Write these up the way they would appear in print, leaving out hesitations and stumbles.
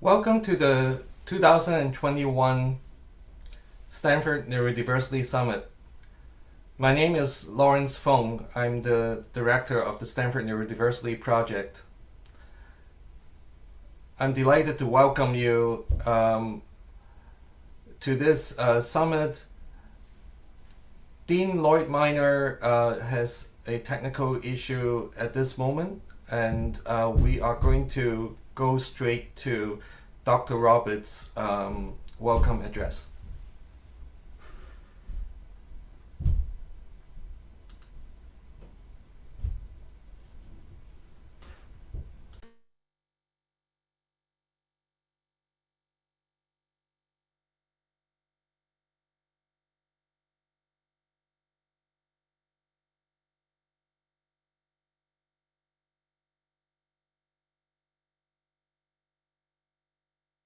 Welcome to the 2021 Stanford Neurodiversity Summit. My name is Lawrence Feng. I'm the director of the Stanford Neurodiversity Project. I'm delighted to welcome you to this summit. Dean Lloyd Minor has a technical issue at this moment, and we are going to go straight to Dr. Roberts' welcome address.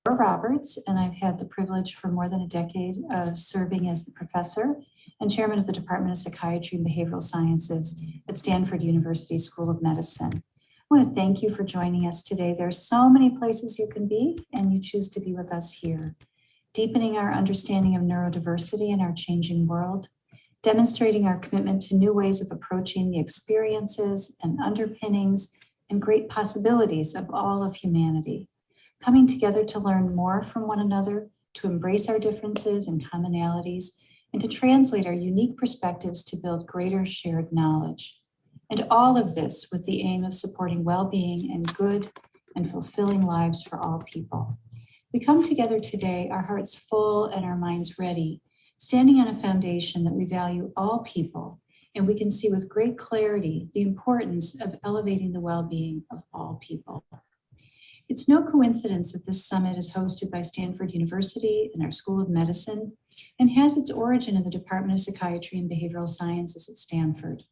Roberts, and I've had the privilege for more than a decade of serving as the professor and chairman of the Department of Psychiatry and Behavioral Sciences at Stanford University School of Medicine. I want to thank you for joining us today. There are so many places you can be, and you choose to be with us here. Deepening our understanding of neurodiversity in our changing world, demonstrating our commitment to new ways of approaching the experiences and underpinnings and great possibilities of all of humanity. Coming together to learn more from one another, to embrace our differences and commonalities, and to translate our unique perspectives to build greater shared knowledge. And all of this with the aim of supporting well-being and good and fulfilling lives for all people. We come together today, our hearts full and our minds ready, standing on a foundation that we value all people, and we can see with great clarity the importance of elevating the well-being of all people. It's no coincidence that this summit is hosted by Stanford University and our School of Medicine and has its origin in the Department of Psychiatry and Behavioral Sciences at Stanford.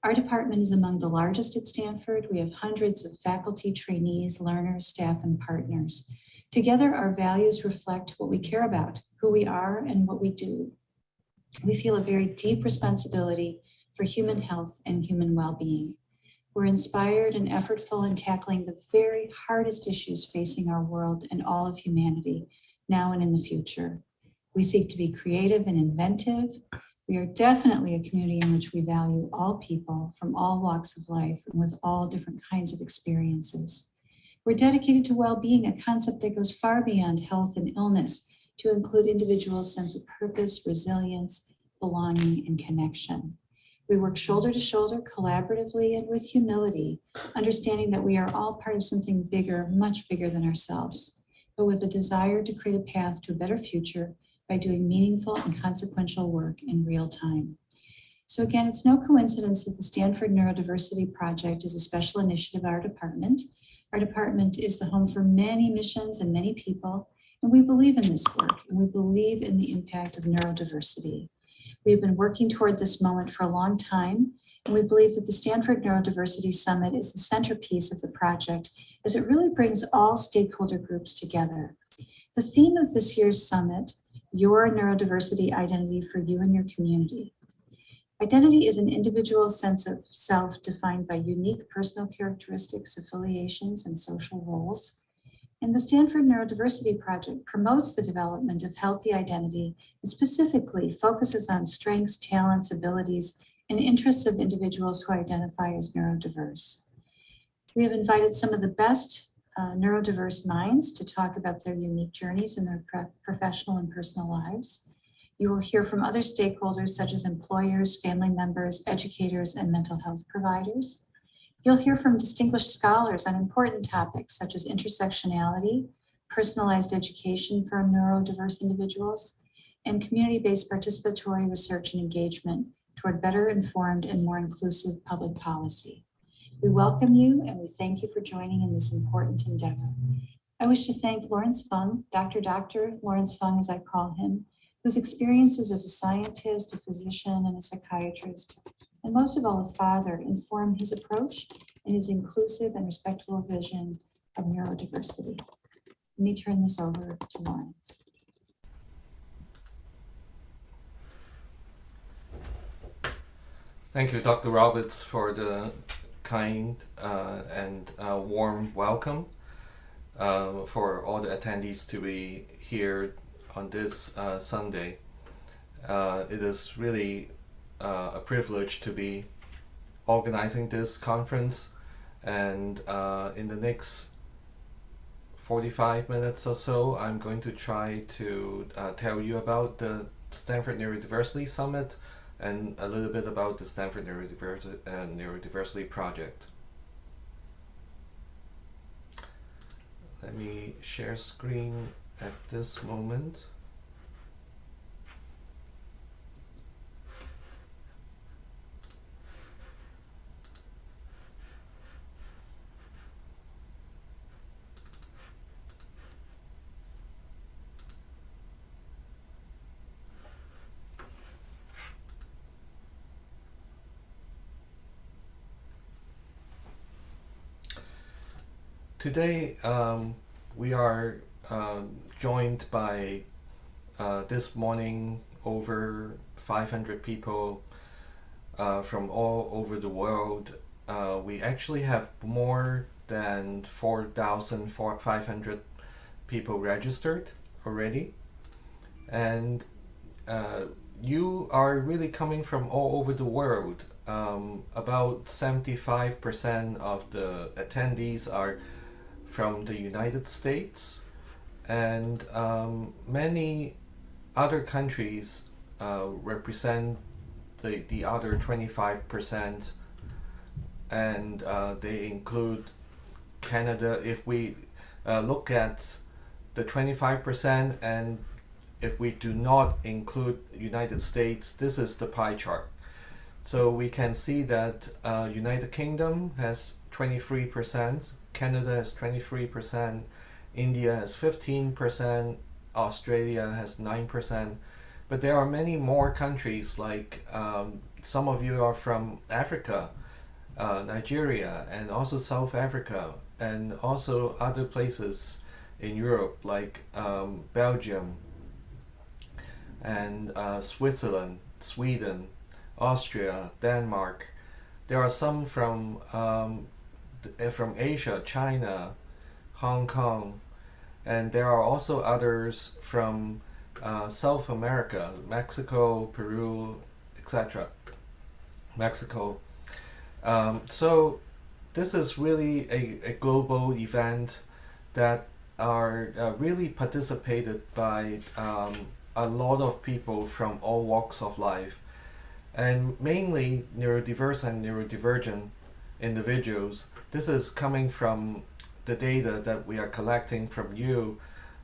Our department is among the largest at Stanford. We have hundreds of faculty, trainees, learners, staff, and partners. Together, our values reflect what we care about, who we are, and what we do. We feel a very deep responsibility for human health and human well-being. We're inspired and effortful in tackling the very hardest issues facing our world and all of humanity, now and in the future. We seek to be creative and inventive. We are definitely a community in which we value all people from all walks of life and with all different kinds of experiences. We're dedicated to well-being, a concept that goes far beyond health and illness to include individuals' sense of purpose, resilience, belonging, and connection. We work shoulder to shoulder, collaboratively, and with humility, understanding that we are all part of something bigger, much bigger than ourselves, but with a desire to create a path to a better future by doing meaningful and consequential work in real time. So again, it's no coincidence that the Stanford Neurodiversity Project is a special initiative of our department. Our department is the home for many missions and many people, and we believe in this work, and we believe in the impact of neurodiversity. We've been working toward this moment for a long time, and we believe that the Stanford Neurodiversity Summit is the centerpiece of the project as it really brings all stakeholder groups together. The theme of this year's summit, Your Neurodiversity Identity for You and Your Community. Identity is an individual's sense of self defined by unique personal characteristics, affiliations, and social roles. And the Stanford Neurodiversity Project promotes the development of healthy identity and specifically focuses on strengths, talents, abilities, and interests of individuals who identify as neurodiverse. We have invited some of the best neurodiverse minds to talk about their unique journeys in their professional and personal lives. You will hear from other stakeholders such as employers, family members, educators, and mental health providers. You'll hear from distinguished scholars on important topics such as intersectionality, personalized education for neurodiverse individuals, and community-based participatory research and engagement toward better informed and more inclusive public policy. We welcome you and we thank you for joining in this important endeavor. I wish to thank Lawrence Feng, Dr. Lawrence Feng as I call him, whose experiences as a scientist, a physician, and a psychiatrist, and most of all, a father, inform his approach and his inclusive and respectful vision of neurodiversity. Let me turn this over to Lawrence. Thank you, Dr. Roberts, for the kind and warm welcome. for all the attendees to be here on this Sunday. It is really a privilege to be organizing this conference, and in the next 45 minutes or so, I'm going to try to tell you about the Stanford Neurodiversity Summit and a little bit about the Stanford Neurodiversity Project. Let me share screen at this moment. Today, we are joined by this morning over 500 people from all over the world. We actually have more than 4,500 people registered already, and you are really coming from all over the world. About 75% of the attendees are from the United States, and many other countries represent the other 25%, and they include Canada. If we look at the 25%, and if we do not include United States, this is the pie chart. So we can see that United Kingdom has 23%, Canada has 23%, India has 15%, Australia has 9%, but there are many more countries, like some of you are from Africa, Nigeria, and also South Africa, and also other places in Europe, like Belgium, and Switzerland, Sweden, Austria, Denmark. There are some from Asia, China, Hong Kong, and there are also others from South America, Mexico, Peru, etc. Mexico. So this is really a global event that are really participated by a lot of people from all walks of life, and mainly neurodiverse and neurodivergent individuals. This is coming from the data that we are collecting from you.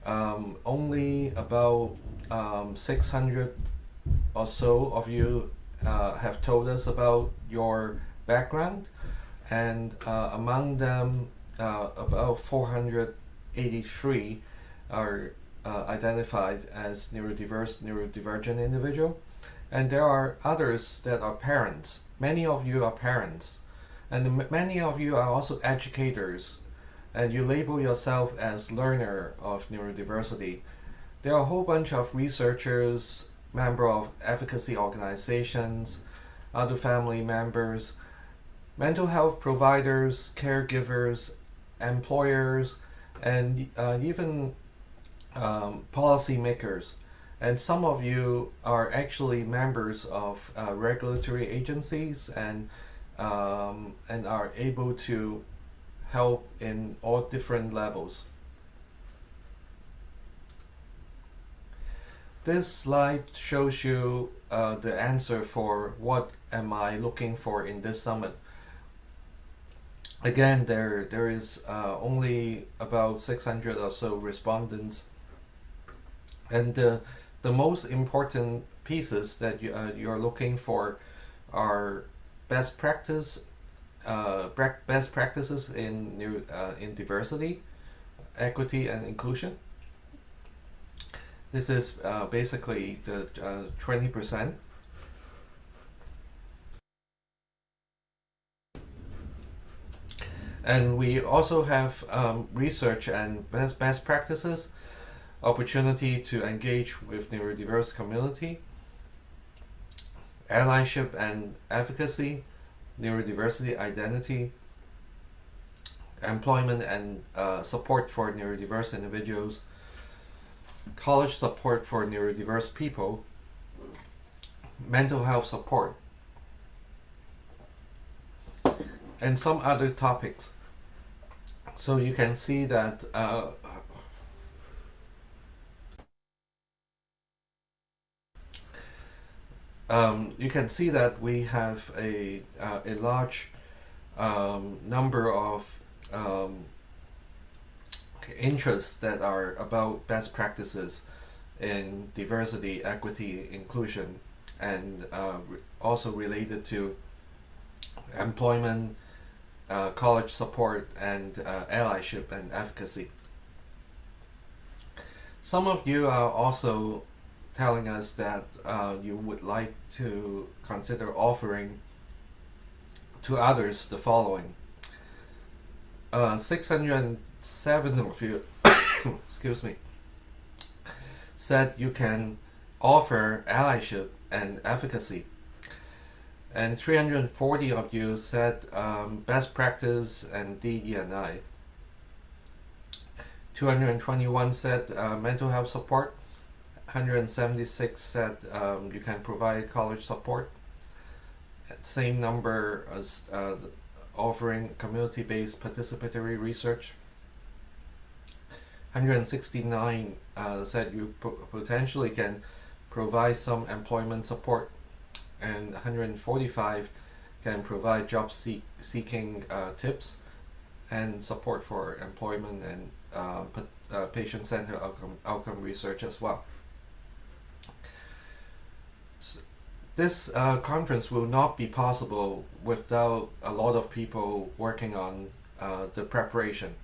Only about 600 or so of you have told us about your background, and among them about 483 are identified as neurodiverse, neurodivergent individual. And there are others that are parents. Many of you are parents, and many of you are also educators, and you label yourself as learner of neurodiversity. There are a whole bunch of researchers, member of advocacy organizations, other family members, mental health providers, caregivers, employers, and even policymakers. And some of you are actually members of regulatory agencies, and are able to help in all different levels. This slide shows you the answer for what am I looking for in this summit. Again, there is only about 600 or so respondents, and the most important pieces that you're looking for are best practices in diversity, equity, and inclusion. This is basically the 20%. And we also have research and best practices, opportunity to engage with neurodiverse community, allyship and advocacy, neurodiversity identity, employment and support for neurodiverse individuals, college support for neurodiverse people, mental health support, and some other topics. So you can see that we have a large number of interests that are about best practices in diversity, equity, inclusion, and also related to employment, college support, and allyship and advocacy. Some of you are also telling us that you would like to consider offering to others the following. 607 of you excuse me, said you can offer allyship and advocacy, and 340 of you said best practice and DE&I. 221 said mental health support. 176 said you can provide college support. Same number as offering community-based participatory research. 169 said you potentially can provide some employment support, and 145 can provide job seeking tips and support for employment and patient-centered outcome research as well. This conference will not be possible without a lot of people working on the preparation.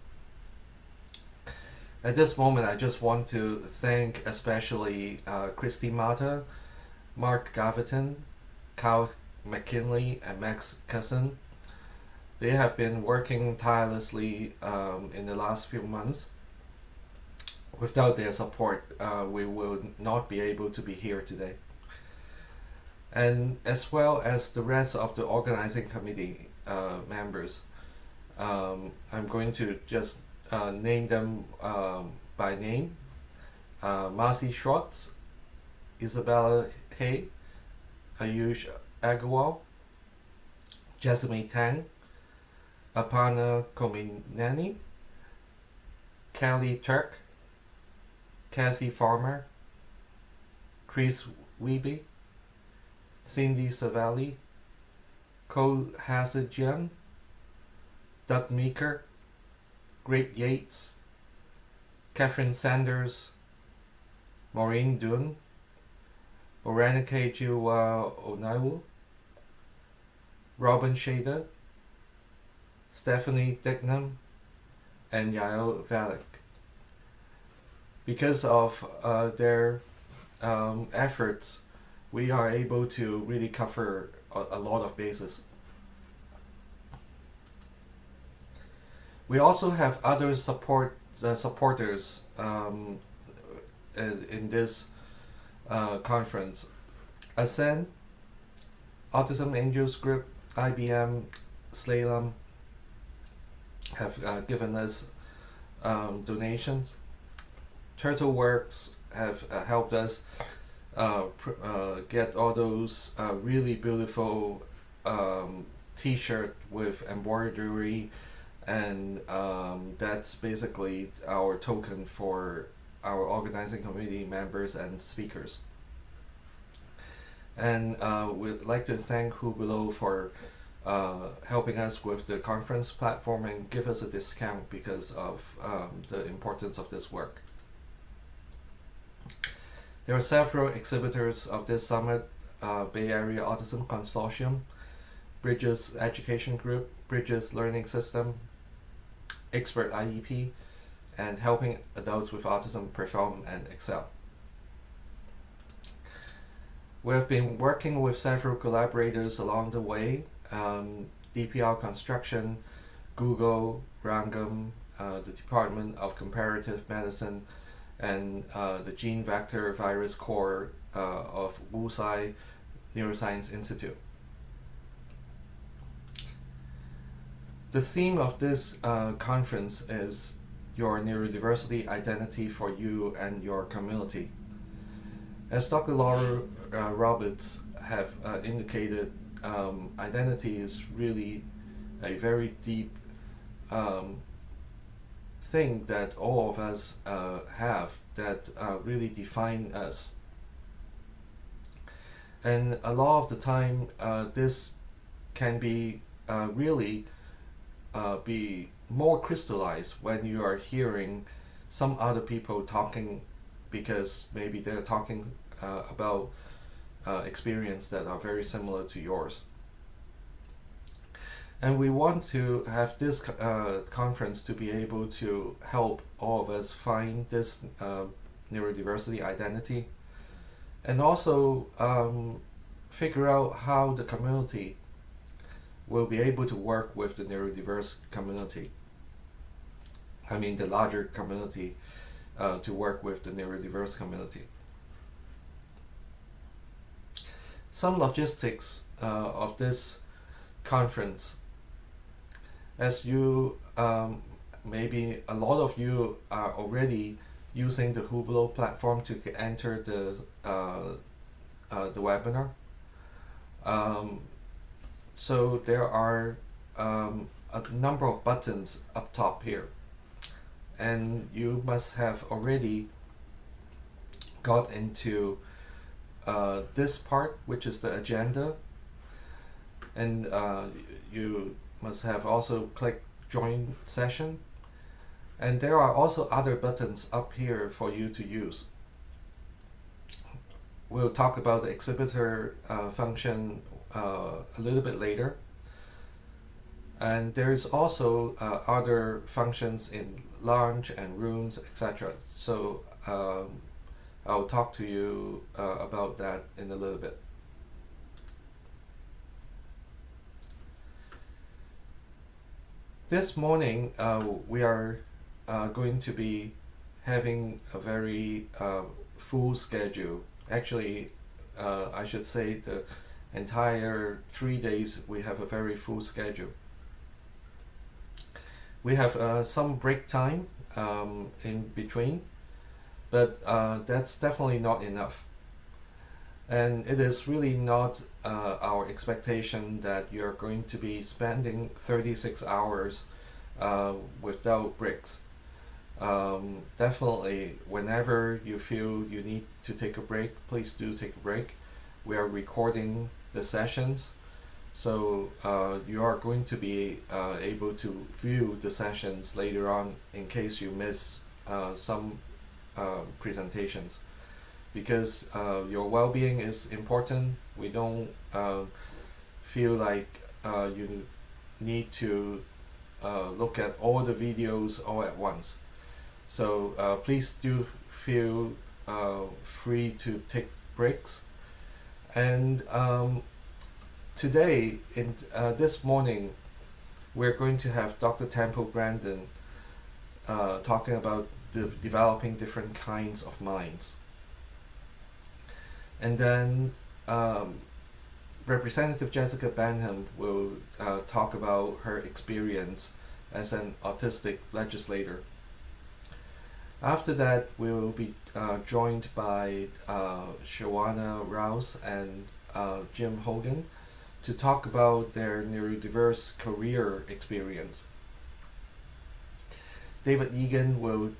At this moment, I just want to thank especially Christy Mata, Mark Gaviton, Kyle McKinley, and Max Cousin. They have been working tirelessly in the last few months. Without their support, we will not be able to be here today. And as well as the rest of the organizing committee members, I'm going to just name them by name. Marcy Schwartz, Isabella Hay, Ayush Agarwal, Jessamine Tang, Aparna Komineni, Kelly Turk, Kathy Farmer, Chris Wiebe, Cindy Savelli, Cole Hasajian, Doug Meeker, Greg Yates, Catherine Sanders, Maureen Dunn, Oranike Jiwa Onaiwu, Robin Shader, Stephanie Dignam, and Yael Valek. Because of their efforts, we are able to really cover a lot of bases. We also have other supporters in this conference. Ascend, Autism Angels Group, IBM, Slalom have given us donations. TurtleWorks have helped us get all those really beautiful t-shirt with embroidery, and that's basically our token for our organizing committee members and speakers. And we'd like to thank Who Below for helping us with the conference platform and give us a discount because of the importance of this work. There are several exhibitors of this summit: Bay Area Autism Consortium, Bridges Education Group, Bridges Learning System, Expert IEP, and Helping Adults with Autism Perform and Excel. We have been working with several collaborators along the way: DPR Construction, Google, Rangam, the Department of Comparative Medicine, and the Gene Vector Virus Core of Wuxi Neuroscience Institute. The theme of this conference is your neurodiversity identity for you and your community. As Dr. Laura Roberts have indicated, identity is really a very deep thing that all of us have that really define us. And a lot of the time, this can be really be more crystallized when you are hearing some other people talking, because maybe they're talking about experience that are very similar to yours. And we want to have this conference to be able to help all of us find this neurodiversity identity, and also figure out how the community will be able to work with the neurodiverse community. I mean the larger community to work with the neurodiverse community. Some logistics of this conference. As you, maybe a lot of you are already using the Hublot platform to enter the webinar. So there are a number of buttons up top here, and you must have already got into this part, which is the agenda, and you must have also clicked join session, and there are also other buttons up here for you to use. We'll talk about the exhibitor function a little bit later, and there's also other functions in lounge and rooms, etc. So I'll talk to you about that in a little bit. This morning we are going to be having a very full schedule. Actually, I should say the entire 3 days we have a very full schedule. We have some break time in between, but that's definitely not enough. And it is really not our expectation that you're going to be spending 36 hours without breaks. Definitely, whenever you feel you need to take a break, please do take a break. We are recording the sessions, so you are going to be able to view the sessions later on in case you miss some presentations. Because your well-being is important. We don't feel like you need to look at all the videos all at once. So please do feel free to take breaks. And today, in this morning, we're going to have Dr. Temple Grandin talking about developing different kinds of minds. And then Representative Jessica Benham will talk about her experience as an autistic legislator. After that, we'll be joined by Shawana Rouse and Jim Hogan to talk about their neurodiverse career experience. David Egan will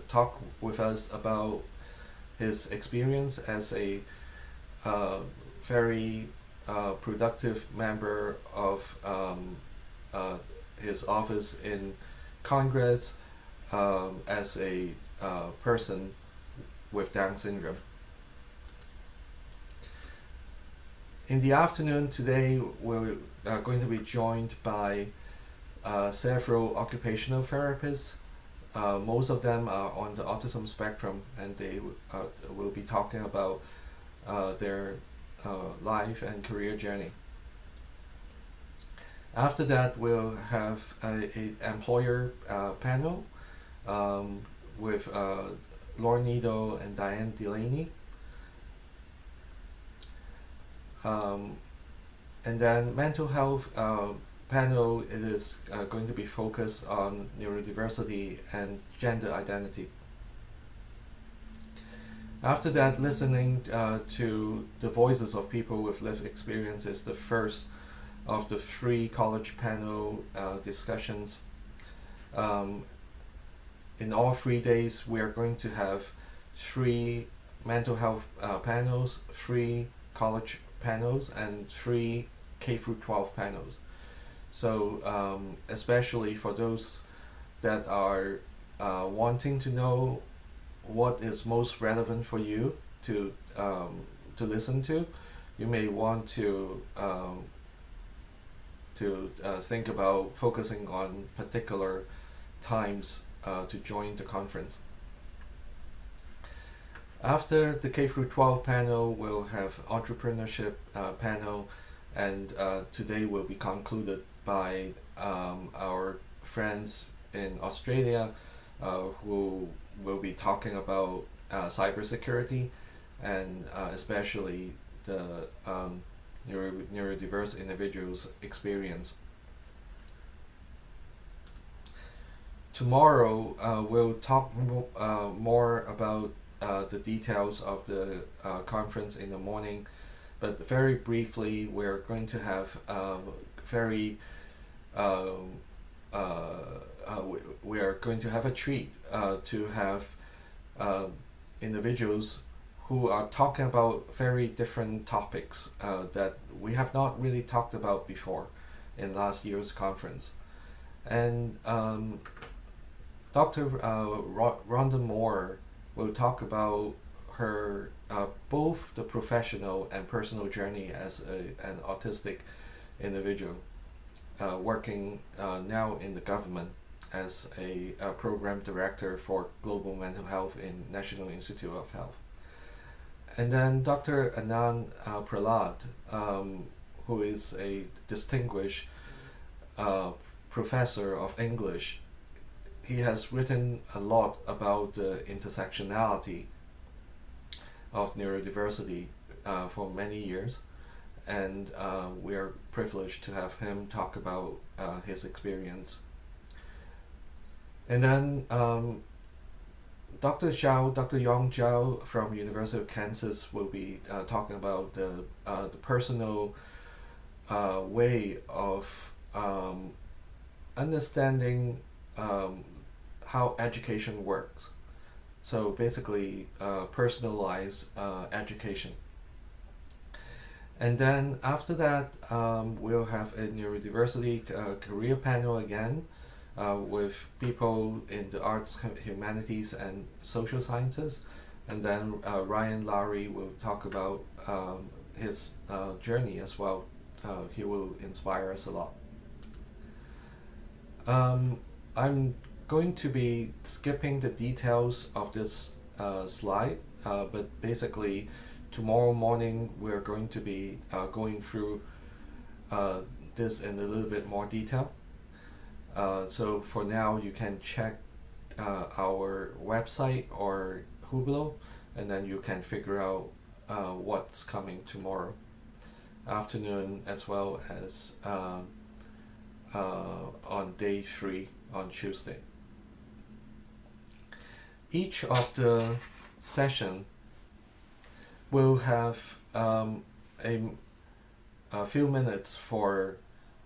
talk with us about his experience as a very productive member of his office in Congress as a person with Down syndrome. In the afternoon today, we're going to be joined by several occupational therapists. Most of them are on the autism spectrum, and they will be talking about their life and career journey. After that, we'll have an employer panel with Lauren Needle and Diane Delaney. And then mental health panel, it is going to be focused on neurodiversity and gender identity. After that, listening to the voices of people with lived experience is the first of the 3 college panel discussions. In all 3 days, we are going to have 3 mental health panels, 3 college panels, and 3 K through 12 panels. So especially for those that are wanting to know what is most relevant for you to listen to, you may want to think about focusing on particular times to join the conference. After the K through 12 panel, we'll have entrepreneurship panel, and today will be concluded by our friends in Australia who will be talking about cybersecurity and especially the neurodiverse individuals' experience. Tomorrow we'll talk more about the details of the conference in the morning, but very briefly, we're going to have we are going to have a treat to have individuals who are talking about very different topics that we have not really talked about before in last year's conference. And Dr. Rhonda Moore will talk about her both the professional and personal journey as an autistic individual working now in the government as a program director for global mental health in National Institute of Health. And then Dr. Anand Prahlad, who is a distinguished professor of English, he has written a lot about the intersectionality of neurodiversity for many years, and we are privileged to have him talk about his experience. And then Dr. Yong Zhao from University of Kansas will be talking about the personal way of understanding how education works. So basically personalized education. And then after that, we'll have a neurodiversity career panel again with people in the arts, humanities, and social sciences. And then Ryan Lowry will talk about his journey as well. He will inspire us a lot. I'm going to be skipping the details of this slide, but basically tomorrow morning we're going to be going through this in a little bit more detail. So for now you can check our website or Hublot, and then you can figure out what's coming tomorrow afternoon, as well as on day 3 on Tuesday. Each of the session will have a few minutes for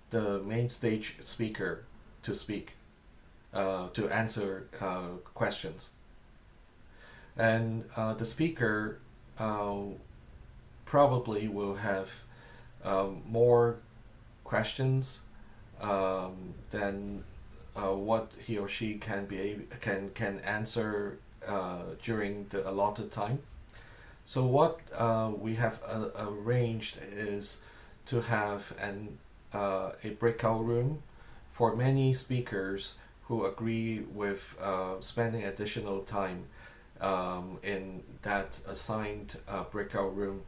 the main stage speaker to speak, to answer questions. And the speaker probably will have more questions than what he or she can answer during the allotted time. So what we have arranged is to have a breakout room for many speakers who agree with spending additional time in that assigned breakout room,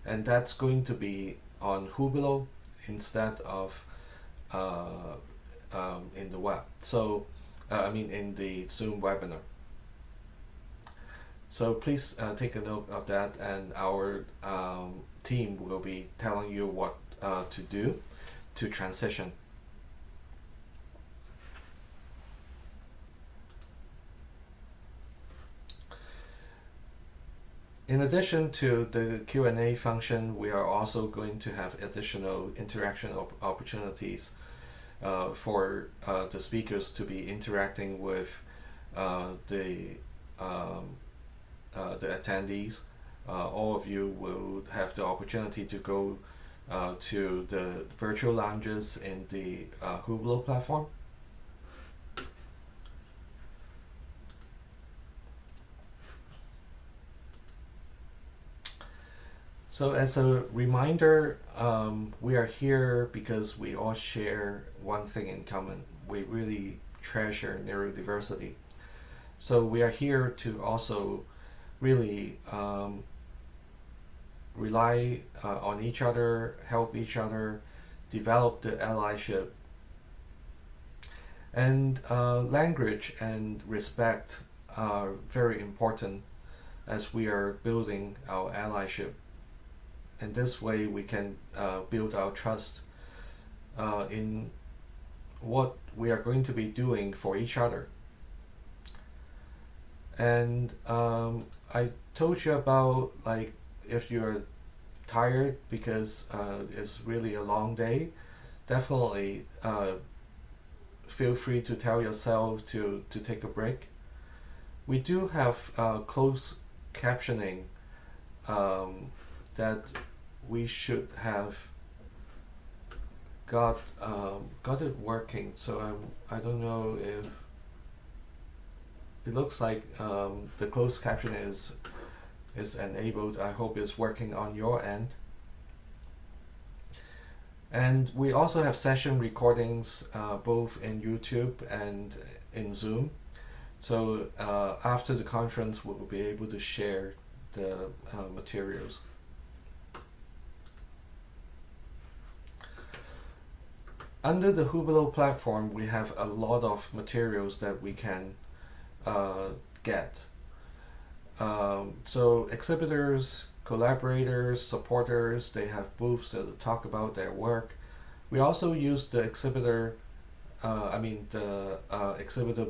and that's going to be on Hublot instead of in the web. So in the Zoom webinar. So please take a note of that, and our team will be telling you what to do to transition. In addition to the Q&A function, we are also going to have additional interaction opportunities for the speakers to be interacting with the attendees. All of you will have the opportunity to go to the virtual lounges in the Hublot platform. So as a reminder, we are here because we all share one thing in common. We really treasure neurodiversity. So we are here to also really rely on each other, help each other, develop the allyship. And language and respect are very important as we are building our allyship. And this way we can build our trust in what we are going to be doing for each other. And I told you about, like, if you're tired because it's really a long day, definitely feel free to tell yourself to take a break. We do have closed captioning that we should have got it working. So I don't know if it looks like the closed caption is enabled. I hope it's working on your end. And we also have session recordings both in YouTube and in Zoom. So after the conference, we'll be able to share the materials. Under the Hublot platform, we have a lot of materials that we can get. So exhibitors, collaborators, supporters, they have booths that talk about their work. We also use the exhibitor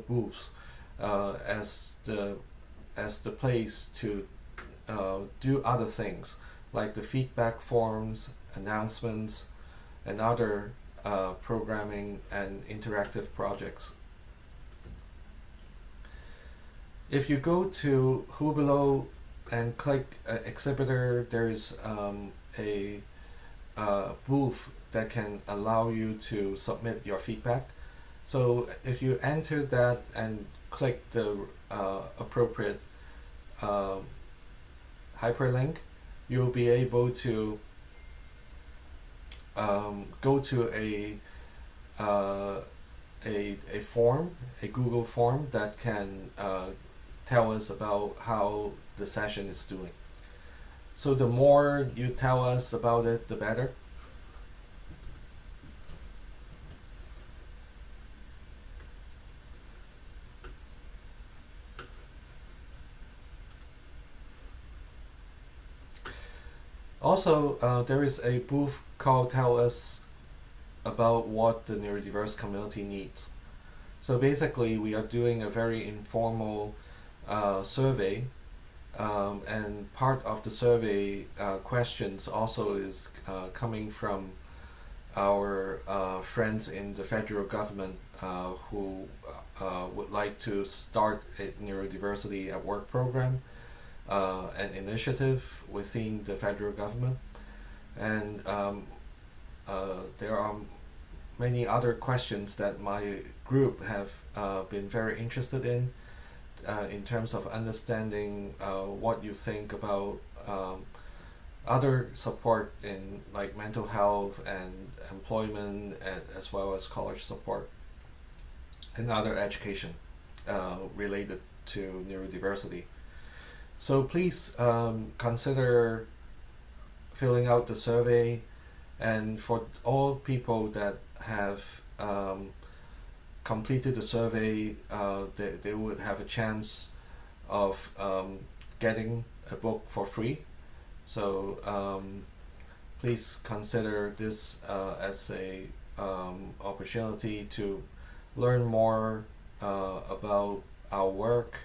booths as the place to do other things, like the feedback forms, announcements, and other programming and interactive projects. If you go to Hublot and click exhibitor, there is a booth that can allow you to submit your feedback. So if you enter that and click the appropriate hyperlink, you'll be able to go to a form, a Google form that can tell us about how the session is doing. So the more you tell us about it, the better. Also, there is a booth called Tell Us about what the neurodiverse community needs. So basically, we are doing a very informal survey, and part of the survey questions also is coming from our friends in the federal government who would like to start a neurodiversity at work program, an initiative within the federal government. And there are many other questions that my group have been very interested in terms of understanding what you think about other support in like mental health and employment, as well as college support and other education related to neurodiversity. So please consider filling out the survey, and for all people that have completed the survey, they would have a chance of getting a book for free. So please consider this as a opportunity to learn more about our work,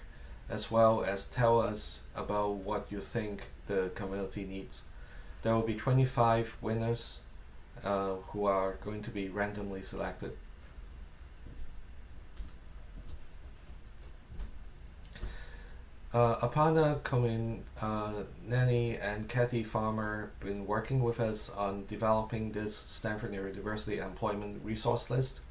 as well as tell us about what you think the community needs. There will be 25 winners who are going to be randomly selected. Aparna Nani and Kathy Farmer been working with us on developing this Stanford Neurodiversity Employment Resource List.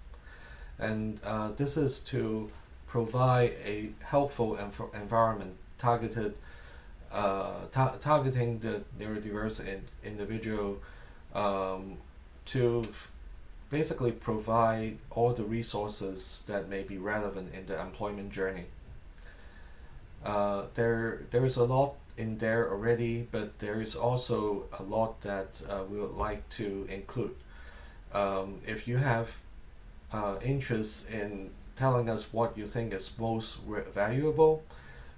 And this is to provide a helpful environment targeting the neurodiverse individual to basically provide all the resources that may be relevant in the employment journey. There is a lot in there already, but there is also a lot that we would like to include. If you have interest in telling us what you think is most valuable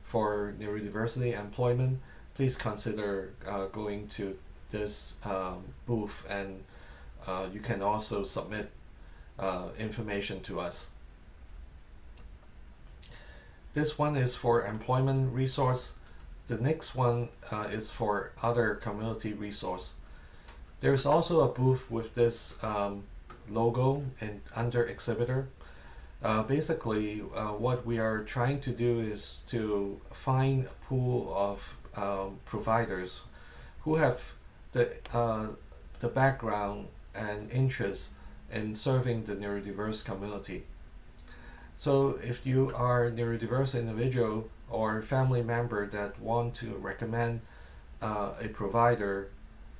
for neurodiversity employment, please consider going to this booth, and you can also submit information to us. This one is for employment resource. The next one is for other community resource. There's also a booth with this logo and under exhibitor. Basically, what we are trying to do is to find a pool of providers who have the background and interest in serving the neurodiverse community. So if you are a neurodiverse individual or family member that want to recommend a provider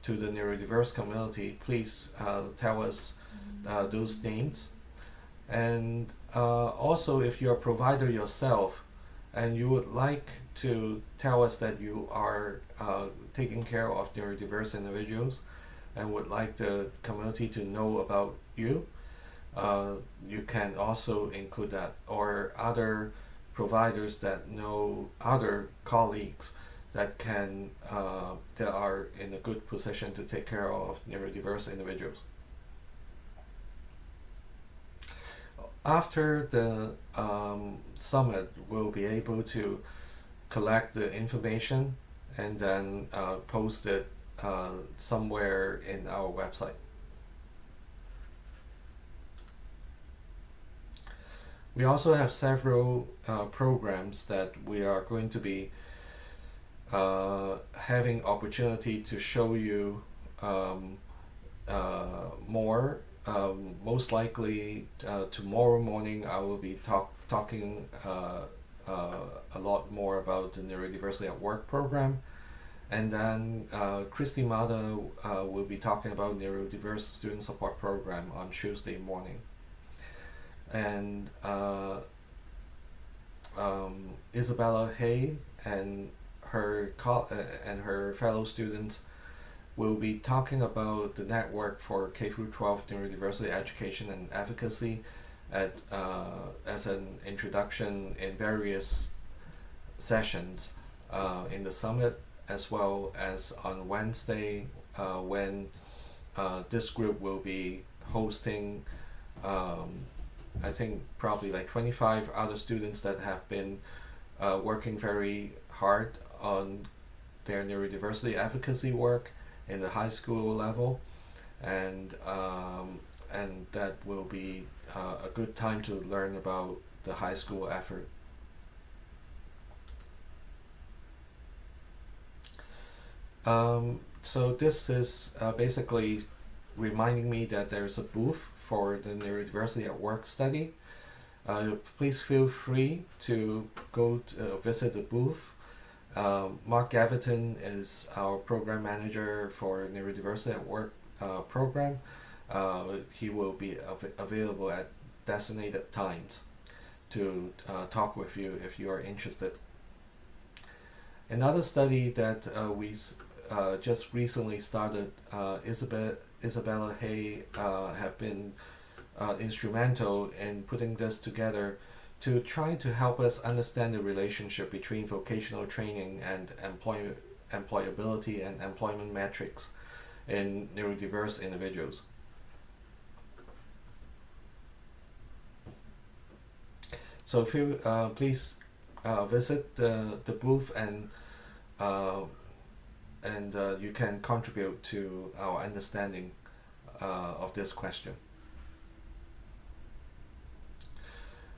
to the neurodiverse community, please tell us those names. And also, if you're a provider yourself and you would like to tell us that you are taking care of neurodiverse individuals and would like the community to know about you, you can also include that, or other providers that know other colleagues that can that are in a good position to take care of neurodiverse individuals. After the summit, we'll be able to collect the information and then post it somewhere in our website. We also have several programs that we are going to be having opportunity to show you more. Most likely tomorrow morning I will be talking a lot more about the Neurodiversity at Work program, and then Christy Mata will be talking about Neurodiverse Student Support Program on Tuesday morning. And Isabella Hay and her fellow students will be talking about the network for K-12 neurodiversity education and advocacy as an introduction in various sessions in the summit, as well as on Wednesday when this group will be hosting I think probably like 25 other students that have been working very hard on their neurodiversity advocacy work in the high school level, and that will be a good time to learn about the high school effort. So this is basically reminding me that there's a booth for the Neurodiversity at Work study. Please feel free to go to visit the booth. Mark Gaviton is our program manager for Neurodiversity at Work program. He will be available at designated times to talk with you if you are interested. Another study that we just recently started, Isabella Hay have been instrumental in putting this together to try to help us understand the relationship between vocational training and employability and employment metrics in neurodiverse individuals. So if you please visit the booth and you can contribute to our understanding of this question.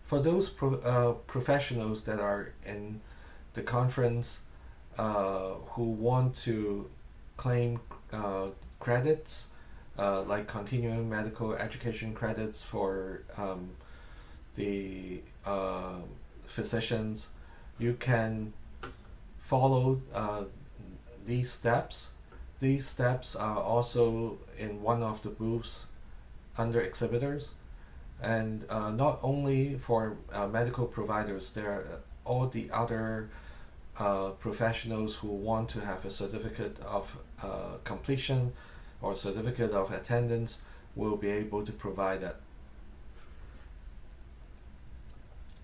For those professionals that are in the conference who want to claim credits, like continuing medical education credits for the physicians, you can follow these steps. These steps are also in one of the booths under exhibitors. And not only for medical providers, there are all the other professionals who want to have a certificate of completion or certificate of attendance will be able to provide that.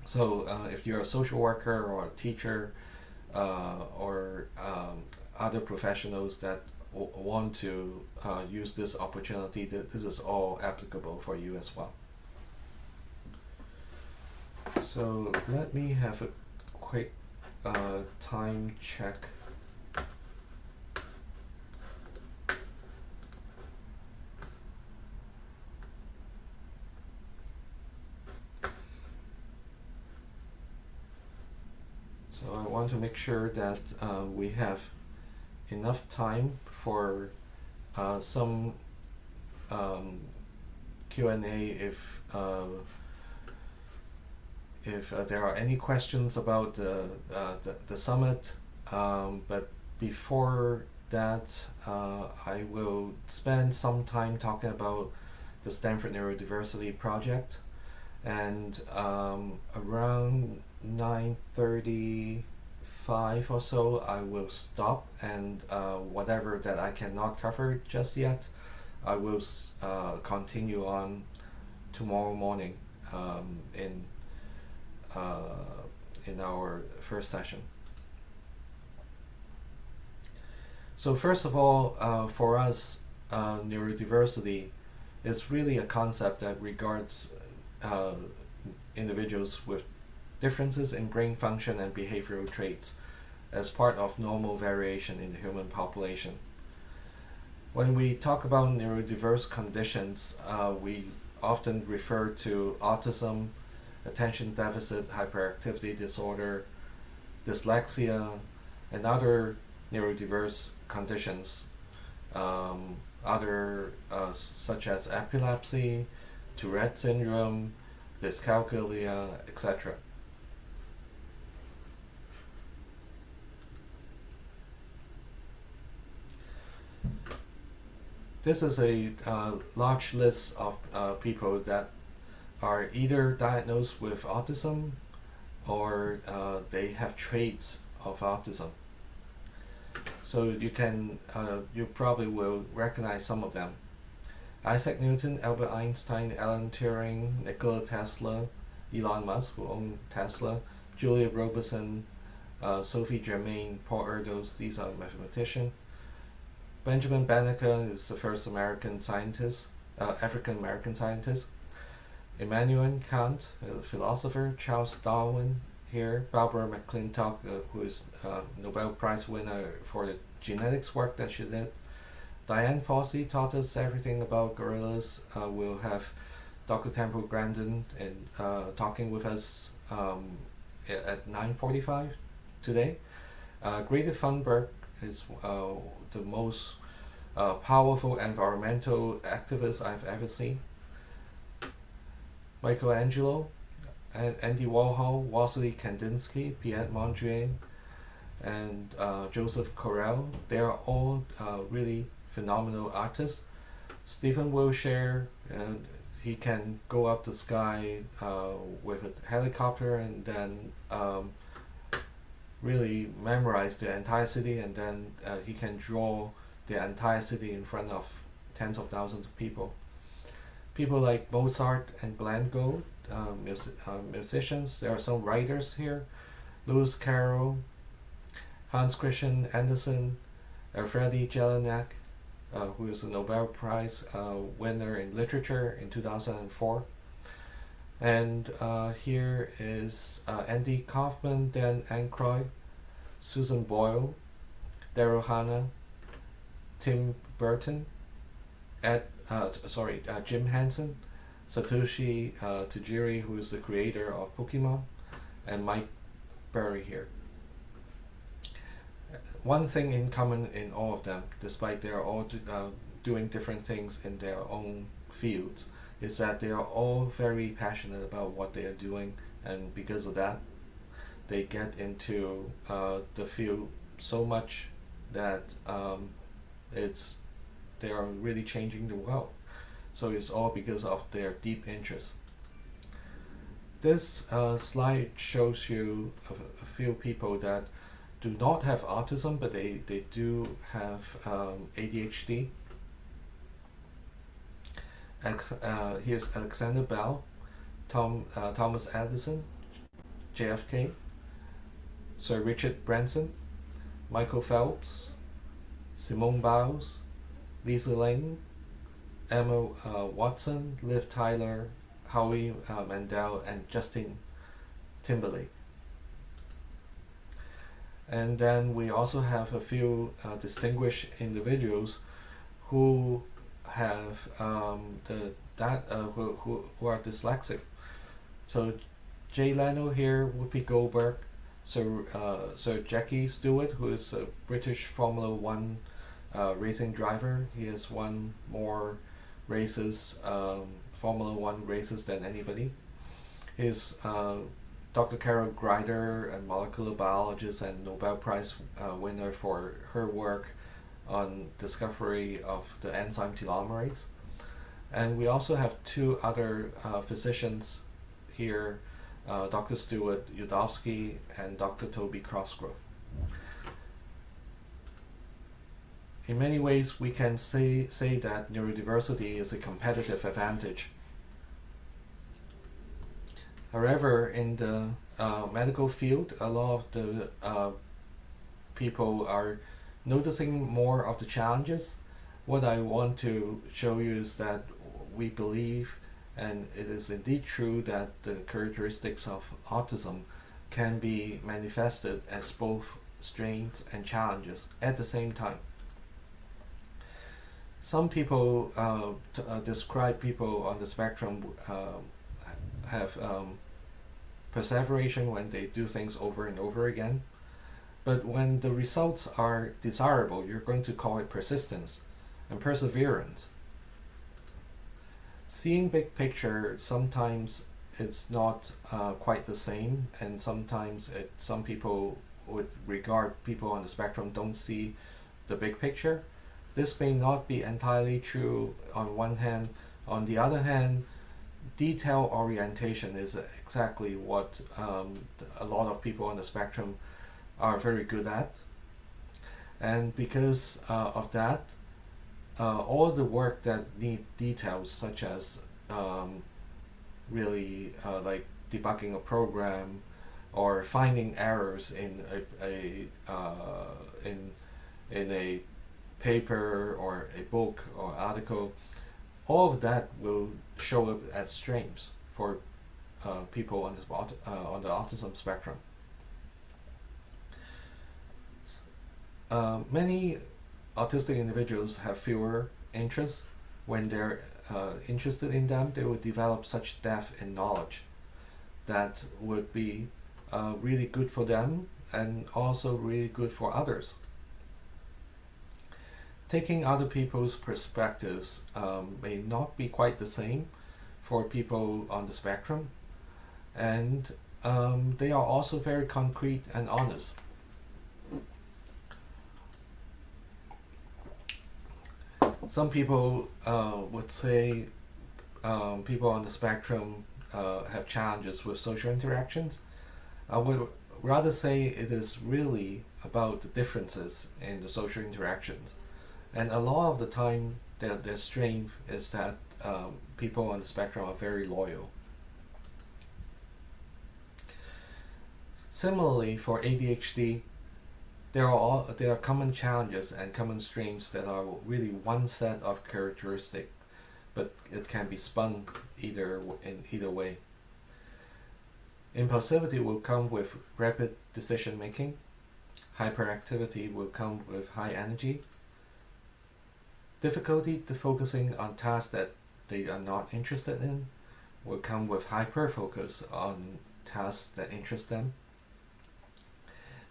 So if you're a social worker or a teacher or other professionals that want to use this opportunity, this is all applicable for you as well. So let me have a quick time check. So I want to make sure that we have enough time for some Q&A if there are any questions about the summit, but before that I will spend some time talking about the Stanford Neurodiversity project, and around 9:35 or so I will stop, and whatever that I cannot cover just yet I will continue on tomorrow morning in our first session. So first of all, for us, neurodiversity is really a concept that regards individuals with differences in brain function and behavioral traits as part of normal variation in the human population. When we talk about neurodiverse conditions, we often refer to autism, attention deficit hyperactivity disorder, dyslexia, and other neurodiverse conditions, such as epilepsy, Tourette syndrome, dyscalculia, etc. This is a large list of people that are either diagnosed with autism or they have traits of autism. So you probably will recognize some of them. Isaac Newton, Albert Einstein, Alan Turing, Nikola Tesla, Elon Musk, who owned Tesla, Julia Robertson, Sophie Germain, Paul Erdos, these are mathematicians. Benjamin Banneker is the first American scientist, African-American scientist. Immanuel Kant, a philosopher. Charles Darwin here. Barbara McClintock, who is Nobel Prize winner for the genetics work that she did. Diane Fossey taught us everything about gorillas. We'll have Dr. Temple Grandin talking with us at 9:45 today. Greta Thunberg is the most powerful environmental activist I've ever seen. Michelangelo, Andy Warhol, Wassily Kandinsky, Pierre Mondrian, and Joseph Corel. They are all really phenomenal artists. Stephen Wilshire, he can go up the sky with a helicopter and then really memorize the entire city, and then he can draw the entire city in front of tens of thousands of people. People like Mozart and Glenn Gould, musicians. There are some writers here. Lewis Carroll, Hans Christian Andersen, Alfredi Jelinek, who is a Nobel Prize winner in literature in 2004. And here is Andy Kaufman, Dan Aykroyd, Susan Boyle, Daryl Hannah, Tim Burton, Jim Henson, Satoshi Tajiri, who is the creator of Pokemon, and Mike Berry here. One thing in common in all of them, despite they are all doing different things in their own fields, is that they are all very passionate about what they are doing, and because of that, they get into the field so much that they are really changing the world. So it's all because of their deep interest. This slide shows you a few people that do not have autism, but they do have ADHD. Here's Alexander Bell, Thomas Edison, JFK, Sir Richard Branson, Michael Phelps, Simone Biles, Lisa Ling, Emma Watson, Liv Tyler, Howie Mandel, and Justin Timberlake. And then we also have a few distinguished individuals who have who are dyslexic. So Jay Leno here, Whoopi Goldberg, Sir Jackie Stewart, who is a British Formula One racing driver. He has won more races, Formula One races, than anybody. He's Dr. Carol Greider, a molecular biologist and Nobel Prize winner for her work on discovery of the enzyme telomerase. And we also have two other physicians here, Dr. Stuart Udovsky and Dr. Toby Crossgrove. In many ways, we can say that neurodiversity is a competitive advantage. However, in the medical field, a lot of the people are noticing more of the challenges. What I want to show you is that we believe, and it is indeed true, that the characteristics of autism can be manifested as both strengths and challenges at the same time. Some people describe people on the spectrum have perseveration when they do things over and over again. But when the results are desirable, you're going to call it persistence and perseverance. Seeing big picture, sometimes it's not quite the same, and sometimes some people would regard people on the spectrum don't see the big picture. This may not be entirely true on one hand. On the other hand, detail orientation is exactly what a lot of people on the spectrum are very good at. And because of that, all the work that need details, such as like debugging a program or finding errors in a paper or a book or article, all of that will show up as strengths for people on the autism spectrum. Many autistic individuals have fewer interests. When they're interested in them, they will develop such depth in knowledge that would be really good for them and also really good for others. Taking other people's perspectives may not be quite the same for people on the spectrum, and they are also very concrete and honest. Some people would say people on the spectrum have challenges with social interactions. I would rather say it is really about the differences in the social interactions. And a lot of the time, their strength is that people on the spectrum are very loyal. Similarly, for ADHD, there are common challenges and common strengths that are really one set of characteristic, but it can be spun in either way. Impulsivity will come with rapid decision making. Hyperactivity will come with high energy. Difficulty to focusing on tasks that they are not interested in will come with hyper focus on tasks that interest them.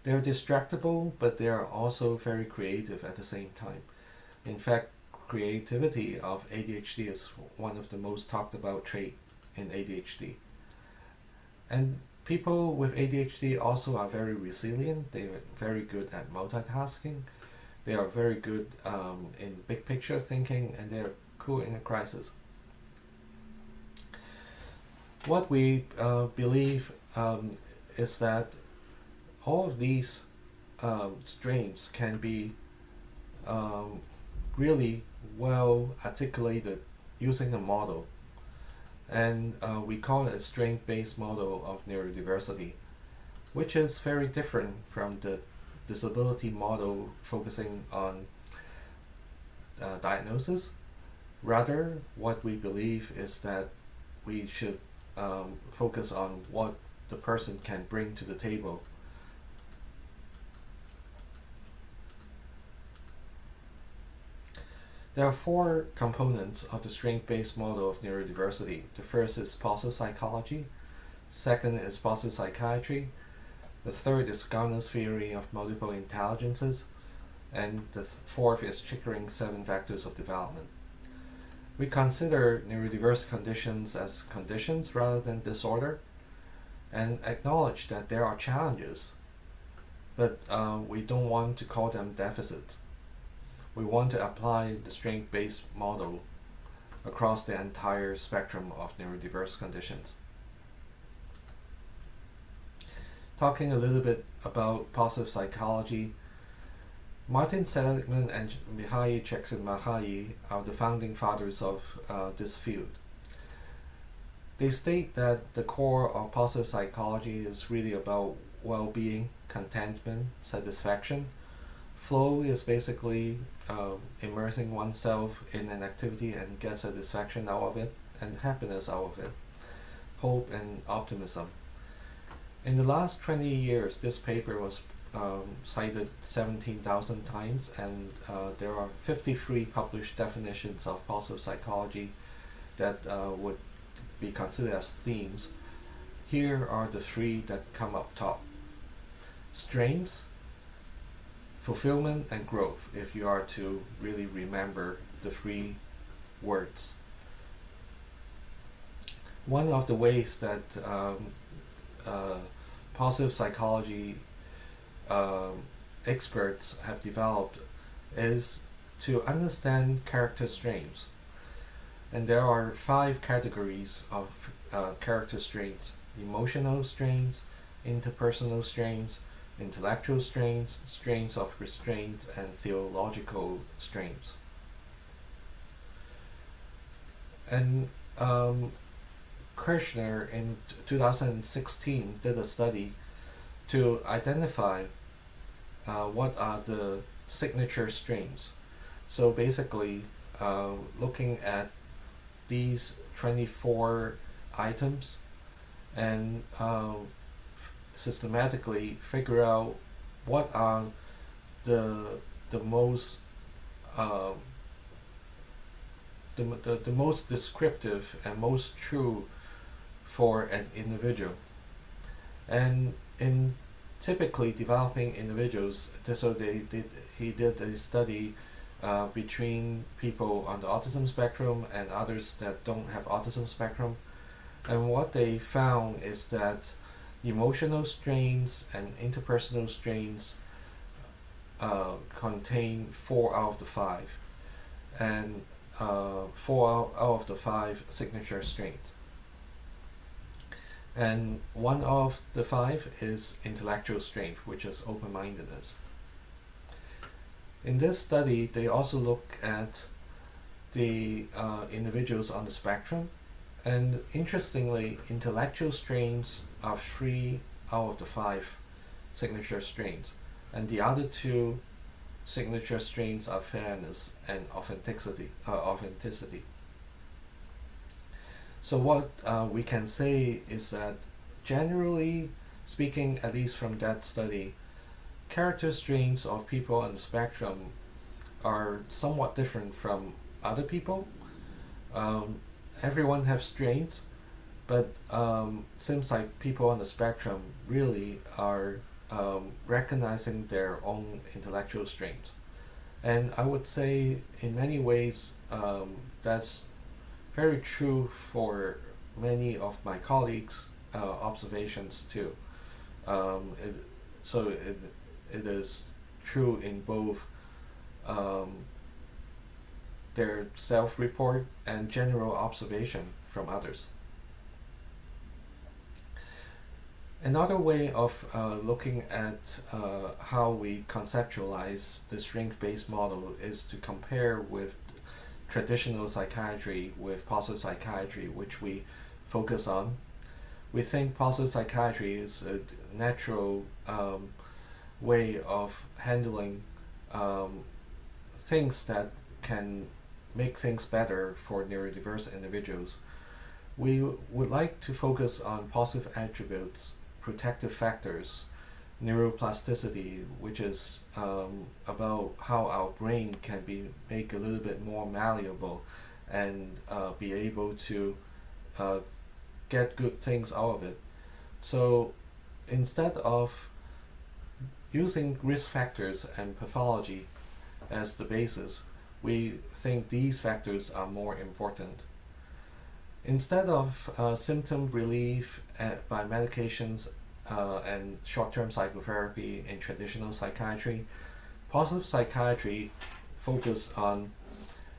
They're distractible, but they are also very creative at the same time. In fact, creativity of ADHD is one of the most talked about traits in ADHD. And people with ADHD also are very resilient. They are very good at multitasking. They are very good in big picture thinking, and they're cool in a crisis. What we believe is that all of these strengths can be really well articulated using a model, and we call it a strength-based model of neurodiversity, which is very different from the disability model focusing on diagnosis. Rather, what we believe is that we should focus on what the person can bring to the table. There are four components of the strength-based model of neurodiversity. The first is positive psychology, second is positive psychiatry, the third is Gardner's theory of multiple intelligences, and the fourth is triggering 7 factors of development. We consider neurodiverse conditions as conditions rather than disorder, and acknowledge that there are challenges, but we don't want to call them deficits. We want to apply the strength-based model across the entire spectrum of neurodiverse conditions. Talking a little bit about positive psychology, Martin Seligman and Mihai Csikszentmihalyi are the founding fathers of this field. They state that the core of positive psychology is really about well-being, contentment, satisfaction. Flow is basically immersing oneself in an activity and get satisfaction out of it and happiness out of it. Hope and optimism. In the last 20 years, this paper was cited 17,000 times, and there are 53 published definitions of positive psychology that would be considered as themes. Here are the 3 that come up top. Strengths, fulfillment, and growth, if you are to really remember the 3 words. One of the ways that positive psychology experts have developed is to understand character strengths. And there are 5 categories of character strengths: emotional strengths, interpersonal strengths, intellectual strengths, strengths of restraint, and theological strengths. And Kirshner in 2016 did a study to identify what are the signature strengths. So basically, looking at these 24 items and systematically figure out what are the most the most descriptive and most true for an individual. And in typically developing individuals, so he did a study between people on the autism spectrum and others that don't have autism spectrum, and what they found is that emotional strains and interpersonal strains contain 4 out of the 5, and 4 out of the 5 signature strains. And 1 of the 5 is intellectual strength, which is open-mindedness. In this study, they also look at the individuals on the spectrum, and interestingly, intellectual strains are 3 out of the 5 signature strains. and the other two signature strains are fairness and authenticity. So what we can say is that, generally speaking, at least from that study, character strains of people on the spectrum are somewhat different from other people. Everyone has strains, but seems like people on the spectrum really are recognizing their own intellectual strains. And I would say in many ways that's very true for many of my colleagues' observations too. It, so it is true in both their self-report and general observation from others. Another way of looking at how we conceptualize the strength-based model is to compare with traditional psychiatry with positive psychiatry, which we focus on. We think positive psychiatry is a natural way of handling things that can make things better for neurodiverse individuals. We would like to focus on positive attributes, protective factors, neuroplasticity, which is about how our brain can be make a little bit more malleable and be able to get good things out of it. So instead of using risk factors and pathology as the basis, we think these factors are more important. Instead of symptom relief by medications and short-term psychotherapy in traditional psychiatry, positive psychiatry focus on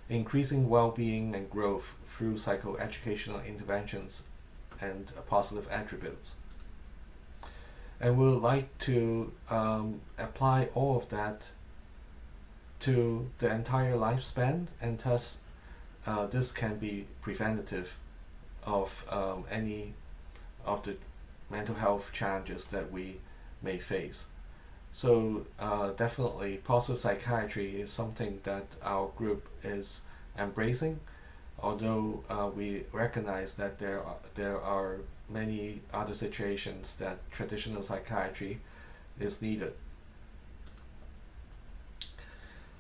increasing well-being and growth through psychoeducational interventions and positive attributes. And we would like to apply all of that to the entire lifespan, and thus this can be preventative of any of the mental health challenges that we may face. So definitely positive psychiatry is something that our group is embracing, although we recognize that there are many other situations that traditional psychiatry is needed.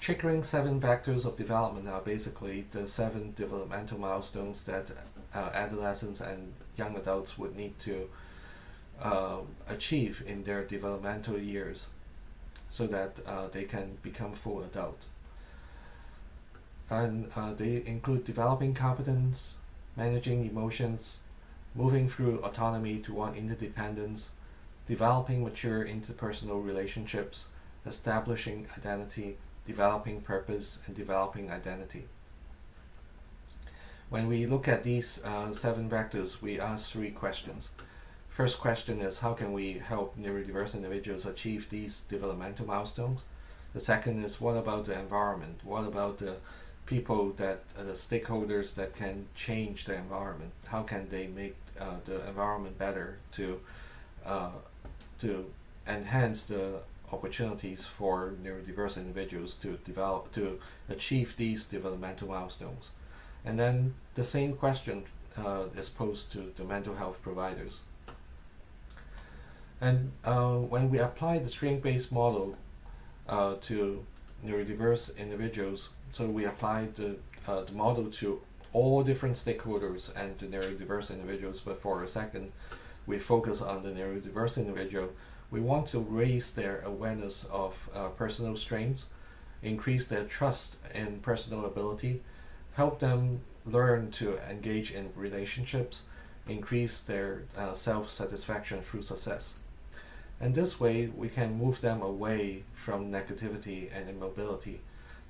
Triggering 7 vectors of development are basically the 7 developmental milestones that adolescents and young adults would need to achieve in their developmental years so that they can become full adult. And they include developing competence, managing emotions, moving through autonomy toward interdependence, developing mature interpersonal relationships, establishing identity, developing purpose, and developing identity. When we look at these 7 vectors, we ask 3 questions. First question is, how can we help neurodiverse individuals achieve these developmental milestones? The second is, what about the environment? What about the people that, the stakeholders that can change the environment? How can they make the environment better to enhance the opportunities for neurodiverse individuals to develop, to achieve these developmental milestones? And then the same question is posed to the mental health providers. And when we apply the strength-based model to neurodiverse individuals, so we apply the model to all different stakeholders and the neurodiverse individuals, but for a second we focus on the neurodiverse individual. We want to raise their awareness of personal strengths, increase their trust in personal ability, help them learn to engage in relationships, increase their self-satisfaction through success. And this way we can move them away from negativity and immobility,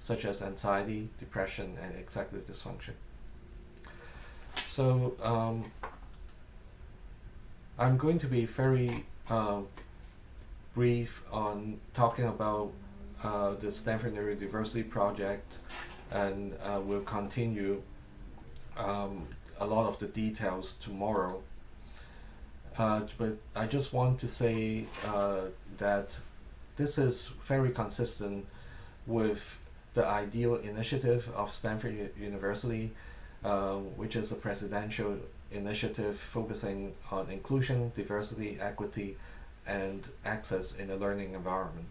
such as anxiety, depression, and executive dysfunction. So I'm going to be very brief on talking about the Stanford Neurodiversity project, and we'll continue a lot of the details tomorrow. But I just want to say that this is very consistent with the ideal initiative of Stanford University, which is a presidential initiative focusing on inclusion, diversity, equity, and access in a learning environment.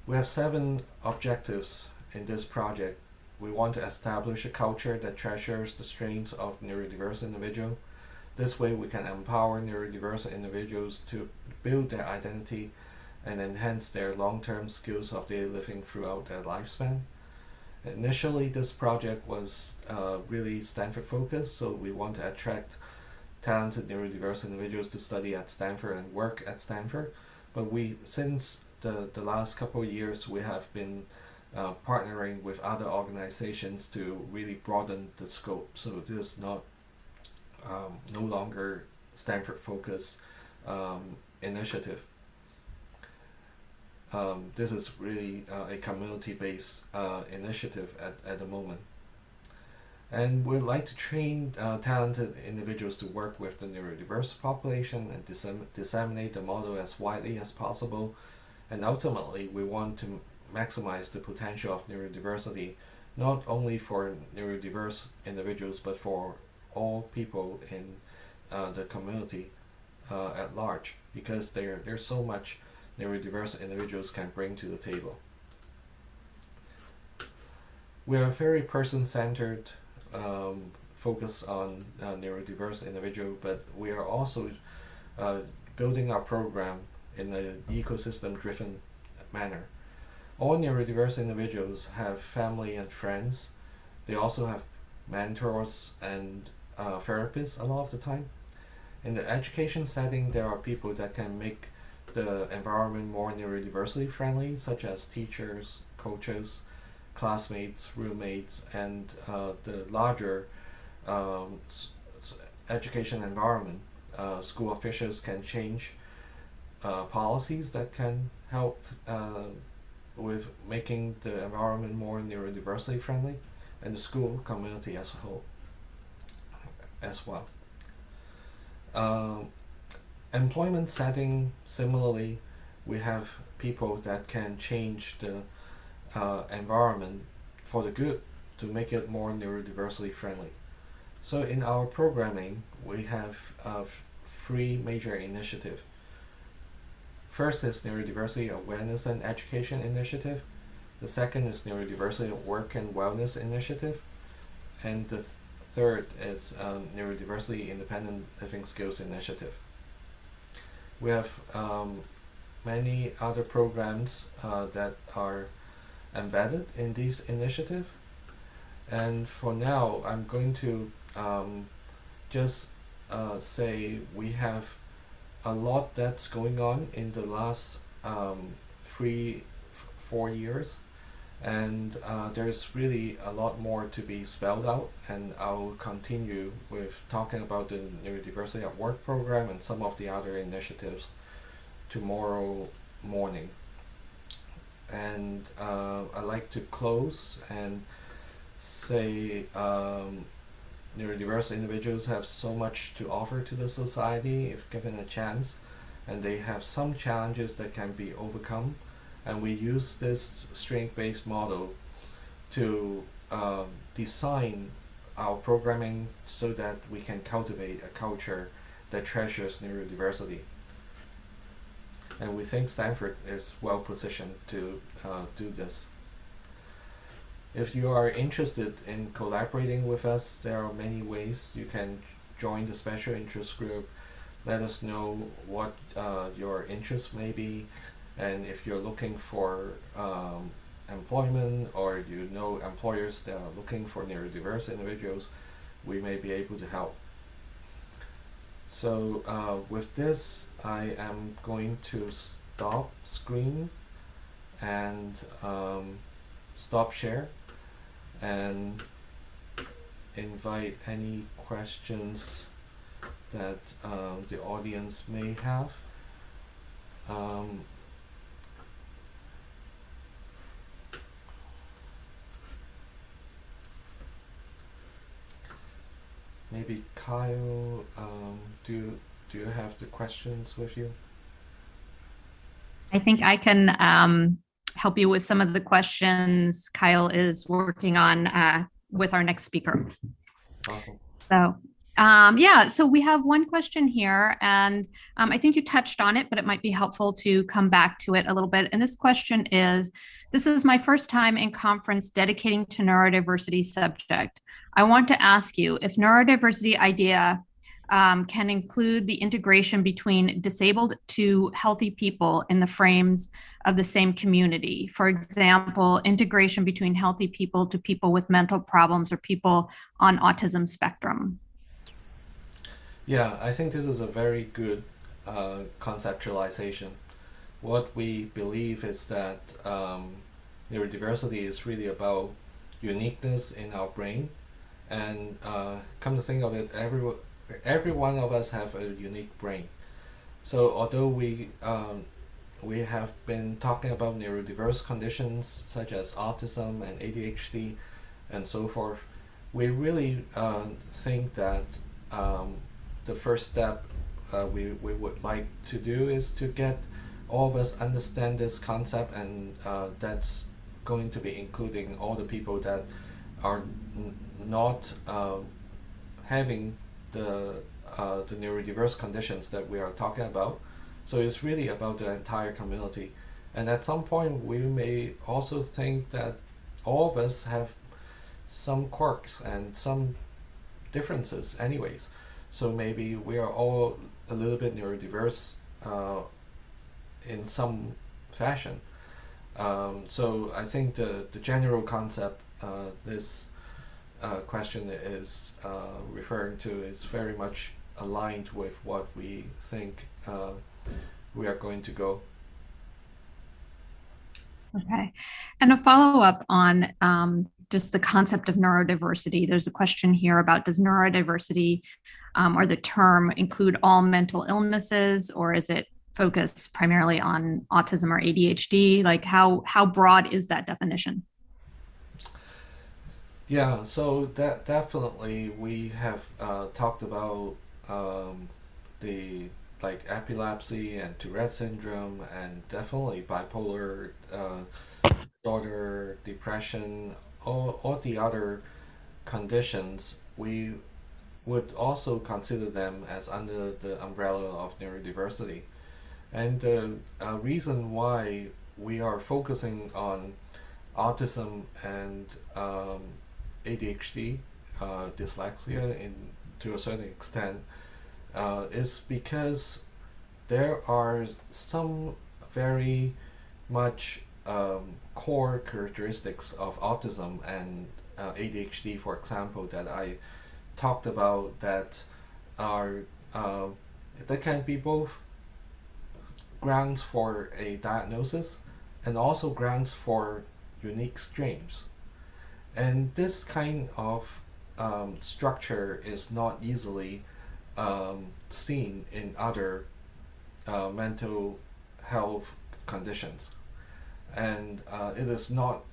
We have 7 objectives in this project. We want to establish a culture that treasures the strengths of neurodiverse individuals. This way we can empower neurodiverse individuals to build their identity and enhance their long-term skills of daily living throughout their lifespan. Initially, this project was really Stanford focused, so we want to attract talented neurodiverse individuals to study at Stanford and work at Stanford. But since the last couple of years, we have been partnering with other organizations to really broaden the scope. So this is not no longer Stanford focused initiative. This is really a community-based initiative at the moment. And we'd like to train talented individuals to work with the neurodiverse population and disseminate the model as widely as possible. And ultimately, we want to maximize the potential of neurodiversity, not only for neurodiverse individuals, but for all people in the community at large, because there's so much neurodiverse individuals can bring to the table. We are very person-centered, focus on neurodiverse individual, but we are also building our program in an ecosystem-driven manner. All neurodiverse individuals have family and friends. They also have mentors and therapists a lot of the time. In the education setting, there are people that can make the environment more neurodiversity friendly, such as teachers, coaches, classmates, roommates, and the larger education environment. School officials can change policies that can help with making the environment more neurodiversity friendly, and the school community as a whole as well. Employment setting, similarly, we have people that can change the environment for the good to make it more neurodiversity friendly. So in our programming, we have 3 major initiatives. First is Neurodiversity Awareness and Education Initiative. The second is Neurodiversity Work and Wellness Initiative. And the third is Neurodiversity Independent Living Skills Initiative. We have many other programs that are embedded in these initiatives. And for now, I'm going to just say we have a lot that's going on in the last 3-4 years, and there's really a lot more to be spelled out, and I'll continue with talking about the Neurodiversity at Work program and some of the other initiatives tomorrow morning. And I'd like to close and say neurodiverse individuals have so much to offer to the society if given a chance, and they have some challenges that can be overcome, and we use this strength-based model to design our programming so that we can cultivate a culture that treasures neurodiversity. And we think Stanford is well positioned to do this. If you are interested in collaborating with us, there are many ways. You can join the special interest group. Let us know what your interests may be, and if you're looking for employment, or you know employers that are looking for neurodiverse individuals, we may be able to help. So with this, I am going to stop screen and stop share, and invite any questions that the audience may have. Maybe Kyle, do you have the questions with you? I think I can help you with some of the questions Kyle is working on with our next speaker. Awesome. So, so we have one question here, and I think you touched on it, but it might be helpful to come back to it a little bit. And this question is, this is my first time in conference dedicating to neurodiversity subject. I want to ask you if neurodiversity idea can include the integration between disabled to healthy people in the frames of the same community. For example, integration between healthy people to people with mental problems or people on autism spectrum. Yeah, I think this is a very good conceptualization. What we believe is that neurodiversity is really about uniqueness in our brain, and come to think of it, every one of us have a unique brain. So although we have been talking about neurodiverse conditions such as autism and ADHD and so forth, we really think that the first step we would like to do is to get all of us understand this concept, and that's going to be including all the people that are not having the neurodiverse conditions that we are talking about. So it's really about the entire community. And at some point, we may also think that all of us have some quirks and some differences anyways. So maybe we are all a little bit neurodiverse in some fashion. So I think the general concept this question is referring to is very much aligned with what we think we are going to go. Okay. And a follow-up on just the concept of neurodiversity. There's a question here about, does neurodiversity or the term include all mental illnesses, or is it focused primarily on autism or ADHD? Like how broad is that definition? Yeah, so that definitely we have talked about the like epilepsy and Tourette syndrome, and definitely bipolar disorder, depression, all the other conditions. We would also consider them as under the umbrella of neurodiversity. And the reason why we are focusing on autism and ADHD, dyslexia to a certain extent, is because there are some very much core characteristics of autism and ADHD, for example, that I talked about that are that can be both grounds for a diagnosis and also grounds for unique strains. And this kind of structure is not easily seen in other mental health conditions. And it is not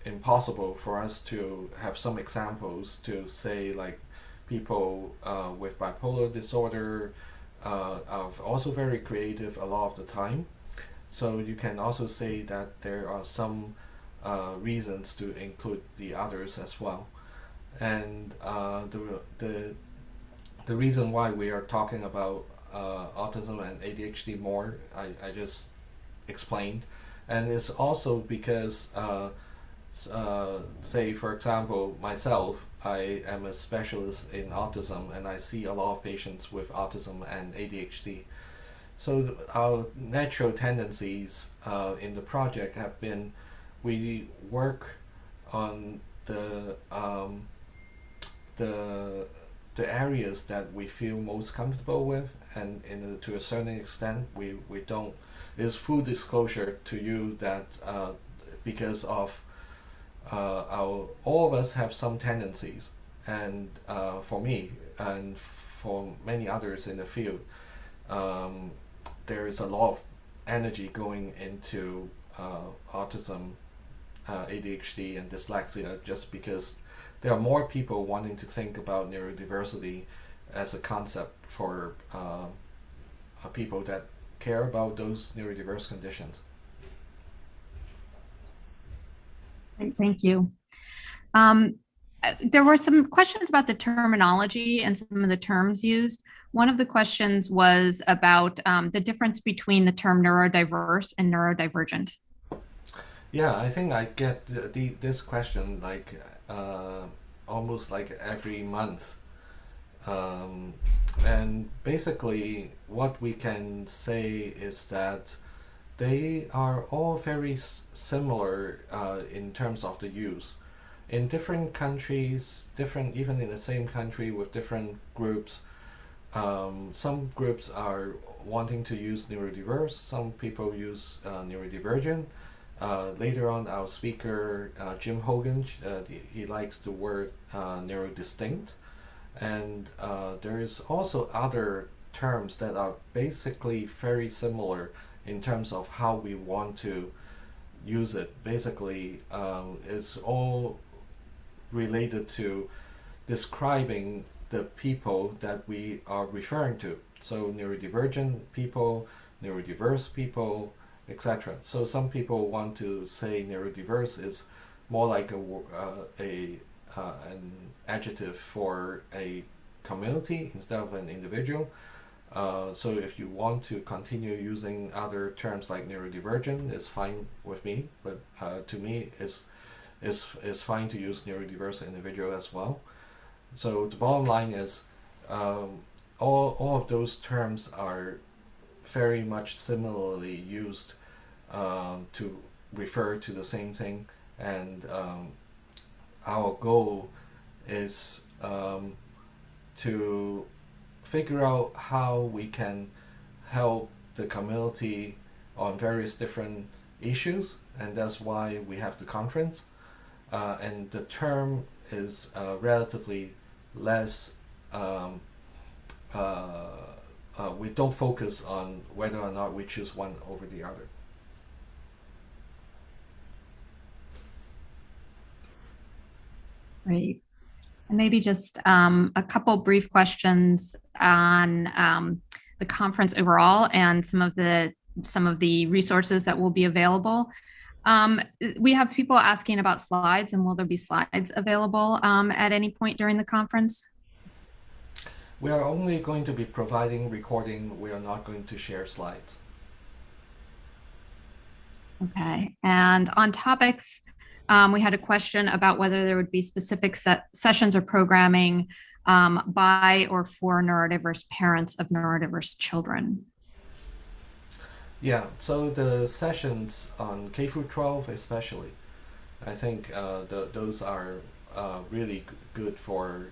impossible for us to have some examples to say, like, people with bipolar disorder are also very creative a lot of the time. So you can also say that there are some reasons to include the others as well. And the reason why we are talking about autism and ADHD more, I just explained. And it's also because, say, for example, myself, I am a specialist in autism, and I see a lot of patients with autism and ADHD. So our natural tendencies in the project have been, we work on the areas that we feel most comfortable with, and to a certain extent, we don't. There's full disclosure to you that because of all of us have some tendencies, and for me and for many others in the field, there is a lot of energy going into autism, ADHD, and dyslexia, just because there are more people wanting to think about neurodiversity as a concept for people that care about those neurodiverse conditions. Great, thank you. There were some questions about the terminology and some of the terms used. One of the questions was about the difference between the term neurodiverse and neurodivergent. Yeah, I think I get this question like almost like every month. And basically, what we can say is that they are all very similar in terms of the use. In different countries, different even in the same country with different groups, some groups are wanting to use neurodiverse, some people use neurodivergent. Later on, our speaker, Jim Hogan, he likes the word neurodistinct. And there is also other terms that are basically very similar in terms of how we want to use it. Basically, it's all related to describing the people that we are referring to. So neurodivergent people, neurodiverse people, etc. So some people want to say neurodiverse is more like an adjective for a community instead of an individual. So if you want to continue using other terms like neurodivergent, it's fine with me. But to me, it's fine to use neurodiverse individual as well. So the bottom line is, all of those terms are very much similarly used to refer to the same thing, and our goal is to figure out how we can help the community on various different issues, and that's why we have the conference. And the term is relatively less, we don't focus on whether or not we choose one over the other. Great. And maybe just a couple brief questions on the conference overall and some of the resources that will be available. We have people asking about slides, and will there be slides available at any point during the conference? We are only going to be providing recording. We are not going to share slides. Okay. And on topics, we had a question about whether there would be specific sessions or programming by or for neurodiverse parents of neurodiverse children. Yeah, so the sessions on K through 12 especially, I think those are really good for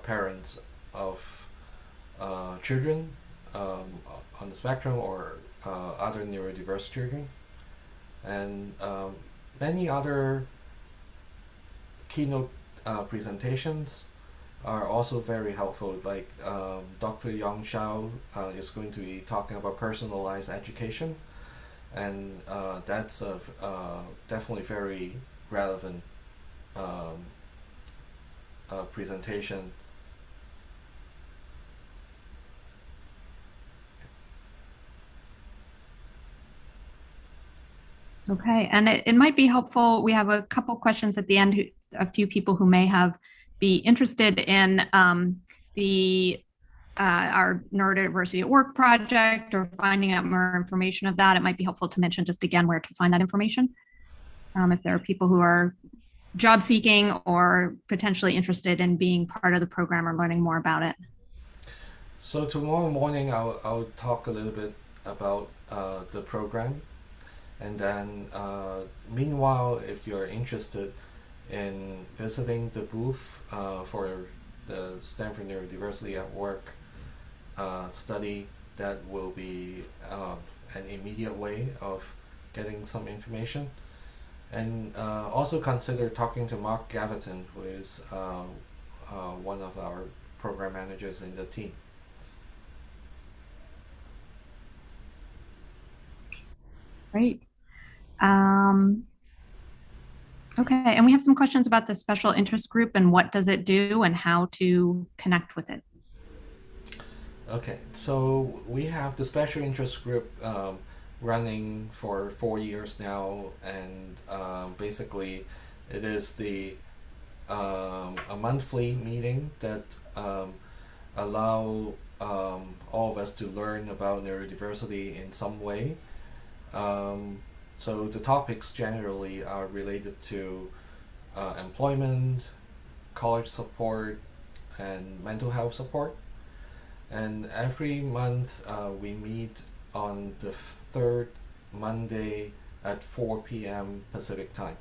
parents of children on the spectrum or other neurodiverse children. And many other keynote presentations are also very helpful, like Dr. Yang Xiao is going to be talking about personalized education, and that's a definitely very relevant presentation. Okay, and it might be helpful. We have a couple questions at the end, a few people who may be interested in our neurodiversity at work project or finding out more information of that. It might be helpful to mention just again where to find that information. If there are people who are job seeking or potentially interested in being part of the program or learning more about it. So tomorrow morning I'll talk a little bit about the program. And then meanwhile, if you're interested in visiting the booth for the Stanford Neurodiversity at Work study, that will be an immediate way of getting some information. And also consider talking to Mark Gaviton, who is one of our program managers in the team. Great. Okay, and we have some questions about the special interest group and what does it do and how to connect with it. Okay, so we have the special interest group running for 4 years now, and basically, it is the a monthly meeting that allow all of us to learn about neurodiversity in some way. So the topics generally are related to employment, college support, and mental health support. And every month we meet on the third Monday at 4 p.m. Pacific time.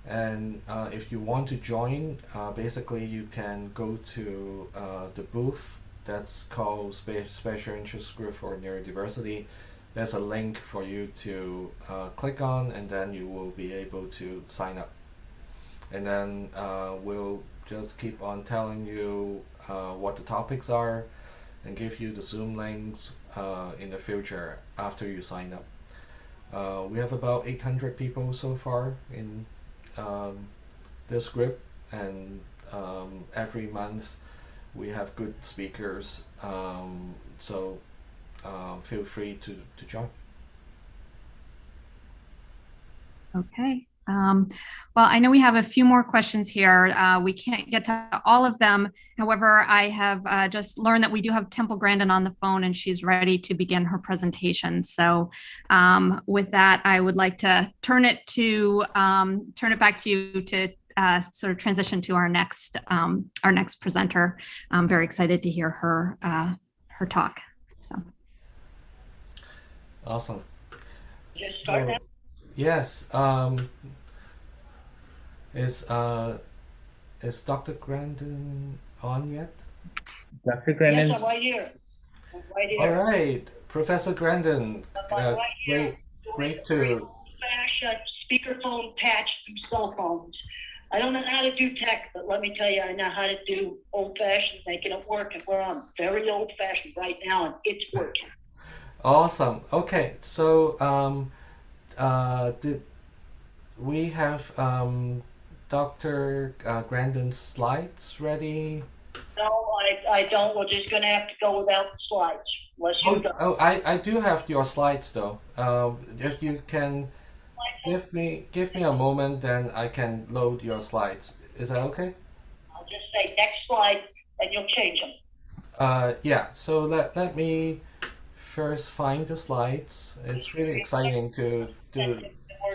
And if you want to join, basically you can go to the booth that's called Special Interest Group for Neurodiversity. There's a link for you to click on, and then you will be able to sign up. And then we'll just keep on telling you what the topics are and give you the Zoom links in the future after you sign up. We have about 800 people so far in this group, and every month we have good speakers, so feel free to join. Okay. Well, I know we have a few more questions here. We can't get to all of them. However, I have just learned that we do have Temple Grandin on the phone, and she's ready to begin her presentation. So with that, I would like to turn it back to you to sort of transition to our next presenter. I'm very excited to hear her talk. So. Awesome. Just start now? Yes. Is Dr. Grandin on yet? Dr. Grandin. Yes, I'm right here. I'm right here. All right, Professor Grandin. I'm right here. Great Doing to. old-fashioned speakerphone patch through cell phones. I don't know how to do tech, but let me tell you, I know how to do old-fashioned, making it work. And we're on very old-fashioned right now, and it's working. Awesome. Okay, so did we have Dr. Grandin's slides ready? No, I don't. We're just going to have to go without the slides. Unless you go. Oh, I do have your slides though. If you can give me a moment, then I can load your slides. Is that okay? I'll just say next slide, and you'll change them. Yeah. So let me first find the slides. It's really exciting to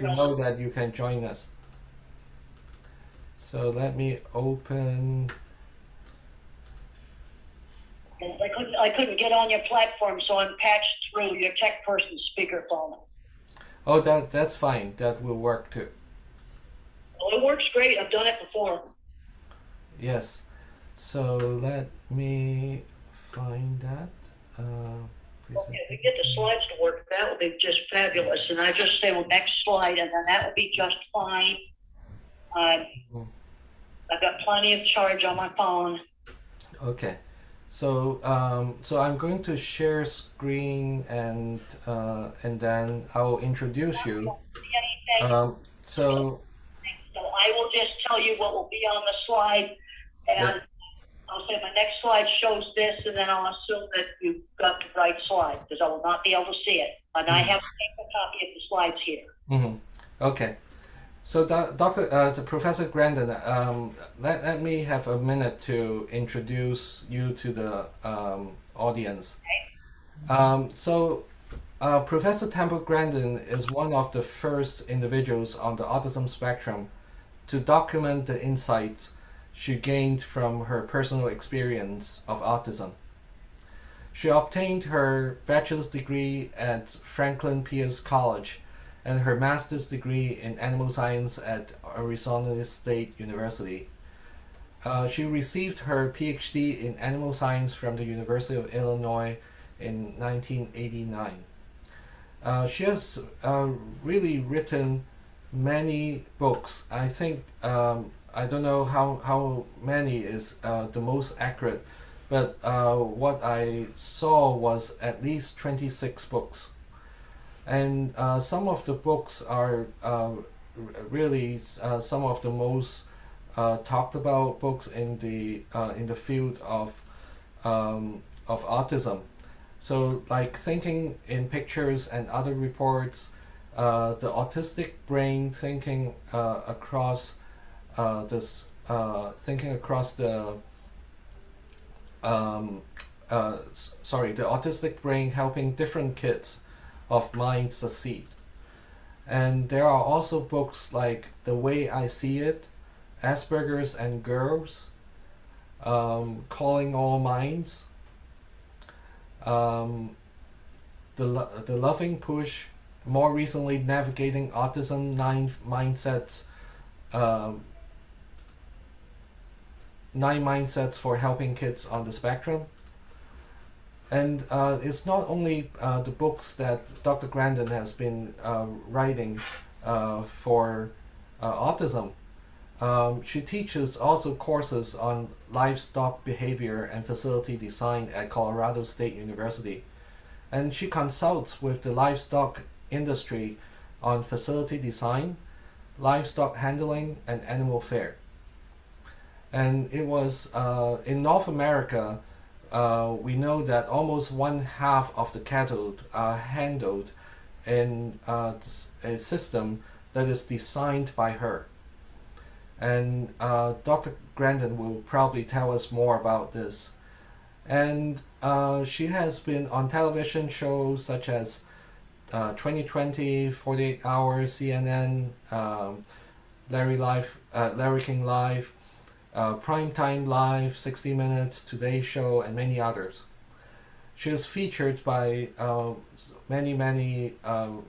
know that you can join us. So let me open. I couldn't get on your platform, so I'm patched through your tech person's speakerphone. Oh, that's fine. That will work too. Well, it works great. I've done it before. Yes. So let me find that. Okay, if we get the slides to work, that would be just fabulous. And I just say, well, next slide, and then that would be just fine. I've got plenty of charge on my phone. Okay. So I'm going to share screen, and then I'll introduce you. So I will just tell you what will be on the slide, and Yeah. I'll say my next slide shows this, and then I'll assume that you've got the right slide, because I will not be able to see it. And I have a paper copy of the slides here. Mm-hmm. Okay. So, Professor Grandin, let me have a minute to introduce you to the audience. Professor Temple Grandin is one of the first individuals on the autism spectrum to document the insights she gained from her personal experience of autism. She obtained her bachelor's degree at Franklin Pierce College and her master's degree in animal science at Arizona State University. She received her PhD in animal science from the University of Illinois in 1989. She has really written many books. I think I don't know how many is the most accurate, but what I saw was at least 26 books. And some of the books are really some of the most talked about books in the field of of autism. So like thinking in pictures and other reports, the autistic brain thinking across thinking across the the autistic brain helping different kids of mine succeed. And there are also books like The Way I See It, Asperger's and Girls, Calling All Minds, the Loving Push, more recently Navigating Autism, 9 Mindsets, 9 Mindsets for Helping Kids on the Spectrum. And it's not only the books that Dr. Grandin has been writing for autism. She teaches also courses on livestock behavior and facility design at Colorado State University. And she consults with the livestock industry on facility design, livestock handling, and animal fare. And it was in North America, we know that almost 1/2 of the cattle are handled in a system that is designed by her. And Dr. Grandin will probably tell us more about this. And she has been on television shows such as 2020, 48 Hours, CNN, Larry King Live, Primetime Live, 60 Minutes, Today Show, and many others. She is featured by many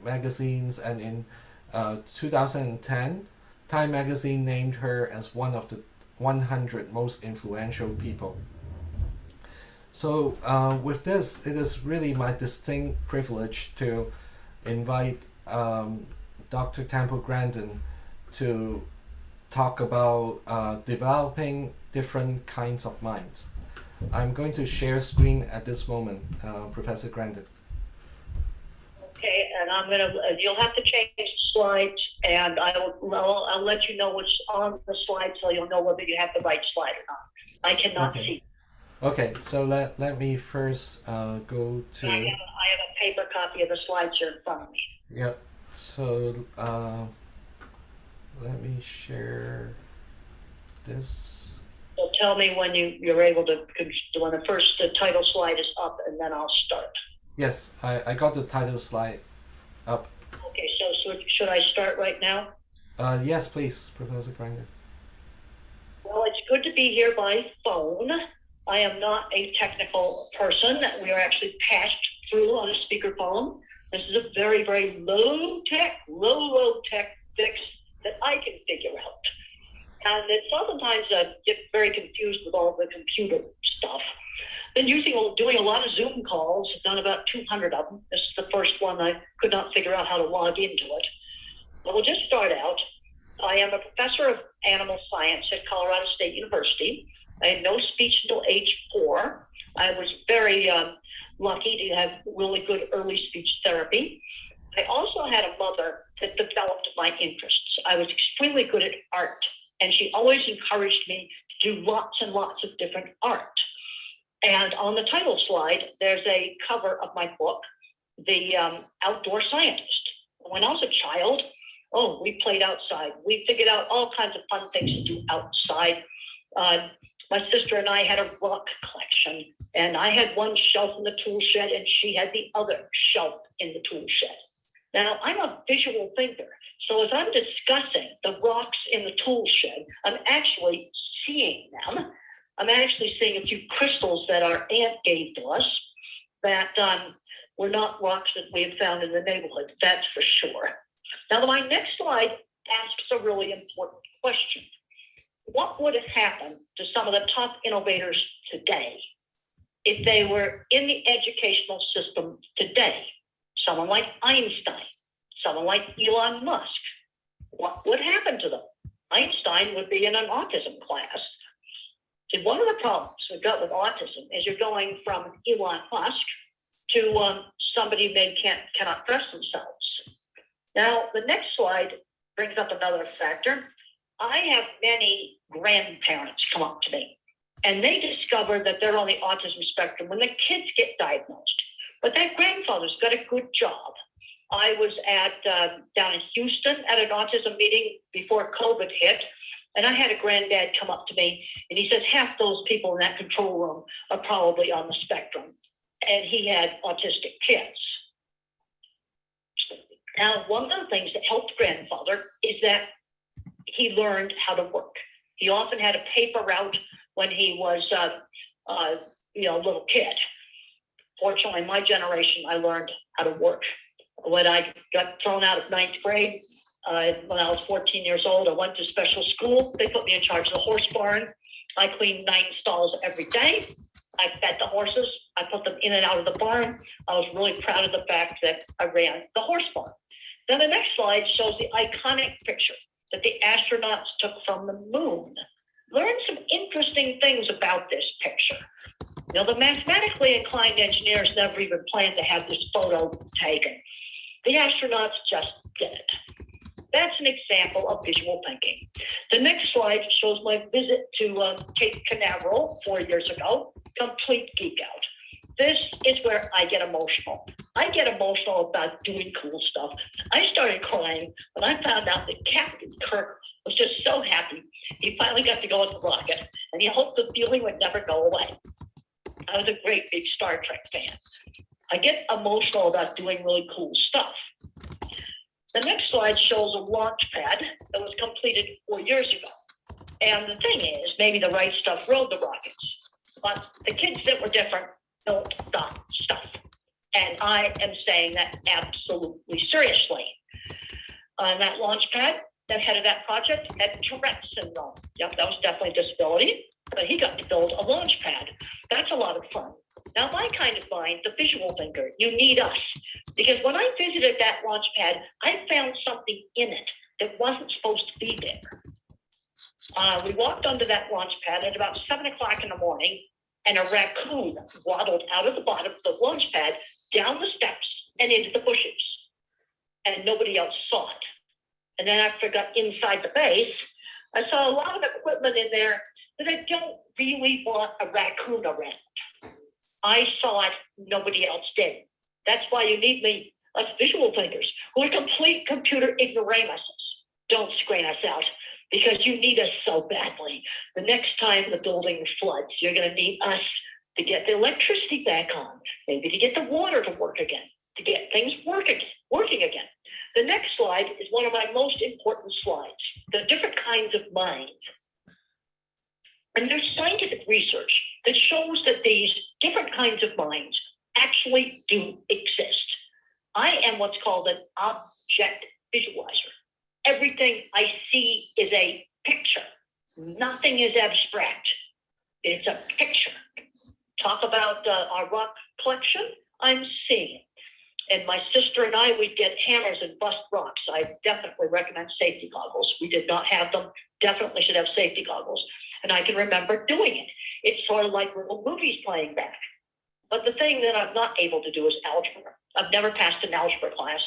magazines, and in 2010, Time magazine named her as one of the 100 most influential people. So with this, it is really my distinct privilege to invite Dr. Temple Grandin to talk about developing different kinds of minds. I'm going to share screen at this moment, Professor Grandin. Okay, and I'm gonna. You'll have to change the slides, and I'll let you know what's on the slide, so you'll know whether you have the right slide or not. I cannot see. Okay, so let me first go to. I have a paper copy of the slides here in front of me. Yep. So let me share this. So tell me when you're able to, when the title slide is up, and then I'll start. Yes, I got the title slide up. Okay, so should I start right now? Yes, please, Professor Grandin. Well, it's good to be here by phone. I am not a technical person. We are actually passed through on a speakerphone. This is a very, very low tech fix that I can figure out. And it's oftentimes get very confused with all the computer stuff. Been doing a lot of Zoom calls, done about 200 of them. This is the first one. I could not figure out how to log into it. But we'll just start out. I am a professor of animal science at Colorado State University. I had no speech until age 4. I was very lucky to have really good early speech therapy. I also had a mother that developed my interests. I was extremely good at art, and she always encouraged me to do lots and lots of different art. And on the title slide, there's a cover of my book, The Outdoor Scientist. When I was a child, we played outside. We figured out all kinds of fun things to do outside. My sister and I had a rock collection, and I had one shelf in the tool shed, and she had the other shelf in the tool shed. Now, I'm a visual thinker, so as I'm discussing the rocks in the tool shed, I'm actually seeing them. I'm actually seeing a few crystals that our aunt gave to us that were not rocks that we had found in the neighborhood, that's for sure. Now, my next slide asks a really important question. What would have happened to some of the top innovators today if they were in the educational system today? Someone like Einstein, someone like Elon Musk. What would happen to them? Einstein would be in an autism class. See, one of the problems we've got with autism is you're going from Elon Musk to somebody they cannot dress themselves. Now, the next slide brings up another factor. I have many grandparents come up to me, And they discover that they're on the autism spectrum when the kids get diagnosed. But that grandfather's got a good job. I was down in Houston at an autism meeting before COVID hit, and I had a granddad come up to me, and he says, half those people in that control room are probably on the spectrum. And he had autistic kids. Now, one of the things that helped grandfather is that he learned how to work. He often had a paper route when he was a little kid. Fortunately, my generation, I learned how to work. When I got thrown out of ninth grade, when I was 14 years old, I went to special school. They put me in charge of the horse barn. I cleaned 9 stalls every day. I fed the horses. I put them in and out of the barn. I was really proud of the fact that I ran the horse barn. Then the next slide shows the iconic picture that the astronauts took from the moon. Learn some interesting things about this picture. Now, the mathematically inclined engineers never even planned to have this photo taken. The astronauts just did it. That's an example of visual thinking. The next slide shows my visit to Cape Canaveral 4 years ago. Complete geek out. This is where I get emotional. I get emotional about doing cool stuff. I started crying when I found out that Captain Kirk was just so happy he finally got to go on the rocket, and he hoped the feeling would never go away. I was a great big Star Trek fan. I get emotional about doing really cool stuff. The next slide shows a launch pad that was completed 4 years ago. And the thing is, maybe the right stuff rode the rockets, but the kids that were different built the stuff. And I am saying that absolutely seriously. On that launch pad, the head of that project had Tourette's syndrome. Yep, that was definitely a disability, but he got to build a launch pad. That's a lot of fun. Now, my kind of mind, the visual thinker, you need us. Because when I visited that launch pad, I found something in it that wasn't supposed to be there. We walked onto that launch pad at about 7 o'clock in the morning, and a raccoon waddled out of the bottom of the launch pad, down the steps, and into the bushes. And nobody else saw it. And then after I got inside the base, I saw a lot of equipment in there that I don't really want a raccoon around. I saw it, nobody else did. That's why you need me, us visual thinkers, who are complete computer ignoramuses. Don't screen us out, because you need us so badly. The next time the building floods, you're going to need us to get the electricity back on, maybe to get the water to work again, to get things working again. The next slide is one of my most important slides, the different kinds of minds. And there's scientific research that shows that these different kinds of minds actually do exist. I am what's called an object visualizer. Everything I see is a picture. Nothing is abstract. It's a picture. Talk about our rock collection. I'm seeing it. And my sister and I, we'd get hammers and bust rocks. I definitely recommend safety goggles. We did not have them. Definitely should have safety goggles. And I can remember doing it. It's sort of like little movies playing back. But the thing that I'm not able to do is algebra. I've never passed an algebra class.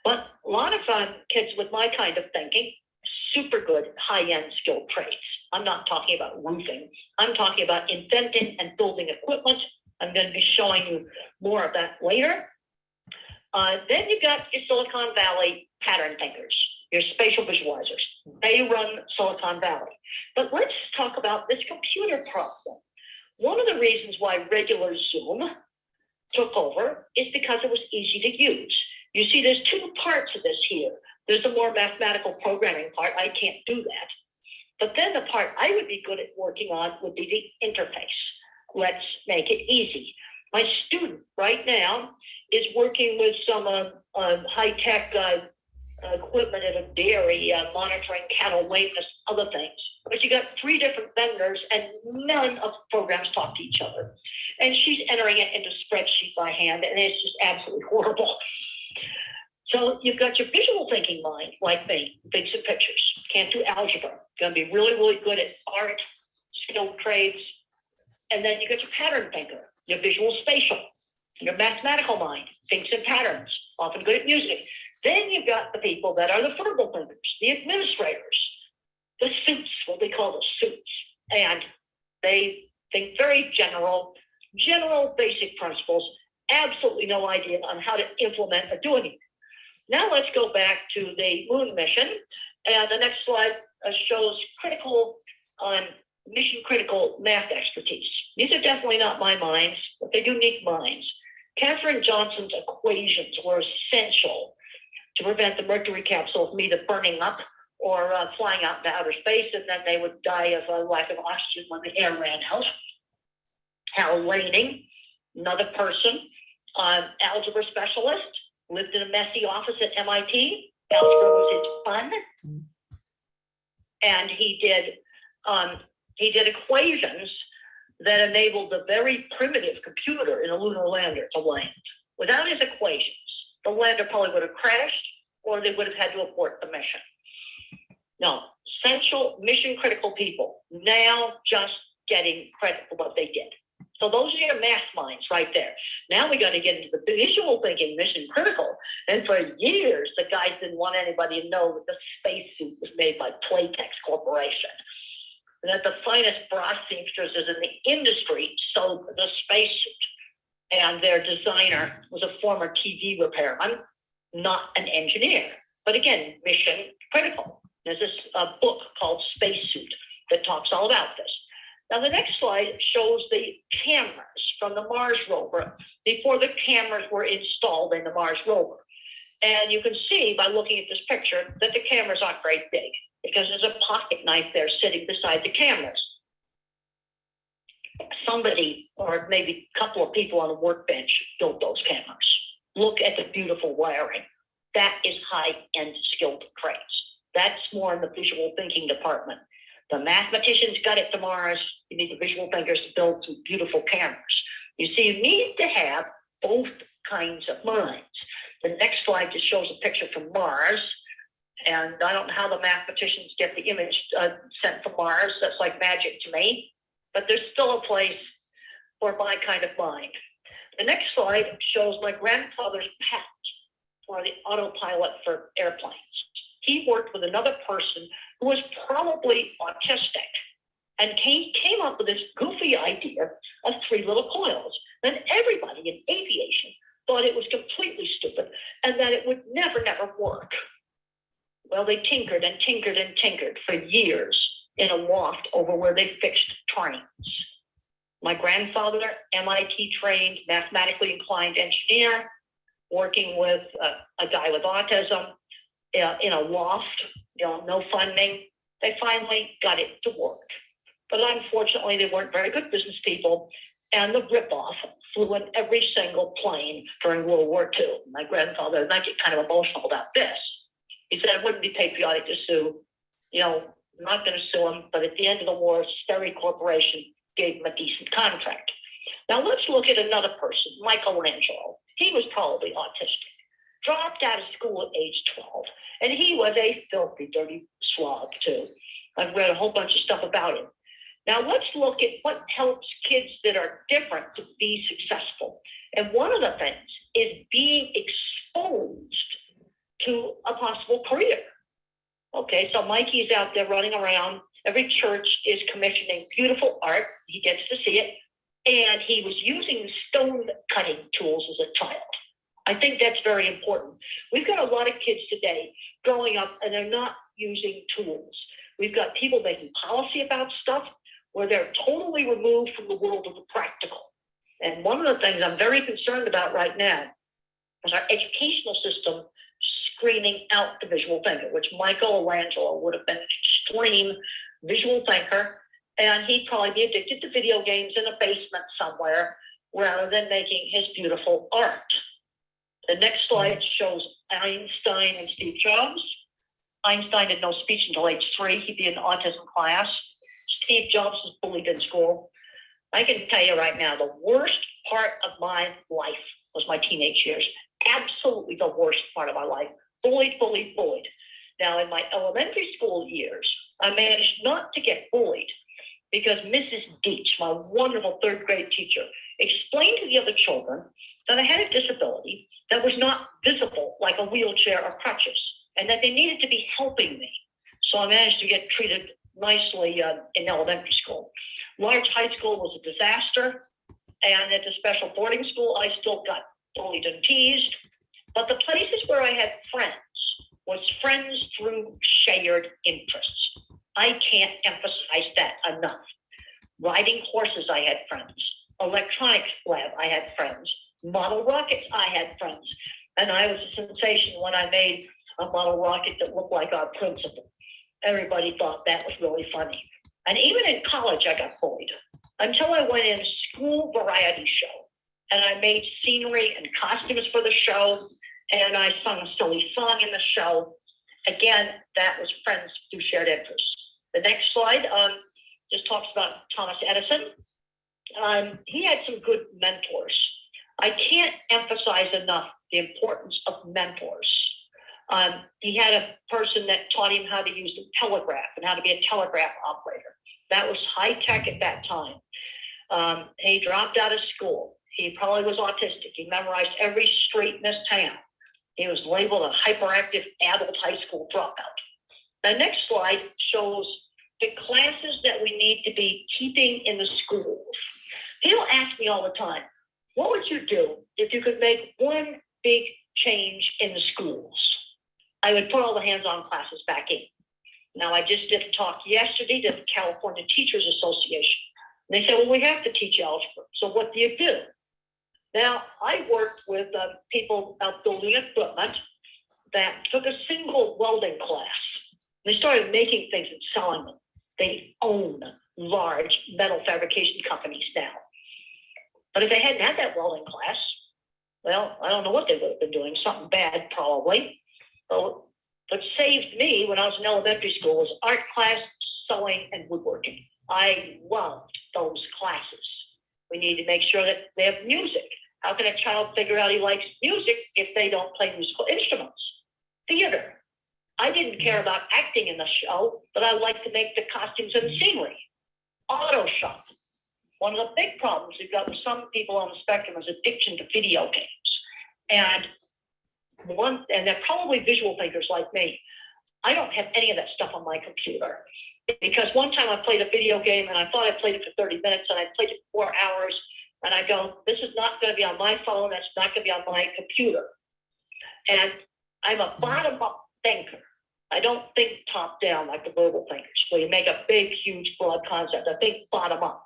But a lot of kids with my kind of thinking, super good, high-end skilled trades. I'm not talking about roofing. I'm talking about inventing and building equipment. I'm going to be showing you more of that later. Then you've got your Silicon Valley pattern thinkers, your spatial visualizers. They run Silicon Valley. But let's talk about this computer problem. One of the reasons why regular Zoom took over is because it was easy to use. You see, there's 2 parts of this here. There's the more mathematical programming part. I can't do that. But then the part I would be good at working on would be the interface. Let's make it easy. My student right now is working with some high-tech equipment at a dairy, monitoring cattle lameness, other things. But you got 3 different vendors, and none of the programs talk to each other. And she's entering it into spreadsheet by hand, and it's just absolutely horrible. So you've got your visual thinking mind, like me, thinks in pictures, can't do algebra, going to be really, really good at art, skilled trades. And then you got your pattern thinker, your visual spatial, your mathematical mind, thinks in patterns, often good at music. Then you've got the people that are the verbal thinkers, the administrators, the suits, what we call the suits. And They think very general basic principles, absolutely no idea on how to implement or do anything. Now let's go back to the moon mission. And the next slide shows mission critical math expertise. These are definitely not my minds, but they do need minds. Katherine Johnson's equations were essential to prevent the Mercury capsule from either burning up or flying out into outer space, and then they would die of a lack of oxygen when the air ran out. Harold Laning, another person, algebra specialist, lived in a messy office at MIT. Algebra was his fun. And he did equations that enabled the very primitive computer in a lunar lander to land. Without his equations, the lander probably would have crashed, or they would have had to abort the mission. No, essential mission critical people now just getting credit for what they did. So those are your math minds right there. Now we're going to get into the visual thinking, mission critical. And for years, the guys didn't want anybody to know that the spacesuit was made by Playtex Corporation, and that the finest bra seamstresses in the industry sewed the spacesuit. And their designer was a former TV repairman, not an engineer. But again, mission critical. There's this book called Spacesuit that talks all about this. Now, the next slide shows the cameras from the Mars rover before the cameras were installed in the Mars rover. And you can see by looking at this picture that the cameras aren't very big because there's a pocket knife there sitting beside the cameras. Somebody, or maybe a couple of people on a workbench, built those cameras. Look at the beautiful wiring. That is high-end skilled trades. That's more in the visual thinking department. The mathematicians got it to Mars. You need the visual thinkers to build some beautiful cameras. You see, you need to have both kinds of minds. The next slide just shows a picture from Mars. And I don't know how the mathematicians get the image sent from Mars. That's like magic to me. But there's still a place for my kind of mind. The next slide shows my grandfather's patent for the autopilot for airplanes. He worked with another person who was probably autistic, and he came up with this goofy idea of 3 little coils. And everybody in aviation thought it was completely stupid and that it would never work. Well, they tinkered and tinkered and tinkered for years in a loft over where they fixed trains. My grandfather, MIT trained, mathematically inclined engineer, working with a guy with autism in a loft, no funding. They finally got it to work. But unfortunately, they weren't very good business people, and the ripoff flew in every single plane during World War II. My grandfather, and I get kind of emotional about this. He said it wouldn't be patriotic to sue. I'm not going to sue him, but at the end of the war, Sterry Corporation gave him a decent contract. Now let's look at another person, Michelangelo. He was probably autistic, dropped out of school at age 12, and he was a filthy, dirty slob too. I've read a whole bunch of stuff about him. Now let's look at what helps kids that are different to be successful. And one of the things is being exposed to a possible career. Okay, so Mikey's out there running around. Every church is commissioning beautiful art. He gets to see it. And he was using stone cutting tools as a child. I think that's very important. We've got a lot of kids today growing up and they're not using tools. We've got people making policy about stuff where they're totally removed from the world of the practical. And one of the things I'm very concerned about right now is our educational system screening out the visual thinker, which Michelangelo would have been an extreme visual thinker, and he'd probably be addicted to video games in a basement somewhere rather than making his beautiful art. The next slide shows Einstein and Steve Jobs. Einstein had no speech until age 3. He'd be in autism class. Steve Jobs was bullied in school. I can tell you right now, the worst part of my life was my teenage years. Absolutely the worst part of my life. Bullied. Now, in my elementary school years, I managed not to get bullied because Mrs. Deach, my wonderful 3rd grade teacher, explained to the other children that I had a disability that was not visible like a wheelchair or crutches, and that they needed to be helping me. So I managed to get treated nicely in elementary school. Large high school was a disaster. And at the special boarding school, I still got bullied and teased. But the places where I had friends was friends through shared interests. I can't emphasize that enough. Riding horses, I had friends. Electronics lab, I had friends. Model rockets, I had friends. And I was a sensation when I made a model rocket that looked like our principal. Everybody thought that was really funny. And even in college, I got bullied until I went in school variety show. And I made scenery and costumes for the show. And I sung a silly song in the show. Again, that was friends through shared interests. The next slide just talks about Thomas Edison. He had some good mentors. I can't emphasize enough the importance of mentors. He had a person that taught him how to use the telegraph and how to be a telegraph operator. That was high tech at that time. He dropped out of school. He probably was autistic. He memorized every street in this town. He was labeled a hyperactive adult high school dropout. The next slide shows the classes that we need to be keeping in the schools. People ask me all the time, what would you do if you could make one big change in the schools? I would put all the hands-on classes back in. Now, I just did a talk yesterday to the California Teachers Association. And they said, well, we have to teach algebra. So what do you do? Now, I worked with people out building equipment that took a single welding class. They started making things and selling them. They own large metal fabrication companies now. But if they hadn't had that welding class, well, I don't know what they would have been doing, something bad probably. So what saved me when I was in elementary school was art class, sewing, and woodworking. I loved those classes. We need to make sure that they have music. How can a child figure out he likes music if they don't play musical instruments? Theater. I didn't care about acting in the show, but I liked to make the costumes and the scenery. Auto shop. One of the big problems we've got with some people on the spectrum is addiction to video games. And they're probably visual thinkers like me. I don't have any of that stuff on my computer. Because one time I played a video game and I thought I played it for 30 minutes and I played it for 4 hours. And I go, this is not going to be on my phone. That's not going to be on my computer. And I'm a bottom-up thinker. I don't think top-down like the verbal thinkers, where you make a big, huge, broad concept. I think bottom-up.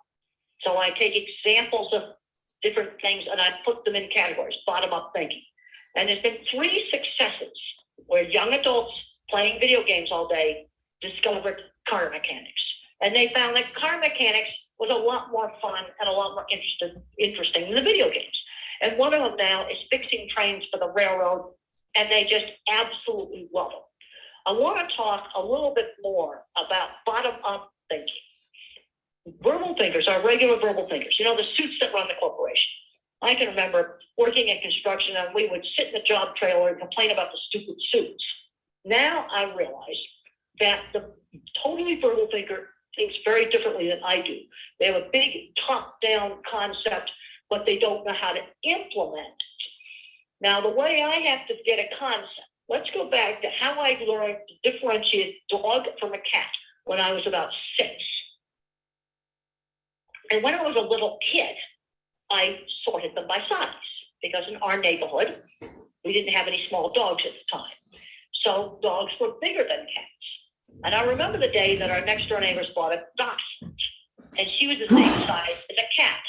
So I take examples of different things and I put them in categories, bottom-up thinking. And there's been 3 successes where young adults playing video games all day discovered car mechanics. And they found that car mechanics was a lot more fun and a lot more interesting than the video games. And one of them now is fixing trains for the railroad, and they just absolutely love them. I want to talk a little bit more about bottom-up thinking. Verbal thinkers are regular verbal thinkers. You know, the suits that run the corporation. I can remember working in construction, and we would sit in the job trailer and complain about the stupid suits. Now I realize that the totally verbal thinker thinks very differently than I do. They have a big top-down concept, but they don't know how to implement it. Now, the way I have to get a concept, let's go back to how I learned to differentiate dog from a cat when I was about 6. And when I was a little kid, I sorted them by size because in our neighborhood, we didn't have any small dogs at the time. So dogs were bigger than cats. And I remember the day that our next door neighbors bought a dachshund, and she was the same size as a cat.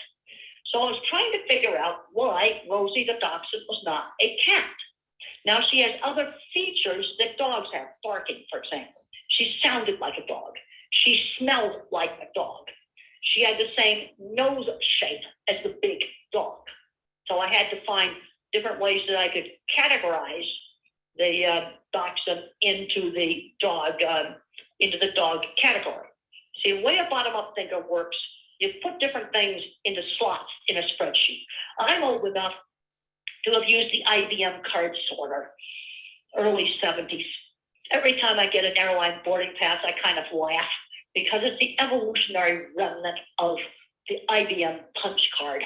So I was trying to figure out why Rosie the dachshund was not a cat. Now she has other features that dogs have, barking, for example. She sounded like a dog. She smelled like a dog. She had the same nose shape as the big dog. So I had to find different ways that I could categorize the dachshund into the dog category. See, the way a bottom-up thinker works, you put different things into slots in a spreadsheet. I'm old enough to have used the IBM card sorter, early 70s. Every time I get an airline boarding pass, I kind of laugh because it's the evolutionary remnant of the IBM punch card.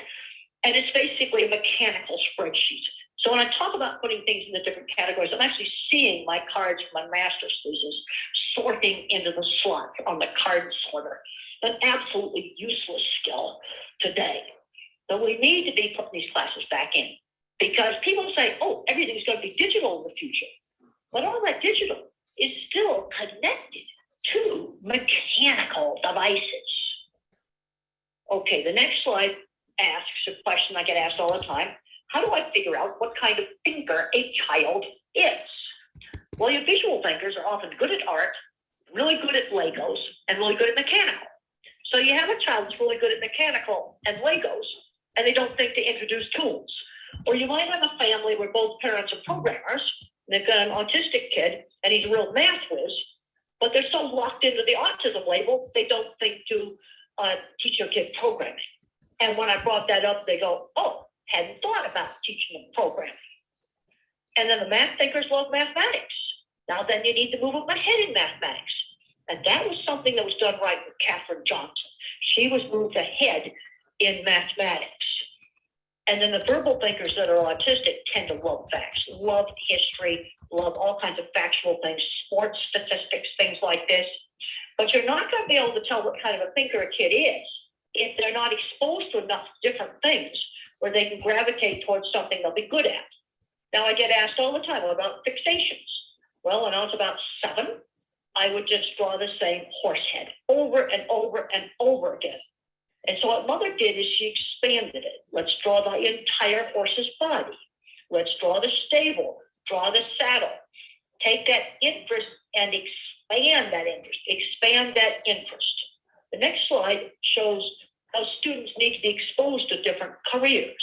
And it's basically a mechanical spreadsheet. So when I talk about putting things into different categories, I'm actually seeing my cards from my master's thesis sorting into the slot on the card sorter, an absolutely useless skill today. So we need to be putting these classes back in, because people say, oh, everything's going to be digital in the future. But all that digital is still connected to mechanical devices. Okay, the next slide asks a question I get asked all the time. How do I figure out what kind of thinker a child is? Well, your visual thinkers are often good at art, really good at Legos, and really good at mechanical. So you have a child that's really good at mechanical and Legos, and they don't think to introduce tools. Or you might have a family where both parents are programmers, and they've got an autistic kid, and he's a real math whiz, but they're so locked into the autism label, they don't think to teach their kid programming. And when I brought that up, they go, oh, hadn't thought about teaching them programming. And then the math thinkers love mathematics. Now then you need to move up ahead in mathematics. And that was something that was done right with Katherine Johnson. She was moved ahead in mathematics. And then the verbal thinkers that are autistic tend to love facts, love history, love all kinds of factual things, sports statistics, things like this. But you're not going to be able to tell what kind of a thinker a kid is if they're not exposed to enough different things where they can gravitate towards something they'll be good at. Now, I get asked all the time about fixations. Well, when I was about 7, I would just draw the same horse head over and over and over again. And so what Mother did is she expanded it. Let's draw the entire horse's body. Let's draw the stable, draw the saddle. Take that interest and expand that interest, expand that interest. The next slide shows how students need to be exposed to different careers.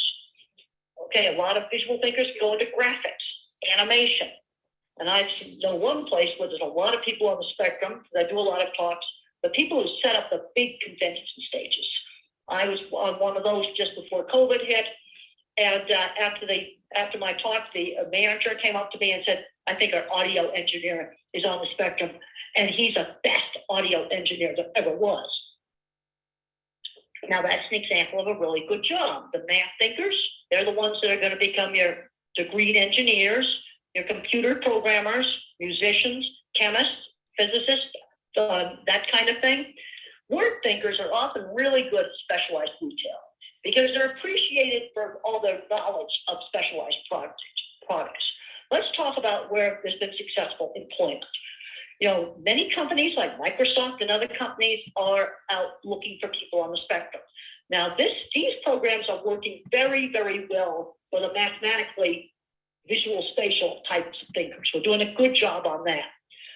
Okay, a lot of visual thinkers go into graphics, animation. And I've known one place where there's a lot of people on the spectrum, because I do a lot of talks, the people who set up the big convention stages. I was on one of those just before COVID hit. And after my talk, the manager came up to me and said, I think our audio engineer is on the spectrum, and he's the best audio engineer there ever was. Now, that's an example of a really good job. The math thinkers, they're the ones that are going to become your degreed engineers, your computer programmers, musicians, chemists, physicists, that kind of thing. Word thinkers are often really good at specialized retail because they're appreciated for all their knowledge of specialized products. Let's talk about where there's been successful employment. You know, many companies like Microsoft and other companies are out looking for people on the spectrum. Now, these programs are working very, very well for the mathematically visual spatial types of thinkers. We're doing a good job on that.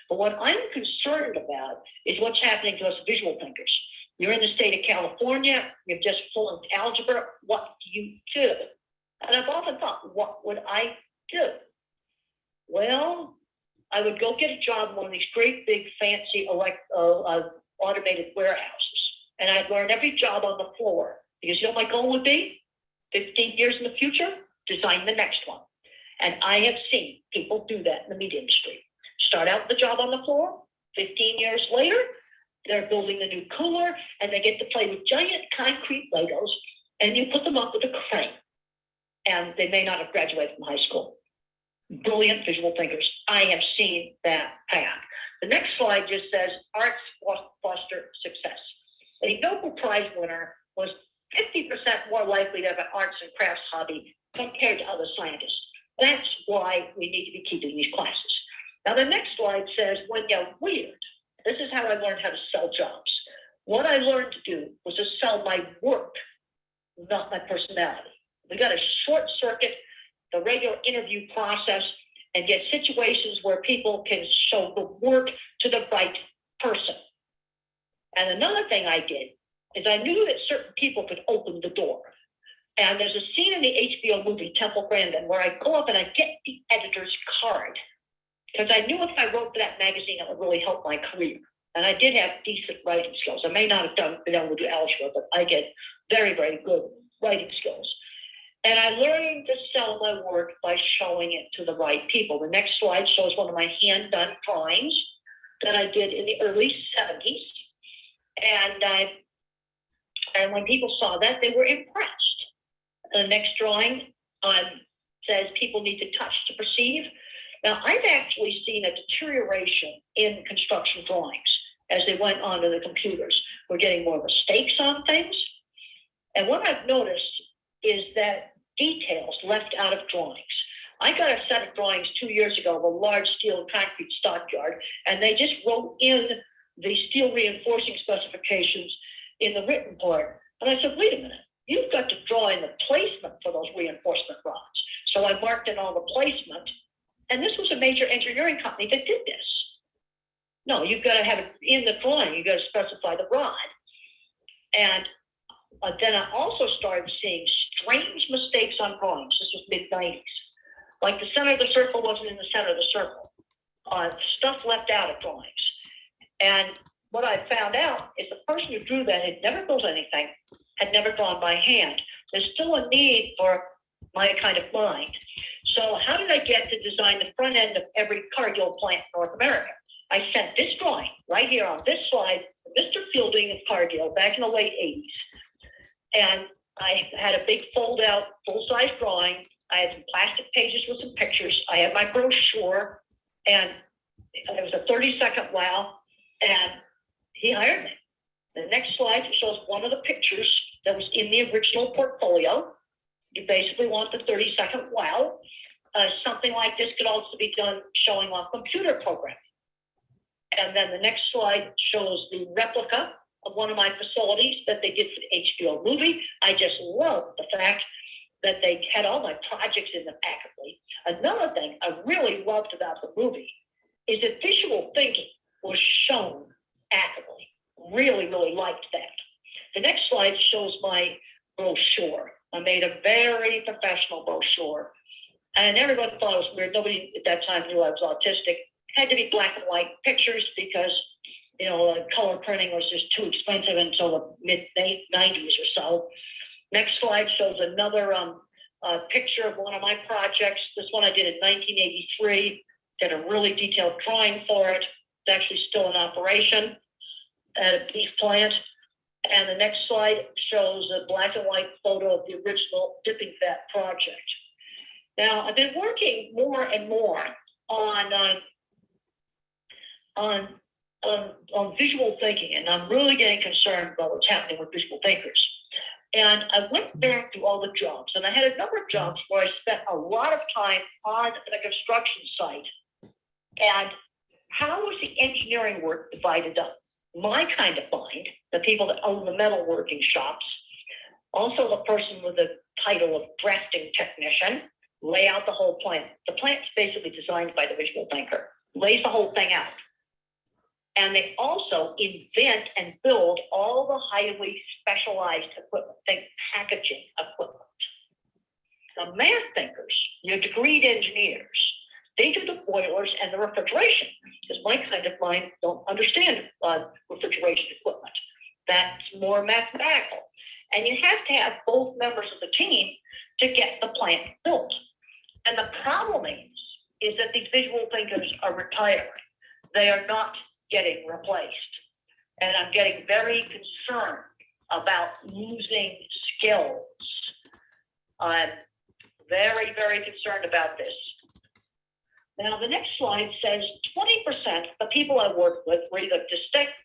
But what I'm concerned about is what's happening to us visual thinkers. You're in the state of California, you've just flunked algebra, what do you do? And I've often thought, what would I do? Well, I would go get a job in one of these great big fancy automated warehouses. And I'd learn every job on the floor. Because you know what my goal would be? 15 years in the future, design the next one. And I have seen people do that in the meat industry. Start out the job on the floor, 15 years later, they're building a new cooler, and they get to play with giant concrete Legos, and you put them up with a crane. And they may not have graduated from high school. Brilliant visual thinkers. I have seen that path. The next slide just says, arts foster success. A Nobel Prize winner was 50% more likely to have an arts and crafts hobby compared to other scientists. That's why we need to be keeping these classes. Now, the next slide says, when you're weird, this is how I learned how to sell jobs. What I learned to do was to sell my work, not my personality. We got to short circuit the regular interview process and get situations where people can show the work to the right person. And another thing I did is I knew that certain people could open the door. And there's a scene in the HBO movie, Temple Grandin, where I go up and I get the editor's card. Because I knew if I wrote for that magazine, it would really help my career. And I did have decent writing skills. I may not have been able to do algebra, but I get very, very good writing skills. And I learned to sell my work by showing it to the right people. The next slide shows one of my hand-done drawings that I did in the early 70s. And when people saw that, they were impressed. The next drawing says people need to touch to perceive. Now, I've actually seen a deterioration in construction drawings as they went onto the computers. We're getting more mistakes on things. And what I've noticed is that details left out of drawings. I got a set of drawings 2 years ago of a large steel and concrete stockyard, and they just wrote in the steel reinforcing specifications in the written part. And I said, wait a minute, you've got to draw in the placement for those reinforcement rods. So I marked in all the placement, and this was a major engineering company that did this. No, you've got to have it in the drawing. You've got to specify the rod. And then I also started seeing strange mistakes on drawings. This was mid-90s. Like the center of the circle wasn't in the center of the circle. Stuff left out of drawings. And what I found out is the person who drew that had never built anything, had never drawn by hand. There's still a need for my kind of mind. So how did I get to design the front end of every Cargill plant in North America? I sent this drawing right here on this slide to Mr. Fielding of Cargill back in the late 80s. And I had a big fold-out, full-size drawing. I had some plastic pages with some pictures. I had my brochure, and it was a 30-second wow, and he hired me. The next slide shows one of the pictures that was in the original portfolio. You basically want the 30-second wow. Something like this could also be done showing off computer programming. And then the next slide shows the replica of one of my facilities that they did for the HBO movie. I just love the fact that they had all my projects in them actively. Another thing I really loved about the movie is that visual thinking was shown actively. Really, really liked that. The next slide shows my brochure. I made a very professional brochure, and everyone thought it was weird. Nobody at that time knew I was autistic. It had to be black and white pictures because, you know, color printing was just too expensive until the mid-90s or so. Next slide shows another picture of one of my projects. This one I did in 1983. Did a really detailed drawing for it. It's actually still in operation at a beef plant. And the next slide shows a black and white photo of the original dipping vat project. Now, I've been working more and more on visual thinking, and I'm really getting concerned about what's happening with visual thinkers. And I went back to all the jobs, and I had a number of jobs where I spent a lot of time on the construction site. And how was the engineering work divided up? My kind of mind, the people that own the metalworking shops, also the person with the title of drafting technician, lay out the whole plant. The plant's basically designed by the visual thinker, lays the whole thing out. And they also invent and build all the highly specialized equipment, think packaging equipment. The math thinkers, your degreed engineers, they do the boilers and the refrigeration, because my kind of mind don't understand refrigeration equipment. That's more mathematical. And you have to have both members of the team to get the plant built. And the problem is that these visual thinkers are retiring. They are not getting replaced. And I'm getting very concerned about losing skills. I'm very, very concerned about this. Now, the next slide says 20% of the people I work with were either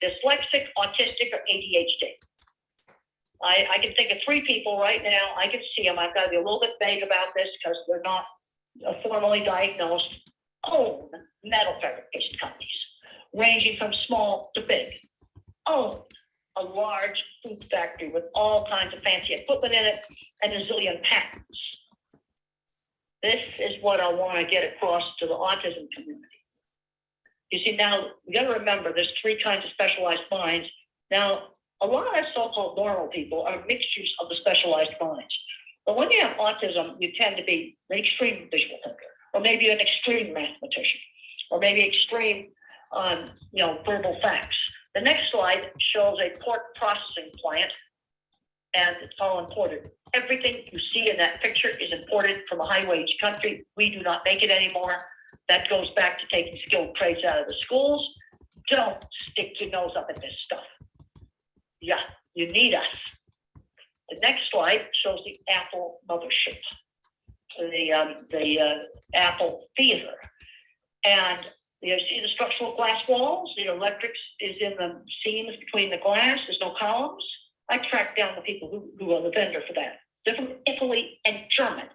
dyslexic, autistic, or ADHD. I can think of 3 people right now. I can see them. I've got to be a little bit vague about this because they're not formally diagnosed. Own metal fabrication companies, ranging from small to big. Own a large food factory with all kinds of fancy equipment in it and a zillion patents. This is what I want to get across to the autism community. You see, now you got to remember there's 3 kinds of specialized minds. Now, a lot of so-called normal people are mixtures of the specialized minds. But when you have autism, you tend to be an extreme visual thinker, or maybe an extreme mathematician, or maybe extreme, verbal facts. The next slide shows a pork processing plant, and it's all imported. Everything you see in that picture is imported from a high-wage country. We do not make it anymore. That goes back to taking skilled trades out of the schools. Don't stick your nose up in this stuff. Yeah, you need us. The next slide shows the Apple mothership, the Apple theater. And you see the structural glass walls, the electrics is in the seams between the glass, there's no columns. I tracked down the people who are the vendor for that. They're from Italy and Germany.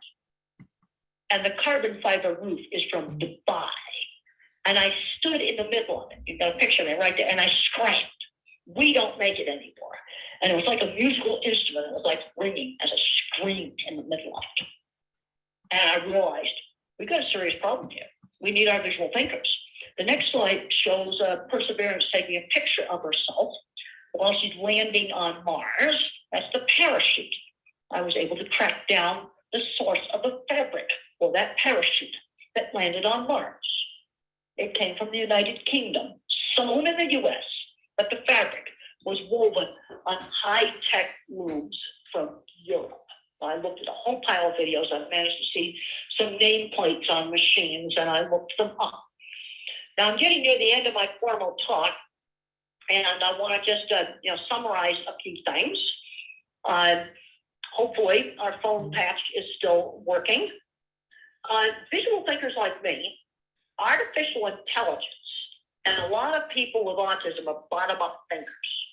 And the carbon fiber roof is from Dubai. And I stood in the middle of it. You've got a picture of me right there. And I screamed, "We don't make it anymore." And it was like a musical instrument. It was like ringing as I screamed in the middle of it. And I realized we've got a serious problem here. We need our visual thinkers. The next slide shows Perseverance taking a picture of herself while she's landing on Mars. That's the parachute. I was able to track down the source of the fabric for that parachute that landed on Mars. It came from the United Kingdom, sewn in the US, but the fabric was woven on high-tech looms from Europe. I looked at a whole pile of videos. I managed to see some nameplates on machines, and I looked them up. Now I'm getting near the end of my formal talk, and I want to just summarize a few things. Hopefully, our phone patch is still working. Visual thinkers like me, artificial intelligence, and a lot of people with autism are bottom-up thinkers,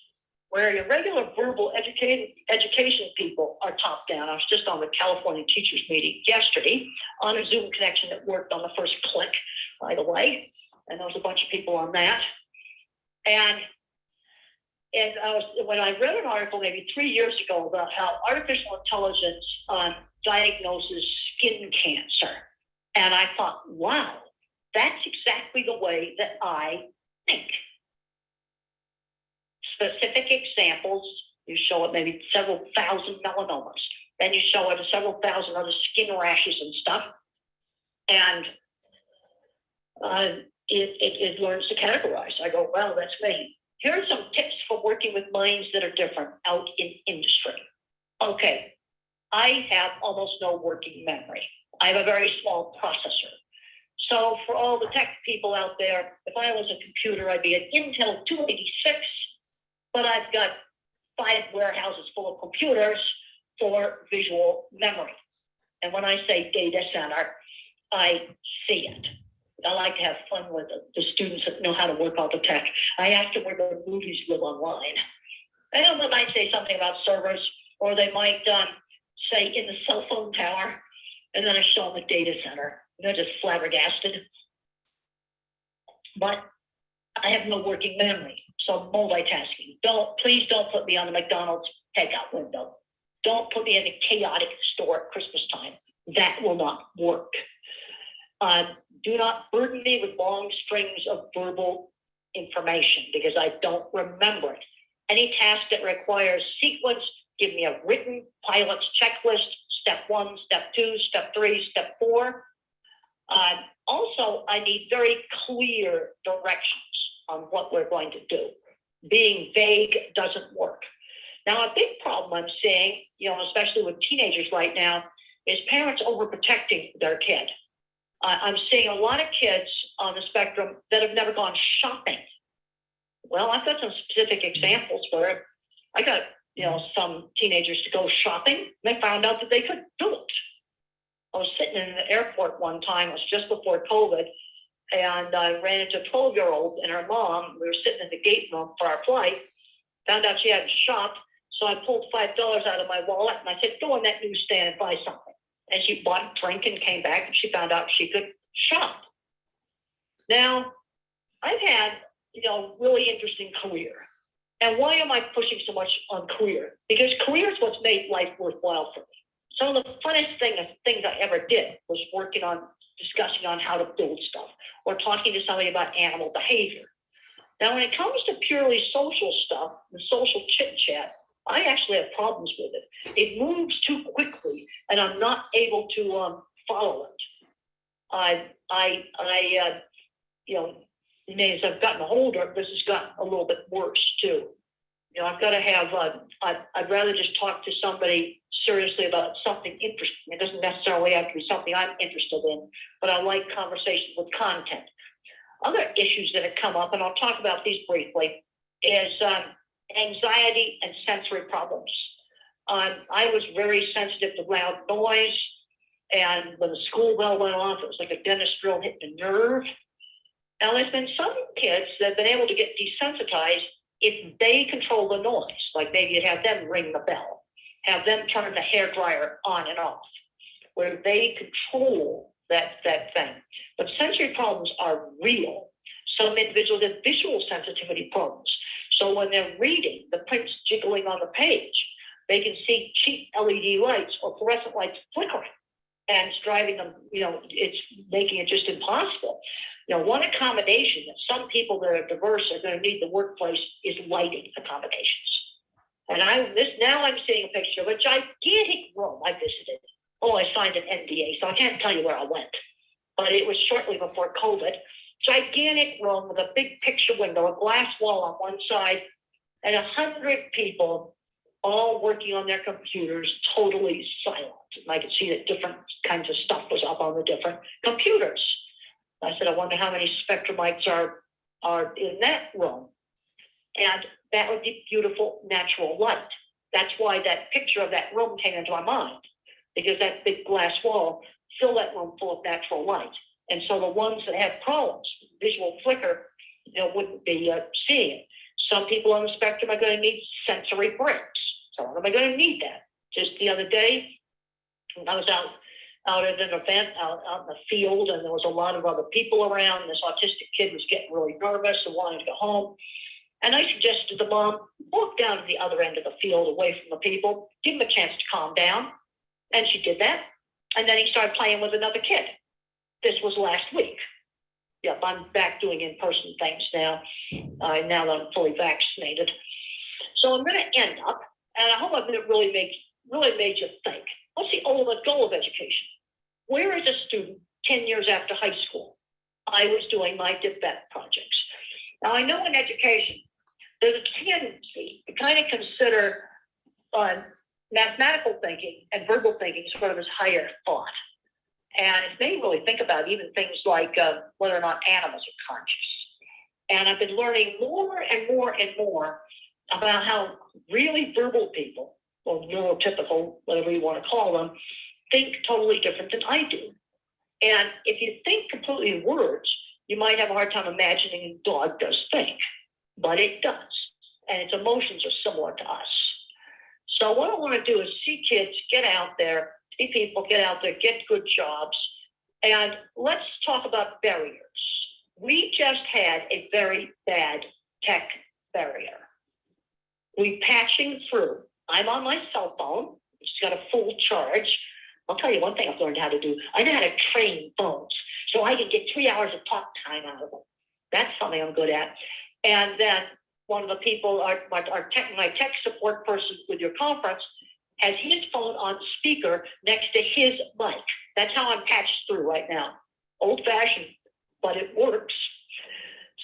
where your regular verbal education people are top-down. I was just on the California teachers meeting yesterday on a Zoom connection that worked on the first click, by the way, and there was a bunch of people on that. And when I read an article maybe 3 years ago about how artificial intelligence diagnoses skin cancer, and I thought, wow, that's exactly the way that I think. Specific examples, you show it maybe several thousand melanomas, then you show it several thousand other skin rashes and stuff, and it learns to categorize. I go, well, that's me. Here are some tips for working with minds that are different out in industry. Okay, I have almost no working memory. I have a very small processor. So for all the tech people out there, if I was a computer, I'd be an Intel 286, but I've got 5 warehouses full of computers for visual memory. And when I say data center, I see it. I like to have fun with the students that know how to work all the tech. I ask them where the movies live online. And they might say something about servers, or they might say in the cell phone tower, and then I show them a data center. They're just flabbergasted. But I have no working memory, so multitasking. Please don't put me on the McDonald's takeout window. Don't put me in a chaotic store at Christmas time. That will not work. Do not burden me with long strings of verbal information because I don't remember it. Any task that requires sequence, give me a written pilot's checklist, step 1, step 2, step 3, step 4. Also, I need very clear directions on what we're going to do. Being vague doesn't work. Now, a big problem I'm seeing, especially with teenagers right now, is parents overprotecting their kid. I'm seeing a lot of kids on the spectrum that have never gone shopping. Well, I've got some specific examples where I got, some teenagers to go shopping, and they found out that they could do it. I was sitting in the airport one time, it was just before COVID, and I ran into a 12-year-old and her mom. We were sitting in the gate room for our flight, found out she hadn't shopped, so I pulled $5 out of my wallet, and I said, go on that newsstand and buy something. And she bought a drink and came back, and she found out she could shop. Now, I've had, really interesting career. And why am I pushing so much on career? Because career is what's made life worthwhile for me. Some of the funnest things I ever did was discussing on how to build stuff or talking to somebody about animal behavior. Now, when it comes to purely social stuff, the social chit chat, I actually have problems with it. It moves too quickly, and I'm not able to follow it. As I've gotten older, this has gotten a little bit worse too. I've got to have. I'd rather just talk to somebody seriously about something interesting. It doesn't necessarily have to be something I'm interested in, but I like conversations with content. Other issues that have come up, and I'll talk about these briefly, is anxiety and sensory problems. I was very sensitive to loud noise, and when the school bell went off, it was like a dentist drill hitting a nerve. Now, there's been some kids that have been able to get desensitized if they control the noise, like maybe you'd have them ring the bell, have them turn the hairdryer on and off, where they control that thing. But sensory problems are real. Some individuals have visual sensitivity problems. So when they're reading, the print's jiggling on the page, they can see cheap LED lights or fluorescent lights flickering. And it's driving them, it's making it just impossible. One accommodation that some people that are diverse are going to need in the workplace is lighting accommodations. And now I'm seeing a picture of a gigantic room I visited. Oh, I signed an NDA, so I can't tell you where I went. But it was shortly before COVID. Gigantic room with a big picture window, a glass wall on one side, and 100 people all working on their computers, totally silent. And I could see that different kinds of stuff was up on the different computers. I said, I wonder how many spectromites are in that room. And that would be beautiful natural light. That's why that picture of that room came into my mind, because that big glass wall filled that room full of natural light. And so the ones that have problems, visual flicker, wouldn't be seeing it. Some people on the spectrum are going to need sensory breaks. So am I going to need that? Just the other day, I was out at an event out in the field, and there was a lot of other people around. This autistic kid was getting really nervous and wanted to go home. And I suggested to the mom, walk down to the other end of the field away from the people, give him a chance to calm down. And she did that. And then he started playing with another kid. This was last week. Yep, I'm back doing in-person things now, now that I'm fully vaccinated. So I'm going to end up, and I hope I've really made you think. What's the ultimate goal of education? Where is a student 10 years after high school? I was doing my DIVET projects. Now, I know in education, there's a tendency to kind of consider mathematical thinking and verbal thinking sort of as higher thought. And it's made me really think about even things like whether or not animals are conscious. And I've been learning more and more and more about how really verbal people, or neurotypical, whatever you want to call them, think totally different than I do. And if you think completely in words, you might have a hard time imagining a dog does think, but it does. And its emotions are similar to us. So what I want to do is see kids get out there, see people get out there, get good jobs. And let's talk about barriers. We just had a very bad tech barrier. We're patching through. I'm on my cell phone. It's got a full charge. I'll tell you one thing I've learned how to do. I know how to train phones so I can get 3 hours of talk time out of them. That's something I'm good at. And then one of the people, my tech support person with your conference, has his phone on speaker next to his mic. That's how I'm patched through right now. Old-fashioned, but it works.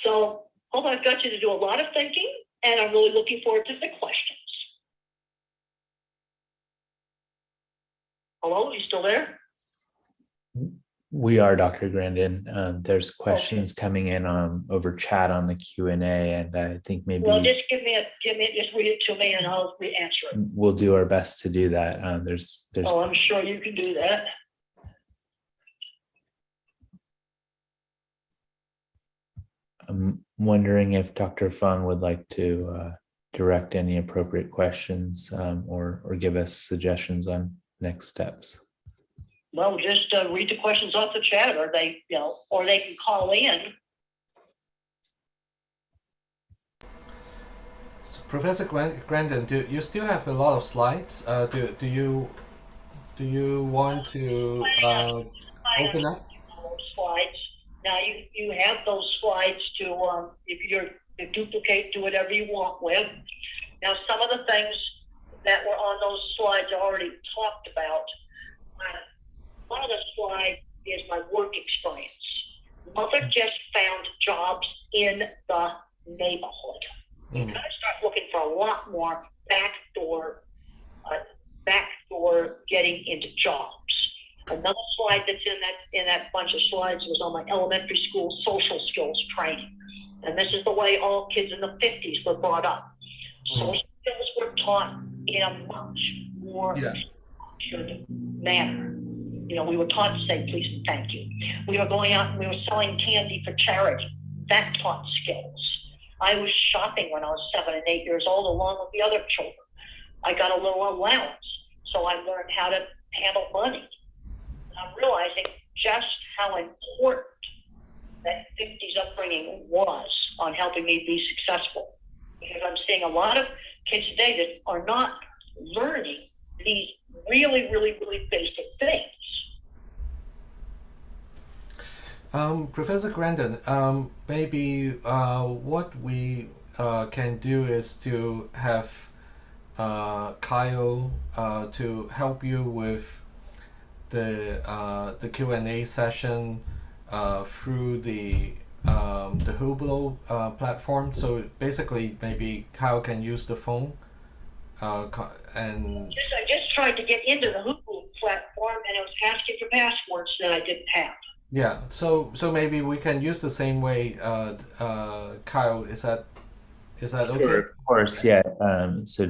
So hope I've got you to do a lot of thinking, and I'm really looking forward to the questions. Hello, you still there? We are, Dr. Grandin. There's questions coming in over chat on the Q&A, and I think maybe just just read it to me, and I'll answer it. We'll do our best to do that. There's. Oh, I'm sure you can do that. I'm wondering if Dr. Fung would like to direct any appropriate questions or give us suggestions on next steps. Well, just read the questions off the chat, or they can call in. So Professor Grandin, do you still have a lot of slides? Do you want to open up? Slides. Now you have those slides to if you're to duplicate, do whatever you want with. Now some of the things that were on those slides I already talked about. One of the slides is my work experience. Mother just found jobs in the neighborhood. You got to start looking for a lot more backdoor getting into jobs. Another slide that's in that bunch of slides was on my elementary school social skills training. And this is the way all kids in the 50s were brought up. Social skills were taught in a much more structured manner. We were taught to say please and thank you. We were going out and we were selling candy for charity. That taught skills. I was shopping when I was 7 and 8 years old, along with the other children. I got a little allowance, so I learned how to handle money. And I'm realizing just how important that 50s upbringing was on helping me be successful. Because I'm seeing a lot of kids today that are not learning these really, really, really basic things. Professor Grandin, maybe what we can do is to have Kyle to help you with the Q&A session through the Hublot platform. So basically, maybe Kyle can use the phone and. I just tried to get into the Hublot platform, and it was asking for passwords that I didn't have. Yeah, so maybe we can use the same way, Kyle. Is that okay? Sure, of course, yeah. So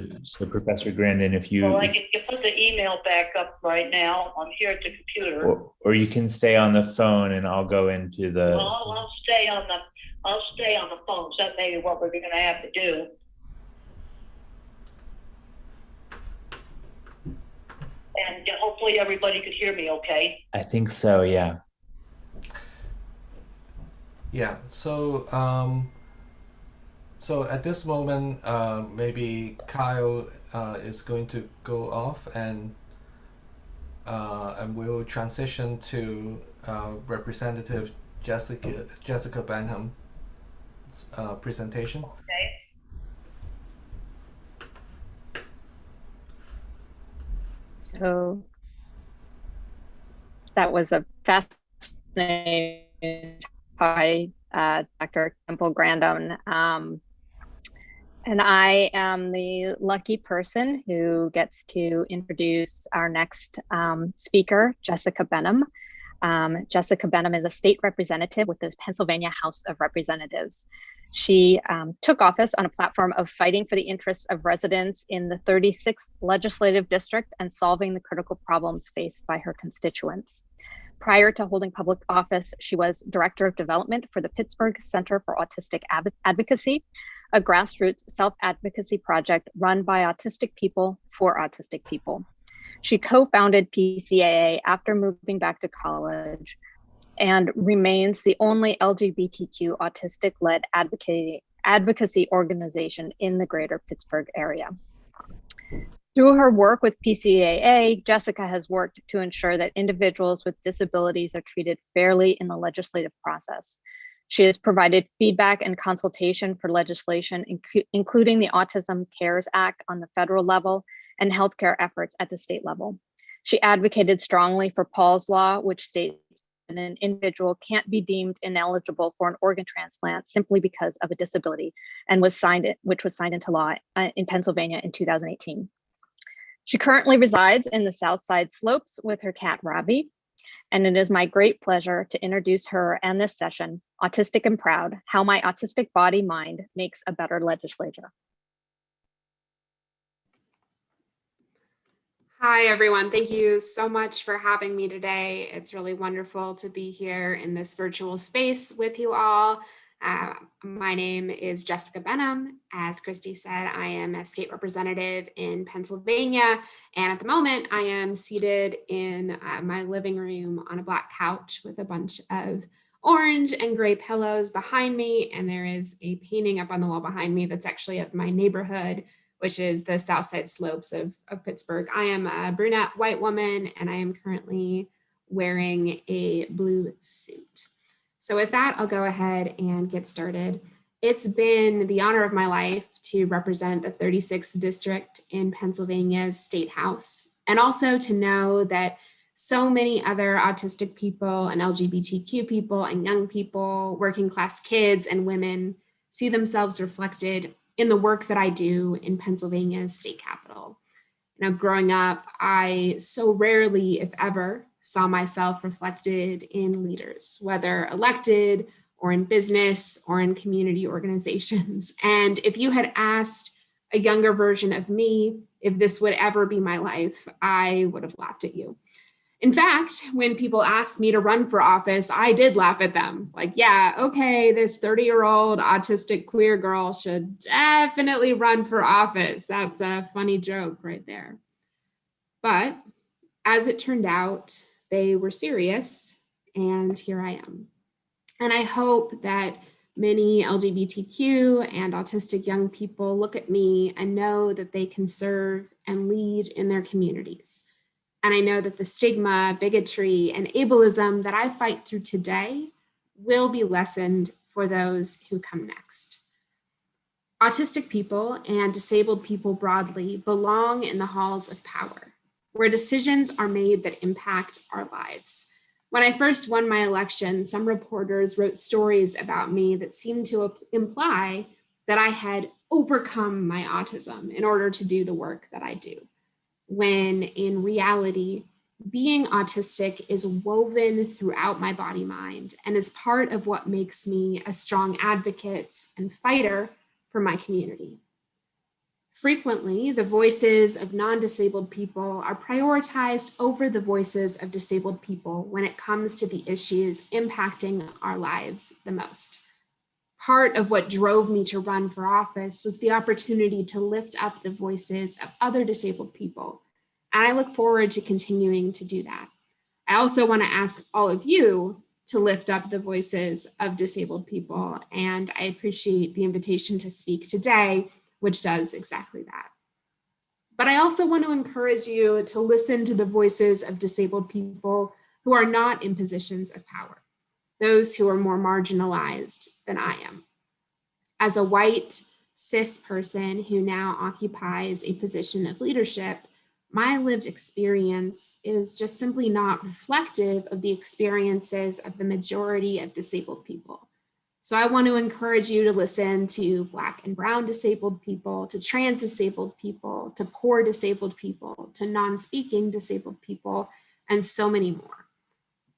Professor Grandin, if you Well, I can put the email back up right now. I'm here at the computer. or you can stay on the phone, and I'll go into the. Well, I'll stay on the phone. So that may be what we're going to have to do. And hopefully everybody could hear me okay. I think so, yeah. Yeah. So so at this moment, maybe Kyle is going to go off, and we'll transition to Representative Jessica Benham's presentation. Okay. So that was a fascinating by Dr. Temple Grandin. And I am the lucky person who gets to introduce our next speaker, Jessica Benham. Jessica Benham is a state representative with the Pennsylvania House of Representatives. She took office on a platform of fighting for the interests of residents in the 36th legislative district and solving the critical problems faced by her constituents. Prior to holding public office, she was Director of Development for the Pittsburgh Center for Autistic Advocacy, a grassroots self-advocacy project run by autistic people for autistic people. She co-founded PCAA after moving back to college and remains the only LGBTQ autistic-led advocacy organization in the greater Pittsburgh area. Through her work with PCAA, Jessica has worked to ensure that individuals with disabilities are treated fairly in the legislative process. She has provided feedback and consultation for legislation, including the Autism Cares Act on the federal level and healthcare efforts at the state level. She advocated strongly for Paul's Law, which states that an individual can't be deemed ineligible for an organ transplant simply because of a disability, and which was signed into law in Pennsylvania in 2018. She currently resides in the South Side Slopes with her cat, Robbie, and it is my great pleasure to introduce her and this session, Autistic and Proud, How My Autistic Body Mind Makes a Better Legislator. Hi, everyone. Thank you so much for having me today. It's really wonderful to be here in this virtual space with you all. My name is Jessica Benham. As Christy said, I am a state representative in Pennsylvania, and at the moment I am seated in my living room on a black couch with a bunch of orange and gray pillows behind me, and there is a painting up on the wall behind me that's actually of my neighborhood, which is the South Side Slopes of Pittsburgh. I am a brunette white woman, and I am currently wearing a blue suit. So with that, I'll go ahead and get started. It's been the honor of my life to represent the 36th district in Pennsylvania's State House, and also to know that so many other autistic people and LGBTQ people and young people, working class kids and women see themselves reflected in the work that I do in Pennsylvania's state capitol. Now, growing up, I so rarely, if ever, saw myself reflected in leaders, whether elected or in business or in community organizations. And if you had asked a younger version of me if this would ever be my life, I would have laughed at you. In fact, when people asked me to run for office, I did laugh at them. Like, yeah, okay, this 30-year-old autistic queer girl should definitely run for office. That's a funny joke right there. But as it turned out, they were serious, and here I am. And I hope that many LGBTQ and autistic young people look at me and know that they can serve and lead in their communities. And I know that the stigma, bigotry, and ableism that I fight through today will be lessened for those who come next. Autistic people and disabled people broadly belong in the halls of power, where decisions are made that impact our lives. When I first won my election, some reporters wrote stories about me that seemed to imply that I had overcome my autism in order to do the work that I do, when in reality, being autistic is woven throughout my body-mind and is part of what makes me a strong advocate and fighter for my community. Frequently, the voices of non-disabled people are prioritized over the voices of disabled people when it comes to the issues impacting our lives the most. Part of what drove me to run for office was the opportunity to lift up the voices of other disabled people. And I look forward to continuing to do that. I also want to ask all of you to lift up the voices of disabled people. And I appreciate the invitation to speak today, which does exactly that. But I also want to encourage you to listen to the voices of disabled people who are not in positions of power, those who are more marginalized than I am. As a white, cis person who now occupies a position of leadership, my lived experience is just simply not reflective of the experiences of the majority of disabled people. So I want to encourage you to listen to Black and Brown disabled people, to trans disabled people, to poor disabled people, to non-speaking disabled people, and so many more.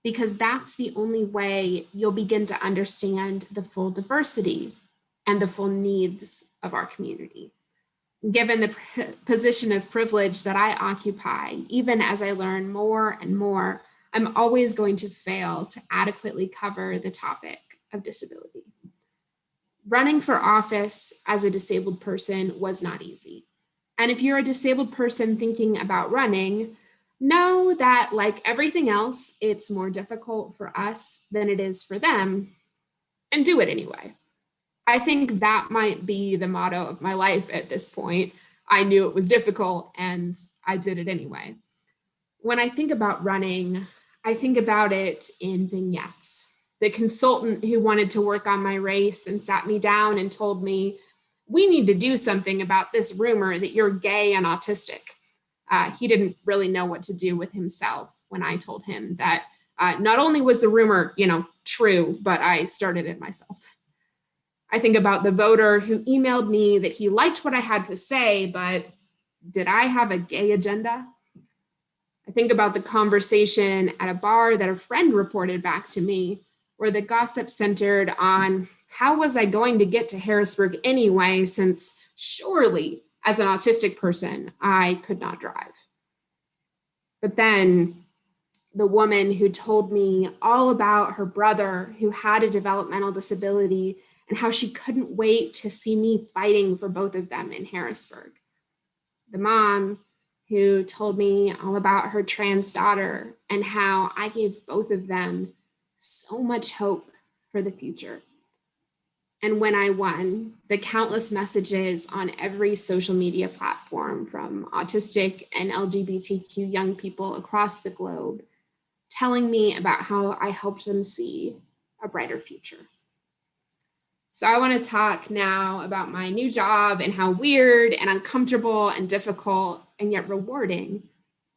Because that's the only way you'll begin to understand the full diversity and the full needs of our community. Given the position of privilege that I occupy, even as I learn more and more, I'm always going to fail to adequately cover the topic of disability. Running for office as a disabled person was not easy. And if you're a disabled person thinking about running, know that like everything else, it's more difficult for us than it is for them, and do it anyway. I think that might be the motto of my life at this point. I knew it was difficult and I did it anyway. When I think about running, I think about it in vignettes. The consultant who wanted to work on my race and sat me down and told me, we need to do something about this rumor that you're gay and autistic. He didn't really know what to do with himself when I told him that not only was the rumor, true, but I started it myself. I think about the voter who emailed me that he liked what I had to say, but did I have a gay agenda? I think about the conversation at a bar that a friend reported back to me, where the gossip centered on how was I going to get to Harrisburg anyway, since surely as an autistic person, I could not drive. But then the woman who told me all about her brother who had a developmental disability and how she couldn't wait to see me fighting for both of them in Harrisburg. The mom who told me all about her trans daughter and how I gave both of them so much hope for the future. And when I won, the countless messages on every social media platform from autistic and LGBTQ young people across the globe telling me about how I helped them see a brighter future. So I want to talk now about my new job and how weird and uncomfortable and difficult and yet rewarding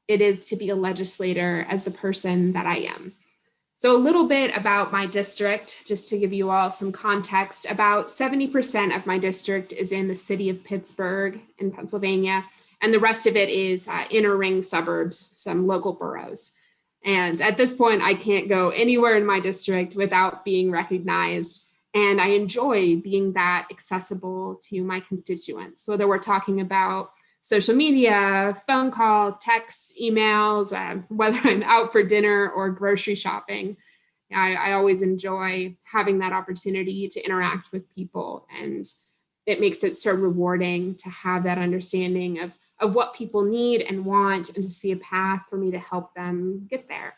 it is to be a legislator as the person that I am. So a little bit about my district, just to give you all some context. About 70% of my district is in the city of Pittsburgh in Pennsylvania, and the rest of it is inner ring suburbs, some local boroughs. And at this point, I can't go anywhere in my district without being recognized. And I enjoy being that accessible to my constituents, whether we're talking about social media, phone calls, texts, emails, whether I'm out for dinner or grocery shopping. I always enjoy having that opportunity to interact with people, and it makes it so rewarding to have that understanding of what people need and want, and to see a path for me to help them get there.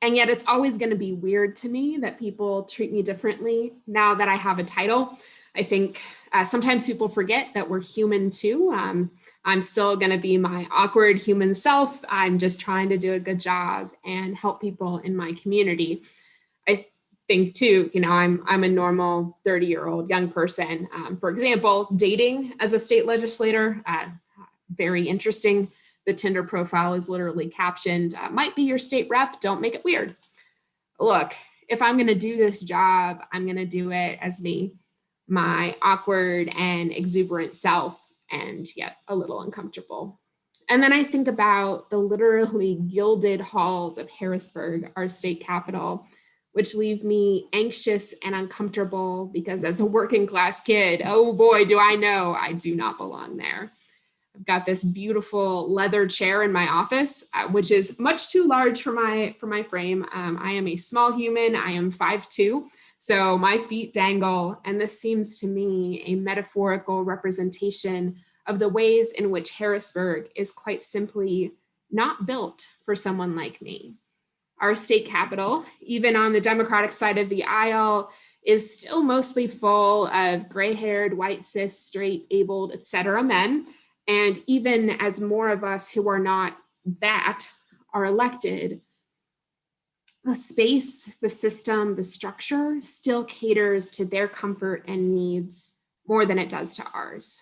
And yet it's always going to be weird to me that people treat me differently now that I have a title. I think sometimes people forget that we're human too. I'm still going to be my awkward human self. I'm just trying to do a good job and help people in my community. I think too, I'm a normal 30-year-old young person. For example, dating as a state legislator, very interesting. The Tinder profile is literally captioned, might be your state rep, don't make it weird. Look, if I'm going to do this job, I'm going to do it as me, my awkward and exuberant self, and yet a little uncomfortable. And then I think about the literally gilded halls of Harrisburg, our state capital, which leave me anxious and uncomfortable because as a working class kid, oh boy, do I know I do not belong there. I've got this beautiful leather chair in my office, which is much too large for my frame. I am a small human. I am 5'2", so my feet dangle. And this seems to me a metaphorical representation of the ways in which Harrisburg is quite simply not built for someone like me. Our state capital, even on the Democratic side of the aisle, is still mostly full of gray-haired, white, cis, straight, abled, etc. men. And even as more of us who are not that are elected, the space, the system, the structure still caters to their comfort and needs more than it does to ours.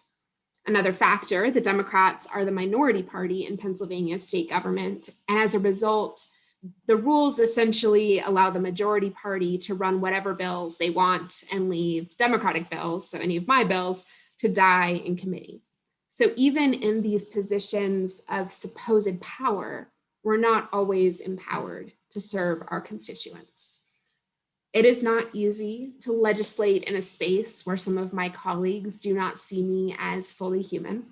Another factor, the Democrats are the minority party in Pennsylvania's state government. And as a result, the rules essentially allow the majority party to run whatever bills they want and leave Democratic bills, so any of my bills, to die in committee. So even in these positions of supposed power, we're not always empowered to serve our constituents. It is not easy to legislate in a space where some of my colleagues do not see me as fully human.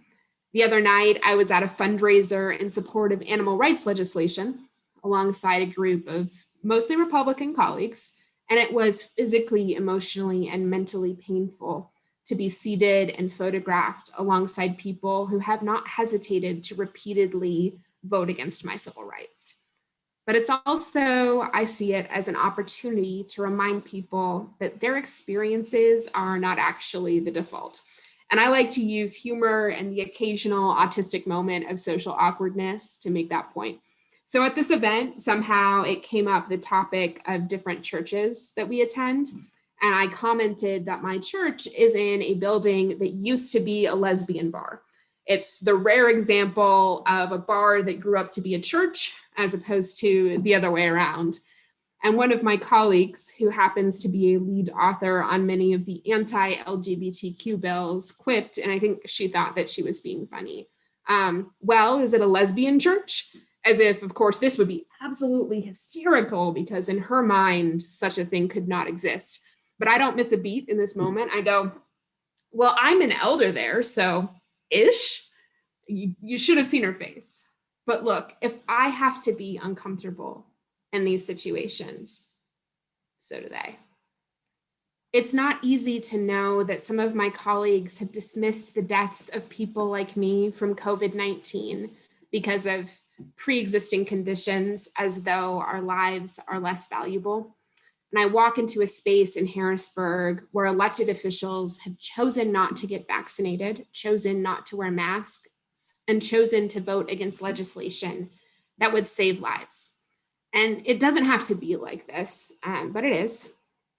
The other night, I was at a fundraiser in support of animal rights legislation alongside a group of mostly Republican colleagues, and it was physically, emotionally, and mentally painful to be seated and photographed alongside people who have not hesitated to repeatedly vote against my civil rights. But it's also, I see it as an opportunity to remind people that their experiences are not actually the default. And I like to use humor and the occasional autistic moment of social awkwardness to make that point. So at this event, somehow it came up the topic of different churches that we attend. And I commented that my church is in a building that used to be a lesbian bar. It's the rare example of a bar that grew up to be a church as opposed to the other way around. And one of my colleagues, who happens to be a lead author on many of the anti-LGBTQ bills, quipped, and I think she thought that she was being funny. Well, is it a lesbian church? As if, of course, this would be absolutely hysterical because in her mind, such a thing could not exist. But I don't miss a beat in this moment. I go, well, I'm an elder there, so ish. You should have seen her face. But look, if I have to be uncomfortable in these situations, so do they. It's not easy to know that some of my colleagues have dismissed the deaths of people like me from COVID-19 because of pre-existing conditions as though our lives are less valuable. And I walk into a space in Harrisburg where elected officials have chosen not to get vaccinated, chosen not to wear masks, and chosen to vote against legislation that would save lives. And it doesn't have to be like this, but it is.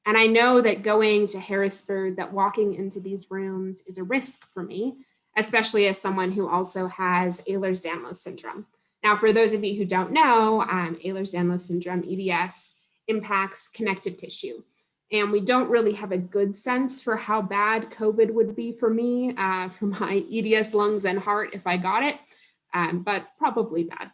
And I know that going to Harrisburg, that walking into these rooms is a risk for me, especially as someone who also has Ehlers-Danlos syndrome. Now, for those of you who don't know, Ehlers-Danlos syndrome, EDS, impacts connective tissue. And we don't really have a good sense for how bad COVID would be for me, for my EDS lungs and heart if I got it, but probably bad.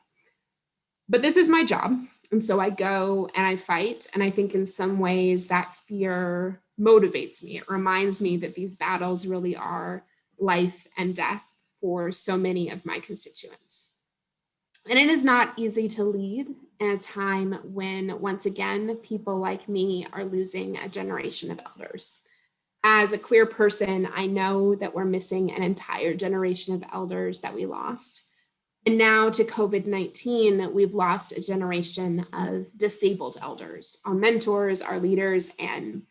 But this is my job. And so I go and I fight. And I think in some ways that fear motivates me. It reminds me that these battles really are life and death for so many of my constituents. And it is not easy to lead in a time when, once again, people like me are losing a generation of elders. As a queer person, I know that we're missing an entire generation of elders that we lost. And now to COVID-19, we've lost a generation of disabled elders, our mentors, our leaders, and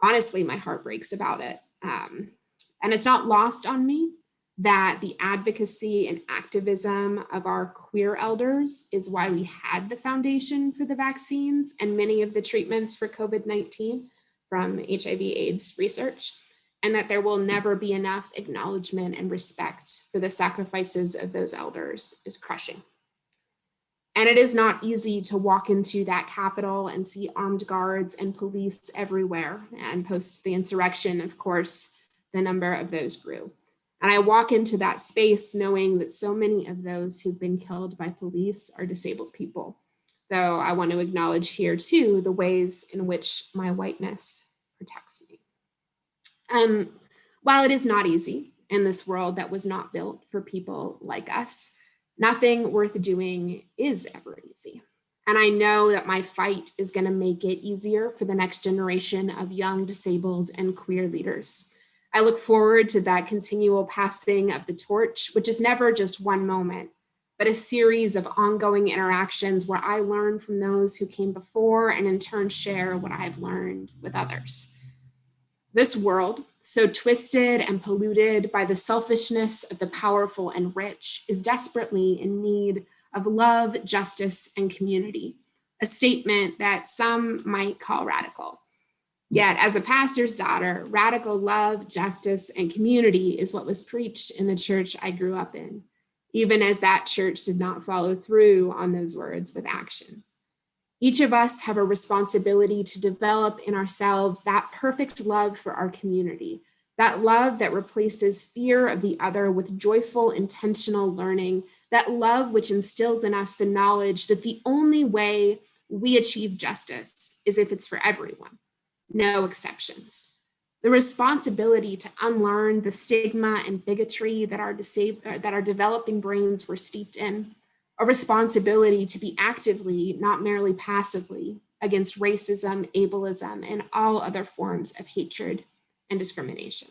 honestly, my heart breaks about it. And it's not lost on me that the advocacy and activism of our queer elders is why we had the foundation for the vaccines and many of the treatments for COVID-19 from HIV/AIDS research, and that there will never be enough acknowledgement and respect for the sacrifices of those elders is crushing. And it is not easy to walk into that Capitol and see armed guards and police everywhere. And post the insurrection, of course, the number of those grew. And I walk into that space knowing that so many of those who've been killed by police are disabled people. Though I want to acknowledge here too, the ways in which my whiteness protects me. While it is not easy in this world that was not built for people like us, nothing worth doing is ever easy. And I know that my fight is going to make it easier for the next generation of young, disabled, and queer leaders. I look forward to that continual passing of the torch, which is never just one moment, but a series of ongoing interactions where I learn from those who came before and in turn share what I've learned with others. This world, so twisted and polluted by the selfishness of the powerful and rich, is desperately in need of love, justice, and community, a statement that some might call radical. Yet, as a pastor's daughter, radical love, justice, and community is what was preached in the church I grew up in, even as that church did not follow through on those words with action. Each of us have a responsibility to develop in ourselves that perfect love for our community, that love that replaces fear of the other with joyful, intentional learning, that love which instills in us the knowledge that the only way we achieve justice is if it's for everyone. No exceptions. The responsibility to unlearn the stigma and bigotry that our developing brains were steeped in, a responsibility to be actively, not merely passively, against racism, ableism, and all other forms of hatred and discrimination.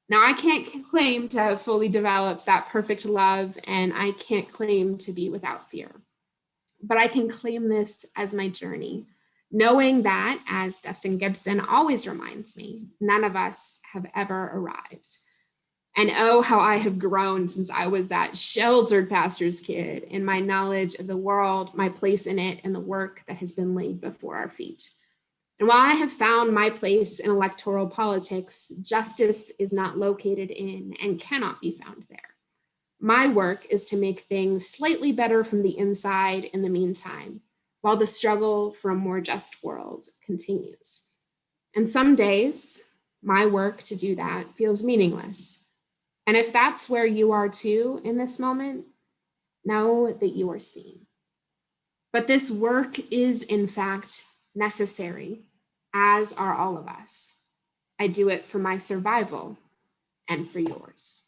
Now, I can't claim to have fully developed that perfect love, and I can't claim to be without fear, but I can claim this as my journey, knowing that, as Dustin Gibson always reminds me, none of us have ever arrived. And oh, how I have grown since I was that sheltered pastor's kid in my knowledge of the world, my place in it, and the work that has been laid before our feet. And while I have found my place in electoral politics, justice is not located in and cannot be found there. My work is to make things slightly better from the inside in the meantime, while the struggle for a more just world continues. And some days, my work to do that feels meaningless. And if that's where you are too in this moment, know that you are seen. But this work is in fact necessary, as are all of us. I do it for my survival and for yours.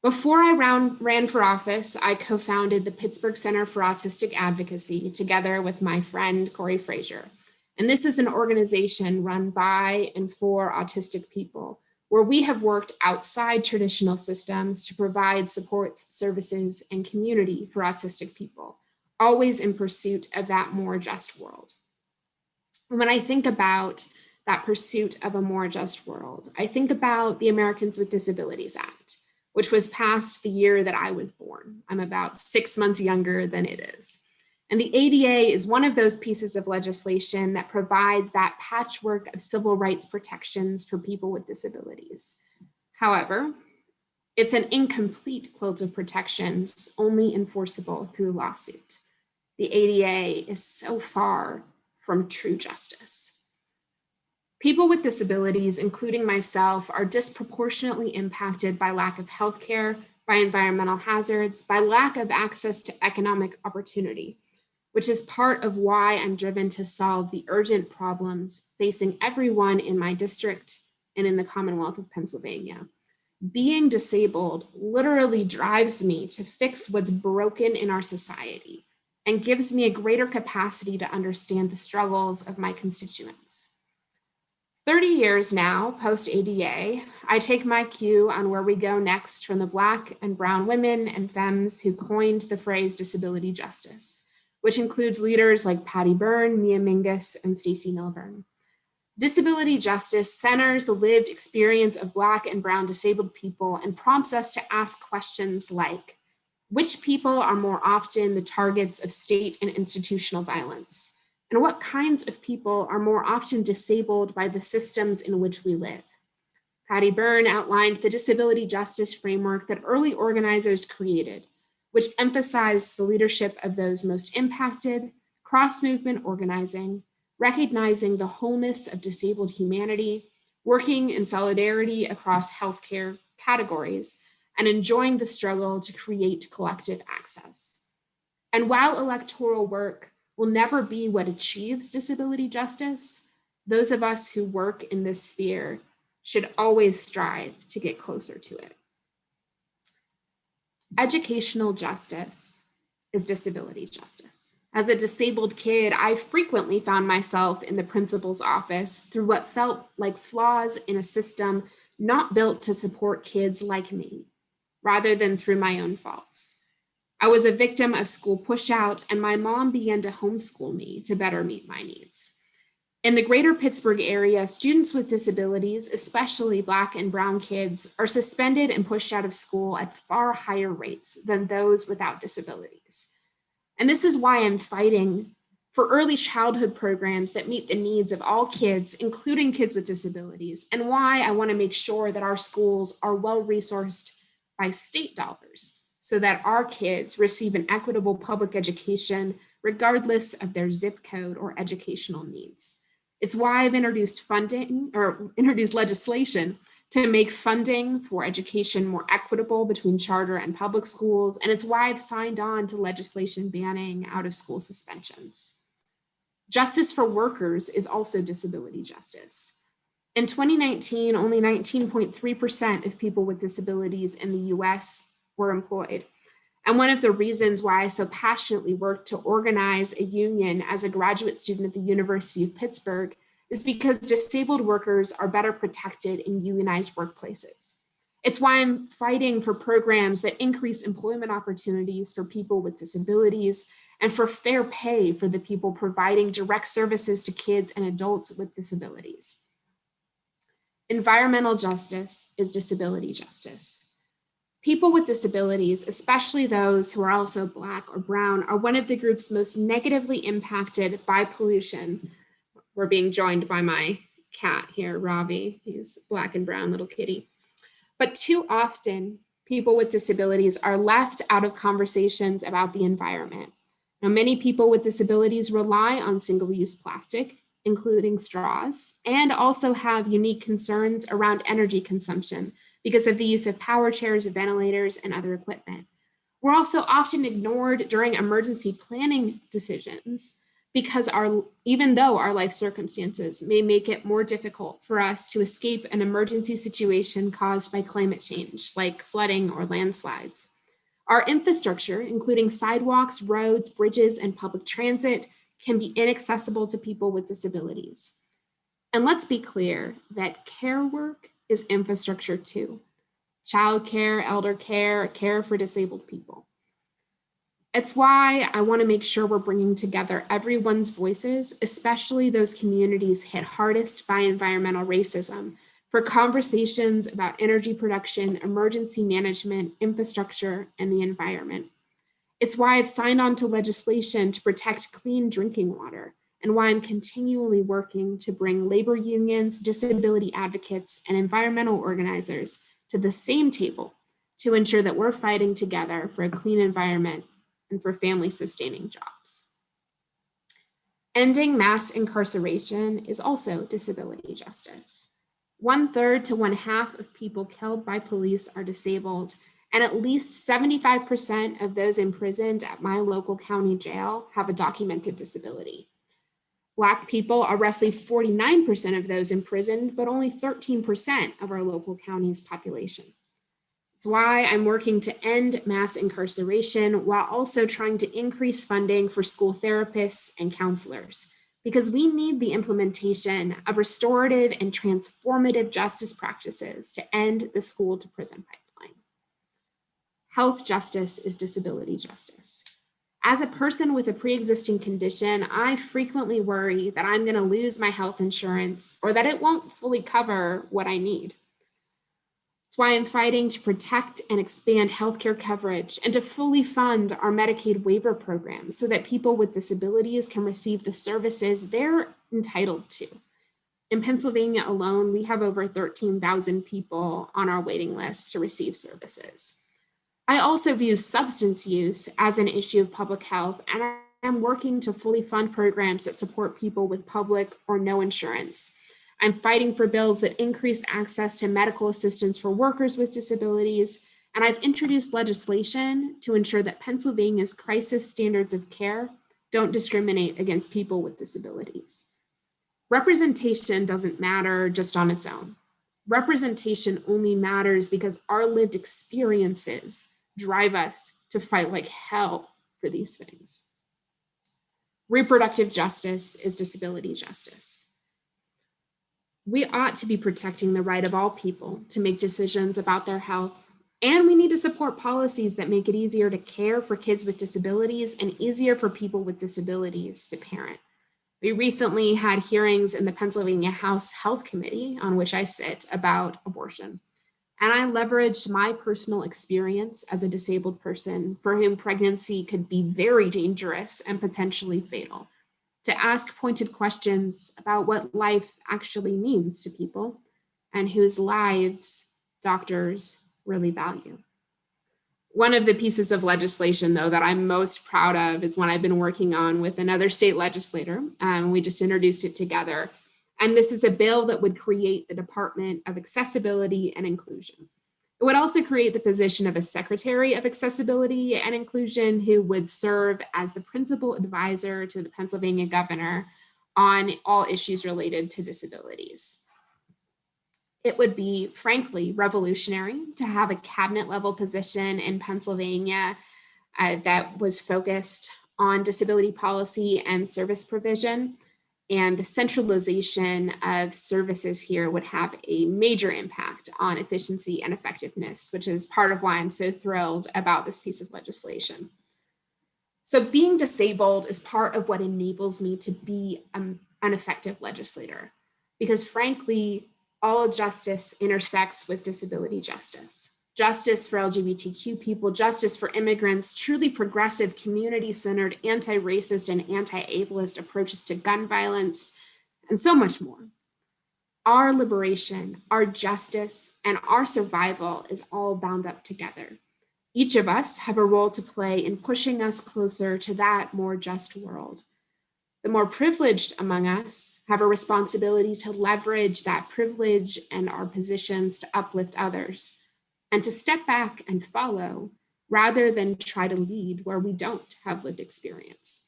Before I ran for office, I co-founded the Pittsburgh Center for Autistic Advocacy together with my friend, Corey Frazier. And this is an organization run by and for autistic people, where we have worked outside traditional systems to provide supports, services, and community for autistic people, always in pursuit of that more just world. And when I think about that pursuit of a more just world, I think about the Americans with Disabilities Act, which was passed the year that I was born. I'm about 6 months younger than it is. And the ADA is one of those pieces of legislation that provides that patchwork of civil rights protections for people with disabilities. However, it's an incomplete quilt of protections only enforceable through lawsuit. The ADA is so far from true justice. People with disabilities, including myself, are disproportionately impacted by lack of healthcare, by environmental hazards, by lack of access to economic opportunity, which is part of why I'm driven to solve the urgent problems facing everyone in my district and in the Commonwealth of Pennsylvania. being disabled literally drives me to fix what's broken in our society and gives me a greater capacity to understand the struggles of my constituents. 30 years now, post-ADA, I take my cue on where we go next from the Black and brown women and femmes who coined the phrase disability justice, which includes leaders like Patty Byrne, Mia Mingus, and Stacey Milburn. Disability justice centers the lived experience of Black and brown disabled people and prompts us to ask questions like, which people are more often the targets of state and institutional violence? And what kinds of people are more often disabled by the systems in which we live? Patty Byrne outlined the disability justice framework that early organizers created, which emphasized the leadership of those most impacted, cross-movement organizing, recognizing the wholeness of disabled humanity, working in solidarity across healthcare categories, and enjoying the struggle to create collective access. And while electoral work will never be what achieves disability justice, those of us who work in this sphere should always strive to get closer to it. Educational justice is disability justice. As a disabled kid, I frequently found myself in the principal's office through what felt like flaws in a system not built to support kids like me, rather than through my own faults. I was a victim of school pushout, and my mom began to homeschool me to better meet my needs. In the greater Pittsburgh area, students with disabilities, especially Black and brown kids, are suspended and pushed out of school at far higher rates than those without disabilities. And this is why I'm fighting for early childhood programs that meet the needs of all kids, including kids with disabilities, and why I want to make sure that our schools are well-resourced by state dollars, so that our kids receive an equitable public education regardless of their zip code or educational needs. It's why I've introduced legislation to make funding for education more equitable between charter and public schools, and it's why I've signed on to legislation banning out-of-school suspensions. Justice for workers is also disability justice. In 2019, only 19.3% of people with disabilities in the US were employed. And one of the reasons why I so passionately worked to organize a union as a graduate student at the University of Pittsburgh is because disabled workers are better protected in unionized workplaces. It's why I'm fighting for programs that increase employment opportunities for people with disabilities and for fair pay for the people providing direct services to kids and adults with disabilities. Environmental justice is disability justice. People with disabilities, especially those who are also Black or brown, are one of the groups most negatively impacted by pollution. We're being joined by my cat here, Ravi. He's Black and brown little kitty. But too often, people with disabilities are left out of conversations about the environment. Now, many people with disabilities rely on single-use plastic, including straws, and also have unique concerns around energy consumption because of the use of power chairs, ventilators, and other equipment. We're also often ignored during emergency planning decisions because even though our life circumstances may make it more difficult for us to escape an emergency situation caused by climate change, like flooding or landslides. Our infrastructure, including sidewalks, roads, bridges, and public transit, can be inaccessible to people with disabilities. And let's be clear that care work is infrastructure too. Childcare, elder care, care for disabled people. It's why I want to make sure we're bringing together everyone's voices, especially those communities hit hardest by environmental racism, for conversations about energy production, emergency management, infrastructure, and the environment. It's why I've signed on to legislation to protect clean drinking water, and why I'm continually working to bring labor unions, disability advocates, and environmental organizers to the same table to ensure that we're fighting together for a clean environment and for family-sustaining jobs. Ending mass incarceration is also disability justice. 1/3 to 1/2 of people killed by police are disabled, and at least 75% of those imprisoned at my local county jail have a documented disability. Black people are roughly 49% of those imprisoned, but only 13% of our local county's population. It's why I'm working to end mass incarceration while also trying to increase funding for school therapists and counselors, because we need the implementation of restorative and transformative justice practices to end the school to prison pipeline. Health justice is disability justice. As a person with a pre-existing condition, I frequently worry that I'm going to lose my health insurance or that it won't fully cover what I need. It's why I'm fighting to protect and expand healthcare coverage and to fully fund our Medicaid waiver program so that people with disabilities can receive the services they're entitled to. In Pennsylvania alone, we have over 13,000 people on our waiting list to receive services. I also view substance use as an issue of public health, and I am working to fully fund programs that support people with public or no insurance. I'm fighting for bills that increase access to medical assistance for workers with disabilities, and I've introduced legislation to ensure that Pennsylvania's crisis standards of care don't discriminate against people with disabilities. Representation doesn't matter just on its own. Representation only matters because our lived experiences drive us to fight like hell for these things. Reproductive justice is disability justice. We ought to be protecting the right of all people to make decisions about their health, and we need to support policies that make it easier to care for kids with disabilities and easier for people with disabilities to parent. We recently had hearings in the Pennsylvania House Health Committee, on which I sit, about abortion. And I leveraged my personal experience as a disabled person for whom pregnancy could be very dangerous and potentially fatal, to ask pointed questions about what life actually means to people and whose lives doctors really value. One of the pieces of legislation, though, that I'm most proud of is one I've been working on with another state legislator. We just introduced it together. And this is a bill that would create the Department of Accessibility and Inclusion. It would also create the position of a Secretary of Accessibility and Inclusion who would serve as the principal advisor to the Pennsylvania governor on all issues related to disabilities. It would be, frankly, revolutionary to have a cabinet level position in Pennsylvania that was focused on disability policy and service provision. And the centralization of services here would have a major impact on efficiency and effectiveness, which is part of why I'm so thrilled about this piece of legislation. So being disabled is part of what enables me to be an effective legislator, because frankly, all justice intersects with disability justice. Justice for LGBTQ people, justice for immigrants, truly progressive, community-centered, anti-racist and anti-ableist approaches to gun violence, and so much more. Our liberation, our justice, and our survival is all bound up together. Each of us have a role to play in pushing us closer to that more just world. The more privileged among us have a responsibility to leverage that privilege and our positions to uplift others, and to step back and follow rather than try to lead where we don't have lived experience.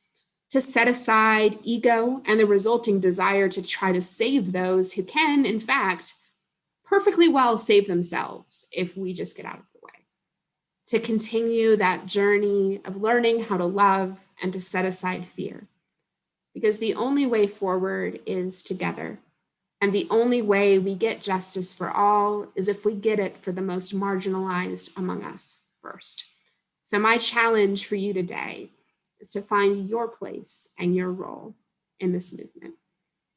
To set aside ego and the resulting desire to try to save those who can, in fact, perfectly well save themselves if we just get out of the way. To continue that journey of learning how to love and to set aside fear. Because the only way forward is together. And the only way we get justice for all is if we get it for the most marginalized among us first. So my challenge for you today is to find your place and your role in this movement.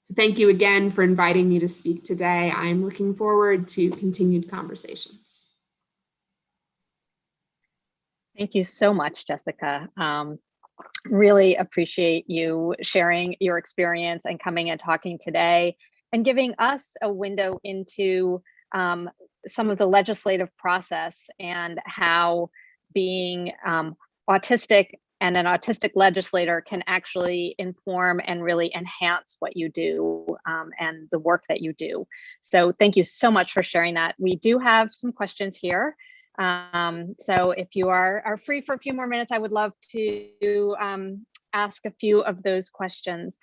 So thank you again for inviting me to speak today. I'm looking forward to continued conversations. Thank you so much, Jessica. Really appreciate you sharing your experience and coming and talking today and giving us a window into some of the legislative process and how being autistic and an autistic legislator can actually inform and really enhance what you do and the work that you do. So thank you so much for sharing that. We do have some questions here. So if you are free for a few more minutes, I would love to ask a few of those questions.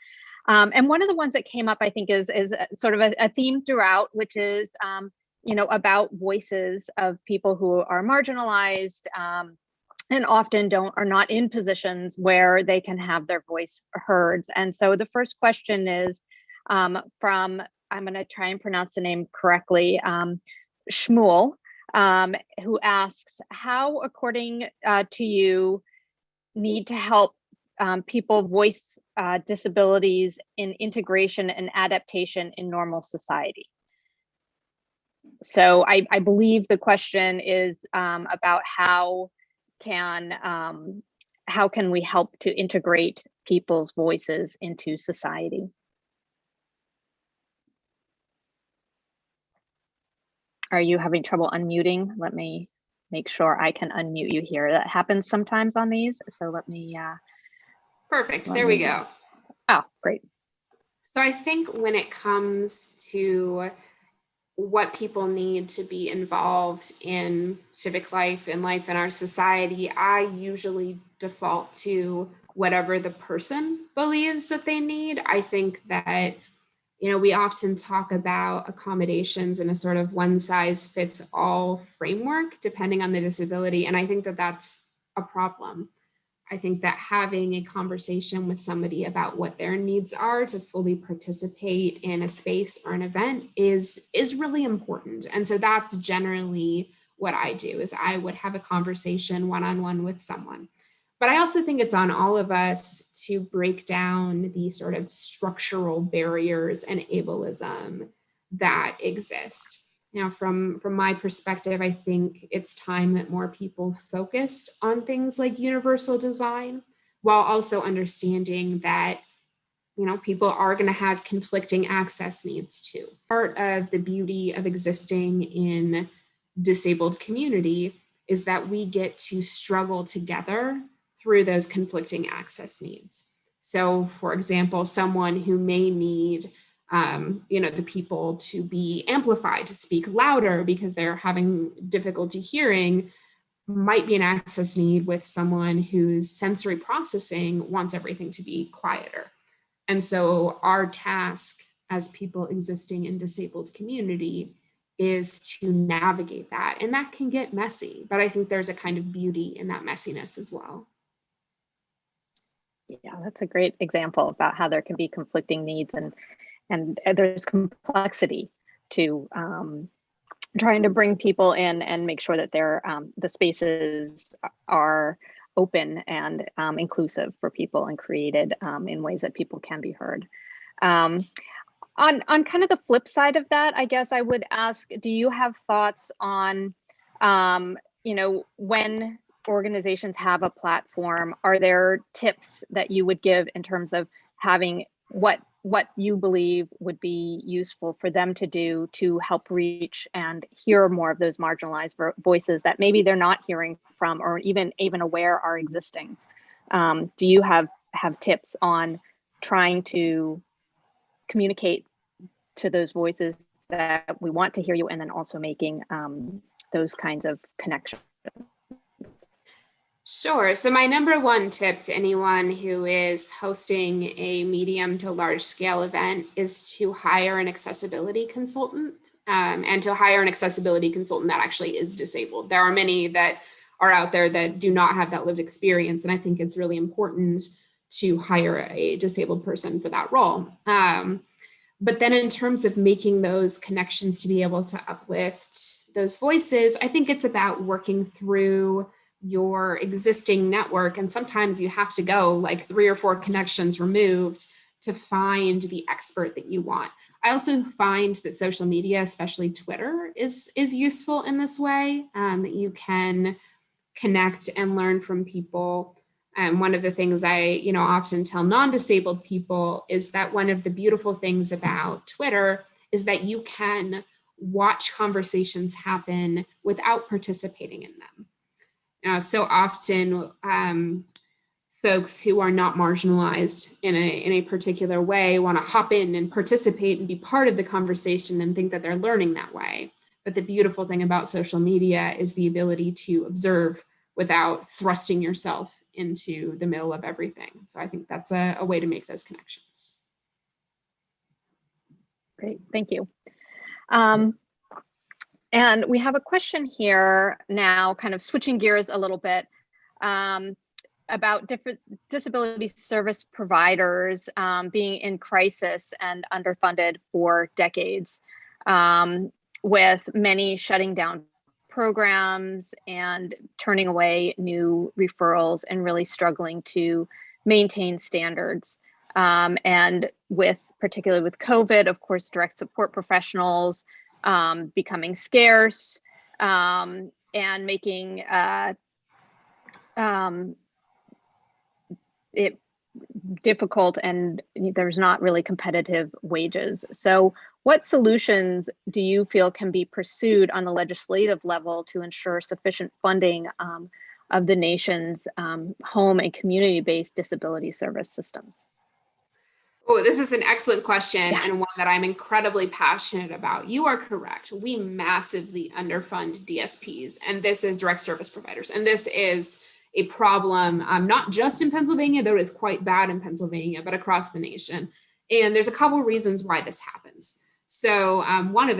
And one of the ones that came up, I think, is sort of a theme throughout, which is, about voices of people who are marginalized, and often are not in positions where they can have their voice heard. And so the first question is from, I'm going to try and pronounce the name correctly, Shmuel, who asks, how, according to you, need to help people voice disabilities in integration and adaptation in normal society? So I believe the question is about how can we help to integrate people's voices into society? Are you having trouble unmuting? Let me make sure I can unmute you here. That happens sometimes on these. So let me. Perfect. There we go. Oh, great. So I think when it comes to what people need to be involved in civic life and life in our society, I usually default to whatever the person believes that they need. I think that, we often talk about accommodations in a sort of one size fits all framework, depending on the disability. And I think that that's a problem. I think that having a conversation with somebody about what their needs are to fully participate in a space or an event is really important. And so that's generally what I do, is I would have a conversation one-on-one with someone. But I also think it's on all of us to break down the sort of structural barriers and ableism that exist. Now, from my perspective, I think it's time that more people focused on things like universal design, while also understanding that, people are going to have conflicting access needs too. Part of the beauty of existing in disabled community is that we get to struggle together through those conflicting access needs. So, for example, someone who may need the people to be amplified, to speak louder because they're having difficulty hearing, might be an access need with someone whose sensory processing wants everything to be quieter. And so our task as people existing in disabled community is to navigate that. And that can get messy, but I think there's a kind of beauty in that messiness as well. Yeah, that's a great example about how there can be conflicting needs and there's complexity to trying to bring people in and make sure that the spaces are open and inclusive for people and created in ways that people can be heard. On kind of the flip side of that, I guess I would ask, do you have thoughts on, when organizations have a platform, are there tips that you would give in terms of having what you believe would be useful for them to do to help reach and hear more of those marginalized voices that maybe they're not hearing from or even aware are existing? Do you have tips on trying to communicate to those voices that we want to hear you, and then also making those kinds of connections? Sure. So my number one tip to anyone who is hosting a medium to large scale event is to hire an accessibility consultant, and to hire an accessibility consultant that actually is disabled. There are many that are out there that do not have that lived experience. And I think it's really important to hire a disabled person for that role. But then in terms of making those connections to be able to uplift those voices, I think it's about working through your existing network. And sometimes you have to go like 3 or 4 connections removed to find the expert that you want. I also find that social media, especially Twitter, is useful in this way, that you can connect and learn from people. And one of the things I often tell non-disabled people is that one of the beautiful things about Twitter is that you can watch conversations happen without participating in them. So often folks who are not marginalized in a particular way want to hop in and participate and be part of the conversation and think that they're learning that way. But the beautiful thing about social media is the ability to observe without thrusting yourself into the middle of everything. So I think that's a way to make those connections. Great, thank you. And we have a question here now, kind of switching gears a little bit, about different disability service providers being in crisis and underfunded for decades, with many shutting down programs and turning away new referrals and really struggling to maintain standards. And particularly with COVID, of course, direct support professionals becoming scarce, and making it difficult, and there's not really competitive wages. So what solutions do you feel can be pursued on the legislative level to ensure sufficient funding of the nation's home and community-based disability service systems? Oh, this is an excellent question, and one that I'm incredibly passionate about. You are correct. We massively underfund DSPs, and this is direct service providers. And this is a problem, not just in Pennsylvania, though it is quite bad in Pennsylvania, but across the nation. And there's a couple reasons why this happens. So one of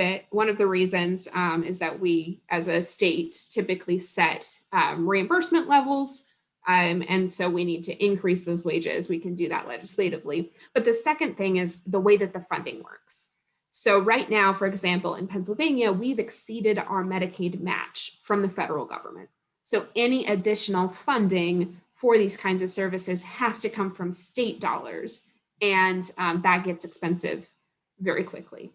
the reasons is that we, as a state, typically set reimbursement levels. And so we need to increase those wages. We can do that legislatively. But the second thing is the way that the funding works. So right now, for example, in Pennsylvania, we've exceeded our Medicaid match from the federal government. So any additional funding for these kinds of services has to come from state dollars, and that gets expensive very quickly.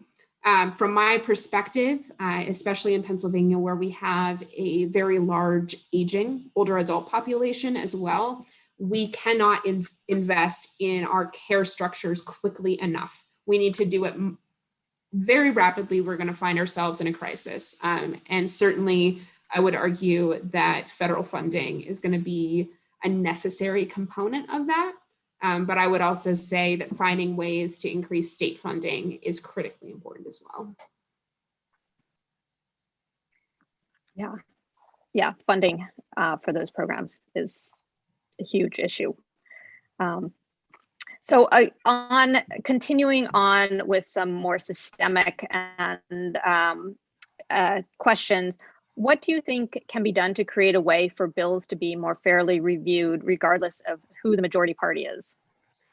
From my perspective, especially in Pennsylvania, where we have a very large aging older adult population as well, we cannot invest in our care structures quickly enough. We need to do it very rapidly. We're going to find ourselves in a crisis. And certainly, I would argue that federal funding is going to be a necessary component of that. But I would also say that finding ways to increase state funding is critically important as well. Yeah, funding for those programs is a huge issue. So on continuing on with some more systemic and questions, what do you think can be done to create a way for bills to be more fairly reviewed, regardless of who the majority party is?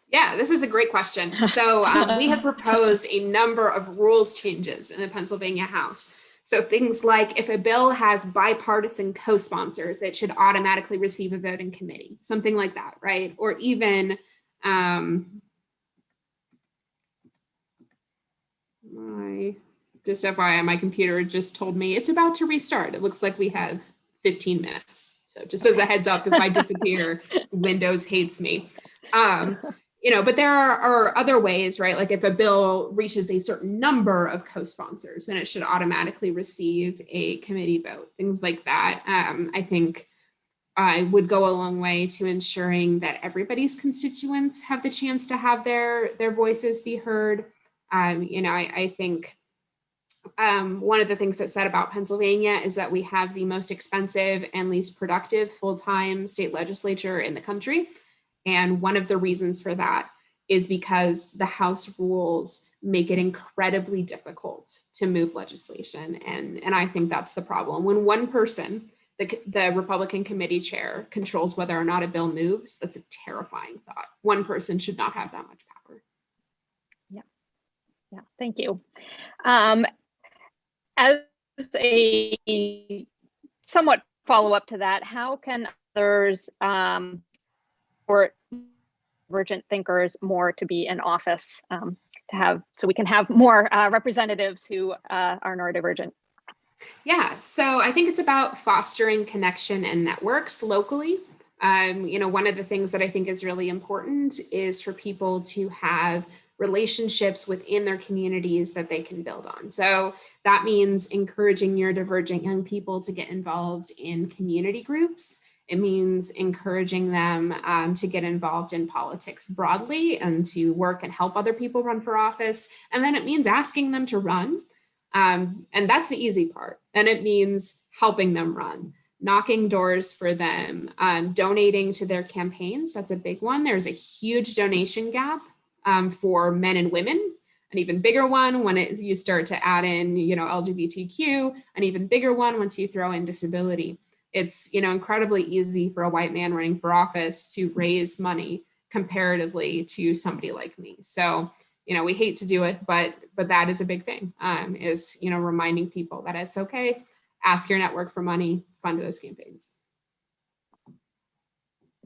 Yeah, this is a great question. So we have proposed a number of rules changes in the Pennsylvania House. So things like if a bill has bipartisan co-sponsors, that should automatically receive a vote in committee, something like that, right? Or even just FYI, my computer just told me it's about to restart. It looks like we have 15 minutes. So just as a heads up, if I disappear, Windows hates me. But there are other ways, right? Like if a bill reaches a certain number of co-sponsors, then it should automatically receive a committee vote, things like that. I think I would go a long way to ensuring that everybody's constituents have the chance to have their voices be heard. I think one of the things that's said about Pennsylvania is that we have the most expensive and least productive full-time state legislature in the country. And one of the reasons for that is because the House rules make it incredibly difficult to move legislation. And I think that's the problem. When one person, the Republican committee chair, controls whether or not a bill moves, that's a terrifying thought. One person should not have that much power. Yeah, thank you. As a somewhat follow-up to that, how can others or divergent thinkers more to be in office so we can have more representatives who are neurodivergent? Yeah, so I think it's about fostering connection and networks locally. One of the things that I think is really important is for people to have relationships within their communities that they can build on. So that means encouraging neurodivergent young people to get involved in community groups. It means encouraging them to get involved in politics broadly and to work and help other people run for office. And then it means asking them to run. And that's the easy part. And it means helping them run, knocking doors for them, donating to their campaigns. That's a big one. There's a huge donation gap for men and women. an even bigger one when you start to add in, LGBTQ, an even bigger one once you throw in disability. It's, incredibly easy for a white man running for office to raise money comparatively to somebody like me. So, we hate to do it, but that is a big thing, is, reminding people that it's okay, ask your network for money, fund those campaigns.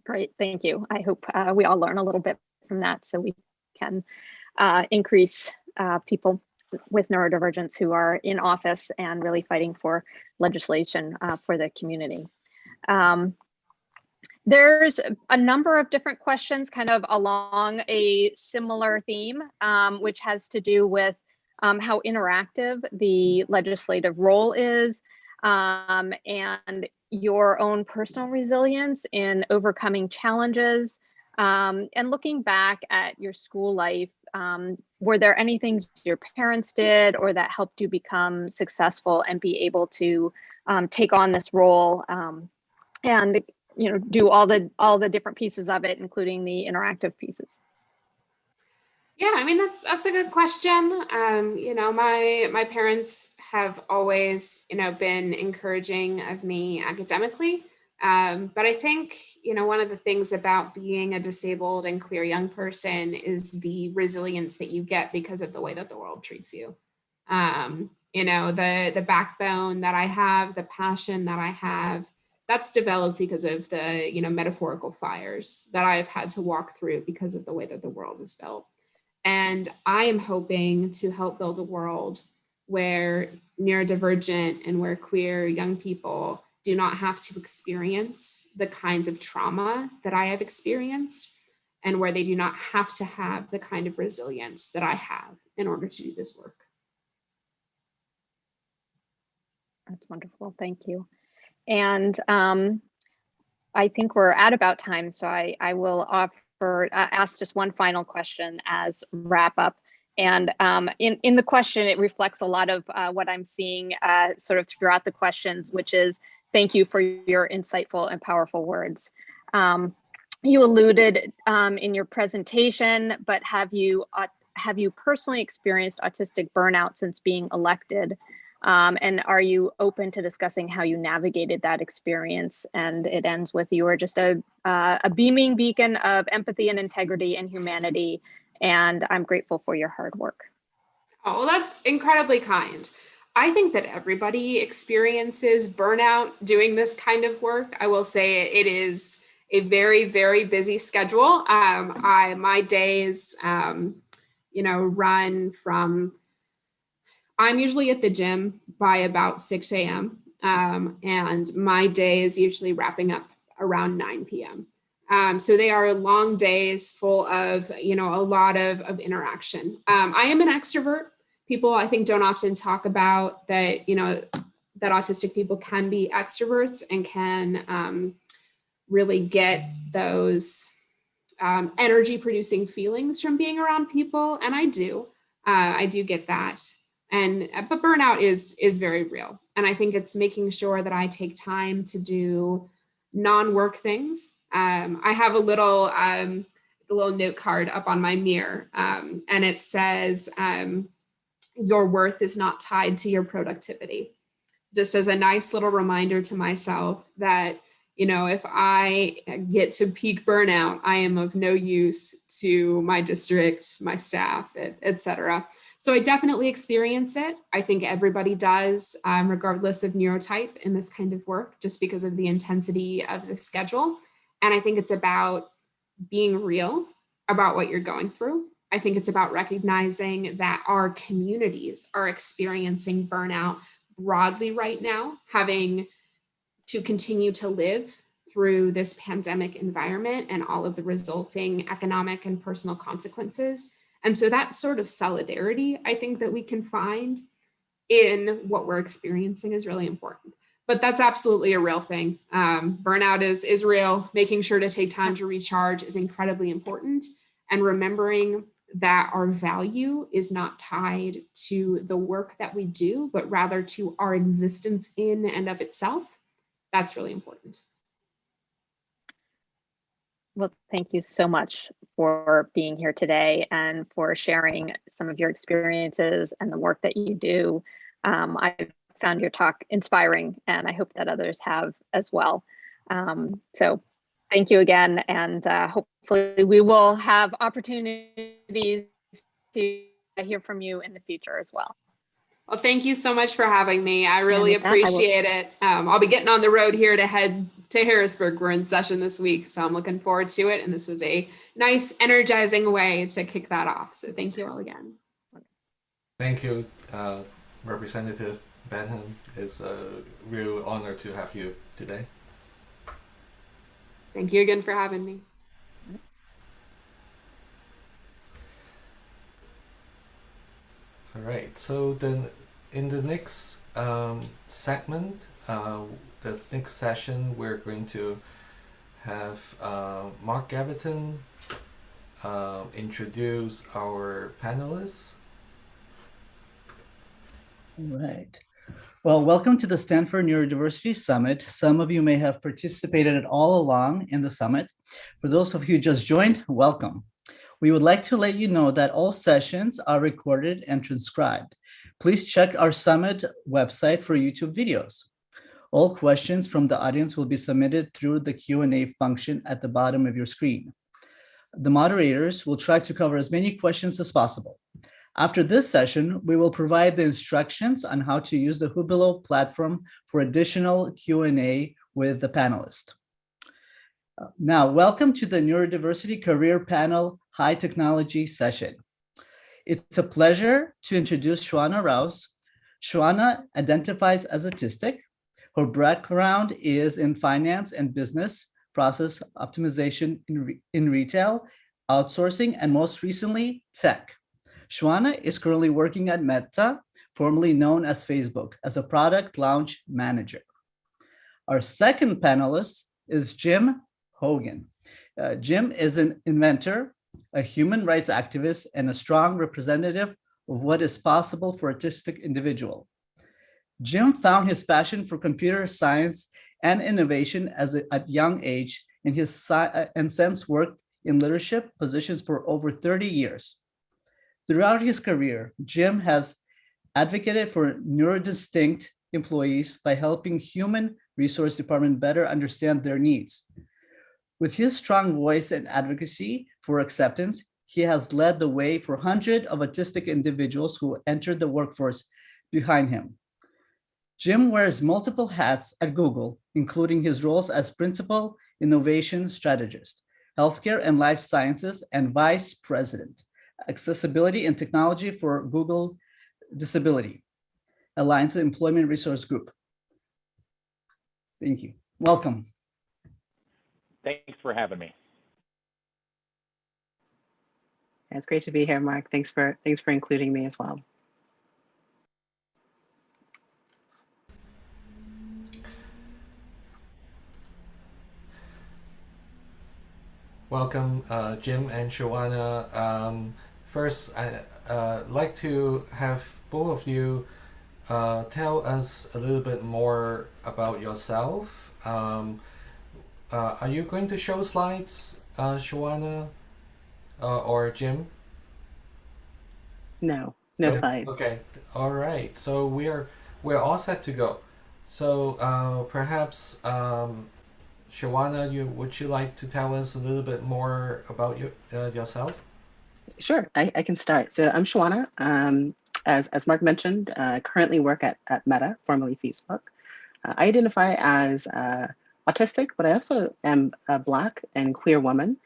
Great, thank you. I hope we all learn a little bit from that so we can increase people with neurodivergence who are in office and really fighting for legislation for the community. There's a number of different questions kind of along a similar theme, which has to do with how interactive the legislative role is, and your own personal resilience in overcoming challenges. And looking back at your school life, were there any things your parents did or that helped you become successful and be able to take on this role and do all the different pieces of it, including the interactive pieces? Yeah, I mean, that's a good question. My parents have always, been encouraging of me academically. But I think, one of the things about being a disabled and queer young person is the resilience that you get because of the way that the world treats you. The backbone that I have, the passion that I have, that's developed because of the, metaphorical fires that I've had to walk through because of the way that the world is built. And I am hoping to help build a world where neurodivergent and where queer young people do not have to experience the kinds of trauma that I have experienced, and where they do not have to have the kind of resilience that I have in order to do this work. That's wonderful, thank you. And I think we're at about time, so I will ask just one final question as wrap up. And in the question, it reflects a lot of what I'm seeing sort of throughout the questions, which is thank you for your insightful and powerful words. You alluded in your presentation, but have you personally experienced autistic burnout since being elected? And are you open to discussing how you navigated that experience? And it ends with, you are just a beaming beacon of empathy and integrity and humanity. And I'm grateful for your hard work. Oh, well, that's incredibly kind. I think that everybody experiences burnout doing this kind of work. I will say it is a very, very busy schedule. My days, run from, I'm usually at the gym by about 6 a.m. And my day is usually wrapping up around 9 p.m. So they are long days full of, a lot of interaction. I am an extrovert. People, I think, don't often talk about that, that autistic people can be extroverts and can really get those energy producing feelings from being around people. And I do get that. But burnout is very real. And I think it's making sure that I take time to do non-work things. I have a little note card up on my mirror, and it says, your worth is not tied to your productivity. Just as a nice little reminder to myself that, if I get to peak burnout, I am of no use to my district, my staff, et cetera. So I definitely experience it. I think everybody does, regardless of neurotype in this kind of work, just because of the intensity of the schedule. And I think it's about being real about what you're going through. I think it's about recognizing that our communities are experiencing burnout broadly right now, having to continue to live through this pandemic environment and all of the resulting economic and personal consequences. And so that sort of solidarity, I think, that we can find in what we're experiencing is really important. But that's absolutely a real thing. Burnout is real. Making sure to take time to recharge is incredibly important. And remembering that our value is not tied to the work that we do, but rather to our existence in and of itself. That's really important. Well, thank you so much for being here today and for sharing some of your experiences and the work that you do. I found your talk inspiring, and I hope that others have as well. So thank you again, and hopefully we will have opportunities to hear from you in the future as well. Well, thank you so much for having me. I really with that, I will- appreciate it. I'll be getting on the road here to head to Harrisburg. We're in session this week, so I'm looking forward to it. And this was a nice, energizing way to kick that off. So thank you all again. Thank you, Representative Benham. It's a real honor to have you today. Thank you again for having me. All right, so then in the next segment, the next session, we're going to have Mark Gaviton introduce our panelists. All right. Well, welcome to the Stanford Neurodiversity Summit. Some of you may have participated all along in the summit. For those of you who just joined, welcome. We would like to let you know that all sessions are recorded and transcribed. Please check our summit website for YouTube videos. All questions from the audience will be submitted through the Q&A function at the bottom of your screen. The moderators will try to cover as many questions as possible. After this session, we will provide the instructions on how to use the Hubilo platform for additional Q&A with the panelists. Now, welcome to the Neurodiversity Career Panel High Technology session. It's a pleasure to introduce Shwana Rouse. Shwana identifies as autistic. Her background is in finance and business, process optimization in retail, outsourcing, and most recently, tech. Shwana is currently working at Meta, formerly known as Facebook, as a product launch manager. Our second panelist is Jim Hogan. Jim is an inventor, a human rights activist, and a strong representative of what is possible for autistic individuals. Jim found his passion for computer science and innovation at young age, and since worked in leadership positions for over 30 years. Throughout his career, Jim has advocated for neurodistinct employees by helping human resource department better understand their needs. With his strong voice and advocacy for acceptance, he has led the way for hundreds of autistic individuals who entered the workforce behind him. Jim wears multiple hats at Google, including his roles as Principal Innovation Strategist, Healthcare and Life Sciences, and Vice President, Accessibility and Technology for Google Disability Alliance Employment Resource Group. Thank you. Welcome. Thanks for having me. It's great to be here, Mark. Thanks for including me as well. Welcome, Jim and Shwana. First, I'd like to have both of you tell us a little bit more about yourself. Are you going to show slides, Shwana or Jim? No slides. Okay, all right. So we're all set to go. So perhaps Shwana, would you like to tell us a little bit more about yourself? Sure, I can start. So I'm Shwana. As Mark mentioned, I currently work at Meta, formerly Facebook. I identify as autistic, but I also am a Black and queer woman.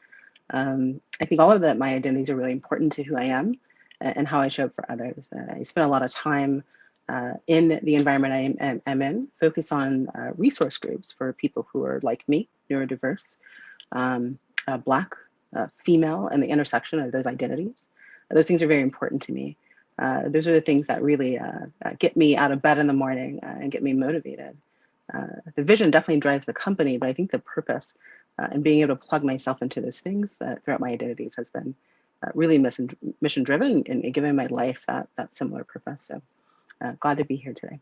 I think all of my identities are really important to who I am and how I show up for others. I spend a lot of time in the environment I'm in, focus on resource groups for people who are like me, neurodiverse, Black, female, and the intersection of those identities. Those things are very important to me. Those are the things that really get me out of bed in the morning and get me motivated. The vision definitely drives the company, but I think the purpose and being able to plug myself into those things throughout my identities has been really mission driven and given my life that similar purpose. So glad to be here today.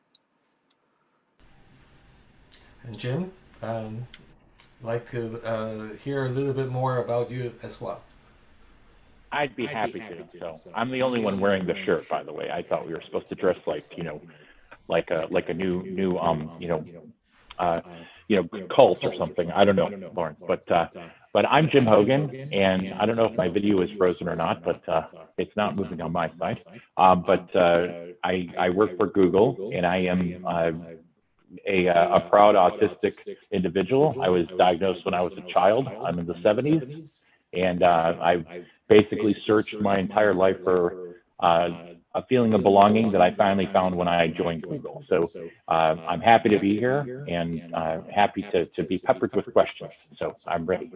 And Jim, like to hear a little bit more about you as well. I'd be happy to. So I'm the only one wearing the shirt, by the way. I thought we were supposed to dress like, like a new uh, cult or something. I don't know, Lauren. But I'm Jim Hogan, and I don't know if my video is frozen or not, but it's not moving on my side. I work for Google, and I am a proud autistic individual. I was diagnosed when I was a child. I'm in the 70s, and I basically searched my entire life for a feeling of belonging that I finally found when I joined Google. So I'm happy to be here and happy to be peppered with questions. So I'm ready.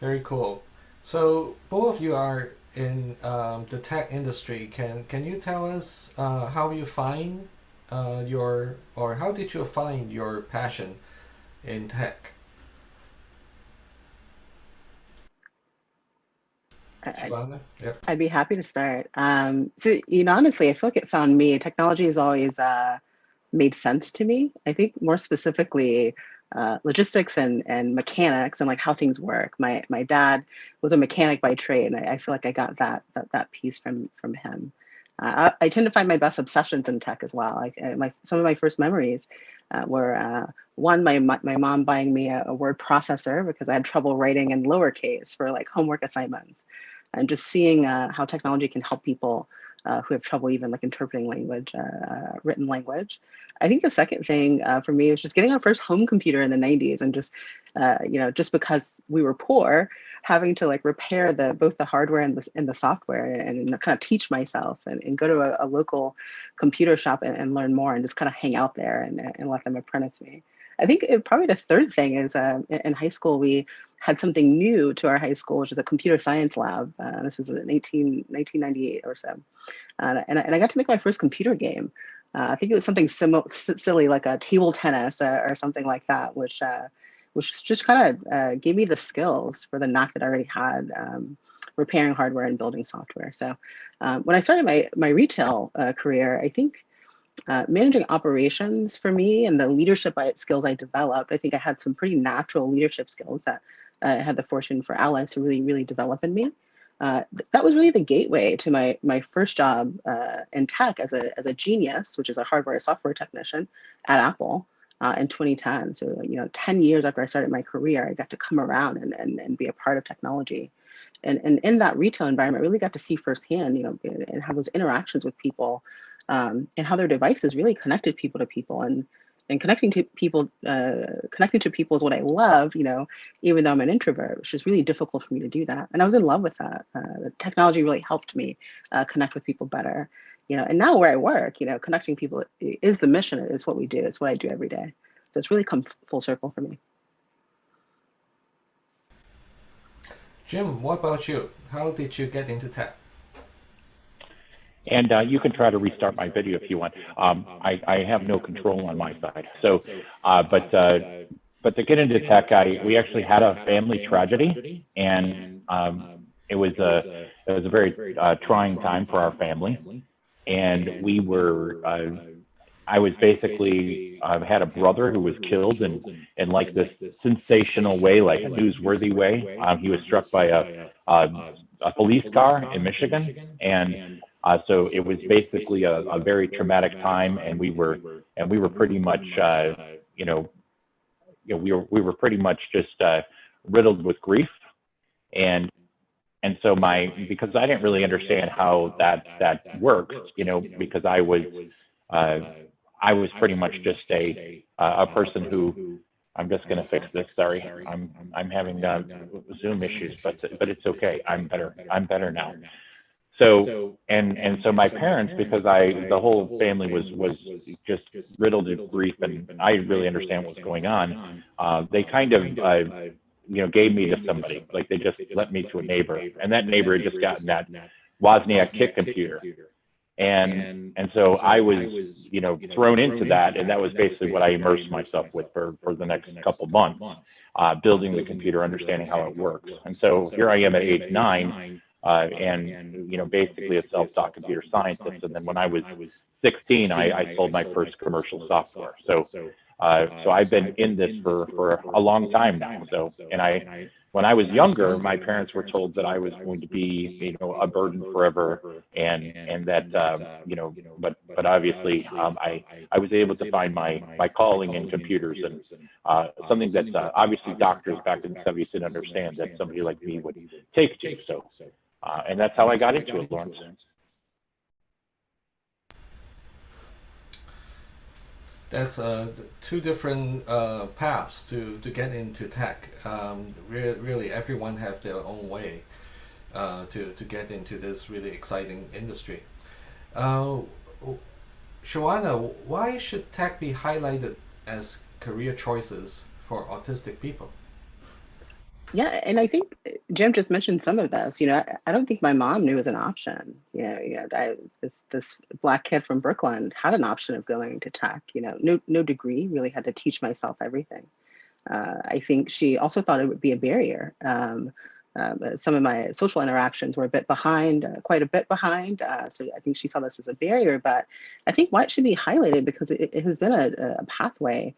Very cool. So both of you are in the tech industry. Can you tell us how you find how did you find your passion in tech? Shivana? Yep. I'd be happy to start. So, honestly, I feel like it found me. Technology has always made sense to me. I think more specifically, logistics and mechanics and like how things work. My dad was a mechanic by trade, and I feel like I got that piece from him. I tend to find my best obsessions in tech as well. Some of my first memories were one, my mom buying me a word processor because I had trouble writing in lowercase for like homework assignments, and just seeing how technology can help people who have trouble even like interpreting language, written language. I think the second thing for me is just getting our first home computer in the 90s, and just, just because we were poor, having to like repair both the hardware and the software, and kind of teach myself and go to a local computer shop and learn more, and just kind of hang out there and let them apprentice me. I think probably the third thing is in high school, we had something new to our high school, which is a computer science lab. This was in 1998 or so. And I got to make my first computer game. I think it was something silly like a table tennis or something like that, which just kind of gave me the skills for the knack that I already had, repairing hardware and building software. So when I started my retail career, I think managing operations for me and the leadership skills I developed, I think I had some pretty natural leadership skills that I had the fortune for allies to really develop in me. That was really the gateway to my first job in tech as a genius, which is a hardware software technician at Apple in 2010. So 10 years after I started my career, I got to come around and be a part of technology. And in that retail environment, I really got to see firsthand, and have those interactions with people, and how their devices really connected people to people, and connecting to people is what I love, even though I'm an introvert, which is really difficult for me to do that. And I was in love with that. The technology really helped me connect with people better, and now where I work, connecting people is the mission, is what we do. It's what I do every day. So it's really come full circle for me. Jim, what about you? How did you get into tech? And you can try to restart my video if you want. I have no control on my side. So, but to get into tech, we actually had a family tragedy, and it was a very trying time for our family. And we were, I was basically, had a brother who was killed in like this sensational way, like a newsworthy way. He was struck by a police car in Michigan, and so it was basically a very traumatic time, and we were pretty much, we were pretty much just riddled with grief, and so because I didn't really understand how that worked, because I was pretty much just a person who, I'm just going to fix this. Sorry, I'm having Zoom issues, but it's okay. I'm better now. So and so my parents, because the whole family was just riddled with grief, and I really understand what's going on. They kind of gave me to somebody, like they just let me to a neighbor, and that neighbor had just gotten that Wozniak kit computer, and so I was thrown into that, and that was basically what I immersed myself with for the next couple months, building the computer, understanding how it works. And so here I am at age 9. and basically a self-taught computer scientist. And then when I was 16, I sold my first commercial software. So I've been in this for a long time now. So, and when I was younger, my parents were told that I was going to be, a burden forever, and that, but obviously, I was able to find my calling in computers, and something that obviously doctors back in the 70s didn't understand that somebody like me would take to. So, and that's how I got into it, Lawrence. That's two different paths to get into tech. Really, everyone have their own way to get into this really exciting industry. Shawana, why should tech be highlighted as career choices for autistic people? Yeah, and I think Jim just mentioned some of this. I don't think my mom knew it was an option. This Black kid from Brooklyn had an option of going to tech. No degree, really had to teach myself everything. I think she also thought it would be a barrier. Some of my social interactions were a bit behind, quite a bit behind. So I think she saw this as a barrier. But I think why it should be highlighted, because it has been a pathway.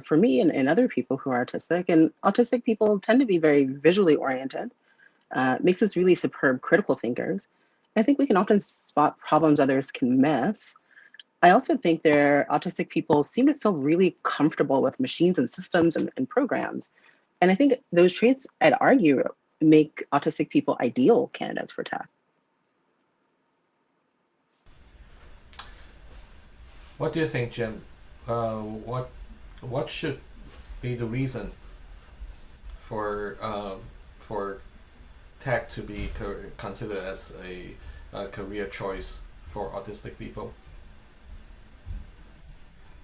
For me and other people who are autistic, and autistic people tend to be very visually oriented, makes us really superb critical thinkers. I think we can often spot problems others can miss. I also think autistic people seem to feel really comfortable with machines and systems and programs. And I think those traits, I'd argue, make autistic people ideal candidates for tech. What do you think, Jim? What should be the reason for tech to be considered as a career choice for autistic people?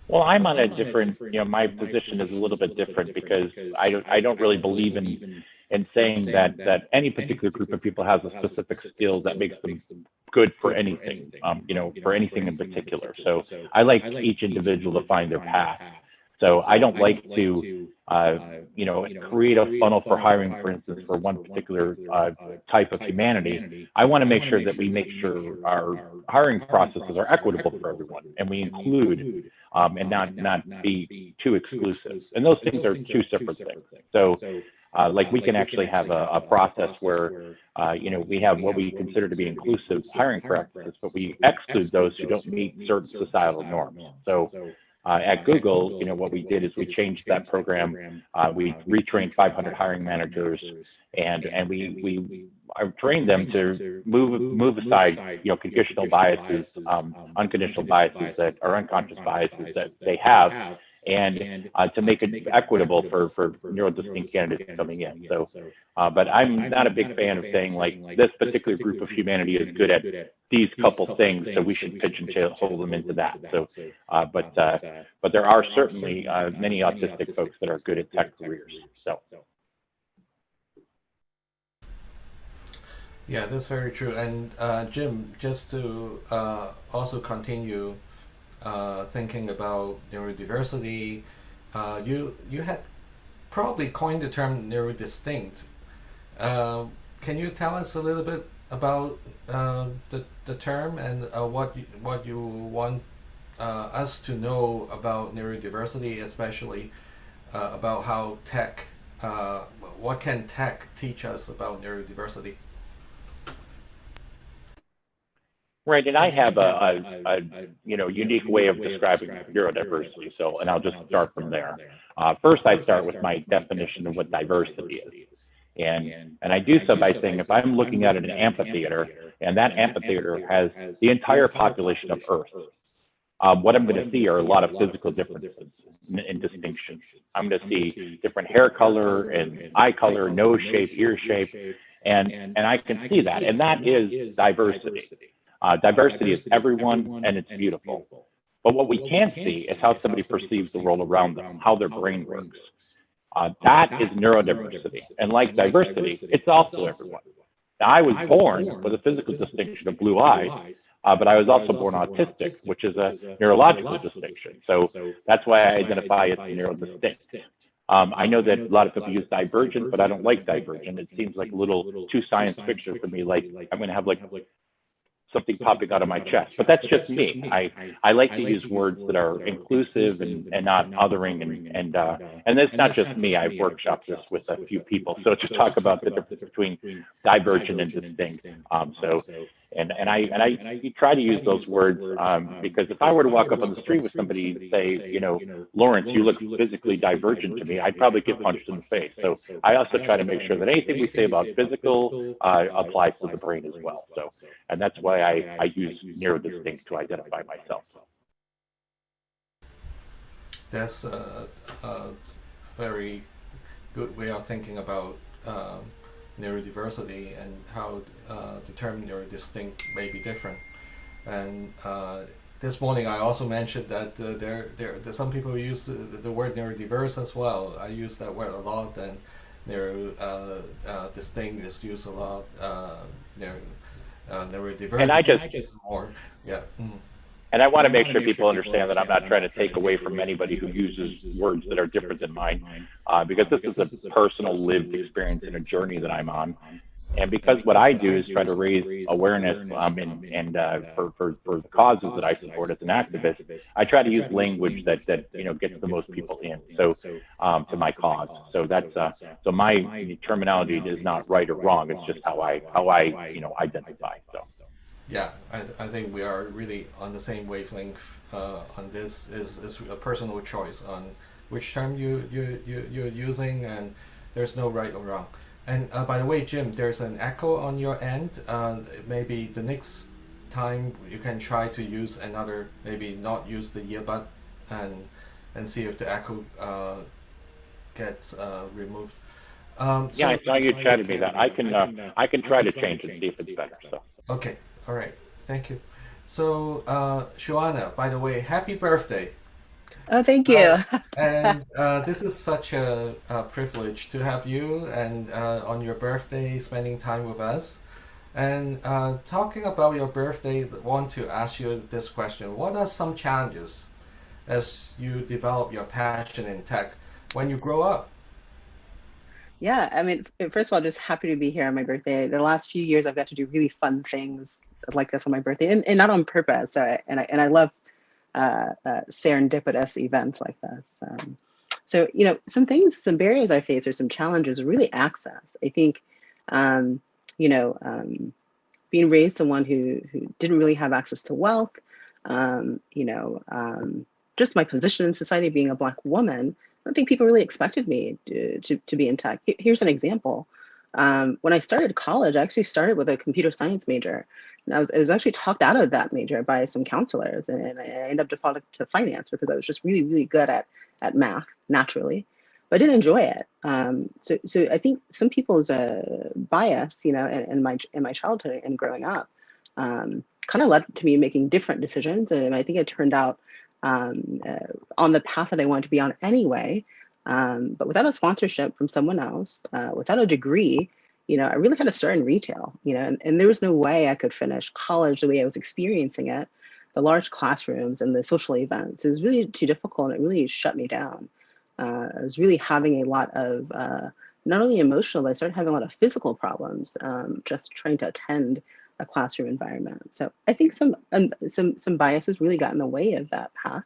Well, I'm on a different, my position is a little bit different, because I don't really believe in saying that any particular group of people has a specific skill that makes them good for anything, for anything in particular. So I like each individual to find their path. So I don't like to, create a funnel for hiring, for instance, for one particular type of humanity. I want to make sure that we make sure our hiring processes are equitable for everyone, and we include and not be too exclusive. And those things are two separate things. So like we can actually have a process where, we have what we consider to be inclusive hiring practices, but we exclude those who don't meet certain societal norms. So at Google, what we did is we changed that program. We retrained 500 hiring managers, and we trained them to move aside, conditional biases, unconditional biases that are unconscious biases that they have, and to make it equitable for neurodistinct candidates coming in. So, but I'm not a big fan of saying like this particular group of humanity is good at these couple things, so we should pigeonhole them into that. So, but there are certainly many autistic folks that are good at tech careers. So. Yeah, that's very true. And Jim, just to also continue thinking about neurodiversity, you had probably coined the term neurodistinct. Can you tell us a little bit about the term and what you want us to know about neurodiversity, especially about how tech, what can tech teach us about neurodiversity? Right, and I have a unique way of describing neurodiversity. So, and I'll just start from there. First, I start with my definition of what diversity is, and I do so by saying if I'm looking at an amphitheater, and that amphitheater has the entire population of Earth, what I'm going to see are a lot of physical differences and distinctions. I'm going to see different hair color and eye color, nose shape, ear shape, and I can see that, and that is diversity. Diversity is everyone, and it's beautiful. But what we can't see is how somebody perceives the world around them, how their brain works. That is neurodiversity. And like diversity, it's also everyone. Now, I was born with a physical distinction of blue eyes, but I was also born autistic, which is a neurological distinction. So that's why I identify as neurodistinct. I know that a lot of people use divergent, but I don't like divergent. It seems like a little too science fiction for me. Like I'm going to have like something popping out of my chest, but that's just me. I like to use words that are inclusive and not othering, and it's not just me. I've workshopped this with a few people. So to talk about the difference between divergent and distinct. And I try to use those words because if I were to walk up on the street with somebody and say, you know, Lawrence, you look physically divergent to me, I'd probably get punched in the face. So I also try to make sure that anything we say about physical applies to the brain as well. So, and that's why I use neurodistinct to identify myself. That's a very good way of thinking about neurodiversity and how the term neurodistinct may be different. And this morning I also mentioned that there's some people who use the word neurodiverse as well. I use that word a lot, and distinct is used a lot. Neurodiverse. And I just more, yeah. Mm. And I want to make sure people understand that I'm not trying to take away from anybody who uses words that are different than mine, because this is a personal lived experience and a journey that I'm on. And because what I do is try to raise awareness for the causes that I support as an activist, I try to use language that gets the most people in. So to my cause. So that's so my terminology is not right or wrong. It's just how I identify. So. Yeah, I think we are really on the same wavelength on this. Is a personal choice on which term you're using, and there's no right or wrong. And by the way, Jim, there's an echo on your end. Maybe the next time you can try to use another, maybe not use the earbud, and see if the echo gets removed. Yeah, I saw you chatted me that. I can try to change it, see if it's better. So. Okay, all right, thank you. So, Joanna, by the way, happy birthday. Oh, thank you. And this is such a privilege to have you and on your birthday spending time with us. And talking about your birthday, I want to ask you this question. What are some challenges as you develop your passion in tech when you grow up? Yeah, I mean, first of all, just happy to be here on my birthday. The last few years, I've got to do really fun things like this on my birthday, and not on purpose. So I love serendipitous events like this. So some things, some barriers I face, or some challenges, are really access. I think, being raised someone who didn't really have access to wealth, just my position in society, being a Black woman, I don't think people really expected me to be in tech. Here's an example. When I started college, I actually started with a computer science major. And I was actually talked out of that major by some counselors, and I ended up defaulting to finance because I was just really, really good at math naturally, but I didn't enjoy it. So I think some people's bias, in my childhood and growing up, kind of led to me making different decisions, and I think it turned out on the path that I wanted to be on anyway. But without a sponsorship from someone else, without a degree, I really had to start in retail, and there was no way I could finish college the way I was experiencing it, the large classrooms and the social events. It was really too difficult, and it really shut me down. I was really having a lot of not only emotional, but I started having a lot of physical problems just trying to attend a classroom environment. So I think some biases really got in the way of that path.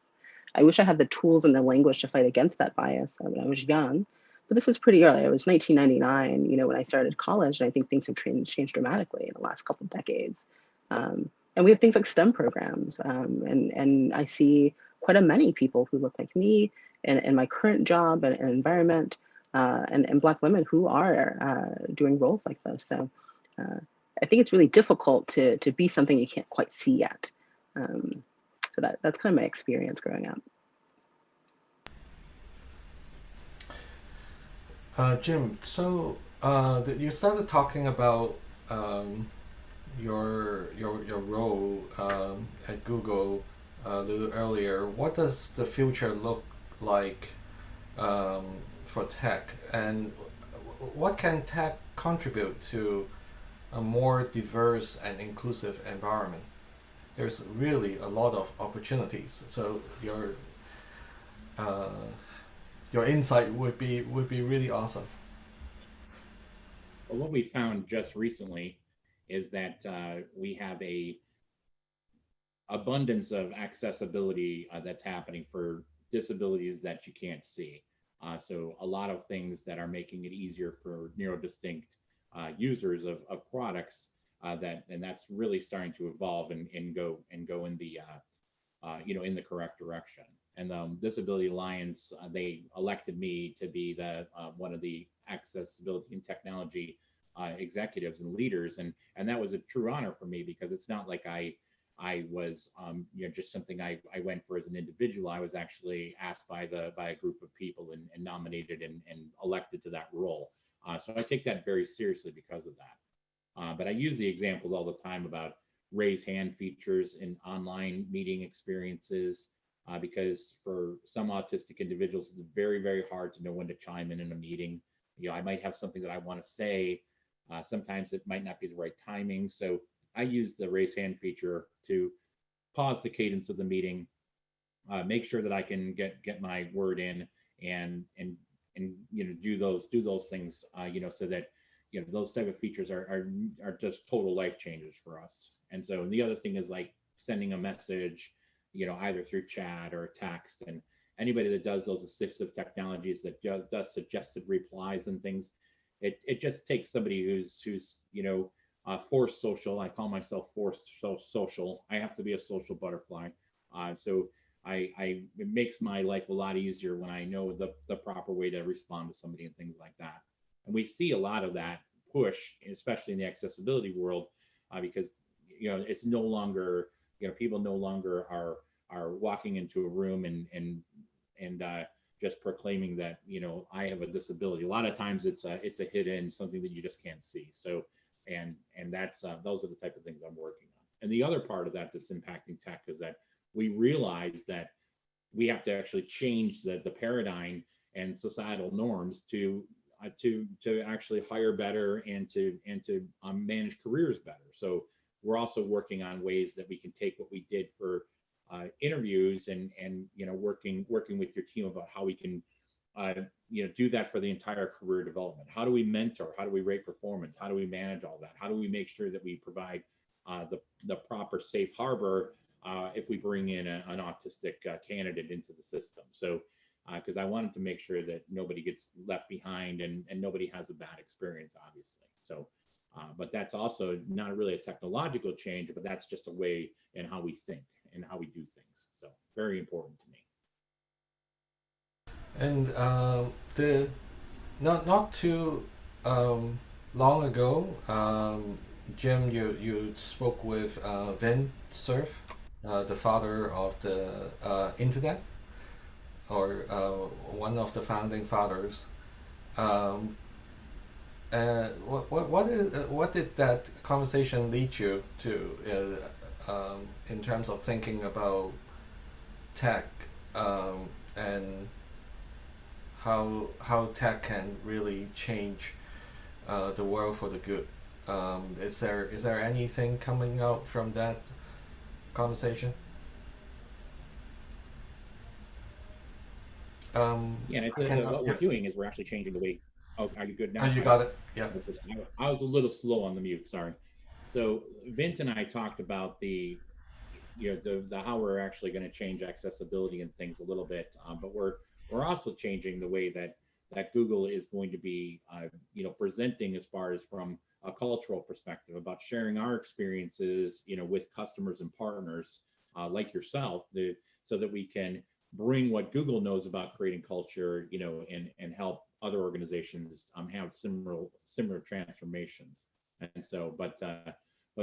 I wish I had the tools and the language to fight against that bias when I was young. But this was pretty early. It was 1999, when I started college, and I think things have changed dramatically in the last couple of decades. And we have things like STEM programs, and I see quite a many people who look like me in my current job and environment, and Black women who are doing roles like this. So I think it's really difficult to be something you can't quite see yet. So that's kind of my experience growing up. Jim, so you started talking about your role at Google a little earlier. What does the future look like for tech, and what can tech contribute to a more diverse and inclusive environment? There's really a lot of opportunities. So your insight would be really awesome. Well, what we found just recently is that we have a abundance of accessibility that's happening for disabilities that you can't see. So a lot of things that are making it easier for neurodistinct users of products and that's really starting to evolve and go in the in the correct direction. And the Disability Alliance, they elected me to be the one of the accessibility and technology executives and leaders, and that was a true honor for me, because it's not like I was just something I went for as an individual. I was actually asked by a group of people and nominated and elected to that role. So I take that very seriously because of that. But I use the examples all the time about raise hand features in online meeting experiences, because for some autistic individuals, it's very, very hard to know when to chime in a meeting. I might have something that I want to say. Sometimes it might not be the right timing. So I use the raise hand feature to pause the cadence of the meeting, make sure that I can get my word in, and do those things, so that those type of features are just total life changers for us. And so the other thing is like sending a message, either through chat or text, and anybody that does those assistive technologies that does suggested replies and things, it just takes somebody who's forced social. I call myself forced social. I have to be a social butterfly. So it makes my life a lot easier when I know the proper way to respond to somebody and things like that. And we see a lot of that push, especially in the accessibility world, because it's no longer, people no longer are walking into a room and just proclaiming that I have a disability. A lot of times it's a hidden, something that you just can't see. So and that's those are the type of things I'm working on. And the other part of that that's impacting tech is that we realize that we have to actually change the paradigm and societal norms to actually hire better and to manage careers better. So we're also working on ways that we can take what we did for interviews and working with your team about how we can do that for the entire career development. How do we mentor? How do we rate performance? How do we manage all that? How do we make sure that we provide the proper safe harbor if we bring in an autistic candidate into the system? So because I wanted to make sure that nobody gets left behind and nobody has a bad experience, obviously. So but that's also not really a technological change, but that's just a way in how we think and how we do things. So very important to me. And not too long ago, Jim, you spoke with Vint Cerf, the father of the internet, or one of the founding fathers. What did that conversation lead you to in terms of thinking about tech and how tech can really change the world for the good? Is there anything coming out from that conversation? Yeah, and what we're doing is we're actually changing the way. Oh, are you good now? Oh, you got it. Yeah. I was a little slow on the mute. Sorry. So Vint and I talked about the how we're actually going to change accessibility and things a little bit, but we're also changing the way that Google is going to be presenting as far as from a cultural perspective about sharing our experiences with customers and partners like yourself, so that we can bring what Google knows about creating culture, and help other organizations have similar transformations. And so, but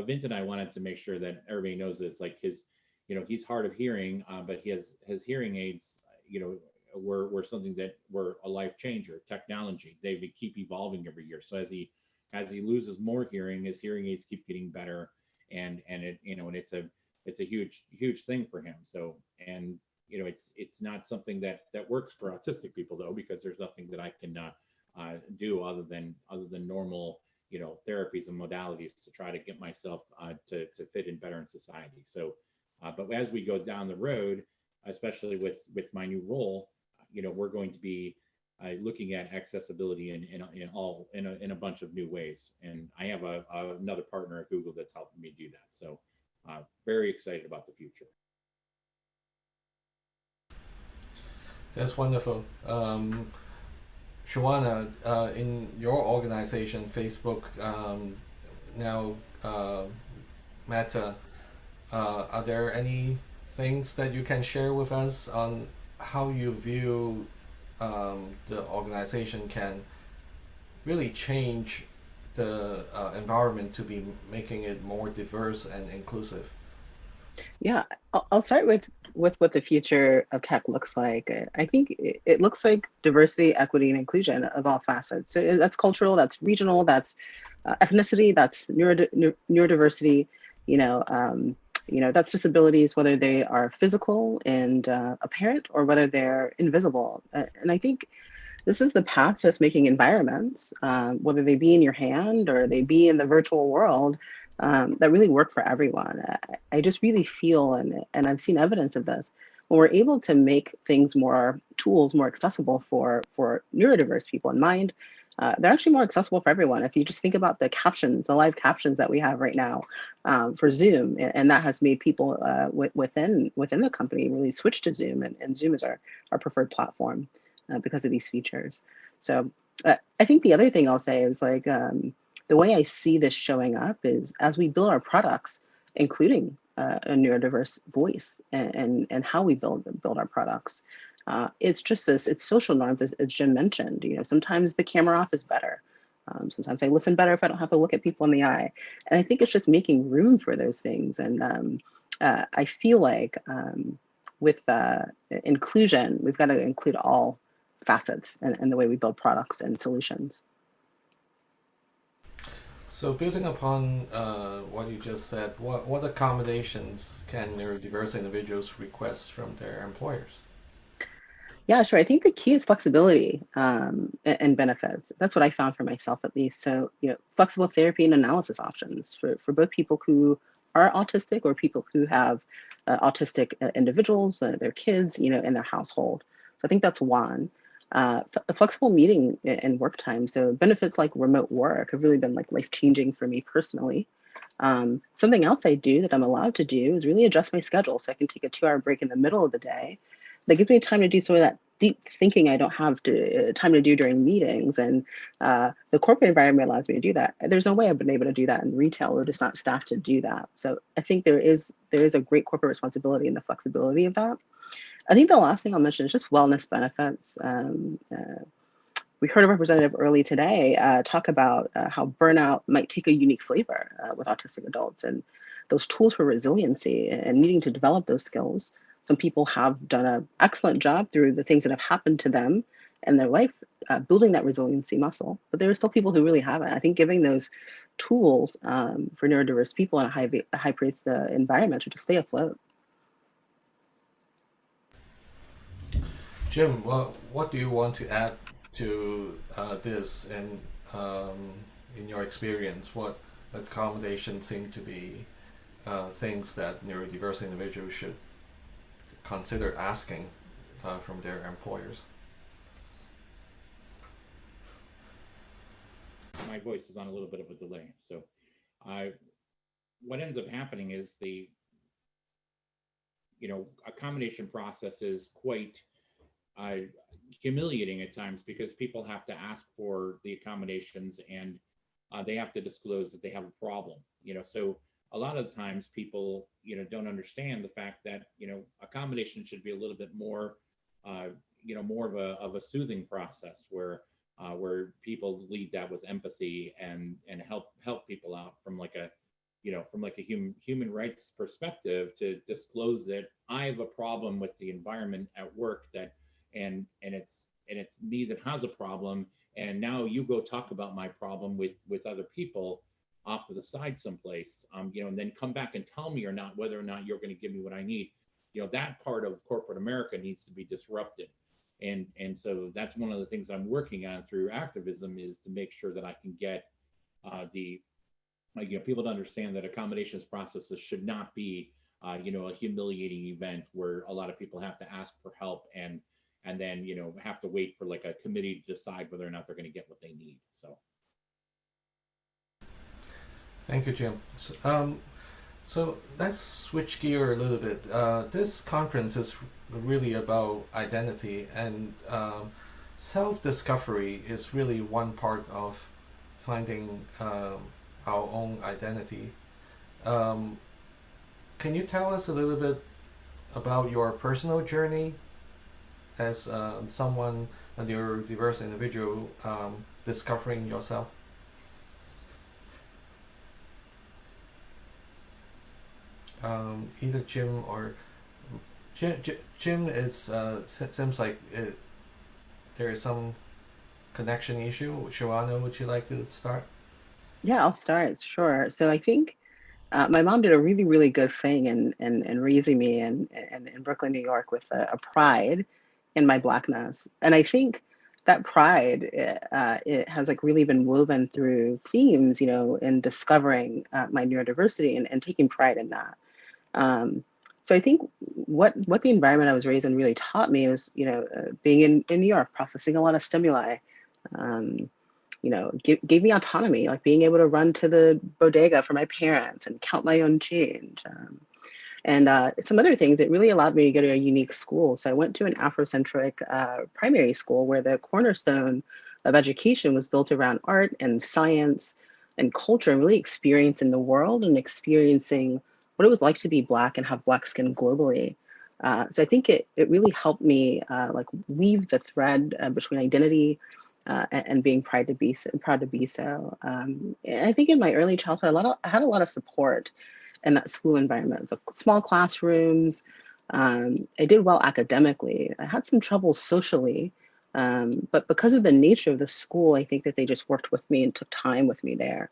Vint and I wanted to make sure that everybody knows that it's like he's hard of hearing, but his hearing aids, were something that were a life changer. Technology, they keep evolving every year. So as he loses more hearing, his hearing aids keep getting better, and it and it's a huge thing for him. So and it's not something that works for autistic people, though, because there's nothing that I can do other than normal therapies and modalities to try to get myself to fit in better in society. So but as we go down the road, especially with my new role, we're going to be looking at accessibility in a bunch of new ways. And I have another partner at Google that's helping me do that. So very excited about the future. That's wonderful. Shawana, in your organization, Facebook, now Meta, are there any things that you can share with us on how you view the organization can really change the environment to be making it more diverse and inclusive? Yeah, I'll start with what the future of tech looks like. I think it looks like diversity, equity, and inclusion of all facets. So that's cultural, that's regional, that's ethnicity, that's neurodiversity. That's disabilities, whether they are physical and apparent or whether they're invisible. And I think this is the path to us making environments, whether they be in your hand or they be in the virtual world, that really work for everyone. I just really feel, and I've seen evidence of this, when we're able to make things tools more accessible for neurodiverse people in mind, they're actually more accessible for everyone. If you just think about the live captions that we have right now for Zoom, and that has made people within the company really switch to Zoom, and Zoom is our preferred platform because of these features. So I think the other thing I'll say is the way I see this showing up is as we build our products, including a neurodiverse voice and how we build our products. It's just it's social norms, as Jim mentioned. Sometimes the camera off is better. Sometimes I listen better if I don't have to look at people in the eye. And I think it's just making room for those things. And I feel like with inclusion, we've got to include all facets in the way we build products and solutions. So building upon what you just said, what accommodations can neurodiverse individuals request from their employers? Yeah, sure. I think the key is flexibility and benefits. That's what I found for myself, at least. So, flexible therapy and analysis options for both people who are autistic or people who have autistic individuals, their kids, in their household. So I think that's one. Flexible meeting and work time. So benefits like remote work have really been life-changing for me personally. Something else I do that I'm allowed to do is really adjust my schedule so I can take a 2-hour break in the middle of the day. That gives me time to do some of that deep thinking I don't have time to do during meetings. And the corporate environment allows me to do that. There's no way I've been able to do that in retail. We're just not staffed to do that. So I think there is a great corporate responsibility in the flexibility of that. I think the last thing I'll mention is just wellness benefits. We heard a representative early today talk about how burnout might take a unique flavor with autistic adults, and those tools for resiliency and needing to develop those skills. Some people have done an excellent job through the things that have happened to them in their life, building that resiliency muscle, but there are still people who really haven't. I think giving those tools for neurodiverse people in a high-paced environment to just stay afloat. Jim, what do you want to add to this in your experience? What accommodations seem to be things that neurodiverse individuals should consider asking from their employers? My voice is on a little bit of a delay. So what ends up happening is the accommodation process is quite humiliating at times because people have to ask for the accommodations and they have to disclose that they have a problem. So a lot of the times people don't understand the fact that accommodation should be a little bit more more of a soothing process where people lead that with empathy and help people out from a human rights perspective, to disclose that I have a problem with the environment at work and it's me that has a problem, and now you go talk about my problem with other people off to the side someplace, and then come back and tell me whether or not you're going to give me what I need. That part of corporate America needs to be disrupted. And so that's one of the things I'm working on through activism, is to make sure that I can get people to understand that accommodations processes should not be a humiliating event where a lot of people have to ask for help and and then, have to wait for like a committee to decide whether or not they're going to get what they need. So. Thank you, Jim. So let's switch gear a little bit. This conference is really about identity, and self-discovery is really one part of finding our own identity. Can you tell us a little bit about your personal journey as someone, a neurodiverse individual, discovering yourself? Either Jim or Jim is seems like there is some connection issue. Shawana, would you like to start? Yeah, I'll start. Sure. So I think my mom did a really, really good thing in raising me in Brooklyn, New York, with a pride in my Blackness. And I think that pride, it has like really been woven through themes, in discovering my neurodiversity and taking pride in that. So I think what the environment I was raised in really taught me was, being in New York, processing a lot of stimuli, gave me autonomy, like being able to run to the bodega for my parents and count my own change. And some other things, it really allowed me to go to a unique school. So I went to an Afrocentric primary school where the cornerstone of education was built around art and science and culture, and really experiencing the world and experiencing what it was like to be Black and have Black skin globally. So I think it really helped me like weave the thread between identity and being proud to be so. And I think in my early childhood, I had a lot of support in that school environment. So small classrooms. I did well academically. I had some trouble socially, but because of the nature of the school, I think that they just worked with me and took time with me there.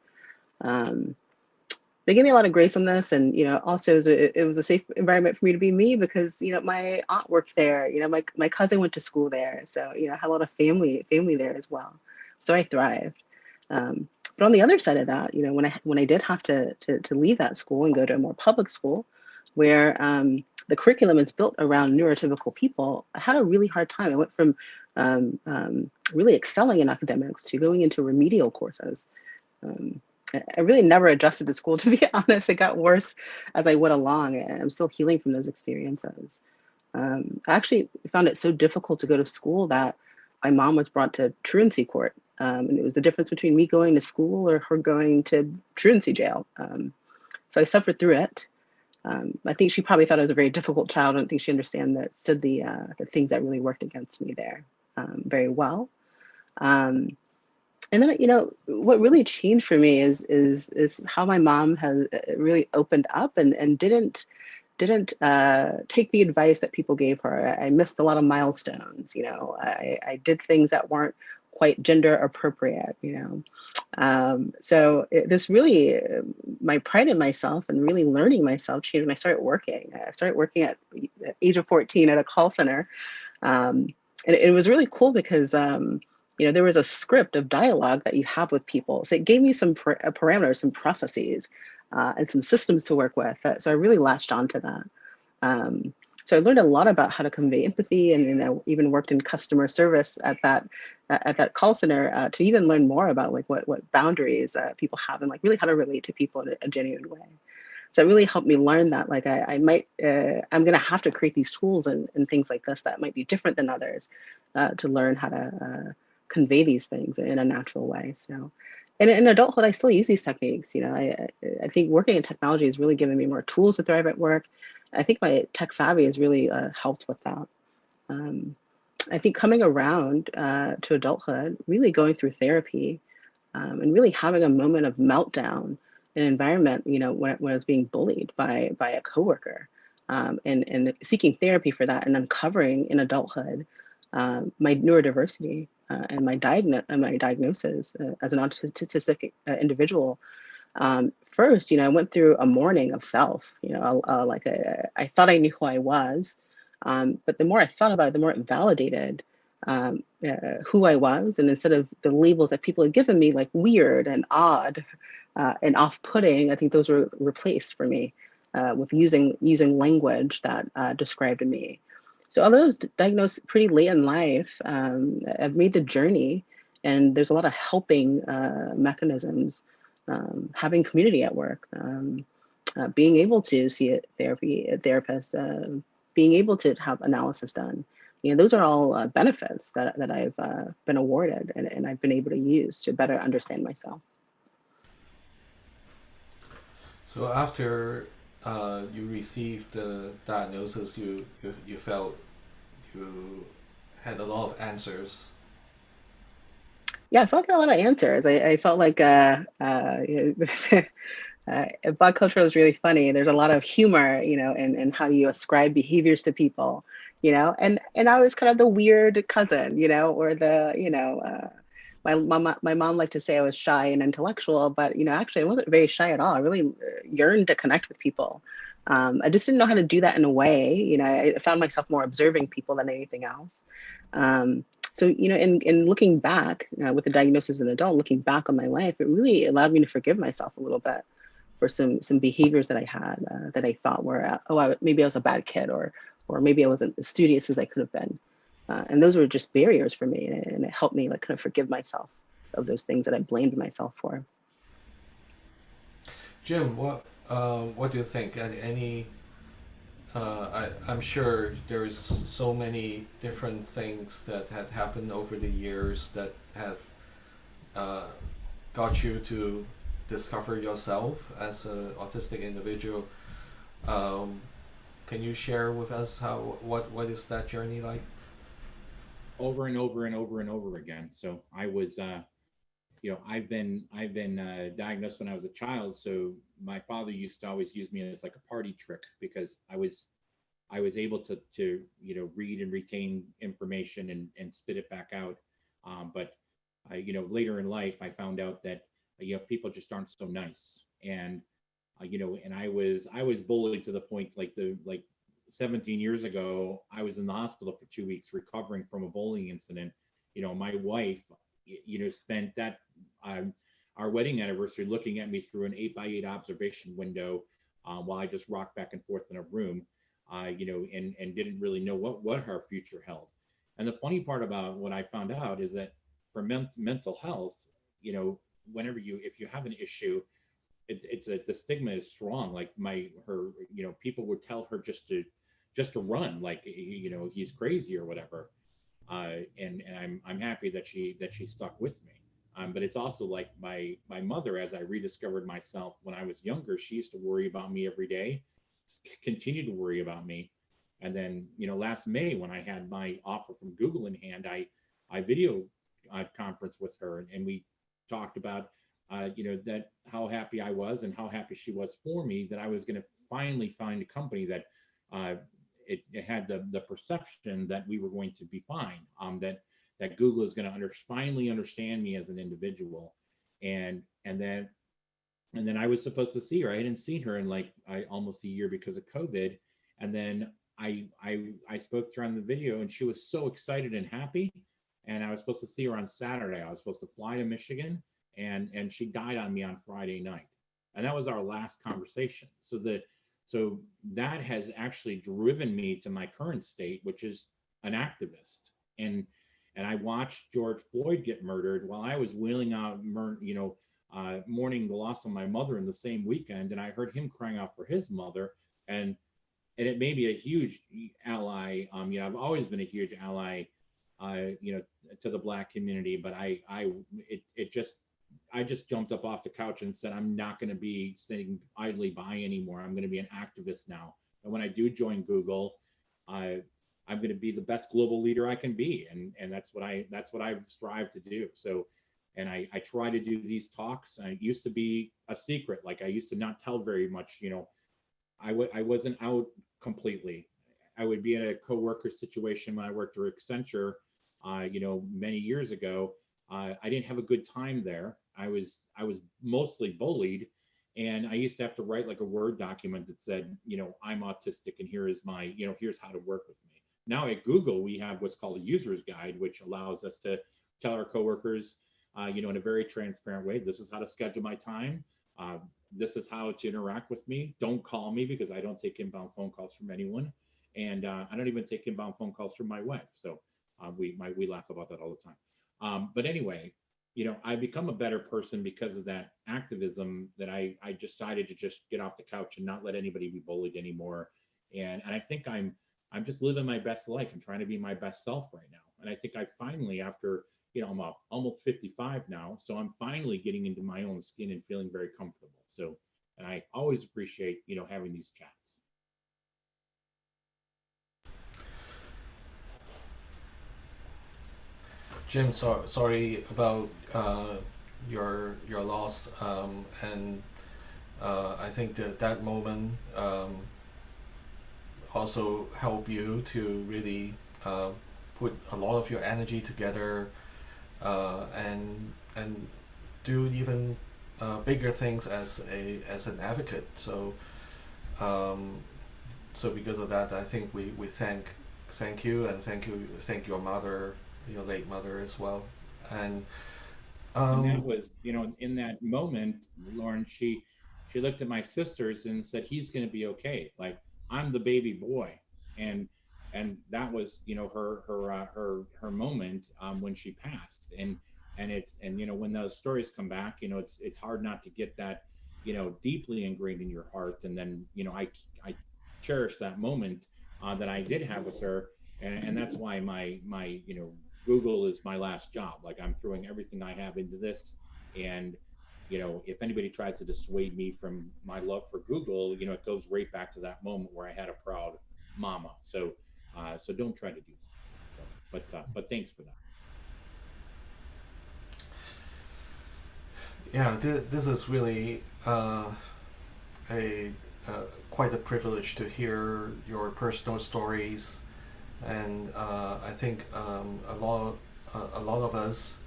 They gave me a lot of grace on this, and also it was a safe environment for me to be me because my aunt worked there. My cousin went to school there, so I had a lot of family there as well. So I thrived. But on the other side of that, when I did have to leave that school and go to a more public school, where the curriculum is built around neurotypical people, I had a really hard time. I went from really excelling in academics to going into remedial courses. I really never adjusted to school, to be honest. It got worse as I went along, and I'm still healing from those experiences. I actually found it so difficult to go to school that my mom was brought to truancy court. And it was the difference between me going to school or her going to truancy jail. So I suffered through it. I think she probably thought I was a very difficult child. I don't think she understood the things that really worked against me there very well. And then, what really changed for me is how my mom has really opened up and didn't take the advice that people gave her. I missed a lot of milestones. I did things that weren't quite gender appropriate. So this really, my pride in myself and really learning myself changed when I started working. I started working at the age of 14 at a call center, and it was really cool because there was a script of dialogue that you have with people. So it gave me some parameters, some processes, and some systems to work with. So I really latched onto that. So I learned a lot about how to convey empathy, and I even worked in customer service at that call center to even learn more about like what boundaries people have and like really how to relate to people in a genuine way. So it really helped me learn that like I'm going to have to create these tools and things like this that might be different than others to learn how to convey these things in a natural way. So, and in adulthood, I still use these techniques. I think working in technology has really given me more tools to thrive at work. I think my tech savvy has really helped with that. I think coming around to adulthood, really going through therapy and really having a moment of meltdown in an environment, when I was being bullied by a coworker and seeking therapy for that and uncovering in adulthood my neurodiversity and my diagnosis as an autistic individual. First, I went through a mourning of self. I thought I knew who I was, but the more I thought about it, the more it validated who I was. And instead of the labels that people had given me, like weird and odd and off-putting, I think those were replaced for me with using language that described me. So although I was diagnosed pretty late in life, I've made the journey, and there's a lot of helping mechanisms, having community at work, being able to see a therapist, being able to have analysis done. Those are all benefits that I've been awarded, and I've been able to use to better understand myself. So after you received the diagnosis, you felt you had a lot of answers. Yeah, I felt like a lot of answers. I felt like Black culture is really funny. There's a lot of humor, in how you ascribe behaviors to people, and I was kind of the weird cousin, or the, my mom liked to say I was shy and intellectual, but actually I wasn't very shy at all. I really yearned to connect with people. I just didn't know how to do that in a way. I found myself more observing people than anything else. So, in looking back with the diagnosis as an adult, looking back on my life, it really allowed me to forgive myself a little bit for some behaviors that I had that I thought were, maybe I was a bad kid, or maybe I wasn't as studious as I could have been. And those were just barriers for me, and it helped me kind of forgive myself of those things that I blamed myself for. Jim, what do you think? I'm sure there's so many different things that had happened over the years that have got you to discover yourself as an autistic individual. Can you share with us what is that journey like? Over and over and over and over again. So I was, I've been diagnosed when I was a child. So my father used to always use me as like a party trick, because I was able to read and retain information and spit it back out. But later in life, I found out that people just aren't so nice, and and I was bullied to the point, like 17 years ago, I was in the hospital for 2 weeks recovering from a bullying incident. My wife, spent that our wedding anniversary looking at me through an 8x8 observation window while I just rocked back and forth in a room, and didn't really know what her future held. And the funny part about what I found out is that for mental health, if you have an issue, the stigma is strong. Like people would tell her just to run, like he's crazy or whatever. And I'm happy that she stuck with me. But it's also like my mother, as I rediscovered myself when I was younger, she used to worry about me every day, continue to worry about me. And then, last May, when I had my offer from Google in hand, I video conference with her, and we talked about, that how happy I was and how happy she was for me, that I was going to finally find a company that it had the perception that we were going to be fine, that Google is going to finally understand me as an individual. And then I was supposed to see her. I hadn't seen her in almost a year because of COVID. And then I spoke to her on the video, and she was so excited and happy. And I was supposed to see her on Saturday. I was supposed to fly to Michigan, and she died on me on Friday night. And that was our last conversation. So that has actually driven me to my current state, which is an activist. And I watched George Floyd get murdered while I was wheeling out, mourning the loss of my mother in the same weekend. And I heard him crying out for his mother, and it made me a huge ally. I've always been a huge ally, to the Black community, but I just jumped up off the couch and said, I'm not going to be sitting idly by anymore. I'm going to be an activist now. And when I do join Google, I'm going to be the best global leader I can be. And that's what I've strived to do. So, and I try to do these talks. I used to be a secret. Like I used to not tell very much, I wasn't out completely. I would be in a coworker situation when I worked for Accenture, many years ago. I didn't have a good time there. I was mostly bullied, and I used to have to write like a Word document that said, I'm autistic, and here is my, here's how to work with me. Now at Google, we have what's called a user's guide, which allows us to tell our coworkers, in a very transparent way, this is how to schedule my time. This is how to interact with me. Don't call me because I don't take inbound phone calls from anyone. And I don't even take inbound phone calls from my wife. So we laugh about that all the time. But anyway, I become a better person because of that activism, that I decided to just get off the couch and not let anybody be bullied anymore. And I think I'm just living my best life and trying to be my best self right now. And I think I finally, after, I'm almost 55 now, so I'm finally getting into my own skin and feeling very comfortable. So, and I always appreciate, having these chats. Jim, sorry about your loss, and I think that moment also helped you to really put a lot of your energy together and do even bigger things as an advocate. So because of that, I think we thank you, and thank your mother, your late mother as well. And that was, in that moment, Lauren, she looked at my sisters and said, he's going to be okay. Like, I'm the baby boy. And that was, her moment when she passed. And when those stories come back, it's hard not to get that, deeply ingrained in your heart. And then, I cherish that moment that I did have with her. And that's why my Google is my last job. Like, I'm throwing everything I have into this. And, if anybody tries to dissuade me from my love for Google, it goes right back to that moment where I had a proud mama. So, so don't try to do that. So, but thanks for that. Yeah, this is really quite a privilege to hear your personal stories, and I think a lot of us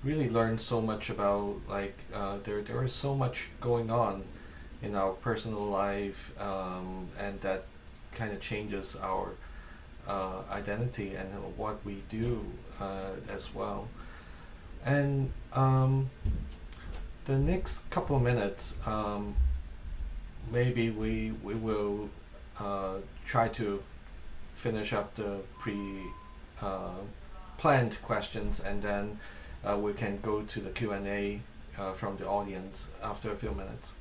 really learn so much about, like, there is so much going on in our personal life, and that kind of changes our identity and what we do as well. And the next couple of minutes, maybe we will try to finish up the planned questions, and then we can go to the Q&A from the audience after a few minutes.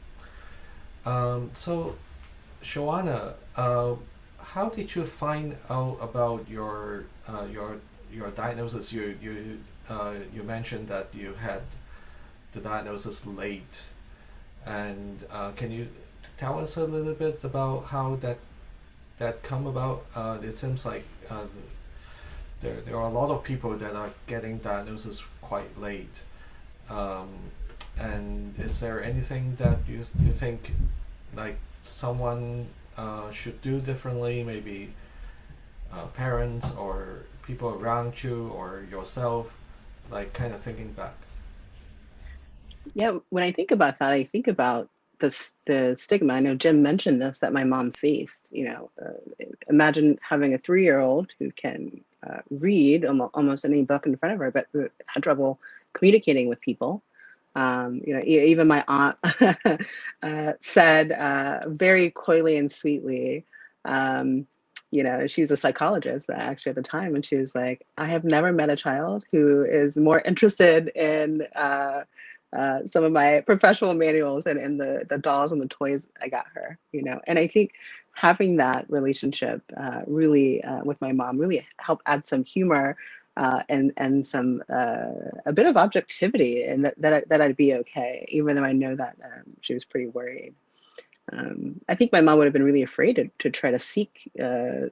So, Shawana, how did you find out about your diagnosis? You mentioned that you had the diagnosis late, and can you tell us a little bit about how that come about? It seems like there are a lot of people that are getting diagnosis quite late, and is there anything that you think, like, someone should do differently? Maybe parents or people around you or yourself, like, kind of thinking back. Yeah, when I think about that, I think about the stigma. I know Jim mentioned this, that my mom faced. Imagine having a 3-year-old who can read almost any book in front of her, but had trouble communicating with people. Even my aunt said very coyly and sweetly, she was a psychologist actually at the time, and she was like, I have never met a child who is more interested in some of my professional manuals and the dolls and the toys I got her, And I think having that relationship really with my mom really helped add some humor and some a bit of objectivity, and that I'd be okay, even though I know that she was pretty worried. I think my mom would have been really afraid to try to seek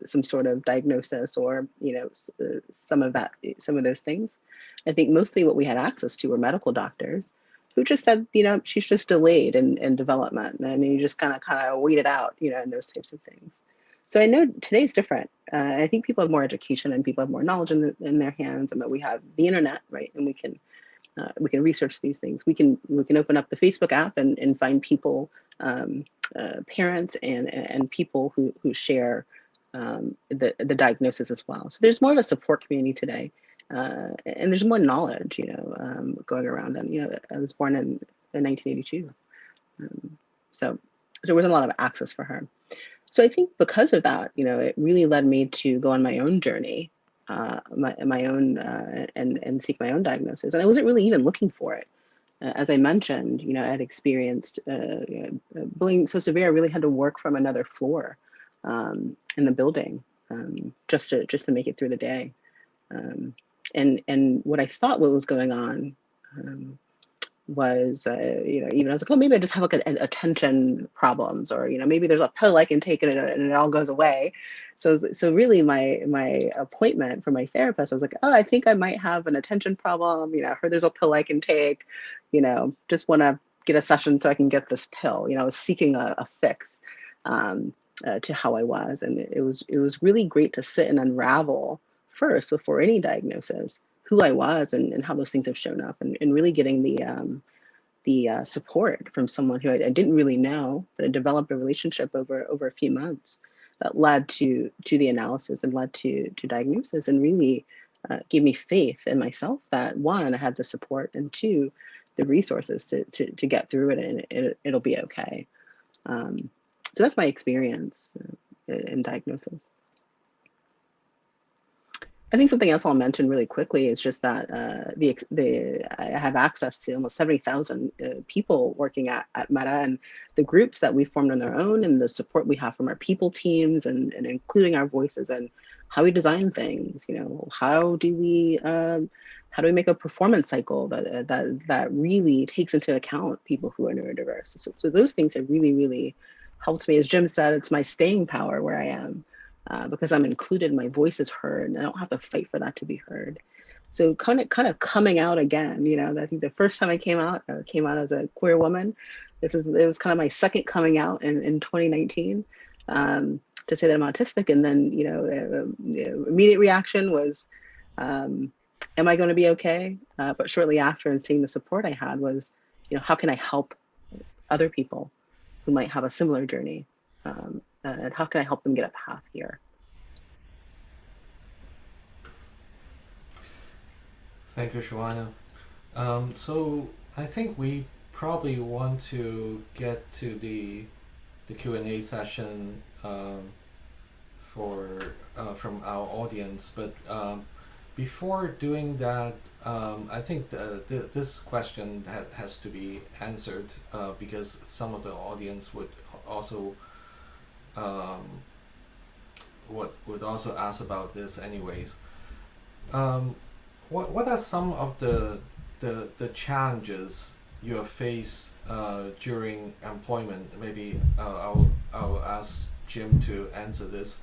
some sort of diagnosis or some of those things. I think mostly what we had access to were medical doctors who just said, she's just delayed in development, and you just kind of wait it out, and those types of things. So I know today's different. I think people have more education and people have more knowledge in their hands, and that we have the internet, right? And we can research these things. We can open up the Facebook app and find people, parents and people who share the diagnosis as well. So there's more of a support community today. And there's more knowledge, going around. And, I was born in 1982. So there wasn't a lot of access for her. So I think because of that, it really led me to go on my own journey, my own, and seek my own diagnosis. And I wasn't really even looking for it. As I mentioned, I had experienced bullying so severe, I really had to work from another floor in the building just to make it through the day. And what I thought what was going on was, even I was like, oh, maybe I just have like attention problems, or maybe there's a pill I can take and it all goes away. So really, my appointment for my therapist, I was like, oh, I think I might have an attention problem. I heard there's a pill I can take. Just want to get a session so I can get this pill. I was seeking a fix to how I was, and it was really great to sit and unravel first before any diagnosis who I was and how those things have shown up, and really getting the support from someone who I didn't really know, but I developed a relationship over a few months that led to the analysis and led to diagnosis, and really gave me faith in myself that, one, I had the support, and two, the resources to get through it, and it'll be okay. So that's my experience in diagnosis. I think something else I'll mention really quickly is just that I have access to almost 70,000 people working at Meta, and the groups that we formed on their own, and the support we have from our people teams, and including our voices, and how we design things. How do we make a performance cycle that really takes into account people who are neurodiverse? So those things have really, really helped me. As Jim said, it's my staying power where I am. Because I'm included, my voice is heard, and I don't have to fight for that to be heard. So kind of coming out again, I think the first time I came out as a queer woman. It was kind of my second coming out in 2019, to say that I'm autistic. And then, the immediate reaction was, am I going to be okay? But shortly after, and seeing the support I had, was, how can I help other people who might have a similar journey? And how can I help them get a path here? Thank you, Shawana. So I think we probably want to get to the Q&A session from our audience, but before doing that, I think this question has to be answered because some of the audience would also would also ask about this anyways. What are some of the challenges you face during employment? Maybe I'll ask Jim to answer this.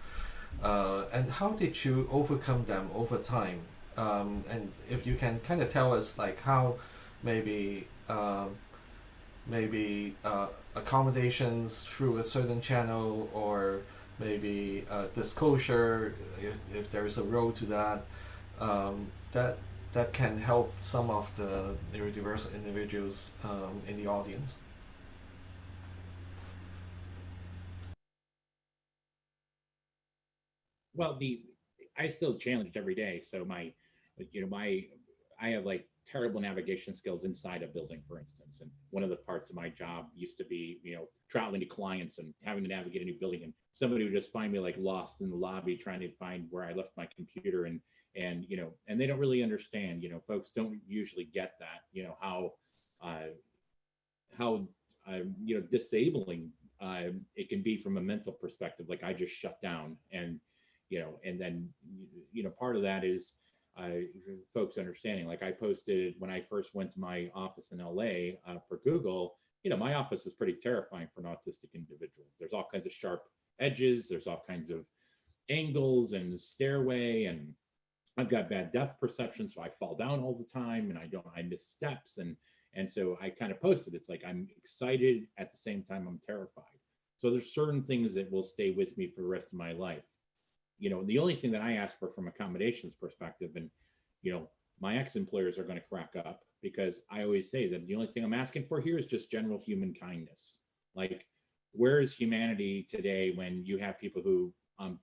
And how did you overcome them over time? And if you can kind of tell us like how maybe accommodations through a certain channel, or maybe disclosure if there is a road to that, that can help some of the neurodiverse individuals in the audience. Well, I still challenged every day. So I have like terrible navigation skills inside a building, for instance. And one of the parts of my job used to be, traveling to clients and having to navigate a new building, and somebody would just find me like lost in the lobby trying to find where I left my computer, and they don't really understand. Folks don't usually get that. How disabling it can be from a mental perspective. Like I just shut down, and then part of that is folks understanding. Like I posted when I first went to my office in LA for Google, my office is pretty terrifying for an autistic individual. There's all kinds of sharp edges, there's all kinds of angles and stairway, and I've got bad depth perception, so I fall down all the time, and I miss steps, and so I kind of posted. It's like I'm excited at the same time I'm terrified. So there's certain things that will stay with me for the rest of my life. The only thing that I ask for from accommodations perspective, and my ex-employers are going to crack up, because I always say that the only thing I'm asking for here is just general human kindness. Like, where is humanity today when you have people who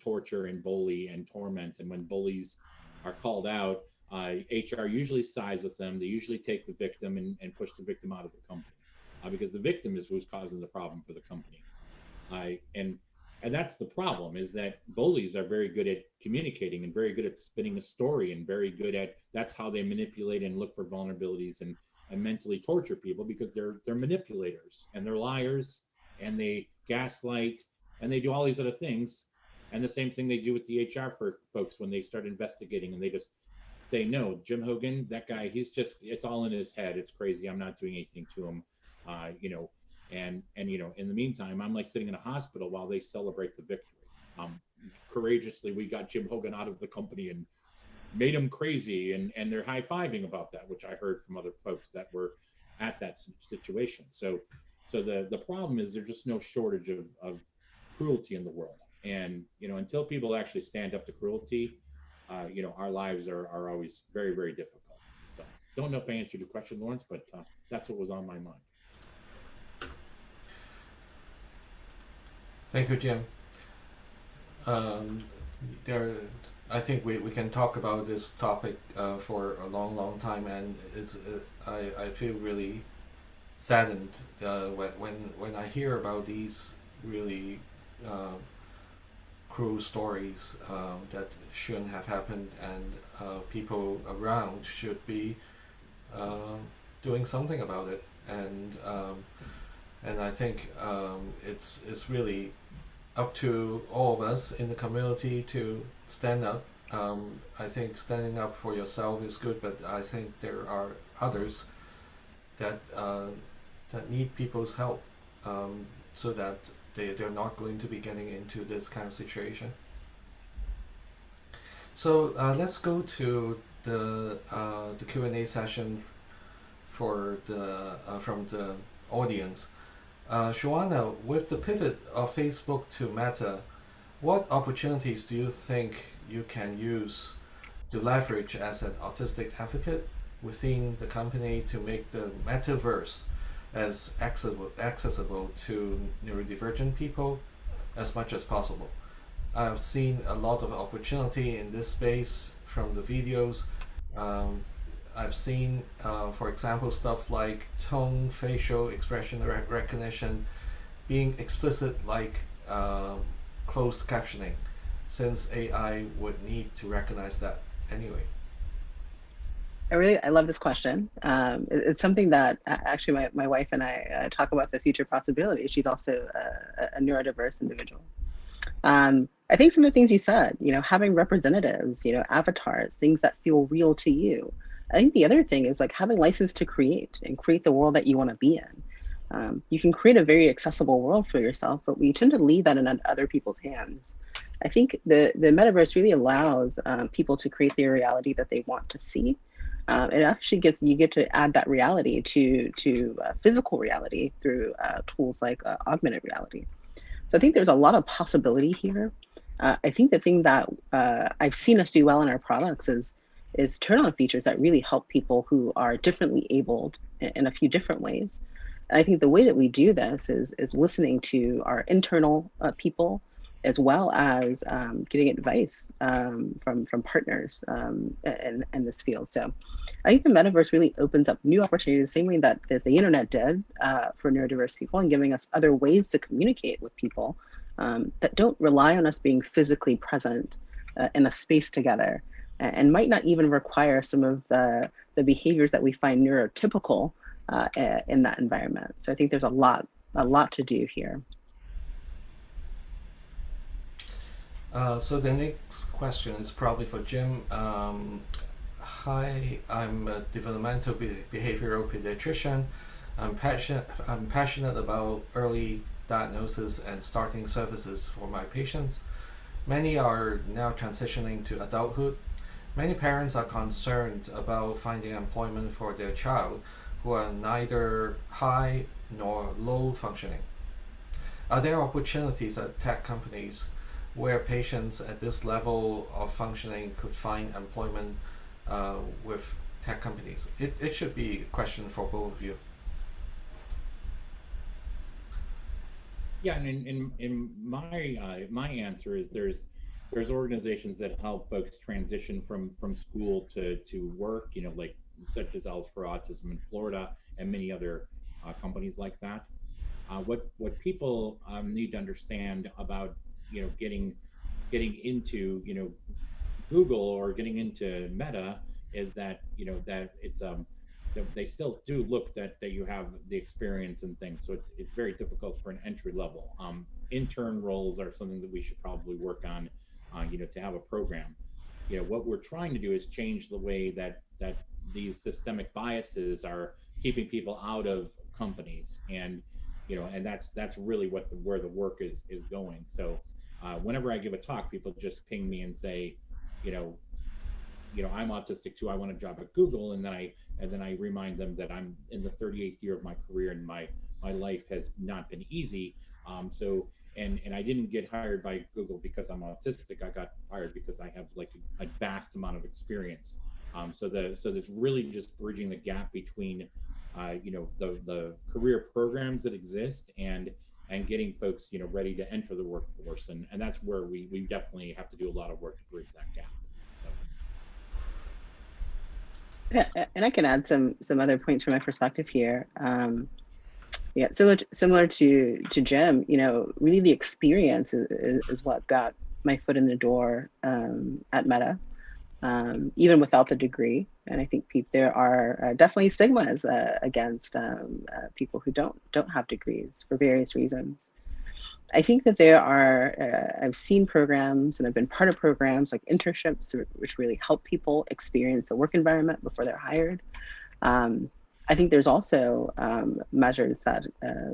torture and bully and torment, and when bullies are called out, HR usually sides with them. They usually take the victim and push the victim out of the company, because the victim is who's causing the problem for the company. And And that's the problem, is that bullies are very good at communicating and very good at spinning a story and very good at, that's how they manipulate and look for vulnerabilities and mentally torture people, because they're manipulators and they're liars and they gaslight and they do all these other things. And the same thing they do with the HR folks when they start investigating, and they just say, no, Jim Hogan, that guy, he's just, it's all in his head. It's crazy. I'm not doing anything to him. You know, and you know, in the meantime, I'm like sitting in a hospital while they celebrate the victory. Courageously, we got Jim Hogan out of the company and made him crazy, and they're high-fiving about that, which I heard from other folks that were at that situation. So the problem is there's just no shortage of cruelty in the world. And you know, until people actually stand up to cruelty, you know, our lives are always very, very difficult. So don't know if I answered your question, Lawrence, but that's what was on my mind. Thank you, Jim. I think we can talk about this topic for a long, long time, and it's I feel really saddened when I hear about these really cruel stories that shouldn't have happened, and people around should be doing something about it. And I think it's really up to all of us in the community to stand up. I think standing up for yourself is good, but I think there are others that need people's help, so that they're not going to be getting into this kind of situation. So let's go to the Q&A session for from the audience. Shawana, with the pivot of Facebook to Meta, what opportunities do you think you can use to leverage as an autistic advocate within the company to make the metaverse as accessible to neurodivergent people as much as possible? I've seen a lot of opportunity in this space from the videos. I've seen, for example, stuff like tone, facial expression recognition being explicit, like closed captioning, since AI would need to recognize that anyway. I love this question. It's something that actually my wife and I talk about the future possibilities. She's also a neurodiverse individual. I think some of the things you said, you know, having representatives, you know, avatars, things that feel real to you. I think the other thing is like having license to create and create the world that you want to be in. You can create a very accessible world for yourself, but we tend to leave that in other people's hands. I think the metaverse really allows people to create the reality that they want to see. It actually you get to add that reality to physical reality through tools like augmented reality. So I think there's a lot of possibility here. I think the thing that I've seen us do well in our products is turn on features that really help people who are differently abled in a few different ways. And I think the way that we do this is listening to our internal people, as well as getting advice from partners in this field. So I think the metaverse really opens up new opportunities, the same way that the internet did for neurodiverse people, and giving us other ways to communicate with people that don't rely on us being physically present in a space together, and might not even require some of the behaviors that we find neurotypical in that environment. So I think there's a lot to do here. So the next question is probably for Jim. Hi, I'm a developmental behavioral pediatrician. I'm passionate about early diagnosis and starting services for my patients. Many are now transitioning to adulthood. Many parents are concerned about finding employment for their child who are neither high nor low functioning. Are there opportunities at tech companies where patients at this level of functioning could find employment with tech companies? It should be a question for both of you. Yeah, and in my answer is there's organizations that help folks transition from school to work, you know, like such as Else for Autism in Florida and many other companies like that. What people need to understand about getting into Google or getting into Meta is that that it's they still do look that you have the experience and things, so it's very difficult for an entry level. Intern roles are something that we should probably work on, to have a program. What we're trying to do is change the way that these systemic biases are keeping people out of companies, and and that's really where the work is going. So whenever I give a talk, people just ping me and say, I'm autistic too. I want a job at Google, and then I remind them that I'm in the 38th year of my career, and my life has not been easy. So and I didn't get hired by Google because I'm autistic. I got hired because I have like a vast amount of experience. So there's really just bridging the gap between the career programs that exist and getting folks ready to enter the workforce, and that's where we definitely have to do a lot of work to bridge that gap. Yeah, and I can add some other points from my perspective here. Yeah, similar to Jim, really the experience is what got my foot in the door at Meta, even without the degree. And I think there are definitely stigmas against people who don't have degrees for various reasons. I think that there are, I've seen programs and I've been part of programs like internships, which really help people experience the work environment before they're hired. I think there's also measures that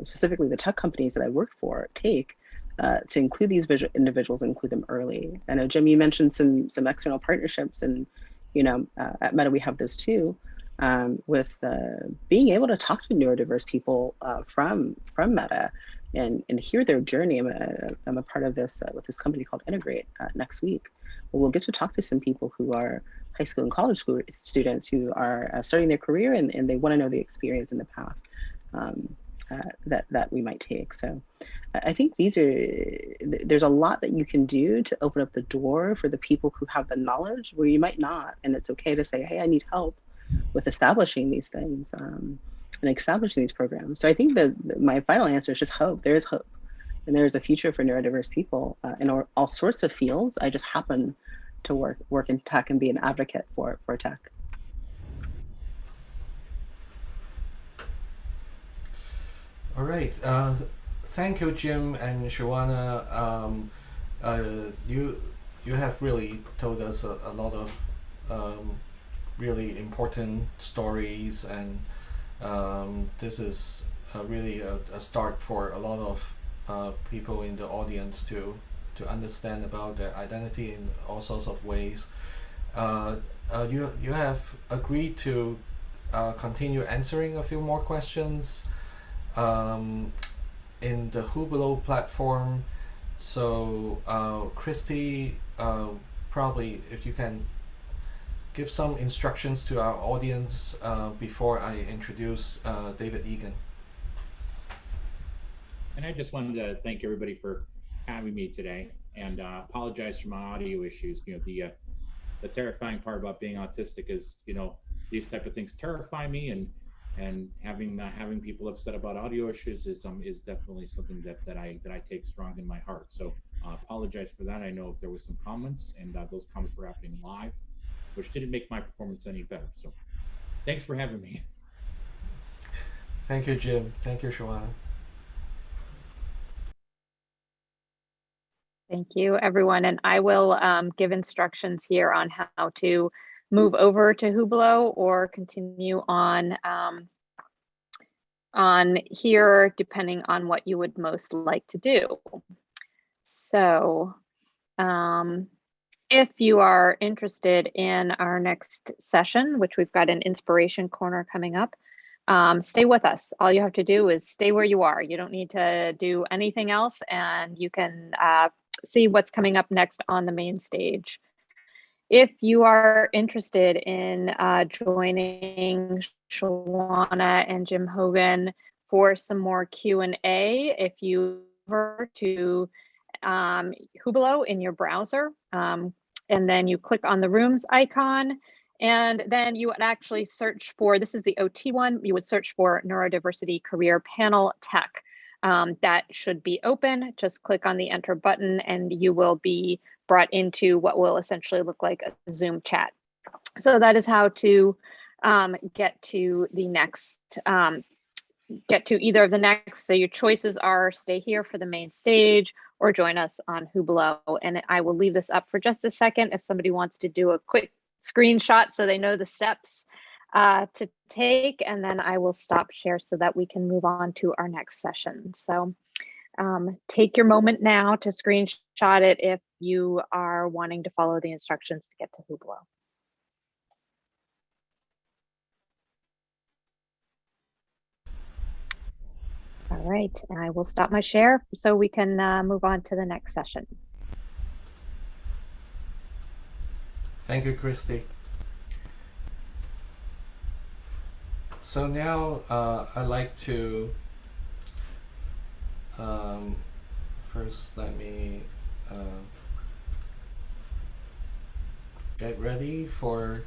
specifically the tech companies that I work for take to include these individuals, include them early. I know, Jim, you mentioned some external partnerships, and at Meta we have this too, with being able to talk to neurodiverse people from Meta and hear their journey. I'm a part of this with this company called Integrate next week. We'll get to talk to some people who are high school and college school students who are starting their career, and they want to know the experience and the path that we might take. So I think there's a lot that you can do to open up the door for the people who have the knowledge where you might not, and it's okay to say, hey, I need help with establishing these things and establishing these programs. So I think that my final answer is just hope. There is hope, and there is a future for neurodiverse people in all sorts of fields. I just happen to work in tech and be an advocate for tech. All right. Thank you, Jim and Shawana. You have really told us a lot of really important stories, and this is really a start for a lot of people in the audience to understand about their identity in all sorts of ways. You have agreed to continue answering a few more questions in the Hublo platform. So Christy, probably if you can give some instructions to our audience before I introduce David Egan. And I just wanted to thank everybody for having me today, and apologize for my audio issues. The terrifying part about being autistic is, these type of things terrify me, and having people upset about audio issues is definitely something that I take strong in my heart. So apologize for that. I know if there was some comments, and those comments were happening live, which didn't make my performance any better. So thanks for having me. Thank you, Jim. Thank you, Shawana. Thank you, everyone. And I will give instructions here on how to move over to Hublo or continue on here, depending on what you would most like to do. So if you are interested in our next session, which we've got an inspiration corner coming up, stay with us. All you have to do is stay where you are. You don't need to do anything else, and you can see what's coming up next on the main stage. If you are interested in joining Shawana and Jim Hogan for some more Q&A, if you go to Hublo in your browser, and then you click on the rooms icon, and then you would actually search for, this is the OT one, you would search for Neurodiversity Career Panel Tech. That should be open. Just click on the enter button and you will be brought into what will essentially look like a Zoom chat. So that is how to get to the next, get to either of the next. So your choices are stay here for the main stage or join us on Hublot. And I will leave this up for just a second if somebody wants to do a quick screenshot so they know the steps to take, and then I will stop share so that we can move on to our next session. So take your moment now to screenshot it if you are wanting to follow the instructions to get to Hublot. All right, and I will stop my share so we can move on to the next session. Thank you, Christy. So now I'd like to first let me get ready for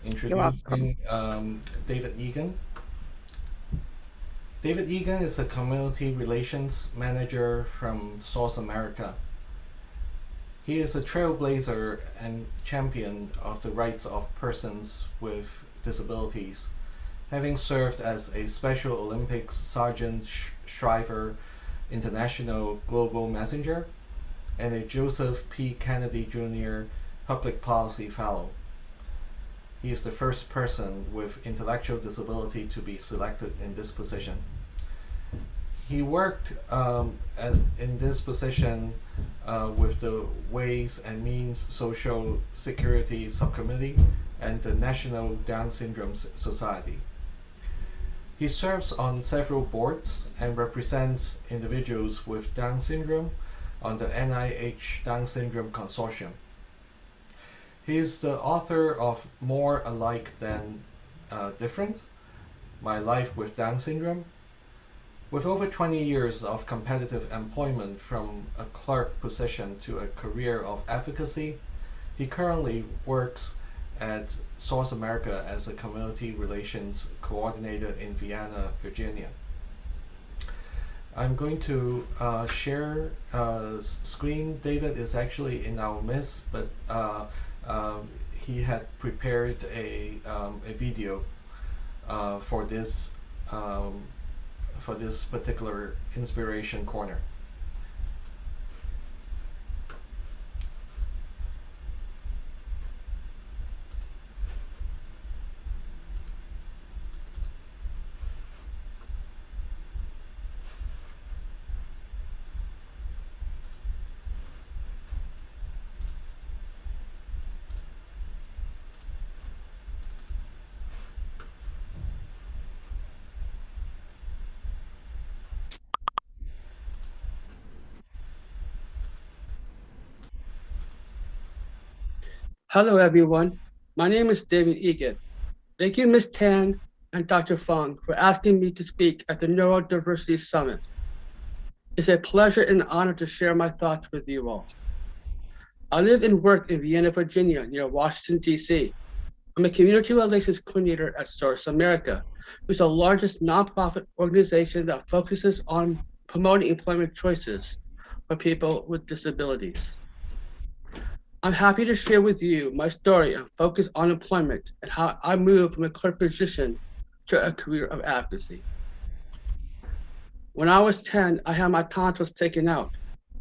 introducing David Egan. David Egan is a community relations manager from Source America. He is a trailblazer and champion of the rights of persons with disabilities, having served as a Special Olympics Sergeant Shriver International Global Messenger and a Joseph P. Kennedy Jr. Public Policy Fellow. He is the first person with intellectual disability to be selected in this position. He worked in this position with the Ways and Means Social Security Subcommittee and the National Down Syndrome Society. He serves on several boards and represents individuals with Down syndrome on the NIH Down Syndrome Consortium. He is the author of More Alike Than Different, My Life with Down Syndrome. With over 20 years of competitive employment from a clerk position to a career of advocacy, he currently works at Source America as a community relations coordinator in Vienna, Virginia. I'm going to share screen. David is actually in our midst, but he had prepared a video for this particular inspiration corner. Hello, everyone. My name is David Egan. Thank you, Ms. Tan and Dr. Fong, for asking me to speak at the Neurodiversity Summit. It's a pleasure and honor to share my thoughts with you all. I live and work in Vienna, Virginia, near Washington, D.C. I'm a community relations coordinator at Source America, which is the largest nonprofit organization that focuses on promoting employment choices for people with disabilities. I'm happy to share with you my story and focus on employment and how I moved from a clerk position to a career of advocacy. When I was 10, I had my tonsils taken out.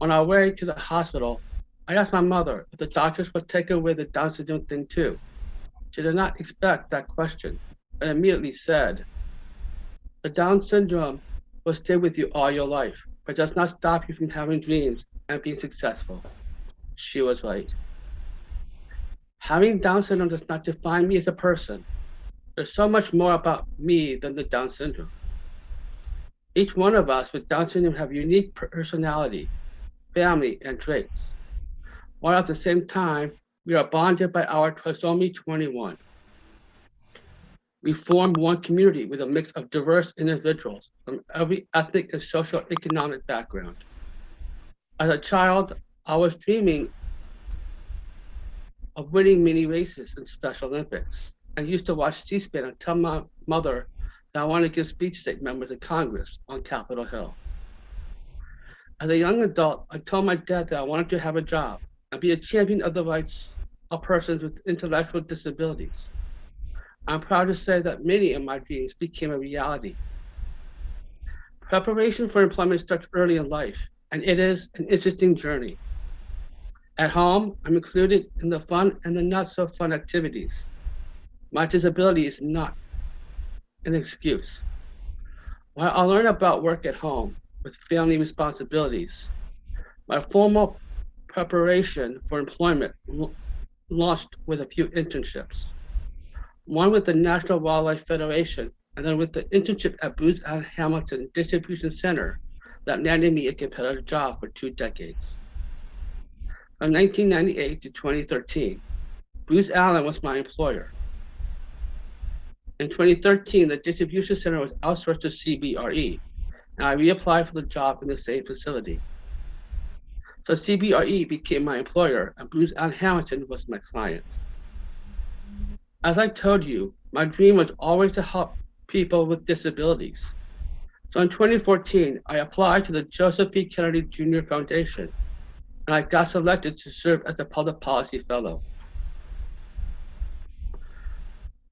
On our way to the hospital, I asked my mother if the doctors would take away the Down syndrome thing too. She did not expect that question and immediately said, "The Down syndrome will stay with you all your life, but does not stop you from having dreams and being successful." She was right. Having Down syndrome does not define me as a person. There's so much more about me than the Down syndrome. Each one of us with Down syndrome have unique personality, family, and traits, while at the same time, we are bonded by our trisomy 21. We form one community with a mix of diverse individuals from every ethnic and socioeconomic background. As a child, I was dreaming of winning many races in Special Olympics and used to watch C-SPAN and tell my mother that I wanted to give speeches at members of Congress on Capitol Hill. As a young adult, I told my dad that I wanted to have a job and be a champion of the rights of persons with intellectual disabilities. I'm proud to say that many of my dreams became a reality. Preparation for employment starts early in life, and it is an interesting journey. At home, I'm included in the fun and the not so fun activities. My disability is not an excuse. While I learn about work at home with family responsibilities, my formal preparation for employment launched with a few internships. One with the National Wildlife Federation, and then with the internship at Booz Allen Hamilton Distribution Center that landed me a competitive job for 2 decades. From 1998 to 2013, Booz Allen was my employer. In 2013, the distribution center was outsourced to CBRE, and I reapplied for the job in the same facility. So CBRE became my employer, and Booz Allen Hamilton was my client. As I told you, my dream was always to help people with disabilities. So in 2014, I applied to the Joseph P. Kennedy Jr. Foundation, and I got selected to serve as a public policy fellow.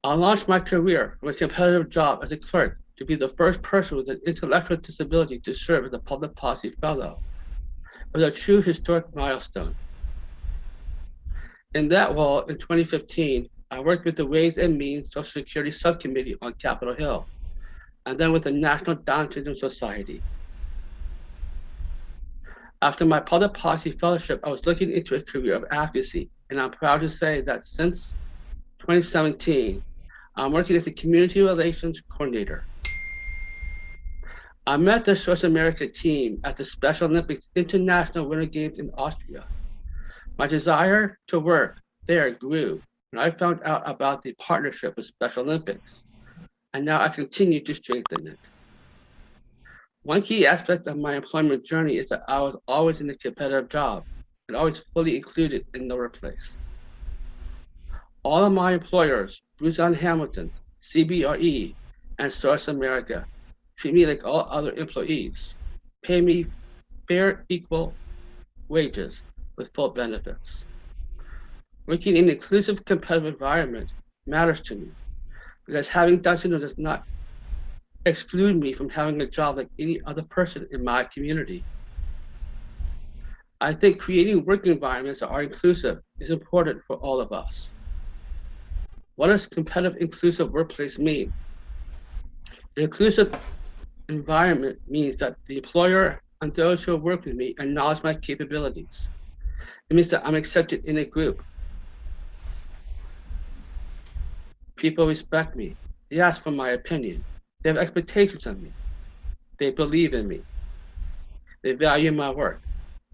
I launched my career from a competitive job as a clerk to be the first person with an intellectual disability to serve as a public policy fellow. It was a true historic milestone. In that role, in 2015, I worked with the Ways and Means Social Security Subcommittee on Capitol Hill, and then with the National Down Syndrome Society. After my public policy fellowship, I was looking into a career of advocacy, and I'm proud to say that since 2017, I'm working as a community relations coordinator. I met the Source America team at the Special Olympics International Winter Games in Austria. My desire to work there grew, and I found out about the partnership with Special Olympics, and now I continue to strengthen it. One key aspect of my employment journey is that I was always in a competitive job and always fully included in the workplace. All of my employers, Booz Allen Hamilton, CBRE, and Source America, treat me like all other employees, pay me fair, equal wages with full benefits. Working in an inclusive, competitive environment matters to me because having Down syndrome does not exclude me from having a job like any other person in my community. I think creating work environments that are inclusive is important for all of us. What does competitive, inclusive workplace mean? An inclusive environment means that the employer and those who work with me acknowledge my capabilities. It means that I'm accepted in a group. People respect me. They ask for my opinion. They have expectations of me. They believe in me. They value my work.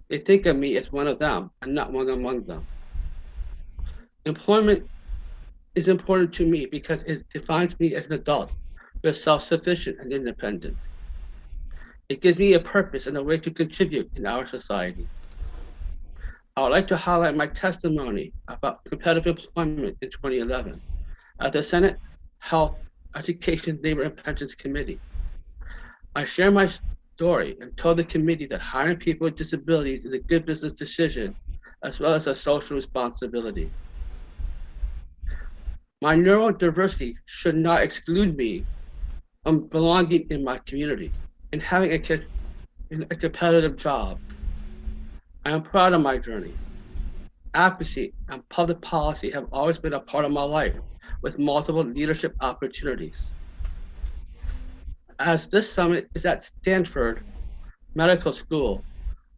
They think of me as one of them and not one among them. Employment is important to me because it defines me as an adult who is self-sufficient and independent. It gives me a purpose and a way to contribute in our society. I would like to highlight my testimony about competitive employment in 2011 at the Senate Health, Education, Labor, and Pensions Committee. I shared my story and told the committee that hiring people with disabilities is a good business decision as well as a social responsibility. My neurodiversity should not exclude me from belonging in my community and having a competitive job. I am proud of my journey. Advocacy and public policy have always been a part of my life with multiple leadership opportunities. As this summit is at Stanford Medical School,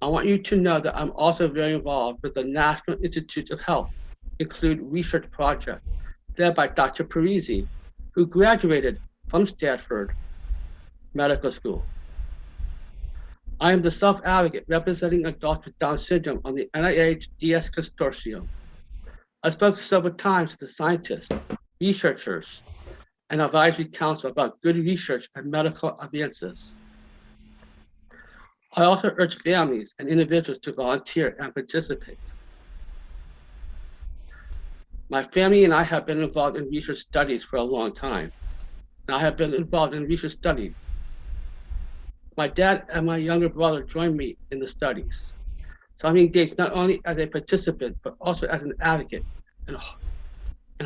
I want you to know that I'm also very involved with the National Institutes of Health, include research project led by Dr. Parisi, who graduated from Stanford Medical School. I am the self-advocate representing adults with Down syndrome on the NIH DS Consortium. I spoke several times to the scientists, researchers, and advisory council about good research and medical advances. I also urge families and individuals to volunteer and participate. My family and I have been involved in research studies for a long time. and I have been involved in research studies. My dad and my younger brother joined me in the studies. So I'm engaged not only as a participant, but also as an advocate and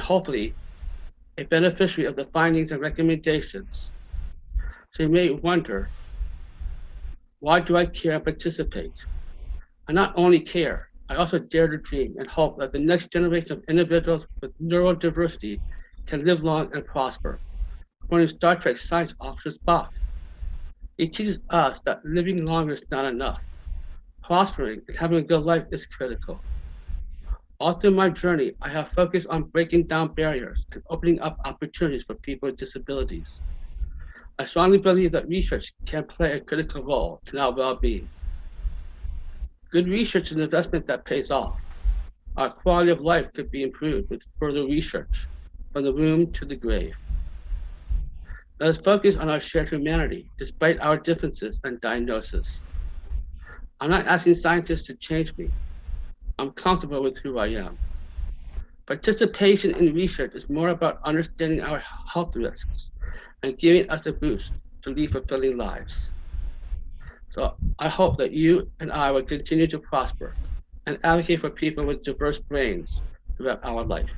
hopefully a beneficiary of the findings and recommendations. So you may wonder, why do I care and participate? I not only care, I also dare to dream and hope that the next generation of individuals with neurodiversity can live long and prosper. According to Star Trek science officer Spock, it teaches us that living longer is not enough. Prospering and having a good life is critical. All through my journey, I have focused on breaking down barriers and opening up opportunities for people with disabilities. I strongly believe that research can play a critical role in our well-being. Good research is an investment that pays off. Our quality of life could be improved with further research, from the womb to the grave. Let us focus on our shared humanity, despite our differences and diagnosis. I'm not asking scientists to change me. I'm comfortable with who I am. Participation in research is more about understanding our health risks and giving us a boost to lead fulfilling lives. So I hope that you and I will continue to prosper and advocate for people with diverse brains throughout our life.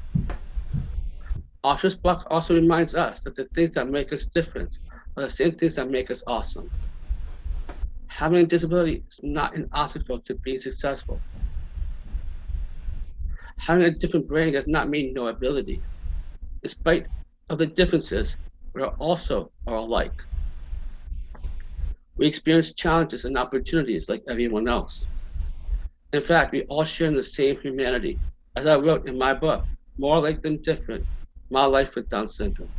Author's book also reminds us that the things that make us different are the same things that make us awesome. Having a disability is not an obstacle to being successful. Having a different brain does not mean no ability. Despite of the differences, we are also alike. We experience challenges and opportunities like everyone else. In fact, we all share in the same humanity. As I wrote in my book, More Alike Than Different, My Life with Down Syndrome.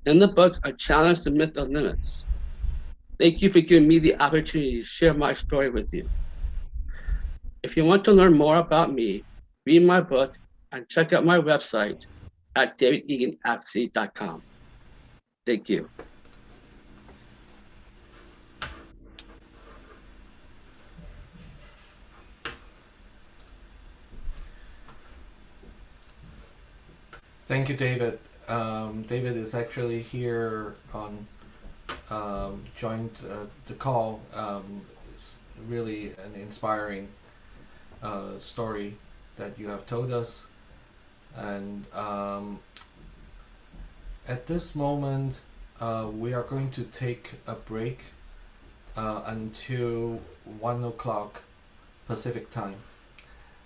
In the book, I challenge the myth of limits. Thank you for giving me the opportunity to share my story with you. If you want to learn more about me, read my book and check out my website at davideganadvocacy.com. Thank you. Thank you, David. David is actually here on joined the call. It's really an inspiring story that you have told us, and at this moment we are going to take a break until 1 o'clock Pacific time.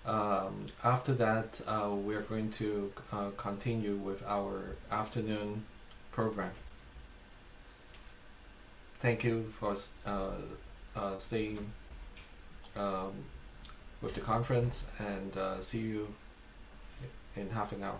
After that, we're going to continue with our afternoon program. Thank you for staying with the conference, and see you in half an hour.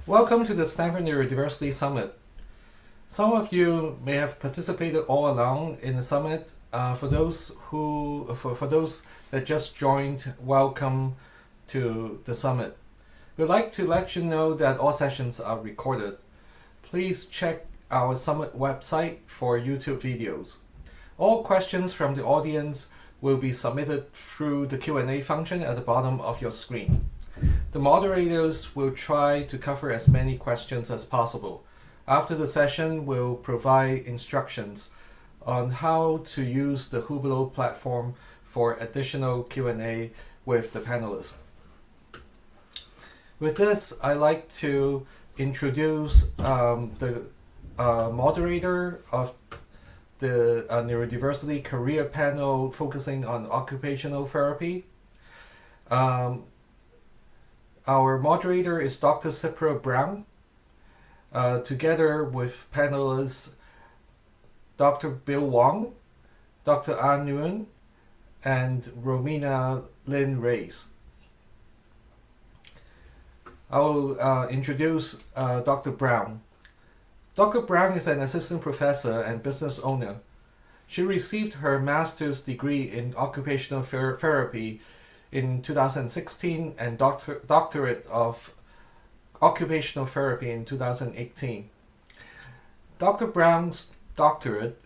Welcome to the Stanford Neurodiversity Summit. Some of you may have participated all along in the summit. For those that just joined, welcome to the summit. We'd like to let you know that all sessions are recorded. Please check our summit website for YouTube videos. All questions from the audience will be submitted through the Q&A function at the bottom of your screen. The moderators will try to cover as many questions as possible. After the session, we'll provide instructions on how to use the Hublo platform for additional Q&A with the panelists. With this, I'd like to introduce the moderator of the Neurodiversity Career Panel focusing on occupational therapy. Our moderator is Dr. Cypra Brown, together with panelists Dr. Bill Wong, Dr. An Nguyen, and Romina Lynn Reyes. I will introduce Dr. Brown. Dr. Brown is an assistant professor and business owner. She received her master's degree in occupational therapy in 2016 and doctorate of occupational therapy in 2018. Dr. Brown's doctorate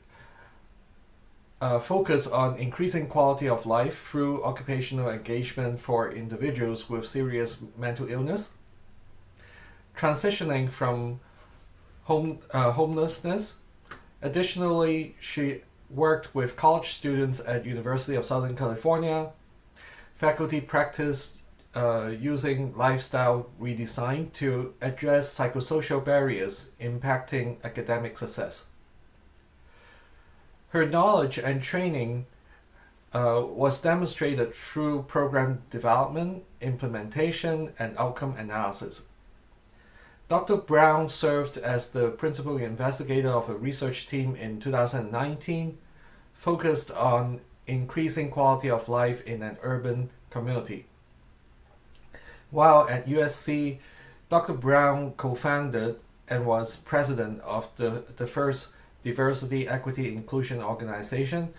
focus on increasing quality of life through occupational engagement for individuals with serious mental illness, transitioning from homelessness. Additionally, she worked with college students at University of Southern California, faculty practice using lifestyle redesign to address psychosocial barriers impacting academic success. Her knowledge and training was demonstrated through program development, implementation, and outcome analysis. Dr. Brown served as the principal investigator of a research team in 2019, focused on increasing quality of life in an urban community. While at USC, Dr. Brown co-founded and was president of the first diversity, equity, inclusion organization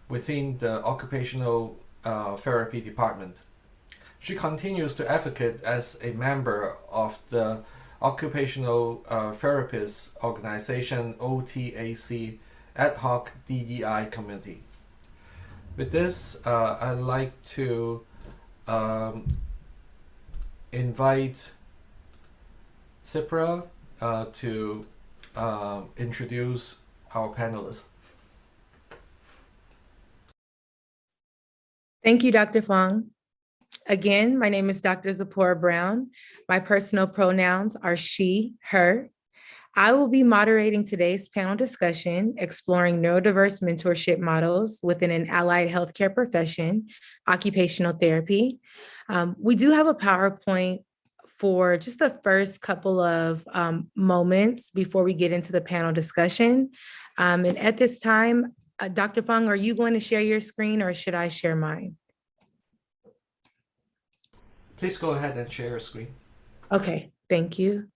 within the occupational therapy department. She continues to advocate as a member of the Occupational Therapists Organization OTAC ad hoc DEI committee. With this, I'd like to invite Cypra to introduce our panelists. Thank you, Dr. Fong. Again, my name is Dr. Zipporah Brown. My personal pronouns are she, her. I will be moderating today's panel discussion, exploring neurodiverse mentorship models within an allied healthcare profession, occupational therapy. We do have a PowerPoint for just the first couple of moments before we get into the panel discussion. And at this time, Dr. Fong, are you going to share your screen or should I share mine? Please go ahead and share your screen. Okay, thank you.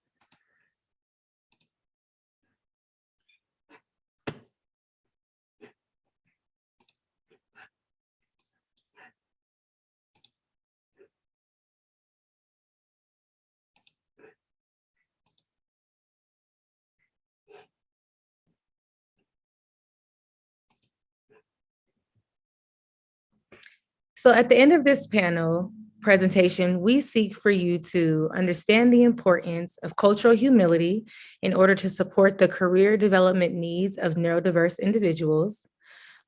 So at the end of this panel presentation, we seek for you to understand the importance of cultural humility in order to support the career development needs of neurodiverse individuals,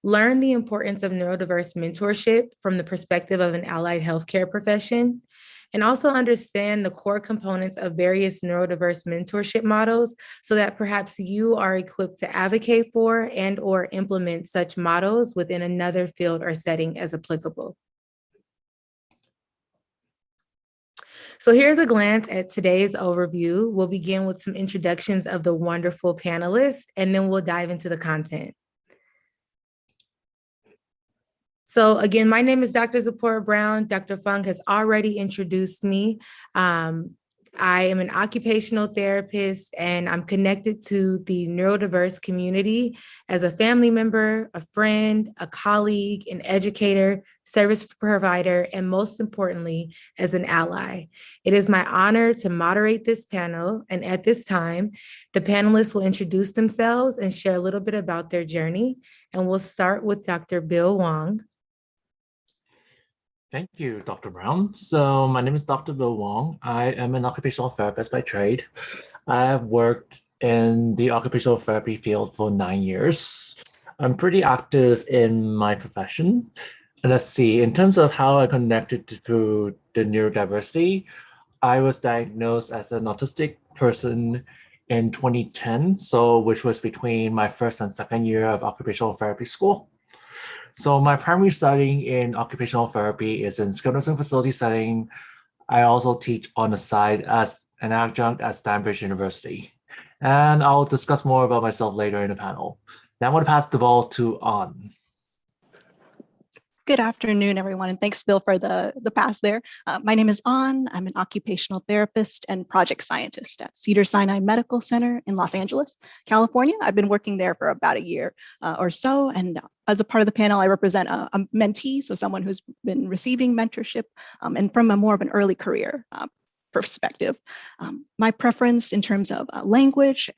learn the importance of neurodiverse mentorship from the perspective of an allied healthcare profession, and also understand the core components of various neurodiverse mentorship models so that perhaps you are equipped to advocate for and or implement such models within another field or setting as applicable. So here's a glance at today's overview. We'll begin with some introductions of the wonderful panelists, and then we'll dive into the content. So again, my name is Dr. Zipporah Brown. Dr. Fung has already introduced me. I am an occupational therapist, and I'm connected to the neurodiverse community as a family member, a friend, a colleague, an educator, service provider, and most importantly, as an ally. It is my honor to moderate this panel, and at this time, the panelists will introduce themselves and share a little bit about their journey, and we'll start with Dr. Bill Wong. Thank you, Dr. Brown. So my name is Dr. Bill Wong. I am an occupational therapist by trade. I've worked in the occupational therapy field for 9 years. I'm pretty active in my profession. And let's see, in terms of how I connected to the neurodiversity, I was diagnosed as an autistic person in 2010, which was between my first and second year of occupational therapy school. So my primary studying in occupational therapy is in skilled nursing facility setting. I also teach on the side as an adjunct at Stanford University. And I'll discuss more about myself later in the panel. Now I'm going to pass the ball to An. Good afternoon, everyone, and thanks, Bill, for the pass there. My name is An. I'm an occupational therapist and project scientist at Cedars-Sinai Medical Center in Los Angeles, California. I've been working there for about a year or so, and as a part of the panel, I represent a mentee, so someone who's been receiving mentorship and from a more of an early career perspective. My preference in terms of language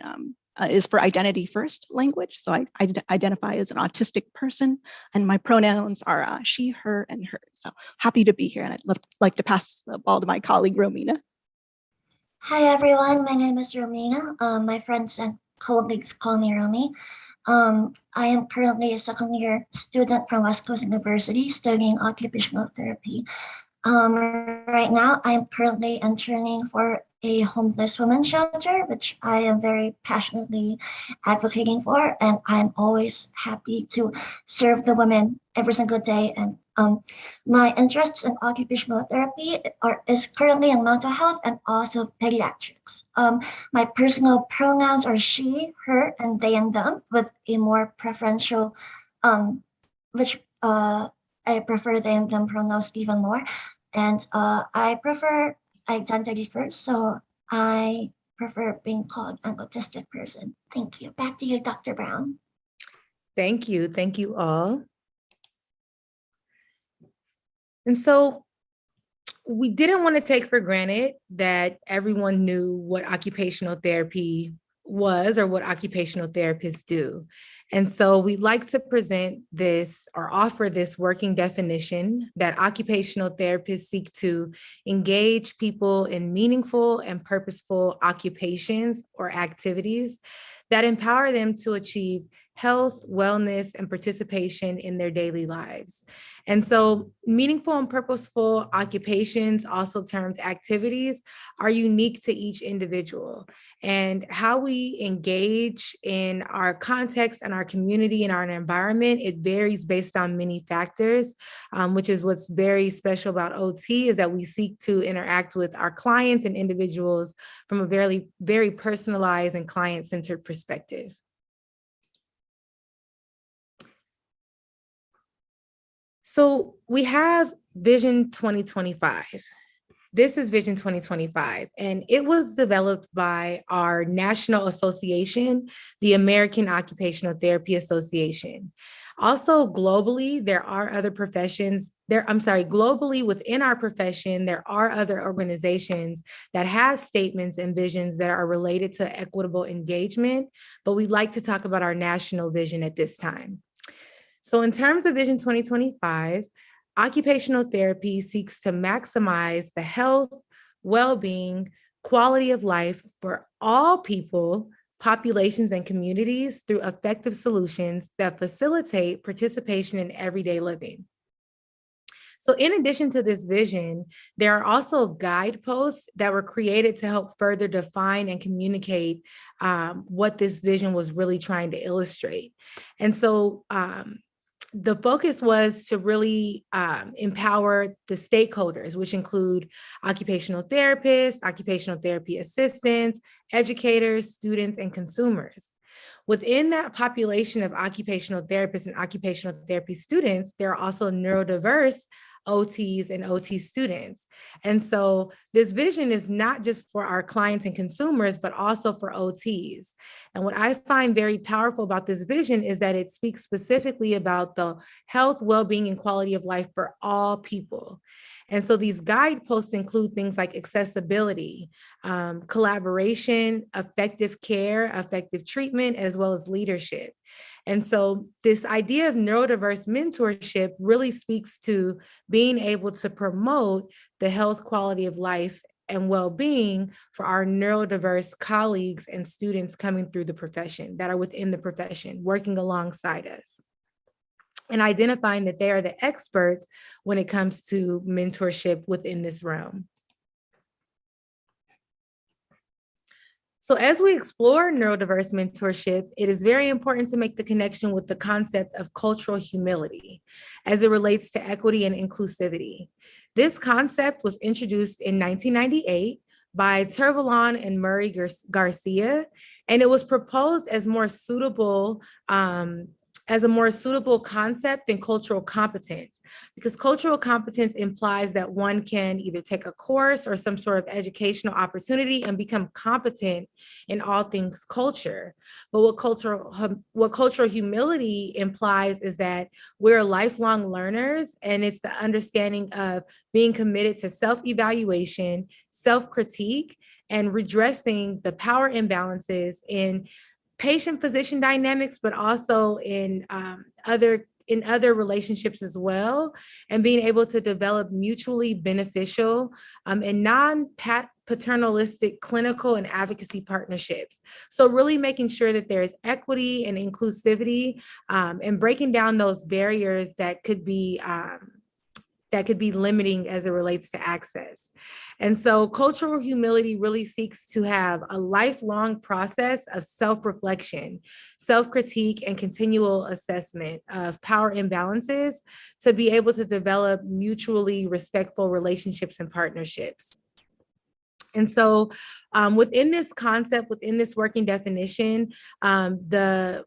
is for identity first language. So I identify as an autistic person, and my pronouns are she, her, and her. So happy to be here, and I'd like to pass the ball to my colleague, Romina. Hi, everyone. My name is Romina. My friends and colleagues call me Romy. I am currently a second year student from West Coast University studying occupational therapy. Right now, I'm currently interning for a homeless women's shelter, which I am very passionately advocating for, and I'm always happy to serve the women every single day. And my interests in occupational therapy is currently in mental health and also pediatrics. My personal pronouns are she, her, and they and them, with a more preferential, which I prefer they and them pronouns even more. And I prefer identity first, so I prefer being called an autistic person. Thank you. Back to you, Dr. Brown. Thank you. Thank you all. And so we didn't want to take for granted that everyone knew what occupational therapy was or what occupational therapists do. And so we'd like to present this or offer this working definition that occupational therapists seek to engage people in meaningful and purposeful occupations or activities that empower them to achieve health, wellness, and participation in their daily lives. And so meaningful and purposeful occupations, also termed activities, are unique to each individual. And how we engage in our context and our community and our environment, it varies based on many factors, which is what's very special about OT, is that we seek to interact with our clients and individuals from a very, very personalized and client-centered perspective. So we have Vision 2025. This is Vision 2025, and it was developed by our national association, the American Occupational Therapy Association. Also globally, there are other professions globally within our profession, there are other organizations that have statements and visions that are related to equitable engagement, but we'd like to talk about our national vision at this time. So in terms of Vision 2025, occupational therapy seeks to maximize the health, well-being, quality of life for all people, populations, and communities through effective solutions that facilitate participation in everyday living. So in addition to this vision, there are also guideposts that were created to help further define and communicate what this vision was really trying to illustrate. And so the focus was to really empower the stakeholders, which include occupational therapists, occupational therapy assistants, educators, students, and consumers. Within that population of occupational therapists and occupational therapy students, there are also neurodiverse OTs and OT students. And so this vision is not just for our clients and consumers, but also for OTs. And what I find very powerful about this vision is that it speaks specifically about the health, well-being, and quality of life for all people. And so these guideposts include things like accessibility, collaboration, effective care, effective treatment, as well as leadership. And so this idea of neurodiverse mentorship really speaks to being able to promote the health, quality of life, and well-being for our neurodiverse colleagues and students coming through the profession, that are within the profession, working alongside us, and identifying that they are the experts when it comes to mentorship within this realm. So as we explore neurodiverse mentorship, it is very important to make the connection with the concept of cultural humility as it relates to equity and inclusivity. This concept was introduced in 1998 by Tervalon and Murray Garcia, and it was proposed as a more suitable concept than cultural competence, because cultural competence implies that one can either take a course or some sort of educational opportunity and become competent in all things culture. But what cultural humility implies is that we're lifelong learners, and it's the understanding of being committed to self-evaluation, self-critique, and redressing the power imbalances in patient-physician dynamics, but also in other relationships as well, and being able to develop mutually beneficial and non-paternalistic clinical and advocacy partnerships. So really making sure that there is equity and inclusivity, and breaking down those barriers that could be limiting as it relates to access. And so cultural humility really seeks to have a lifelong process of self-reflection, self-critique, and continual assessment of power imbalances to be able to develop mutually respectful relationships and partnerships. And so within this concept, within this working definition, the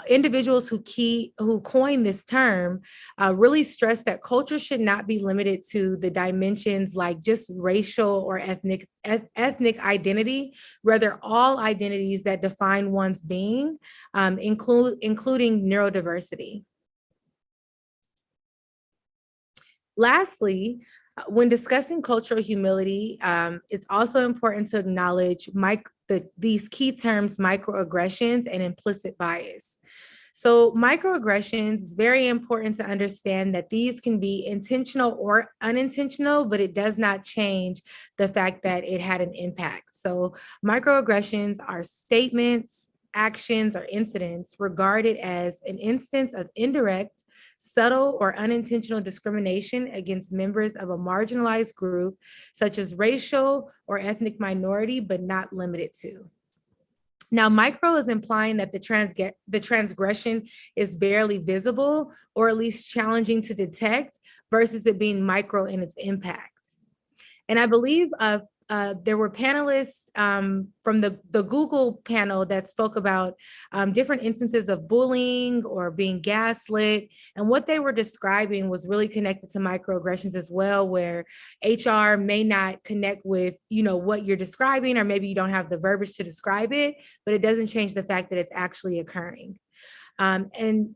individuals who coined this term really stress that culture should not be limited to the dimensions like just racial or ethnic identity, rather all identities that define one's being, including neurodiversity. Lastly, when discussing cultural humility, it's also important to acknowledge these key terms, microaggressions and implicit bias. So microaggressions, is very important to understand that these can be intentional or unintentional, but it does not change the fact that it had an impact. So microaggressions are statements, actions, or incidents regarded as an instance of indirect, subtle, or unintentional discrimination against members of a marginalized group, such as racial or ethnic minority, but not limited to. Now, micro is implying that the transgression is barely visible or at least challenging to detect versus it being micro in its impact. And I believe there were panelists from the Google panel that spoke about different instances of bullying or being gaslit. And what they were describing was really connected to microaggressions as well, where HR may not connect with, what you're describing, or maybe you don't have the verbiage to describe it, but it doesn't change the fact that it's actually occurring. And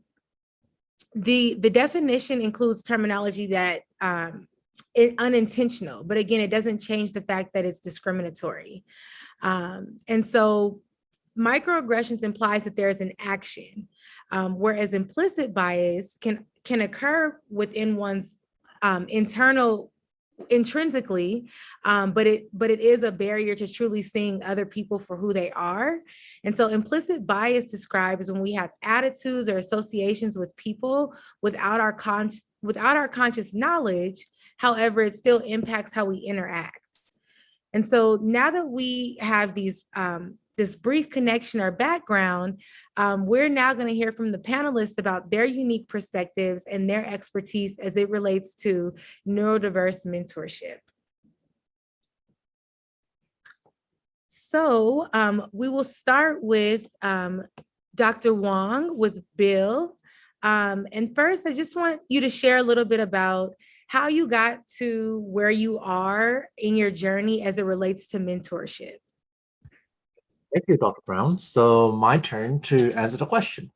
the definition includes terminology that unintentional, but again, it doesn't change the fact that it's discriminatory. And so microaggressions implies that there is an action, whereas implicit bias can occur within one's intrinsically, but it is a barrier to truly seeing other people for who they are. And so implicit bias describes when we have attitudes or associations with people without our conscious knowledge. However, it still impacts how we interact. And so now that we have these this brief connection or background, we're now going to hear from the panelists about their unique perspectives and their expertise as it relates to neurodiverse mentorship. So we will start with Dr. Wong with Bill. And first, I just want you to share a little bit about how you got to where you are in your journey as it relates to mentorship. Thank you, Dr. Brown. So my turn to answer the question.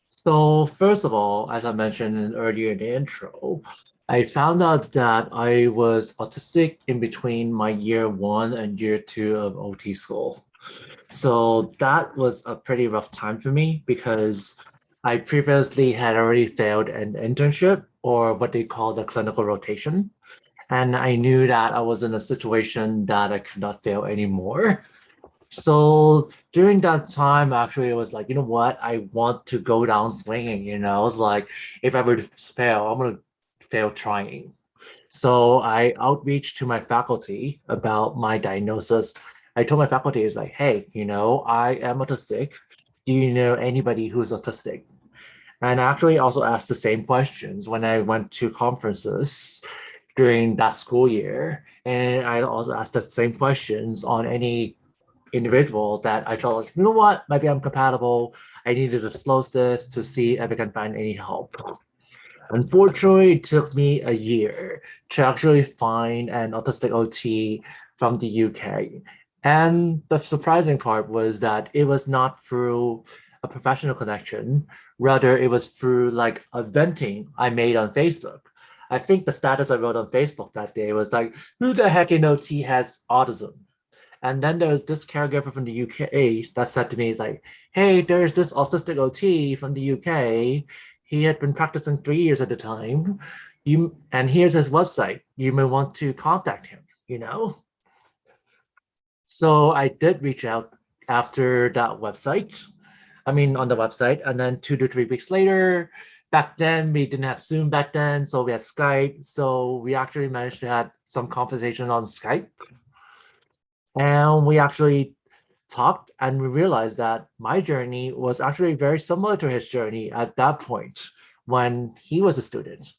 So first of all, as I mentioned earlier in the intro, I found out that I was autistic in between my year 1 and year 2 of OT school. So that was a pretty rough time for me because I previously had already failed an internship, or what they call the clinical rotation. And I knew that I was in a situation that I could not fail anymore. So during that time, actually, it was like, you know what? I want to go down swinging, I was like, if I were to fail, I'm going to fail trying. So I outreached to my faculty about my diagnosis. I told my faculty, it's like, hey, I am autistic. Do you know anybody who's autistic? And I actually also asked the same questions when I went to conferences during that school year. And I also asked the same questions on any individual that I felt like, you know what, maybe I'm compatible. I need to disclose this to see if I can find any help. Unfortunately, it took me a year to actually find an autistic OT from the UK. And the surprising part was that it was not through a professional connection. Rather, it was through like a venting I made on Facebook. I think the status I wrote on Facebook that day was like, who the heck in OT has autism? And then there was this caregiver from the UK that said to me, like, hey, there's this autistic OT from the UK. He had been practicing 3 years at the time. And here's his website. You may want to contact him, So I did reach out after that website. On the website. And then 2 to 3 weeks later, back then, we didn't have Zoom back then. So we had Skype. So we actually managed to have some conversation on Skype. And we actually talked and we realized that my journey was actually very similar to his journey at that point when he was a student.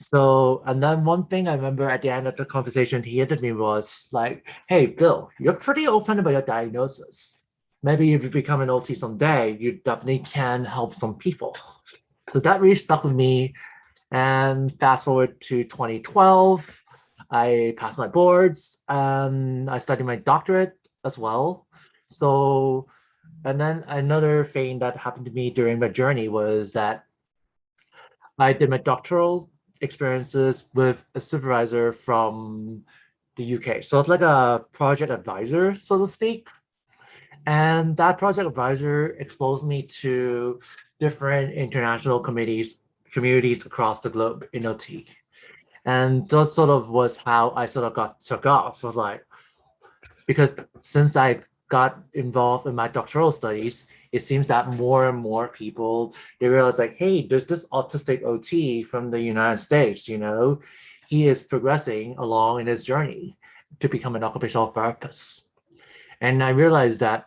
So, and then one thing I remember at the end of the conversation he ended me was like, hey, Bill, you're pretty open about your diagnosis. Maybe if you become an OT someday, you definitely can help some people. So that really stuck with me. And fast forward to 2012, I passed my boards and I studied my doctorate as well. So, and then another thing that happened to me during my journey was that I did my doctoral experiences with a supervisor from the UK. So it's like a project advisor, so to speak. And that project advisor exposed me to different international communities across the globe in OT. And that sort of was how I sort of took off. I was like, because since I got involved in my doctoral studies, it seems that more and more people, they realize like, hey, there's this autistic OT from the United States, he is progressing along in his journey to become an occupational therapist. And I realized that,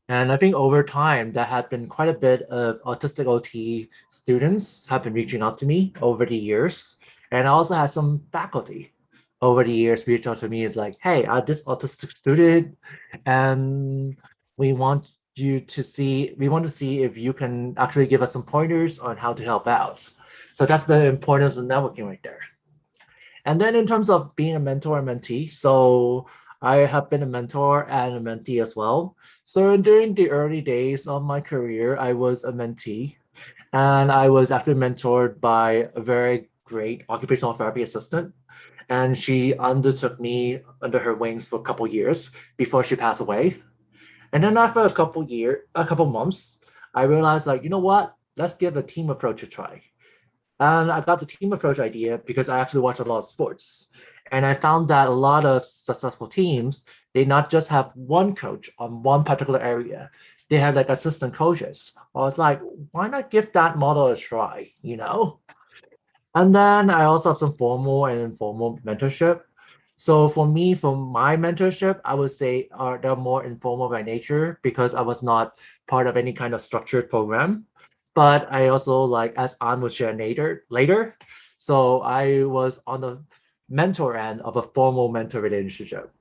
and I think over time, there had been quite a bit of autistic OT students have been reaching out to me over the years. And I also had some faculty over the years reach out to me. It's like, hey, I'm this autistic student and we want to see if you can actually give us some pointers on how to help out. So that's the importance of networking right there. And then in terms of being a mentor and mentee, so I have been a mentor and a mentee as well. So during the early days of my career, I was a mentee and I was actually mentored by a very great occupational therapy assistant. And she undertook me under her wings for a couple years before she passed away. And then after a couple months, I realized like, you know what, let's give the team approach a try. And I got the team approach idea because I actually watch a lot of sports. And I found that a lot of successful teams, they not just have one coach on one particular area, they have like assistant coaches. I was like, why not give that model a try, And then I also have some formal and informal mentorship. So for me, for my mentorship, I would say they're more informal by nature because I was not part of any kind of structured program. But I also like, as An will share later, so I was on the mentor end of a formal mentor relationship.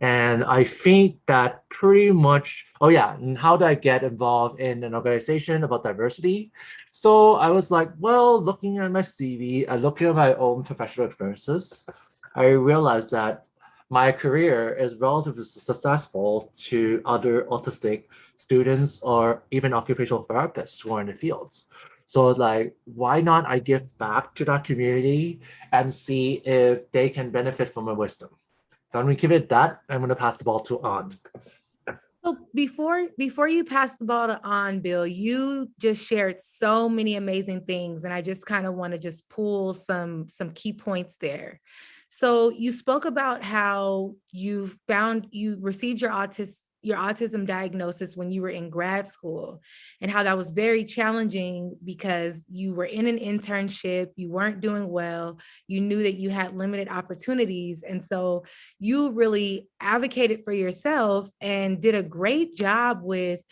And I think that pretty much, oh yeah, and how do I get involved in an organization about diversity? So I was like, well, looking at my CV, I looked at my own professional experiences, I realized that my career is relatively successful to other autistic students or even occupational therapists who are in the fields. So like, why not I give back to that community and see if they can benefit from my wisdom? So I'm gonna give it that. I'm gonna pass the ball to An. So before you pass the ball to On, Bill, you just shared so many amazing things, and I just kind of want to just pull some key points there. So you spoke about how you received your autism diagnosis when you were in grad school, and how that was very challenging because you were in an internship, you weren't doing well, you knew that you had limited opportunities. And so you really advocated for yourself and did a great job with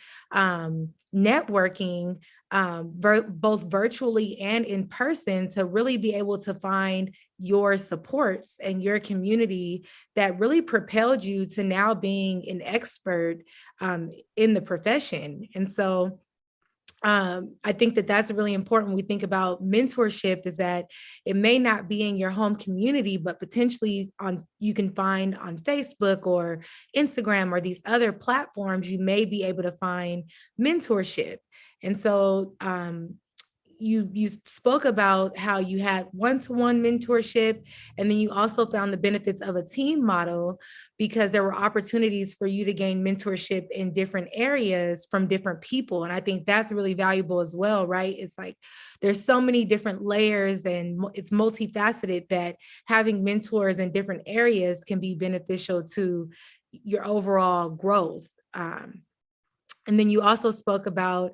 networking, both virtually and in person, to really be able to find your supports and your community that really propelled you to now being an expert in the profession. And so I think that that's really important when we think about mentorship, is that it may not be in your home community, but potentially you can find on Facebook or Instagram or these other platforms, you may be able to find mentorship. And so you spoke about how you had one-to-one mentorship, and then you also found the benefits of a team model because there were opportunities for you to gain mentorship in different areas from different people. And I think that's really valuable as well, right? It's like there's so many different layers and it's multifaceted that having mentors in different areas can be beneficial to your overall growth. And then you also spoke about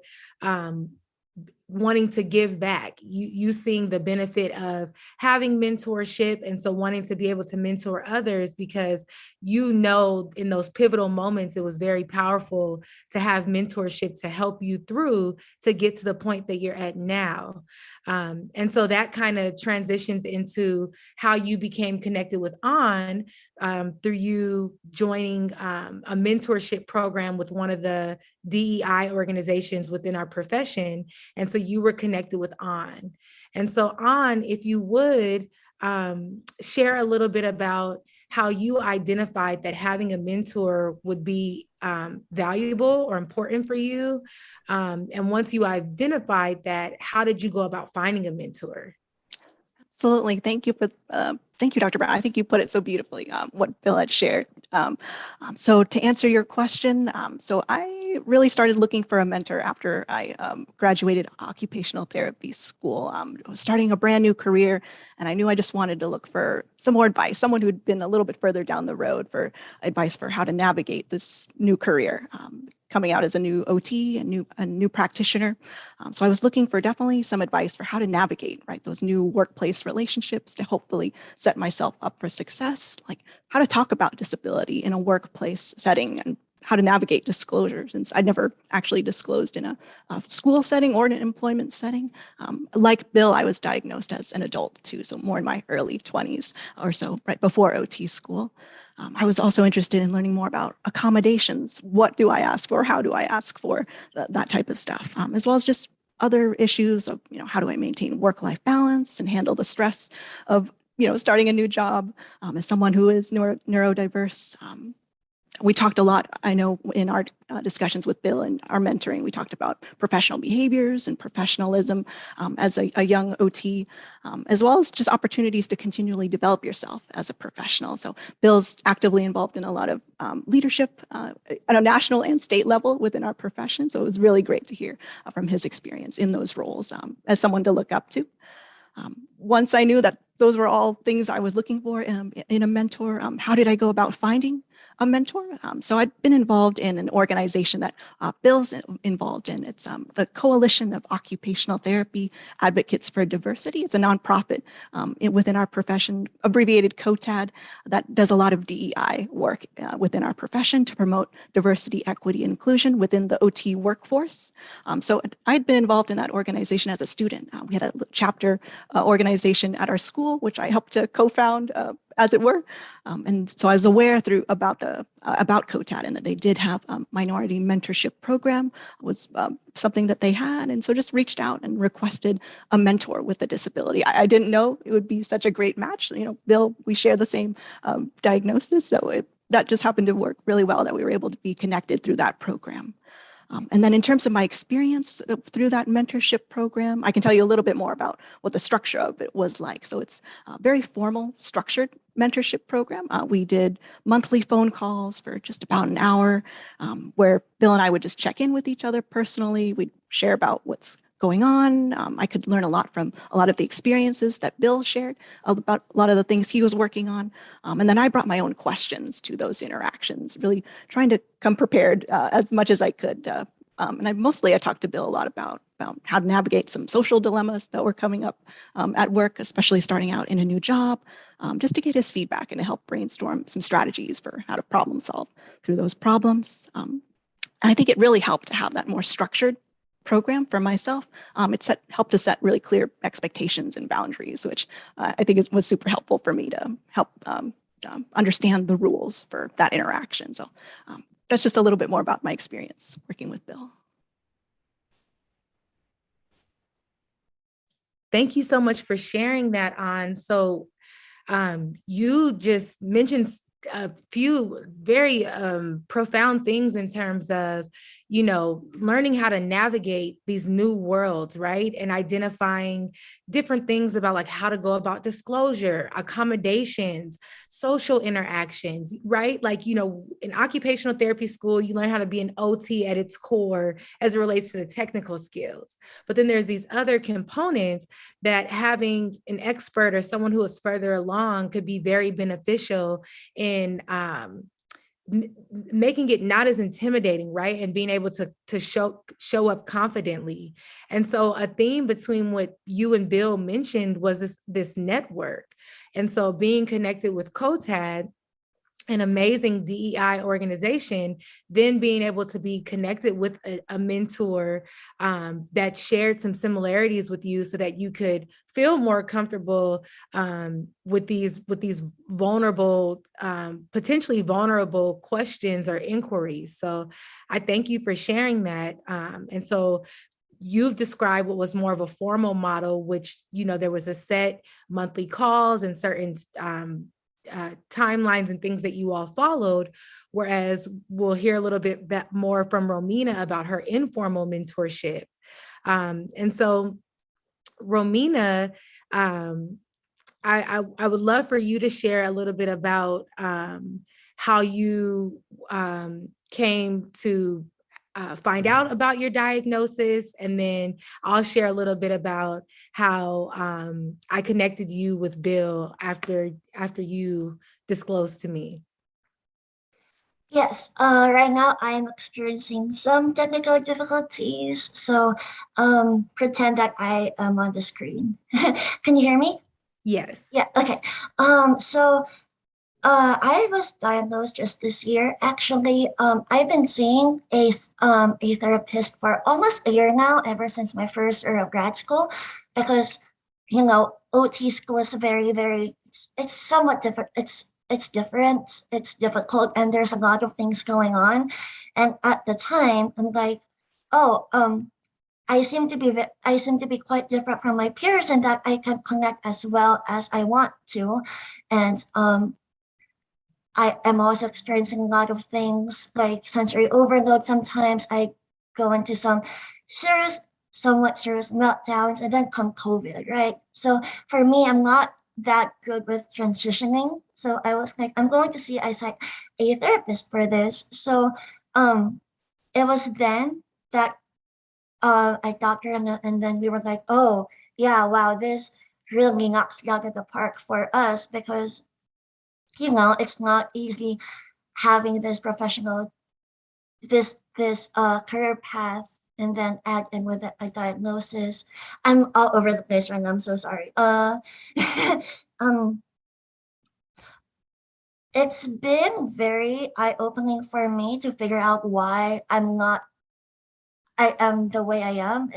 wanting to give back, you seeing the benefit of having mentorship. And so wanting to be able to mentor others because you know, in those pivotal moments, it was very powerful to have mentorship to help you through to get to the point that you're at now. And so that kind of transitions into how you became connected with On through you joining a mentorship program with one of the DEI organizations within our profession. And so you were connected with On. And so On, if you would share a little bit about how you identified that having a mentor would be valuable or important for you. And once you identified that, how did you go about finding a mentor? Absolutely. Thank you, Dr. Brown. I think you put it so beautifully, what Bill had shared. So to answer your question, so I really started looking for a mentor after I graduated occupational therapy school, starting a brand new career. And I knew I just wanted to look for some more advice, someone who'd been a little bit further down the road for advice for how to navigate this new career. Coming out as a new OT, a new practitioner. So I was looking for definitely some advice for how to navigate, right, those new workplace relationships to hopefully set myself up for success, like how to talk about disability in a workplace setting and how to navigate disclosures, since I'd never actually disclosed in a school setting or in an employment setting. Like Bill, I was diagnosed as an adult too, so more in my early 20s or so, right before OT school. I was also interested in learning more about accommodations. What do I ask for? How do I ask for that type of stuff? As well as just other issues of, how do I maintain work-life balance and handle the stress of, starting a new job as someone who is neurodiverse. We talked a lot, I know, in our discussions with Bill and our mentoring, we talked about professional behaviors and professionalism as a young OT, as well as just opportunities to continually develop yourself as a professional. So Bill's actively involved in a lot of leadership at a national and state level within our profession. So it was really great to hear from his experience in those roles as someone to look up to. Once I knew that those were all things I was looking for in a mentor, how did I go about finding a mentor? So I'd been involved in an organization that Bill's involved in. It's the Coalition of Occupational Therapy Advocates for Diversity. It's a nonprofit within our profession, abbreviated COTAD, that does a lot of DEI work within our profession to promote diversity, equity, inclusion within the OT workforce. So I'd been involved in that organization as a student. We had a chapter organization organization at our school, which I helped to co-found, as it were. And so I was aware about COTAD, and that they did have a minority mentorship program, was something that they had. And so just reached out and requested a mentor with a disability. I didn't know it would be such a great match. Bill, we share the same diagnosis. So that just happened to work really well, that we were able to be connected through that program. And then in terms of my experience through that mentorship program, I can tell you a little bit more about what the structure of it was like. So it's a very formal, structured mentorship program. We did monthly phone calls for just about an hour, where Bill and I would just check in with each other personally. We'd share about what's going on. I could learn a lot from a lot of the experiences that Bill shared about a lot of the things he was working on. And then I brought my own questions to those interactions, really trying to come prepared as much as I could. And I talked to Bill a lot about how to navigate some social dilemmas that were coming up at work, especially starting out in a new job, just to get his feedback and to help brainstorm some strategies for how to problem solve through those problems. And I think it really helped to have that more structured program for myself. It helped to set really clear expectations and boundaries, which I think was super helpful for me to help understand the rules for that interaction. So that's just a little bit more about my experience working with Bill. Thank you so much for sharing that, On. So you just mentioned a few very profound things in terms of, learning how to navigate these new worlds, right? And identifying different things about like how to go about disclosure, accommodations, social interactions, right? Like, in occupational therapy school, you learn how to be an OT at its core as it relates to the technical skills. But then there's these other components that having an expert or someone who is further along could be very beneficial in making it not as intimidating, right? And being able to show up confidently. And so a theme between what you and Bill mentioned was this network. And so being connected with COTAD, an amazing DEI organization, then being able to be connected with a mentor that shared some similarities with you so that you could feel more comfortable with these vulnerable, potentially vulnerable questions or inquiries. So I thank you for sharing that. And so you've described what was more of a formal model, which, there was a set monthly calls and certain timelines and things that you all followed, whereas we'll hear a little bit more from Romina about her informal mentorship. And so Romina, I would love for you to share a little bit about how you came to find out about your diagnosis, and then I'll share a little bit about how I connected you with Bill after you disclosed to me. Yes, right now I'm experiencing some technical difficulties, so pretend that I am on the screen. Can you hear me? Yes. Yeah, okay. I was diagnosed just this year. Actually, I've been seeing a therapist for almost a year now, ever since my first year of grad school, because OT school is it's somewhat different. It's different. It's difficult, and there's a lot of things going on. And at the time, I'm like, I seem to be quite different from my peers, in that I can connect as well as I want to, and I am also experiencing a lot of things like sensory overload. Sometimes I go into some somewhat serious meltdowns, and then come COVID, right? So for me, I'm not that good with transitioning. So I was like, I'm going to see a therapist for this. So it was then that I talked to her, and then we were like, oh yeah, wow, this really knocks it out of the park for us, because it's not easy having this career path, and then add in with a diagnosis. I'm all over the place right now. I'm so sorry. It's been very eye-opening for me to figure out why I am the way I am.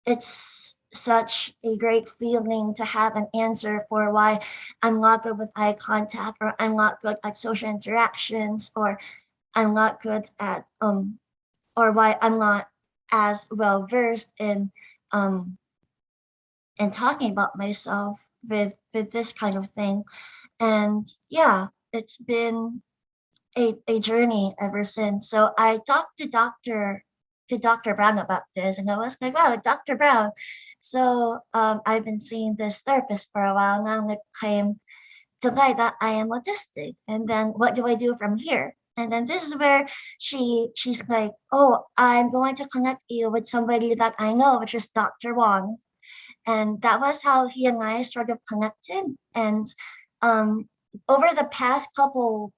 it's such a great feeling to have an answer for why I'm not good with eye contact, or I'm not good at social interactions, or I'm not good at or why I'm not as well versed in talking about myself with this kind of thing. And yeah, it's been a journey ever since. So I talked to Dr. Brown about this, and I was like, wow, Dr. Brown. So I've been seeing this therapist for a while now, and it came to light that I am autistic. And then what do I do from here? And then this is where she's like, oh, I'm going to connect you with somebody that I know, which is Dr. Wong. And that was how he and I sort of connected. And over the past couple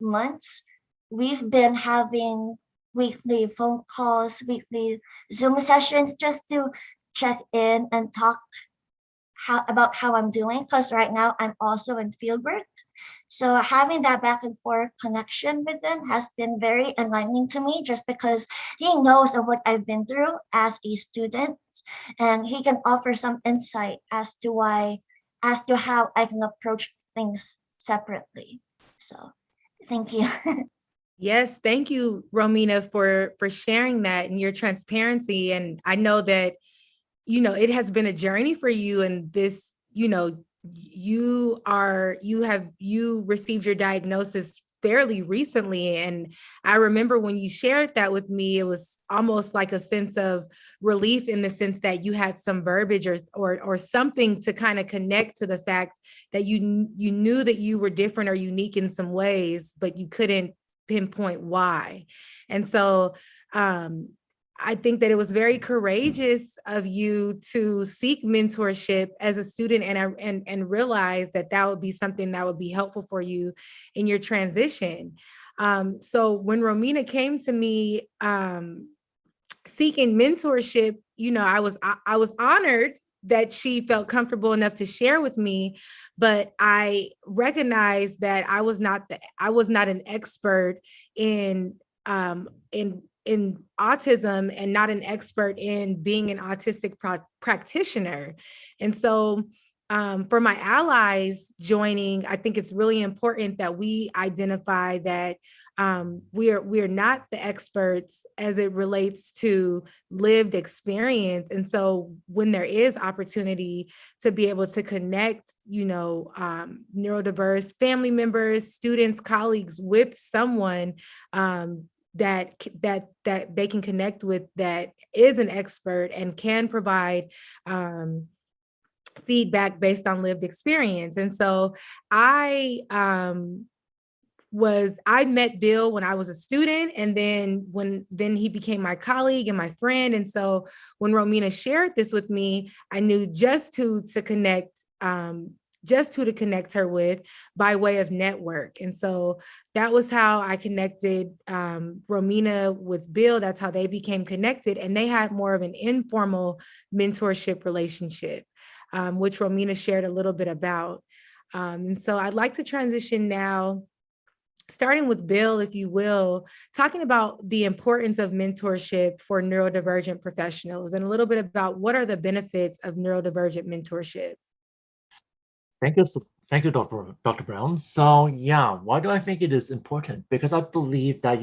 months, we've been having weekly phone calls, weekly Zoom sessions, just to check in and talk about how I'm doing, because right now I'm also in fieldwork. So having that back and forth connection with him has been very enlightening to me, just because he knows of what I've been through as a student, and he can offer some insight as to how I can approach things separately. So thank you. Yes, thank you, Romina, for sharing that and your transparency. And I know that, it has been a journey for you, and this, you received your diagnosis fairly recently. And I remember when you shared that with me, it was almost like a sense of relief, in the sense that you had some verbiage or something to kind of connect to the fact that you knew that you were different or unique in some ways, but you couldn't pinpoint why. And so I think that it was very courageous of you to seek mentorship as a student, and realize that would be something that would be helpful for you in your transition. So when Romina came to me seeking mentorship, I was honored that she felt comfortable enough to share with me, but I recognized that I was not an expert in autism, and not an expert in being an autistic practitioner. And so for my allies joining, I think it's really important that we identify that we're not the experts as it relates to lived experience. And so when there is opportunity to be able to connect, neurodiverse family members, students, colleagues with someone that they can connect with, that is an expert and can provide feedback based on lived experience. And so I met Bill when I was a student, and then he became my colleague and my friend. And so when Romina shared this with me, I knew just who to connect her with by way of network. And so that was how I connected Romina with Bill. That's how they became connected. And they had more of an informal mentorship relationship, which Romina shared a little bit about. And so I'd like to transition now, starting with Bill, if you will, talking about the importance of mentorship for neurodivergent professionals, and a little bit about what are the benefits of neurodivergent mentorship. Thank you, Dr. Brown. So yeah, why do I think it is important? Because I believe that,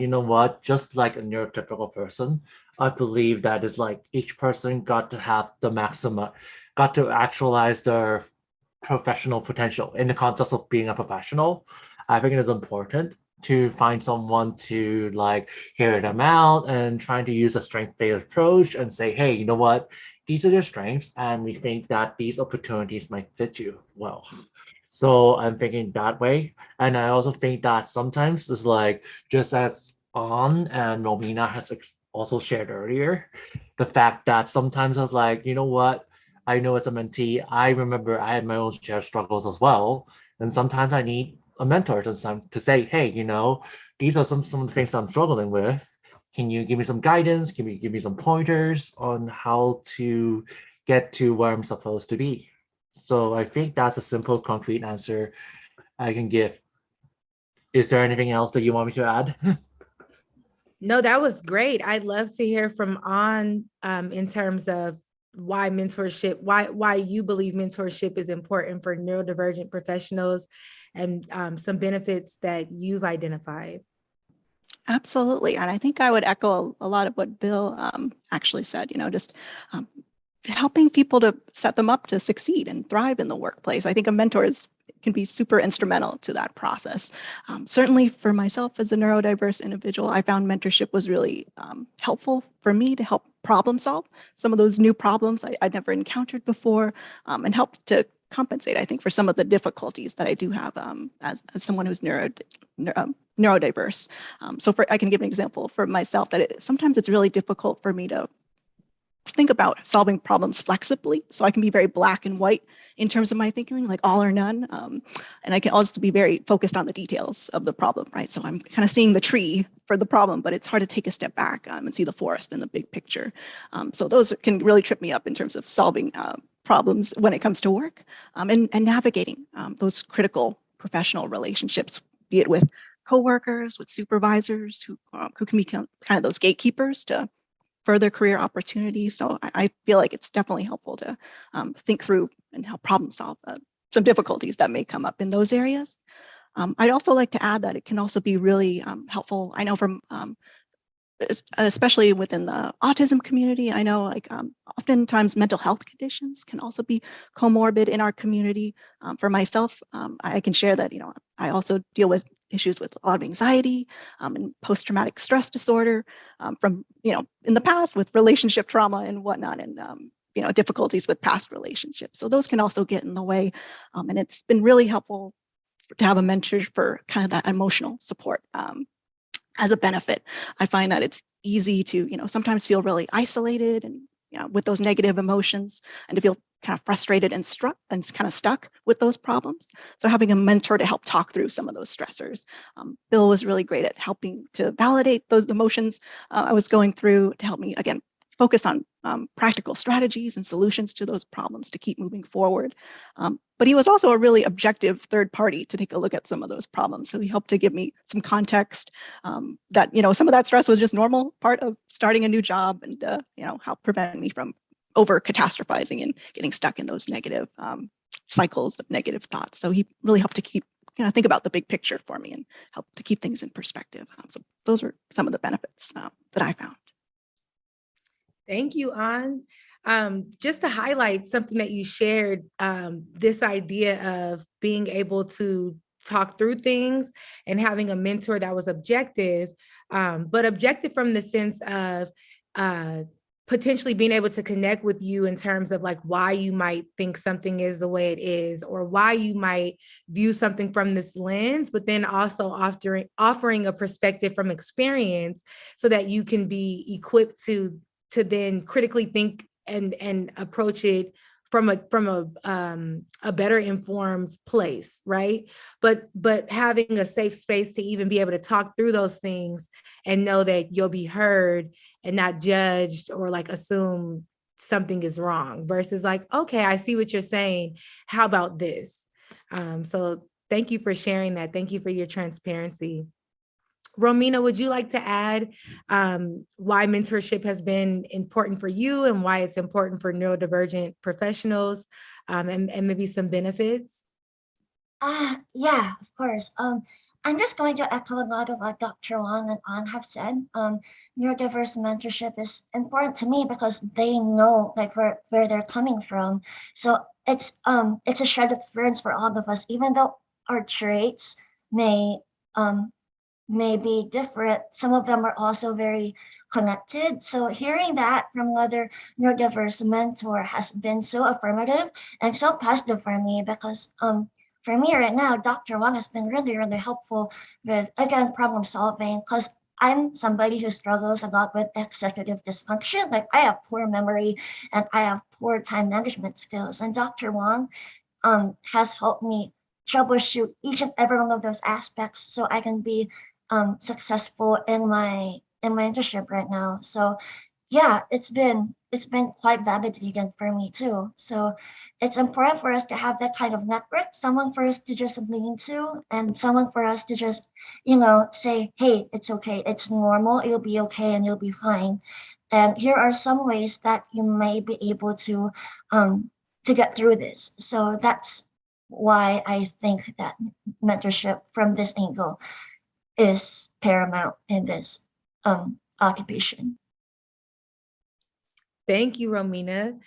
just like a neurotypical person, I believe that it's like each person got to have the maximum, got to actualize their professional potential in the context of being a professional. I think it is important to find someone to hear them out and trying to use a strength-based approach and say, hey, you know what? These are their strengths, and we think that these opportunities might fit you well. So I'm thinking that way. And I also think that sometimes it's just as An and Romina has also shared earlier, the fact that sometimes I was you know what? I know as a mentee, I remember I had my own share of struggles as well. And sometimes I need a mentor to say, hey, these are some of the things I'm struggling with. Can you give me some guidance? Can you give me some pointers on how to get to where I'm supposed to be? So I think that's a simple, concrete answer I can give. Is there anything else that you want me to add? No, that was great. I'd love to hear from An in terms of why mentorship, why you believe mentorship is important for neurodivergent professionals, and some benefits that you've identified. Absolutely. And I think I would echo a lot of what Bill actually said, just helping people to set them up to succeed and thrive in the workplace. I think a mentor can be super instrumental to that process. Certainly for myself as a neurodiverse individual, I found mentorship was really helpful for me to help problem solve some of those new problems I'd never encountered before, and help to compensate, I think, for some of the difficulties that I do have as someone who's neurodiverse. I can give an example for myself that sometimes it's really difficult for me to think about solving problems flexibly. So I can be very black and white in terms of my thinking, like all or none. And I can also be very focused on the details of the problem, right? So I'm kind of seeing the tree for the problem, but it's hard to take a step back and see the forest and the big picture. So those can really trip me up in terms of solving problems when it comes to work, and navigating those critical professional relationships, be it with coworkers, with supervisors who can be kind of those gatekeepers to further career opportunities. So I feel like it's definitely helpful to think through and help problem solve some difficulties that may come up in those areas. I'd also like to add that it can also be really helpful. I know from especially within the autism community, I know oftentimes mental health conditions can also be comorbid in our community. For myself, I can share that, I also deal with issues with a lot of anxiety and post-traumatic stress disorder from, in the past with relationship trauma and whatnot, and, difficulties with past relationships. So those can also get in the way. And it's been really helpful to have a mentor for kind of that emotional support. As a benefit, I find that it's easy to, sometimes feel really isolated and, with those negative emotions, and to feel kind of frustrated and kind of stuck with those problems. So having a mentor to help talk through some of those stressors. Bill was really great at helping to validate those emotions I was going through, to help me, again, focus on practical strategies and solutions to those problems to keep moving forward. But he was also a really objective third party to take a look at some of those problems. So he helped to give me some context that, some of that stress was just normal part of starting a new job, and, help prevent me from over catastrophizing and getting stuck in those negative cycles of negative thoughts. So he really helped to keep, think about the big picture for me and help to keep things in perspective. So those were some of the benefits that I found. Thank you, An. Just to highlight something that you shared, this idea of being able to talk through things and having a mentor that was objective, but objective from the sense of potentially being able to connect with you in terms of like why you might think something is the way it is, or why you might view something from this lens, but then also offering a perspective from experience so that you can be equipped to then critically think and approach it from a better informed place, right? But having a safe space to even be able to talk through those things and know that you'll be heard and not judged or like assume something is wrong, versus like, okay, I see what you're saying. How about this? So thank you for sharing that. Thank you for your transparency. Romina, would you like to add why mentorship has been important for you and why it's important for neurodivergent professionals, and maybe some benefits? Yeah, of course. I'm just going to echo a lot of what Dr. Wang and An have said. Neurodiverse mentorship is important to me because they know like where they're coming from. So it's a shared experience for all of us, even though our traits may be different. Some of them are also very connected. So hearing that from another neurodiverse mentor has been so affirmative and so positive for me, because for me right now, Dr. Wang has been really, really helpful with, again, problem solving, because I'm somebody who struggles a lot with executive dysfunction. Like I have poor memory and I have poor time management skills. And Dr. Wang has helped me troubleshoot each and every one of those aspects so I can be successful in my internship right now. So yeah, it's been quite validating for me too. So it's important for us to have that kind of network, someone for us to just lean to, and someone for us to just, say, hey, it's okay, it's normal, you'll be okay and you'll be fine. And here are some ways that you may be able to get through this. So that's why I think that mentorship from this angle is paramount in this occupation. Thank you, Romina.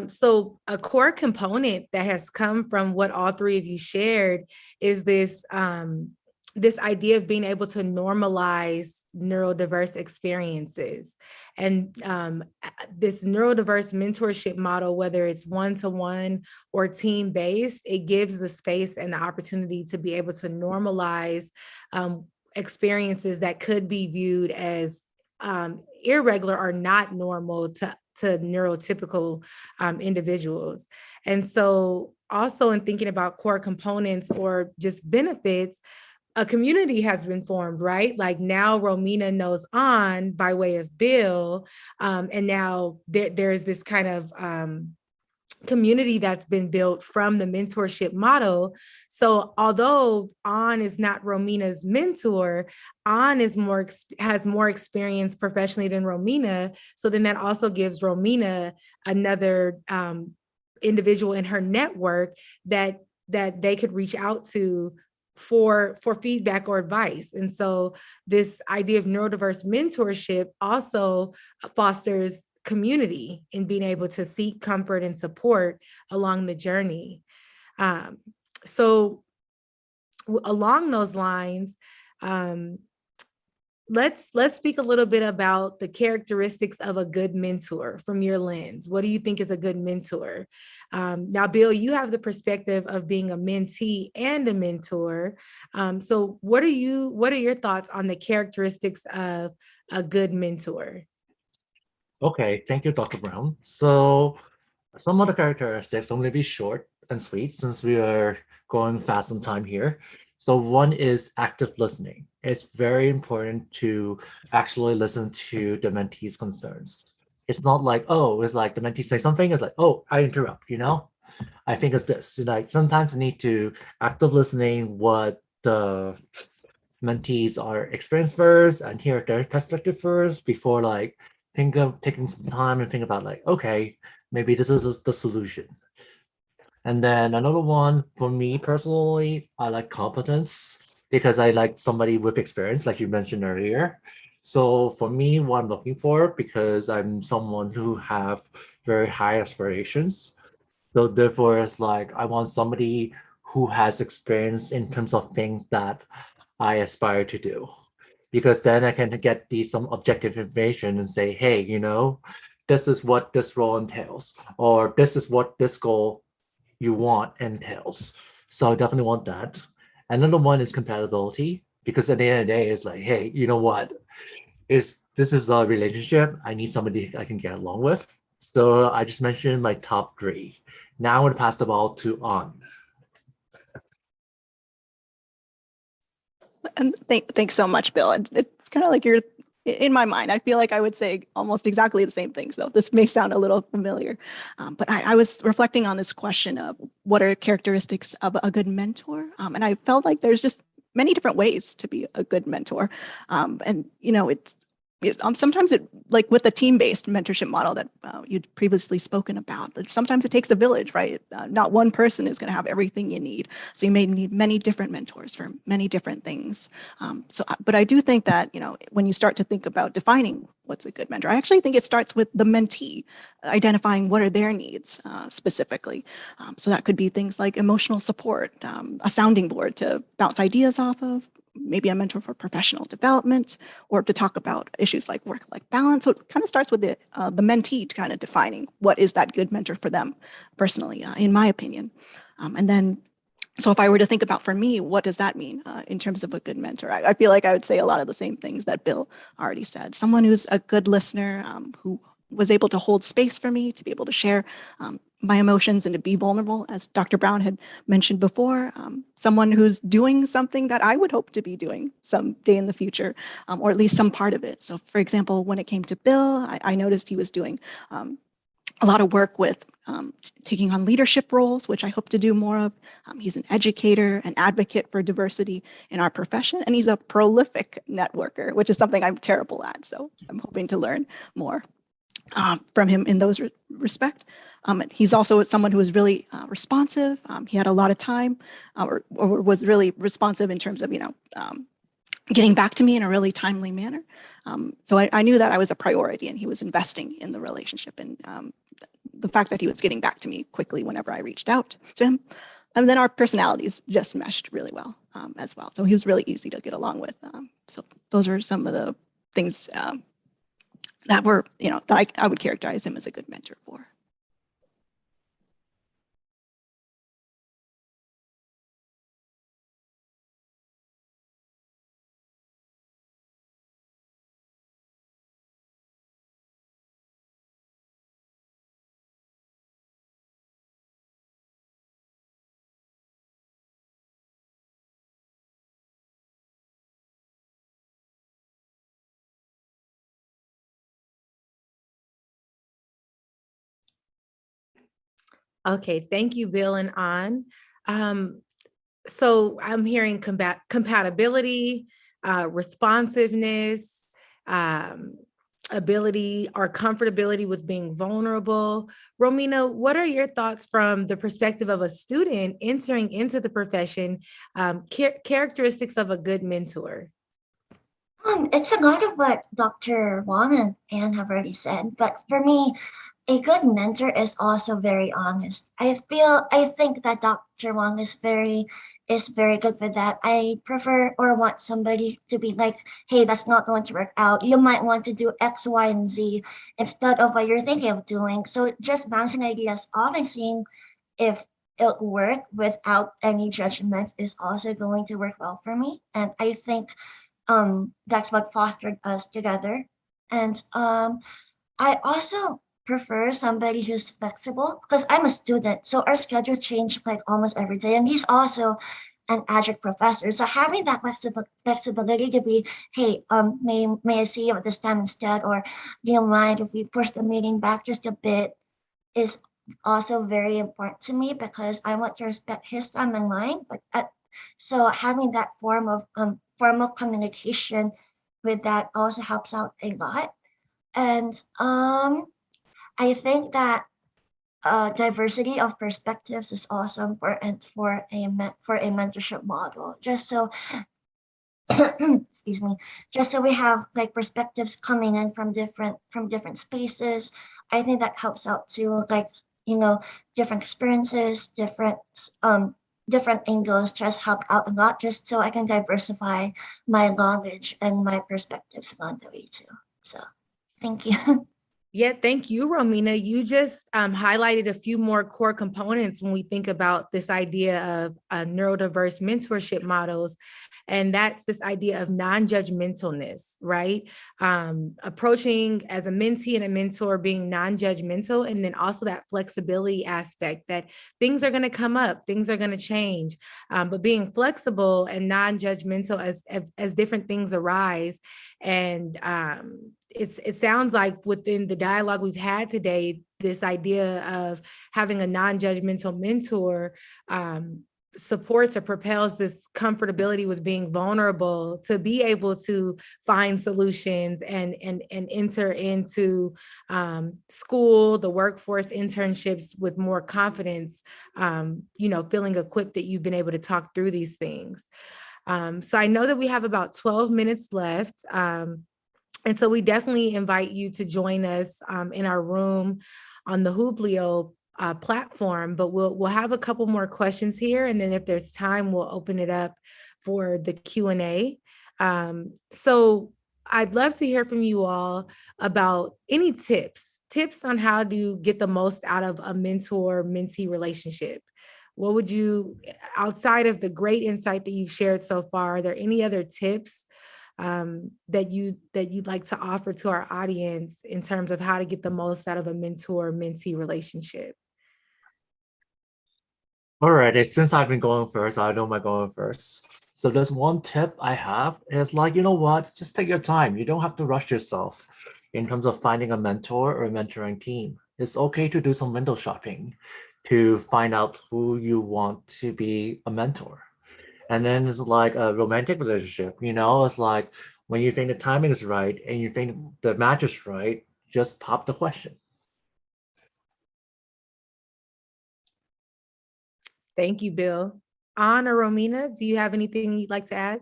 So a core component that has come from what all three of you shared is this this idea of being able to normalize neurodiverse experiences. And this neurodiverse mentorship model, whether it's one-to-one or team-based, it gives the space and the opportunity to be able to normalize experiences that could be viewed as irregular or not normal to neurotypical individuals. And so also in thinking about core components or just benefits, a community has been formed, right? Like now Romina knows On by way of Bill, and now there's this kind of community that's been built from the mentorship model. So although On is not Romina's mentor, On is has more experience professionally than Romina. So then that also gives Romina another individual in her network that they could reach out to for feedback or advice. And so this idea of neurodiverse mentorship also fosters community in being able to seek comfort and support along the journey. So along those lines, let's speak a little bit about the characteristics of a good mentor from your lens. What do you think is a good mentor? Now, Bill, you have the perspective of being a mentee and a mentor. So what are your thoughts on the characteristics of a good mentor? Okay, thank you, Dr. Brown. So some of the characteristics, I'm going to be short and sweet since we are going fast on time here. So one is active listening. It's very important to actually listen to the mentee's concerns. It's not like, oh, it's like the mentee say something, it's like, oh, I interrupt, you know? I think it's this. Like sometimes you need to active listening what the mentees are experienced first and hear their perspective first before like think of taking some time and think about like, okay, maybe this is the solution. And then another one for me personally, I like competence because I like somebody with experience, like you mentioned earlier. So for me, what I'm looking for, because I'm someone who have very high aspirations. So therefore, it's like I want somebody who has experience in terms of things that I aspire to do. Because then I can get some objective information and say, hey, you know, this is what this role entails, or this is what this goal you want entails. So I definitely want that. Another one is compatibility, because at the end of the day, it's like, hey, you know what? This is a relationship. I need somebody I can get along with. So I just mentioned my top 3. Now I'm going to pass the ball to On. And thanks so much, Bill. It's kind of like you're in my mind. I feel like I would say almost exactly the same things, though. This may sound a little familiar, but I was reflecting on this question of what are characteristics of a good mentor, and I felt like there's just many different ways to be a good mentor, and you know sometimes it, like with the team-based mentorship model that you'd previously spoken about, sometimes it takes a village, right? Not one person is going to have everything you need. So you may need many different mentors for many different things. But I do think that, you know, when you start to think about defining what's a good mentor, I actually think it starts with the mentee, identifying what are their needs specifically. So that could be things like emotional support, a sounding board to bounce ideas off of, maybe a mentor for professional development, or to talk about issues like work-life balance. So it kind of starts with the mentee kind of defining what is that good mentor for them personally, in my opinion. And then, so if I were to think about for me, what does that mean in terms of a good mentor? I feel like I would say a lot of the same things that Bill already said. Someone who's a good listener, who was able to hold space for me, to be able to share my emotions and to be vulnerable, as Dr. Brown had mentioned before, someone who's doing something that I would hope to be doing someday in the future, or at least some part of it. So for example, when it came to Bill, I noticed he was doing a lot of work with taking on leadership roles, which I hope to do more of. He's an educator, an advocate for diversity in our profession, and he's a prolific networker, which is something I'm terrible at. So I'm hoping to learn more. from him in those respect. He's also someone who was really responsive. He had a lot of time, or was really responsive in terms of, getting back to me in a really timely manner. So I knew that I was a priority, and he was investing in the relationship, and the fact that he was getting back to me quickly whenever I reached out to him. And then our personalities just meshed really well as well. So he was really easy to get along with. So those are some of the things that were, that I would characterize him as a good mentor for. Okay, thank you, Bill and An. So I'm hearing compatibility, responsiveness, ability or comfortability with being vulnerable. Romina, what are your thoughts from the perspective of a student entering into the profession, characteristics of a good mentor? It's a lot of what Dr. Wong and Anne have already said, but for me, a good mentor is also very honest. I think that Dr. Wong is very good with that. I prefer or want somebody to be like, hey, that's not going to work out. You might want to do X, Y, and Z instead of what you're thinking of doing. So just bouncing ideas off and seeing if it'll work without any judgments is also going to work well for me. And I think that's what fostered us together. And I also prefer somebody who's flexible because I'm a student, so our schedules change like almost every day. And he's also an adjunct professor, so having that flexibility to be, hey, may I see you at this time instead, or do you mind if we push the meeting back just a bit, is also very important to me because I want to respect his time and mine. So having that form of formal communication with that also helps out a lot. And I think that diversity of perspectives is also important for a mentorship model. Just so, excuse me, just so we have like perspectives coming in from different spaces. I think that helps out too, like different experiences, different angles just help out a lot. Just so I can diversify my knowledge and my perspectives along the way too. So, thank you. Yeah, thank you, Romina. You just highlighted a few more core components when we think about this idea of neurodiverse mentorship models. And that's this idea of non-judgmentalness, right? Approaching as a mentee and a mentor, being non-judgmental, and then also that flexibility aspect that things are going to come up, things are going to change, but being flexible and non-judgmental as different things arise. And it sounds like within the dialogue we've had today, this idea of having a non-judgmental mentor supports or propels this comfortability with being vulnerable to be able to find solutions and enter into school, the workforce, internships with more confidence, feeling equipped that you've been able to talk through these things. So I know that we have about 12 minutes left. And so we definitely invite you to join us in our room on the Hublio platform, but we'll have a couple more questions here. And then if there's time, we'll open it up for the Q&A. So I'd love to hear from you all about any tips on how to get the most out of a mentor-mentee relationship. What would you, outside of the great insight that you've shared so far, are there any other tips that you'd like to offer to our audience in terms of how to get the most out of a mentor-mentee relationship? All right, since I've been going first, I don't mind going first. So there's one tip I have is like, you know what, just take your time. You don't have to rush yourself in terms of finding a mentor or a mentoring team. It's okay to do some window shopping to find out who you want to be a mentor. And then it's like a romantic relationship, it's like when you think the timing is right and you think the match is right, just pop the question. Thank you, Bill. Anna or Romina, do you have anything you'd like to add?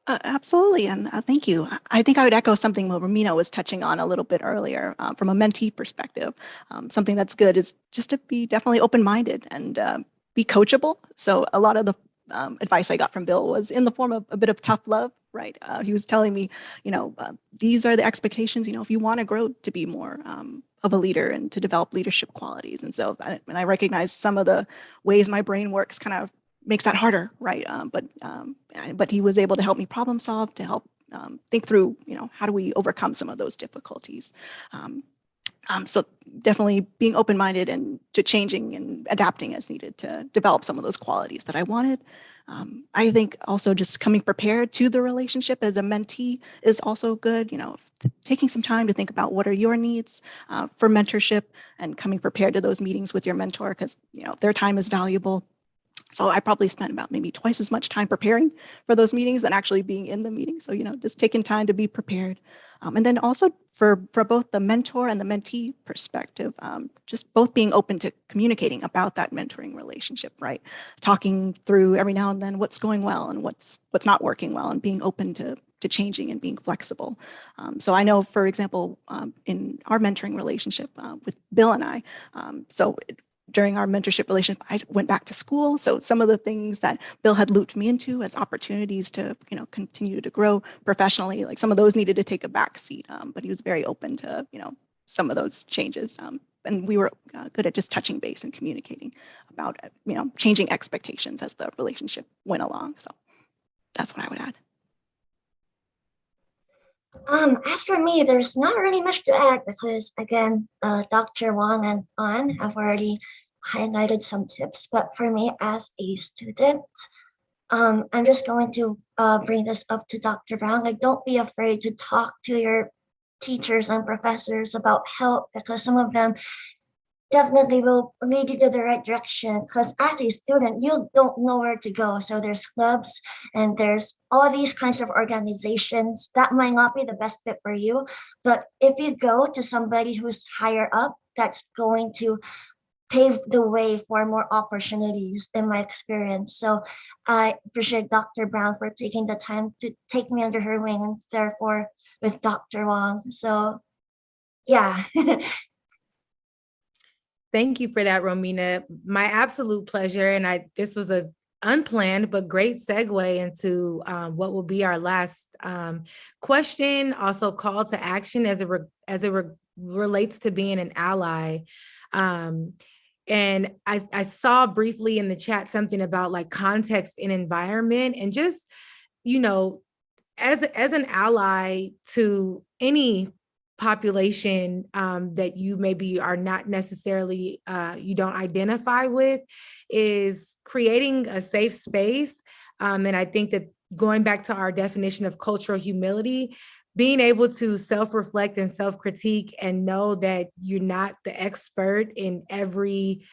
Absolutely, and thank you. I think I would echo something what Romina was touching on a little bit earlier from a mentee perspective. Something that's good is just to be definitely open-minded and be coachable. So a lot of the advice I got from Bill was in the form of a bit of tough love, right? He was telling me, these are the expectations, if you want to grow to be more of a leader and to develop leadership qualities. And so when I recognize some of the ways my brain works kind of makes that harder, right? But he was able to help me problem solve, to help think through, how do we overcome some of those difficulties? So definitely being open-minded and to changing and adapting as needed to develop some of those qualities that I wanted. I think also just coming prepared to the relationship as a mentee is also good. Taking some time to think about what are your needs for mentorship and coming prepared to those meetings with your mentor, because their time is valuable. So I probably spent about maybe twice as much time preparing for those meetings than actually being in the meeting. So, just taking time to be prepared. And then also for both the mentor and the mentee perspective, just both being open to communicating about that mentoring relationship, right? Talking through every now and then what's going well and what's not working well, and being open to changing and being flexible. So I know, for example, in our mentoring relationship with Bill and I, during our mentorship relationship, I went back to school. So some of the things that Bill had looped me into as opportunities to, continue to grow professionally, like some of those needed to take a back seat. But he was very open to, some of those changes. And we were good at just touching base and communicating about, changing expectations as the relationship went along. So that's what I would add. As for me, there's not really much to add because, again, Dr. Wong and An have already highlighted some tips. But for me as a student, I'm just going to bring this up to Dr. Brown. Like, don't be afraid to talk to your teachers and professors about help, because some of them definitely will lead you to the right direction, because as a student, you don't know where to go. So there's clubs and there's all these kinds of organizations that might not be the best fit for you. But if you go to somebody who's higher up, that's going to pave the way for more opportunities in my experience. So I appreciate Dr. Brown for taking the time to take me under her wing, and therefore with Dr. Wong. So yeah. Thank you for that, Romina. My absolute pleasure. And this was a unplanned but great segue into what will be our last question, also call to action as it relates to being an ally. And I saw briefly in the chat something about like context and environment, and just, as an ally to any population that you maybe are not necessarily, you don't identify with, is creating a safe space. And I think that going back to our definition of cultural humility, being able to self-reflect and self-critique and know that you're not the expert in every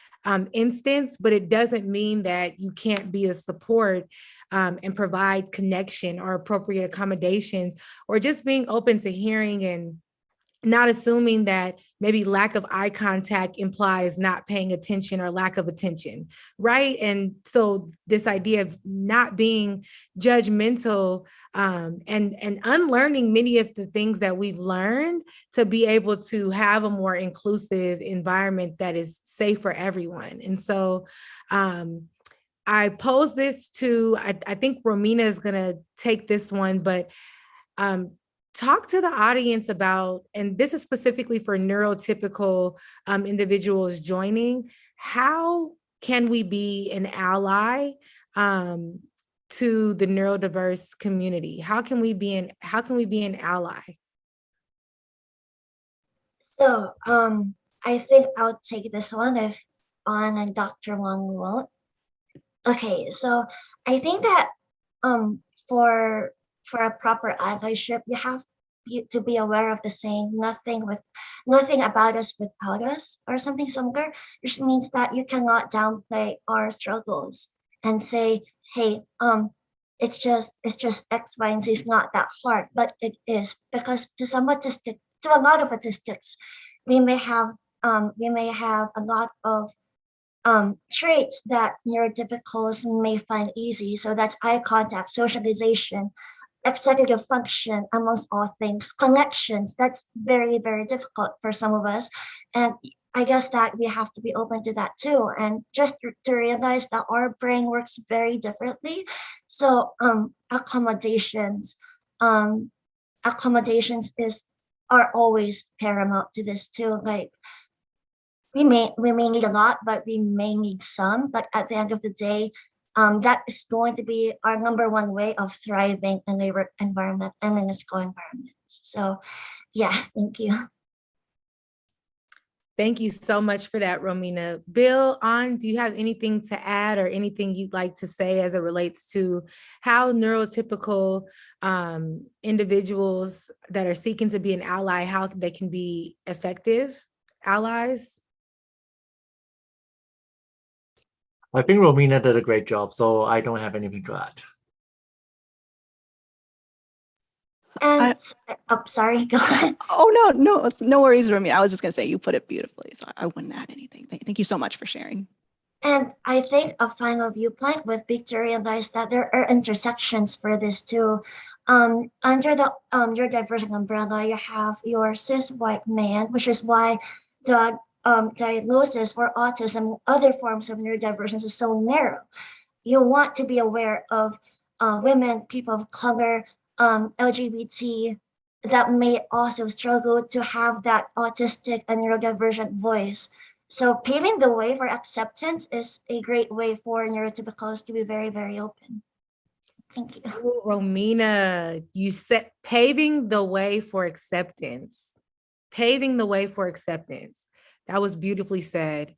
instance, but it doesn't mean that you can't be a support and provide connection or appropriate accommodations, or just being open to hearing and not assuming that maybe lack of eye contact implies not paying attention or lack of attention, right? And so this idea of not being judgmental and unlearning many of the things that we've learned to be able to have a more inclusive environment that is safe for everyone. And so I pose this to, I think Romina is gonna take this one, but talk to the audience about, and this is specifically for neurotypical individuals joining, how can we be an ally to the neurodiverse community? How can we be an ally? So I think I'll take this one if An and Dr. Wong won't. Okay, so I think that for a proper allyship, you have to be aware of the saying, nothing about us without us, or something similar, which means that you cannot downplay our struggles and say, hey, it's just X, Y, and Z is not that hard, but it is, because to some to a lot of autistics, we may have a lot of traits that neurotypicals may find easy. So that's eye contact, socialization, executive function, amongst all things, connections. That's very, very difficult for some of us. And I guess that we have to be open to that too. And just to realize that our brain works very differently. So accommodations are always paramount to this too. Like we may need a lot, but we may need some. But at the end of the day, that is going to be our number one way of thriving in labor environment and in a school environment. So yeah, thank you. Thank you so much for that, Romina. Bill, do you have anything to add or anything you'd like to say as it relates to how neurotypical individuals that are seeking to be an ally, how they can be effective allies? I think Romina did a great job, so I don't have anything to add. And sorry, go ahead. Oh, no worries, Remy. I was just going to say you put it beautifully, so I wouldn't add anything. Thank you so much for sharing. And I think a final viewpoint would be to realize that there are intersections for this too. Under the neurodivergent umbrella, you have your cis white man, which is why the diagnosis for autism and other forms of neurodivergence is so narrow. You want to be aware of women, people of color, LGBT that may also struggle to have that autistic and neurodivergent voice. So paving the way for acceptance is a great way for neurotypicals to be very, very open. Thank you. Ooh, Romina, you said paving the way for acceptance. Paving the way for acceptance. That was beautifully said.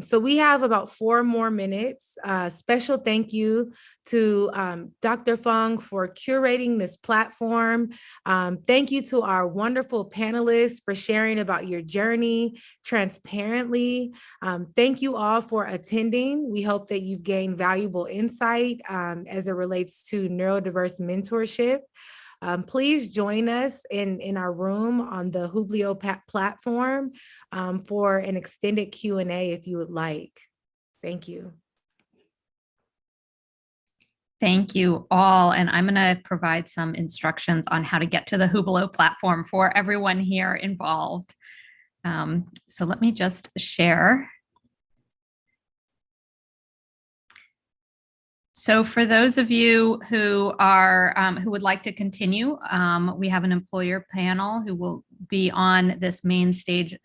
So we have about 4 more minutes. Special thank you to Dr. Fung for curating this platform. Thank you to our wonderful panelists for sharing about your journey transparently. Thank you all for attending. We hope that you've gained valuable insight as it relates to neurodiverse mentorship. Please join us in our room on the Hublio platform for an extended Q&A if you would like. Thank you. Thank you all. And I'm going to provide some instructions on how to get to the Hublio platform for everyone here involved. So let me just share. So for those of you who are who would like to continue, we have an employer panel who will be on this main stage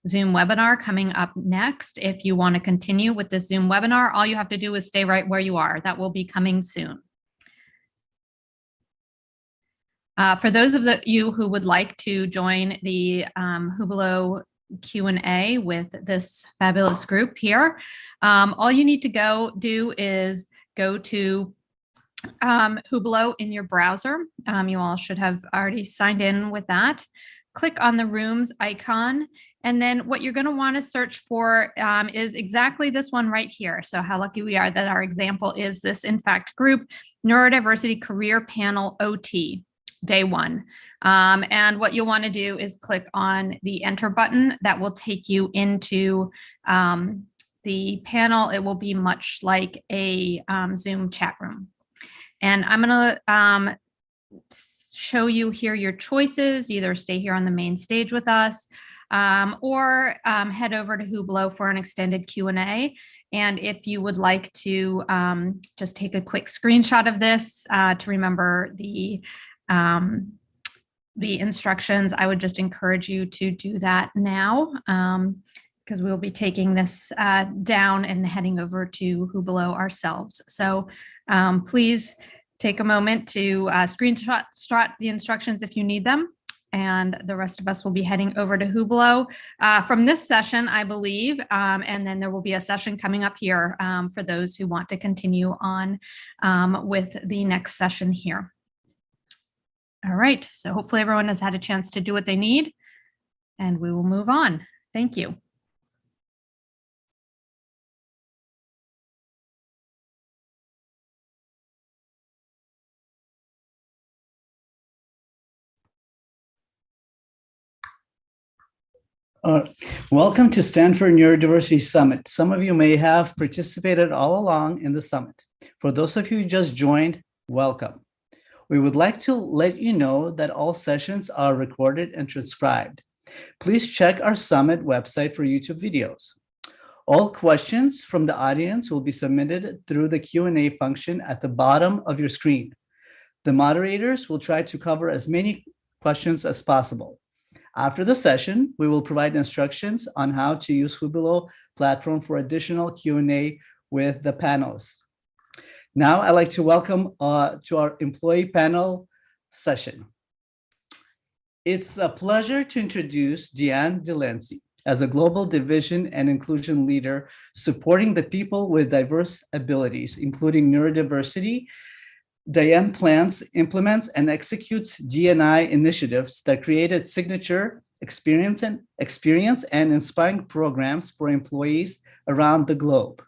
Zoom webinar coming up next. If you want to continue with this Zoom webinar, all you have to do is stay right where you are. That will be coming soon. For those of you who would like to join the Hublio Q&A with this fabulous group here, all you need to do is go to Hublio in your browser. You all should have already signed in with that. Click on the rooms icon, and then what you're going to want to search for is exactly this one right here. So how lucky we are that our example is this, in fact, group, Neurodiversity Career Panel OT. Day 1. And what you'll want to do is click on the enter button. That will take you into the panel. It will be much like a Zoom chat room. And I'm going to show you here your choices. Either stay here on the main stage with us or head over to Hublio for an extended Q&A. And if you would like to just take a quick screenshot of this to remember the instructions, I would just encourage you to do that now because we'll be taking this down and heading over to Hublio ourselves. So please take a moment to screenshot the instructions if you need them. And the rest of us will be heading over to Hublio from this session, I believe. And then there will be a session coming up here for those who want to continue on with the next session here. All right, so hopefully everyone has had a chance to do what they need, and we will move on. Thank you. Welcome to Stanford Neurodiversity Summit. Some of you may have participated all along in the summit. For those of you who just joined, welcome. We would like to let you know that all sessions are recorded and transcribed. Please check our summit website for YouTube videos. All questions from the audience will be submitted through the Q&A function at the bottom of your screen. The moderators will try to cover as many questions as possible. After the session, we will provide instructions on how to use Hubulo platform for additional Q&A with the panelists. Now, I'd like to welcome to our employee panel session. It's a pleasure to introduce Deanne Delancey as a global division and inclusion leader supporting the people with diverse abilities, including neurodiversity. Diane plans, implements, and executes D&I initiatives that created signature experience and inspiring programs for employees around the globe.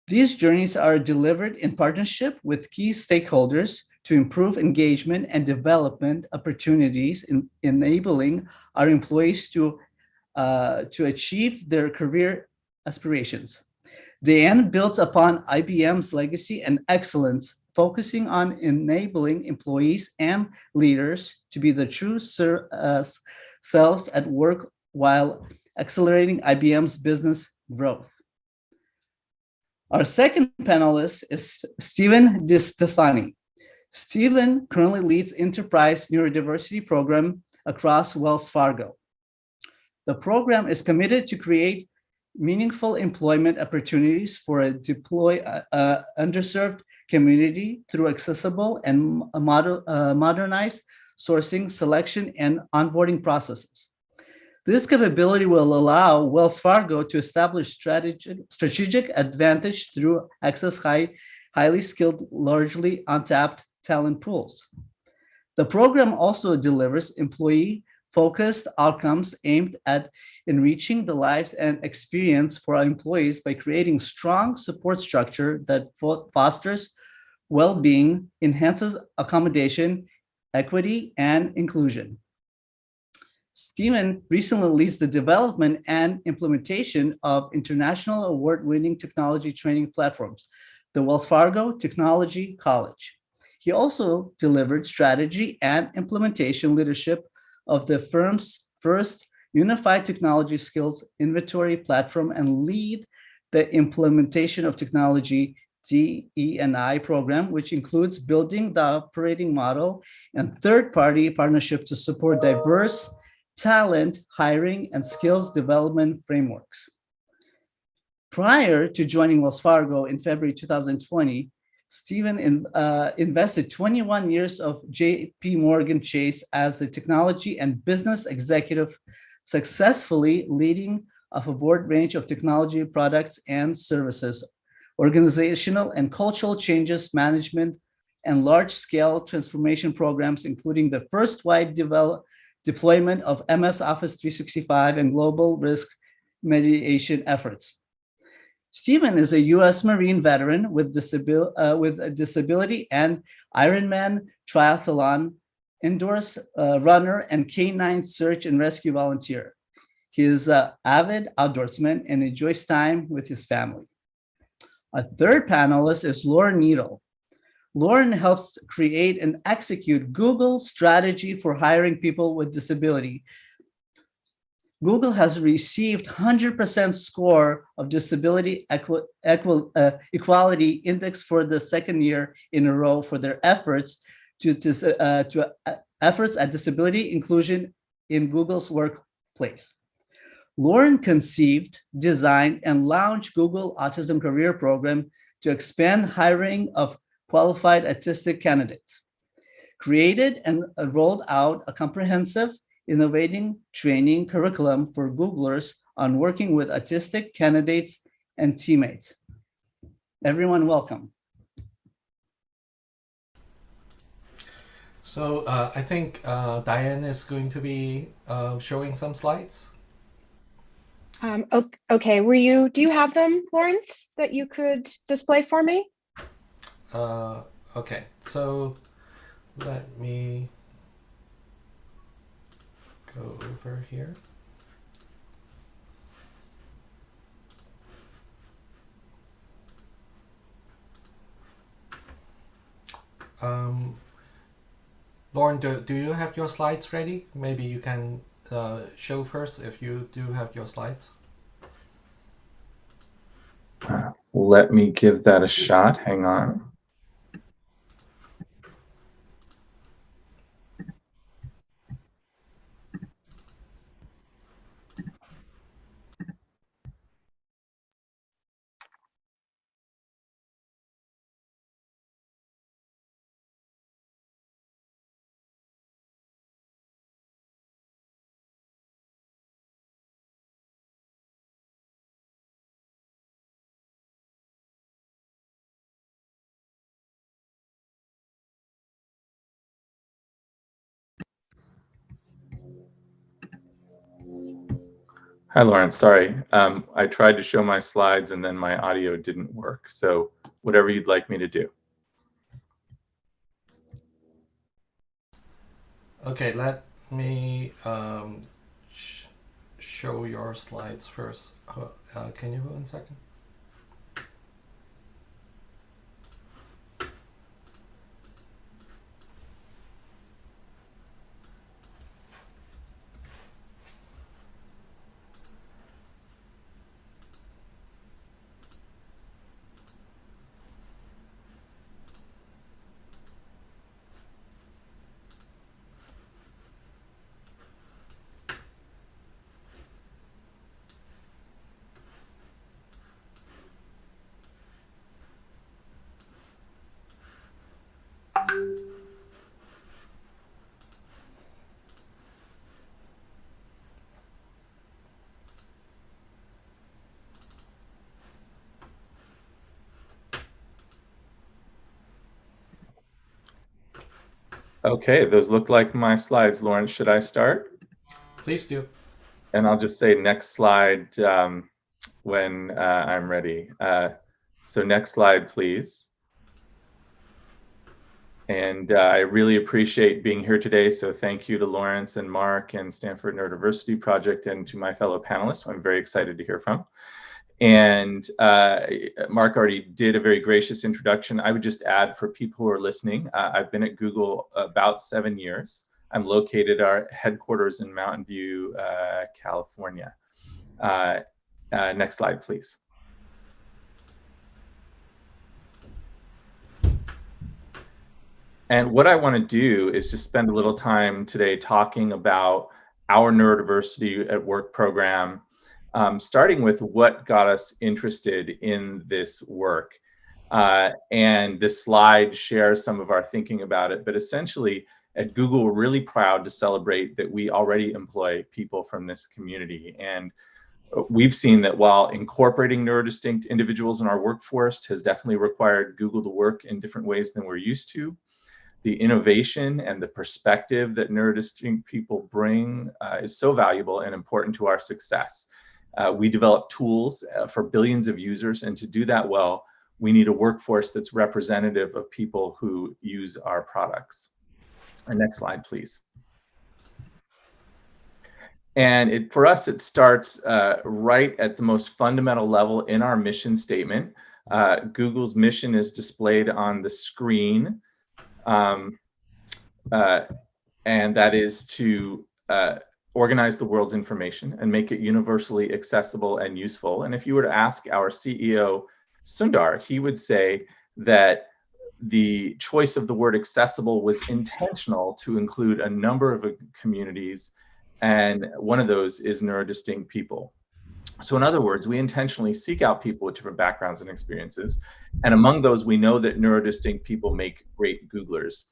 These journeys are delivered in partnership with key stakeholders to improve engagement and development opportunities, enabling our employees to achieve their career aspirations. Diane builds upon IBM's legacy and excellence, focusing on enabling employees and leaders to be the true selves at work while accelerating IBM's business growth. Our second panelist is Stephen DiStefani. Stephen currently leads Enterprise Neurodiversity Program across Wells Fargo. The program is committed to create meaningful employment opportunities for a underserved community through accessible and modernized sourcing, selection, and onboarding processes. This capability will allow Wells Fargo to establish strategic advantage through access highly skilled, largely untapped talent pools. The program also delivers employee-focused outcomes aimed at enriching the lives and experience for our employees by creating strong support structure that fosters well-being, enhances accommodation, equity, and inclusion. Stephen recently leads the development and implementation of international award-winning technology training platforms, the Wells Fargo Technology College. He also delivered strategy and implementation leadership of the firm's first unified technology skills inventory platform and lead the implementation of technology DE&I program, which includes building the operating model and third-party partnership to support diverse talent hiring and skills development frameworks. Prior to joining Wells Fargo in February 2020, Stephen invested 21 years of JP Morgan Chase as a technology and business executive, successfully leading of a broad range of technology products and services, organizational and cultural changes management, and large-scale transformation programs, including the first wide deployment of MS Office 365 and global risk mitigation efforts. Stephen is a U.S. Marine veteran with a disability and Ironman triathlon, indoors runner, and canine search and rescue volunteer. He is an avid outdoorsman and enjoys time with his family. Our third panelist is Lauren Needle. Lauren helps create and execute Google's strategy for hiring people with disability. Google has received 100% score of Disability Equality Index for the second year in a row for their efforts efforts at disability inclusion in Google's workplace. Lauren conceived, designed, and launched Google Autism Career Program to expand hiring of qualified autistic candidates, created and rolled out a comprehensive, innovating training curriculum for Googlers on working with autistic candidates and teammates. Everyone, welcome. So I think Diane is going to be showing some slides. Okay, do you have them, Lawrence, that you could display for me? Okay, so let me go over here. Lauren, do you have your slides ready? Maybe you can show first if you do have your slides. Let me give that a shot. Hang on. Hi, Lauren. Sorry. I tried to show my slides and then my audio didn't work. So whatever you'd like me to do. Okay, let me show your slides first. Can you hold on a second? Okay, those look like my slides, Lauren. Should I start? Please do. And I'll just say next slide when I'm ready. So next slide, please. And I really appreciate being here today. So thank you to Lawrence and Mark and Stanford Neurodiversity Project and to my fellow panelists, who I'm very excited to hear from. And Mark already did a very gracious introduction. I would just add for people who are listening, I've been at Google about 7 years. I'm located at our headquarters in Mountain View, California. Next slide, please. And what I want to do is just spend a little time today talking about our Neurodiversity at Work program, starting with what got us interested in this work. And this slide shares some of our thinking about it, but essentially at Google, we're really proud to celebrate that we already employ people from this community. And we've seen that while incorporating neurodistinct individuals in our workforce has definitely required Google to work in different ways than we're used to, the innovation and the perspective that neurodistinct people bring is so valuable and important to our success. We develop tools for billions of users, and to do that well, we need a workforce that's representative of people who use our products. Next slide, please. And for us, it starts right at the most fundamental level in our mission statement. Google's mission is displayed on the screen. And that is to organize the world's information and make it universally accessible and useful. And if you were to ask our CEO, Sundar, he would say that the choice of the word accessible was intentional to include a number of communities, and one of those is neurodistinct people. So in other words, we intentionally seek out people with different backgrounds and experiences. And among those, we know that neurodistinct people make great Googlers.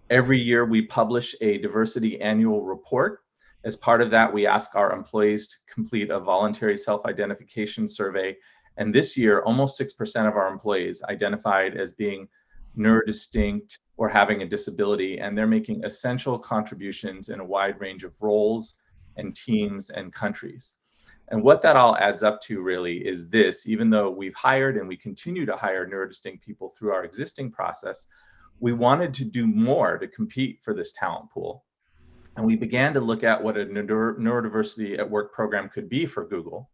Every year we publish a diversity annual report. As part of that, we ask our employees to complete a voluntary self-identification survey. And this year, almost 6% of our employees identified as being neurodistinct or having a disability, and they're making essential contributions in a wide range of roles and teams and countries. And what that all adds up to really is this: even though we've hired and we continue to hire neurodistinct people through our existing process, we wanted to do more to compete for this talent pool. And we began to look at what a neurodiversity at work program could be for Google.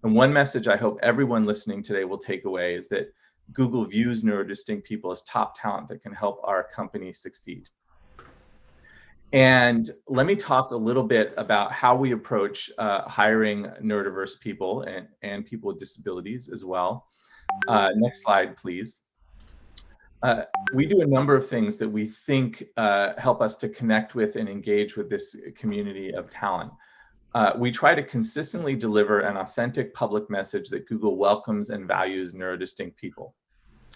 And one message I hope everyone listening today will take away is that Google views neurodistinct people as top talent that can help our company succeed. And let me talk a little bit about how we approach hiring neurodiverse people and people with disabilities as well. Next slide, please. We do a number of things that we think help us to connect with and engage with this community of talent. We try to consistently deliver an authentic public message that Google welcomes and values neurodistinct people.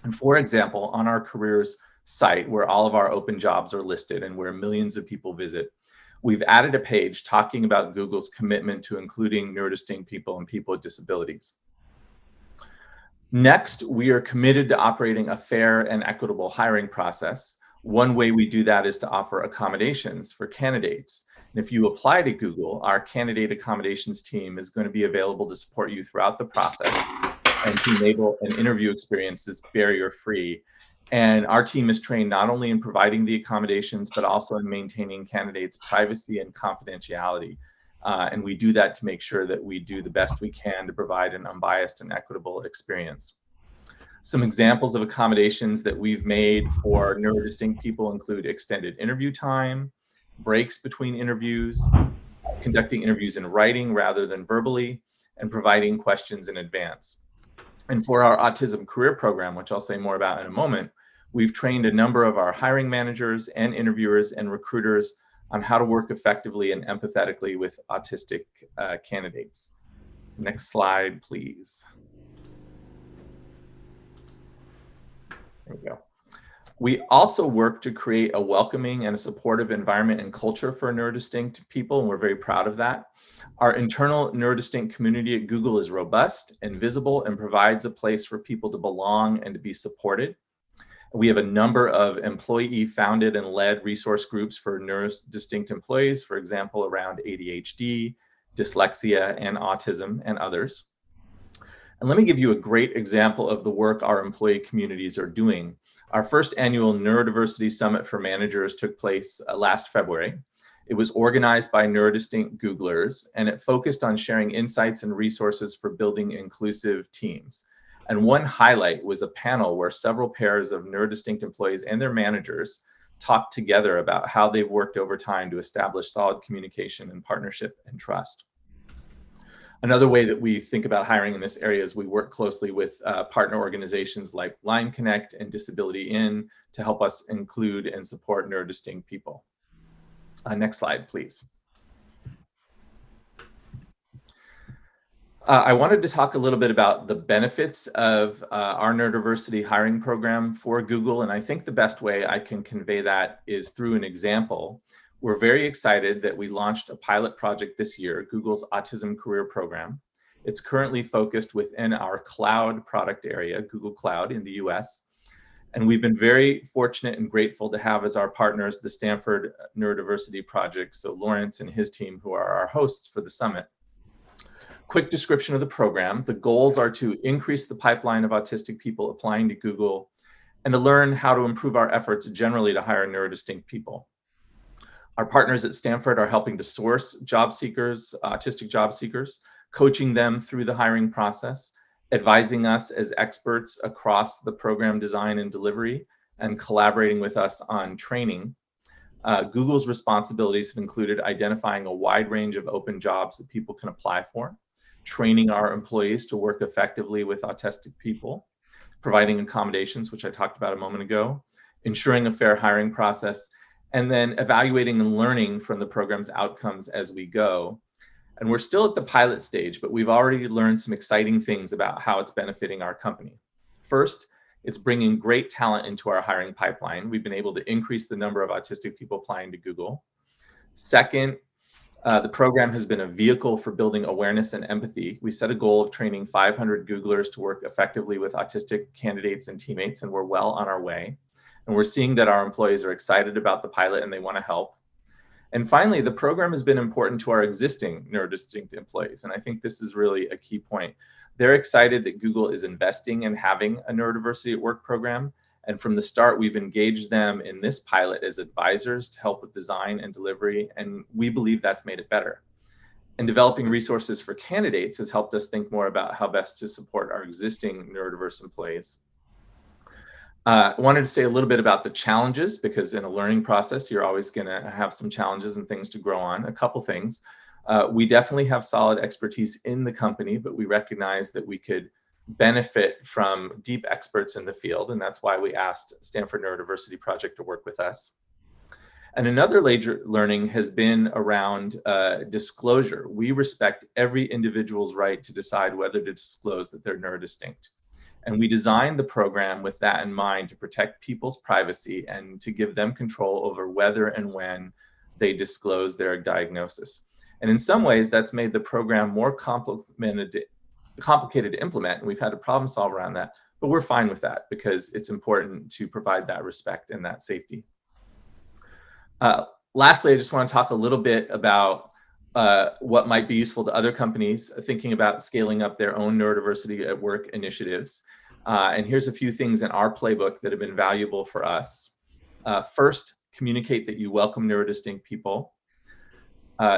And for example, on our careers site, where all of our open jobs are listed and where millions of people visit, we've added a page talking about Google's commitment to including neurodistinct people and people with disabilities. Next, we are committed to operating a fair and equitable hiring process. One way we do that is to offer accommodations for candidates. And if you apply to Google, our candidate accommodations team is going to be available to support you throughout the process and to enable an interview experience that's barrier-free. And our team is trained not only in providing the accommodations, but also in maintaining candidates' privacy and confidentiality. And we do that to make sure that we do the best we can to provide an unbiased and equitable experience. Some examples of accommodations that we've made for neurodistinct people include extended interview time, breaks between interviews, conducting interviews in writing rather than verbally, and providing questions in advance. And for our autism career program, which I'll say more about in a moment, we've trained a number of our hiring managers and interviewers and recruiters on how to work effectively and empathetically with autistic candidates. Next slide, please. There we go. We also work to create a welcoming and a supportive environment and culture for neurodistinct people, and we're very proud of that. Our internal neurodistinct community at Google is robust and visible and provides a place for people to belong and to be supported. We have a number of employee-founded and led resource groups for neurodistinct employees, for example, around ADHD, dyslexia, and autism, and others. And let me give you a great example of the work our employee communities are doing. Our first annual Neurodiversity Summit for Managers took place last February. It was organized by neurodistinct Googlers, and it focused on sharing insights and resources for building inclusive teams. And one highlight was a panel where several pairs of neurodistinct employees and their managers talked together about how they've worked over time to establish solid communication and partnership and trust. Another way that we think about hiring in this area is we work closely with partner organizations like Line Connect and Disability In to help us include and support neurodistinct people. Next slide, please. I wanted to talk a little bit about the benefits of our neurodiversity hiring program for Google, and I think the best way I can convey that is through an example. We're very excited that we launched a pilot project this year, Google's Autism Career Program. It's currently focused within our cloud product area, Google Cloud in the US. And we've been very fortunate and grateful to have as our partners the Stanford Neurodiversity Project, so Lawrence and his team, who are our hosts for the summit. Quick description of the program. The goals are to increase the pipeline of autistic people applying to Google and to learn how to improve our efforts generally to hire neurodistinct people. Our partners at Stanford are helping to source job seekers, autistic job seekers, coaching them through the hiring process, advising us as experts across the program design and delivery, and collaborating with us on training. Google's responsibilities have included identifying a wide range of open jobs that people can apply for, training our employees to work effectively with autistic people, providing accommodations, which I talked about a moment ago, ensuring a fair hiring process, and then evaluating and learning from the program's outcomes as we go. And we're still at the pilot stage, but we've already learned some exciting things about how it's benefiting our company. First, it's bringing great talent into our hiring pipeline. We've been able to increase the number of autistic people applying to Google. Second, the program has been a vehicle for building awareness and empathy. We set a goal of training 500 Googlers to work effectively with autistic candidates and teammates, and we're well on our way. And we're seeing that our employees are excited about the pilot and they want to help. And finally, the program has been important to our existing neurodistinct employees. And I think this is really a key point. They're excited that Google is investing in having a neurodiversity at work program. And from the start, we've engaged them in this pilot as advisors to help with design and delivery. And we believe that's made it better. And developing resources for candidates has helped us think more about how best to support our existing neurodiverse employees. Wanted to say a little bit about the challenges, because in a learning process, you're always going to have some challenges and things to grow on. A couple things. We definitely have solid expertise in the company, but we recognize that we could benefit from deep experts in the field, and that's why we asked Stanford Neurodiversity Project to work with us. And another major learning has been around disclosure. We respect every individual's right to decide whether to disclose that they're neurodistinct. And we designed the program with that in mind, to protect people's privacy and to give them control over whether and when they disclose their diagnosis. And in some ways, that's made the program more complicated to implement, and we've had to problem solve around that. But we're fine with that because it's important to provide that respect and that safety. Lastly, I just want to talk a little bit about what might be useful to other companies thinking about scaling up their own neurodiversity at work initiatives. And here's a few things in our playbook that have been valuable for us. First, communicate that you welcome neurodistinct people.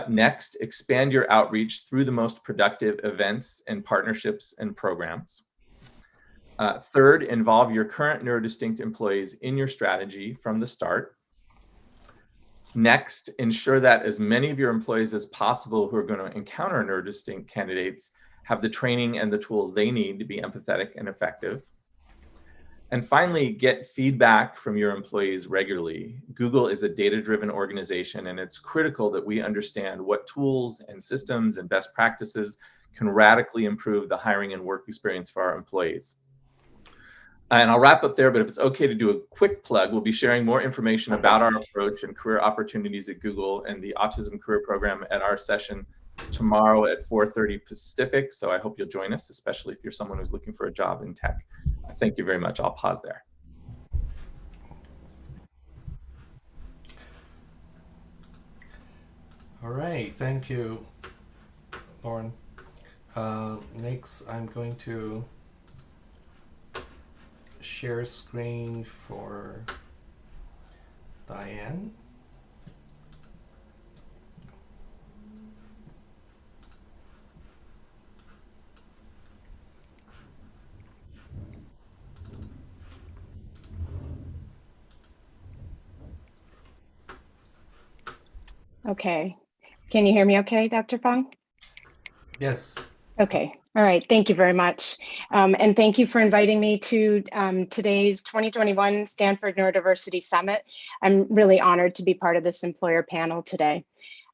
Next, expand your outreach through the most productive events and partnerships and programs. Third, involve your current neurodistinct employees in your strategy from the start. Next, ensure that as many of your employees as possible who are going to encounter neurodistinct candidates have the training and the tools they need to be empathetic and effective. And finally, get feedback from your employees regularly. Google is a data-driven organization, and it's critical that we understand what tools and systems and best practices can radically improve the hiring and work experience for our employees. And I'll wrap up there, but if it's okay to do a quick plug, we'll be sharing more information about our approach and career opportunities at Google and the Autism Career Program at our session tomorrow at 4:30 Pacific. So I hope you'll join us, especially if you're someone who's looking for a job in tech. Thank you very much. I'll pause there. All right, thank you, Lauren. Next, I'm going to share screen for Diane. Okay. Can you hear me okay, Dr. Fong? Yes. Okay. All right. Thank you very much. And thank you for inviting me to today's 2021 Stanford Neurodiversity Summit. I'm really honored to be part of this employer panel today.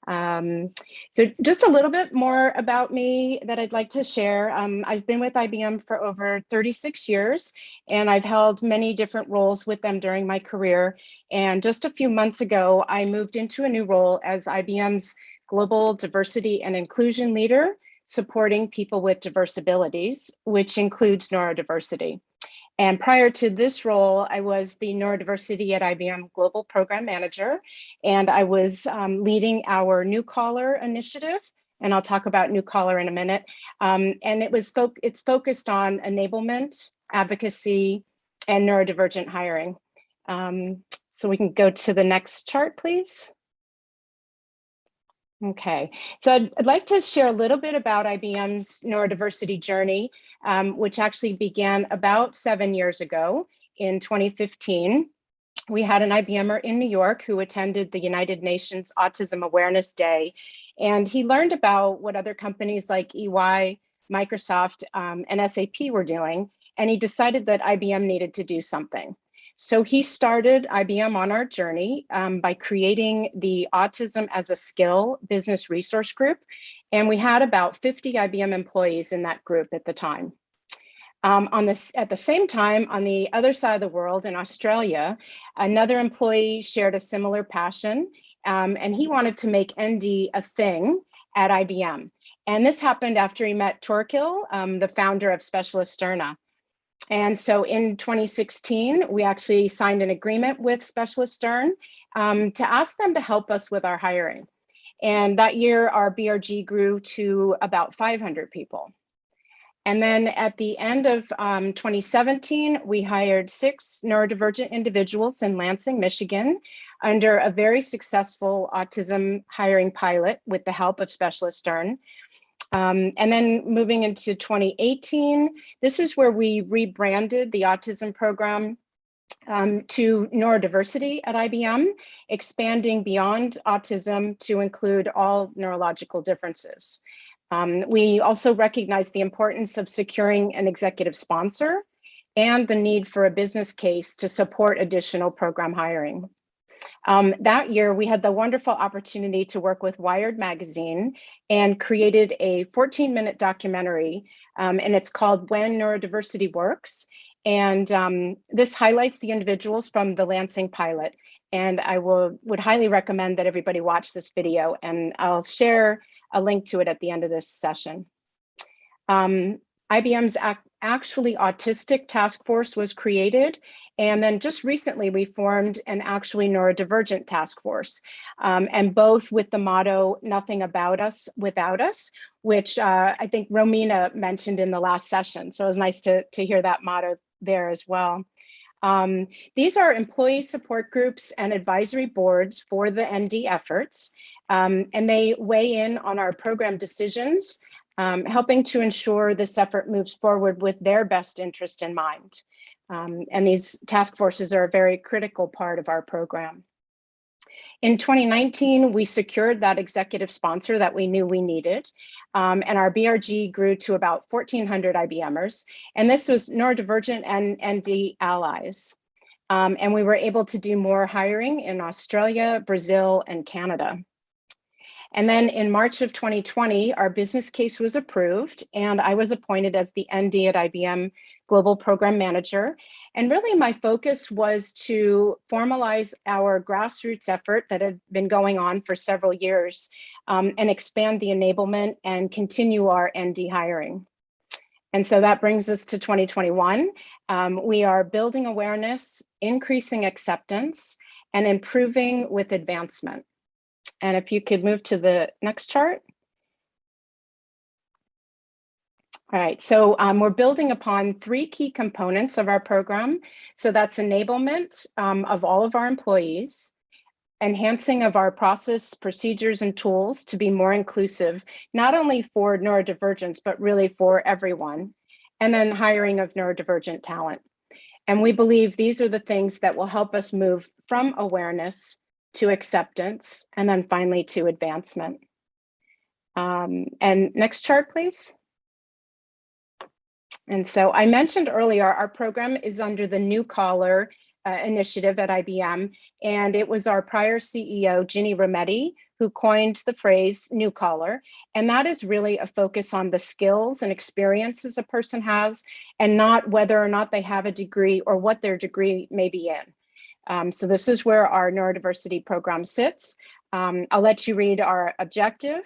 So just a little bit more about me that I'd like to share. I've been with IBM for over 36 years, and I've held many different roles with them during my career. And just a few months ago, I moved into a new role as IBM's Global Diversity and Inclusion Leader, supporting people with diverse abilities, which includes neurodiversity. And prior to this role, I was the Neurodiversity at IBM Global Program Manager, and I was leading our New Caller initiative, and I'll talk about New Caller in a minute. And it's focused on enablement, advocacy, and neurodivergent hiring. So we can go to the next chart, please. Okay, so I'd like to share a little bit about IBM's neurodiversity journey, which actually began about 7 years ago in 2015. We had an IBMer in New York who attended the United Nations Autism Awareness Day, and he learned about what other companies like EY, Microsoft, and SAP were doing, and he decided that IBM needed to do something. So he started IBM on our journey by creating the Autism as a Skill business resource group. And we had about 50 IBM employees in that group at the time. At the same time, on the other side of the world in Australia, another employee shared a similar passion, and he wanted to make ND a thing at IBM. And this happened after he met Torkil, the founder of Specialist Sterna. And so in 2016, we actually signed an agreement with Specialist Stern to ask them to help us with our hiring. And that year, our BRG grew to about 500 people. And then at the end of 2017, we hired 6 neurodivergent individuals in Lansing, Michigan, under a very successful autism hiring pilot with the help of Specialist Stern. And then moving into 2018, this is where we rebranded the autism program to neurodiversity at IBM, expanding beyond autism to include all neurological differences. We also recognize the importance of securing an executive sponsor and the need for a business case to support additional program hiring. That year, we had the wonderful opportunity to work with Wired magazine and created a 14-minute documentary, and it's called When Neurodiversity Works. And this highlights the individuals from the Lansing pilot. And I would highly recommend that everybody watch this video, and I'll share a link to it at the end of this session. IBM's Actually Autistic task force was created. And then just recently, we formed an Actually Neurodivergent task force, and both with the motto, nothing about us without us, which I think Romina mentioned in the last session. So it was nice to hear that motto there as well. These are employee support groups and advisory boards for the ND efforts, and they weigh in on our program decisions, helping to ensure this effort moves forward with their best interest in mind. And these task forces are a very critical part of our program. In 2019, we secured that executive sponsor that we knew we needed, and our BRG grew to about 1,400 IBMers, and this was neurodivergent and ND allies. And we were able to do more hiring in Australia, Brazil, and Canada. And then in March of 2020, our business case was approved, and I was appointed as the ND at IBM Global Program Manager. And really my focus was to formalize our grassroots effort that had been going on for several years, and expand the enablement and continue our ND hiring. And so that brings us to 2021. We are building awareness, increasing acceptance, and improving with advancement. And if you could move to the next chart. All right, so we're building upon 3 key components of our program. So that's enablement of all of our employees, enhancing of our process, procedures, and tools to be more inclusive, not only for neurodivergence, but really for everyone, and then hiring of neurodivergent talent. And we believe these are the things that will help us move from awareness to acceptance, and then finally to advancement. And next chart, please. And so I mentioned earlier, our program is under the New Collar initiative at IBM, and it was our prior CEO, Ginny Rometty, who coined the phrase new collar. And that is really a focus on the skills and experiences a person has, and not whether or not they have a degree or what their degree may be in. So this is where our neurodiversity program sits. I'll let you read our objective.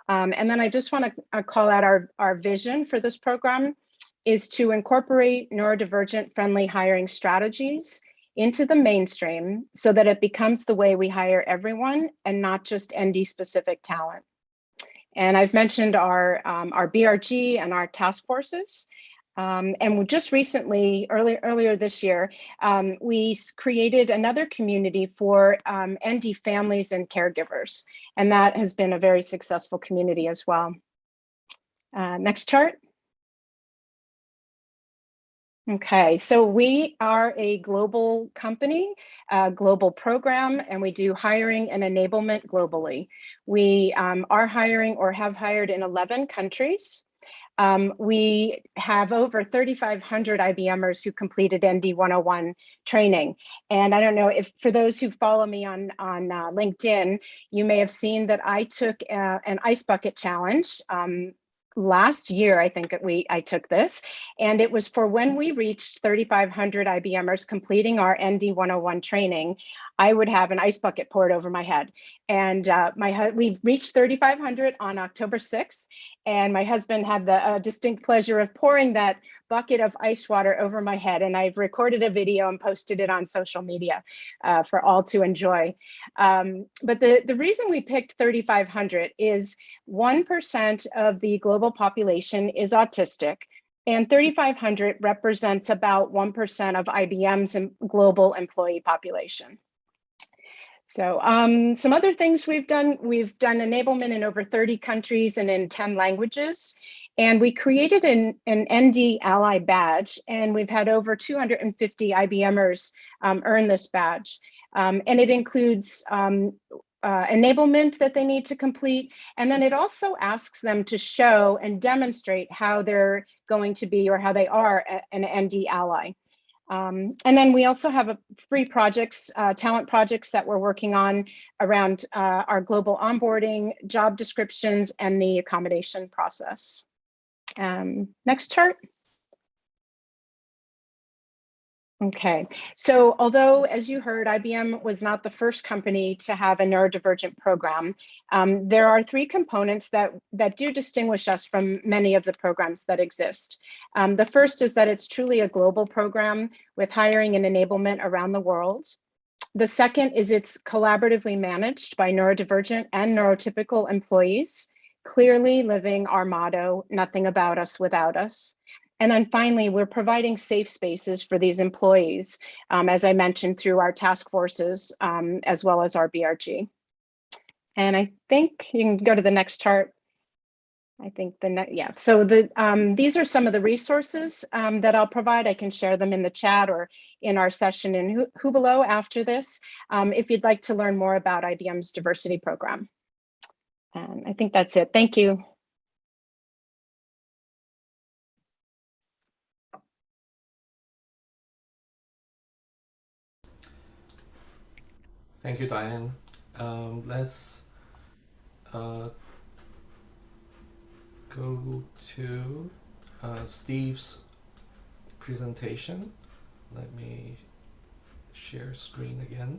And then I just want to call out our vision for this program is to incorporate neurodivergent friendly hiring strategies into the mainstream so that it becomes the way we hire everyone and not just ND specific talent. And I've mentioned our BRG and our task forces. And just recently, earlier this year, we created another community for ND families and caregivers. And that has been a very successful community as well. Next chart. Okay, so we are a global company, a global program, and we do hiring and enablement globally. We are hiring or have hired in 11 countries. We have over 3,500 IBMers who completed ND 101 training. And I don't know if for those who follow me on LinkedIn, you may have seen that I took an ice bucket challenge. Last year, I think I took this, and it was for when we reached 3,500 IBMers completing our ND 101 training, I would have an ice bucket poured over my head. And we reached 3,500 on October 6th, and my husband had the distinct pleasure of pouring that bucket of ice water over my head. And I've recorded a video and posted it on social media for all to enjoy. But the reason we picked 3,500 is 1% of the global population is autistic, and 3,500 represents about 1% of IBM's global employee population. So some other things we've done enablement in over 30 countries and in 10 languages. And we created an ND Ally badge, and we've had over 250 IBMers earn this badge. And it includes enablement that they need to complete. And then it also asks them to show and demonstrate how they're going to be or how they are an ND Ally. And then we also have 3 projects, talent projects that we're working on around our global onboarding, job descriptions, and the accommodation process. Next chart. Okay, so although, as you heard, IBM was not the first company to have a neurodivergent program, there are 3 components that do distinguish us from many of the programs that exist. The first is that it's truly a global program with hiring and enablement around the world. The second is it's collaboratively managed by neurodivergent and neurotypical employees, clearly living our motto, nothing about us without us. And then finally, we're providing safe spaces for these employees, as I mentioned, through our task forces, as well as our BRG. And I think you can go to the next chart. I think yeah. So these are some of the resources that I'll provide. I can share them in the chat or in our session in Hubelo after this, if you'd like to learn more about IBM's diversity program. And I think that's it. Thank you. Thank you, Diane. Let's go to Steve's presentation. Let me share screen again.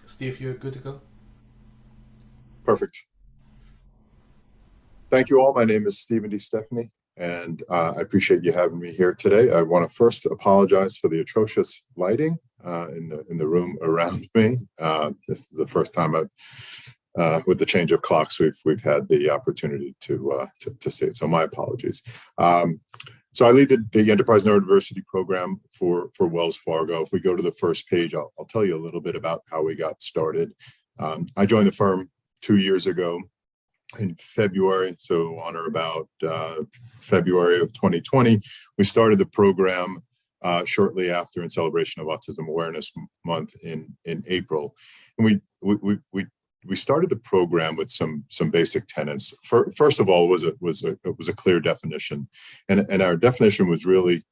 Steve, you're good to go? Perfect. Thank you all. My name is Stephen DeStefani, and I appreciate you having me here today. I want to first apologize for the atrocious lighting in the room around me. This is the first time I've, with the change of clocks, we've had the opportunity to see it. So my apologies. So I lead the Enterprise Neurodiversity Program for Wells Fargo. If we go to the first page, I'll tell you a little bit about how we got started. I joined the firm 2 years ago in February, so on or about February of 2020. We started the program shortly after in celebration of Autism Awareness Month in April. And we started the program with some basic tenets. First of all, it was a clear definition, and our definition was really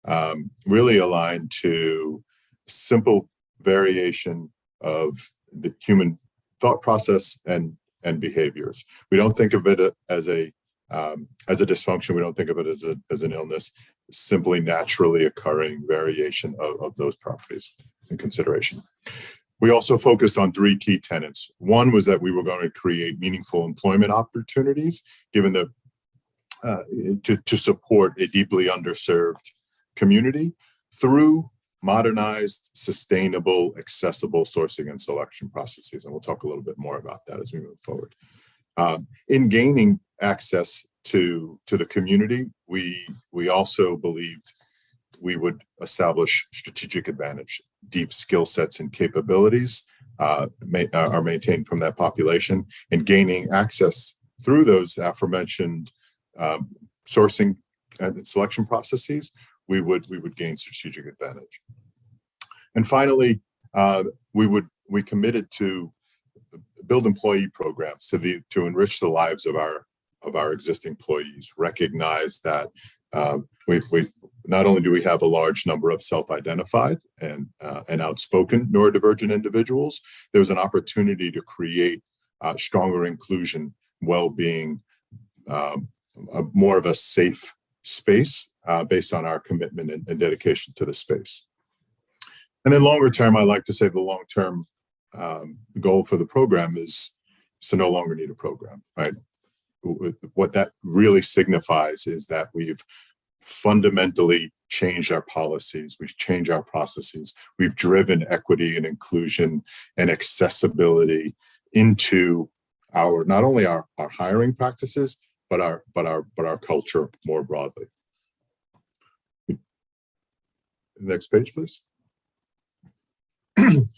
aligned to simple variation of the human thought process and behaviors. We don't think of it as a dysfunction. We don't think of it as an illness. Simply naturally occurring variation of those properties and consideration. We also focused on 3 key tenets. One was that we were going to create meaningful employment opportunities, given to support a deeply underserved community through modernized, sustainable, accessible sourcing and selection processes. And we'll talk a little bit more about that as we move forward. In gaining access to the community, we also believed we would establish strategic advantage. Deep skill sets and capabilities are maintained from that population, and gaining access through those aforementioned sourcing and selection processes, we would gain strategic advantage. And finally, we committed to build employee programs to enrich the lives of our existing employees. Recognize that we not only do we have a large number of self-identified and outspoken neurodivergent individuals, there's an opportunity to create stronger inclusion, well-being, more of a safe space based on our commitment and dedication to the space. And then longer term, I like to say the long-term goal for the program is to no longer need a program, right? What that really signifies is that we've fundamentally changed our policies, we've changed our processes, we've driven equity and inclusion and accessibility into not only our hiring practices, but our culture more broadly. Next page, please.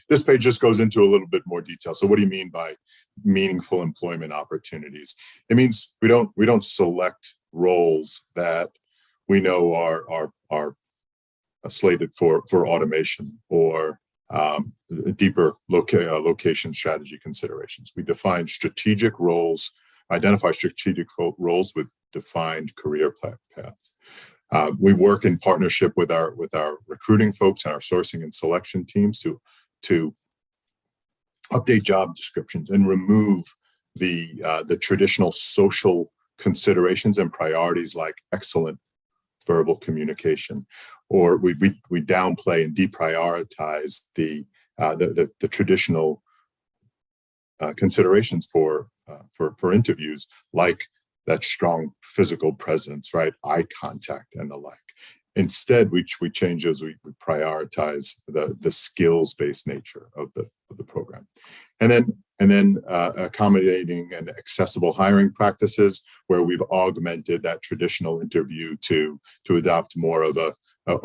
This page just goes into a little bit more detail. So what do you mean by meaningful employment opportunities? It means we don't select roles that we know are slated for automation or deeper location strategy considerations. We define strategic roles, identify strategic roles with defined career paths. We work in partnership with our recruiting folks and our sourcing and selection teams to update job descriptions and remove the traditional social considerations and priorities like excellent verbal communication, or we downplay and deprioritize the traditional considerations for interviews, like that strong physical presence, right, eye contact, and the like. Instead, we change those. We prioritize the skills-based nature of the program, and then accommodating and accessible hiring practices, where we've augmented that traditional interview to adopt more of a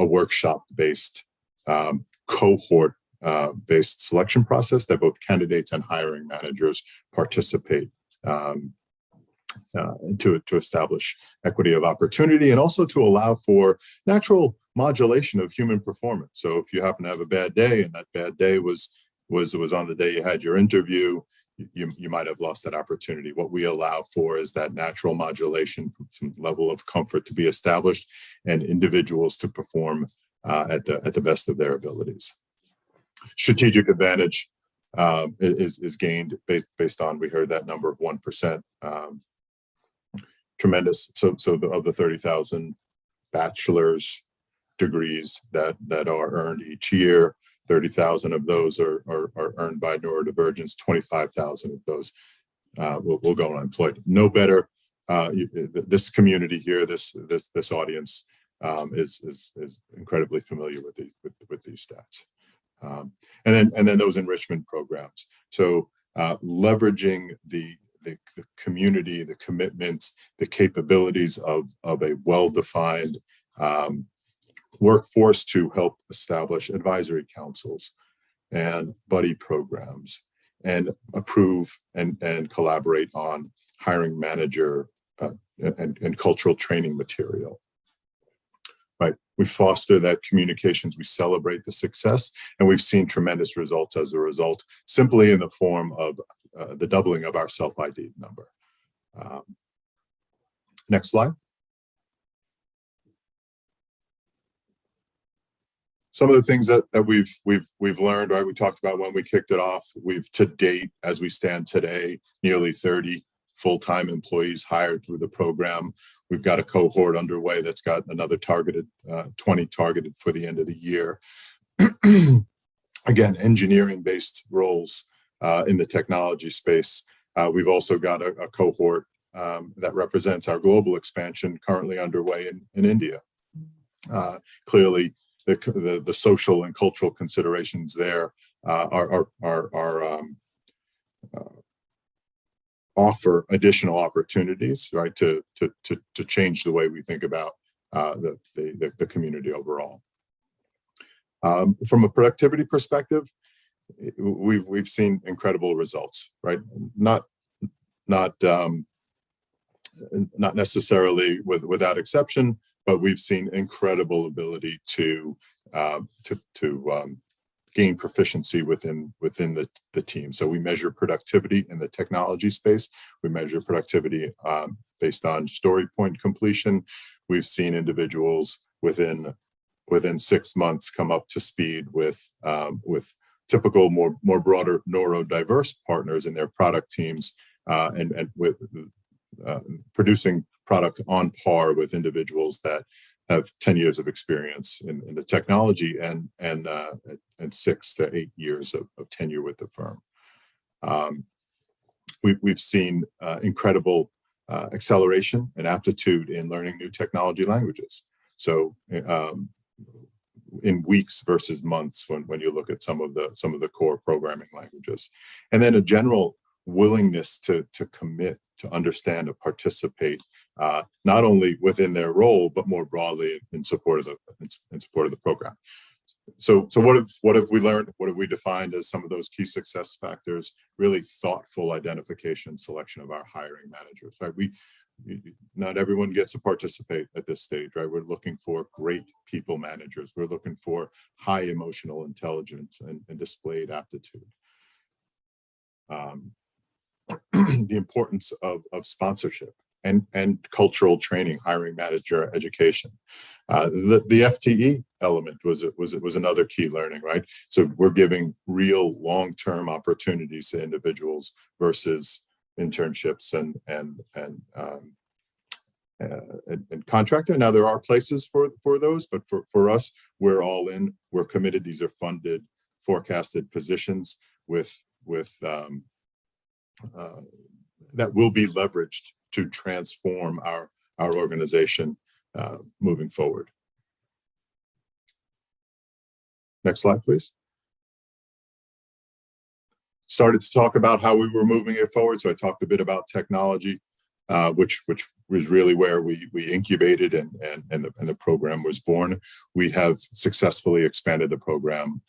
workshop-based, cohort-based selection process that both candidates and hiring managers participate to establish equity of opportunity, and also to allow for natural modulation of human performance. So if you happen to have a bad day, and that bad day was on the day you had your interview, you might have lost that opportunity. What we allow for is that natural modulation, from some level of comfort to be established, and individuals to perform at the best of their abilities. Strategic advantage is gained based on, we heard that number of 1%. Tremendous. So of the 30,000 bachelor's degrees that are earned each year, 30,000 of those are earned by neurodivergence. 25,000 of those will go unemployed. No better. This community here, this audience is incredibly familiar with these stats. And then those enrichment programs. So leveraging the community, the commitments, the capabilities of a well-defined workforce to help establish advisory councils and buddy programs, and approve and collaborate on hiring manager and cultural training material. Right, we foster that communications, we celebrate the success, and we've seen tremendous results as a result, simply in the form of the doubling of our self-ID number. Next slide. Some of the things that we've learned, right? We talked about when we kicked it off. We've, to date, as we stand today, nearly 30 full-time employees hired through the program. We've got a cohort underway that's got another 20 targeted for the end of the year. Again, engineering-based roles in the technology space. We've also got a cohort that represents our global expansion currently underway in India. Clearly, the social and cultural considerations there offer additional opportunities, right, to change the way we think about the community overall. From a productivity perspective, we've seen incredible results, right? Not necessarily without exception, but we've seen incredible ability to gain proficiency within the team. So we measure productivity in the technology space. We measure productivity based on story point completion. We've seen individuals within 6 months come up to speed with typical more broader neurodiverse partners in their product teams, and with producing product on par with individuals that have 10 years of experience in the technology and 6 to 8 years of tenure with the firm. We've seen incredible acceleration and aptitude in learning new technology languages. So in weeks versus months when you look at some of the core programming languages. And then a general willingness to commit, to understand, to participate, not only within their role, but more broadly in support of the program. So what have we learned? What have we defined as some of those key success factors? Really thoughtful identification, selection of our hiring managers, right? Not everyone gets to participate at this stage, right? We're looking for great people managers. We're looking for high emotional intelligence and displayed aptitude. The importance of sponsorship and cultural training, hiring manager education. The FTE element was another key learning, right? So we're giving real long-term opportunities to individuals versus internships and contractor. Now there are places for those, but for us, we're all in. We're committed. These are funded, forecasted positions with that will be leveraged to transform our organization moving forward. Next slide, please. Started to talk about how we were moving it forward. So I talked a bit about technology, which was really where we incubated and the program was born. We have successfully expanded the program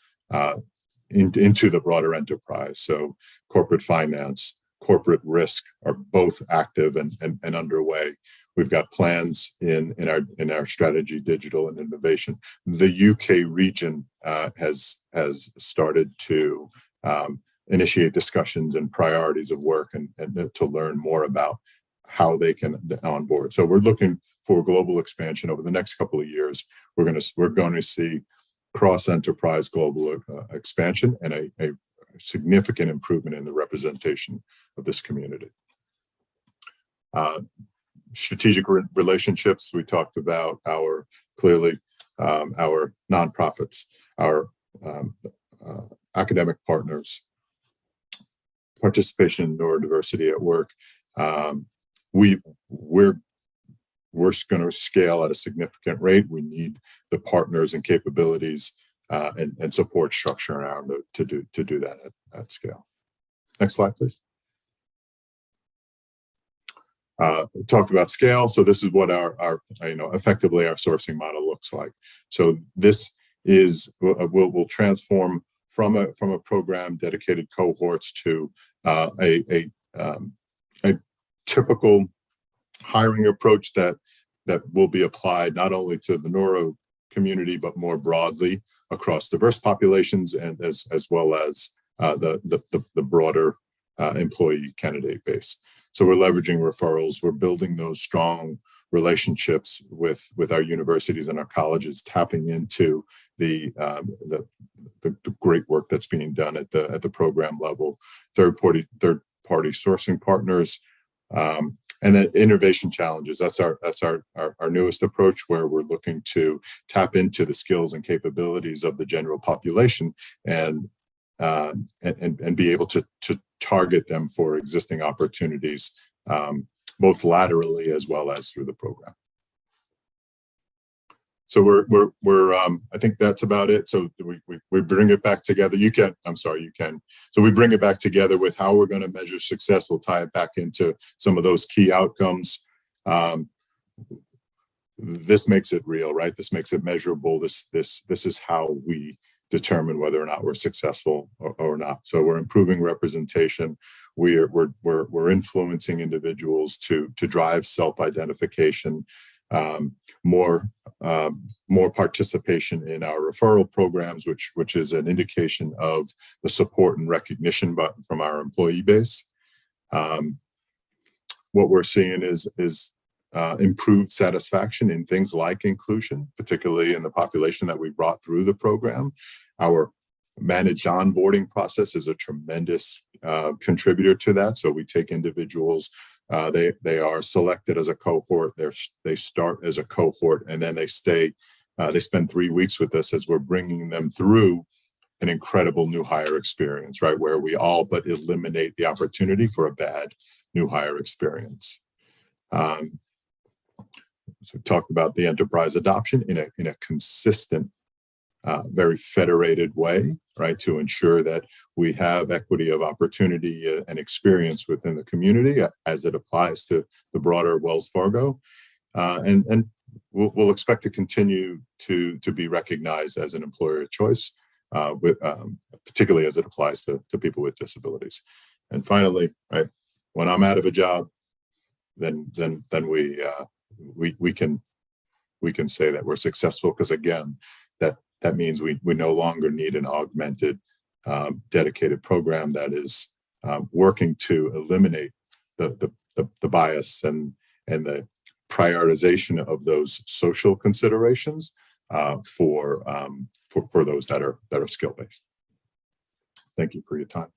into the broader enterprise. So corporate finance, corporate risk are both active and underway. We've got plans in our strategy, digital and innovation. The UK region has started to initiate discussions and priorities of work and to learn more about how they can onboard. So we're looking for global expansion over the next couple of years. We're going to see cross-enterprise global expansion and a significant improvement in the representation of this community. Strategic relationships, we talked about our nonprofits, our academic partners, participation in neurodiversity at work. We're going to scale at a significant rate. We need the partners and capabilities and support structure around to do that at scale. Next slide, please. We talked about scale. So this is what our effectively our sourcing model looks like. So this is will transform from a program dedicated cohorts to a typical hiring approach that will be applied not only to the neuro community but more broadly across diverse populations and as well as the broader employee candidate base. So we're leveraging referrals. We're building those strong relationships with our universities and our colleges, tapping into the great work that's being done at the program level, third party sourcing partners, and then innovation challenges. That's our newest approach, where we're looking to tap into the skills and capabilities of the general population and be able to target them for existing opportunities, both laterally as well as through the program. So we're I think that's about it. So we bring it back together. You can. So we bring it back together with how we're going to measure success. We'll tie it back into some of those key outcomes. This makes it real, right? This makes it measurable. This is how we determine whether or not we're successful or not. So we're improving representation. We're influencing individuals to drive self-identification, more participation in our referral programs, which is an indication of the support and recognition from our employee base. What we're seeing is improved satisfaction in things like inclusion, particularly in the population that we brought through the program. Our managed onboarding process is a tremendous contributor to that. So we take individuals, they are selected as a cohort, they start as a cohort, and then they spend 3 weeks with us as we're bringing them through an incredible new hire experience, right? Where we all but eliminate the opportunity for a bad new hire experience. So we talked about the enterprise adoption in a consistent very federated way, right, to ensure that we have equity of opportunity and experience within the community as it applies to the broader Wells Fargo. And we'll expect to continue to be recognized as an employer of choice, particularly as it applies to people with disabilities. And finally, right, when I'm out of a job, then we can say that we're successful, because again, that means we no longer need an augmented, dedicated program that is working to eliminate the bias and the prioritization of those social considerations for those that are skill-based. Thank you for your time.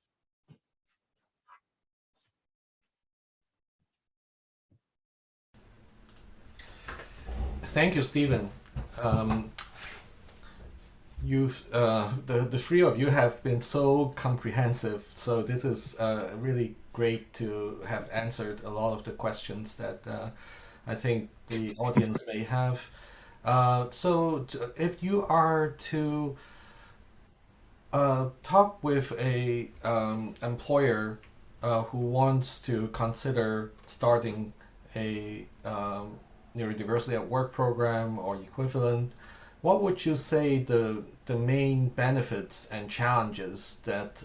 Thank you, Stephen. The three of you have been so comprehensive, so this is really great to have answered a lot of the questions that I think the audience may have. So if you are to talk with a employer who wants to consider starting a neurodiversity at work program or equivalent, what would you say the main benefits and challenges that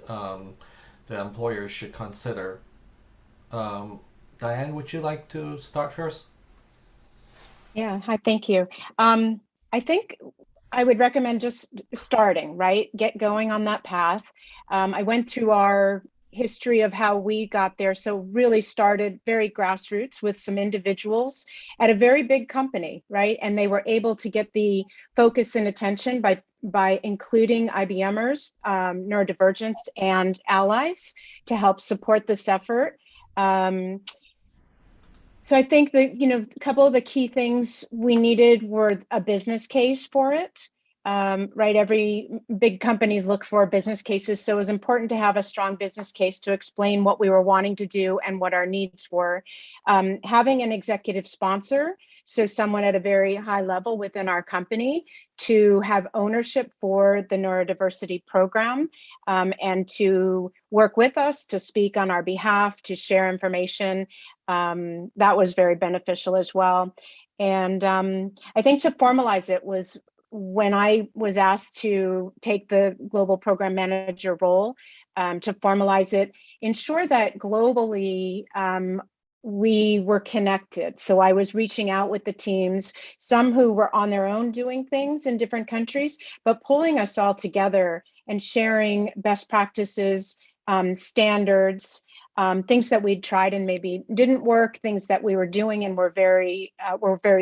the employer should consider? Diane, would you like to start first? Yeah, hi, thank you. I think I would recommend just starting, right? Get going on that path. I went through our history of how we got there. So really started very grassroots with some individuals at a very big company, right? And they were able to get the focus and attention by including IBMers, neurodivergents, and allies to help support this effort. So I think that, a couple of the key things we needed were a business case for it. Right, every big companies look for business cases, so it was important to have a strong business case to explain what we were wanting to do and what our needs were. Having an executive sponsor, so someone at a very high level within our company, to have ownership for the neurodiversity program, and to work with us, to speak on our behalf, to share information. That was very beneficial as well. And I think to formalize it was when I was asked to take the global program manager role, to formalize it, ensure that globally we were connected. So I was reaching out with the teams, some who were on their own doing things in different countries, but pulling us all together and sharing best practices, standards, things that we'd tried and maybe didn't work, things that we were doing and were very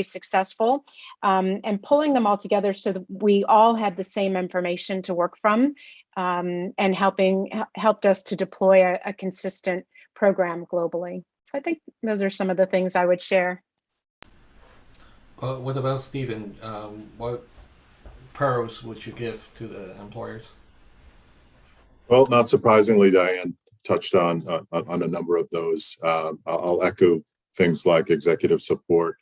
successful, and pulling them all together so that we all had the same information to work from, and helped us to deploy a consistent program globally. So I think those are some of the things I would share. What about Stephen? What pearls would you give to the employers? Well, not surprisingly, Diane touched on a number of those. I'll echo things like executive support,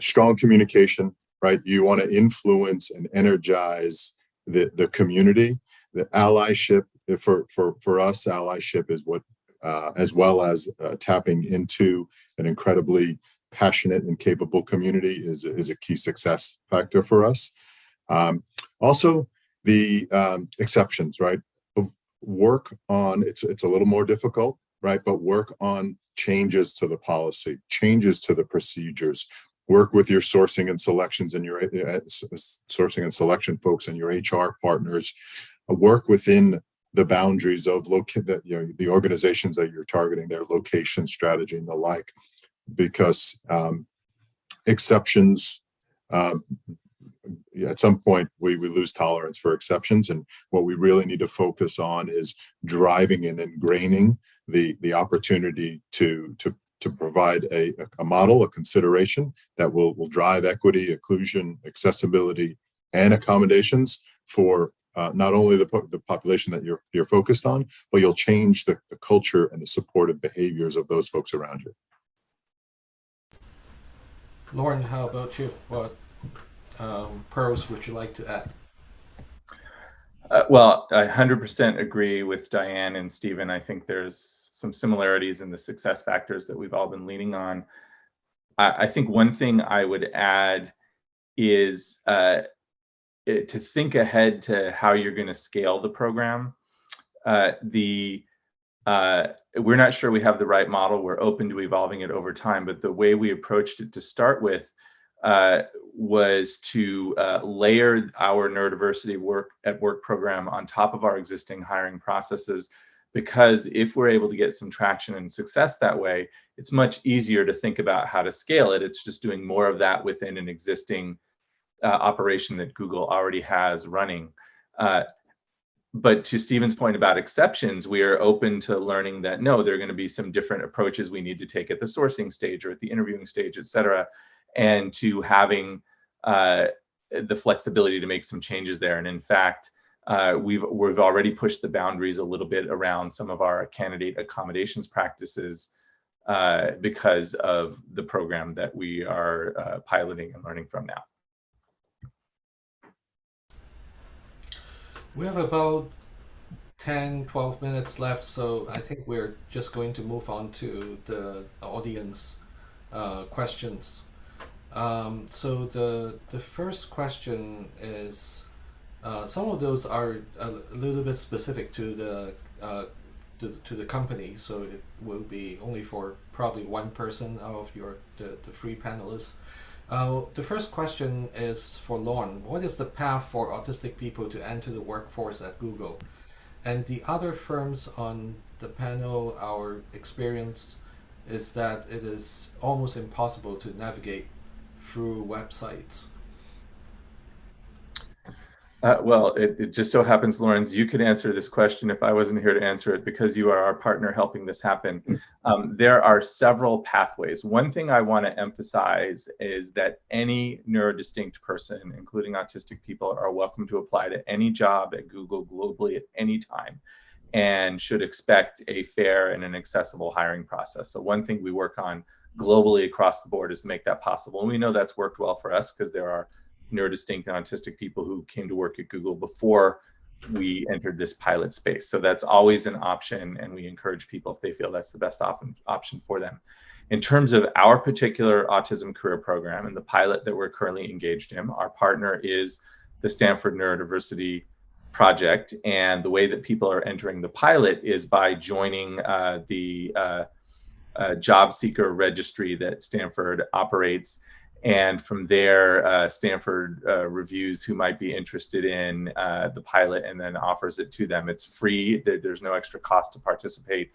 strong communication, right? You want to influence and energize the community. The allyship, for us, allyship is what, as well as tapping into an incredibly passionate and capable community is a key success factor for us. Also, the exceptions, right? Work on, it's a little more difficult, right? But work on changes to the policy, changes to the procedures. Work with your sourcing and selections and your sourcing and selection folks and your HR partners. Work within the boundaries of the organizations that you're targeting, their location strategy and the like, because exceptions, at some point we lose tolerance for exceptions, and what we really need to focus on is driving and ingraining the opportunity to provide a model, a consideration that will drive equity, inclusion, accessibility, and accommodations for not only the population that you're focused on, but you'll change the culture and the supportive behaviors of those folks around you. Lauren, how about you? What pearls would you like to add? Well, I 100% agree with Diane and Stephen. I think there's some similarities in the success factors that we've all been leaning on. I think one thing I would add is to think ahead to how you're going to scale the program. We're not sure we have the right model. We're open to evolving it over time, but the way we approached it to start with was to layer our neurodiversity work program on top of our existing hiring processes, because if we're able to get some traction and success that way, it's much easier to think about how to scale it. It's just doing more of that within an existing operation that Google already has running. But to Stephen's point about exceptions, we are open to learning that no, there are going to be some different approaches we need to take at the sourcing stage or at the interviewing stage, et cetera, and to having the flexibility to make some changes there. And in fact, we've already pushed the boundaries a little bit around some of our candidate accommodations practices because of the program that we are piloting and learning from now. We have about 10-12 minutes left, so I think we're just going to move on to the audience questions. So the first question is, some of those are a little bit specific to the company, so it will be only for probably one person out of the three panelists. The first question is for Lauren. What is the path for autistic people to enter the workforce at Google? And the other firms on the panel, our experience is that it is almost impossible to navigate through websites. Well, it just so happens, Lawrence, you could answer this question if I wasn't here to answer it, because you are our partner helping this happen. There are several pathways. One thing I want to emphasize is that any neurodistinct person, including autistic people, are welcome to apply to any job at Google globally at any time, and should expect a fair and an accessible hiring process. So one thing we work on globally across the board is to make that possible. And we know that's worked well for us because there are neurodistinct and autistic people who came to work at Google before we entered this pilot space. So that's always an option, and we encourage people if they feel that's the best option for them. In terms of our particular autism career program and the pilot that we're currently engaged in, our partner is the Stanford Neurodiversity project, and the way that people are entering the pilot is by joining the job seeker registry that Stanford operates. And from there, Stanford reviews who might be interested in the pilot and then offers it to them. It's free. There's no extra cost to participate.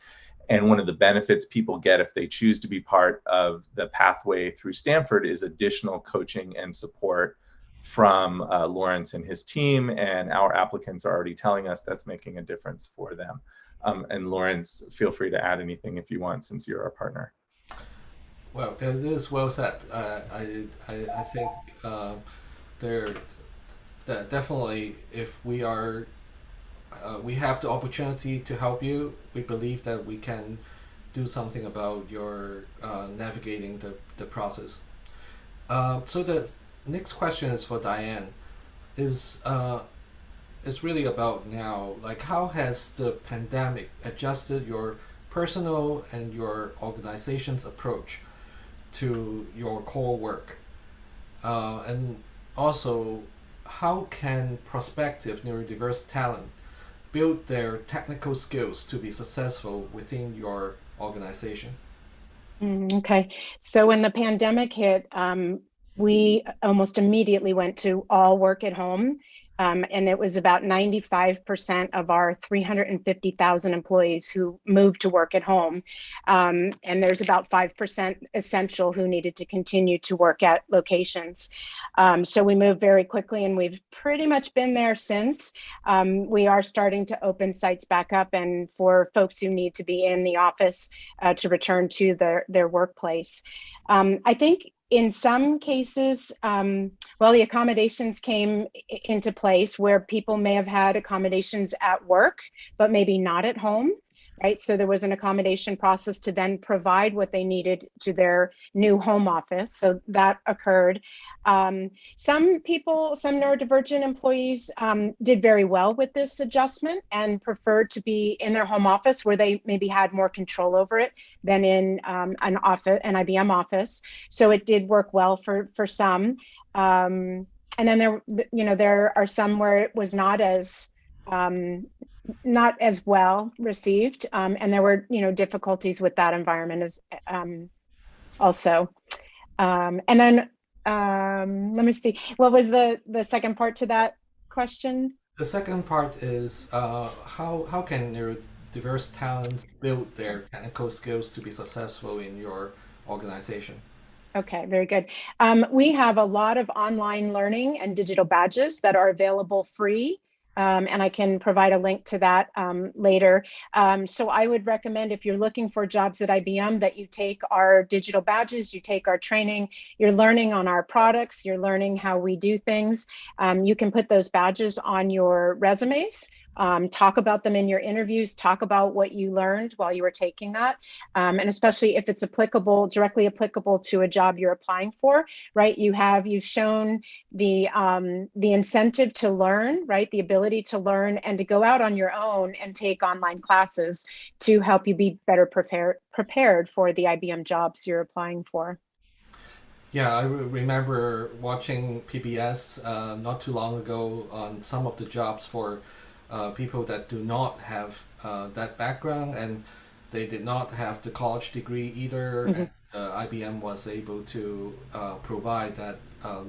And one of the benefits people get if they choose to be part of the pathway through Stanford is additional coaching and support from Lawrence and his team. And our applicants are already telling us that's making a difference for them. And Lawrence, feel free to add anything if you want, since you're our partner. Well, that is well said. I think that definitely, if we have the opportunity to help you, we believe that we can do something about your navigating the process. So the next question is for Diane. Is really about now, like, how has the pandemic adjusted your personal and your organization's approach to your core work? And also, how can prospective neurodiverse talent build their technical skills to be successful within your organization? Okay, so when the pandemic hit, we almost immediately went to all work at home. And it was about 95% of our 350,000 employees who moved to work at home. And there's about 5% essential who needed to continue to work at locations. So we moved very quickly, and we've pretty much been there since. We are starting to open sites back up, and for folks who need to be in the office to return to their workplace. I think in some cases, well, the accommodations came into place where people may have had accommodations at work, but maybe not at home. right? So there was an accommodation process to then provide what they needed to their new home office. So that occurred. Some people, some neurodivergent employees did very well with this adjustment and preferred to be in their home office where they maybe had more control over it than in an IBM office. So it did work well for some. And then there are some where it was not as well received, and there were difficulties with that environment as also. And then let me see, what was the second part to that question? The second part is how can neurodiverse talents build their technical skills to be successful in your organization? Okay, very good. We have a lot of online learning and digital badges that are available free. And I can provide a link to that later. So I would recommend, if you're looking for jobs at IBM, that you take our digital badges, you take our training, you're learning on our products, you're learning how we do things. You can put those badges on your resumes. Talk about them in your interviews, talk about what you learned while you were taking that. And especially if it's directly applicable to a job you're applying for, right? You've shown the incentive to learn, right? The ability to learn and to go out on your own and take online classes to help you be better prepared for the IBM jobs you're applying for. Yeah, I remember watching PBS not too long ago on some of the jobs for people that do not have that background, and they did not have the college degree either. Mm-hmm. And, IBM was able to provide that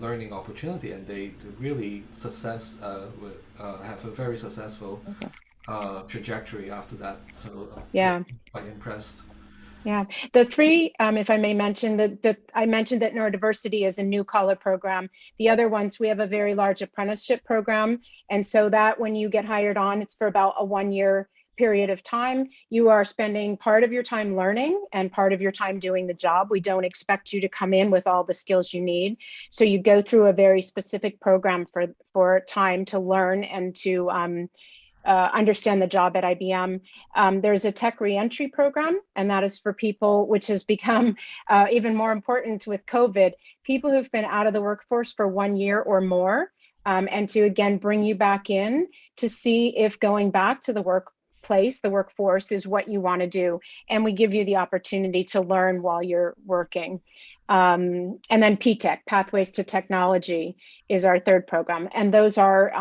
learning opportunity, and they really have a very successful trajectory after that. So yeah, I'm quite impressed. Yeah, the three, if I may mention, I mentioned that neurodiversity is a new collar program. The other ones, we have a very large apprenticeship program. And so that when you get hired on, it's for about a 1-year period of time. You are spending part of your time learning and part of your time doing the job. We don't expect you to come in with all the skills you need. So you go through a very specific program for time to learn and to understand the job at IBM. There's a tech reentry program, and that is for people, which has become even more important with COVID, people who've been out of the workforce for 1 year or more, and to again bring you back in to see if going back to the workplace, the workforce, is what you want to do. And we give you the opportunity to learn while you're working. And then PTech, Pathways to Technology, is our third program. And those are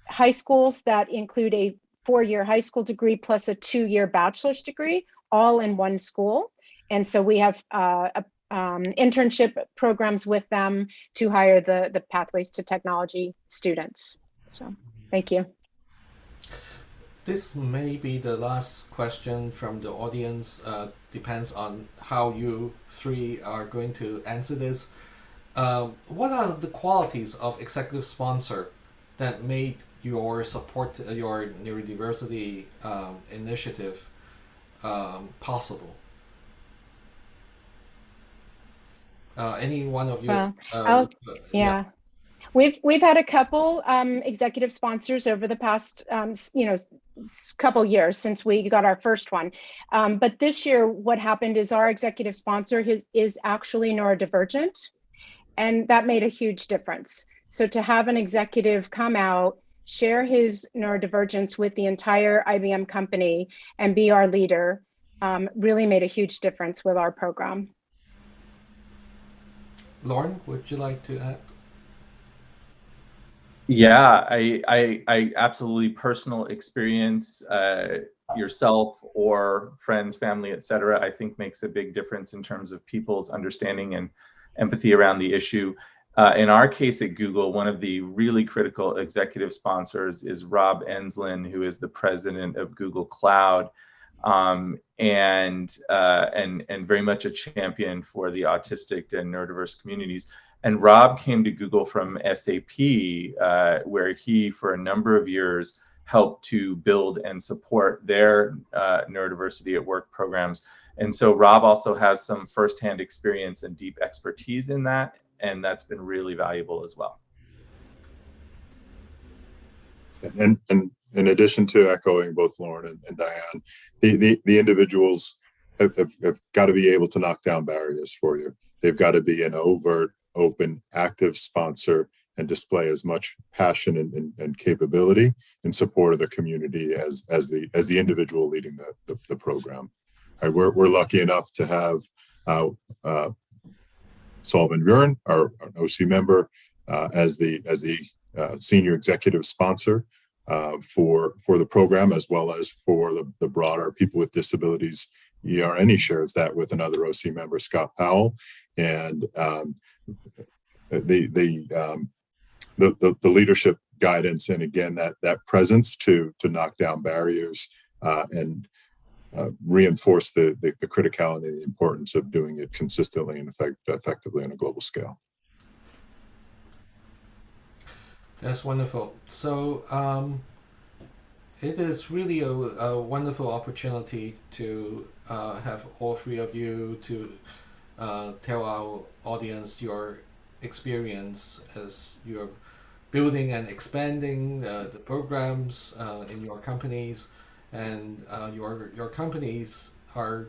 high schools that include a 4-year high school degree plus a 2-year bachelor's degree, all in one school. And so we have internship programs with them to hire the Pathways to Technology students. So thank you. This may be the last question from the audience. Depends on how you three are going to answer this. What are the qualities of executive sponsor that made your neurodiversity initiative possible? Any one of you? Well, yeah. We've had a couple executive sponsors over the past couple years since we got our first one. But this year, what happened is our executive sponsor is actually neurodivergent, and that made a huge difference. So to have an executive come out, share his neurodivergence with the entire IBM company, and be our leader really made a huge difference with our program. Lauren, would you like to add? Yeah, I absolutely personal experience, yourself or friends, family, etc. I think makes a big difference in terms of people's understanding and empathy around the issue. In our case at Google, one of the really critical executive sponsors is Rob Enslin, who is the president of Google Cloud, and very much a champion for the autistic and neurodiverse communities. And Rob came to Google from SAP, where he, for a number of years, helped to build and support their neurodiversity at work programs. And so Rob also has some firsthand experience and deep expertise in that, and that's been really valuable as well. And in addition to echoing both Lauren and Diane, the individuals have got to be able to knock down barriers for you. They've got to be an overt, open, active sponsor and display as much passion and capability in support of the community as the individual leading the program. Right, we're lucky enough to have Solomon Bjorn, our OC member, as the senior executive sponsor for the program, as well as for the broader People with Disabilities ERN. He shares that with another OC member, Scott Powell, and the leadership guidance, and again that presence to knock down barriers and reinforce the criticality and the importance of doing it consistently and effectively on a global scale. That's wonderful. So it is really a wonderful opportunity to have all three of you to tell our audience your experience as you're building and expanding the programs in your companies. And your companies are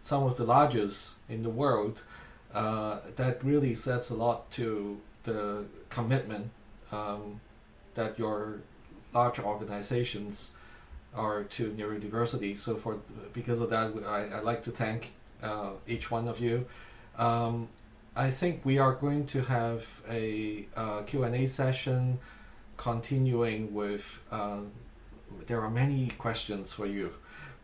some of the largest in the world. That really says a lot to the commitment that your large organizations are to neurodiversity. So because of that, I'd like to thank each one of you. I think we are going to have a Q&A session continuing with there are many questions for you.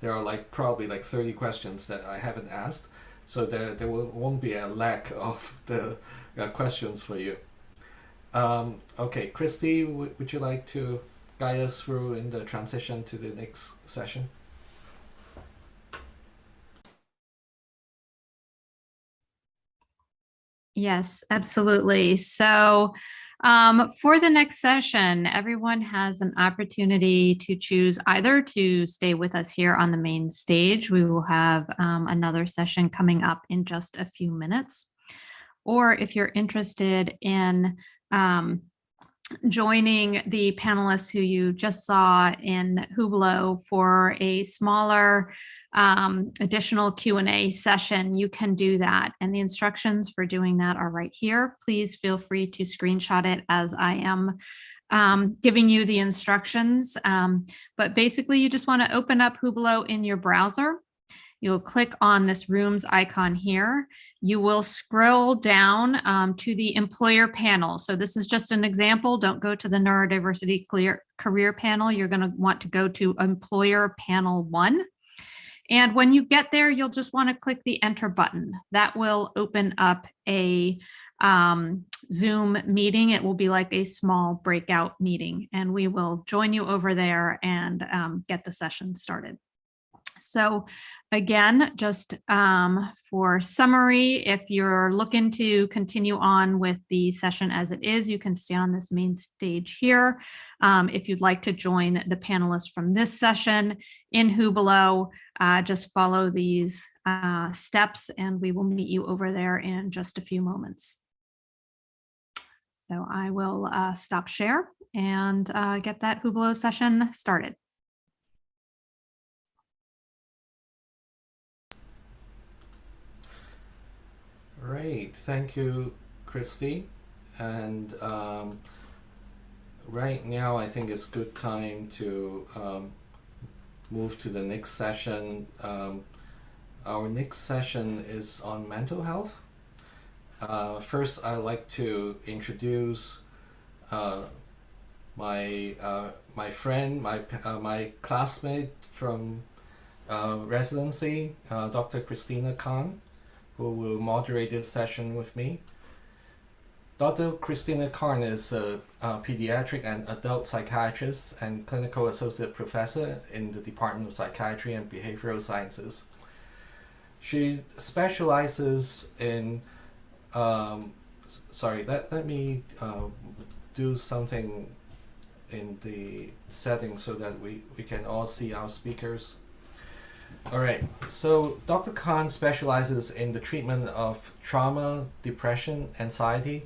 There are probably 30 questions that I haven't asked, so there won't be a lack of the questions for you. Okay, Christy, would you like to guide us through in the transition to the next session? Yes, absolutely. So for the next session, everyone has an opportunity to choose either to stay with us here on the main stage. We will have another session coming up in just a few minutes. Or if you're interested in joining the panelists who you just saw in Hublot for a smaller additional Q&A session, you can do that. And the instructions for doing that are right here. Please feel free to screenshot it as I am giving you the instructions. But basically, you just want to open up Hublot in your browser. You'll click on this rooms icon here. You will scroll down to the employer panel. So this is just an example. Don't go to the neurodiversity career panel. You're going to want to go to employer panel 1. And when you get there, you'll just want to click the enter button. That will open up a Zoom meeting. It will be like a small breakout meeting, and we will join you over there and get the session started. So again, just for summary, if you're looking to continue on with the session as it is, you can stay on this main stage here. If you'd like to join the panelists from this session in Hublot, just follow these steps and we will meet you over there in just a few moments. So I will stop share and get that Hublot session started. Great, thank you, Christy. And right now, I think it's good time to move to the next session. Our next session is on mental health. First, I'd like to introduce my friend, my classmate from residency, Dr. Christina Khan, who will moderate this session with me. Dr. Christina Khan is a pediatric and adult psychiatrist and clinical associate professor in the Department of Psychiatry and Behavioral Sciences. She specializes in, let me do something in the setting so that we can all see our speakers. All right, so Dr. Khan specializes in the treatment of trauma, depression, anxiety,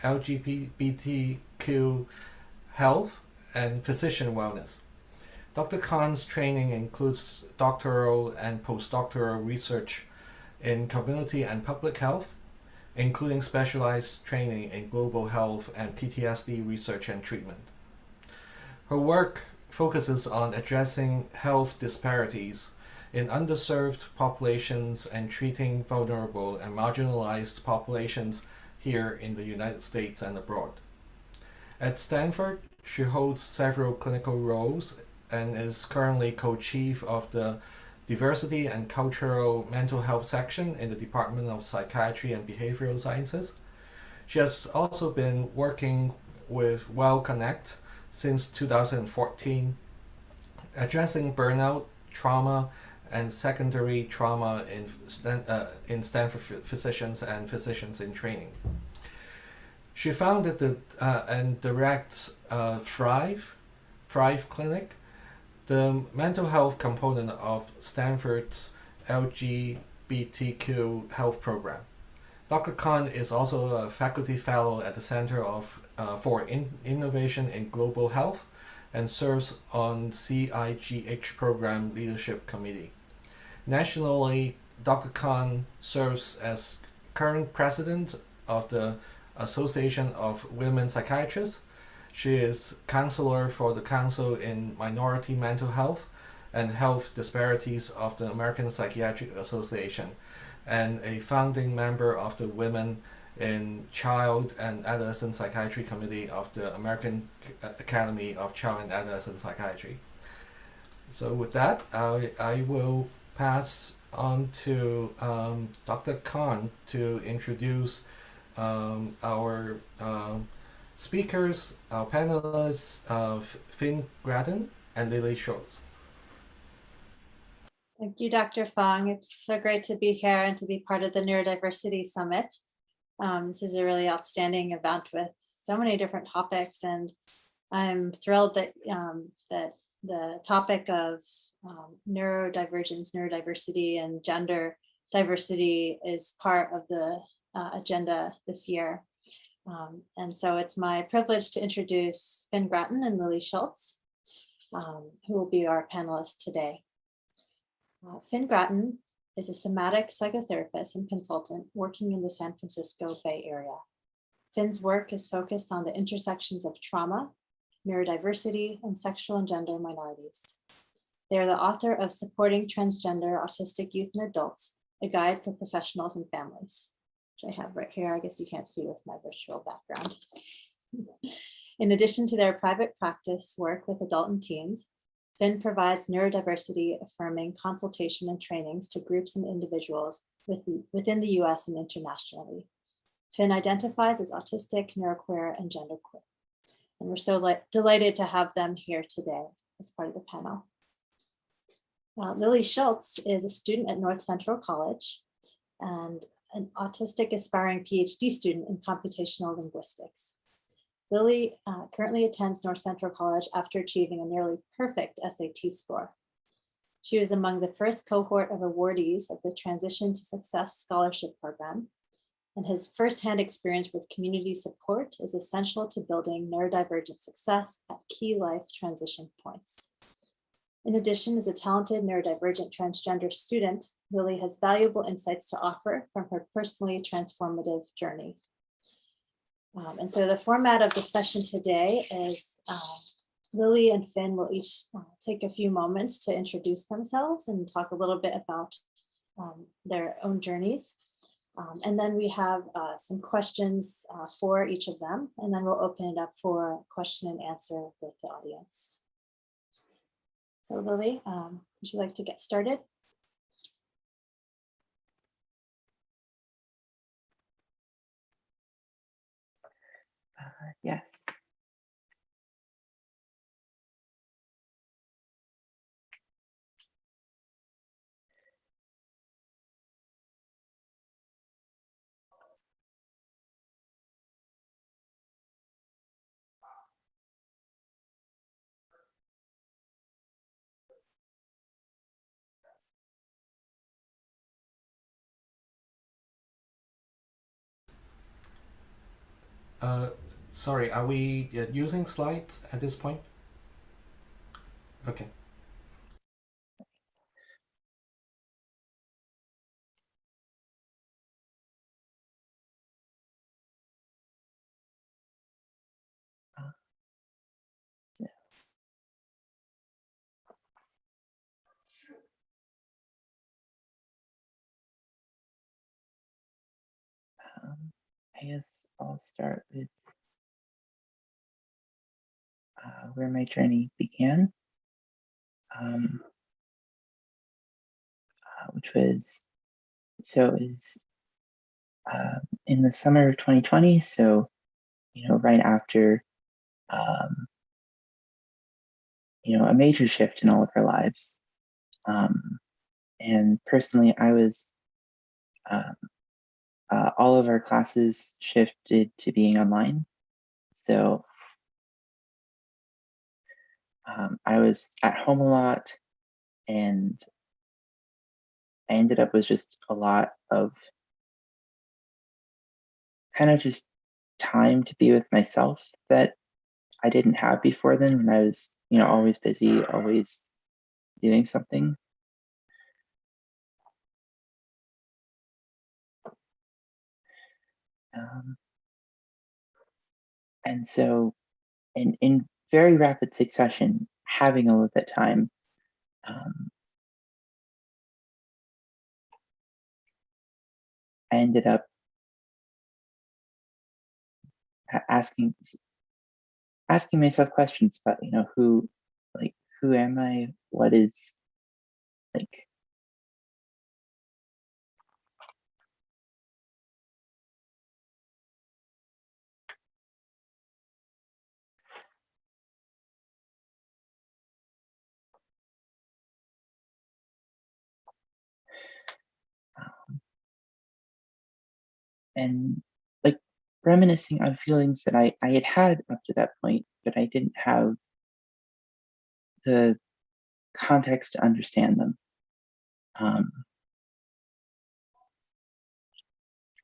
LGBTQ health, and physician wellness. Dr. Khan's training includes doctoral and postdoctoral research in community and public health, including specialized training in global health and PTSD research and treatment. Her work focuses on addressing health disparities in underserved populations and treating vulnerable and marginalized populations here in the United States and abroad. At Stanford, she holds several clinical roles and is currently co-chief of the Diversity and Cultural Mental Health section in the Department of Psychiatry and Behavioral Sciences. She has also been working with WellConnect since 2014, addressing burnout, trauma, and secondary trauma in Stanford physicians and physicians in training. She founded and directs Thrive Clinic, the mental health component of Stanford's LGBTQ health program. Dr. Khan is also a faculty fellow at the Center for Innovation in Global Health and serves on CIGH Program Leadership Committee. Nationally, Dr. Khan serves as current president of the Association of Women Psychiatrists. She is counselor for the Council in Minority Mental Health and Health Disparities of the American Psychiatric Association, and a founding member of the Women in Child and Adolescent Psychiatry Committee of the American Academy of Child and Adolescent Psychiatry. So with that, I will pass on to Dr. Khan to introduce our speakers, our panelists, Finn Grandin and Lily Schultz. Thank you, Dr. Fong. It's so great to be here and to be part of the Neurodiversity Summit. This is a really outstanding event with so many different topics, and I'm thrilled that that the topic of neurodivergence, neurodiversity, and gender diversity is part of the agenda this year. And so it's my privilege to introduce Finn Grandin and Lily Schultz, who will be our panelists today. Finn Grandin is a somatic psychotherapist and consultant working in the San Francisco Bay Area. Finn's work is focused on the intersections of trauma, neurodiversity, and sexual and gender minorities. They are the author of Supporting Transgender Autistic Youth and Adults, a guide for professionals and families, which I have right here. I guess you can't see with my virtual background. In addition to their private practice work with adult and teens, Finn provides neurodiversity affirming consultation and trainings to groups and individuals within the US and internationally. Finn identifies as autistic, neuroqueer, and genderqueer. And we're so delighted to have them here today as part of the panel. Lily Schultz is a student at North Central College and an autistic aspiring PhD student in computational linguistics. Lily currently attends North Central College after achieving a nearly perfect SAT score. She was among the first cohort of awardees of the Transition to Success Scholarship Program, and his firsthand experience with community support is essential to building neurodivergent success at key life transition points. In addition, as a talented neurodivergent transgender student, Lily has valuable insights to offer from her personally transformative journey. And so the format of the session today is Lily and Finn will each take a few moments to introduce themselves and talk a little bit about their own journeys. And then we have some questions for each of them, and then we'll open it up for question and answer with the audience. So Lily, would you like to get started? Yes. Sorry, are we using slides at this point? Okay. I guess I'll start with where my journey began, which was, so it was in the summer of 2020. So, right after, a major shift in all of our lives. And personally, I was, all of our classes shifted to being online. So I was at home a lot, and I ended up with just a lot of kind of just time to be with myself that I didn't have before then, when I was, always busy, always doing something. And so in very rapid succession, having all of that time, I ended up asking myself questions about, who am I? What is, like, and like reminiscing on feelings that I had had up to that point, but I didn't have the context to understand them.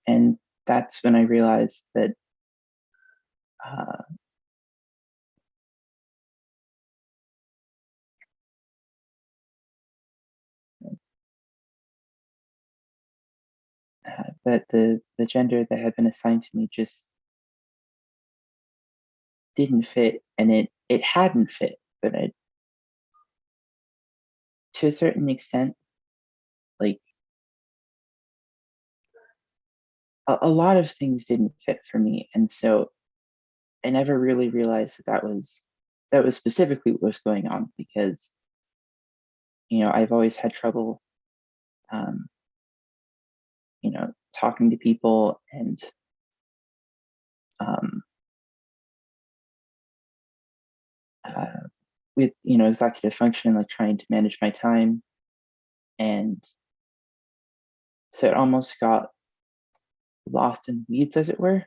And that's when I realized that that the gender that had been assigned to me just didn't fit, and it hadn't fit, but to a certain extent, like a lot of things didn't fit for me, and so I never really realized that was specifically what was going on, because I've always had trouble talking to people, and with executive function, like trying to manage my time, and so it almost got lost in the weeds, as it were.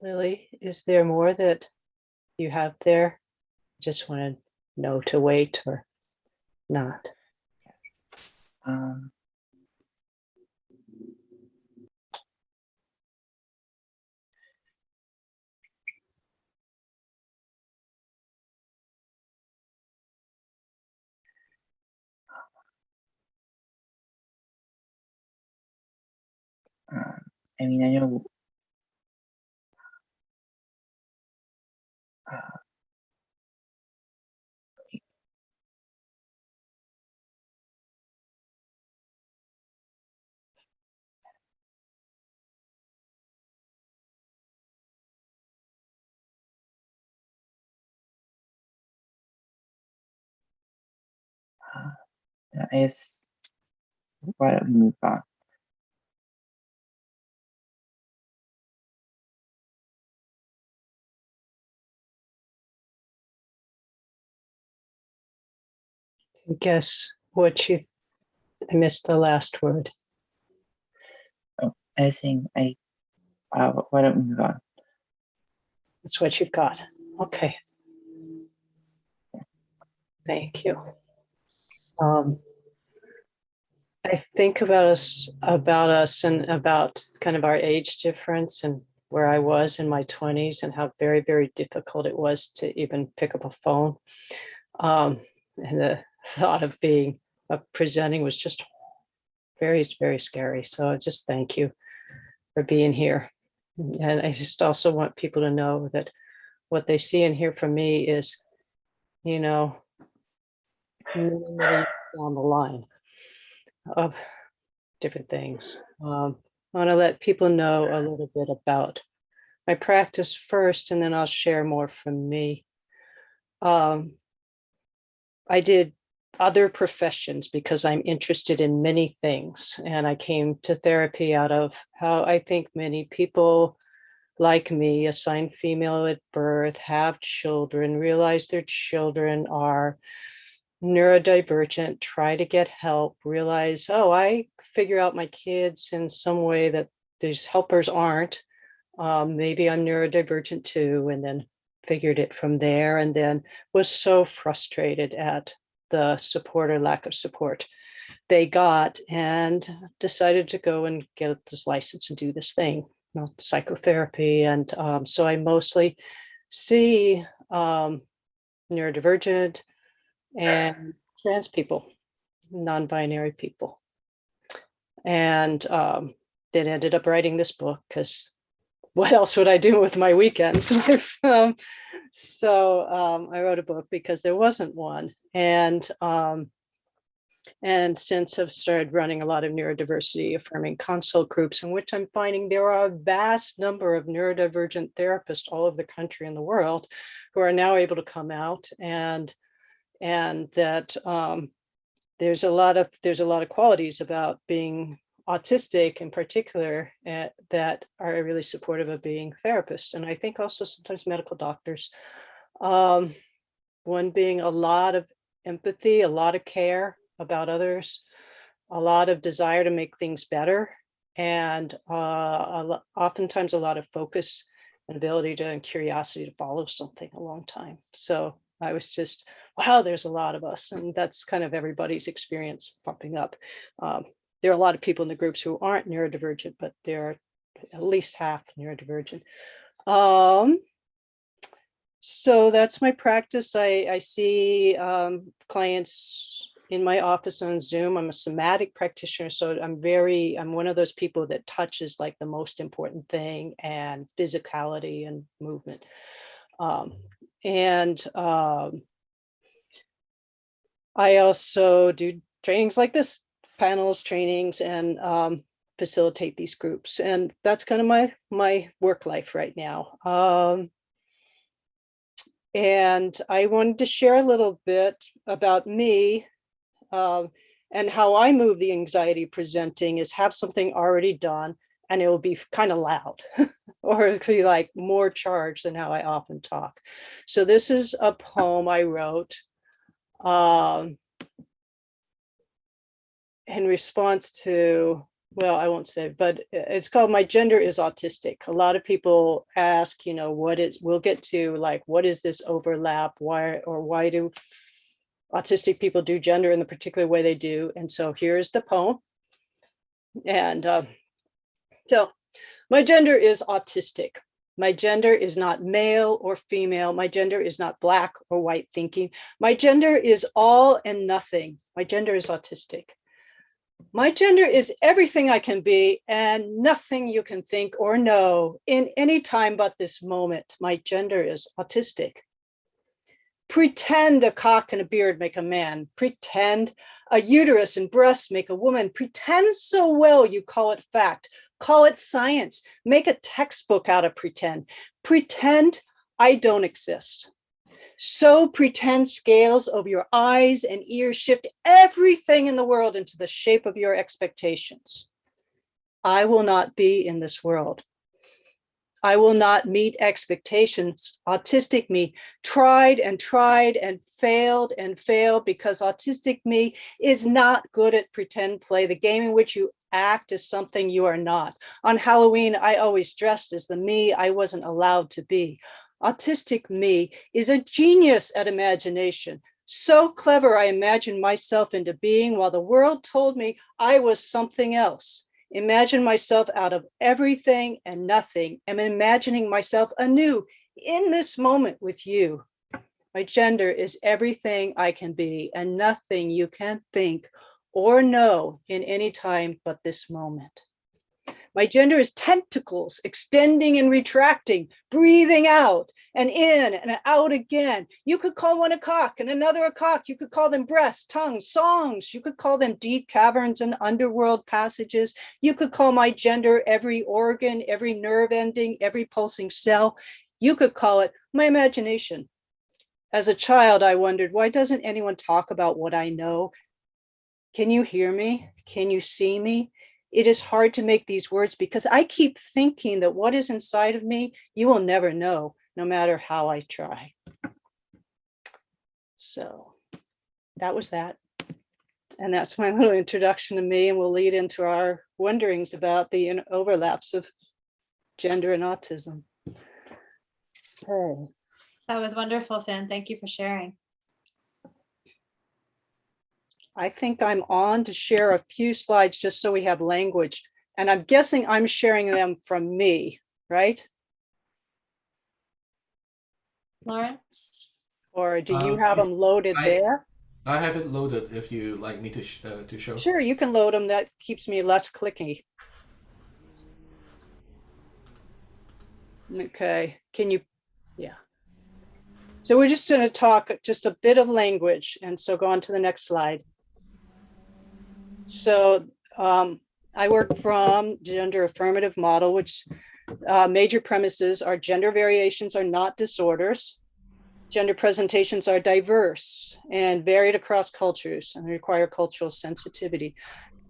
Lily, is there more that you have there? Just want to know to wait or not. I mean, I know I guess, why don't we move on? Guess what I missed the last word. Oh, I was saying, why don't we move on? That's what you've got. Okay. Thank you. I think about us and about kind of our age difference and where I was in my 20s and how very, very difficult it was to even pick up a phone. And the thought of presenting was just very, very scary. So I just thank you for being here. And I just also want people to know that what they see and hear from me is, many, many years down the line of different things. I want to let people know a little bit about my practice first, and then I'll share more from me. I did other professions because I'm interested in many things, and I came to therapy out of how I think many people like me, assigned female at birth, have children, realize their children are neurodivergent, try to get help, realize, oh, I figure out my kids in some way that these helpers aren't. Maybe I'm neurodivergent too, and then figured it from there, and then was so frustrated at the support or lack of support they got, and decided to go and get this license and do this thing, psychotherapy. And so I mostly see neurodivergent and trans people, non-binary people. And then ended up writing this book because what else would I do with my weekends? So I wrote a book because there wasn't one. And since I've started running a lot of neurodiversity affirming consult groups, in which I'm finding there are a vast number of neurodivergent therapists all over the country and the world who are now able to come out, and that there's a lot of qualities about being autistic in particular that are really supportive of being therapists. And I think also sometimes medical doctors, one being a lot of empathy, a lot of care about others, a lot of desire to make things better, and oftentimes a lot of focus and ability and curiosity to follow something a long time. So I was just, wow, there's a lot of us. And that's kind of everybody's experience popping up. There are a lot of people in the groups who aren't neurodivergent, but they're at least half neurodivergent. So that's my practice. I see clients in my office on Zoom. I'm a somatic practitioner, so I'm one of those people that touches like the most important thing, and physicality and movement. I also do trainings like this, panels, trainings, and facilitate these groups. And that's kind of my work life right now. And I wanted to share a little bit about me, and how I move the anxiety presenting is have something already done, and it will be kind of loud or it could be like more charged than how I often talk. So this is a poem I wrote in response to, well, I won't say, but it's called My Gender is Autistic. A lot of people ask, we'll get to like, what is this overlap? Why do autistic people do gender in the particular way they do? And so here's the poem. And so my gender is autistic. My gender is not male or female. My gender is not black or white thinking. My gender is all and nothing. My gender is autistic. My gender is everything I can be and nothing you can think or know in any time but this moment. My gender is autistic. Pretend a cock and a beard make a man. Pretend a uterus and breasts make a woman. Pretend so well you call it fact. Call it science. Make a textbook out of pretend. Pretend I don't exist. So pretend scales over your eyes and ears shift everything in the world into the shape of your expectations. I will not be in this world. I will not meet expectations. Autistic me tried and failed because autistic me is not good at pretend play, the game in which you act as something you are not. On Halloween, I always dressed as the me I wasn't allowed to be. Autistic me is a genius at imagination, So clever, I imagined myself into being while the world told me I was something else. Imagine myself out of everything and nothing, and imagining myself anew in this moment with you. My gender is everything I can be and nothing you can think or know in any time but this moment. My gender is tentacles, extending and retracting, breathing out and in and out again. You could call one a cock and another a cock. You could call them breasts, tongues, songs. You could call them deep caverns and underworld passages. You could call my gender every organ, every nerve ending, every pulsing cell. You could call it my imagination. As a child, I wondered, why doesn't anyone talk about what I know? Can you hear me? Can you see me? It is hard to make these words because I keep thinking that what is inside of me, you will never know, no matter how I try. So that was that. And that's my little introduction to me, and we'll lead into our wonderings about the overlaps of gender and autism. Okay. That was wonderful, Finn. Thank you for sharing. I think I'm on to share a few slides just so we have language. And I'm guessing I'm sharing them from me, right? Lawrence? Or do you have them loaded there? I have it loaded if you like me to show. Sure, you can load them. That keeps me less clicky. Okay, can you, yeah. So we're just going to talk just a bit of language. And so go on to the next slide. So I work from gender affirmative model, which major premises are gender variations are not disorders. Gender presentations are diverse and varied across cultures and require cultural sensitivity,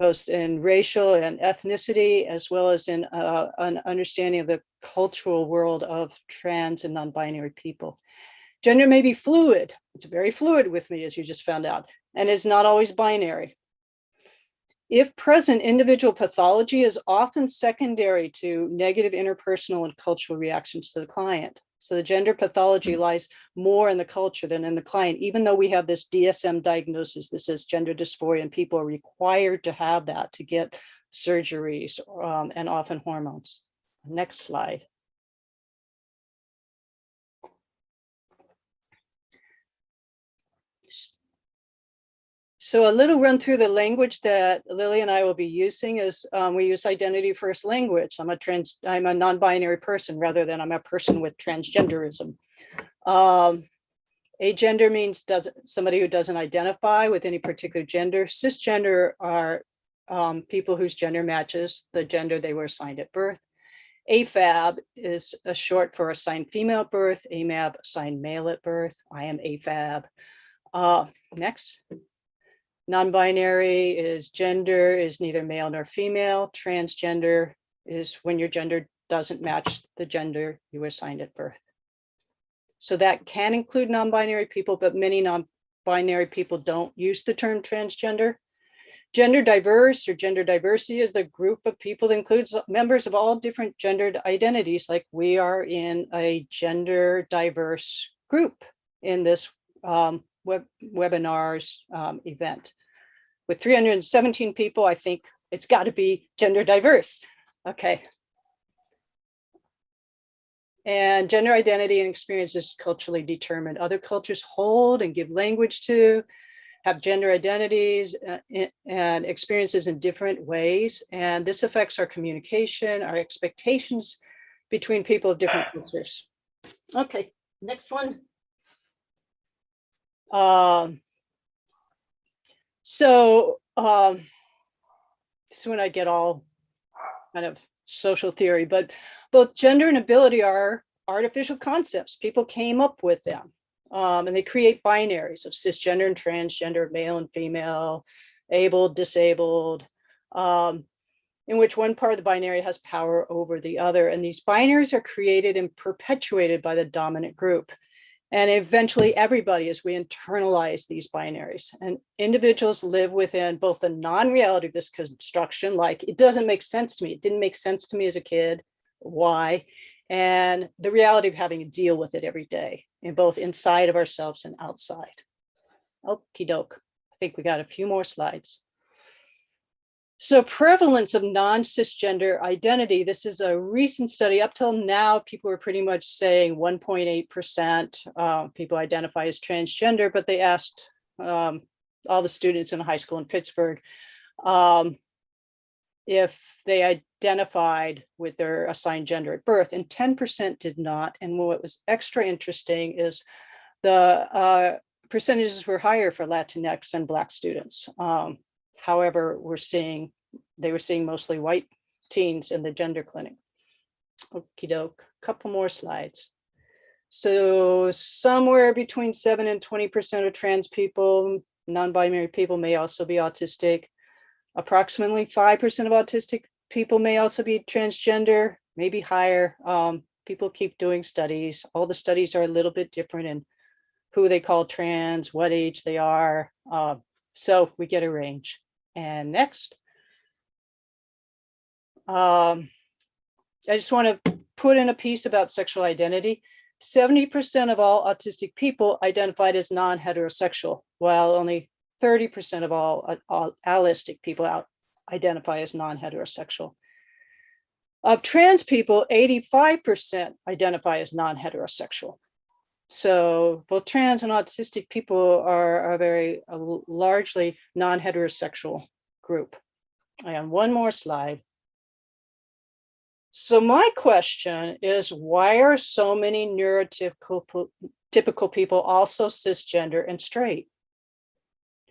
both in racial and ethnicity, as well as in an understanding of the cultural world of trans and non-binary people. Gender may be fluid. It's very fluid with me, as you just found out, and is not always binary. If present, individual pathology is often secondary to negative interpersonal and cultural reactions to the client. So the gender pathology lies more in the culture than in the client, even though we have this DSM diagnosis that says gender dysphoria, and people are required to have that to get surgeries and often hormones. Next slide. So a little run through the language that Lily and I will be using is we use identity first language. I'm a non-binary person rather than I'm a person with transgenderism. Agender means somebody who doesn't identify with any particular gender. Cisgender are people whose gender matches the gender they were assigned at birth. AFAB is a short for assigned female at birth. AMAB assigned male at birth. I am AFAB. Next. Non-binary is gender is neither male nor female. Transgender is when your gender doesn't match the gender you were assigned at birth. So that can include non-binary people, but many non-binary people don't use the term transgender. Gender diverse or gender diversity is the group of people that includes members of all different gendered identities, like we are in a gender diverse group in this webinar's event. With 317 people, I think it's got to be gender diverse. Okay. And gender identity and experience is culturally determined. Other cultures hold and give language to, have gender identities and experiences in different ways. And this affects our communication, our expectations between people of different cultures. Okay, next one. This is when I get all kind of social theory, but both gender and ability are artificial concepts. People came up with them and they create binaries of cisgender and transgender, male and female, able, disabled, in which one part of the binary has power over the other. And these binaries are created and perpetuated by the dominant group. And eventually everybody, as we internalize these binaries, and individuals live within both the non-reality of this construction, like it doesn't make sense to me. It didn't make sense to me as a kid. Why? And the reality of having to deal with it every day, in both inside of ourselves and outside. Okie doke. I think we got a few more slides. So prevalence of non-cisgender identity. This is a recent study. Up till now, people were pretty much saying 1.8% people identify as transgender, but they asked all the students in a high school in Pittsburgh if they identified with their assigned gender at birth, and 10% did not. And what was extra interesting is the percentages were higher for Latinx and Black students. However, they were seeing mostly white teens in the gender clinic. Okie doke, couple more slides. So somewhere between 7 and 20% of trans people, non-binary people may also be autistic. Approximately 5% of autistic people may also be transgender, maybe higher. People keep doing studies. All the studies are a little bit different in who they call trans, what age they are. So we get a range. And next. I just want to put in a piece about sexual identity. 70% of all autistic people identified as non-heterosexual, while only 30% of all allistic people identify as non-heterosexual. Of trans people, 85% identify as non-heterosexual. So both trans and autistic people are a very largely non-heterosexual group. And one more slide. So my question is, why are so many neurotypical people also cisgender and straight?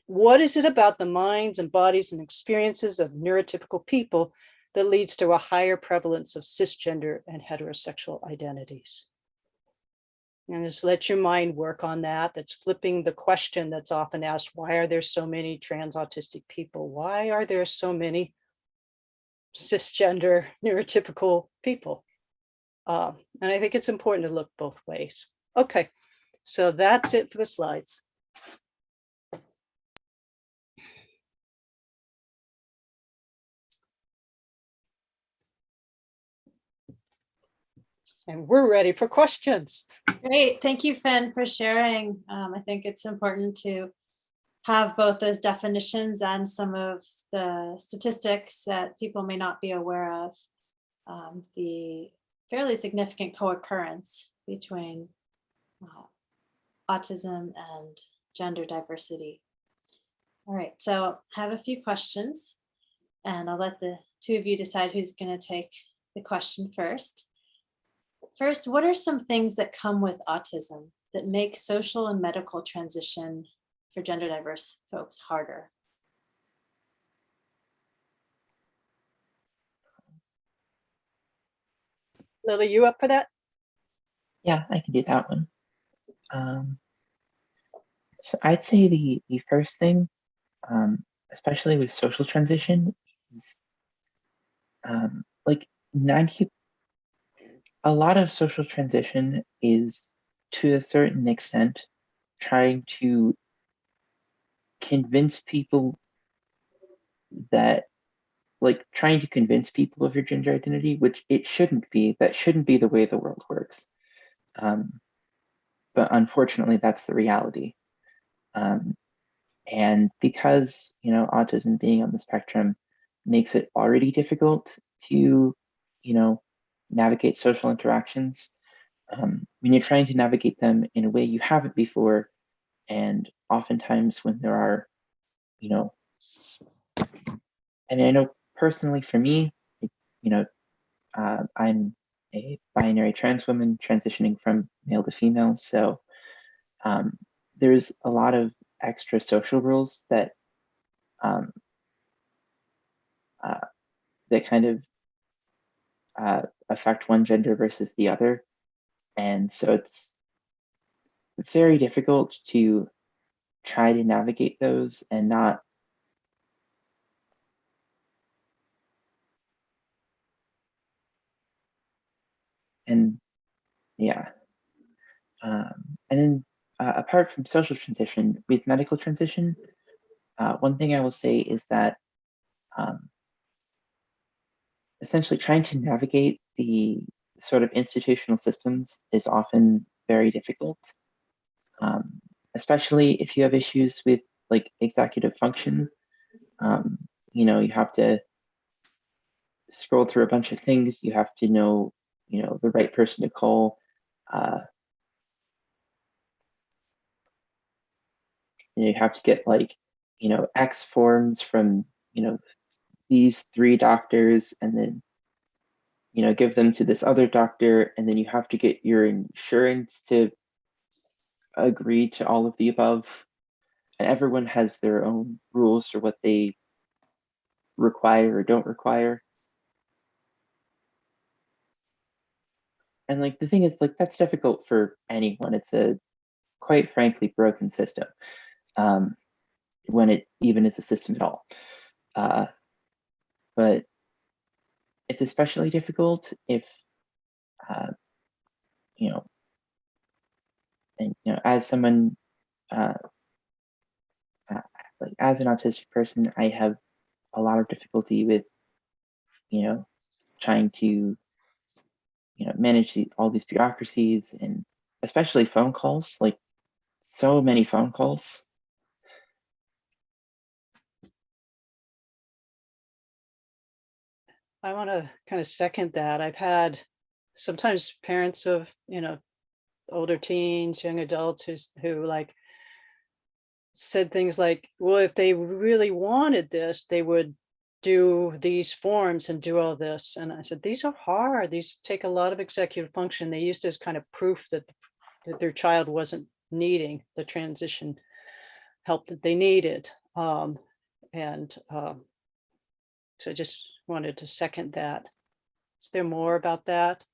What is it about the minds and bodies and experiences of neurotypical people that leads to a higher prevalence of cisgender and heterosexual identities? And just let your mind work on that. That's flipping the question that's often asked, why are there so many trans autistic people? Why are there so many cisgender neurotypical people? And I think it's important to look both ways. Okay, so that's it for the slides. And we're ready for questions. Great. Thank you, Finn, for sharing. I think it's important to have both those definitions and some of the statistics that people may not be aware of, the fairly significant co-occurrence between autism and gender diversity. All right, so I have a few questions, and I'll let the two of you decide who's going to take the question first. First, what are some things that come with autism that make social and medical transition for gender diverse folks harder? Lily, you up for that? Yeah, I can do that one. So I'd say the first thing, especially with social transition, is like a lot of social transition is, to a certain extent, trying to convince people that, trying to convince people of your gender identity, which it shouldn't be. That shouldn't be the way the world works. But unfortunately, that's the reality. And because, autism being on the spectrum makes it already difficult to, navigate social interactions, when you're trying to navigate them in a way you haven't before, and oftentimes when there are, I know personally for me, I'm a binary trans woman transitioning from male to female, so there's a lot of extra social rules that that kind of affect one gender versus the other. And so it's very difficult to try to navigate those and not and then apart from social transition, with medical transition, one thing I will say is that essentially trying to navigate the sort of institutional systems is often very difficult, especially if you have issues with like executive function. You have to scroll through a bunch of things. You have to know, the right person to call. You have to get like, X forms from, these 3 doctors, and then, give them to this other doctor, and then you have to get your insurance to agree to all of the above. And everyone has their own rules for what they require or don't require. And like the thing is, like, that's difficult for anyone. It's a quite frankly broken system, when it even is a system at all. But it's especially difficult if as someone like as an autistic person, I have a lot of difficulty with trying to manage all these bureaucracies, and especially phone calls, like so many phone calls. I want to kind of second that. I've had sometimes parents of, older teens, young adults who like said things like, well, if they really wanted this, they would do these forms and do all this. And I said, these are hard. These take a lot of executive function. They used as kind of proof that their child wasn't needing the transition help that they needed. So I just wanted to second that. Is there more about that?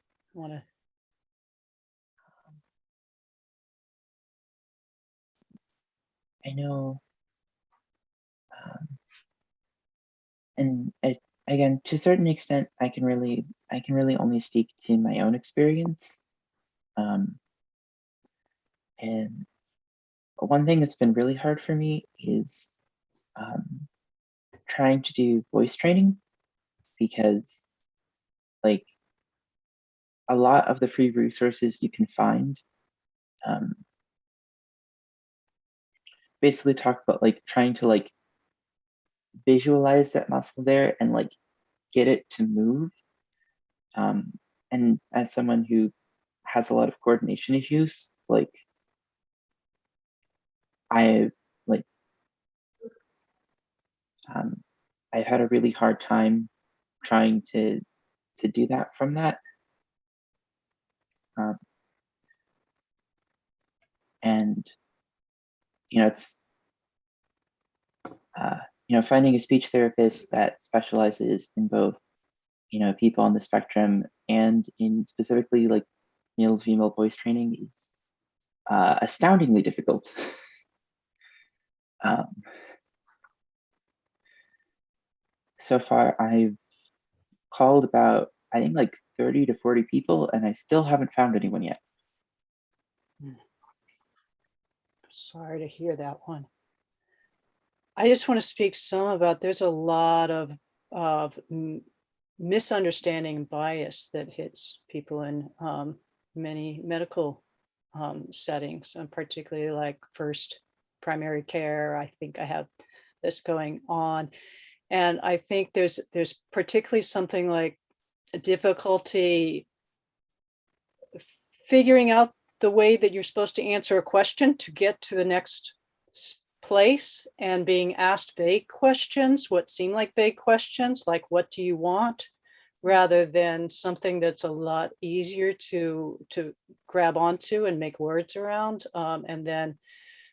I know, and again, to a certain extent, I can really only speak to my own experience. And one thing that's been really hard for me is trying to do voice training, because like a lot of the free resources you can find basically talk about like trying to like visualize that muscle there and like get it to move. And as someone who has a lot of coordination issues, like I've had a really hard time trying to do that from that. And it's finding a speech therapist that specializes in both people on the spectrum and in specifically like male to female voice training is astoundingly difficult. So far I've called about, I think, like 30 to 40 people, and I still haven't found anyone yet. Sorry to hear that one. I just want to speak some about, there's a lot of misunderstanding and bias that hits people in many medical settings, and particularly like first primary care. I think I have this going on. And I think there's particularly something like a difficulty figuring out the way that you're supposed to answer a question to get to the next place, and being asked vague questions, what seem like vague questions, like what do you want, rather than something that's a lot easier to grab onto and make words around. And then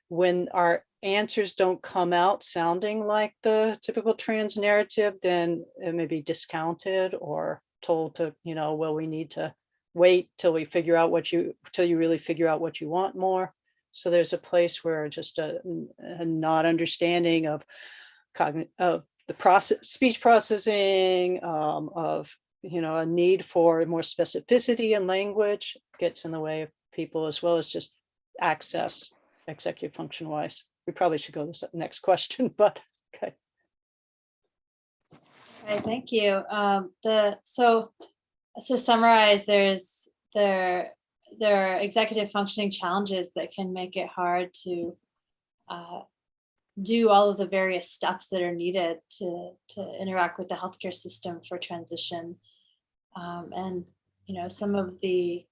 when our answers don't come out sounding like the typical trans narrative, then it may be discounted or told to, well, we need to wait till we figure out till you really figure out what you want more. So there's a place where just a not understanding of the speech processing, of a need for more specificity in language gets in the way of people, as well as just access executive function wise. We probably should go to the next question, but okay. Okay, thank you. So to summarize, there there are executive functioning challenges that can make it hard to do all of the various steps that are needed to interact with the healthcare system for transition. And, some of the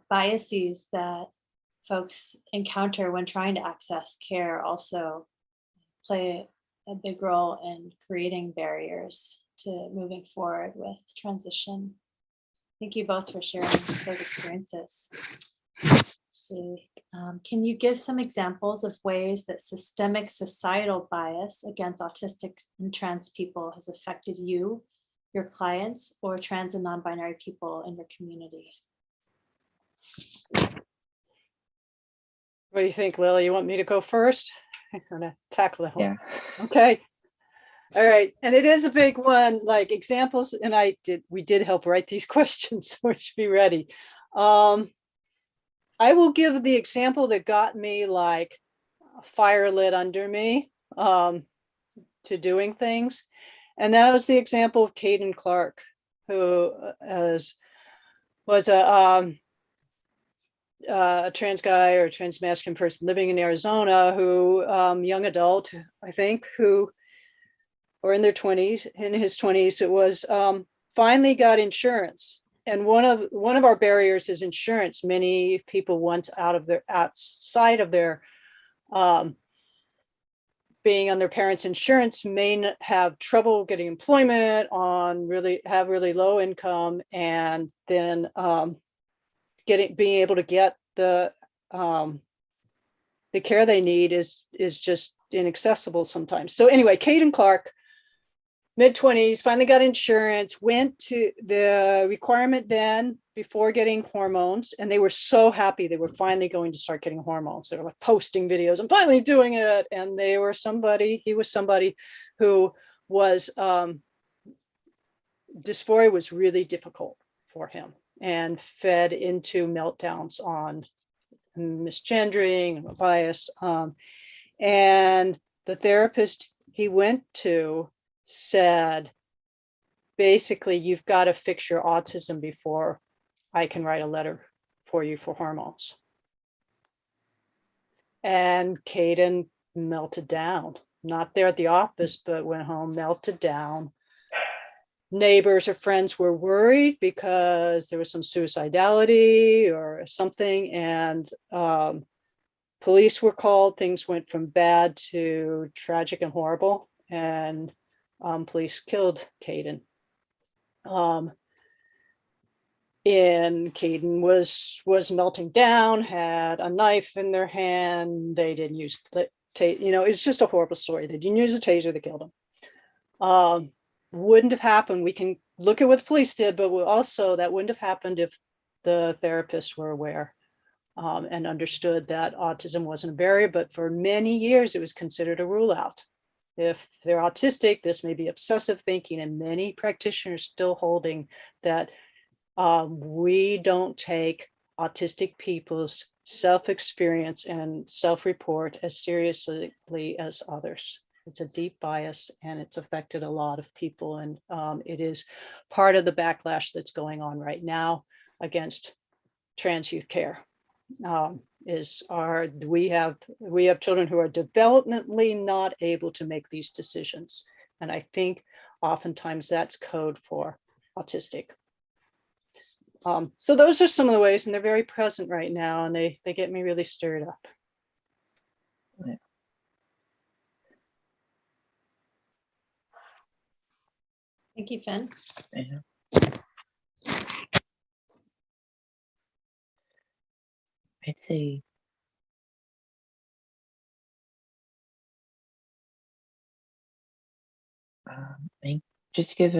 biases that folks encounter when trying to access care also play a big role in creating barriers to moving forward with transition. Thank you both for sharing those experiences. Can you give some examples of ways that systemic societal bias against autistic and trans people has affected you, your clients, or trans and non-binary people in your community? What do you think, Lily? You want me to go first? I'm gonna tackle that one. Yeah. Okay. All right. And it is a big one, like examples, and we did help write these questions, so we should be ready. I will give the example that got me like a fire lit under me to doing things. And that was the example of Caden Clark, who was a trans guy or trans masculine person living in Arizona, who young adult, I think, who, or in his 20s, it was finally got insurance. And one of our barriers is insurance. Many people once outside of their being on their parents' insurance may have trouble getting employment, have really low income, and then being able to get the care they need is just inaccessible sometimes. So anyway, Caden Clark, mid-20s, finally got insurance, went to the requirement then before getting hormones, and they were so happy they were finally going to start getting hormones. They were like posting videos, I'm finally doing it. And he was somebody who was, dysphoria was really difficult for him and fed into meltdowns on misgendering and bias. And the therapist he went to said, basically, you've got to fix your autism before I can write a letter for you for hormones. And Caden melted down, not there at the office, but went home, melted down. Neighbors or friends were worried because there was some suicidality or something, and police were called. Things went from bad to tragic and horrible, and police killed Caden. And Caden was melting down, had a knife in their hand. They didn't use the it's just a horrible story. They didn't use a taser, they killed him. Wouldn't have happened. We can look at what the police did, but also that wouldn't have happened if the therapists were aware and understood that autism wasn't a barrier. But for many years, it was considered a rule out. If they're autistic, this may be obsessive thinking, and many practitioners still holding that we don't take autistic people's self-experience and self-report as seriously as others. It's a deep bias, and it's affected a lot of people, and it is part of the backlash that's going on right now against trans youth care. We have children who are developmentally not able to make these decisions, and I think oftentimes that's code for autistic. So those are some of the ways, and they're very present right now, and they get me really stirred up. Yeah. Thank you, Finn. I'd say just to give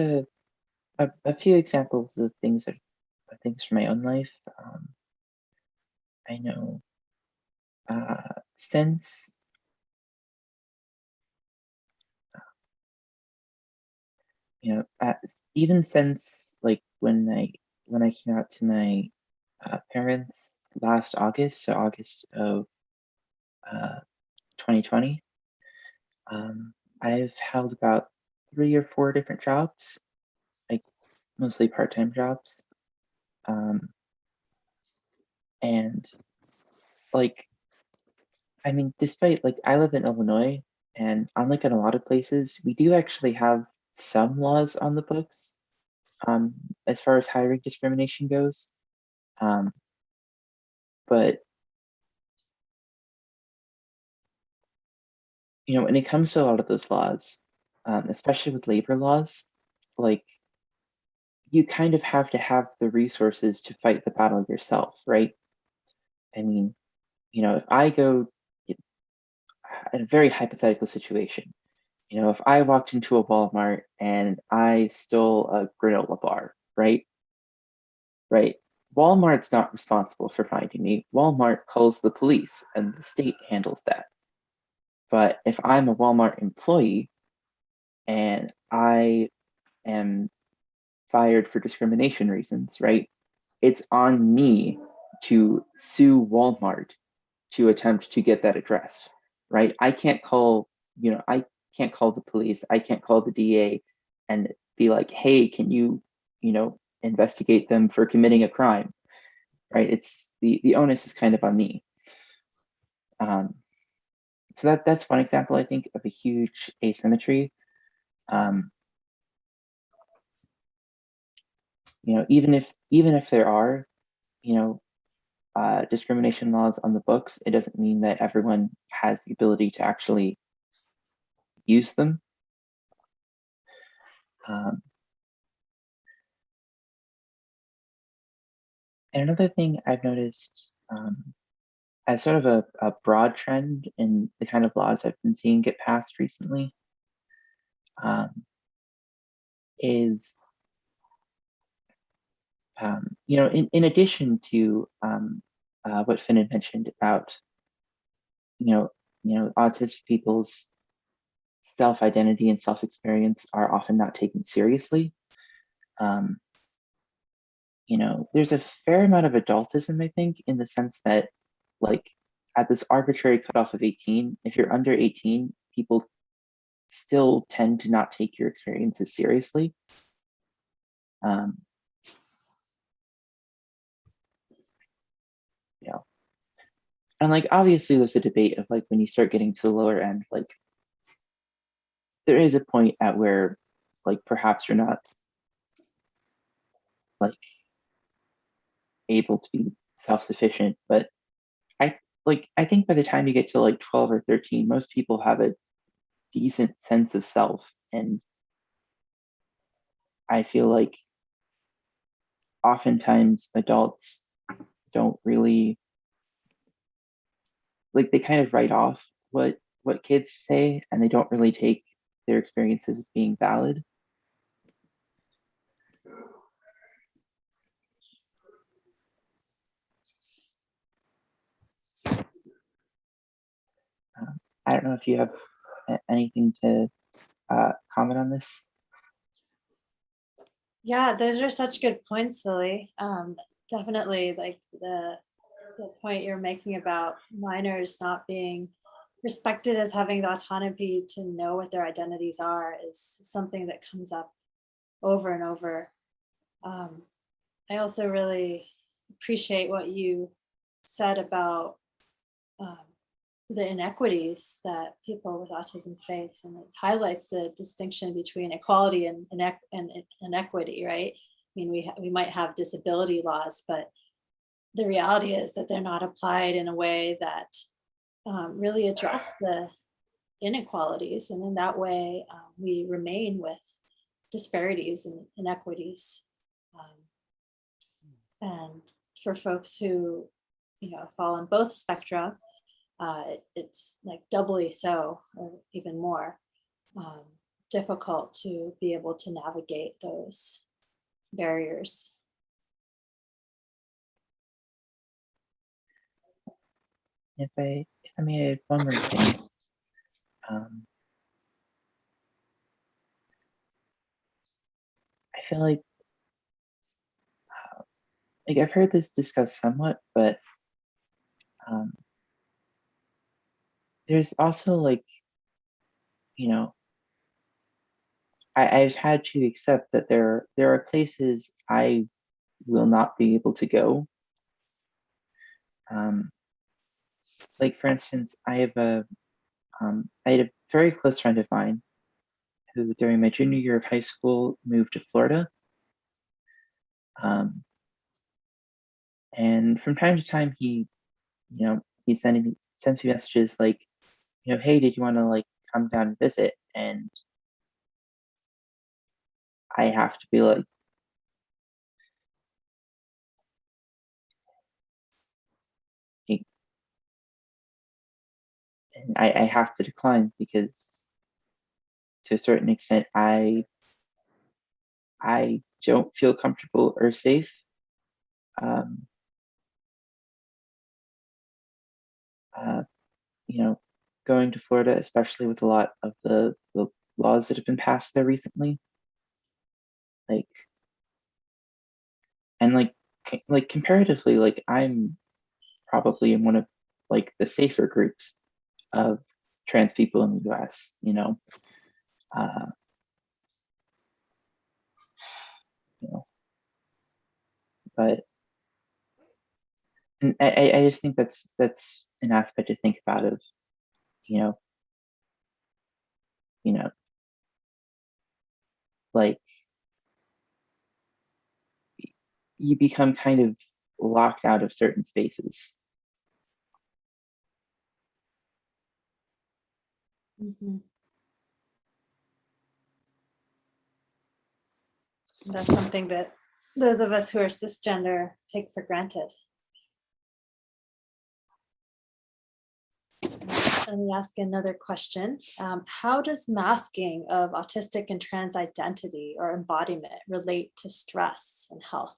a few examples of things from my own life. I know since even since like when I came out to my parents last August, so August of 2020, I've held about 3 or 4 different jobs, like mostly part-time jobs. And like, I mean, despite like I live in Illinois, and unlike in a lot of places, we do actually have some laws on the books as far as hiring discrimination goes. But you know, when it comes to a lot of those laws, especially with labor laws, like you kind of have to have the resources to fight the battle yourself, right? I mean, you know, if I go in a very hypothetical situation, you know, if I walked into a Walmart and I stole a granola bar, right? Right. Walmart's not responsible for finding me. Walmart calls the police and the state handles that. But if I'm a Walmart employee and I am fired for discrimination reasons, right? It's on me to sue Walmart to attempt to get that addressed, right? I can't call, you know, I can't call the police. I can't call the DA and be like, hey, can you, you know, investigate them for committing a crime, right? It's the onus is kind of on me. So that's one example, I think, of a huge asymmetry. You know, even if there are, you know, discrimination laws on the books, it doesn't mean that everyone has the ability to actually use them. And another thing I've noticed as sort of a broad trend in the kind of laws I've been seeing get passed recently is, you know, in addition to what Finn had mentioned about, you know, autistic people's self-identity and self-experience are often not taken seriously. You know, there's a fair amount of adultism, I think, in the sense that, like, at this arbitrary cutoff of 18, if you're under 18, people still tend to not take your experiences seriously. You know, and like obviously there's a debate of like when you start getting to the lower end, like there is a point at where like perhaps you're not like able to be self-sufficient, but I think by the time you get to like 12 or 13, most people have a decent sense of self. And I feel like oftentimes adults don't really, like, they kind of write off what kids say and they don't really take their experiences as being valid. I don't know if you have anything to comment on this. Yeah, those are such good points, Lily. Definitely, like the point you're making about minors not being respected as having the autonomy to know what their identities are is something that comes up over and over. I also really appreciate what you said about the inequities that people with autism face, and it highlights the distinction between equality and inequity, right? I mean, we might have disability laws, but the reality is that they're not applied in a way that really address the inequalities, and in that way we remain with disparities and inequities. And for folks who, you know, fall on both spectra, it's like doubly so, or even more difficult to be able to navigate those barriers. If I may add one more thing, I feel like I've heard this discussed somewhat, but there's also like, you know, I've had to accept that there are places I will not be able to go Like for instance, I had a very close friend of mine who during my junior year of high school moved to Florida. And from time to time he sends me messages like, hey, did you want to like come down and visit? And I have to be like, and I have to decline because to a certain extent I don't feel comfortable or safe going to Florida, especially with a lot of the laws that have been passed there recently. Like, and like comparatively, like I'm probably in one of like the safer groups of trans people in the US, but and I just think that's an aspect to think about of, like you become kind of locked out of certain spaces. Mm-hmm. That's something that those of us who are cisgender take for granted. Let me ask another question. How does masking of autistic and trans identity or embodiment relate to stress and health?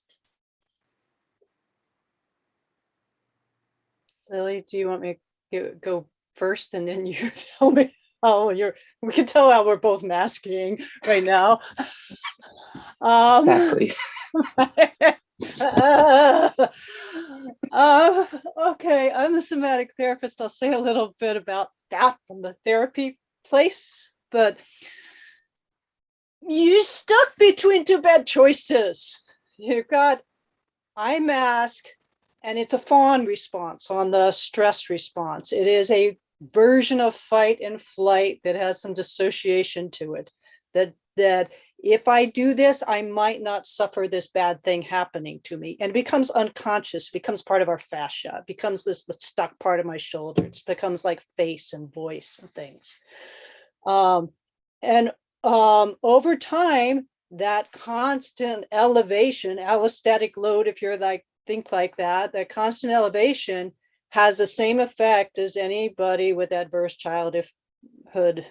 Lily, do you want me to go first and then you tell me how we can tell how we're both masking right now. Exactly. Okay, I'm the somatic therapist. I'll say a little bit about that from the therapy place, but you're stuck between two bad choices. You've got I mask, and it's a fawn response on the stress response. It is a version of fight and flight that has some dissociation to it. That if I do this, I might not suffer this bad thing happening to me. And it becomes unconscious, becomes part of our fascia, it becomes this stuck part of my shoulder. It becomes like face and voice and things. Over time, that constant elevation, allostatic load, if you're like, think like that, that constant elevation has the same effect as anybody with adverse childhood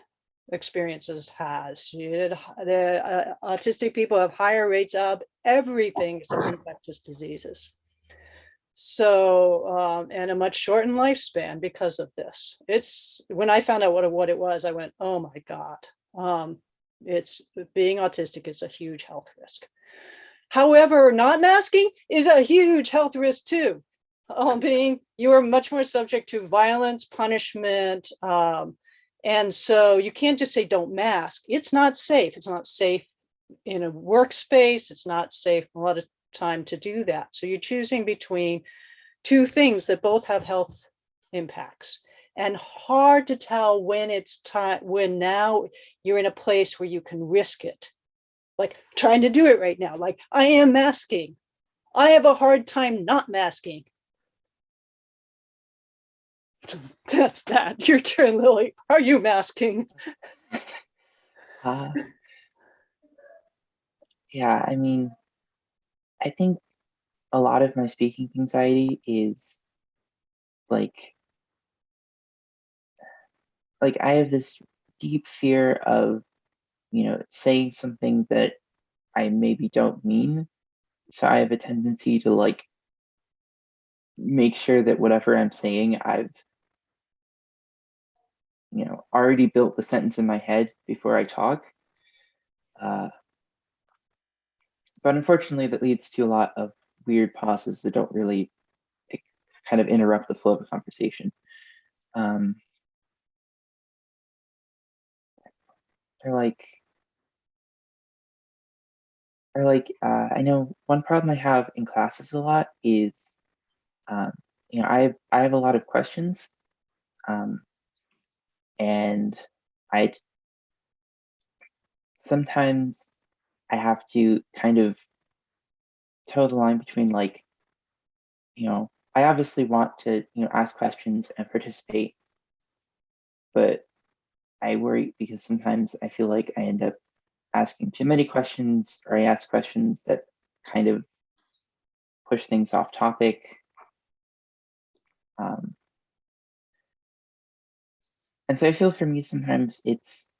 experiences has. The autistic people have higher rates of everything except infectious diseases. So, and a much shortened lifespan because of this. It's when I found out what it was, I went, oh my God. It's being autistic is a huge health risk. However, not masking is a huge health risk too. You are much more subject to violence, punishment, and so you can't just say don't mask. It's not safe. It's not safe in a workspace. It's not safe a lot of time to do that. So you're choosing between two things that both have health impacts. And hard to tell when it's time, when now you're in a place where you can risk it. Like trying to do it right now. Like I am masking. I have a hard time not masking. That's that. Your turn, Lily. Are you masking? Yeah, I mean, I think a lot of my speaking anxiety is like I have this deep fear of, saying something that I maybe don't mean. So I have a tendency to like make sure that whatever I'm saying, I've, already built the sentence in my head before I talk. But unfortunately, that leads to a lot of weird pauses that don't really kind of interrupt the flow of a conversation. I know one problem I have in classes a lot is I have a lot of questions, and I sometimes I have to kind of toe the line between like, I obviously want to, ask questions and participate, but I worry because sometimes I feel like I end up asking too many questions, or I ask questions that kind of push things off topic. And so I feel for me sometimes it's,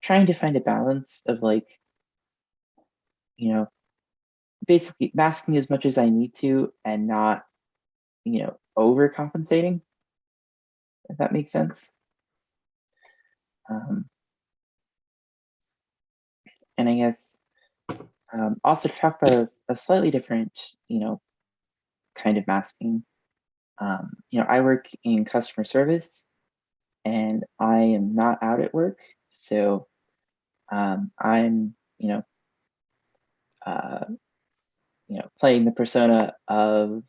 trying to find a balance of like, basically masking as much as I need to and not, overcompensating, if that makes sense. And I guess also to talk about a slightly different, kind of masking. I work in customer service, and I am not out at work, so I'm, playing the persona of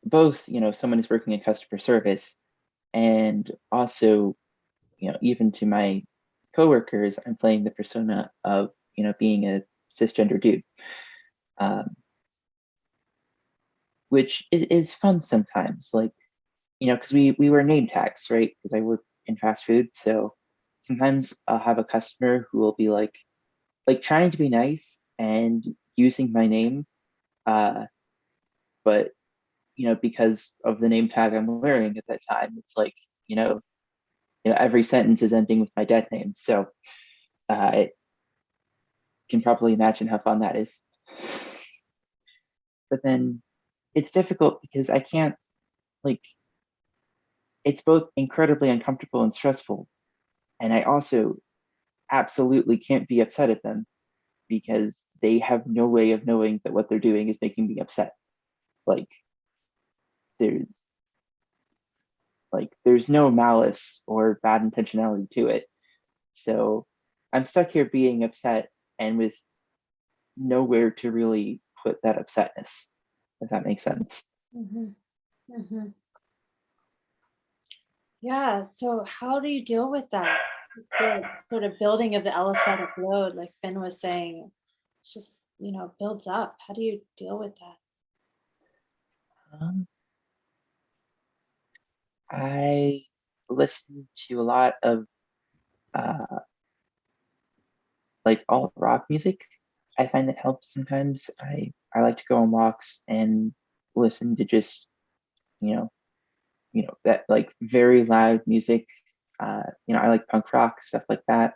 both, someone who's working in customer service, and also, even to my coworkers, I'm playing the persona of, being a cisgender dude, which is fun sometimes. Like, because we wear name tags, right? Because I work in fast food, so sometimes I'll have a customer who will be like trying to be nice and using my name, but because of the name tag I'm wearing at that time, it's like, every sentence is ending with my dead name. So I can probably imagine how fun that is. But then it's difficult because I can't, like, it's both incredibly uncomfortable and stressful. And I also absolutely can't be upset at them because they have no way of knowing that what they're doing is making me upset. Like, there's no malice or bad intentionality to it. So I'm stuck here being upset and with nowhere to really put that upsetness, if that makes sense. Yeah. So how do you deal with that? The sort of building of the allostatic load, like Finn was saying, it's just, builds up. How do you deal with that? I listen to a lot of like all rock music. I find that helps sometimes. I like to go on walks and listen to just, that like very loud music. I like punk rock, stuff like that.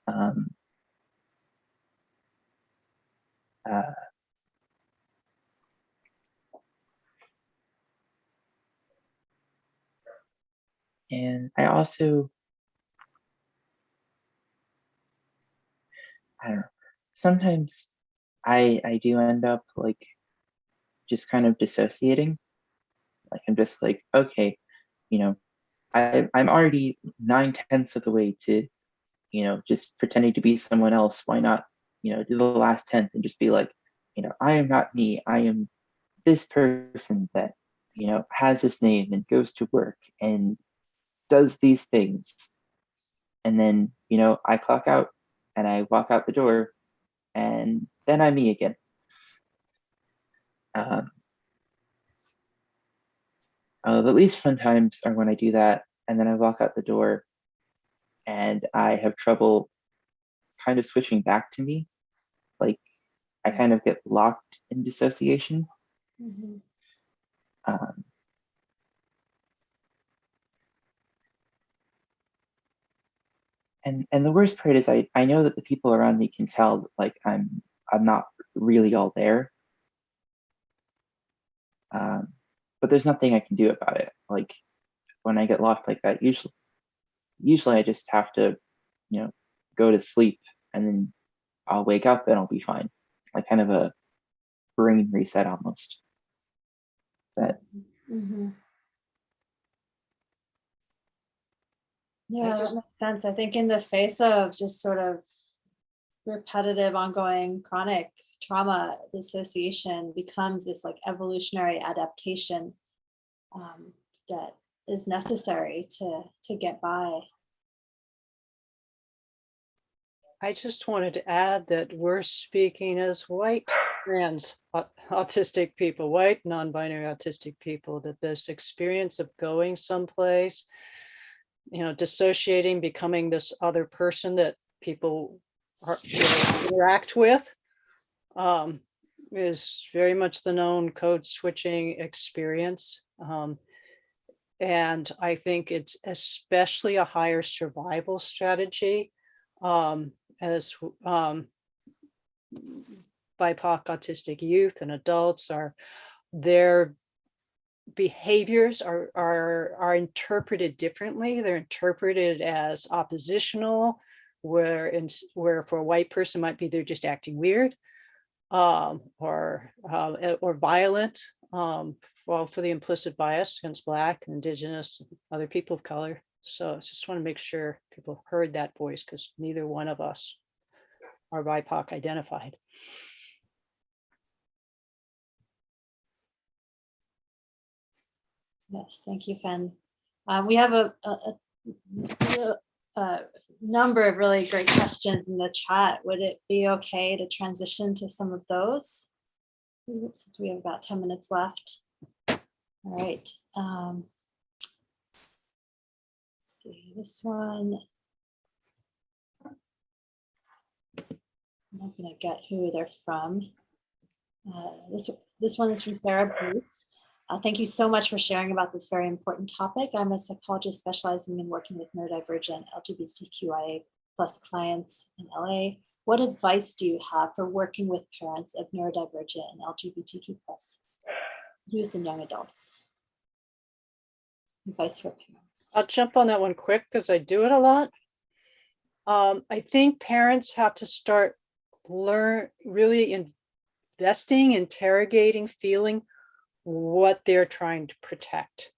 Uh, and I also, I don't know, sometimes I do end up like just kind of dissociating. Like I'm just like, okay, I'm already 9/10 of the way to, just pretending to be someone else. Why not, do the last tenth and just be like, I am not me. I am this person that, has this name and goes to work and does these things. And then, I clock out and I walk out the door and then I'm me again. The least fun times are when I do that and then I walk out the door and I have trouble kind of switching back to me. Like I kind of get locked in dissociation. And the worst part is I know that the people around me can tell like I'm not really all there. But there's nothing I can do about it. Like when I get locked like that, usually I just have to, go to sleep and then I'll wake up and I'll be fine. Like kind of a brain reset almost. But Yeah, that makes sense. I think in the face of just sort of repetitive, ongoing, chronic trauma, the association becomes this like evolutionary adaptation that is necessary to get by. I just wanted to add that we're speaking as white trans autistic people, white non-binary autistic people, that this experience of going someplace, dissociating, becoming this other person that people interact with, is very much the known code switching experience. And I think it's especially a higher survival strategy as BIPOC autistic youth and adults their behaviors are interpreted differently. They're interpreted as oppositional, where for a white person might be they're just acting weird, or violent. Well, for the implicit bias against Black and Indigenous and other people of color. So I just want to make sure people heard that voice, because neither one of us are BIPOC identified. Yes, thank you, Fen. We have a number of really great questions in the chat. Would it be okay to transition to some of those, since we have about 10 minutes left? All right. Let's see, this one. I'm not going to get who they're from. This one is from Sarah Boots. Thank you so much for sharing about this very important topic. I'm a psychologist specializing in working with neurodivergent LGBTQIA+ clients in LA. What advice do you have for working with parents of neurodivergent and LGBTQ+ youth and young adults? Advice for parents. I'll jump on that one quick because I do it a lot. I think parents have to start really investing, interrogating, feeling what they're trying to protect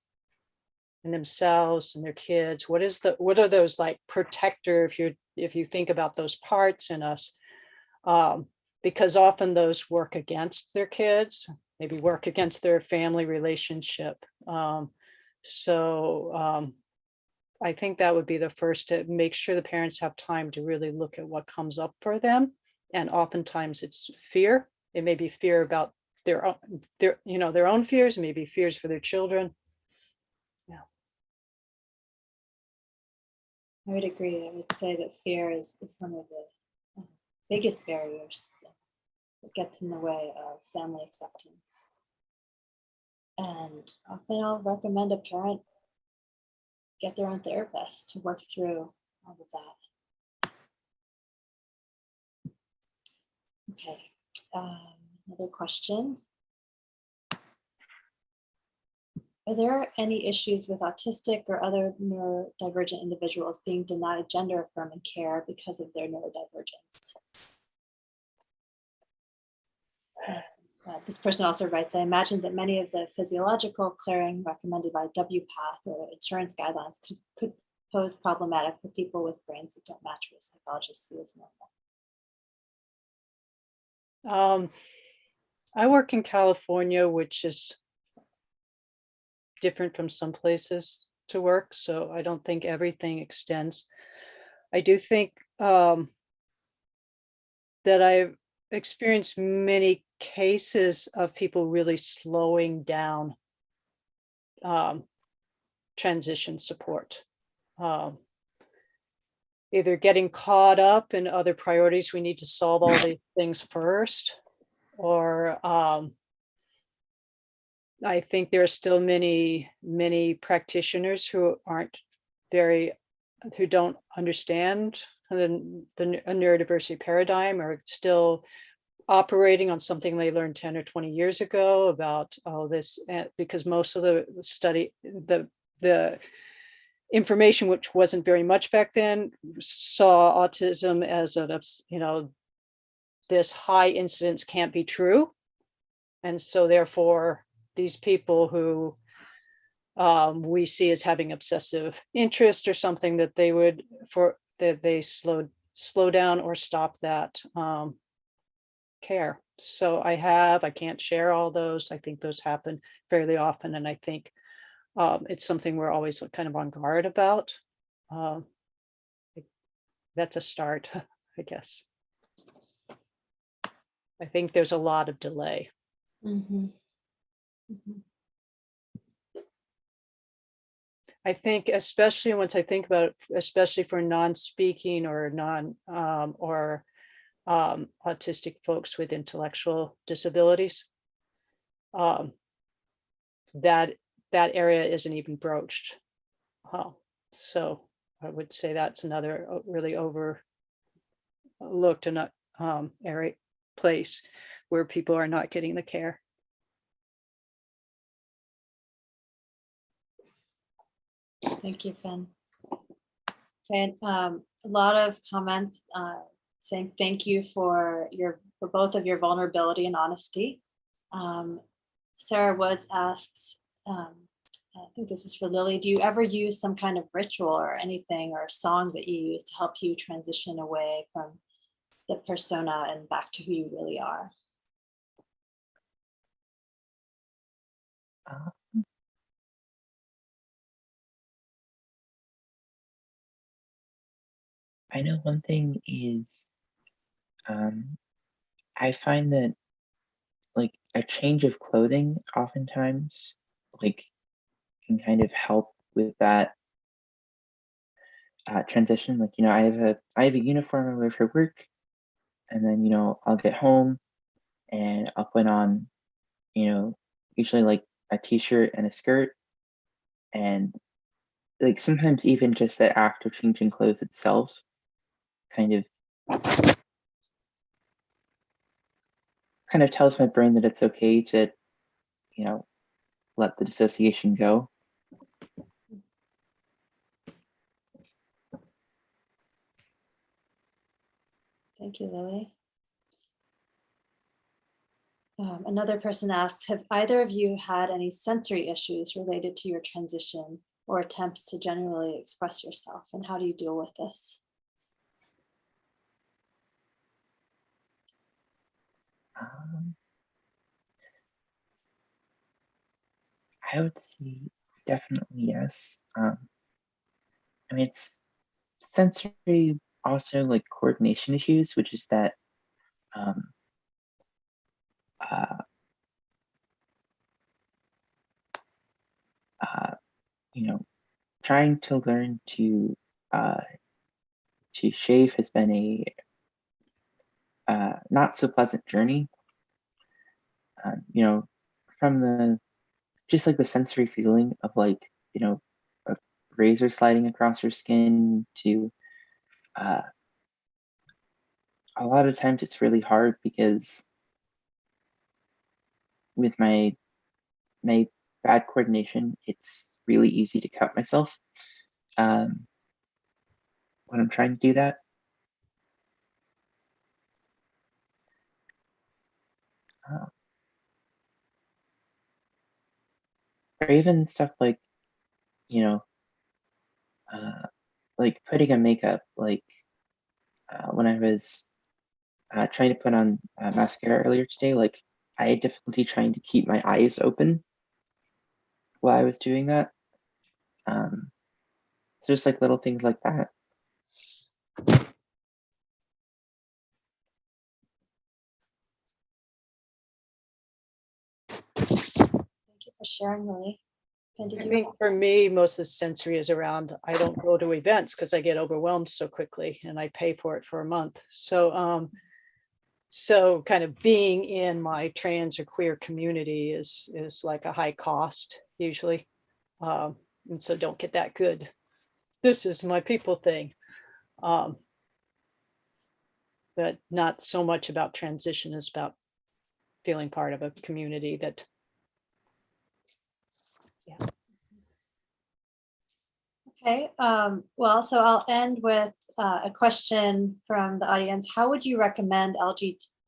in themselves and their kids. What are those like protector, if you think about those parts in us, because often those work against their kids, maybe work against their family relationship. I think that would be the first, to make sure the parents have time to really look at what comes up for them. And oftentimes it's fear. It may be fear about their own fears, maybe fears for their children. Yeah. I would agree. I would say that fear is one of the biggest barriers that gets in the way of family acceptance. And often I'll recommend a parent get their own therapist to work through all of that. Okay, another question. Are there any issues with autistic or other neurodivergent individuals being denied gender-affirming care because of their neurodivergence? This person also writes, I imagine that many of the physiological clearing recommended by WPATH or insurance guidelines could pose problematic for people with brains that don't match what psychologists see as normal. I work in California, which is different from some places to work, so I don't think everything extends. I do think that I've experienced many cases of people really slowing down transition support, either getting caught up in other priorities, we need to solve all these things first, or I think there are still many practitioners who don't understand the neurodiversity paradigm, or still operating on something they learned 10 or 20 years ago about this, because most of the information, which wasn't very much back then, saw autism as this high incidence can't be true. And so therefore, these people who we see as having obsessive interest or something, that they slowed slow down or stop that care. So I can't share all those. I think those happen fairly often. And I think it's something we're always kind of on guard about. That's a start, I guess. I think there's a lot of delay. Mm-hmm. Mm-hmm. I think, especially once I think about it, especially for non-speaking or autistic folks with intellectual disabilities, that area isn't even broached. So I would say that's another really overlooked and area place where people are not getting the care. Thank you, Finn. Okay, a lot of comments saying thank you for both of your vulnerability and honesty. Sarah Woods asks, I think this is for Lily, do you ever use some kind of ritual or anything or a song that you use to help you transition away from the persona and back to who you really are? I know one thing is, I find that like a change of clothing oftentimes like can kind of help with that transition. Like, I have a uniform I wear for work, and then I'll get home and I'll put on usually like a t-shirt and a skirt, and like sometimes even just the act of changing clothes itself kind of tells my brain that it's okay to let the dissociation go. Thank you, Lily. Another person asks, have either of you had any sensory issues related to your transition or attempts to genuinely express yourself? And how do you deal with this? I would say definitely yes. I mean, it's sensory, also like coordination issues, which is that trying to learn to shave has been a not so pleasant journey. From the just like the sensory feeling of like a razor sliding across your skin to a lot of times it's really hard because with my bad coordination, it's really easy to cut myself when I'm trying to do that. Or even stuff like, like putting on makeup, like when I was trying to put on mascara earlier today, like I had difficulty trying to keep my eyes open while I was doing that. So just like little things like that. Thank you for sharing, Lily. I think for me, most of the sensory is around, I don't go to events because I get overwhelmed so quickly and I pay for it for a month. So, so kind of being in my trans or queer community is like a high cost usually. And so don't get that good. This is my people thing. But not so much about transition as about feeling part of a community that, yeah. Okay, well, so I'll end with a question from the audience. How would you recommend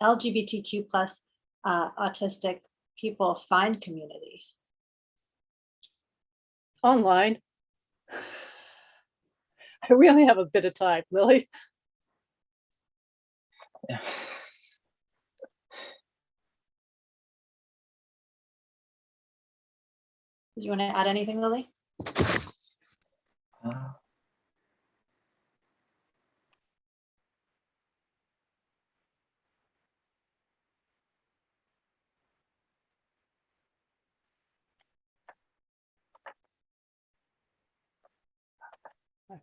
LGBTQ plus autistic people find community? Online. I really have a bit of time, Lily. Did you want to add anything, Lily?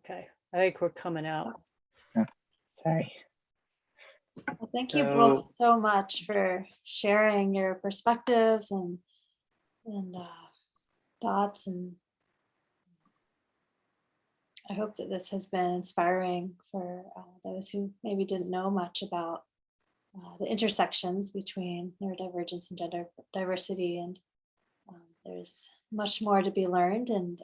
Okay, I think we're coming out. Sorry. Well, thank you both so much for sharing your perspectives and thoughts, and I hope that this has been inspiring for those who maybe didn't know much about the intersections between neurodivergence and gender diversity, and there's much more to be learned, and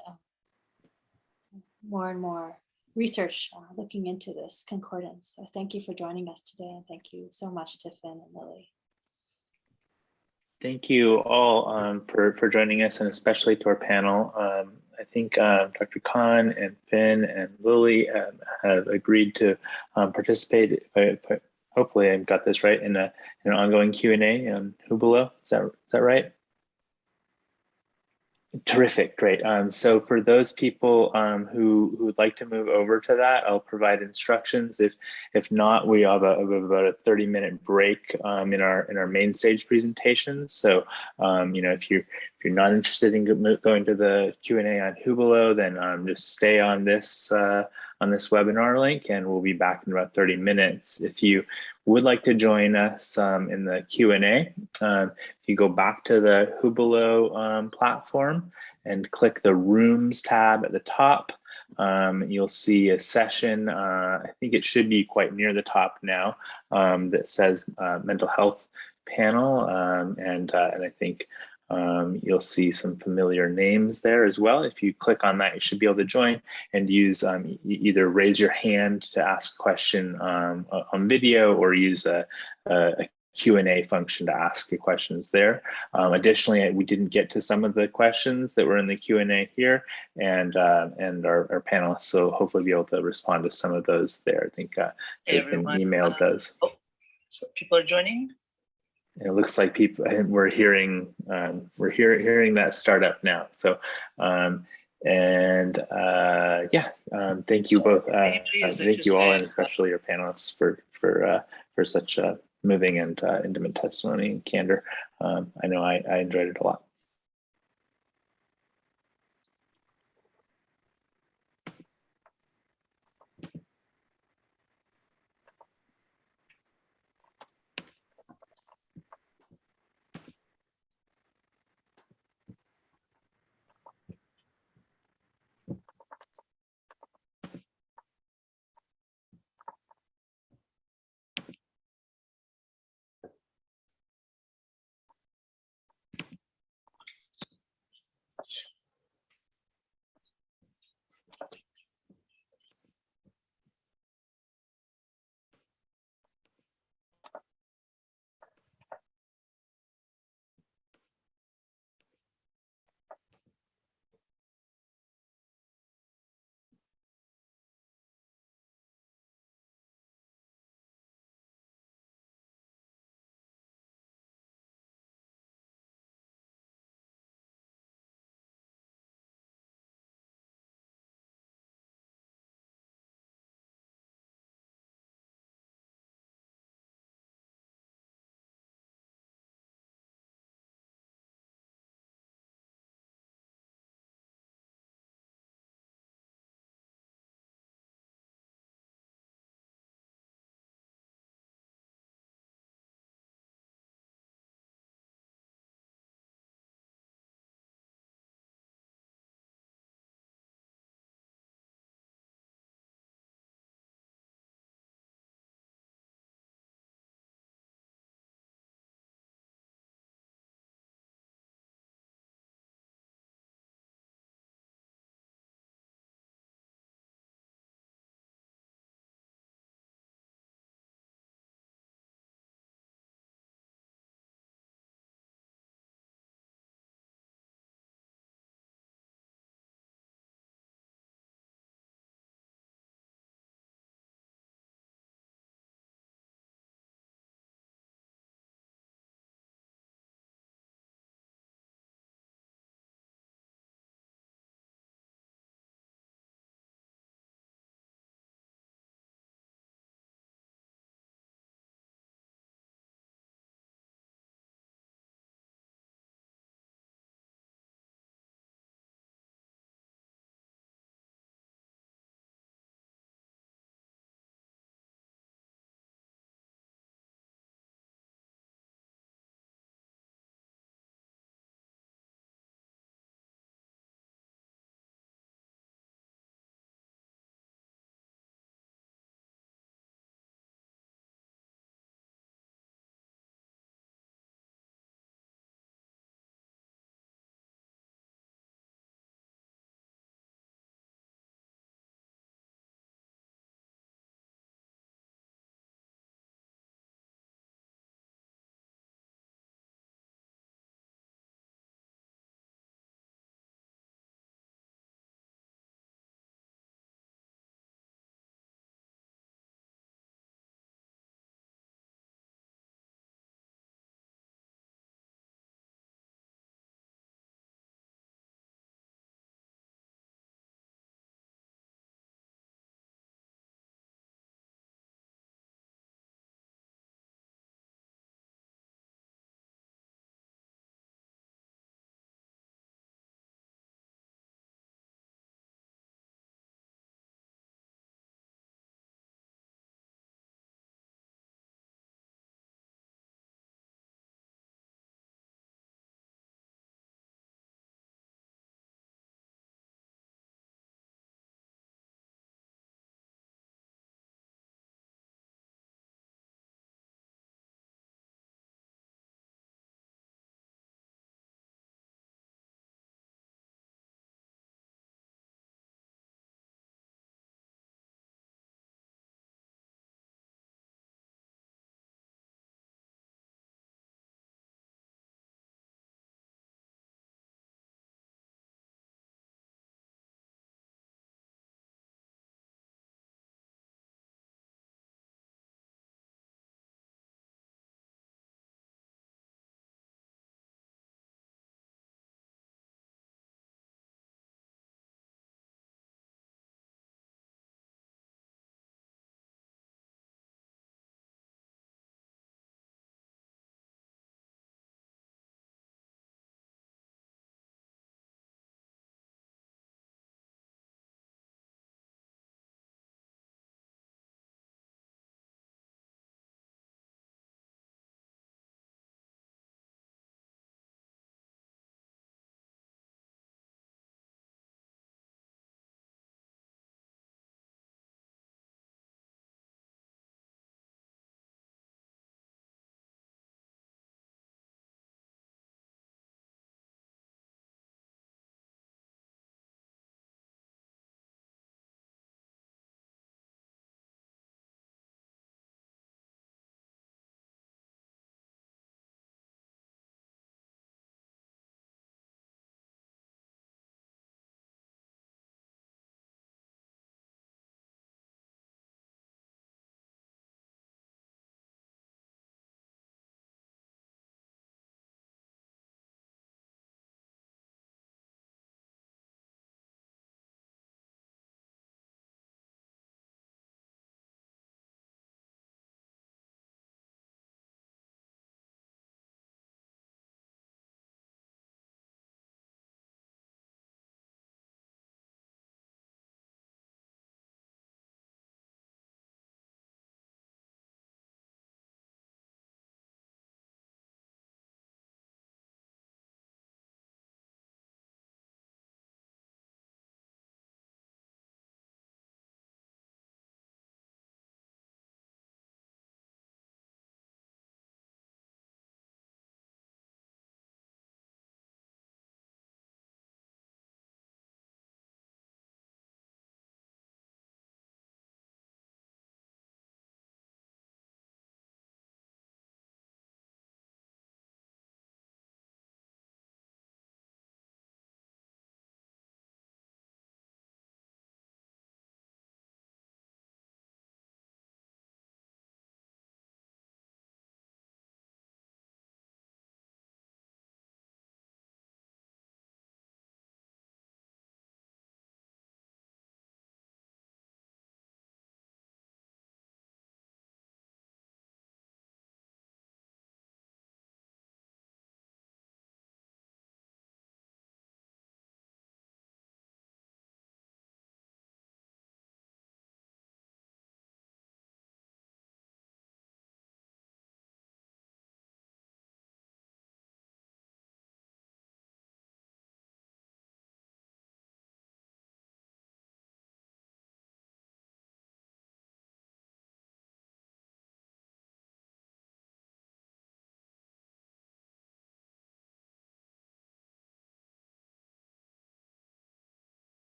more and more research looking into this concordance. So thank you for joining us today, and thank you so much to Finn and Lily. Thank you all for joining us, and especially to our panel. I think Dr. Khan and Finn and Lily have agreed to participate. Hopefully I've got this right, in an ongoing Q&A on Hubelo. Is that right? Terrific, great. So for those people who would like to move over to that, I'll provide instructions. If not, we have about a 30-minute break in our main stage presentations. So if you're not interested in going to the Q&A on Hubelo, then just stay on this webinar link, and we'll be back in about 30 minutes. If you would like to join us in the Q&A, if you go back to the Hubelo platform and click the Rooms tab at the top, you'll see a session, I think it should be quite near the top now, that says Mental Health Panel, and I think you'll see some familiar names there as well. If you click on that, you should be able to join and use either raise your hand to ask a question on video, or use a Q&A function to ask your questions there. Additionally, we didn't get to some of the questions that were in the Q&A here, and our panelists, so hopefully be able to respond to some of those there. I think they've been emailed those. So people are joining. It looks like people, we're hearing that start up now. So thank you both. Thank you all, and especially your panelists for such moving and intimate testimony and candor. I know I enjoyed it a lot.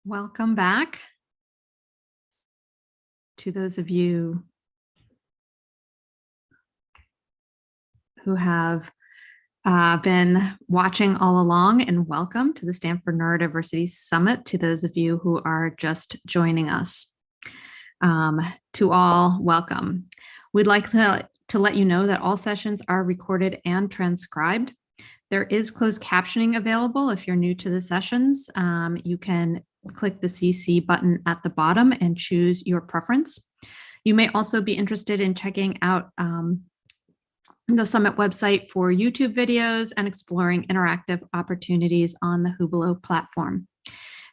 Welcome back to those of you who have been watching all along, and welcome to the Stanford Neurodiversity Summit to those of you who are just joining us. To all, welcome. We'd like to let you know that all sessions are recorded and transcribed. There is closed captioning available if you're new to the sessions. You can click the CC button at the bottom and choose your preference. You may also be interested in checking out the Summit website for YouTube videos and exploring interactive opportunities on the Hublot platform.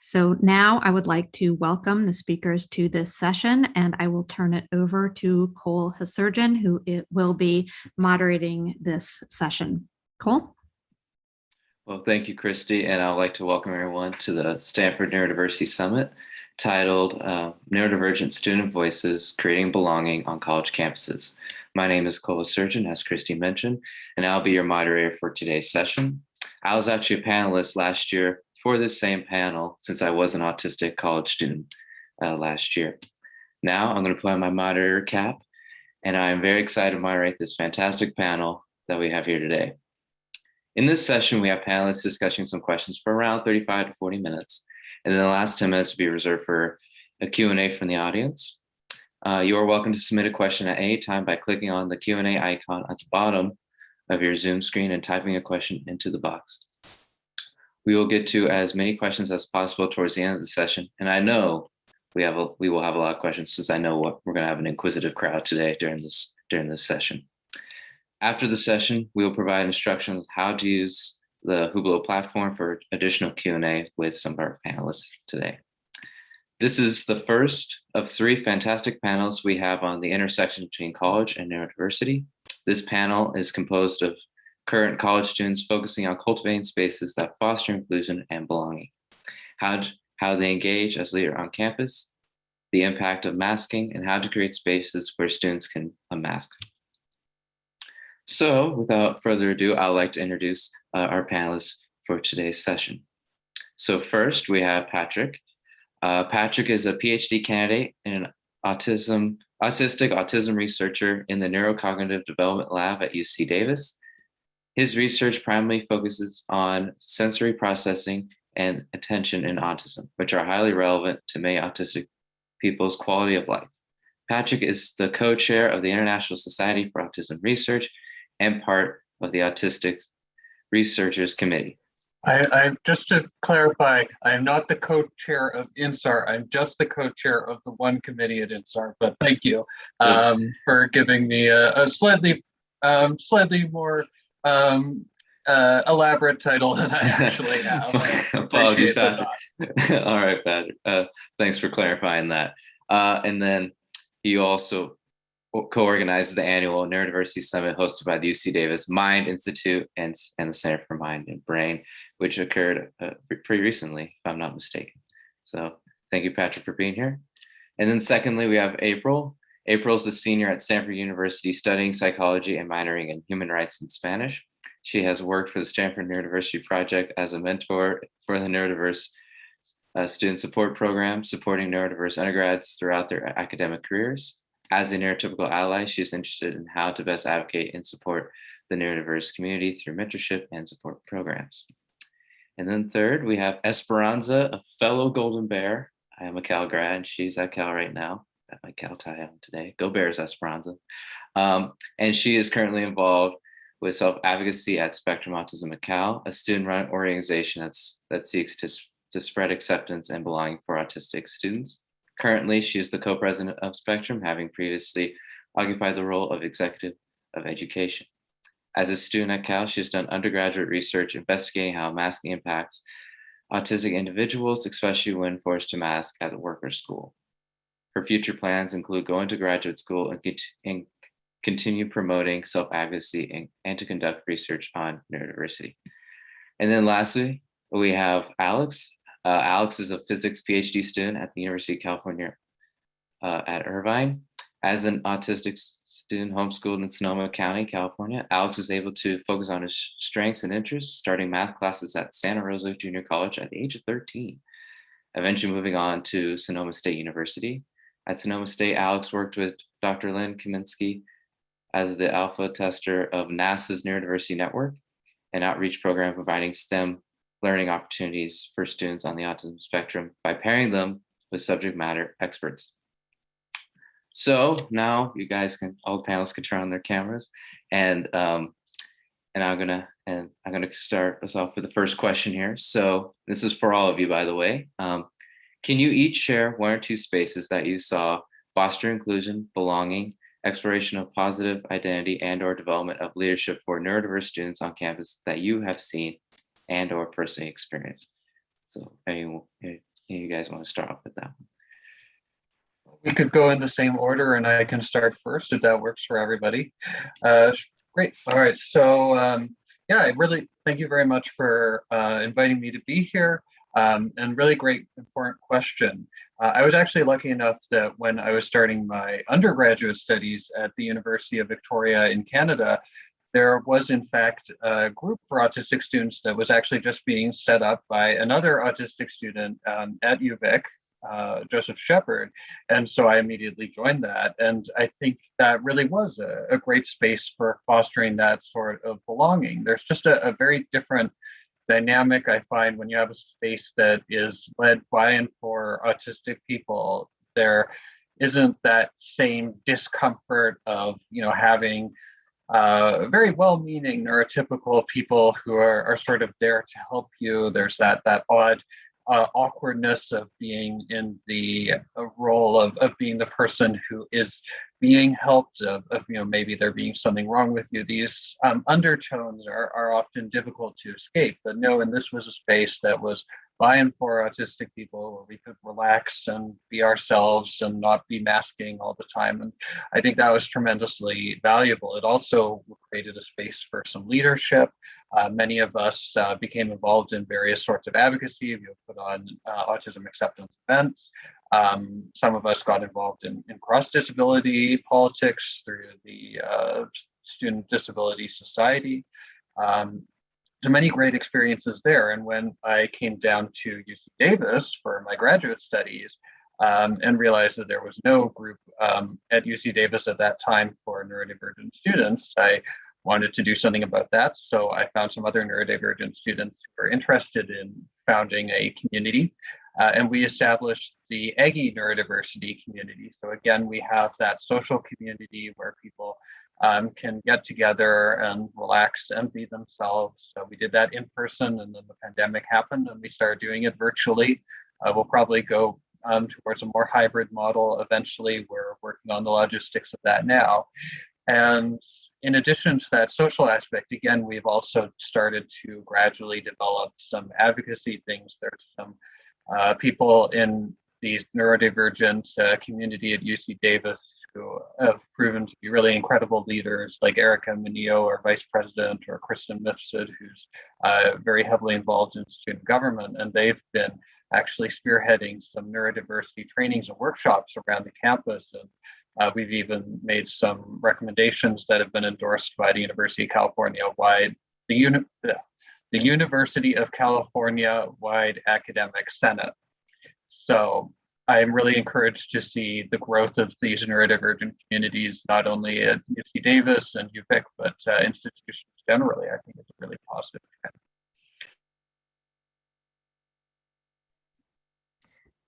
So now I would like to welcome the speakers to this session, and I will turn it over to Cole Hasurgeon, who will be moderating this session. Cole? Well, thank you, Christy, and I'd like to welcome everyone to the Stanford Neurodiversity Summit titled Neurodivergent Student Voices, Creating Belonging on College Campuses. My name is Cole Hasurgeon, as Christy mentioned, and I'll be your moderator for today's session. I was actually a panelist last year for this same panel since I was an autistic college student last year. Now I'm going to put on my moderator cap, and I'm very excited to moderate this fantastic panel that we have here today. In this session, we have panelists discussing some questions for around 35 to 40 minutes, and then the last 10 minutes will be reserved for a Q&A from the audience. You are welcome to submit a question at any time by clicking on the Q&A icon at the bottom of your Zoom screen and typing a question into the box. We will get to as many questions as possible towards the end of the session, and I know we will have a lot of questions since I know we're going to have an inquisitive crowd today during this session. After the session, we will provide instructions on how to use the Hublot platform for additional Q&A with some of our panelists today. This is the first of 3 fantastic panels we have on the intersection between college and neurodiversity. This panel is composed of current college students focusing on cultivating spaces that foster inclusion and belonging, how they engage as leaders on campus, the impact of masking, and how to create spaces where students can unmask. So without further ado, I'd like to introduce our panelists for today's session. So first we have Patrick. Patrick is a PhD candidate and autistic autism researcher in the Neurocognitive Development Lab at UC Davis. His research primarily focuses on sensory processing and attention in autism, which are highly relevant to many autistic people's quality of life. Patrick is the co-chair of the International Society for Autism Research and part of the Autistic Researchers Committee. I just to clarify, I am not the co-chair of INSAR. I'm just the co-chair of the one committee at INSAR. But thank you for giving me a slightly more elaborate title than I actually have. Apologies, Patrick. All right, Patrick. Thanks for clarifying that. And then he also co-organizes the annual Neurodiversity Summit hosted by the UC Davis Mind Institute and the Center for Mind and Brain, which occurred pretty recently, if I'm not mistaken. So thank you, Patrick, for being here. And then secondly, we have April. April is a senior at Stanford University studying psychology and minoring in human rights and Spanish. She has worked for the Stanford Neurodiversity Project as a mentor for the Neurodiverse Student Support Program, supporting neurodiverse undergrads throughout their academic careers. As a neurotypical ally, she is interested in how to best advocate and support the neurodiverse community through mentorship and support programs. And then third, we have Esperanza, a fellow Golden Bear. I am a Cal grad, and she's at Cal right now. Got my Cal tie on today. Go Bears, Esperanza. And she is currently involved with self-advocacy at Spectrum Autism at Cal, a student-run organization that seeks to spread acceptance and belonging for autistic students. Currently, she is the co-president of Spectrum, having previously occupied the role of executive of education. As a student at Cal, she has done undergraduate research investigating how masking impacts autistic individuals, especially when forced to mask at the work or school. Her future plans include going to graduate school and continue promoting self-advocacy and to conduct research on neurodiversity. And then lastly, we have Alex. Alex is a physics PhD student at the University of California at Irvine. As an autistic student homeschooled in Sonoma County, California, Alex is able to focus on his strengths and interests, starting math classes at Santa Rosa Junior College at the age of 13. eventually moving on to Sonoma State University. At Sonoma State, Alex worked with Dr. Lynn Kaminsky as the alpha tester of NASA's Neurodiversity Network, an outreach program providing STEM learning opportunities for students on the autism spectrum by pairing them with subject matter experts. So now you guys can, all the panelists can turn on their cameras, and I'm gonna start us off with the first question here. So this is for all of you, by the way. Can you each share one or two spaces that you saw foster inclusion, belonging, exploration of positive identity, and/or development of leadership for neurodiverse students on campus that you have seen and/or personally experienced? So, you guys want to start off with that one? We could go in the same order, and I can start first if that works for everybody. Great. All right. So, yeah, I really thank you very much for inviting me to be here. And really great, important question. I was actually lucky enough that when I was starting my undergraduate studies at the University of Victoria in Canada, there was in fact a group for autistic students that was actually just being set up by another autistic student at UVic, Joseph Shepard. And so I immediately joined that. And I think that really was a great space for fostering that sort of belonging. There's just a very different dynamic I find when you have a space that is led by and for autistic people. There isn't that same discomfort of, you know, having very well-meaning neurotypical people who are sort of there to help you. There's that odd awkwardness of being in the role of being the person who is being helped, of you know, maybe there being something wrong with you. These undertones are often difficult to escape. But no, and this was a space that was by and for autistic people where we could relax and be ourselves and not be masking all the time. And I think that was tremendously valuable. It also created a space for some leadership. Many of us became involved in various sorts of advocacy. We put on autism acceptance events. Some of us got involved in cross-disability politics through the Student Disability Society. So many great experiences there. And when I came down to UC Davis for my graduate studies and realized that there was no group at UC Davis at that time for neurodivergent students, I wanted to do something about that. So I found some other neurodivergent students who were interested in founding a community. And we established the Eggy Neurodiversity community. So again, we have that social community where people can get together and relax and be themselves. So we did that in person, and then the pandemic happened and we started doing it virtually. We'll probably go towards a more hybrid model eventually. We're working on the logistics of that now. And in addition to that social aspect, again, we've also started to gradually develop some advocacy things. There's some people in the neurodivergent community at UC Davis who have proven to be really incredible leaders, like Erica Mineo, our vice president, or Kristen Mifsud, who's very heavily involved in student government. And they've been actually spearheading some neurodiversity trainings and workshops around the campus. And we've even made some recommendations that have been endorsed by the University of California wide, the University of California wide academic senate. So I'm really encouraged to see the growth of these neurodivergent communities, not only at UC Davis and UVic, but institutions generally. I think it's a really positive trend.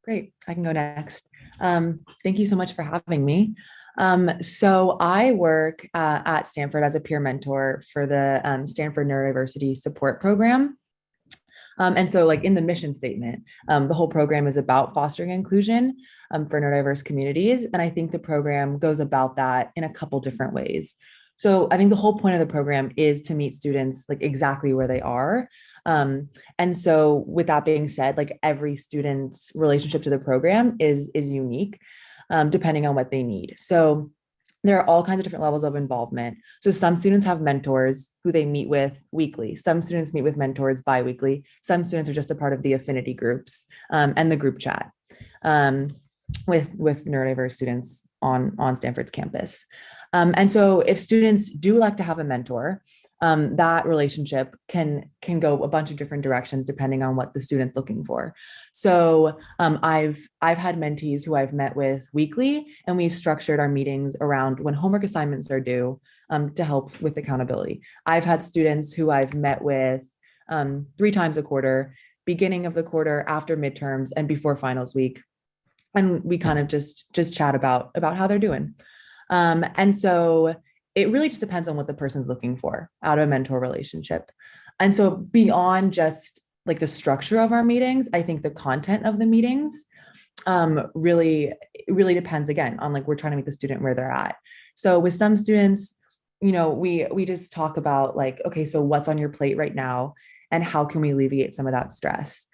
Great, I can go next. Thank you so much for having me. So I work at Stanford as a peer mentor for the Stanford Neurodiversity Support Program. And so like in the mission statement, the whole program is about fostering inclusion for neurodiverse communities. And I think the program goes about that in a couple different ways. So I think the whole point of the program is to meet students like exactly where they are. And so with that being said, like every student's relationship to the program is unique, depending on what they need. So there are all kinds of different levels of involvement. So some students have mentors who they meet with weekly. Some students meet with mentors bi-weekly. Some students are just a part of the affinity groups and the group chat with neurodiverse students on Stanford's campus. And so if students do like to have a mentor, that relationship can go a bunch of different directions depending on what the student's looking for. So I've had mentees who I've met with weekly, and we've structured our meetings around when homework assignments are due to help with accountability. I've had students who I've met with 3 times a quarter, beginning of the quarter, after midterms, and before finals week. And we kind of just chat about how they're doing. And so it really just depends on what the person's looking for out of a mentor relationship. And so beyond just like the structure of our meetings, I think the content of the meetings really depends, again, on like, we're trying to meet the student where they're at. So with some students, you know, we just talk about like, okay, so what's on your plate right now, and how can we alleviate some of that stress?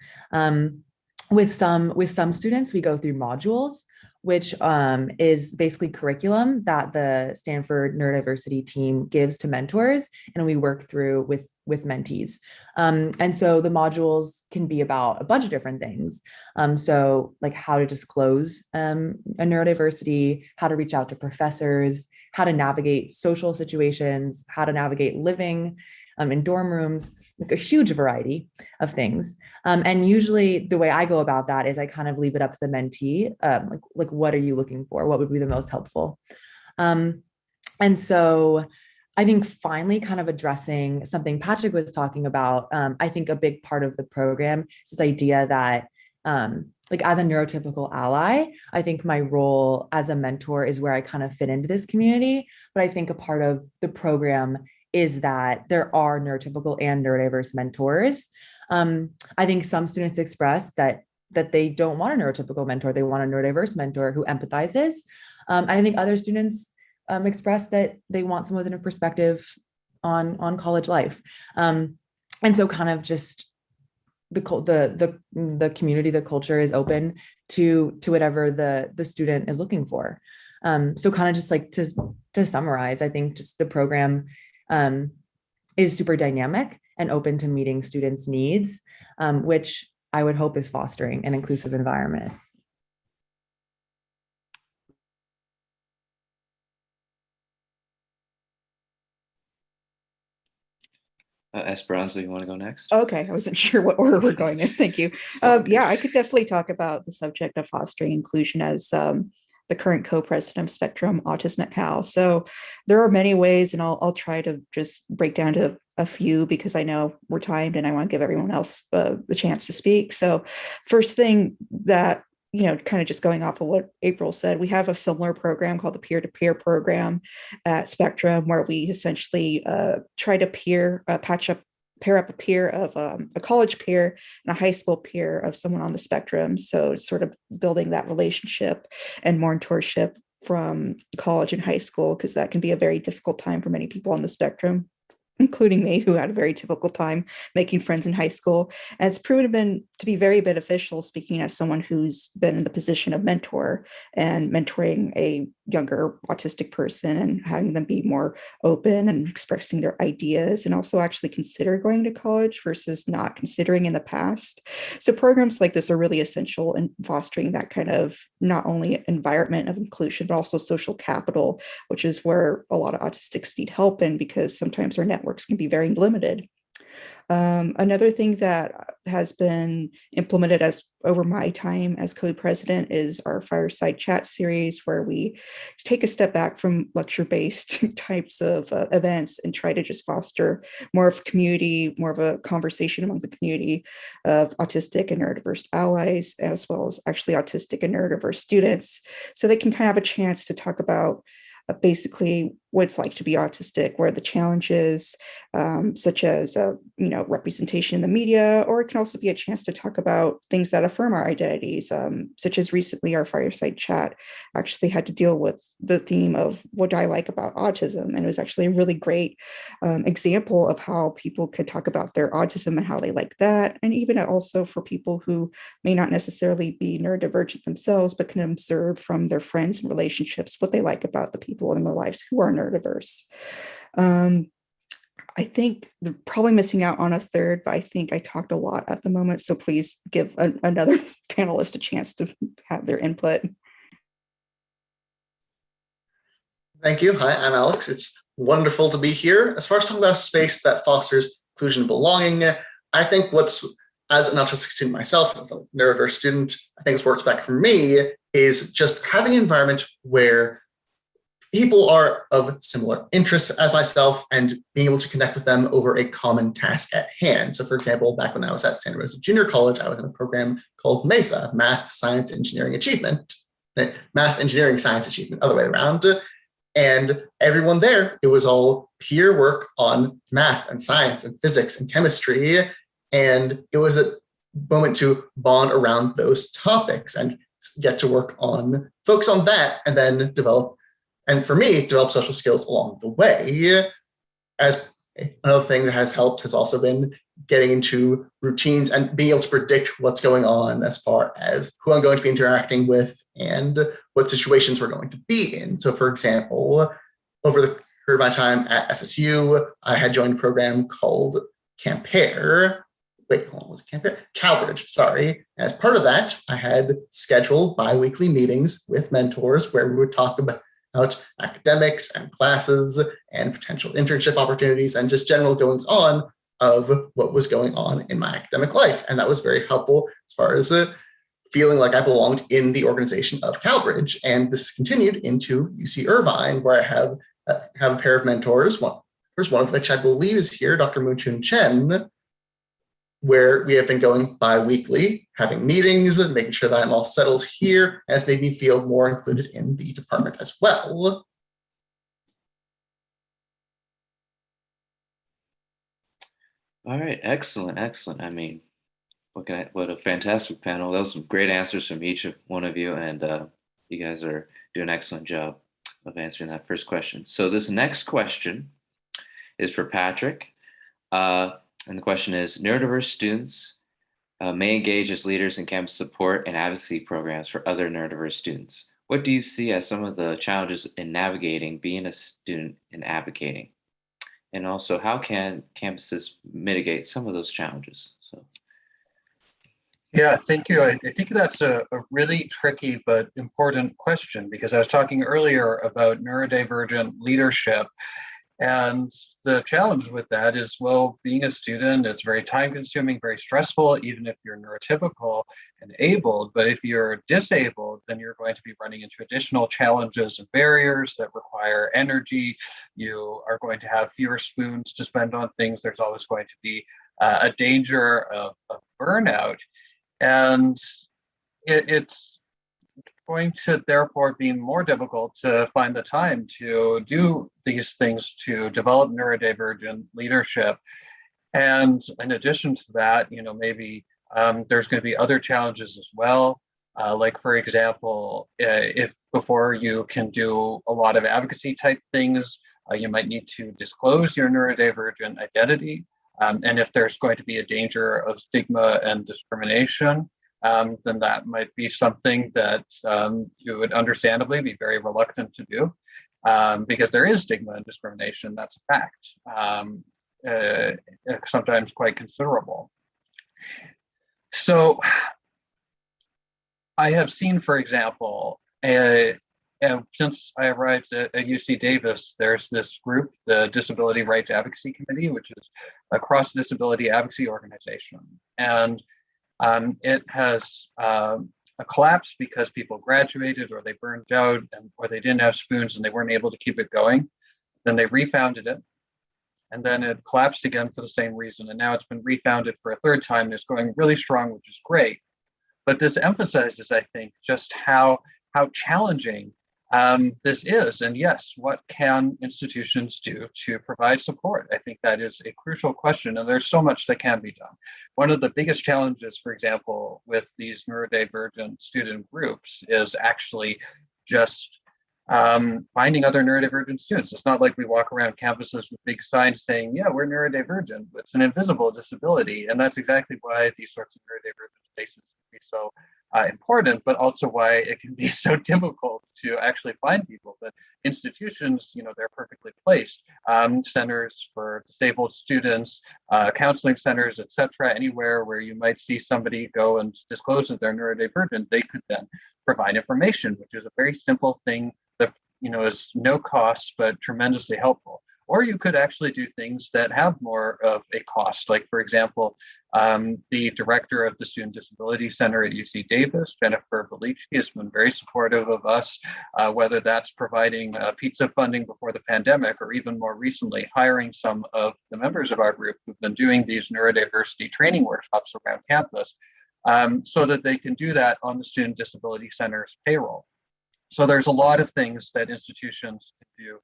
With some students, we go through modules, which is basically curriculum that the Stanford Neurodiversity team gives to mentors, and we work through with mentees. And so the modules can be about a bunch of different things. So like how to disclose a neurodiversity, how to reach out to professors, how to navigate social situations, how to navigate living in dorm rooms, like a huge variety of things. And usually the way I go about that is I kind of leave it up to the mentee. Like what are you looking for? What would be the most helpful? And so I think finally kind of addressing something Patrick was talking about, I think a big part of the program is this idea that like as a neurotypical ally, I think my role as a mentor is where I kind of fit into this community. But I think a part of the program is that there are neurotypical and neurodiverse mentors. I think some students express that they don't want a neurotypical mentor, they want a neurodiverse mentor who empathizes. I think other students express that they want someone with a perspective on college life. And so kind of just the community, the culture is open to whatever the student is looking for. So kind of just like to summarize, I think just the program is super dynamic and open to meeting students' needs, which I would hope is fostering an inclusive environment. Esperanza, you want to go next? Okay, I wasn't sure what order we're going in. Thank you. Yeah, I could definitely talk about the subject of fostering inclusion as the current co-president of Spectrum Autism at Cal. So there are many ways, and I'll try to just break down to a few because I know we're timed and I want to give everyone else the chance to speak. So first thing that, you know, kind of just going off of what April said, we have a similar program called the peer-to-peer program at Spectrum, where we essentially try to pair up a peer of a college peer and a high school peer of someone on the spectrum. So sort of building that relationship and mentorship from college and high school, because that can be a very difficult time for many people on the spectrum, including me, who had a very difficult time making friends in high school. And it's proven to be very beneficial, speaking as someone who's been in the position of mentor and mentoring a younger autistic person and having them be more open and expressing their ideas and also actually consider going to college versus not considering in the past. So programs like this are really essential in fostering that kind of not only environment of inclusion, but also social capital, which is where a lot of autistics need help in, because sometimes our networks can be very limited. Another thing that has been implemented as over my time as co-president is our fireside chat series, where we take a step back from lecture-based types of events and try to just foster more of a community, more of a conversation among the community of autistic and neurodiverse allies, as well as actually autistic and neurodiverse students, so they can kind of have a chance to talk about basically what it's like to be autistic, where the challenges, such as representation in the media, or it can also be a chance to talk about things that affirm our identities, such as recently our fireside chat actually had to deal with the theme of what do I like about autism, and it was actually a really great example of how people could talk about their autism and how they like that, and even also for people who may not necessarily be neurodivergent themselves, but can observe from their friends and relationships what they like about the people in their lives who are neurodiverse. I think they're probably missing out on a third, but I think I talked a lot at the moment. So please give another panelist a chance to have their input. Thank you. Hi, I'm Alex. It's wonderful to be here. As far as talking about a space that fosters inclusion and belonging, I think as an autistic student myself, as a neurodiverse student, I think what's worked back for me is just having an environment where people are of similar interests as myself and being able to connect with them over a common task at hand. So for example, back when I was at Santa Rosa Junior College, I was in a program called MESA, Math, Science, Engineering, Achievement. Math, Engineering, Science, Achievement, other way around. And everyone there, it was all peer work on math and science and physics and chemistry. And it was a moment to bond around those topics and get to focus on that, and then develop social skills along the way. As another thing that has helped has also been getting into routines and being able to predict what's going on as far as who I'm going to be interacting with and what situations we're going to be in. So for example, over the period of my time at SSU, I had joined a program called Calbridge, sorry. As part of that, I had scheduled bi-weekly meetings with mentors where we would talk about academics and classes and potential internship opportunities and just general goings on of what was going on in my academic life. And that was very helpful as far as feeling like I belonged in the organization of Calbridge. And this continued into UC Irvine, where I have a pair of mentors, one of which I believe is here, Dr. Moon-Chun Chen, where we have been going bi-weekly, having meetings and making sure that I'm all settled here, and it's made me feel more included in the department as well. All right, excellent. I mean, what a fantastic panel. That was some great answers from each one of you, and you guys are doing an excellent job of answering that first question. So this next question is for Patrick. And the question is, neurodiverse students may engage as leaders in campus support and advocacy programs for other neurodiverse students. What do you see as some of the challenges in navigating being a student and advocating? And also, how can campuses mitigate some of those challenges? Yeah, thank you. I think that's a really tricky but important question, because I was talking earlier about neurodivergent leadership. And the challenge with that is, well, being a student, it's very time consuming, very stressful, even if you're neurotypical and abled. But if you're disabled, then you're going to be running into additional challenges and barriers that require energy. You are going to have fewer spoons to spend on things. There's always going to be a danger of burnout. And it's going to therefore be more difficult to find the time to do these things, to develop neurodivergent leadership. And in addition to that, maybe there's going to be other challenges as well. Like, for example, if before you can do a lot of advocacy type things, you might need to disclose your neurodivergent identity. And if there's going to be a danger of stigma and discrimination, then that might be something that you would understandably be very reluctant to do, because there is stigma and discrimination. That's a fact, sometimes quite considerable. So I have seen, for example, since I arrived at UC Davis, there's this group, the Disability Rights Advocacy Committee, which is a cross-disability advocacy organization. And it has collapsed because people graduated, or they burned out, or they didn't have spoons and they weren't able to keep it going. Then they refounded it, and then it collapsed again for the same reason. And now it's been refounded for a third time, and it's going really strong, which is great. But this emphasizes, I think, just how challenging this is. And yes, what can institutions do to provide support? I think that is a crucial question, and there's so much that can be done. One of the biggest challenges, for example, with these neurodivergent student groups is actually just finding other neurodivergent students. It's not like we walk around campuses with big signs saying, yeah, we're neurodivergent. It's an invisible disability. And that's exactly why these sorts of neurodivergent spaces can be so important, but also why it can be so difficult to actually find people. But institutions, they're perfectly placed. Centers for disabled students, counseling centers, etc., anywhere where you might see somebody go and disclose that they're neurodivergent, they could then provide information, which is a very simple thing that is no cost, but tremendously helpful. or you could actually do things that have more of a cost. Like, for example, the director of the Student Disability Center at UC Davis, Jennifer Belici, has been very supportive of us, whether that's providing pizza funding before the pandemic, or even more recently, hiring some of the members of our group who've been doing these neurodiversity training workshops around campus, so that they can do that on the Student Disability Center's payroll. So there's a lot of things that institutions can do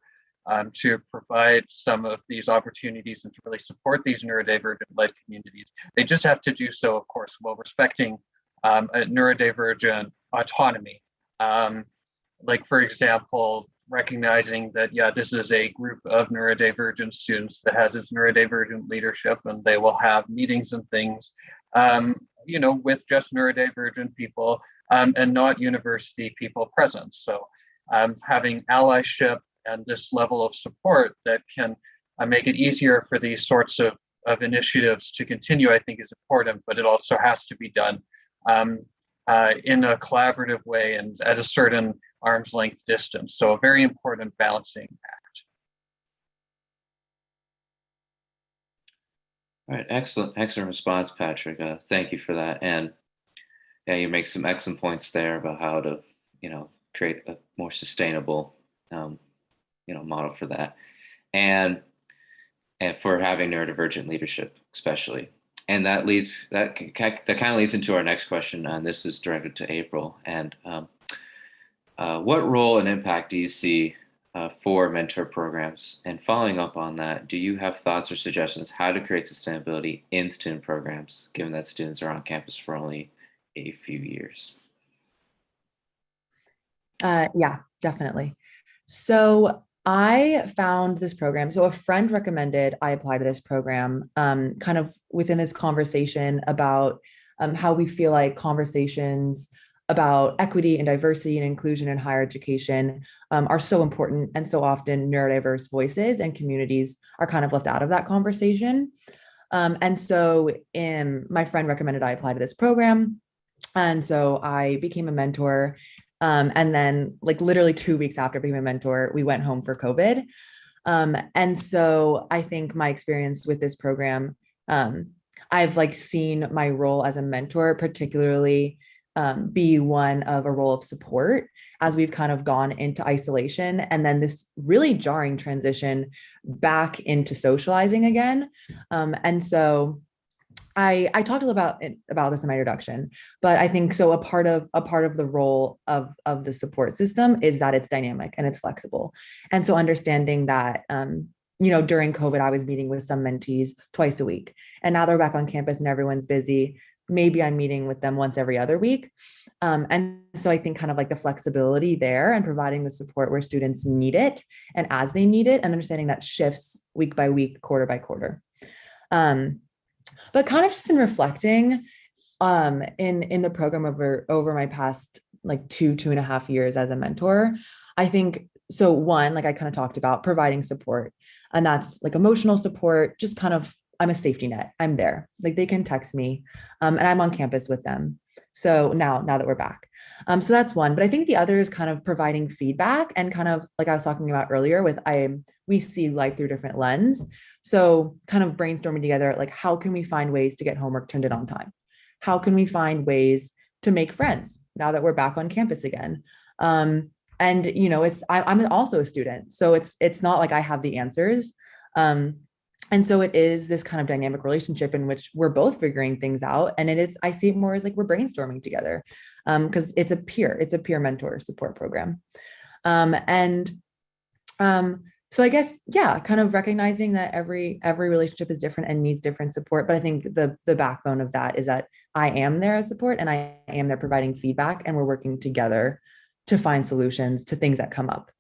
to provide some of these opportunities and to really support these neurodivergent-led communities. They just have to do so, of course, while respecting a neurodivergent autonomy. Like, for example, recognizing that, yeah, this is a group of neurodivergent students that has its neurodivergent leadership, and they will have meetings and things, you know, with just neurodivergent people and not university people present. So having allyship and this level of support that can make it easier for these sorts of initiatives to continue, I think, is important, but it also has to be done in a collaborative way and at a certain arm's length distance. So a very important balancing act. All right, excellent response, Patrick. Thank you for that. And yeah, you make some excellent points there about how to, you know, create a more sustainable, you know, model for that, and for having neurodivergent leadership, especially. And that kind of leads into our next question, and this is directed to April. And what role and impact do you see for mentor programs? And following up on that, do you have thoughts or suggestions how to create sustainability in student programs, given that students are on campus for only a few years? Yeah, definitely. So I found this program. So a friend recommended I apply to this program, kind of within this conversation about how we feel like conversations about equity and diversity and inclusion in higher education are so important, and so often neurodiverse voices and communities are kind of left out of that conversation. And so my friend recommended I apply to this program. And so I became a mentor. And then, like, literally 2 weeks after being a mentor, we went home for COVID. And so I think my experience with this program, I've like seen my role as a mentor, particularly be one of a role of support as we've kind of gone into isolation, and then this really jarring transition back into socializing again. And so I talked a little about this in my introduction, but I think so a part of the role of the support system is that it's dynamic and it's flexible. And so understanding that, you know, during COVID, I was meeting with some mentees twice a week, and now they're back on campus and everyone's busy. Maybe I'm meeting with them once every other week. And so I think kind of like the flexibility there and providing the support where students need it and as they need it, and understanding that shifts week by week, quarter by quarter. But kind of just in reflecting in the program over my past like 2.5 years as a mentor, I think, so one, like I kind of talked about providing support, and that's like emotional support, just kind of, I'm a safety net. I'm there. Like they can text me and I'm on campus with them. So now that we're back. So that's one, but I think the other is kind of providing feedback, and kind of like I was talking about earlier with we see life through different lens. So kind of brainstorming together, like how can we find ways to get homework turned in on time? How can we find ways to make friends now that we're back on campus again? And you know, I'm also a student, so it's not like I have the answers. And so it is this kind of dynamic relationship in which we're both figuring things out. And I see it more as like we're brainstorming together, because it's a peer mentor support program. So I guess, yeah, kind of recognizing that every relationship is different and needs different support. But I think the backbone of that is that I am there as support, and I am there providing feedback, and we're working together to find solutions to things that come up.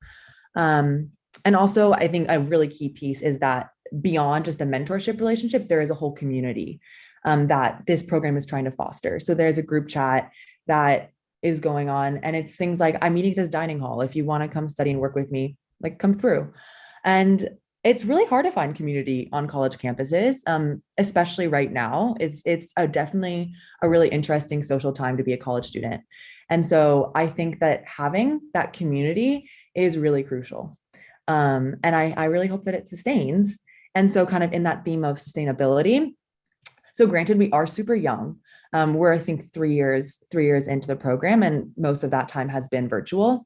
And also, I think a really key piece is that beyond just a mentorship relationship, there is a whole community that this program is trying to foster. So there's a group chat that is going on, and it's things like, I'm meeting at this dining hall. If you want to come study and work with me, like come through. And it's really hard to find community on college campuses, especially right now. It's definitely a really interesting social time to be a college student. And so I think that having that community is really crucial. And I really hope that it sustains. And so kind of in that theme of sustainability, so granted, we are super young. We're, I think, 3 years into the program, and most of that time has been virtual.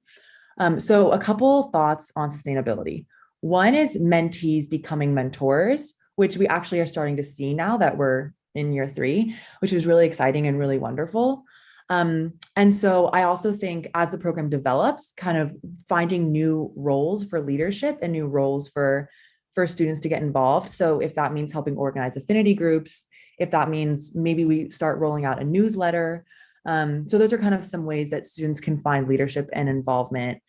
So a couple thoughts on sustainability. One is mentees becoming mentors, which we actually are starting to see now that we're in year 3, which is really exciting and really wonderful. And so I also think as the program develops, kind of finding new roles for leadership and new roles for students to get involved. So if that means helping organize affinity groups, if that means maybe we start rolling out a newsletter. So those are kind of some ways that students can find leadership and involvement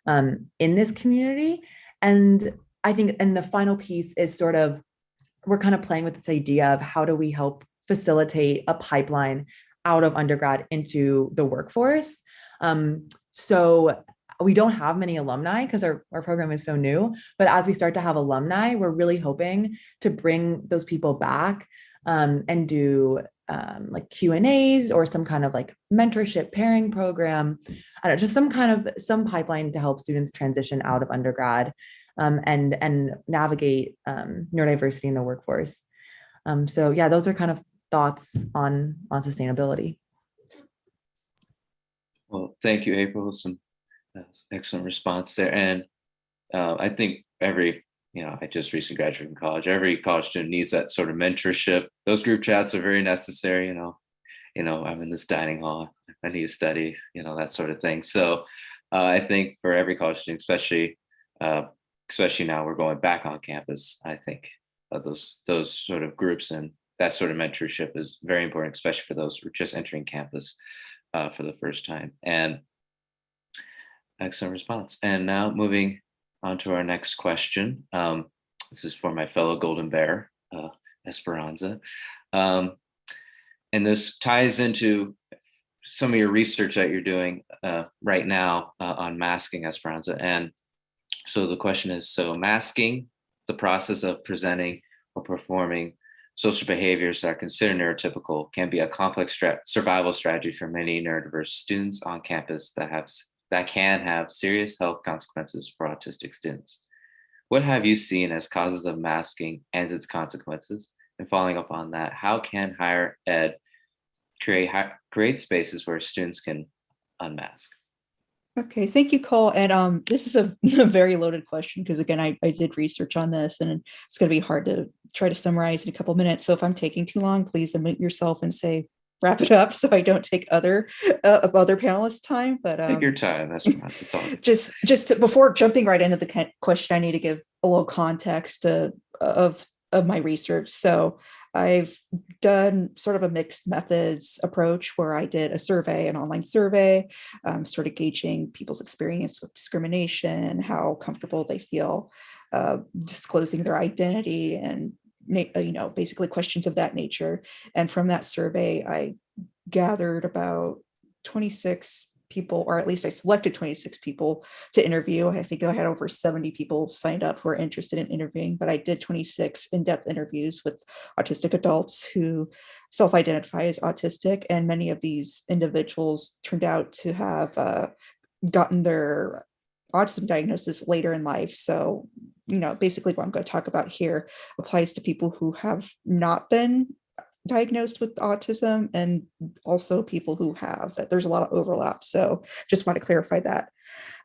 in this community. And I think, and the final piece is sort of, we're kind of playing with this idea of how do we help facilitate a pipeline out of undergrad into the workforce. So we don't have many alumni because our program is so new, but as we start to have alumni, we're really hoping to bring those people back and do like Q&As or some kind of like mentorship pairing program. I don't know, just some pipeline to help students transition out of undergrad and navigate neurodiversity in the workforce. So yeah, those are kind of thoughts on sustainability. Well, thank you, April. Some excellent response there. And I think I just recently graduated from college. Every college student needs that sort of mentorship. Those group chats are very necessary. I'm in this dining hall. I need to study, that sort of thing. So I think for every college student, especially now we're going back on campus, I think those sort of groups and that sort of mentorship is very important, especially for those who are just entering campus for the first time. And excellent response. And now moving on to our next question. This is for my fellow Golden Bear, Esperanza. And this ties into some of your research that you're doing right now on masking, Esperanza. And so the question is, so masking, the process of presenting or performing social behaviors that are considered neurotypical, can be a complex survival strategy for many neurodiverse students on campus that can have serious health consequences for autistic students. What have you seen as causes of masking and its consequences? And following up on that, how can higher ed create spaces where students can unmask? Okay, thank you, Cole. And this is a very loaded question because, again, I did research on this and it's going to be hard to try to summarize in a couple minutes. So if I'm taking too long, please unmute yourself and say, wrap it up so I don't take other panelists' time. But take your time. That's fine. Just before jumping right into the question, I need to give a little context of my research. So I've done sort of a mixed methods approach where I did an online survey, sort of gauging people's experience with discrimination, how comfortable they feel disclosing their identity, and basically questions of that nature. And from that survey, I gathered about 26 people, or at least I selected 26 people to interview. I think I had over 70 people signed up who are interested in interviewing, but I did 26 in-depth interviews with autistic adults who self-identify as autistic. And many of these individuals turned out to have gotten their autism diagnosis later in life. So, basically what I'm going to talk about here applies to people who have not been diagnosed with autism and also people who have. There's a lot of overlap. So just want to clarify that.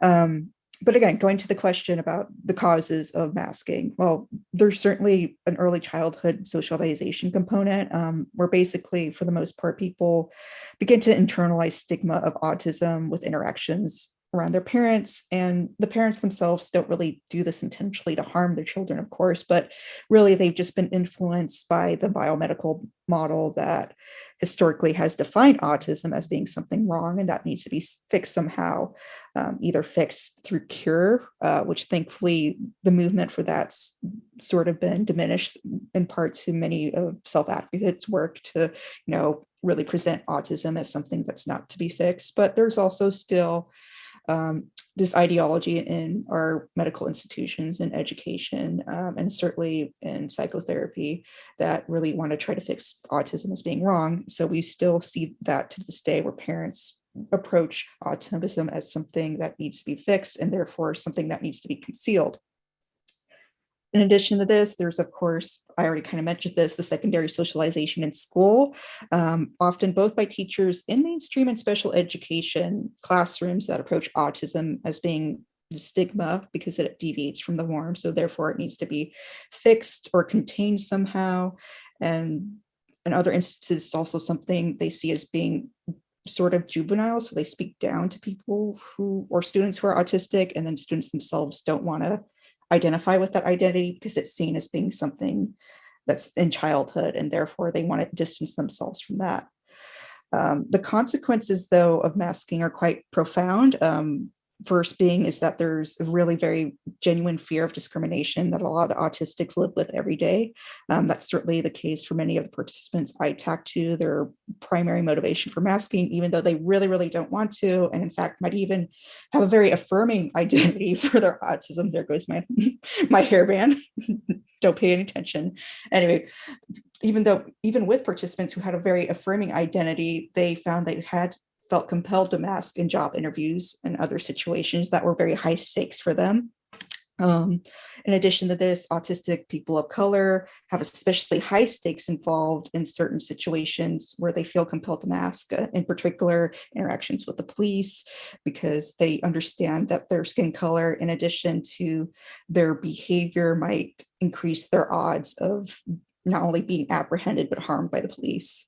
But again, going to the question about the causes of masking, well, there's certainly an early childhood socialization component where basically, for the most part, people begin to internalize stigma of autism with interactions around their parents, and the parents themselves don't really do this intentionally to harm their children, of course, but really they've just been influenced by the biomedical model that historically has defined autism as being something wrong and that needs to be fixed somehow, either fixed through cure, which thankfully the movement for that's sort of been diminished in part to many of self-advocates' work to, really present autism as something that's not to be fixed. But there's also still this ideology in our medical institutions and education, and certainly in psychotherapy, that really want to try to fix autism as being wrong. So we still see that to this day, where parents approach autism as something that needs to be fixed and therefore something that needs to be concealed. In addition to this, there's, of course, I already kind of mentioned this, the secondary socialization in school, often both by teachers in mainstream and special education classrooms that approach autism as being the stigma because it deviates from the norm. So therefore it needs to be fixed or contained somehow. And in other instances, it's also something they see as being sort of juvenile. So they speak down to people who, or students who are autistic, and then students themselves don't want to identify with that identity because it's seen as being something that's in childhood, and therefore they want to distance themselves from that. The consequences, though, of masking are quite profound. First being is that there's a really very genuine fear of discrimination that a lot of autistics live with every day. That's certainly the case for many of the participants I talked to. Their primary motivation for masking, even though they really, really don't want to, and in fact might even have a very affirming identity for their autism. There goes my hairband. Don't pay any attention. Anyway, even with participants who had a very affirming identity, they found they felt compelled to mask in job interviews and other situations that were very high stakes for them. In addition to this, autistic people of color have especially high stakes involved in certain situations where they feel compelled to mask, in particular interactions with the police, because they understand that their skin color, in addition to their behavior, might increase their odds of not only being apprehended, but harmed by the police.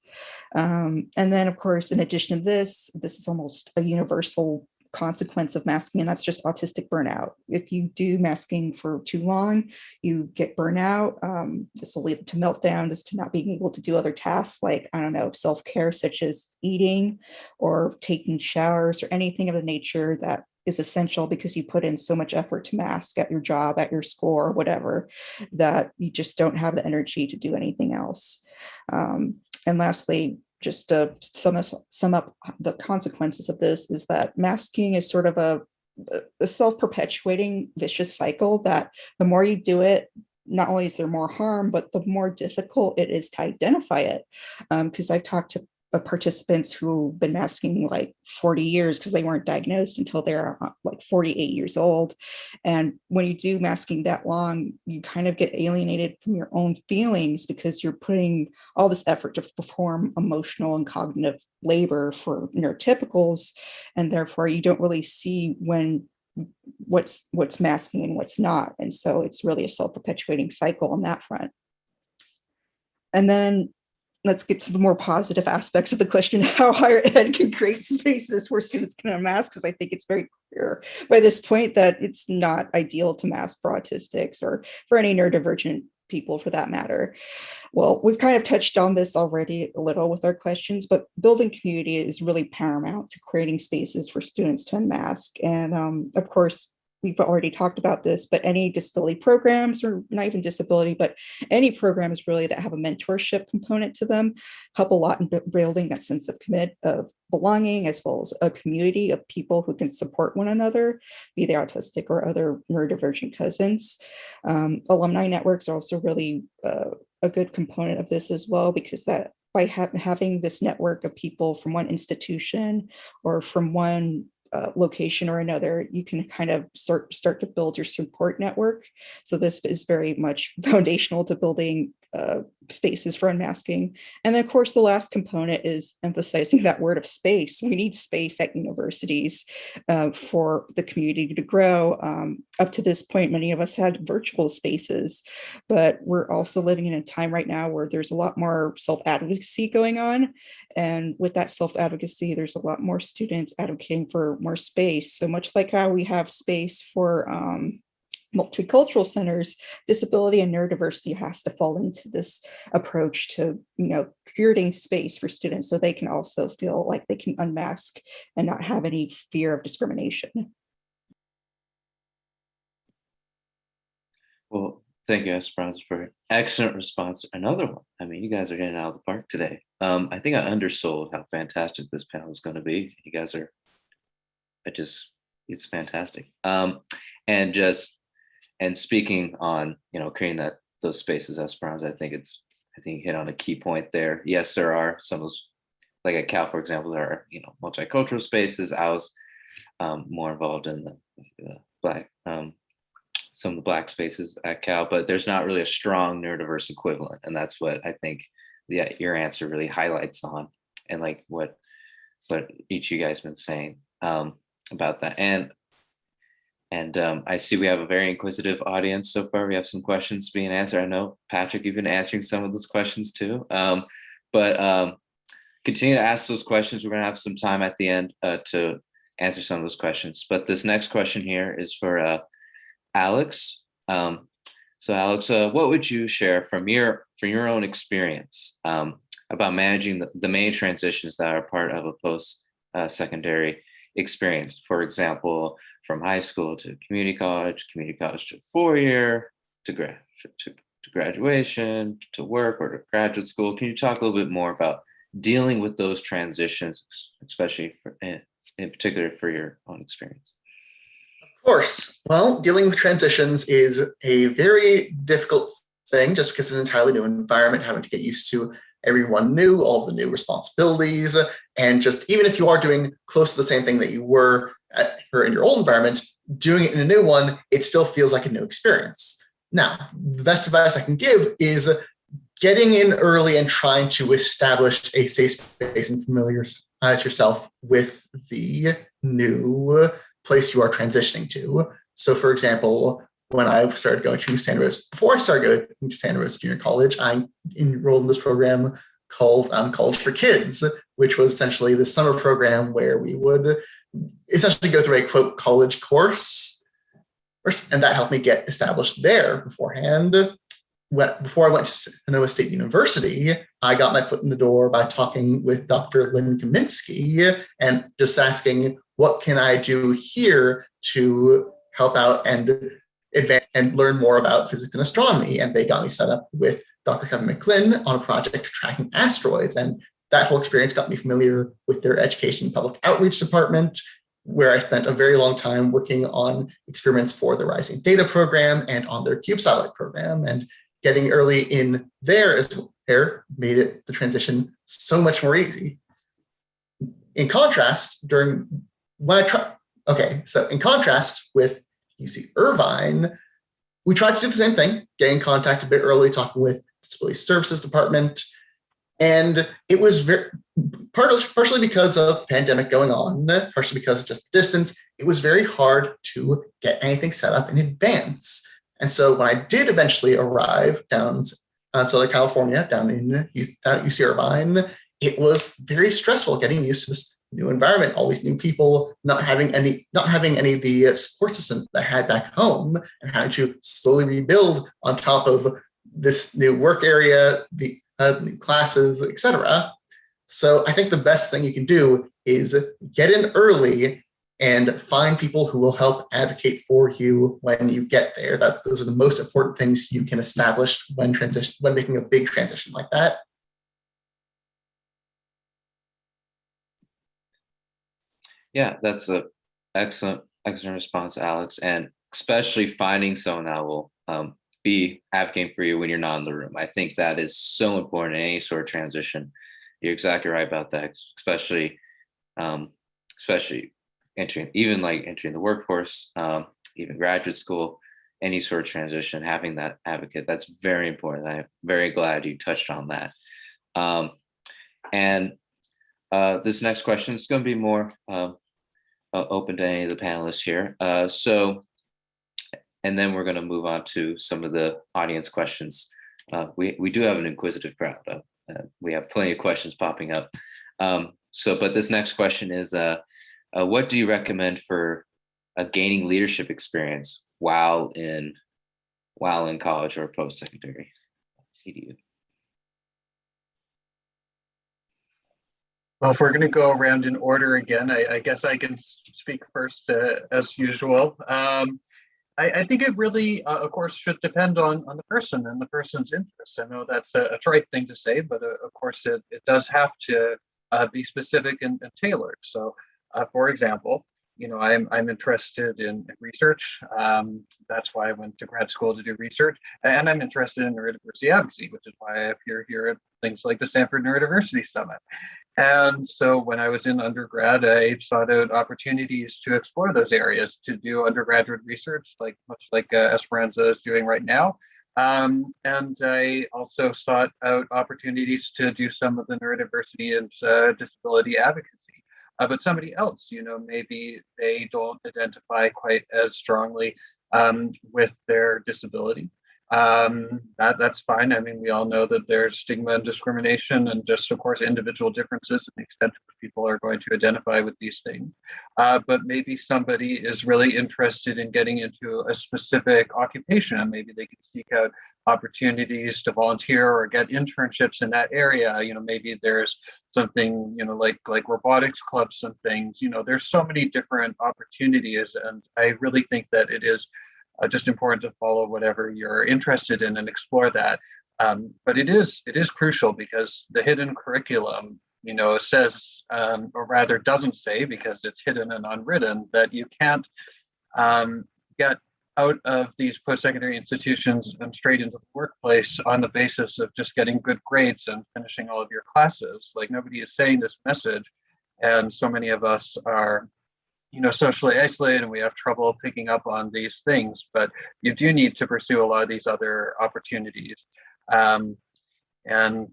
And then, of course, in addition to this is almost a universal consequence of masking, and that's just autistic burnout. If you do masking for too long, you get burnout. This will lead to meltdowns, to not being able to do other tasks like, I don't know, self-care, such as eating or taking showers or anything of the nature that is essential because you put in so much effort to mask at your job, at your school, or whatever, that you just don't have the energy to do anything else. And lastly, just to sum up the consequences of this is that masking is sort of a self-perpetuating vicious cycle that the more you do it, not only is there more harm, but the more difficult it is to identify it. Because I've talked to participants who've been masking like 40 years because they weren't diagnosed until they're like 48 years old. And when you do masking that long, you kind of get alienated from your own feelings because you're putting all this effort to perform emotional and cognitive labor for neurotypicals. And therefore you don't really see what's masking and what's not. And so it's really a self-perpetuating cycle on that front. And then let's get to the more positive aspects of the question, how higher ed can create spaces where students can unmask, because I think it's very clear by this point that it's not ideal to mask for autistics or for any neurodivergent people for that matter. Well, we've kind of touched on this already a little with our questions, but building community is really paramount to creating spaces for students to unmask. And of course, we've already talked about this, but any disability programs, or not even disability, but any programs really that have a mentorship component to them help a lot in building that sense of belonging, as well as a community of people who can support one another, be they autistic or other neurodivergent cousins. Alumni networks are also really a good component of this as well, because that by having this network of people from one institution or from one location or another, you can kind of start to build your support network. So this is very much foundational to building spaces for unmasking. And then of course, the last component is emphasizing that word of space. We need space at universities for the community to grow. Up to this point, many of us had virtual spaces, but we're also living in a time right now where there's a lot more self-advocacy going on. And with that self-advocacy, there's a lot more students advocating for more space. So much like how we have space for multicultural centers, disability and neurodiversity has to fall into this approach to, creating space for students so they can also feel like they can unmask and not have any fear of discrimination. Well, thank you, Esperanza, for an excellent response. Another one. I mean, you guys are getting out of the park today. I think I undersold how fantastic this panel is going to be. You guys are, it's fantastic. And speaking on, creating those spaces, Esperanza, I think you hit on a key point there. Yes, there are some of those, like at Cal, for example, there are, multicultural spaces. I was more involved in the Black some of the Black spaces at Cal, but there's not really a strong neurodiverse equivalent. And that's what I think your answer really highlights on, and like what each of you guys been saying about that. And I see we have a very inquisitive audience so far. We have some questions being answered. I know, Patrick, you've been answering some of those questions too. But continue to ask those questions. We're going to have some time at the end to answer some of those questions. But this next question here is for Alex. So Alex, what would you share from your own experience about managing the main transitions that are part of a post-secondary experience? For example, from high school to community college to four-year, to graduation, to work, or to graduate school. Can you talk a little bit more about dealing with those transitions, especially in particular for your own experience? Of course. Well, dealing with transitions is a very difficult thing just because it's an entirely new environment, having to get used to everyone new, all the new responsibilities, and just even if you are doing close to the same thing that you were in your old environment, doing it in a new one, it still feels like a new experience. Now, the best advice I can give is getting in early and trying to establish a safe space and familiarize yourself with the new place you are transitioning to. So, for example, when I started going to Santa Rosa, before I started going to Santa Rosa Junior College, I enrolled in this program called College for Kids, which was essentially the summer program where we would essentially go through a quote college course, and that helped me get established there beforehand. Before I went to Sonoma State University, I got my foot in the door by talking with Dr. Lynn Kaminsky and just asking, what can I do here to help out and advance and learn more about physics and astronomy? And they got me set up with Dr. Kevin McClinn on a project tracking asteroids. And that whole experience got me familiar with their education and public outreach department, where I spent a very long time working on experiments for the Rising Data program and on their Cube Satellite program. And getting early in there made the transition so much more easy. In contrast, in contrast with UC Irvine, we tried to do the same thing, getting in contact a bit early, talking with Disability Services Department. And it was partially because of the pandemic going on, partially because of just the distance, it was very hard to get anything set up in advance. And so when I did eventually arrive down Southern California, down at UC Irvine, it was very stressful getting used to this new environment, all these new people, not having any of the support systems that I had back home, and having to slowly rebuild on top of this new work area, the new classes, etc. So I think the best thing you can do is get in early and find people who will help advocate for you when you get there. Those are the most important things you can establish when making a big transition like that. Yeah, that's an excellent response, Alex, and especially finding someone that will be advocating for you when you're not in the room. I think that is so important in any sort of transition. You're exactly right about that, especially entering the workforce, even graduate school, any sort of transition, having that advocate, that's very important. I'm very glad you touched on that. And this next question is going to be more open to any of the panelists here. And then we're going to move on to some of the audience questions. We do have an inquisitive crowd. We have plenty of questions popping up. But this next question is, what do you recommend for gaining leadership experience while in college or post-secondary? CDU. Well, if we're going to go around in order again, I guess I can speak first as usual. I think it really, of course, should depend on the person and the person's interests. I know that's a trite thing to say, but of course it does have to be specific and tailored. So, for example, I'm interested in research. That's why I went to grad school to do research, and I'm interested in neurodiversity advocacy, which is why I appear here at things like the Stanford Neurodiversity Summit. And so when I was in undergrad, I sought out opportunities to explore those areas, to do undergraduate research, much like Esperanza is doing right now. And I also sought out opportunities to do some of the neurodiversity and disability advocacy. But somebody else, maybe they don't identify quite as strongly with their disability. That's fine. I mean, we all know that there's stigma and discrimination, and just, of course, individual differences in the extent to which people are going to identify with these things. But maybe somebody is really interested in getting into a specific occupation. Maybe they can seek out opportunities to volunteer or get internships in that area. Maybe there's something, like robotics clubs and things. There's so many different opportunities, and I really think that it is just important to follow whatever you're interested in and explore that. But it is crucial, because the hidden curriculum, says, or rather doesn't say, because it's hidden and unwritten, that you can't get out of these post-secondary institutions and straight into the workplace on the basis of just getting good grades and finishing all of your classes. Like, nobody is saying this message, and so many of us are socially isolated, and we have trouble picking up on these things, but you do need to pursue a lot of these other opportunities. And, in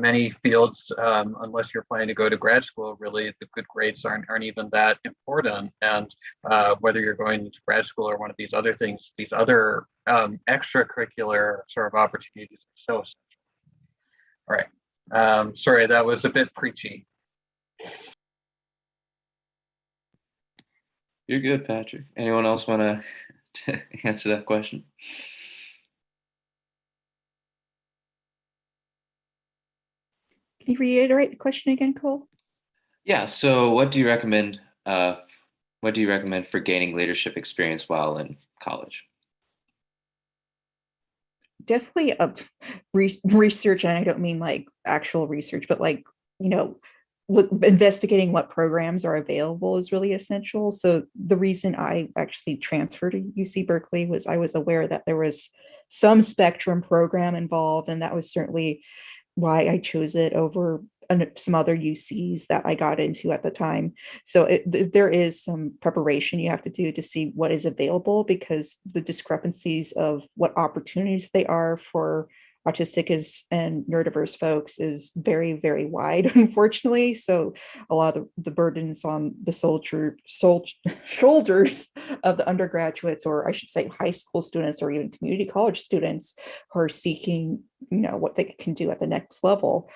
many fields, unless you're planning to go to grad school, really the good grades aren't even that important. And whether you're going into grad school or one of these other things, these other extracurricular sort of opportunities are so essential. All right. Sorry, that was a bit preachy. You're good, Patrick. Anyone else want to answer that question? Can you reiterate the question again, Cole? Yeah. So, what do you recommend? What do you recommend for gaining leadership experience while in college? Definitely research, and I don't mean like actual research, but like, investigating what programs are available is really essential. So the reason I actually transferred to UC Berkeley was I was aware that there was some spectrum program involved, and that was certainly why I chose it over some other UCs that I got into at the time. So there is some preparation you have to do to see what is available, because the discrepancies of what opportunities they are for autistic and neurodiverse folks is very, very wide, unfortunately. So a lot of the burdens on the shoulders of the undergraduates, or I should say high school students, or even community college students who are seeking, what they can do at the next level.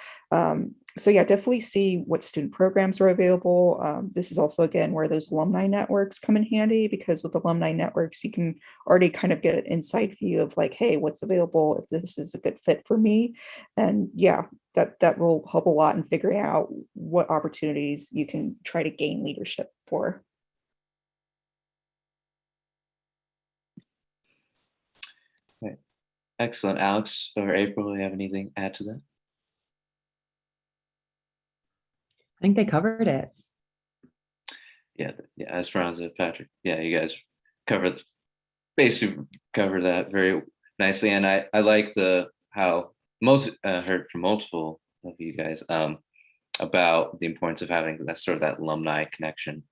So yeah, definitely see what student programs are available. This is also, again, where those alumni networks come in handy, because with alumni networks, you can already kind of get an inside view of like, hey, what's available, if this is a good fit for me. And yeah, that will help a lot in figuring out what opportunities you can try to gain leadership for. Okay. Excellent. Alex or April, do you have anything to add to that? I think they covered it. Yeah, Esperanza, Patrick. Yeah, you guys basically covered that very nicely, and I like how most heard from multiple of you guys about the importance of having that alumni connection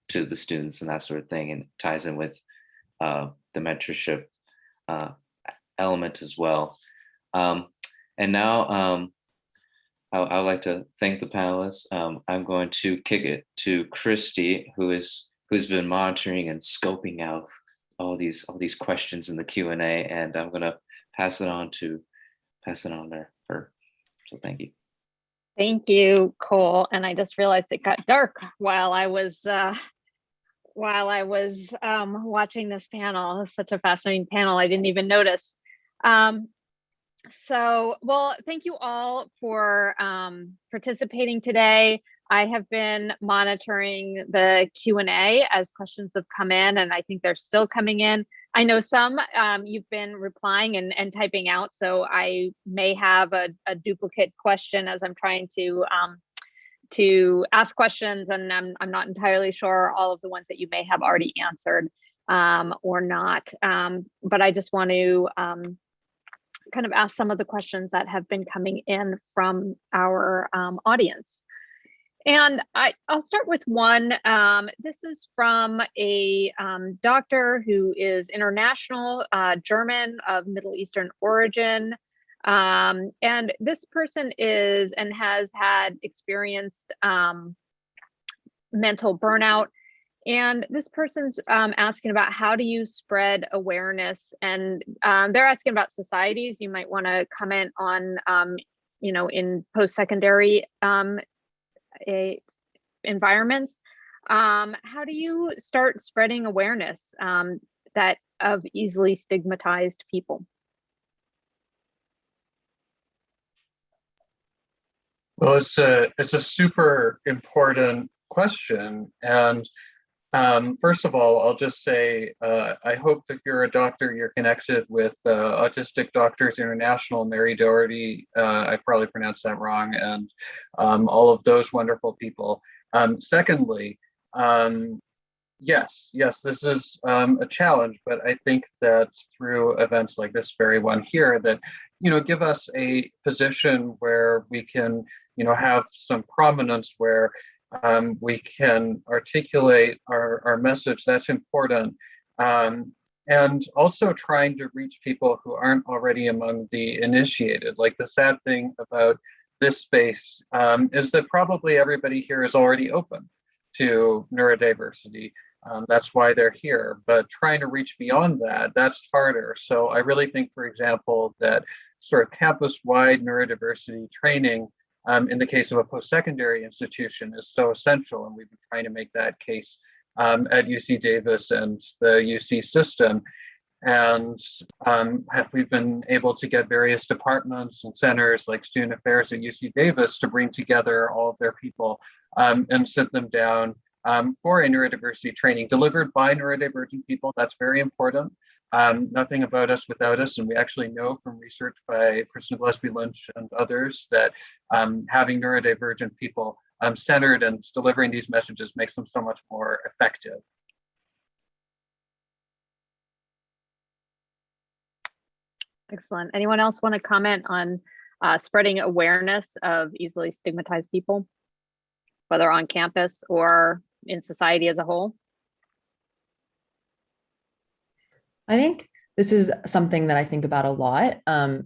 to the students and that sort of thing, and it ties in with the mentorship element as well. And now I would like to thank the panelists. I'm going to kick it to Christy, who's been monitoring and scoping out all these questions in the Q&A, and I'm going to pass it on to her. So thank you. Thank you, Cole. And I just realized it got dark while I was watching this panel. It was such a fascinating panel. I didn't even notice. Well, thank you all for participating today. I have been monitoring the Q&A as questions have come in, and I think they're still coming in. I know some you've been replying and typing out, so I may have a duplicate question as I'm trying to ask questions, and I'm not entirely sure all of the ones that you may have already answered or not. But I just want to kind of ask some of the questions that have been coming in from our audience. And I'll start with one. This is from a doctor who is international, German of Middle Eastern origin. And this person is and has had experienced mental burnout. And this person's asking about how do you spread awareness? And they're asking about societies. You might want to comment on, in post-secondary environments. How do you start spreading awareness that of easily stigmatized people? Well, it's a super important question. And first of all, I'll just say, I hope if you're a doctor, you're connected with Autistic Doctors International, Mary Doherty, I probably pronounced that wrong, and all of those wonderful people. Secondly, yes, this is a challenge, but I think that through events like this very one here that, give us a position where we can, have some prominence where we can articulate our message. That's important. And also trying to reach people who aren't already among the initiated. Like, the sad thing about this space is that probably everybody here is already open to neurodiversity. That's why they're here, but trying to reach beyond that, that's harder. So I really think, for example, that sort of campus-wide neurodiversity training in the case of a post-secondary institution is so essential, and we've been trying to make that case at UC Davis and the UC system. And we've been able to get various departments and centers like Student Affairs at UC Davis to bring together all of their people and sit them down for a neurodiversity training delivered by neurodivergent people. That's very important. Nothing about us without us. And we actually know from research by Kristen Gillespie-Lynch and others that having neurodivergent people centered and delivering these messages makes them so much more effective. Excellent. Anyone else want to comment on spreading awareness of easily stigmatized people, whether on campus or in society as a whole? I think this is something that I think about a lot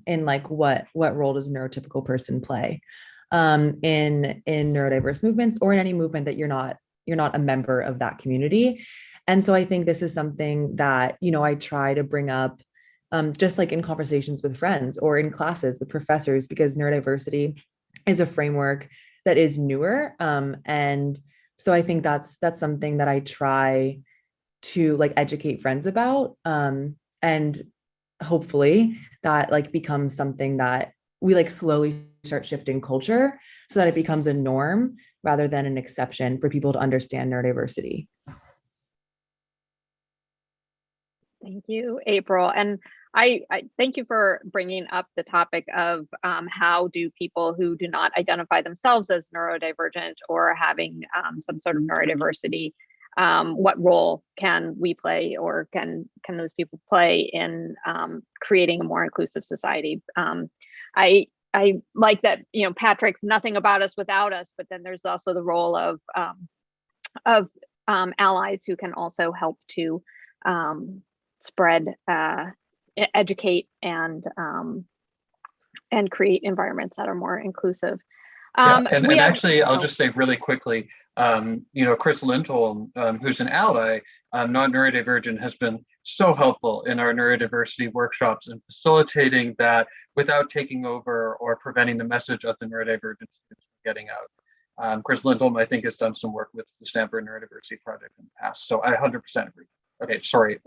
in like what role does a neurotypical person play in neurodiverse movements or in any movement that you're not a member of that community. And so I think this is something that, I try to bring up just like in conversations with friends or in classes with professors, because neurodiversity is a framework that is newer. And so I think that's something that I try to like educate friends about. And hopefully that like becomes something that we like slowly start shifting culture so that it becomes a norm rather than an exception for people to understand neurodiversity. Thank you, April. And I thank you for bringing up the topic of how do people who do not identify themselves as neurodivergent or having some sort of neurodiversity, what role can we play or can those people play in creating a more inclusive society? I like that, Patrick's nothing about us without us, but then there's also the role of allies who can also help to spread, educate, and create environments that are more inclusive. And actually, I'll just say really quickly, Chris Lindholm, who's an ally, not neurodivergent, has been so helpful in our neurodiversity workshops and facilitating that without taking over or preventing the message of the neurodivergent students from getting out. Chris Lindholm, I think, has done some work with the Stanford Neurodiversity Project in the past. So I 100% agree. Okay, sorry.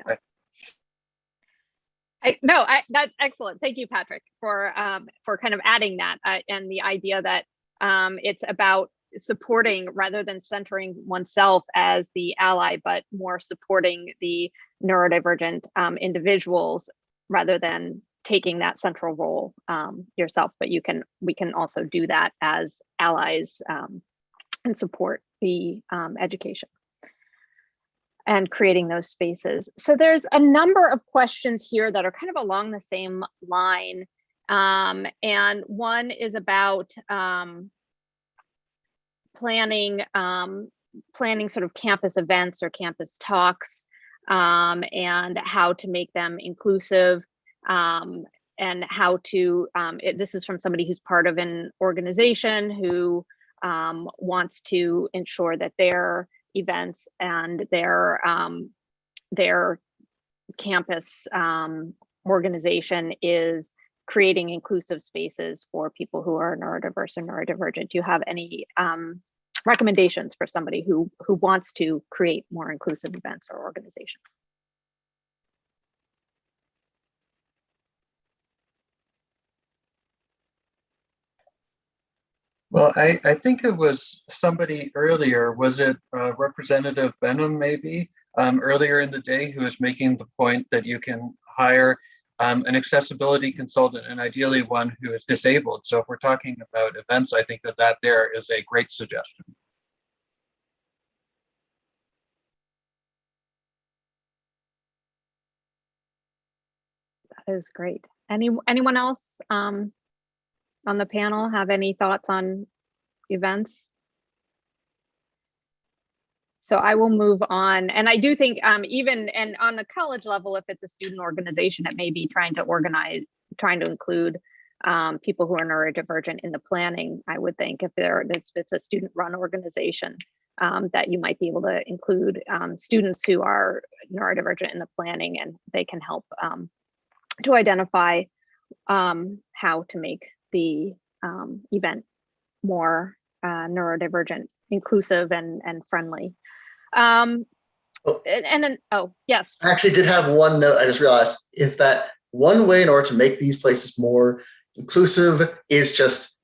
That's excellent. Thank you, Patrick, for kind of adding that and the idea that it's about supporting rather than centering oneself as the ally, but more supporting the neurodivergent individuals rather than taking that central role yourself. But we can also do that as allies and support the education and creating those spaces. So there's a number of questions here that are kind of along the same line. And one is about planning planning sort of campus events or campus talks, and how to make them inclusive, and how to, this is from somebody who's part of an organization who wants to ensure that their events and their campus organization is creating inclusive spaces for people who are neurodiverse or neurodivergent. Do you have any recommendations for somebody who wants to create more inclusive events or organizations? Well, I think it was somebody earlier, was it Representative Benham maybe, earlier in the day, who was making the point that you can hire an accessibility consultant, and ideally one who is disabled. So if we're talking about events, I think that there is a great suggestion. That is great. Anyone else on the panel have any thoughts on events? So I will move on. And I do think even and on the college level, if it's a student organization, it may be trying to include people who are neurodivergent in the planning. I would think if it's a student run organization, that you might be able to include students who are neurodivergent in the planning, and they can help to identify how to make the event more neurodivergent, inclusive, and friendly. And then, oh, yes. I actually did have one note I just realized, is that one way in order to make these places more inclusive is just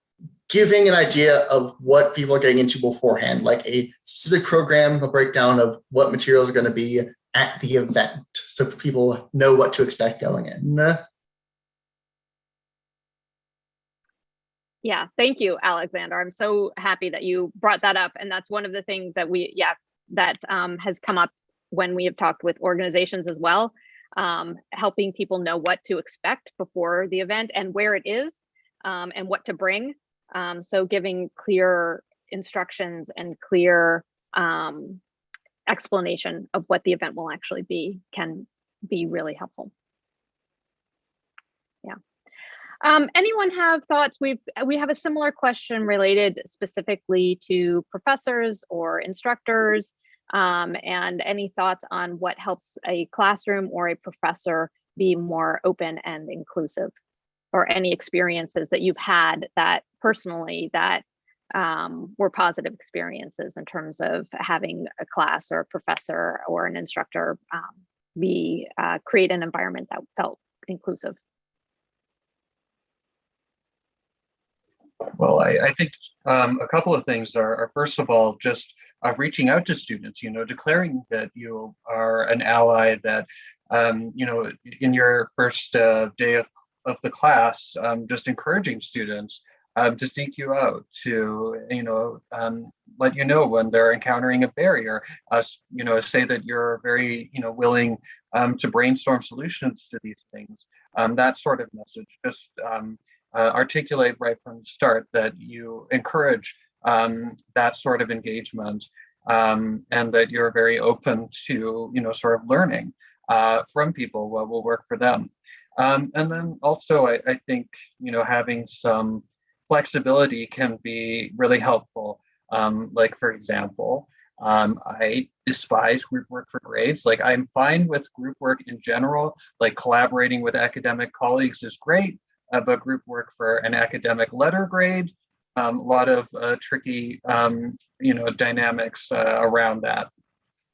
giving an idea of what people are getting into beforehand, like a specific program, a breakdown of what materials are going to be at the event, so people know what to expect going in. Yeah, thank you, Alexander. I'm so happy that you brought that up. And that's one of the things that that has come up when we have talked with organizations as well, helping people know what to expect before the event and where it is, and what to bring. So giving clear instructions and clear explanation of what the event will actually be can be really helpful. Yeah. Anyone have thoughts? We have a similar question related specifically to professors or instructors, and any thoughts on what helps a classroom or a professor be more open and inclusive, or any experiences that you've had that personally that were positive experiences in terms of having a class or a professor or an instructor create an environment that felt inclusive. Well, I think a couple of things are first of all, just reaching out to students, declaring that you are an ally, that, in your first day of the class, just encouraging students to seek you out, to, let you know when they're encountering a barrier, say that you're very, willing to brainstorm solutions to these things. That sort of message, just articulate right from the start that you encourage that sort of engagement, and that you're very open to, sort of learning from people what will work for them. And then also, I think, having some flexibility can be really helpful. Like, for example, I despise group work for grades. Like, I'm fine with group work in general, like collaborating with academic colleagues is great, but group work for an academic letter grade, a lot of tricky, dynamics around that.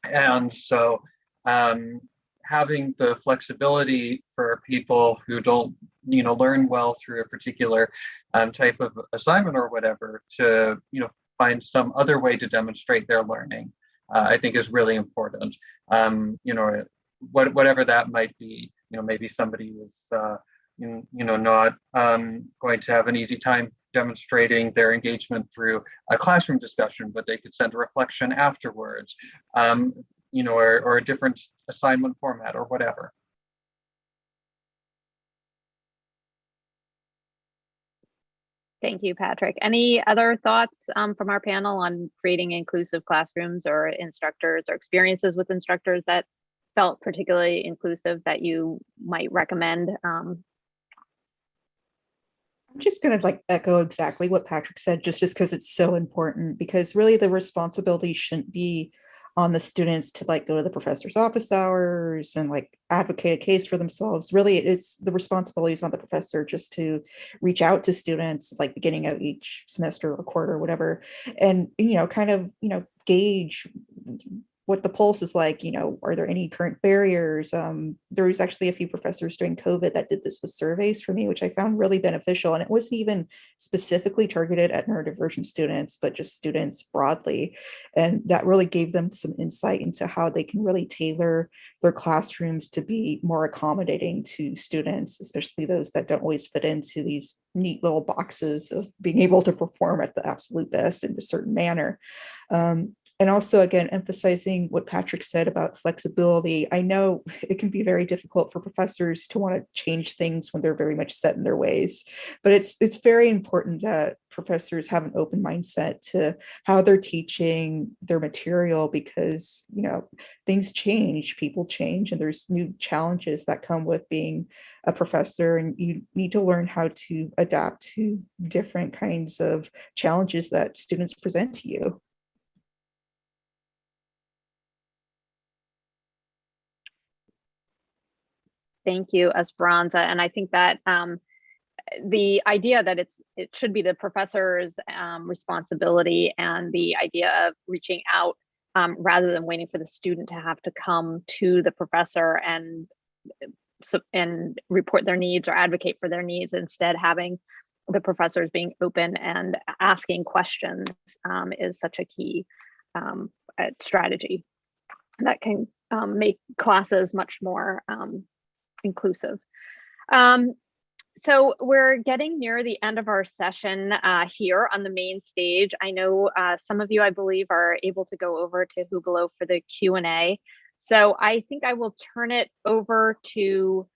And so having the flexibility for people who don't, learn well through a particular type of assignment or whatever, to, find some other way to demonstrate their learning, I think is really important. Whatever that might be, maybe somebody was, not going to have an easy time demonstrating their engagement through a classroom discussion, but they could send a reflection afterwards, or a different assignment format or whatever. Thank you, Patrick. Any other thoughts from our panel on creating inclusive classrooms or instructors or experiences with instructors that felt particularly inclusive that you might recommend? I'm just going to like echo exactly what Patrick said, just because it's so important, because really the responsibility shouldn't be on the students to like go to the professor's office hours and like advocate a case for themselves. Really, it's the responsibility is on the professor just to reach out to students like beginning of each semester or quarter or whatever, and kind of gauge what the pulse is like. Are there any current barriers? There was actually a few professors during COVID that did this with surveys for me, which I found really beneficial. And it wasn't even specifically targeted at neurodivergent students, but just students broadly. And that really gave them some insight into how they can really tailor their classrooms to be more accommodating to students, especially those that don't always fit into these neat little boxes of being able to perform at the absolute best in a certain manner. And also, again, emphasizing what Patrick said about flexibility. I know it can be very difficult for professors to want to change things when they're very much set in their ways, but it's very important that professors have an open mindset to how they're teaching their material, because things change, people change, and there's new challenges that come with being a professor, and you need to learn how to adapt to different kinds of challenges that students present to you. Thank you, Esperanza. And I think that the idea that it should be the professor's responsibility, and the idea of reaching out rather than waiting for the student to have to come to the professor and report their needs or advocate for their needs, instead having the professors being open and asking questions is such a key strategy that can make classes much more inclusive. So we're getting near the end of our session here on the main stage. I know some of you, I believe, are able to go over to Hublot for the Q&A. So I think I will turn it over to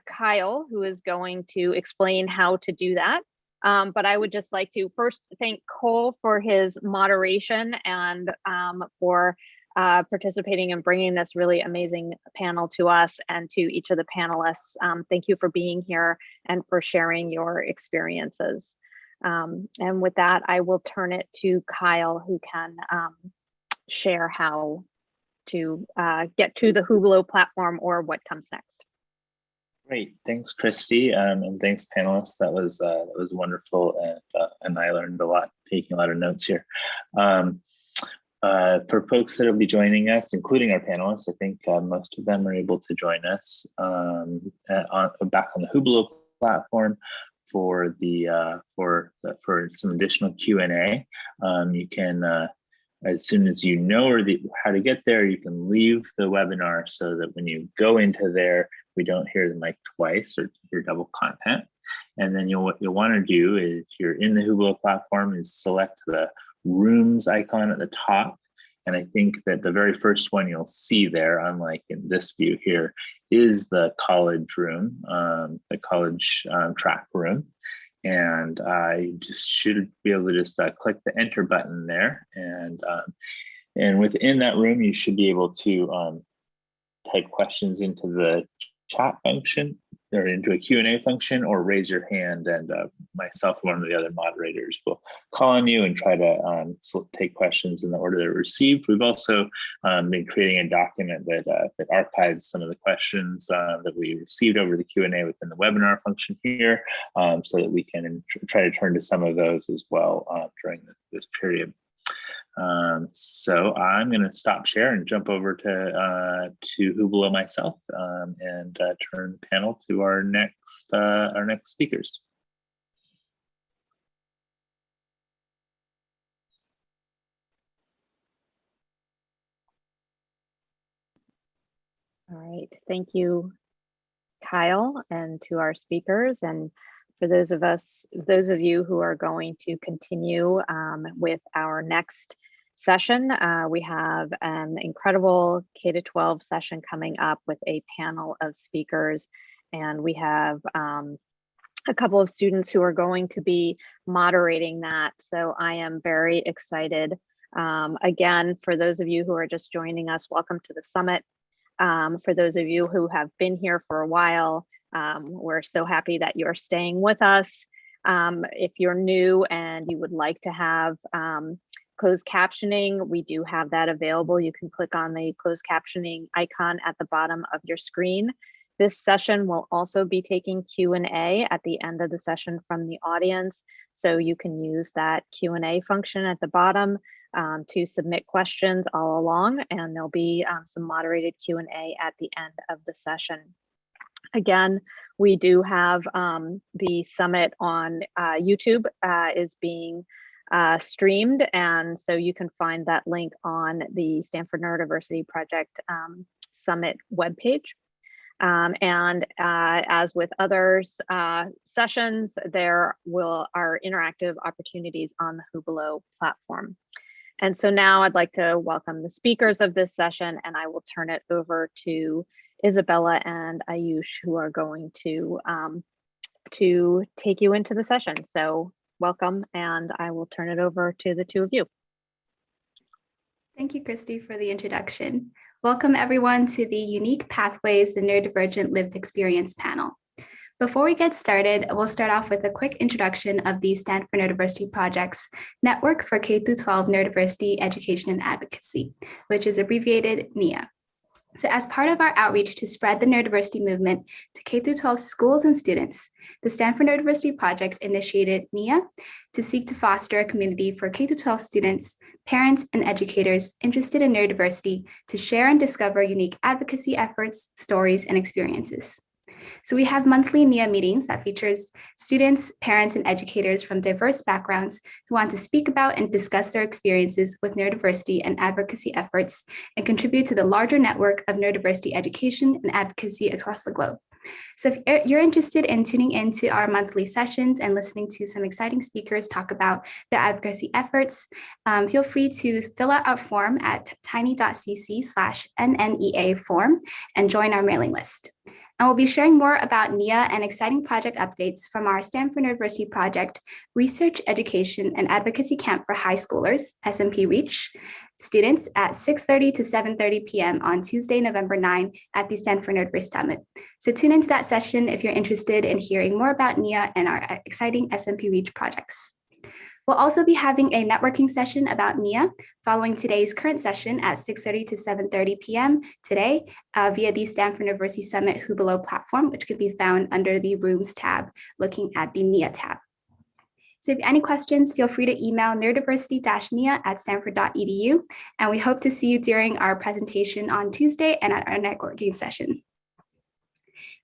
Kyle, who is going to explain how to do that. But I would just like to first thank Cole for his moderation and for participating and bringing this really amazing panel to us, and to each of the panelists. Thank you for being here and for sharing your experiences. And with that, I will turn it to Kyle, who can share how to get to the Hublot platform or what comes next. Great, thanks, Christy, and thanks, panelists. That was wonderful, and I learned a lot, taking a lot of notes here. For folks that will be joining us, including our panelists, I think most of them are able to join us back on the Hublot platform for some additional Q&A. You can, as soon as you know how to get there, you can leave the webinar so that when you go into there, we don't hear the mic twice or hear double content. And then what you'll want to do is, if you're in the Hublot platform, is select the rooms icon at the top. And I think that the very first one you'll see there, unlike in this view here, is the college room, the college track room. And you just should be able to just click the enter button there. And within that room, you should be able to type questions into the chat function, or into a Q&A function, or raise your hand, and myself or one of the other moderators will call on you and try to take questions in the order they're received. We've also been creating a document that archives some of the questions that we received over the Q&A within the webinar function here, so that we can try to turn to some of those as well during this period. So I'm going to stop share and jump over to Hublot myself, and turn the panel to our next speakers. All right, thank you, Kyle, and to our speakers. And for those of you who are going to continue with our next session, we have an incredible K-12 session coming up with a panel of speakers, and we have a couple of students who are going to be moderating that. So I am very excited. Again, for those of you who are just joining us, welcome to the summit. For those of you who have been here for a while, we're so happy that you're staying with us. If you're new and you would like to have closed captioning, we do have that available. You can click on the closed captioning icon at the bottom of your screen. This session will also be taking Q&A at the end of the session from the audience. So you can use that Q&A function at the bottom to submit questions all along, and there'll be some moderated Q&A at the end of the session. Again, we do have the summit on YouTube is being streamed, and so you can find that link on the Stanford Neurodiversity Project Summit webpage. As with others sessions, there are interactive opportunities on the Hubelo platform. And so now I'd like to welcome the speakers of this session, and I will turn it over to Isabella and Ayush, who are going to take you into the session. So welcome, and I will turn it over to the two of you. Thank you, Christy, for the introduction. Welcome everyone to the Unique Pathways, the Neurodivergent Lived Experience panel. Before we get started, we'll start off with a quick introduction of the Stanford Neurodiversity Project's Network for K-12 Neurodiversity Education and Advocacy, which is abbreviated NEA. So as part of our outreach to spread the neurodiversity movement to K-12 schools and students, the Stanford Neurodiversity Project initiated NEA to seek to foster a community for K-12 students, parents, and educators interested in neurodiversity to share and discover unique advocacy efforts, stories, and experiences. So we have monthly NEA meetings that features students, parents, and educators from diverse backgrounds who want to speak about and discuss their experiences with neurodiversity and advocacy efforts and contribute to the larger network of neurodiversity education and advocacy across the globe. So if you're interested in tuning into our monthly sessions and listening to some exciting speakers talk about their advocacy efforts, feel free to fill out our form at tiny.cc/NNEA form and join our mailing list. And we'll be sharing more about NEA and exciting project updates from our Stanford Neurodiversity Project Research, Education, and Advocacy Camp for High Schoolers, SMP Reach, students at 6:30 to 7:30 p.m. on Tuesday, November 9 at the Stanford Neurodiversity Summit. So tune into that session if you're interested in hearing more about NEA and our exciting SMP Reach projects. We'll also be having a networking session about NEA following today's current session at 6:30 to 7:30 p.m. today via the Stanford Neurodiversity Summit Hubelo platform, which can be found under the Rooms tab, looking at the NEA tab. So if you have any questions, feel free to email neurodiversity-nia@stanford.edu, and we hope to see you during our presentation on Tuesday and at our networking session.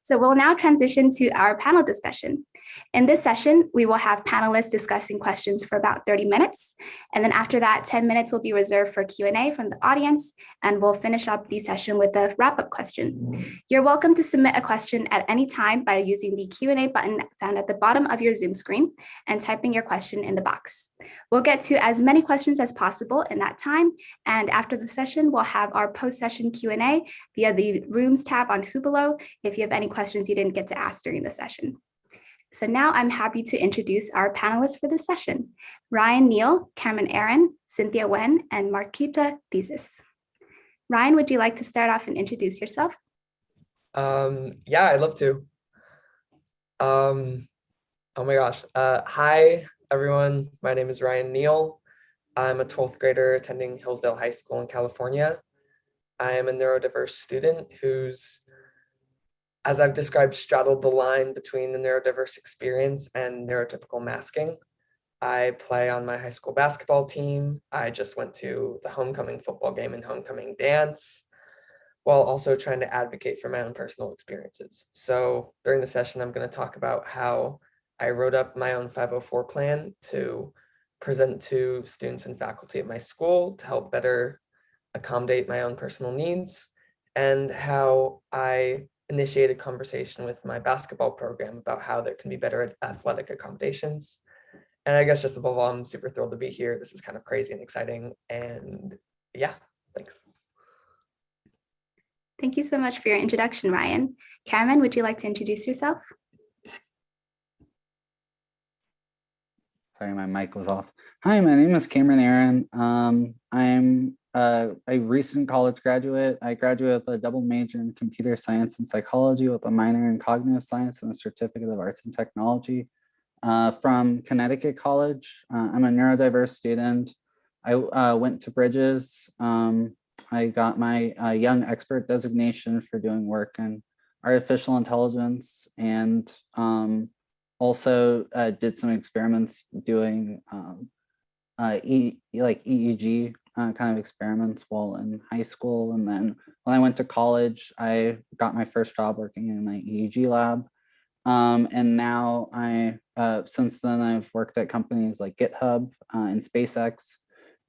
So we'll now transition to our panel discussion. In this session, we will have panelists discussing questions for about 30 minutes. And then after that, 10 minutes will be reserved for Q&A from the audience, and we'll finish up the session with a wrap-up question. You're welcome to submit a question at any time by using the Q&A button found at the bottom of your Zoom screen and typing your question in the box. We'll get to as many questions as possible in that time. And after the session, we'll have our post-session Q&A via the Rooms tab on Hubelo if you have any questions you didn't get to ask during the session. So now I'm happy to introduce our panelists for this session: Ryan Neal, Cameron Aaron, Cynthia Wen, and Marquita Thesis. Ryan, would you like to start off and introduce yourself? Yeah, I'd love to. Oh my gosh. Hi, everyone. My name is Ryan Neal. I'm a 12th grader attending Hillsdale High School in California. I am a neurodiverse student who's, as I've described, straddled the line between the neurodiverse experience and neurotypical masking. I play on my high school basketball team. I just went to the homecoming football game and homecoming dance, while also trying to advocate for my own personal experiences. So during the session, I'm going to talk about how I wrote up my own 504 plan to present to students and faculty at my school to help better accommodate my own personal needs, and how I initiated conversation with my basketball program about how there can be better athletic accommodations. And I guess just above all, I'm super thrilled to be here. This is kind of crazy and exciting. And yeah, thanks. Thank you so much for your introduction, Ryan. Cameron, would you like to introduce yourself? Sorry, my mic was off. Hi, my name is Cameron Aaron. I'm a recent college graduate. I graduated with a double major in computer science and psychology with a minor in cognitive science and a certificate of arts and technology from Connecticut College. I'm a neurodiverse student. I went to Bridges. I got my young expert designation for doing work in artificial intelligence, and also did some experiments doing EEG kind of experiments while in high school. And then when I went to college, I got my first job working in the EEG lab. And now since then I've worked at companies like GitHub and SpaceX.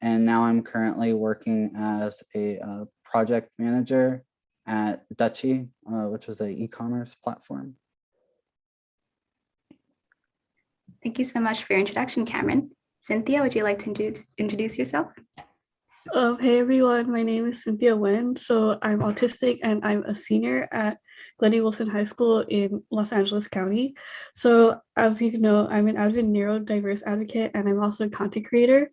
And now I'm currently working as a project manager at Dutchy, which is an e-commerce platform. Thank you so much for your introduction, Cameron. Cynthia, would you like to introduce yourself? Hey everyone, my name is Cynthia Wen. So I'm autistic and I'm a senior at Grandin Wilson High School in Los Angeles County. So as you know, I'm an avid neurodiverse advocate, and I'm also a content creator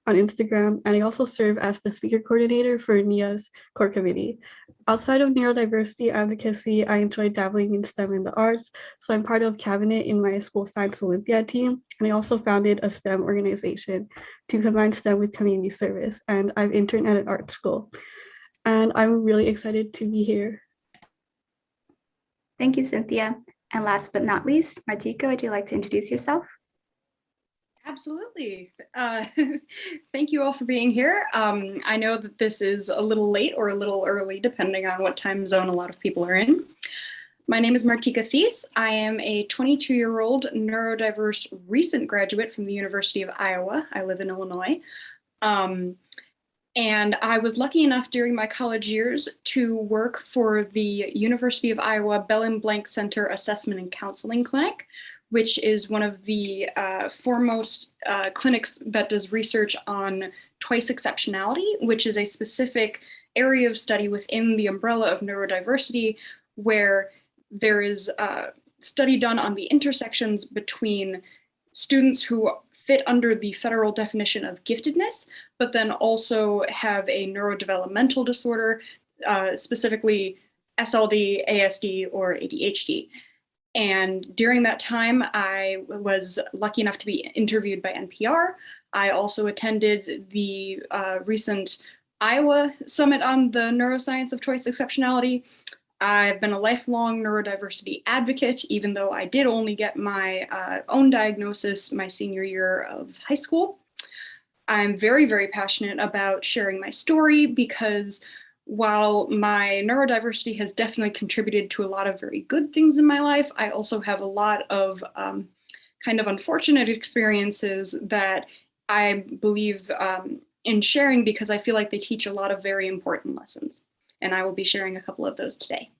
on Instagram, and I also serve as the speaker coordinator for NIA's core committee. Outside of neurodiversity advocacy, I enjoy dabbling in STEM and the arts. So I'm part of cabinet in my school science Olympiad team, and I also founded a STEM organization to combine STEM with community service, and I've interned at an art school. And I'm really excited to be here. Thank you, Cynthia. And last but not least, Martika, would you like to introduce yourself? Absolutely. Thank you all for being here. I know that this is a little late or a little early, depending on what time zone a lot of people are in. My name is Martika Thies. I am a 22-year-old neurodiverse recent graduate from the University of Iowa. I live in Illinois. And I was lucky enough during my college years to work for the University of Iowa Bell and Blank Center Assessment and Counseling Clinic, which is one of the foremost clinics that does research on twice exceptionality, which is a specific area of study within the umbrella of neurodiversity, where there is a study done on the intersections between students who fit under the federal definition of giftedness, but then also have a neurodevelopmental disorder, specifically SLD, ASD, or ADHD. And during that time, I was lucky enough to be interviewed by NPR. I also attended the recent Iowa Summit on the Neuroscience of Twice Exceptionality. I've been a lifelong neurodiversity advocate, even though I did only get my own diagnosis my senior year of high school. I'm very, very passionate about sharing my story, because while my neurodiversity has definitely contributed to a lot of very good things in my life, I also have a lot of kind of unfortunate experiences that I believe in sharing, because I feel like they teach a lot of very important lessons. And I will be sharing a couple of those today.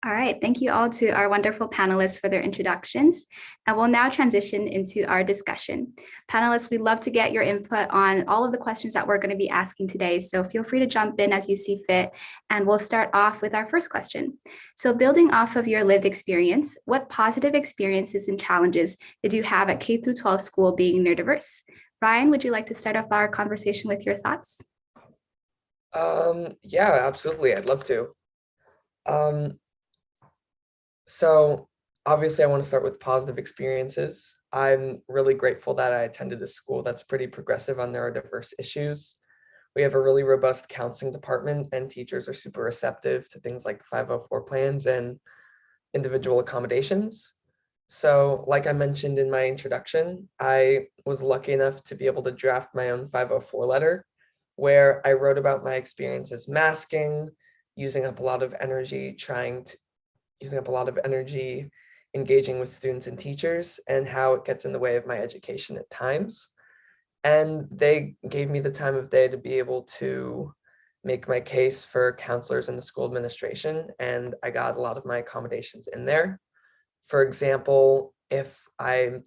All right, thank you all to our wonderful panelists for their introductions. And we'll now transition into our discussion. Panelists, we'd love to get your input on all of the questions that we're going to be asking today. So feel free to jump in as you see fit. And we'll start off with our first question. So building off of your lived experience, what positive experiences and challenges did you have at K-12 school being neurodiverse? Ryan, would you like to start off our conversation with your thoughts? Yeah, absolutely. I'd love to. So obviously I want to start with positive experiences. I'm really grateful that I attended a school that's pretty progressive on neurodiverse issues. We have a really robust counseling department, and teachers are super receptive to things like 504 plans and individual accommodations. So like I mentioned in my introduction, I was lucky enough to be able to draft my own 504 letter, where I wrote about my experiences masking, using up a lot of energy engaging with students and teachers, and how it gets in the way of my education at times. And they gave me the time of day to be able to make my case for counselors in the school administration, and I got a lot of my accommodations in there. For example, if I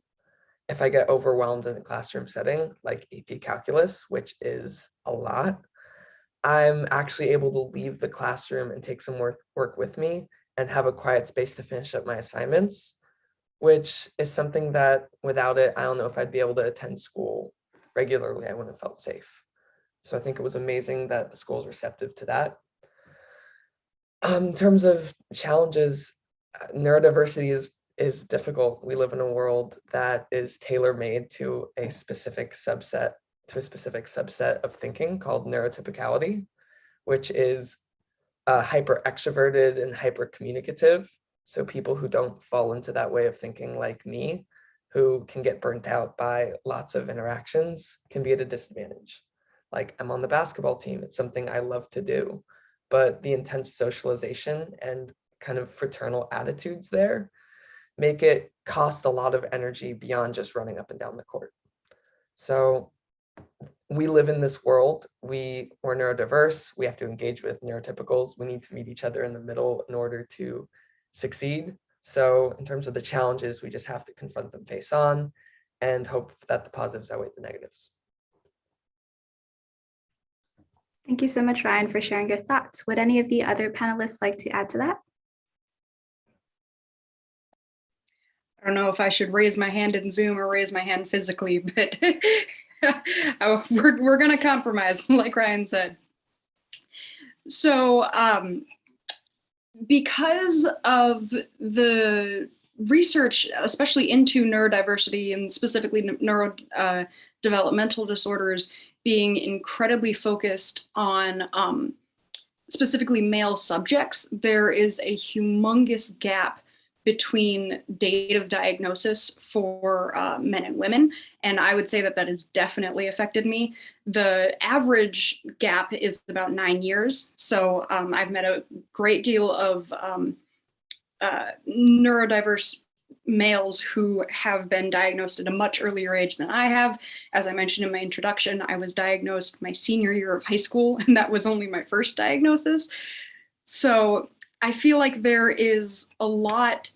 get overwhelmed in a classroom setting, like AP Calculus, which is a lot, I'm actually able to leave the classroom and take some work with me and have a quiet space to finish up my assignments. which is something that without it, I don't know if I'd be able to attend school regularly. I wouldn't have felt safe. So I think it was amazing that the school was receptive to that. In terms of challenges, neurodiversity is difficult. We live in a world that is tailor-made to a specific subset of thinking called neurotypicality, which is hyper extroverted and hyper communicative. So people who don't fall into that way of thinking, like me, who can get burnt out by lots of interactions, can be at a disadvantage. Like, I'm on the basketball team, it's something I love to do, but the intense socialization and kind of fraternal attitudes there make it cost a lot of energy beyond just running up and down the court. So we live in this world, we're neurodiverse, we have to engage with neurotypicals, we need to meet each other in the middle in order to succeed. So in terms of the challenges, we just have to confront them face on and hope that the positives outweigh the negatives. Thank you so much, Ryan, for sharing your thoughts. Would any of the other panelists like to add to that? I don't know if I should raise my hand in Zoom or raise my hand physically, but we're going to compromise, like Ryan said. So because of the research, especially into neurodiversity and specifically neurodevelopmental disorders, being incredibly focused on specifically male subjects, there is a humongous gap between date of diagnosis for men and women. And I would say that that has definitely affected me. The average gap is about 9 years. So I've met a great deal of neurodiverse males who have been diagnosed at a much earlier age than I have. As I mentioned in my introduction, I was diagnosed my senior year of high school, and that was only my first diagnosis. So I feel like there is a lot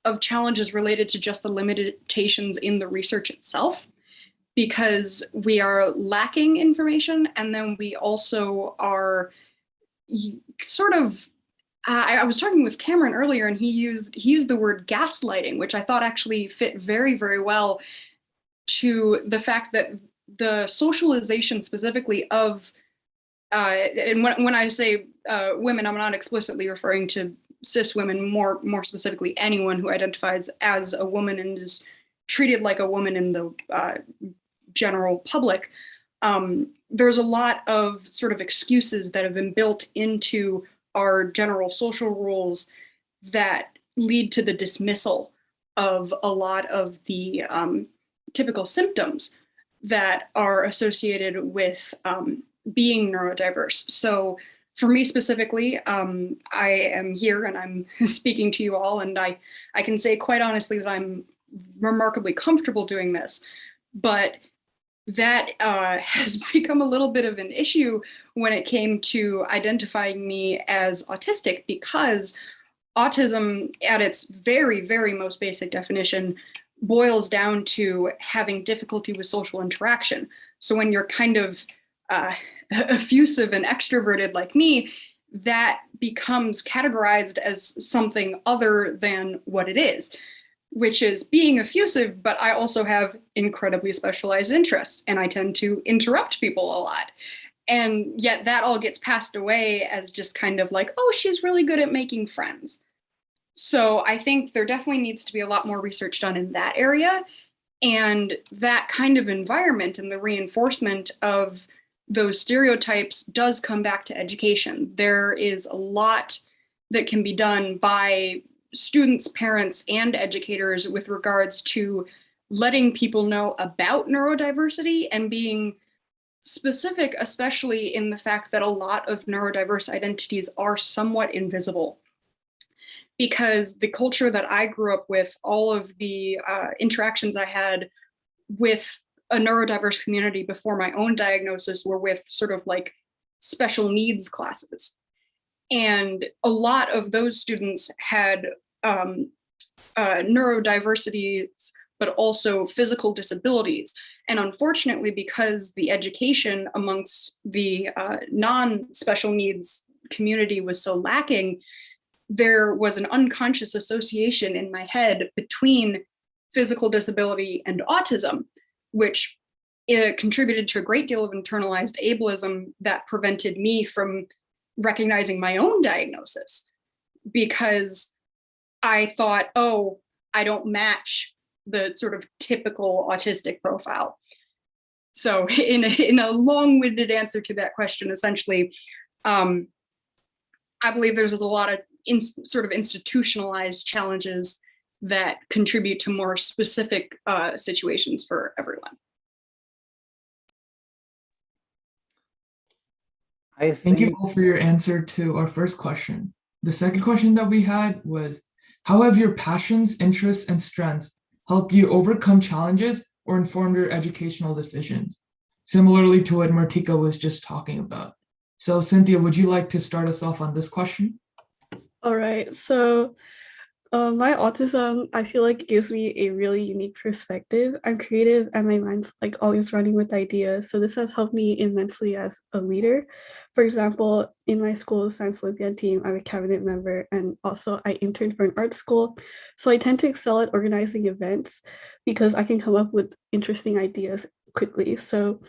of challenges related to just the limitations in the research itself, because we are lacking information, and then we also are sort of I was talking with Cameron earlier, and he used the word gaslighting, which I thought actually fit very, very well to the fact that the socialization specifically of, and when I say women, I'm not explicitly referring to cis women, more specifically anyone who identifies as a woman and is treated like a woman in the general public. There's a lot of sort of excuses that have been built into our general social rules that lead to the dismissal of a lot of the typical symptoms that are associated with being neurodiverse. So for me specifically, I am here and I'm speaking to you all, and I can say quite honestly that I'm remarkably comfortable doing this, but that has become a little bit of an issue when it came to identifying me as autistic, because autism at its very, very most basic definition boils down to having difficulty with social interaction. So when you're kind of effusive and extroverted like me, that becomes categorized as something other than what it is, which is being effusive, but I also have incredibly specialized interests, and I tend to interrupt people a lot. And yet that all gets passed away as just kind of like, oh, she's really good at making friends. So I think there definitely needs to be a lot more research done in that area. And that kind of environment and the reinforcement of those stereotypes does come back to education. There is a lot that can be done by students, parents, and educators with regards to letting people know about neurodiversity and being specific, especially in the fact that a lot of neurodiverse identities are somewhat invisible. Because the culture that I grew up with, all of the interactions I had with a neurodiverse community before my own diagnosis were with sort of like special needs classes. And a lot of those students had neurodiversities, but also physical disabilities. And unfortunately, because the education amongst the non-special needs community was so lacking, there was an unconscious association in my head between physical disability and autism, which contributed to a great deal of internalized ableism that prevented me from recognizing my own diagnosis, because I thought, oh, I don't match the sort of typical autistic profile. So in a long-winded answer to that question, essentially, I believe there's a lot of sort of institutionalized challenges that contribute to more specific situations for everyone. Thank you all for your answer to our first question. The second question that we had was, how have your passions, interests, and strengths helped you overcome challenges or inform your educational decisions? Similarly to what Martika was just talking about. So Cynthia, would you like to start us off on this question? All right, so my autism, I feel like, gives me a really unique perspective. I'm creative and my mind's like always running with ideas. So this has helped me immensely as a leader. For example, in my school's Science Olympiad team, I'm a cabinet member, and also I interned for an art school. So I tend to excel at organizing events because I can come up with interesting ideas quickly. So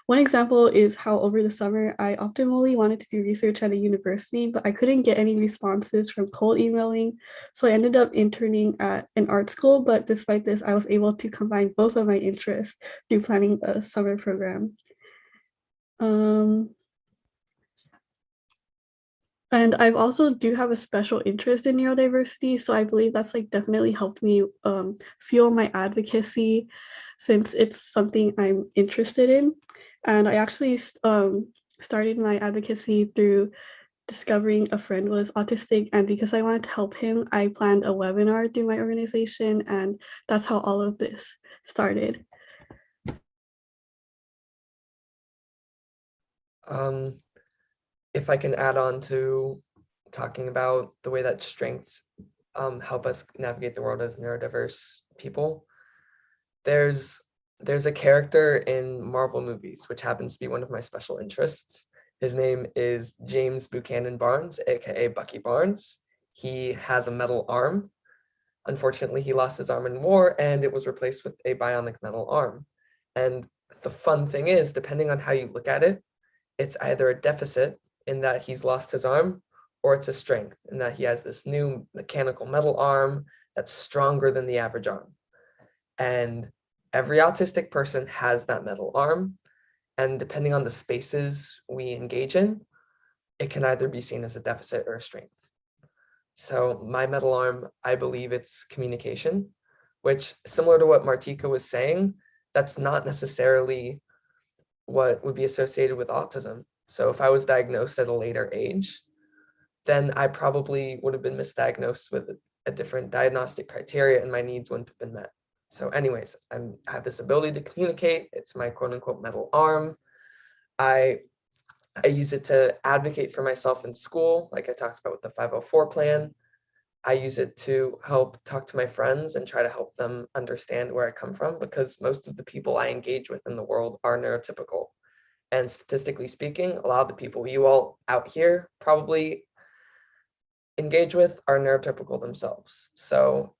one example is how over the summer, I optimally wanted to do research at a university, but I couldn't get any responses from cold emailing. So I ended up interning at an art school, but despite this, I was able to combine both of my interests through planning a summer program. And I've also do have a special interest in neurodiversity. So I believe that's like definitely helped me fuel my advocacy, since it's something I'm interested in. And I actually started my advocacy through discovering a friend was autistic. And because I wanted to help him, I planned a webinar through my organization. And that's how all of this started. If I can add on to talking about the way that strengths help us navigate the world as neurodiverse people, there's a character in Marvel movies, which happens to be one of my special interests. His name is James Buchanan Barnes, aka Bucky Barnes. He has a metal arm. Unfortunately, he lost his arm in war and it was replaced with a bionic metal arm. And the fun thing is, depending on how you look at it, it's either a deficit in that he's lost his arm, or it's a strength in that he has this new mechanical metal arm that's stronger than the average arm. And every autistic person has that metal arm. And depending on the spaces we engage in, it can either be seen as a deficit or a strength. So my metal arm, I believe it's communication, which, similar to what Martika was saying, that's not necessarily what would be associated with autism. So if I was diagnosed at a later age, then I probably would have been misdiagnosed with a different diagnostic criteria and my needs wouldn't have been met. So anyways, I have this ability to communicate. It's my quote unquote metal arm. I use it to advocate for myself in school, like I talked about with the 504 plan. I use it to help talk to my friends and try to help them understand where I come from, because most of the people I engage with in the world are neurotypical. And statistically speaking, a lot of the people you all out here probably engage with are neurotypical themselves. So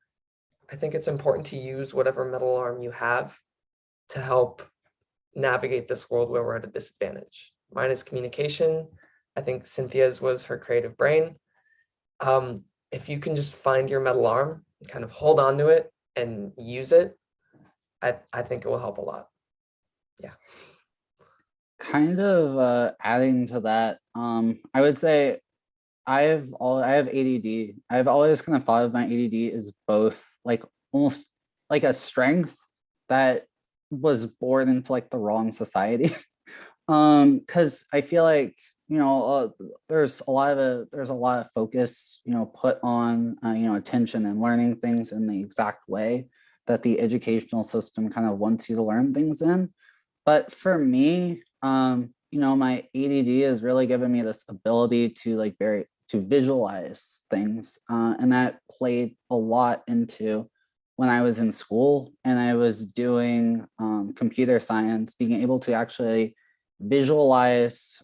I think it's important to use whatever metal arm you have to help navigate this world where we're at a disadvantage. Mine is communication. I think Cynthia's was her creative brain. If you can just find your metal arm and kind of hold on to it and use it, I think it will help a lot. Yeah. Kind of adding to that, I would say I have ADD. I've always kind of thought of my ADD as both like almost like a strength that was born into like the wrong society. Because I feel like, you know, there's a lot of focus, you know, put on you know, attention and learning things in the exact way that the educational system kind of wants you to learn things in. But for me, you know, my ADD has really given me this ability to like to visualize things, and that played a lot into when I was in school and I was doing computer science, being able to actually visualize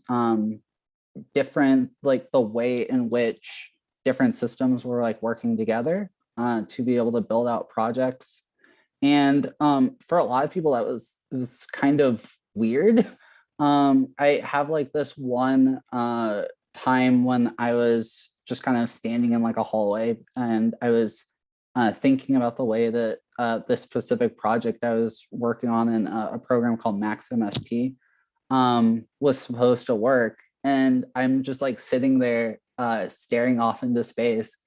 different, like the way in which different systems were like working together to be able to build out projects. And for a lot of people, it was kind of weird. I have like this one time when I was just kind of standing in like a hallway, and I was thinking about the way that this specific project I was working on in a program called Max MSP was supposed to work. And I'm just like sitting there staring off into space.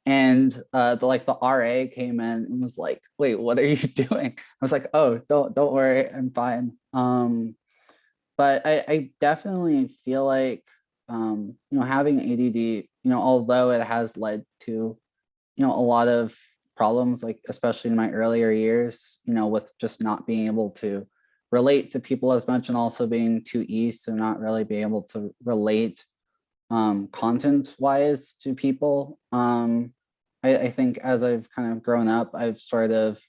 And the RA came in and was like, "Wait, what are you doing?" I was like, "Oh, don't worry, I'm fine." But I definitely feel like having ADD, although it has led to a lot of problems, like especially in my earlier years, with just not being able to relate to people as much, and also being 2E, so not really being able to relate content wise to people. I think as I've kind of grown up, I've sort of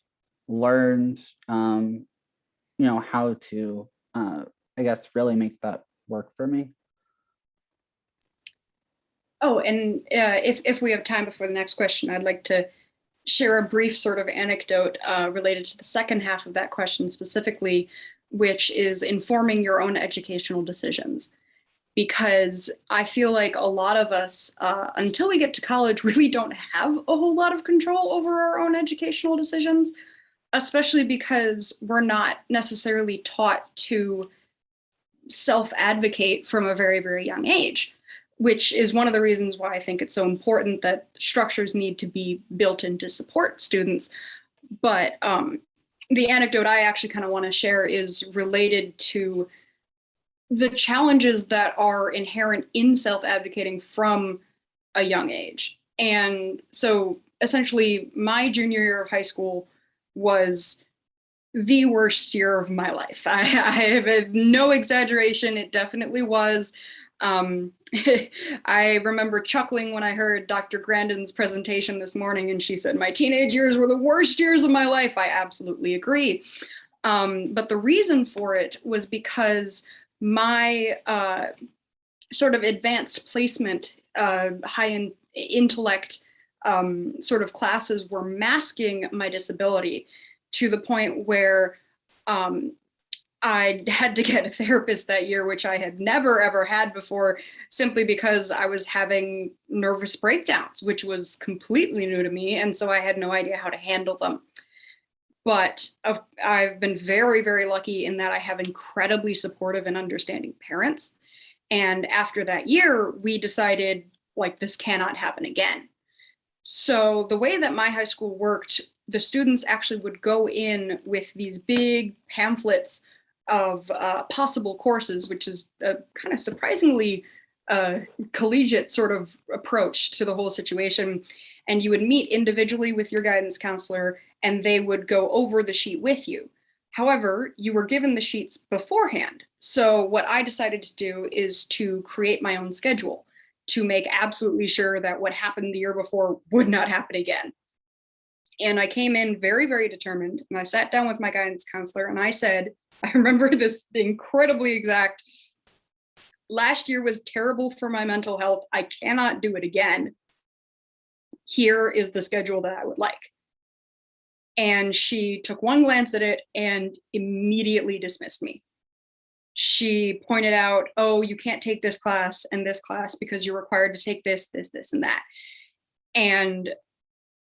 learned how to I guess really make that work for me. Oh, and if we have time before the next question, I'd like to share a brief sort of anecdote related to the second half of that question specifically, which is informing your own educational decisions. Because I feel like a lot of us, until we get to college, really don't have a whole lot of control over our own educational decisions, especially because we're not necessarily taught to self-advocate from a very, very young age, which is one of the reasons why I think it's so important that structures need to be built in to support students. But the anecdote I actually kind of want to share is related to the challenges that are inherent in self-advocating from a young age. And so essentially my junior year of high school was the worst year of my life. I have no exaggeration, it definitely was. I remember chuckling when I heard Dr. Grandin's presentation this morning, and she said, "My teenage years were the worst years of my life." I absolutely agree. But the reason for it was because my sort of advanced placement, high in intellect sort of classes were masking my disability to the point where I had to get a therapist that year, which I had never ever had before, simply because I was having nervous breakdowns, which was completely new to me. And so I had no idea how to handle them. But I've been very, very lucky in that I have incredibly supportive and understanding parents. And after that year, we decided, like, this cannot happen again. So the way that my high school worked, the students actually would go in with these big pamphlets of possible courses, which is a kind of surprisingly collegiate sort of approach to the whole situation. And you would meet individually with your guidance counselor, and they would go over the sheet with you. However, you were given the sheets beforehand. So what I decided to do is to create my own schedule to make absolutely sure that what happened the year before would not happen again. And I came in very, very determined, and I sat down with my guidance counselor and I said, I remember this incredibly exact, "Last year was terrible for my mental health. I cannot do it again. Here is the schedule that I would like." And she took one glance at it and immediately dismissed me. She pointed out, "Oh, you can't take this class and this class because you're required to take this, this, this, and that." And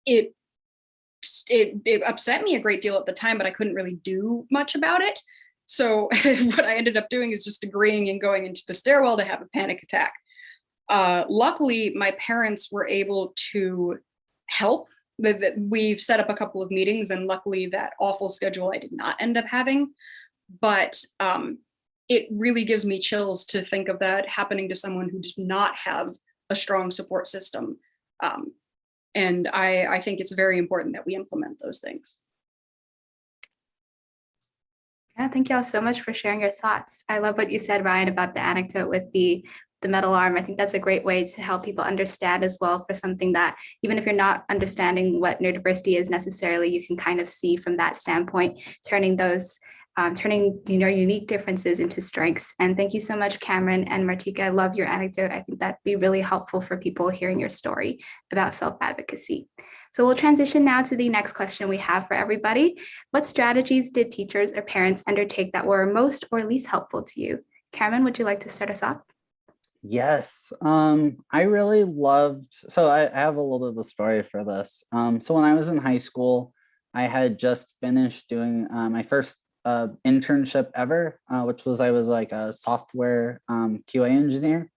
it upset me a great deal at the time, but I couldn't really do much about it. So what I ended up doing is just agreeing and going into the stairwell to have a panic attack. Luckily, my parents were able to help. We've set up a couple of meetings, and luckily that awful schedule I did not end up having. But it really gives me chills to think of that happening to someone who does not have a strong support system. And I think it's very important that we implement those things. Yeah, thank you all so much for sharing your thoughts. I love what you said, Ryan, about the anecdote with the metal arm. I think that's a great way to help people understand as well, for something that even if you're not understanding what neurodiversity is necessarily, you can kind of see from that standpoint, turning those turning unique differences into strengths. And thank you so much, Cameron and Martika. I love your anecdote. I think that'd be really helpful for people hearing your story about self-advocacy. So we'll transition now to the next question we have for everybody. What strategies did teachers or parents undertake that were most or least helpful to you? Cameron, would you like to start us off? Yes, I really loved, so I have a little bit of a story for this. So when I was in high school, I had just finished doing my first internship ever, which was I was like a software QA engineer.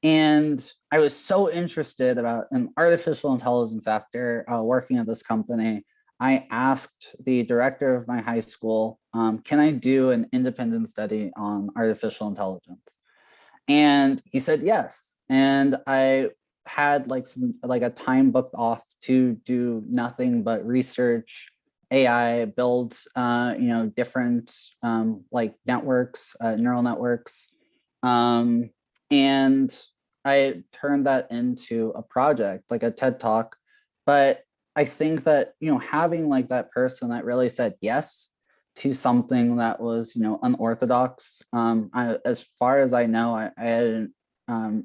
And I was so interested about an artificial intelligence after working at this company. I asked the director of my high school, can I do an independent study on artificial intelligence? And he said yes. And I had like a time booked off to do nothing but research AI, build different like networks, neural networks. And I turned that into a project, like a TED Talk. But I think that, having like that person that really said yes to something that was, unorthodox. As far as I know, I hadn't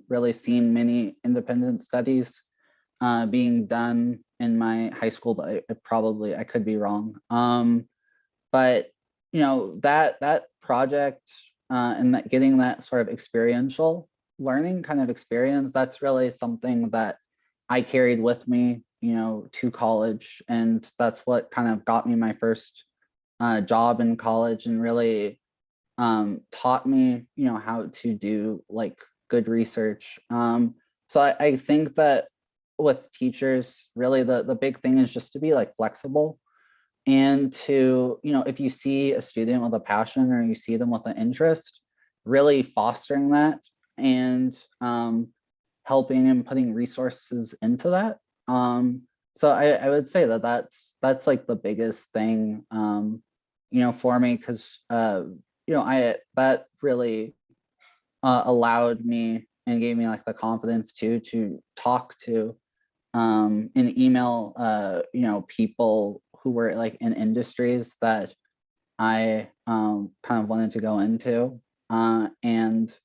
really seen many independent studies being done in my high school, but I could be wrong. But that project and that getting that sort of experiential learning kind of experience, that's really something that I carried with me, to college, and that's what kind of got me my first job in college and really taught me, how to do like good research. So I think that with teachers, really the big thing is just to be like flexible and to, if you see a student with a passion or you see them with an interest, really fostering that and helping and putting resources into that. So I would say that that's like the biggest thing, for me, because that really allowed me and gave me like the confidence to talk to and email people who were like in industries that I kind of wanted to go into, and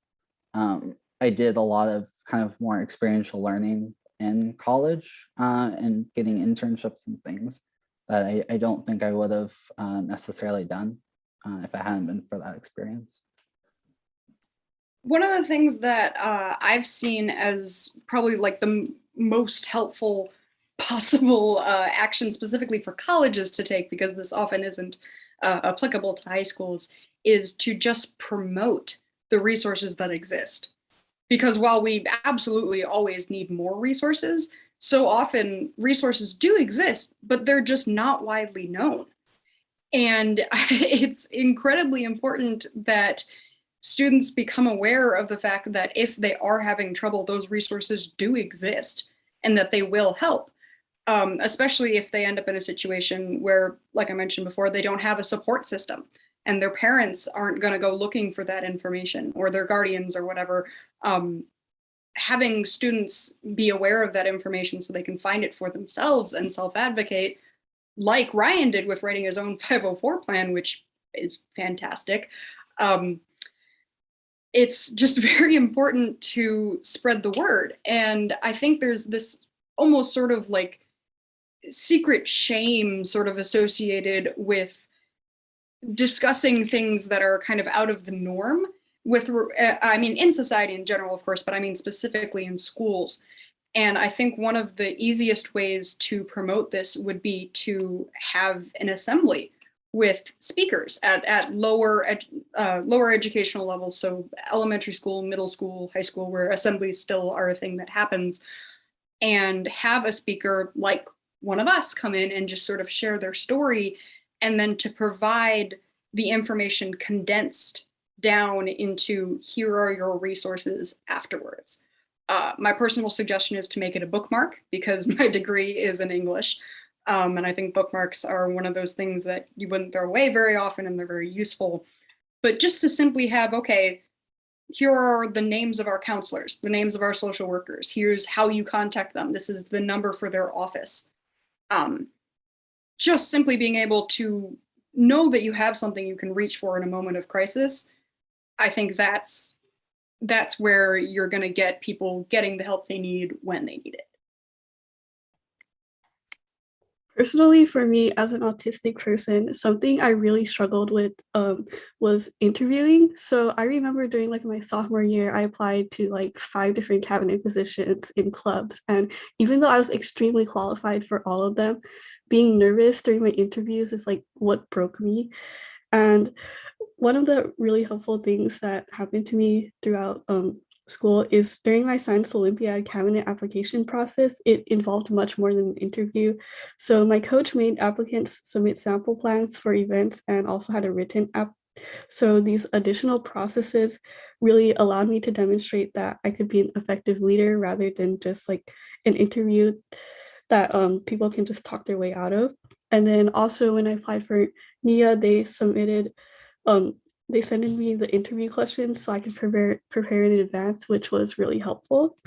I did a lot of kind of more experiential learning in college and getting internships and things that I don't think I would have necessarily done if it hadn't been for that experience. One of the things that I've seen as probably like the most helpful possible action specifically for colleges to take, because this often isn't applicable to high schools, is to just promote the resources that exist. Because while we absolutely always need more resources, so often resources do exist, but they're just not widely known. And it's incredibly important that students become aware of the fact that if they are having trouble, those resources do exist and that they will help, especially if they end up in a situation where, like I mentioned before, they don't have a support system and their parents aren't going to go looking for that information, or their guardians or whatever. Having students be aware of that information so they can find it for themselves and self-advocate, like Ryan did with writing his own 504 plan, which is fantastic. It's just very important to spread the word. And I think there's this almost sort of like secret shame sort of associated with discussing things that are kind of out of the norm with, I mean, in society in general, of course, but I mean, specifically in schools. And I think one of the easiest ways to promote this would be to have an assembly with speakers at lower educational levels, so elementary school, middle school, high school, where assemblies still are a thing that happens, and have a speaker like one of us come in and just sort of share their story, and then to provide the information condensed down into here are your resources afterwards. My personal suggestion is to make it a bookmark, because my degree is in English. And I think bookmarks are one of those things that you wouldn't throw away very often, and they're very useful. But just to simply have, okay, here are the names of our counselors, the names of our social workers. Here's how you contact them. This is the number for their office. Just simply being able to know that you have something you can reach for in a moment of crisis, I think that's where you're going to get people getting the help they need when they need it. Personally, for me as an autistic person, something I really struggled with was interviewing. So I remember during like my sophomore year, I applied to like 5 different cabinet positions in clubs. And even though I was extremely qualified for all of them, being nervous during my interviews is like what broke me. And one of the really helpful things that happened to me throughout school is during my Science Olympiad cabinet application process, it involved much more than an interview. So my coach made applicants submit sample plans for events and also had a written app. So these additional processes really allowed me to demonstrate that I could be an effective leader rather than just like an interview that people can just talk their way out of. And then also when I applied for NIA, they sent me the interview questions so I could prepare in advance, which was really helpful.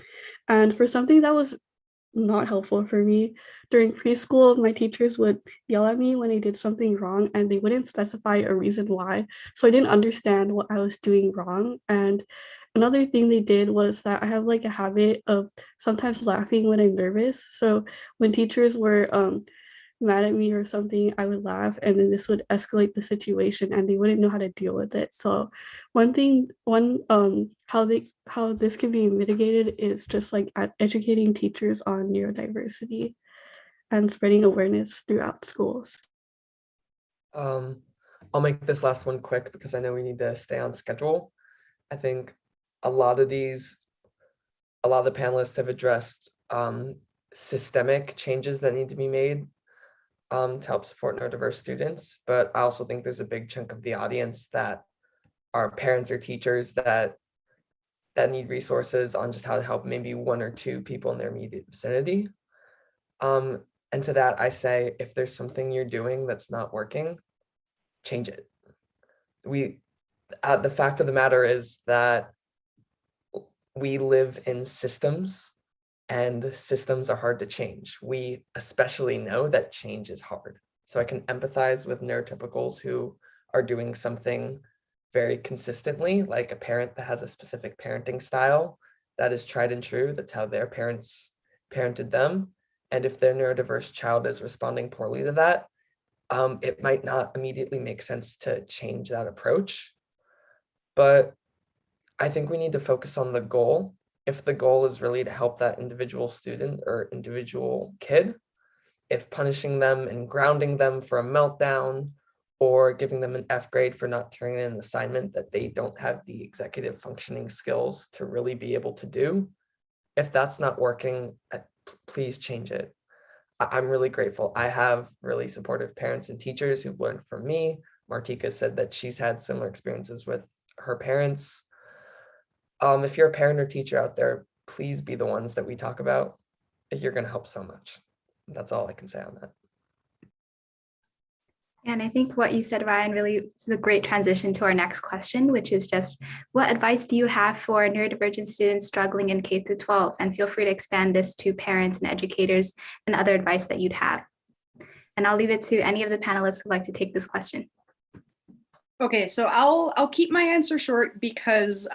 And for something that was not helpful for me, during preschool, my teachers would yell at me when I did something wrong and they wouldn't specify a reason why. So I didn't understand what I was doing wrong. And another thing they did was that I have like a habit of sometimes laughing when I'm nervous. So when teachers were mad at me or something, I would laugh and then this would escalate the situation and they wouldn't know how to deal with it. So how this can be mitigated is just like educating teachers on neurodiversity and spreading awareness throughout schools. I'll make this last one quick because I know we need to stay on schedule. I think a lot of the panelists have addressed systemic changes that need to be made to help support neurodiverse students, but I also think there's a big chunk of the audience that are parents or teachers that need resources on just how to help maybe 1 or 2 people in their immediate vicinity. And to that, I say, if there's something you're doing that's not working, change it. The fact of the matter is that we live in systems and systems are hard to change. We especially know that change is hard. So I can empathize with neurotypicals who are doing something very consistently, like a parent that has a specific parenting style that is tried and true. That's how their parents parented them. And if their neurodiverse child is responding poorly to that, it might not immediately make sense to change that approach. But I think we need to focus on the goal. If the goal is really to help that individual student or individual kid, if punishing them and grounding them for a meltdown or giving them an F grade for not turning in an assignment that they don't have the executive functioning skills to really be able to do, if that's not working, please change it. I'm really grateful. I have really supportive parents and teachers who've learned from me. Martika said that she's had similar experiences with her parents. If you're a parent or teacher out there, please be the ones that we talk about. You're going to help so much. That's all I can say on that. And I think what you said, Ryan, really is a great transition to our next question, which is just what advice do you have for neurodivergent students struggling in K through 12? And feel free to expand this to parents and educators and other advice that you'd have. And I'll leave it to any of the panelists who'd like to take this question. Okay, so I'll keep my answer short because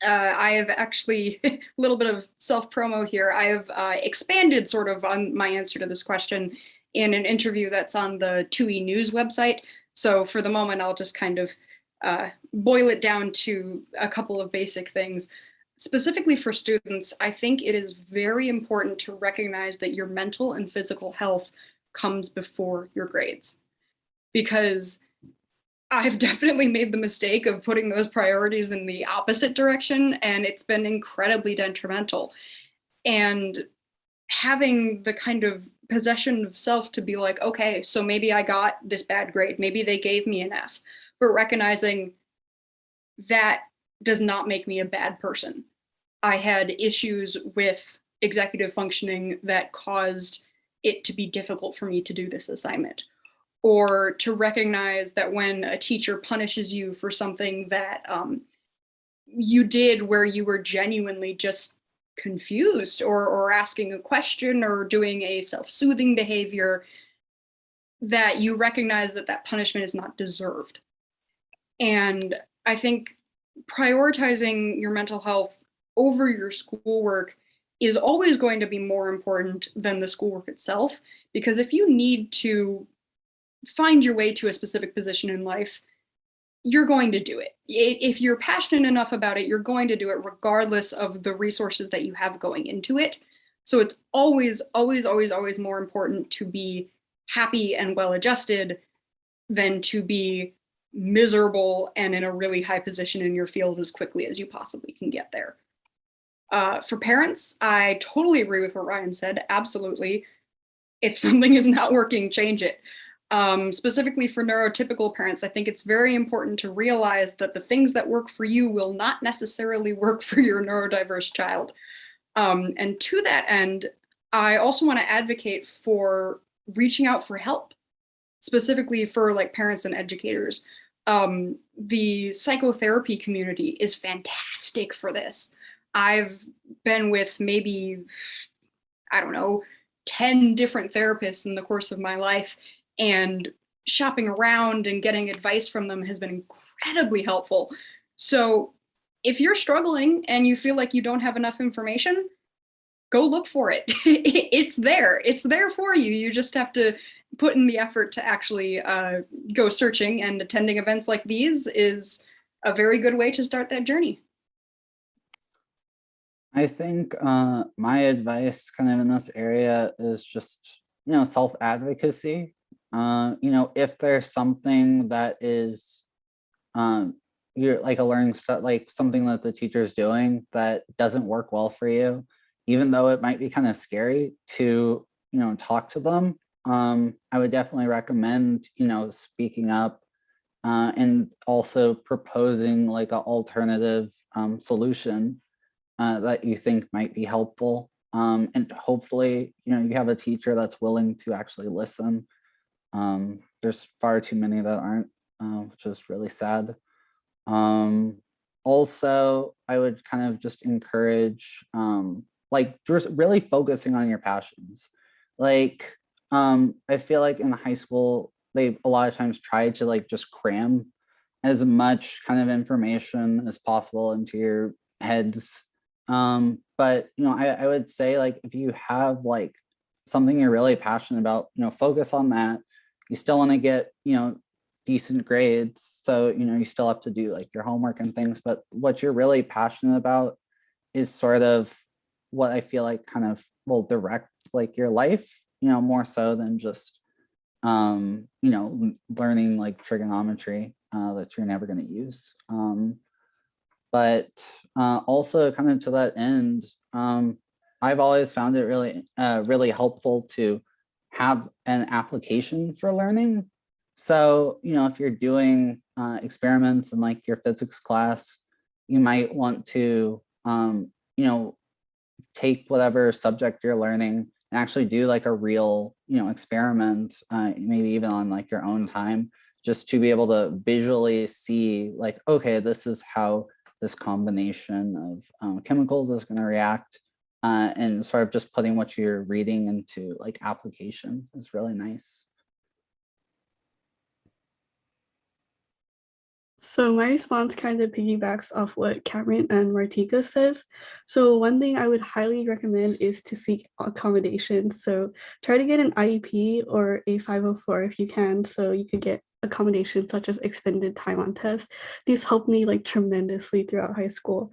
I have actually a little bit of self-promo here. I have expanded sort of on my answer to this question in an interview that's on the 2E News website. So for the moment, I'll just kind of boil it down to a couple of basic things. Specifically for students, I think it is very important to recognize that your mental and physical health comes before your grades. Because I've definitely made the mistake of putting those priorities in the opposite direction, and it's been incredibly detrimental. And having the kind of possession of self to be like, okay, so maybe I got this bad grade, maybe they gave me an F, but recognizing that does not make me a bad person. I had issues with executive functioning that caused it to be difficult for me to do this assignment. Or to recognize that when a teacher punishes you for something that you did where you were genuinely just confused or asking a question or doing a self-soothing behavior, that you recognize that that punishment is not deserved. And I think prioritizing your mental health over your schoolwork is always going to be more important than the schoolwork itself, because if you need to find your way to a specific position in life, you're going to do it. If you're passionate enough about it, you're going to do it regardless of the resources that you have going into it. So it's always, always, always, always more important to be happy and well-adjusted than to be miserable and in a really high position in your field as quickly as you possibly can get there. For parents, I totally agree with what Ryan said. Absolutely. If something is not working, change it. Specifically for neurotypical parents, I think it's very important to realize that the things that work for you will not necessarily work for your neurodiverse child. And to that end, I also want to advocate for reaching out for help, specifically for like parents and educators. The psychotherapy community is fantastic for this. I've been with maybe, I don't know, 10 different therapists in the course of my life, and shopping around and getting advice from them has been incredibly helpful. So if you're struggling and you feel like you don't have enough information, go look for it. It's there. It's there for you. You just have to put in the effort to actually go searching, and attending events like these is a very good way to start that journey. I think my advice kind of in this area is just, self-advocacy. If there's something that is you're like a learning stuff, like something that the teacher is doing that doesn't work well for you, even though it might be kind of scary to, talk to them, I would definitely recommend, speaking up and also proposing like an alternative solution that you think might be helpful. And hopefully, you have a teacher that's willing to actually listen. There's far too many that aren't, which is really sad. Also, I would kind of just encourage, like just really focusing on your passions. Like, I feel like in high school, they a lot of times try to like just cram as much kind of information as possible into your heads. But I would say, like, if you have like something you're really passionate about, focus on that. You still want to get, decent grades. So, you still have to do like your homework and things, but what you're really passionate about is sort of what I feel like kind of will direct like your life, more so than just, learning like trigonometry that you're never going to use. But also kind of to that end, I've always found it really, really helpful to have an application for learning. So, if you're doing experiments in like your physics class, you might want to, take whatever subject you're learning and actually do like a real, experiment, maybe even on like your own time, just to be able to visually see like, okay, this is how this combination of chemicals is going to react, and sort of just putting what you're reading into like application is really nice. So my response kind of piggybacks off what Cameron and Martika says. So one thing I would highly recommend is to seek accommodations. So try to get an IEP or a 504 if you can, so you could get accommodations such as extended time on tests. These helped me like tremendously throughout high school.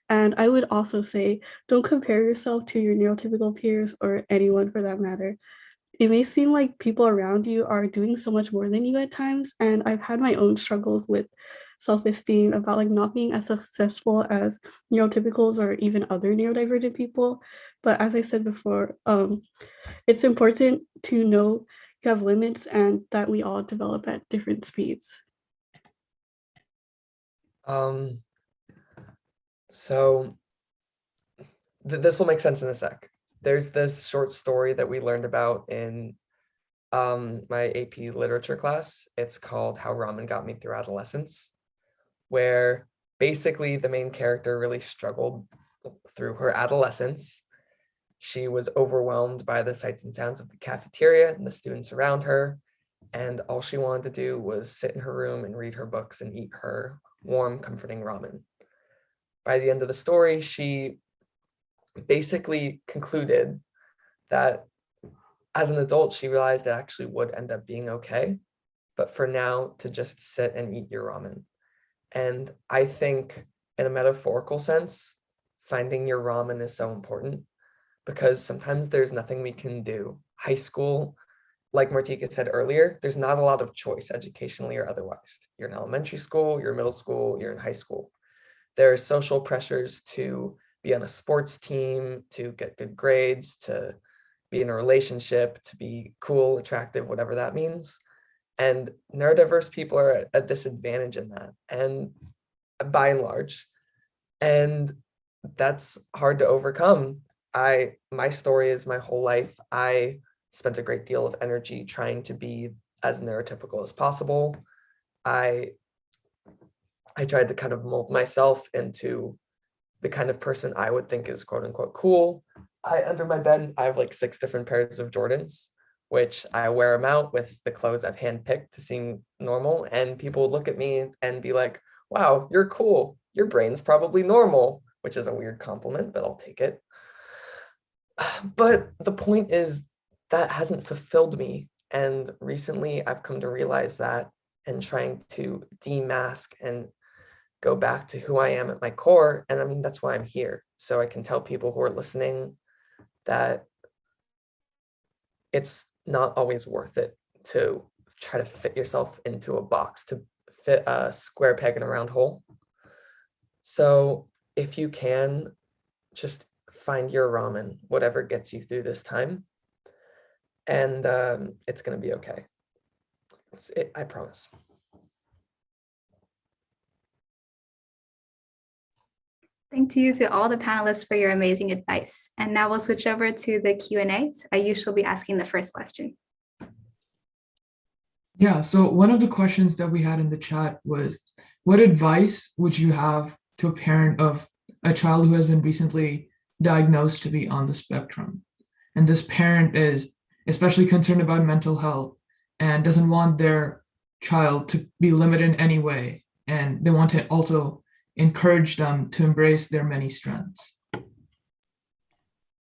And I would also say, don't compare yourself to your neurotypical peers or anyone for that matter. It may seem like people around you are doing so much more than you at times, and I've had my own struggles with self-esteem about like not being as successful as neurotypicals or even other neurodivergent people. But as I said before, it's important to know you have limits and that we all develop at different speeds. So this will make sense in a sec. There's this short story that we learned about in my AP literature class. It's called How Ramen Got Me Through Adolescence, where basically the main character really struggled through her adolescence. She was overwhelmed by the sights and sounds of the cafeteria and the students around her. and all she wanted to do was sit in her room and read her books and eat her warm, comforting ramen. By the end of the story, she basically concluded that as an adult, she realized it actually would end up being okay, but for now, to just sit and eat your ramen. And I think in a metaphorical sense, finding your ramen is so important because sometimes there's nothing we can do. High school, like Martika said earlier, there's not a lot of choice educationally or otherwise. You're in elementary school, you're in middle school, you're in high school. There are social pressures to be on a sports team, to get good grades, to be in a relationship, to be cool, attractive, whatever that means. And neurodiverse people are at a disadvantage in that, and by and large, and that's hard to overcome. My story is my whole life. I spent a great deal of energy trying to be as neurotypical as possible. I tried to kind of mold myself into the kind of person I would think is quote unquote cool. Under my bed, I have like 6 different pairs of Jordans, which I wear them out with the clothes I've handpicked to seem normal. And people would look at me and be like, wow, you're cool. Your brain's probably normal, which is a weird compliment, but I'll take it. But the point is that hasn't fulfilled me. And recently I've come to realize that and trying to demask and go back to who I am at my core. And I mean, that's why I'm here. So I can tell people who are listening that it's not always worth it to try to fit yourself into a box, to fit a square peg in a round hole. So if you can, just find your ramen, whatever gets you through this time. And it's going to be okay. I promise. Thank you to all the panelists for your amazing advice. And now we'll switch over to the Q&As. I usually be asking the first question. Yeah, so one of the questions that we had in the chat was, what advice would you have to a parent of a child who has been recently diagnosed to be on the spectrum? And this parent is especially concerned about mental health and doesn't want their child to be limited in any way. And they want to also encourage them to embrace their many strengths.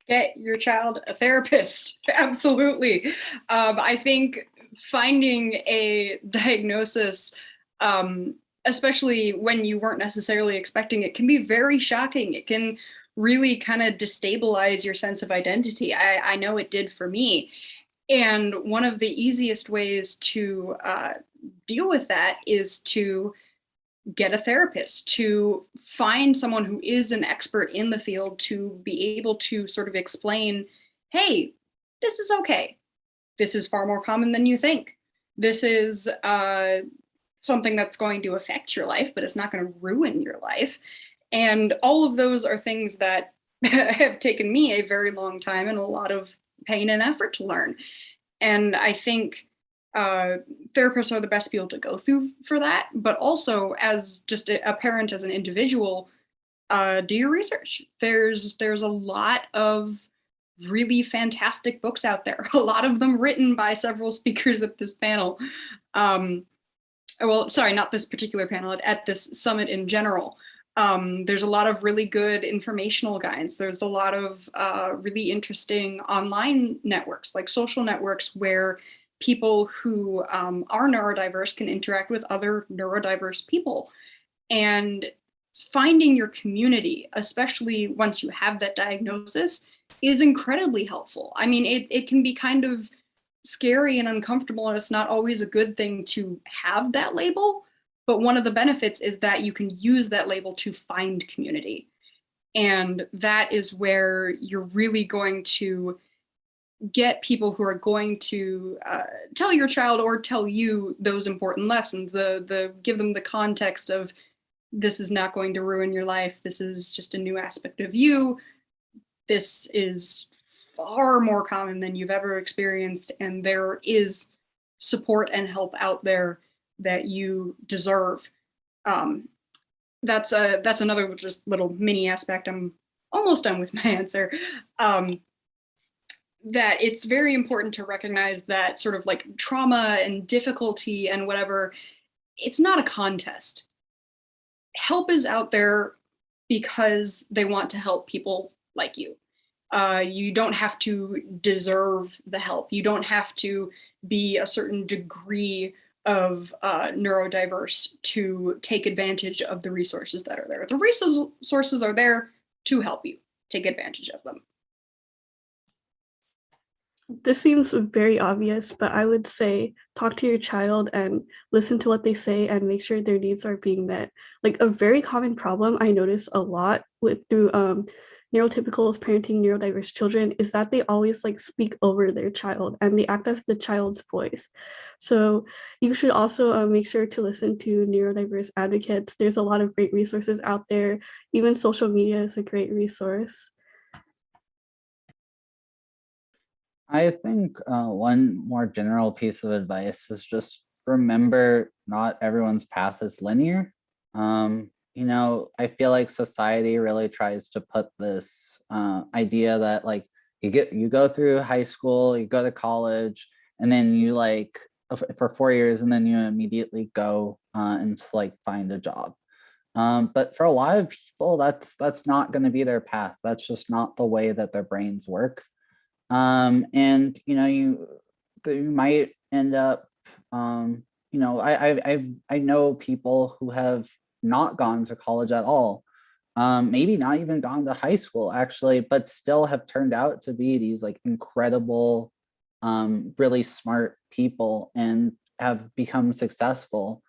Get your child a therapist. Absolutely. I think finding a diagnosis, especially when you weren't necessarily expecting it, can be very shocking. It can really kind of destabilize your sense of identity. I know it did for me. And one of the easiest ways to deal with that is to get a therapist, to find someone who is an expert in the field to be able to sort of explain, hey, this is okay. This is far more common than you think. This is something that's going to affect your life, but it's not going to ruin your life. And all of those are things that have taken me a very long time and a lot of pain and effort to learn. And I think therapists are the best people to go through for that, but also as just a parent, as an individual, do your research. There's a lot of really fantastic books out there, a lot of them written by several speakers at this panel. Well, sorry, not this particular panel, at this summit in general. There's a lot of really good informational guides. There's a lot of really interesting online networks, like social networks, where people who are neurodiverse can interact with other neurodiverse people. And finding your community, especially once you have that diagnosis, is incredibly helpful. I mean, it can be kind of scary and uncomfortable, and it's not always a good thing to have that label. But one of the benefits is that you can use that label to find community. And that is where you're really going to get people who are going to tell your child or tell you those important lessons, give them the context of, this is not going to ruin your life. This is just a new aspect of you. This is far more common than you've ever experienced. And there is support and help out there that you deserve. That's another just little mini aspect. I'm almost done with my answer. that it's very important to recognize that sort of like trauma and difficulty and whatever, it's not a contest. Help is out there because they want to help people like you. You don't have to deserve the help. You don't have to be a certain degree of neurodiverse to take advantage of the resources that are there. The resources are there to help you. Take advantage of them. This seems very obvious, but I would say talk to your child and listen to what they say and make sure their needs are being met. Like a very common problem I notice a lot through neurotypicals parenting neurodiverse children is that they always like speak over their child and they act as the child's voice. So you should also make sure to listen to neurodiverse advocates. There's a lot of great resources out there. Even social media is a great resource. I think one more general piece of advice is just remember not everyone's path is linear. You know, I feel like society really tries to put this idea that like you go through high school, you go to college, and then you like for 4 years, and then you immediately go and like find a job. But for a lot of people, that's not going to be their path. That's just not the way that their brains work. And you know, you might end up, you know, I know people who have not gone to college at all, maybe not even gone to high school actually, but still have turned out to be these like incredible, really smart people and have become successful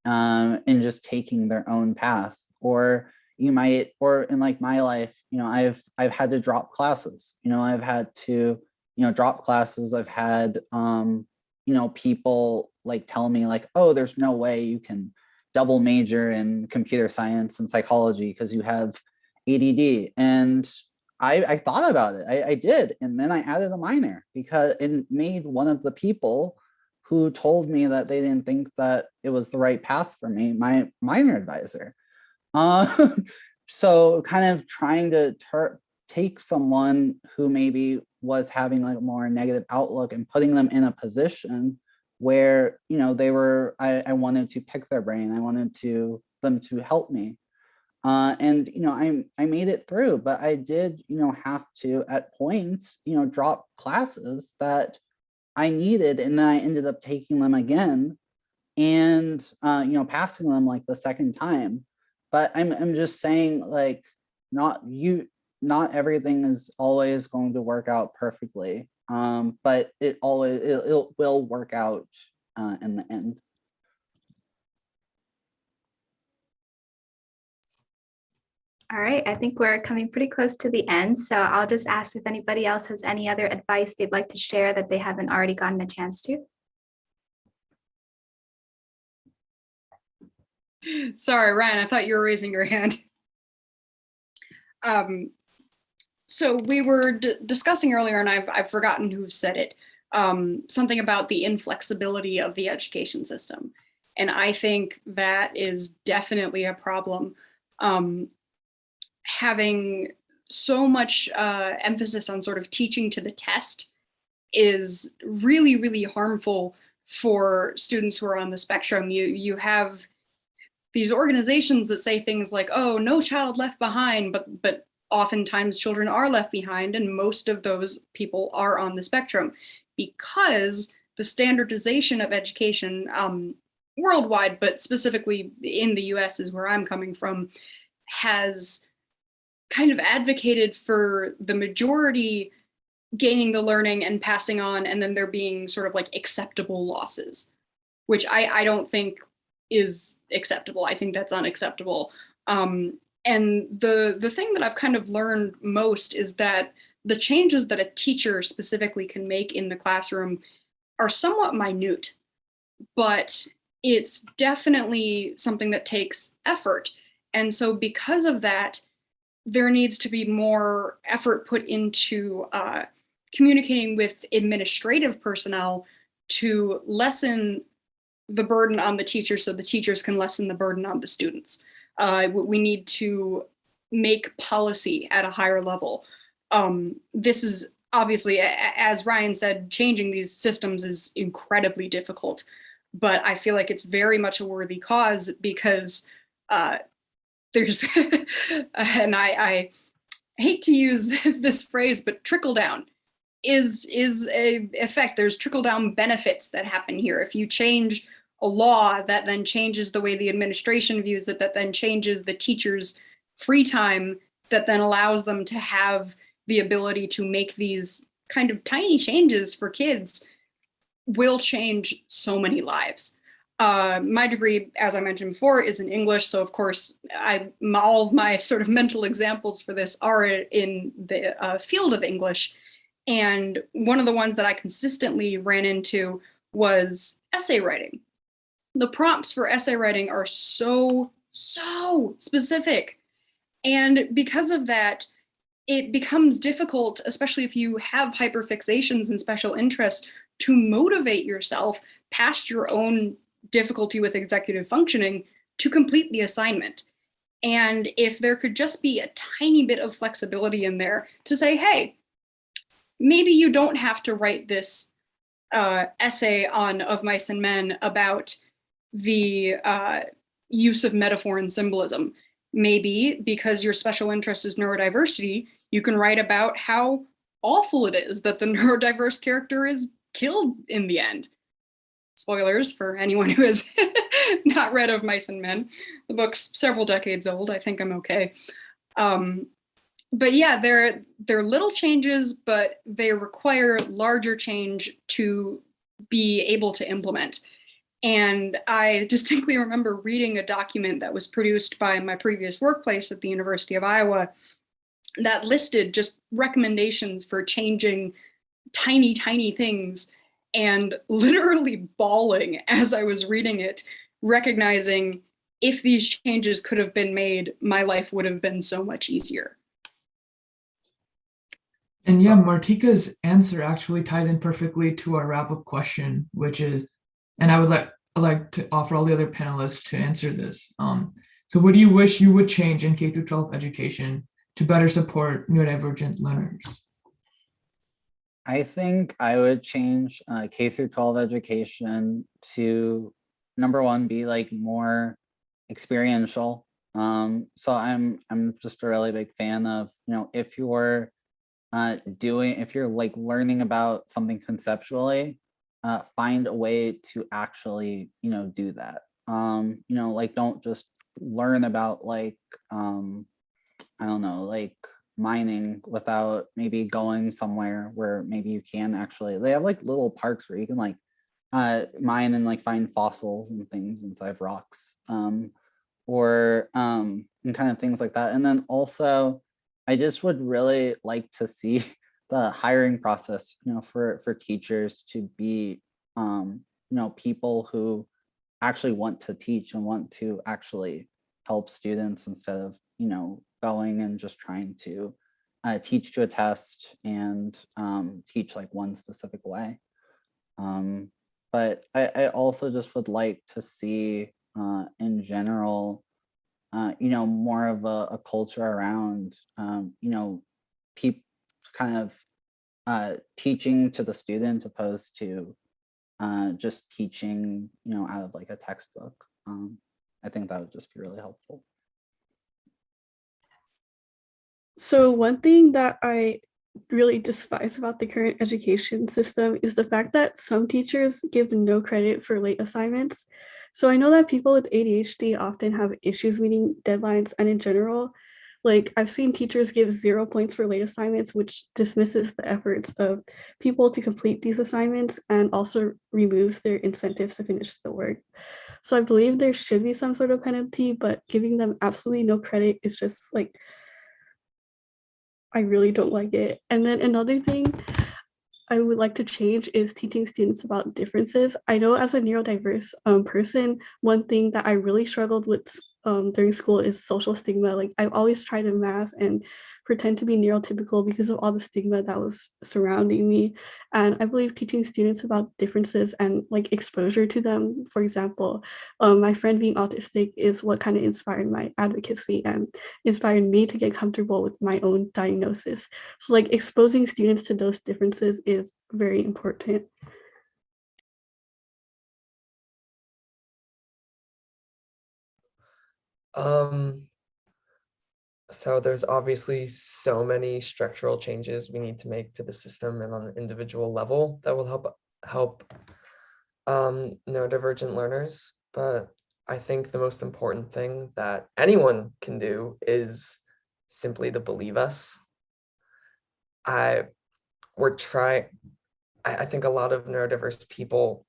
in just taking their own path. Or you might, or in like my life, you know, I've had to drop classes, you know, I've had to, you know, drop classes. I've had, you know, people like tell me like, oh, there's no way you can double major in computer science and psychology because you have ADD. And I thought about it. I did. And then I added a minor because it made one of the people who told me that they didn't think that it was the right path for me my minor advisor. So kind of trying to take someone who maybe was having like a more negative outlook and putting them in a position where, you know, they were, I wanted to pick their brain. I wanted them to help me. And, you know, I made it through, but I did, you know, have to at points, you know, drop classes that I needed. And then I ended up taking them again and, you know, passing them like the second time. But I'm just saying like, not everything is always going to work out perfectly. But it will work out in the end. All right, I think we're coming pretty close to the end. So I'll just ask if anybody else has any other advice they'd like to share that they haven't already gotten a chance to. Sorry, Ryan, I thought you were raising your hand. So we were discussing earlier, and I've forgotten who said it, something about the inflexibility of the education system. And I think that is definitely a problem. Having so much emphasis on sort of teaching to the test is really, really harmful for students who are on the spectrum. You have these organizations that say things like, oh, no child left behind, but oftentimes children are left behind, and most of those people are on the spectrum because the standardization of education worldwide, but specifically in the US is where I'm coming from, has kind of advocated for the majority gaining the learning and passing on, and then there being sort of like acceptable losses, which I don't think is acceptable. I think that's unacceptable. And the thing that I've kind of learned most is that the changes that a teacher specifically can make in the classroom are somewhat minute, but it's definitely something that takes effort. And so because of that, there needs to be more effort put into communicating with administrative personnel to lessen the burden on the teachers so the teachers can lessen the burden on the students. We need to make policy at a higher level. This is obviously, as Ryan said, changing these systems is incredibly difficult, but I feel like it's very much a worthy cause because there's, and I hate to use this phrase, but trickle down is a effect. There's trickle down benefits that happen here. If you change a law, that then changes the way the administration views it, that then changes the teachers' free time, that then allows them to have the ability to make these kind of tiny changes for kids, will change so many lives. My degree, as I mentioned before, is in English. So of course, all of my sort of mental examples for this are in the field of English. And one of the ones that I consistently ran into was essay writing. The prompts for essay writing are so specific. And because of that, it becomes difficult, especially if you have hyperfixations and special interests, to motivate yourself past your own difficulty with executive functioning to complete the assignment. And if there could just be a tiny bit of flexibility in there to say, hey, maybe you don't have to write this essay on Of Mice and Men about the use of metaphor and symbolism. Maybe because your special interest is neurodiversity, you can write about how awful it is that the neurodiverse character is killed in the end. Spoilers for anyone who has not read Of Mice and Men. The book's several decades old. I think I'm okay. But yeah, they're little changes, but they require larger change to be able to implement. And I distinctly remember reading a document that was produced by my previous workplace at the University of Iowa that listed just recommendations for changing tiny things, and literally bawling as I was reading it, recognizing if these changes could have been made, my life would have been so much easier. And yeah, Martika's answer actually ties in perfectly to our wrap-up question, which is, and I would like to offer all the other panelists to answer this. So what do you wish you would change in K-12 education to better support neurodivergent learners? I think I would change K-12 education to, number one, be like more experiential. So I'm just a really big fan of, if you're like learning about something conceptually, find a way to actually, do that. Like don't just learn about like, I don't know, like mining without maybe going somewhere where maybe you can actually, they have like little parks where you can like mine and like find fossils and things inside of rocks, or and kind of things like that. And then also, I just would really like to see the hiring process, for teachers to be, people who actually want to teach and want to actually help students instead of, going and just trying to teach to a test and teach like one specific way. But I also just would like to see in general, more of a culture around, people kind of teaching to the student opposed to just teaching, out of like a textbook. I think that would just be really helpful. So one thing that I really despise about the current education system is the fact that some teachers give no credit for late assignments. So I know that people with ADHD often have issues meeting deadlines, and in general, like I've seen teachers give 0 points for late assignments, which dismisses the efforts of people to complete these assignments and also removes their incentives to finish the work. So I believe there should be some sort of penalty, but giving them absolutely no credit is just like, I really don't like it. And then another thing I would like to change is teaching students about differences. I know as a neurodiverse person, one thing that I really struggled with during school is social stigma. Like I've always tried to mask and pretend to be neurotypical because of all the stigma that was surrounding me. And I believe teaching students about differences and like exposure to them, for example, my friend being autistic is what kind of inspired my advocacy and inspired me to get comfortable with my own diagnosis. So like exposing students to those differences is very important. So there's obviously so many structural changes we need to make to the system and on an individual level that will help neurodivergent learners. But I think the most important thing that anyone can do is simply to believe us. I think a lot of neurodiverse people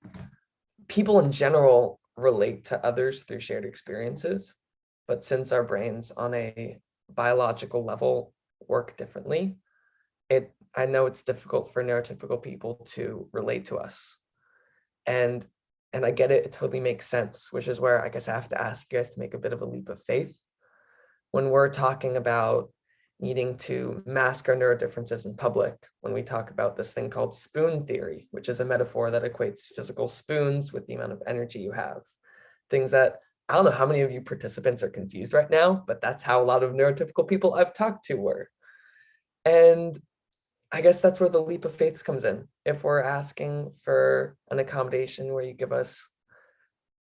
in general relate to others through shared experiences, but since our brains on a biological level work differently, I know it's difficult for neurotypical people to relate to us. And I get it, it totally makes sense, which is where I guess I have to ask you guys to make a bit of a leap of faith. When we're talking about needing to mask our neurodifferences in public, when we talk about this thing called spoon theory, which is a metaphor that equates physical spoons with the amount of energy you have. Things that, I don't know how many of you participants are confused right now, but that's how a lot of neurotypical people I've talked to were. And I guess that's where the leap of faith comes in. If we're asking for an accommodation where you give us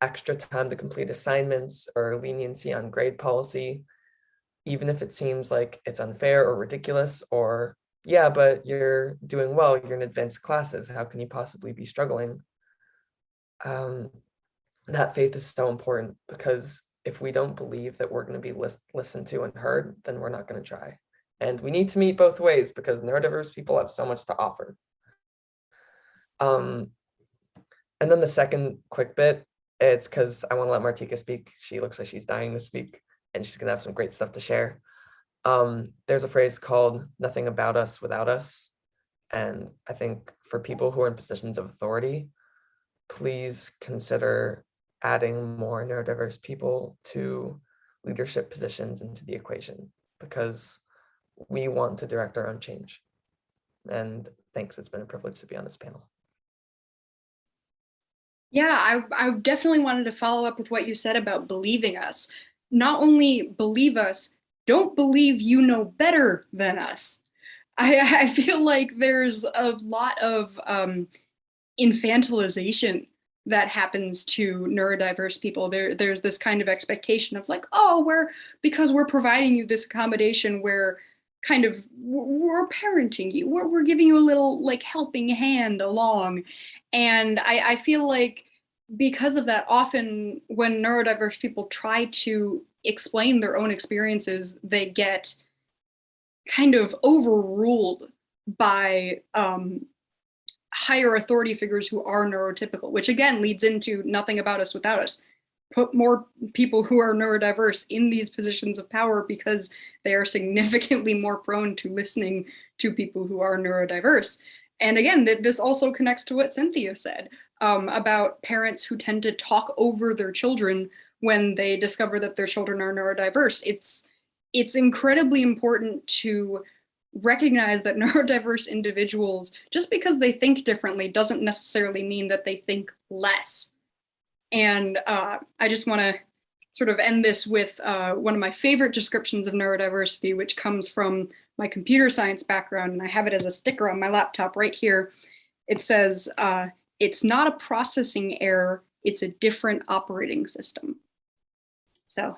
extra time to complete assignments or leniency on grade policy, even if it seems like it's unfair or ridiculous, or yeah, but you're doing well, you're in advanced classes, how can you possibly be struggling? That faith is so important, because if we don't believe that we're going to be listened to and heard, then we're not going to try. And we need to meet both ways, because neurodiverse people have so much to offer. And then the second quick bit, it's because I want to let Martika speak. She looks like she's dying to speak, and she's going to have some great stuff to share. There's a phrase called "nothing about us without us." And I think for people who are in positions of authority, please consider adding more neurodiverse people to leadership positions into the equation, because we want to direct our own change. And thanks, it's been a privilege to be on this panel. Yeah, I definitely wanted to follow up with what you said about believing us. Not only believe us, don't believe you know better than us. I feel like there's a lot of infantilization that happens to neurodiverse people. There's this kind of expectation of like, oh, because we're providing you this accommodation, we're parenting you, we're giving you a little like helping hand along. And I feel like because of that, often when neurodiverse people try to explain their own experiences, they get kind of overruled by higher authority figures who are neurotypical, which again leads into nothing about us without us. Put more people who are neurodiverse in these positions of power, because they are significantly more prone to listening to people who are neurodiverse. And again, this also connects to what Cynthia said about parents who tend to talk over their children when they discover that their children are neurodiverse. It's incredibly important to recognize that neurodiverse individuals, just because they think differently, doesn't necessarily mean that they think less. And I just want to sort of end this with one of my favorite descriptions of neurodiversity, which comes from my computer science background, and I have it as a sticker on my laptop right here. It says, it's not a processing error, it's a different operating system. So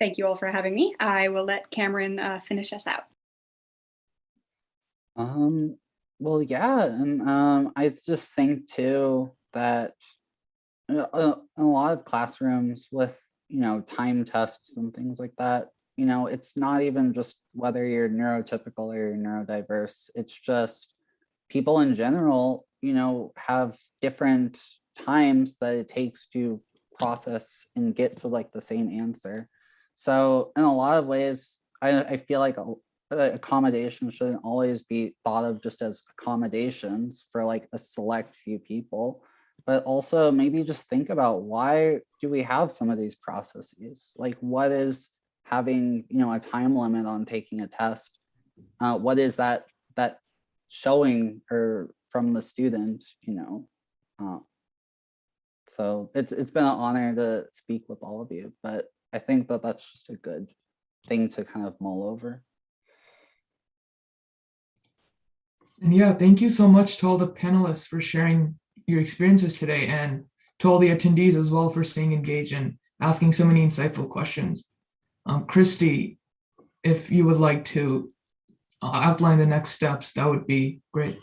thank you all for having me. I will let Cameron finish us out. Well, yeah, and I just think too that in a lot of classrooms with, time tests and things like that, it's not even just whether you're neurotypical or you're neurodiverse. It's just people in general, have different times that it takes to process and get to like the same answer. So in a lot of ways, I feel like accommodations shouldn't always be thought of just as accommodations for like a select few people, but also maybe just think about, why do we have some of these processes? Like, what is having, a time limit on taking a test? What is that showing or from the student, so it's been an honor to speak with all of you, but I think that that's just a good thing to kind of mull over. And yeah, thank you so much to all the panelists for sharing your experiences today, and to all the attendees as well for staying engaged and asking so many insightful questions. Christy, if you would like to outline the next steps, that would be great.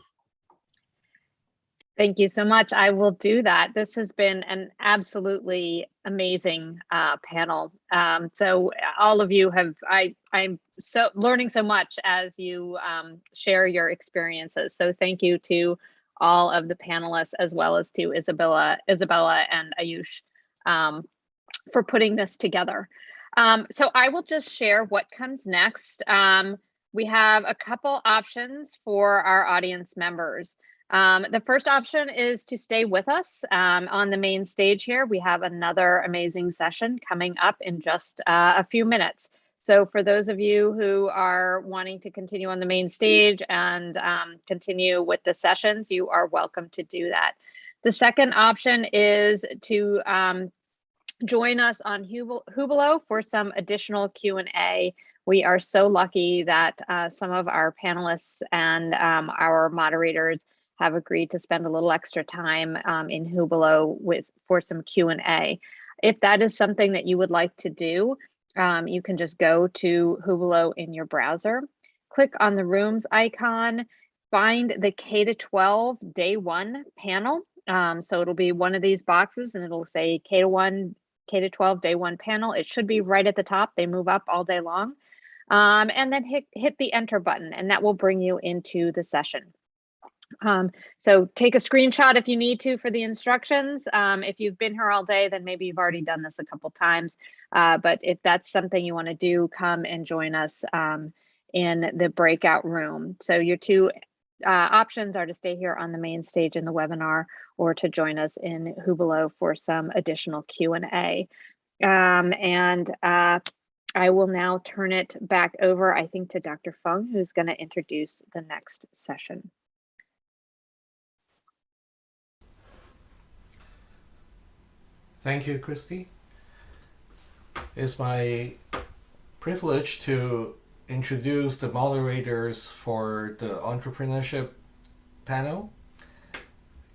Thank you so much. I will do that. This has been an absolutely amazing panel. So all of you have, I'm so learning so much as you share your experiences. So thank you to all of the panelists, as well as to Isabella and Ayush for putting this together. So I will just share what comes next. We have a couple options for our audience members. The first option is to stay with us on the main stage here. We have another amazing session coming up in just a few minutes. So for those of you who are wanting to continue on the main stage and continue with the sessions, you are welcome to do that. The second option is to join us on Hubelo for some additional Q&A. We are so lucky that some of our panelists and our moderators have agreed to spend a little extra time in Hubelo for some Q&A. If that is something that you would like to do, you can just go to Hubelo in your browser, click on the rooms icon, find the K-12 Day 1 panel. So it'll be one of these boxes and it'll say K-12 Day 1 panel. It should be right at the top. They move up all day long. And then hit the enter button, and that will bring you into the session. So take a screenshot if you need to for the instructions. If you've been here all day, then maybe you've already done this a couple times. But if that's something you want to do, come and join us in the breakout room. So your two options are to stay here on the main stage in the webinar, or to join us in Hubelo for some additional Q&A. I will now turn it back over, I think, to Dr. Fung, who's going to introduce the next session. Thank you, Christy. It's my privilege to introduce the moderators for the Entrepreneurship panel,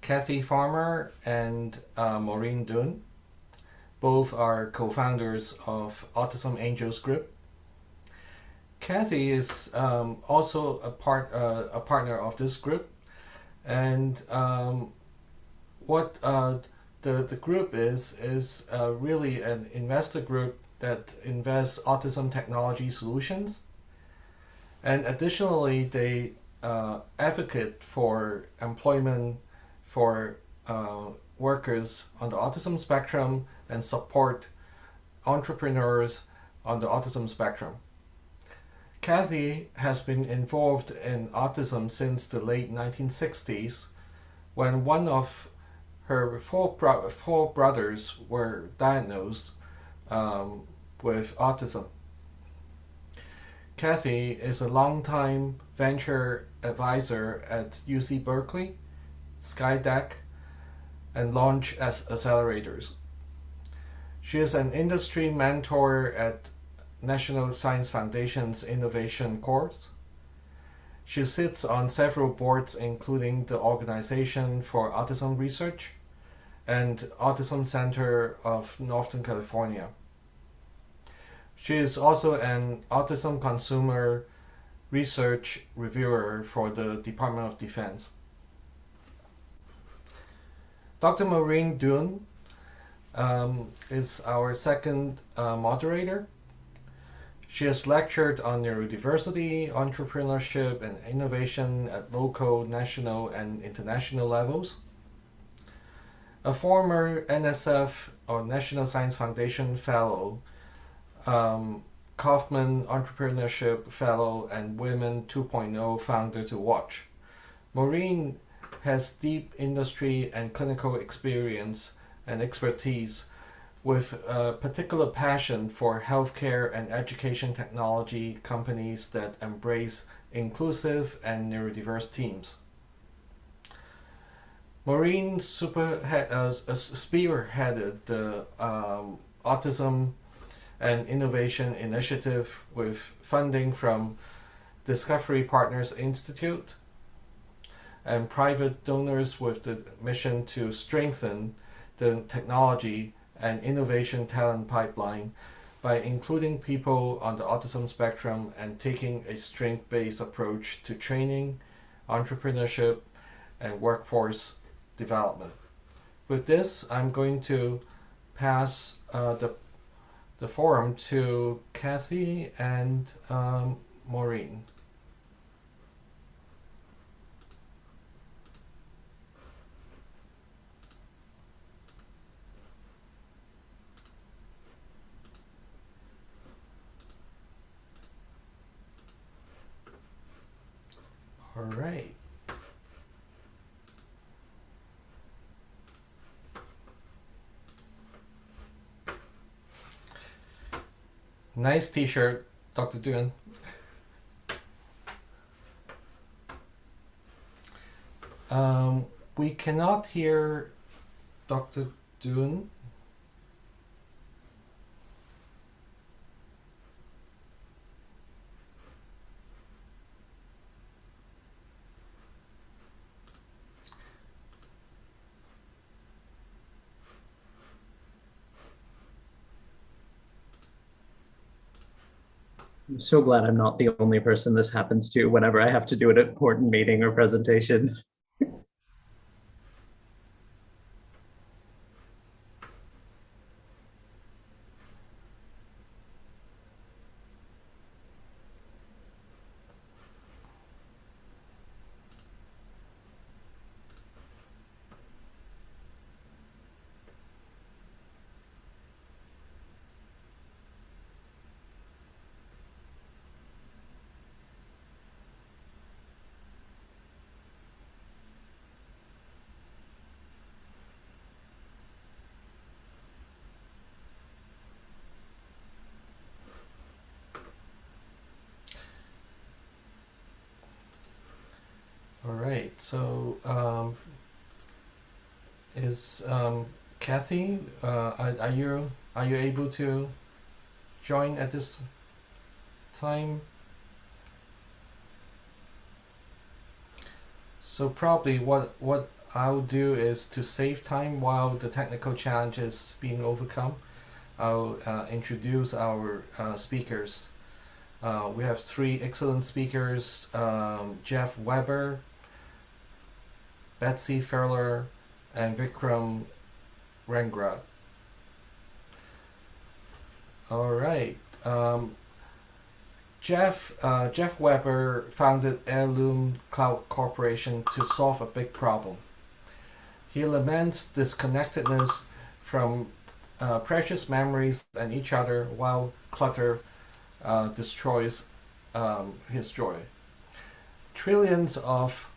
Kathy Farmer and Maureen Dunn. Both are co-founders of Autism Angels Group. Kathy is also a partner of this group, and what the group is really an investor group that invests autism technology solutions, and additionally they advocate for employment for workers on the autism spectrum and support entrepreneurs on the autism spectrum. Kathy has been involved in autism since the late 1960s, when one of her four brothers were diagnosed with autism. Kathy is a longtime venture advisor at UC Berkeley, Skydeck, and Launch Accelerators. She is an industry mentor at National Science Foundation's Innovation Course. She sits on several boards, including the Organization for Autism Research and Autism Center of Northern California. She is also an autism consumer research reviewer for the Department of Defense. Dr. Maureen Dunn is our second moderator. She has lectured on neurodiversity, entrepreneurship, and innovation at local, national, and international levels. A former NSF or National Science Foundation Fellow, Kaufman Entrepreneurship Fellow, and Women 2.0 Founder to Watch. Maureen has deep industry and clinical experience and expertise with a particular passion for healthcare and education technology companies that embrace inclusive and neurodiverse teams. Maureen spearheaded the Autism and Innovation Initiative with funding from Discovery Partners Institute and private donors with the mission to strengthen the technology and innovation talent pipeline by including people on the autism spectrum and taking a strength-based approach to training, entrepreneurship, and workforce development. With this, I'm going to pass the forum to Kathy and Maureen. All right. Nice t-shirt, Dr. Duan. We cannot hear Dr. Duan. I'm so glad I'm not the only person this happens to whenever I have to do an important meeting or presentation. All right, so is Kathy, are you able to join at this time? So probably what I'll do is, to save time while the technical challenge is being overcome, I'll introduce our speakers. We have three excellent speakers, Jeff Weber, Betsy Furler, and Vikram Rengra. All right. Jeff Weber founded Heirloom Cloud Corporation to solve a big problem. He laments disconnectedness from precious memories and each other while clutter destroys his joy. Trillions of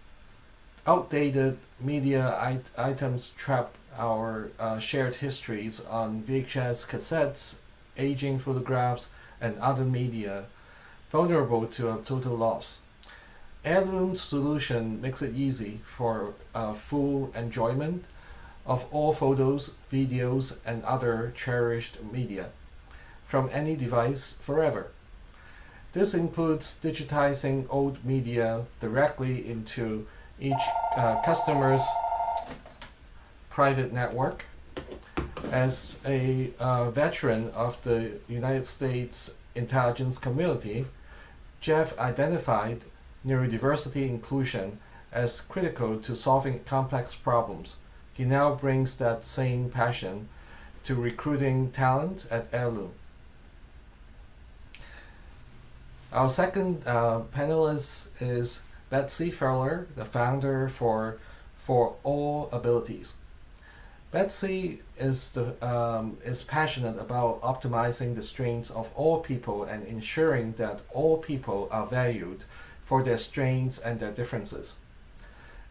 outdated media items trap our shared histories on VHS cassettes, aging photographs, and other media, vulnerable to a total loss. Heirloom's solution makes it easy for full enjoyment of all photos, videos, and other cherished media from any device forever. This includes digitizing old media directly into each customer's private network. As a veteran of the United States intelligence community, Jeff identified neurodiversity inclusion as critical to solving complex problems. He now brings that same passion to recruiting talent at Heirloom. Our second panelist is Betsy Furler, the founder for All Abilities. Betsy is passionate about optimizing the strengths of all people and ensuring that all people are valued for their strengths and their differences.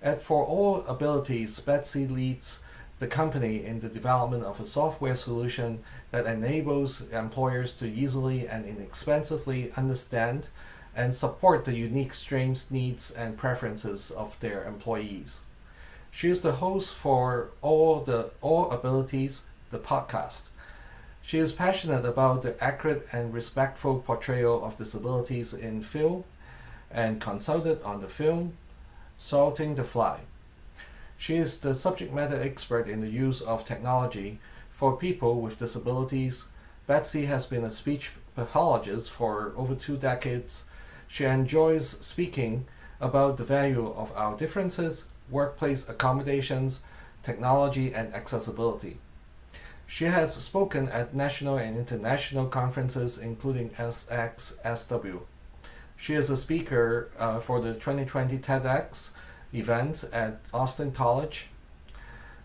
At For All Abilities, Betsy leads the company in the development of a software solution that enables employers to easily and inexpensively understand and support the unique strengths, needs, and preferences of their employees. She is the host for All Abilities, the podcast. She is passionate about the accurate and respectful portrayal of disabilities in film and consulted on the film Salting the Fly. She is the subject matter expert in the use of technology for people with disabilities. Betsy has been a speech pathologist for over 2 decades. She enjoys speaking about the value of our differences, workplace accommodations, technology, and accessibility. She has spoken at national and international conferences, including SXSW. She is a speaker for the 2020 TEDx event at Austin College.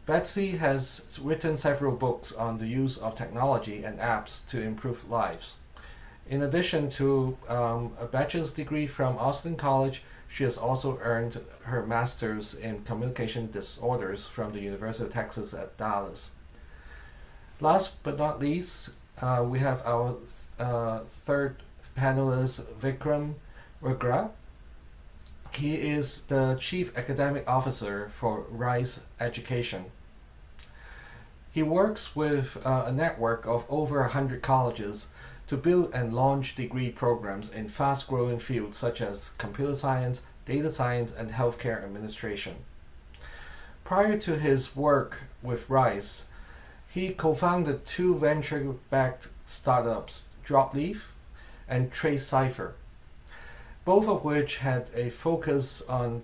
Betsy has written several books on the use of technology and apps to improve lives. In addition to a bachelor's degree from Austin College, she has also earned her master's in communication disorders from the University of Texas at Dallas. Last but not least, we have our third panelist, Vikram Ragra. He is the Chief Academic Officer for RISE Education. He works with a network of over 100 colleges to build and launch degree programs in fast-growing fields such as computer science, data science, and healthcare administration. Prior to his work with RISE, he co-founded 2 venture-backed startups, Dropleaf and TraceCipher, both of which had a focus on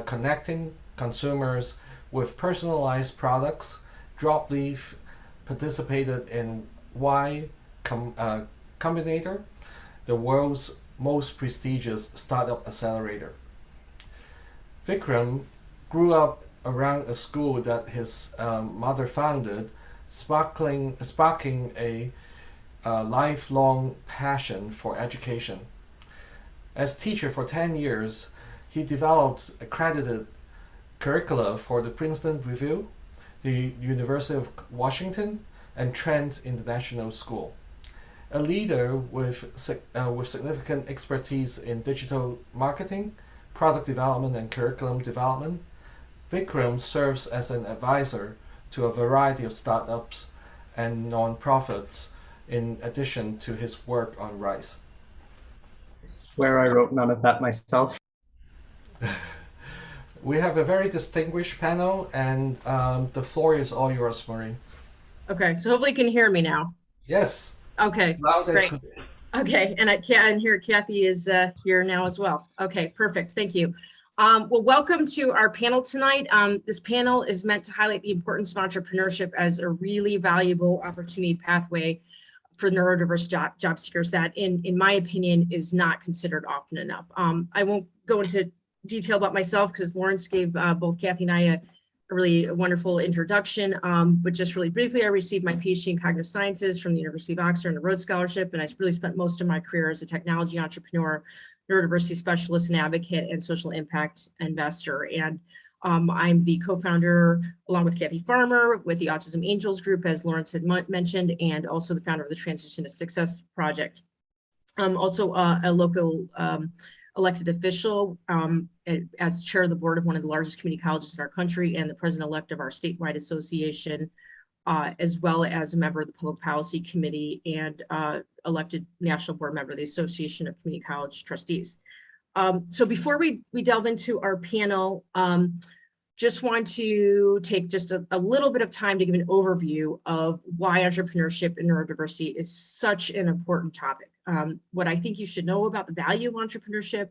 connecting consumers with personalized products. Dropleaf participated in Y Combinator, the world's most prestigious startup accelerator. Vikram grew up around a school that his mother founded, sparking a lifelong passion for education. As teacher for 10 years, he developed accredited curricula for the Princeton Review, the University of Washington, and Trent International School. A leader with significant expertise in digital marketing, product development, and curriculum development, Vikram serves as an advisor to a variety of startups and nonprofits in addition to his work on RISE. Where I wrote none of that myself. We have a very distinguished panel, and the floor is all yours, Maureen. Okay, so hopefully you can hear me now. Yes. Okay, Loud and great. clear. Okay, and I can hear Kathy is here now as well. Okay, perfect, thank you. Well, welcome to our panel tonight. This panel is meant to highlight the importance of entrepreneurship as a really valuable opportunity pathway for neurodiverse job seekers that, in my opinion, is not considered often enough. I won't go into detail about myself because Lawrence gave both Kathy and I a really wonderful introduction, but just really briefly, I received my PhD in cognitive sciences from the University of Oxford and a Rhodes Scholarship, and I really spent most of my career as a technology entrepreneur, neurodiversity specialist and advocate, and social impact investor. And I'm the co-founder, along with Kathy Farmer, with the Autism Angels Group, as Lawrence had mentioned, and also the founder of the Transition to Success Project. I'm also a local elected official as chair of the board of one of the largest community colleges in our country and the president-elect of our statewide association, as well as a member of the Public Policy Committee and elected national board member of the Association of Community College Trustees. So before we delve into our panel, just want to take just a little bit of time to give an overview of why entrepreneurship and neurodiversity is such an important topic. What I think you should know about the value of entrepreneurship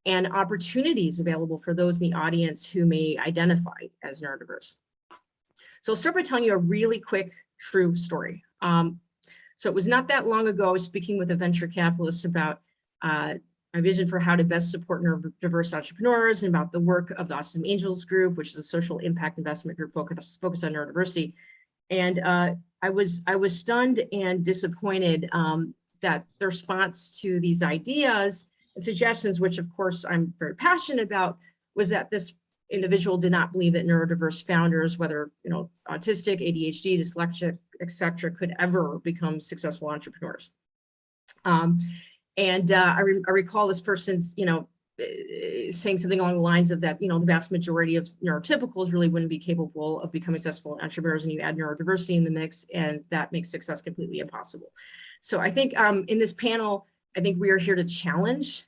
and opportunities available for those in the audience who may identify as neurodiverse. So I'll start by telling you a really quick, true story. So it was not that long ago, I was speaking with a venture capitalist about my vision for how to best support neurodiverse entrepreneurs and about the work of the Autism Angels Group, which is a social impact investment group focused on neurodiversity. And I was stunned and disappointed that the response to these ideas and suggestions, which of course I'm very passionate about, was that this individual did not believe that neurodiverse founders, whether autistic, ADHD, dyslexic, etc., could ever become successful entrepreneurs. I recall this person's saying something along the lines of that, the vast majority of neurotypicals really wouldn't be capable of becoming successful entrepreneurs, and you add neurodiversity in the mix, and that makes success completely impossible. So I think in this panel, I think we are here to challenge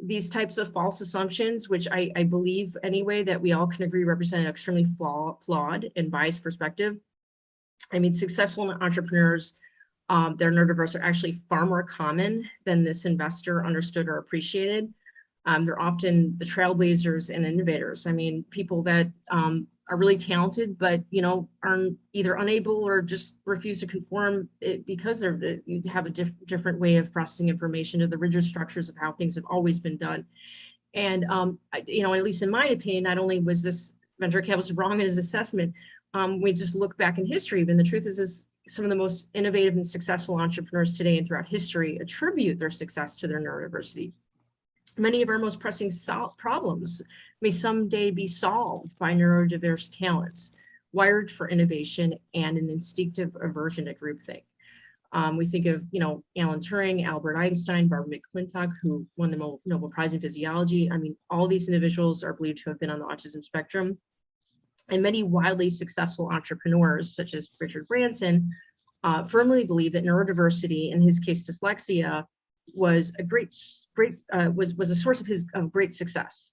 these types of false assumptions, which I believe anyway that we all can agree represent an extremely flawed and biased perspective. I mean, successful entrepreneurs, they're neurodiverse, are actually far more common than this investor understood or appreciated. They're often the trailblazers and innovators. I mean, people that are really talented, but are either unable or just refuse to conform because you have a different way of processing information to the rigid structures of how things have always been done. And at least in my opinion, not only was this venture capitalist wrong in his assessment, we just look back in history, and the truth is some of the most innovative and successful entrepreneurs today and throughout history attribute their success to their neurodiversity. Many of our most pressing problems may someday be solved by neurodiverse talents, wired for innovation and an instinctive aversion to groupthink. We think of, Alan Turing, Albert Einstein, Barbara McClintock, who won the Nobel Prize in Physiology. I mean, all these individuals are believed to have been on the autism spectrum. And many wildly successful entrepreneurs, such as Richard Branson, firmly believe that neurodiversity, in his case dyslexia, was a source of his great success.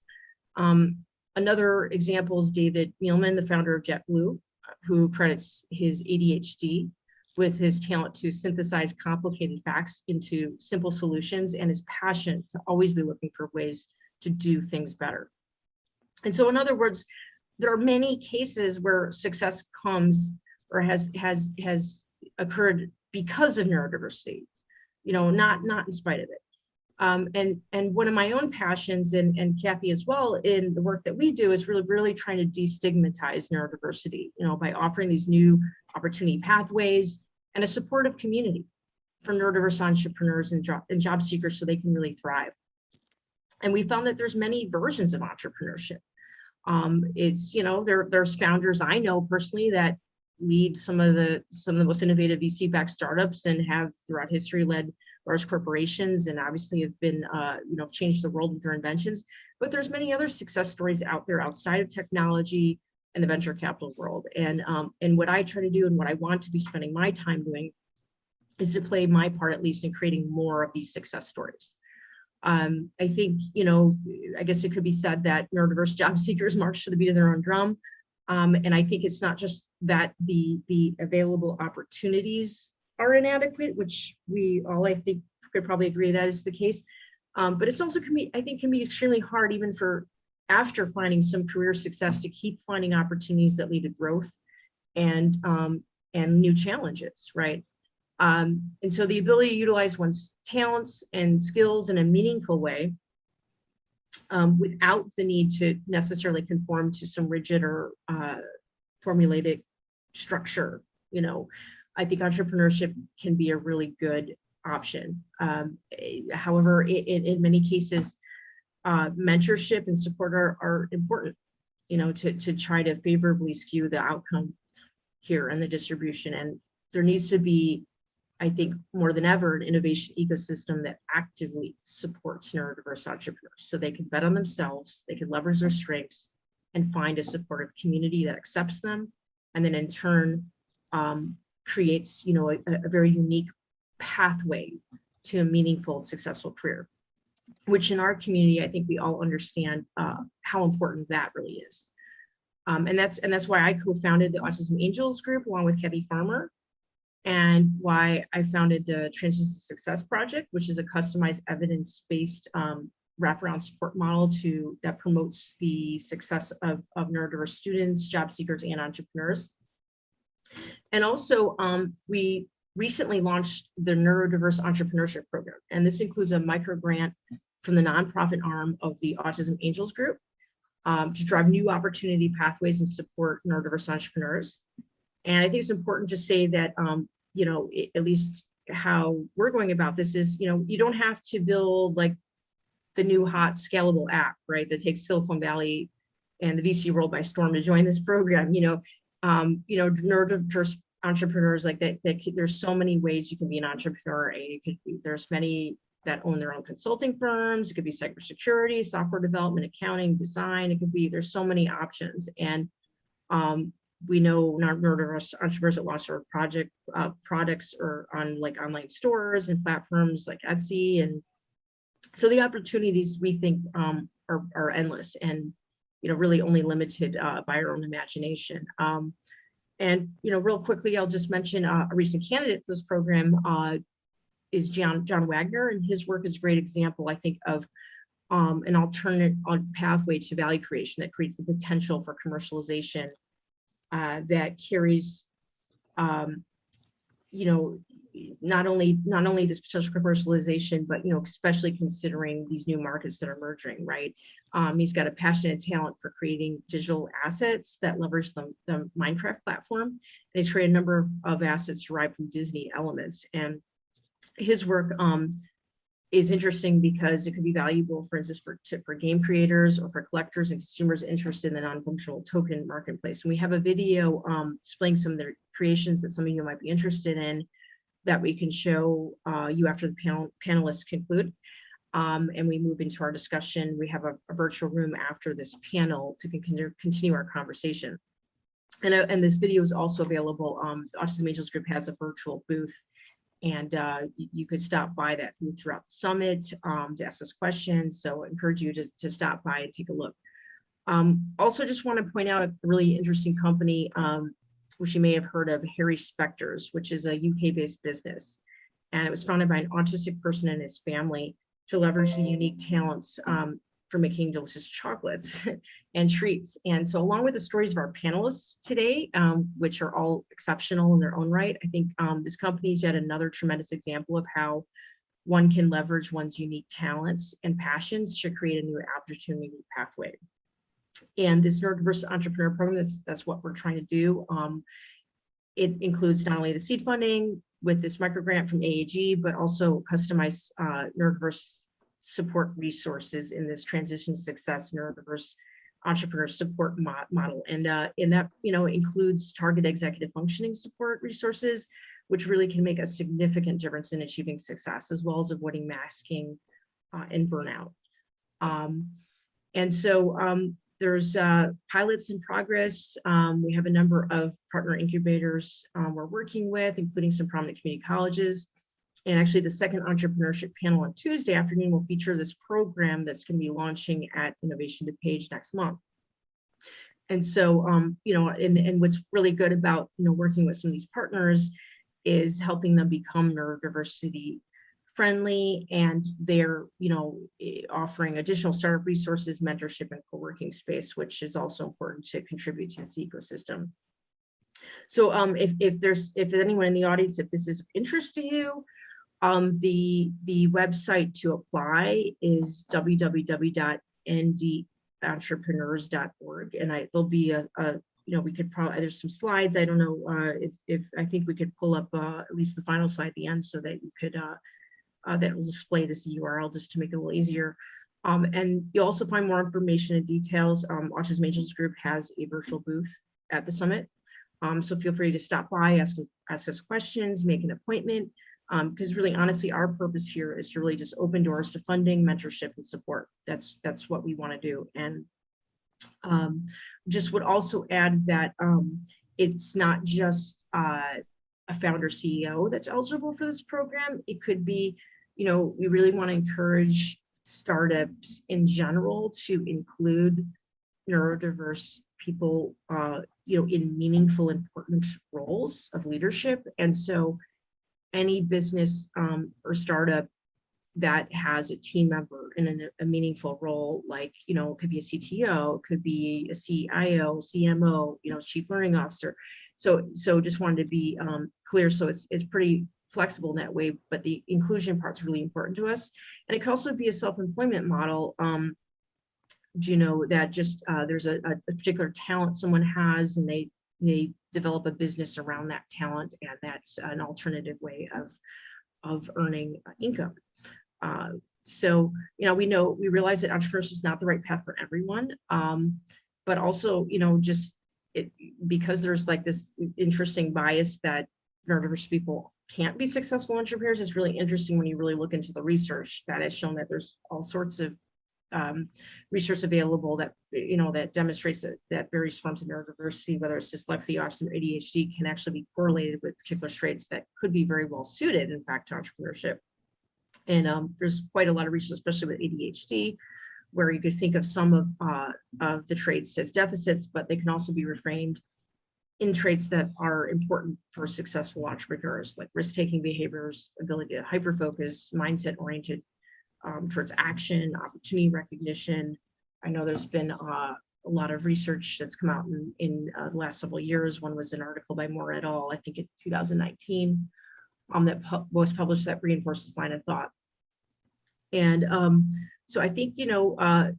Another example is David Neilman, the founder of JetBlue, who credits his ADHD with his talent to synthesize complicated facts into simple solutions and his passion to always be looking for ways to do things better. And so, in other words, there are many cases where success comes or has occurred because of neurodiversity, not in spite of it. And one of my own passions, and Kathy as well, in the work that we do, is really trying to destigmatize neurodiversity, by offering these new opportunity pathways and a supportive community for neurodiverse entrepreneurs and job seekers so they can really thrive. And we found that there's many versions of entrepreneurship. There's founders I know personally that lead some of the most innovative VC-backed startups and have throughout history led large corporations and obviously have been, changed the world with their inventions. But there's many other success stories out there outside of technology and the venture capital world. And what I try to do and what I want to be spending my time doing is to play my part, at least, in creating more of these success stories. I think, I guess it could be said that neurodiverse job seekers march to the beat of their own drum. And I think it's not just that the available opportunities are inadequate, which we all, I think, could probably agree that is the case. But it's also can be extremely hard, even for after finding some career success, to keep finding opportunities that lead to growth and new challenges, right? And so the ability to utilize one's talents and skills in a meaningful way without the need to necessarily conform to some rigid or formulated structure, I think entrepreneurship can be a really good option. However, in many cases, mentorship and support are important, to try to favorably skew the outcome here and the distribution. And there needs to be, I think, more than ever, an innovation ecosystem that actively supports neurodiverse entrepreneurs so they can bet on themselves, they can leverage their strengths and find a supportive community that accepts them, and then in turn creates, a very unique pathway to a meaningful, successful career, which in our community, I think we all understand how important that really is. And that's why I co-founded the Autism Angels group along with Kathy Farmer, and why I founded the Transition to Success Project, which is a customized evidence-based wraparound support model that promotes the success of neurodiverse students, job seekers, and entrepreneurs. And also, we recently launched the Neurodiverse Entrepreneurship Program, and this includes a micro grant from the nonprofit arm of the Autism Angels group to drive new opportunity pathways and support neurodiverse entrepreneurs. And I think it's important to say that, at least how we're going about this is, you don't have to build like the new hot scalable app, right? That takes Silicon Valley and the VC world by storm to join this program. Neurodiverse entrepreneurs, like that, there's so many ways you can be an entrepreneur. There's many that own their own consulting firms. It could be cybersecurity, software development, accounting, design. There's so many options. And we know neurodiverse entrepreneurs that launch their products or on like online stores and platforms like Etsy. And so the opportunities, we think, are endless and, really only limited by our own imagination. And, real quickly, I'll just mention a recent candidate for this program is John Wagner, and his work is a great example, I think, of an alternate pathway to value creation that creates the potential for commercialization that carries, not only this potential commercialization, but especially considering these new markets that are emerging, right? He's got a passion and talent for creating digital assets that leverage the Minecraft platform, and he's created a number of assets derived from Disney elements. And his work is interesting because it could be valuable, for instance, for game creators or for collectors and consumers interested in the non-functional token marketplace. And we have a video displaying some of their creations that some of you might be interested in that we can show you after the panelists conclude. And we move into our discussion. We have a virtual room after this panel to continue our conversation. And this video is also available. The Autism Angels Group has a virtual booth, and you could stop by that booth throughout the summit to ask us questions. So I encourage you to stop by and take a look. Also, just want to point out a really interesting company, which you may have heard of, Harry Specters, which is a UK-based business. And it was founded by an autistic person and his family to leverage the unique talents for making delicious chocolates and treats. And so along with the stories of our panelists today, which are all exceptional in their own right, I think this company is yet another tremendous example of how one can leverage one's unique talents and passions to create a new opportunity pathway. And this neurodiverse entrepreneur program, that's what we're trying to do. It includes not only the seed funding with this microgrant from AAG, but also customized neurodiverse support resources in this transition success neurodiverse entrepreneur support model. And that includes target executive functioning support resources, which really can make a significant difference in achieving success, as well as avoiding masking and burnout. And so there's pilots in progress. We have a number of partner incubators we're working with, including some prominent community colleges. And actually the second entrepreneurship panel on Tuesday afternoon will feature this program that's going to be launching at Innovation to Page next month. And so, and what's really good about, working with some of these partners is helping them become neurodiversity friendly, and they're, offering additional startup resources, mentorship, and co-working space, which is also important to contribute to this ecosystem. So if anyone in the audience, if this is of interest to you, the website to apply is www.ndentrepreneurs.org, and there'll be we could probably, there's some slides. I don't know if I think we could pull up at least the final slide at the end so that you could that will display this URL just to make it a little easier. And you'll also find more information and details. Autism Angels Group has a virtual booth at the summit. So feel free to stop by, ask us questions, make an appointment, because really, honestly, our purpose here is to really just open doors to funding, mentorship, and support. That's what we want to do. And just would also add that it's not just a founder CEO that's eligible for this program. It could be, we really want to encourage startups in general to include neurodiverse people, in meaningful, important roles of leadership. And so any business or startup that has a team member in a meaningful role, like, it could be a CTO, it could be a CIO, CMO, chief learning officer. So just wanted to be clear. So it's pretty flexible in that way, but the inclusion part's really important to us. And it could also be a self-employment model, that just there's a particular talent someone has, and they develop a business around that talent, and that's an alternative way of earning income. So we realize that entrepreneurship is not the right path for everyone, but also, you know, just because there's like this interesting bias that neurodiverse people can't be successful entrepreneurs. Is really interesting when you really look into the research that has shown that there's all sorts of research available that, you know, that demonstrates that various forms of neurodiversity, whether it's dyslexia, autism, or ADHD, can actually be correlated with particular traits that could be very well suited, in fact, to entrepreneurship. And there's quite a lot of research, especially with ADHD, where you could think of some of the traits as deficits, but they can also be reframed in traits that are important for successful entrepreneurs, like risk-taking behaviors, ability to hyper-focus, mindset-oriented towards action, opportunity recognition. I know there's been a lot of research that's come out in the last several years. One was an article by Moore et al., I think in 2019, that was published that reinforces line of thought. And so I think, you know,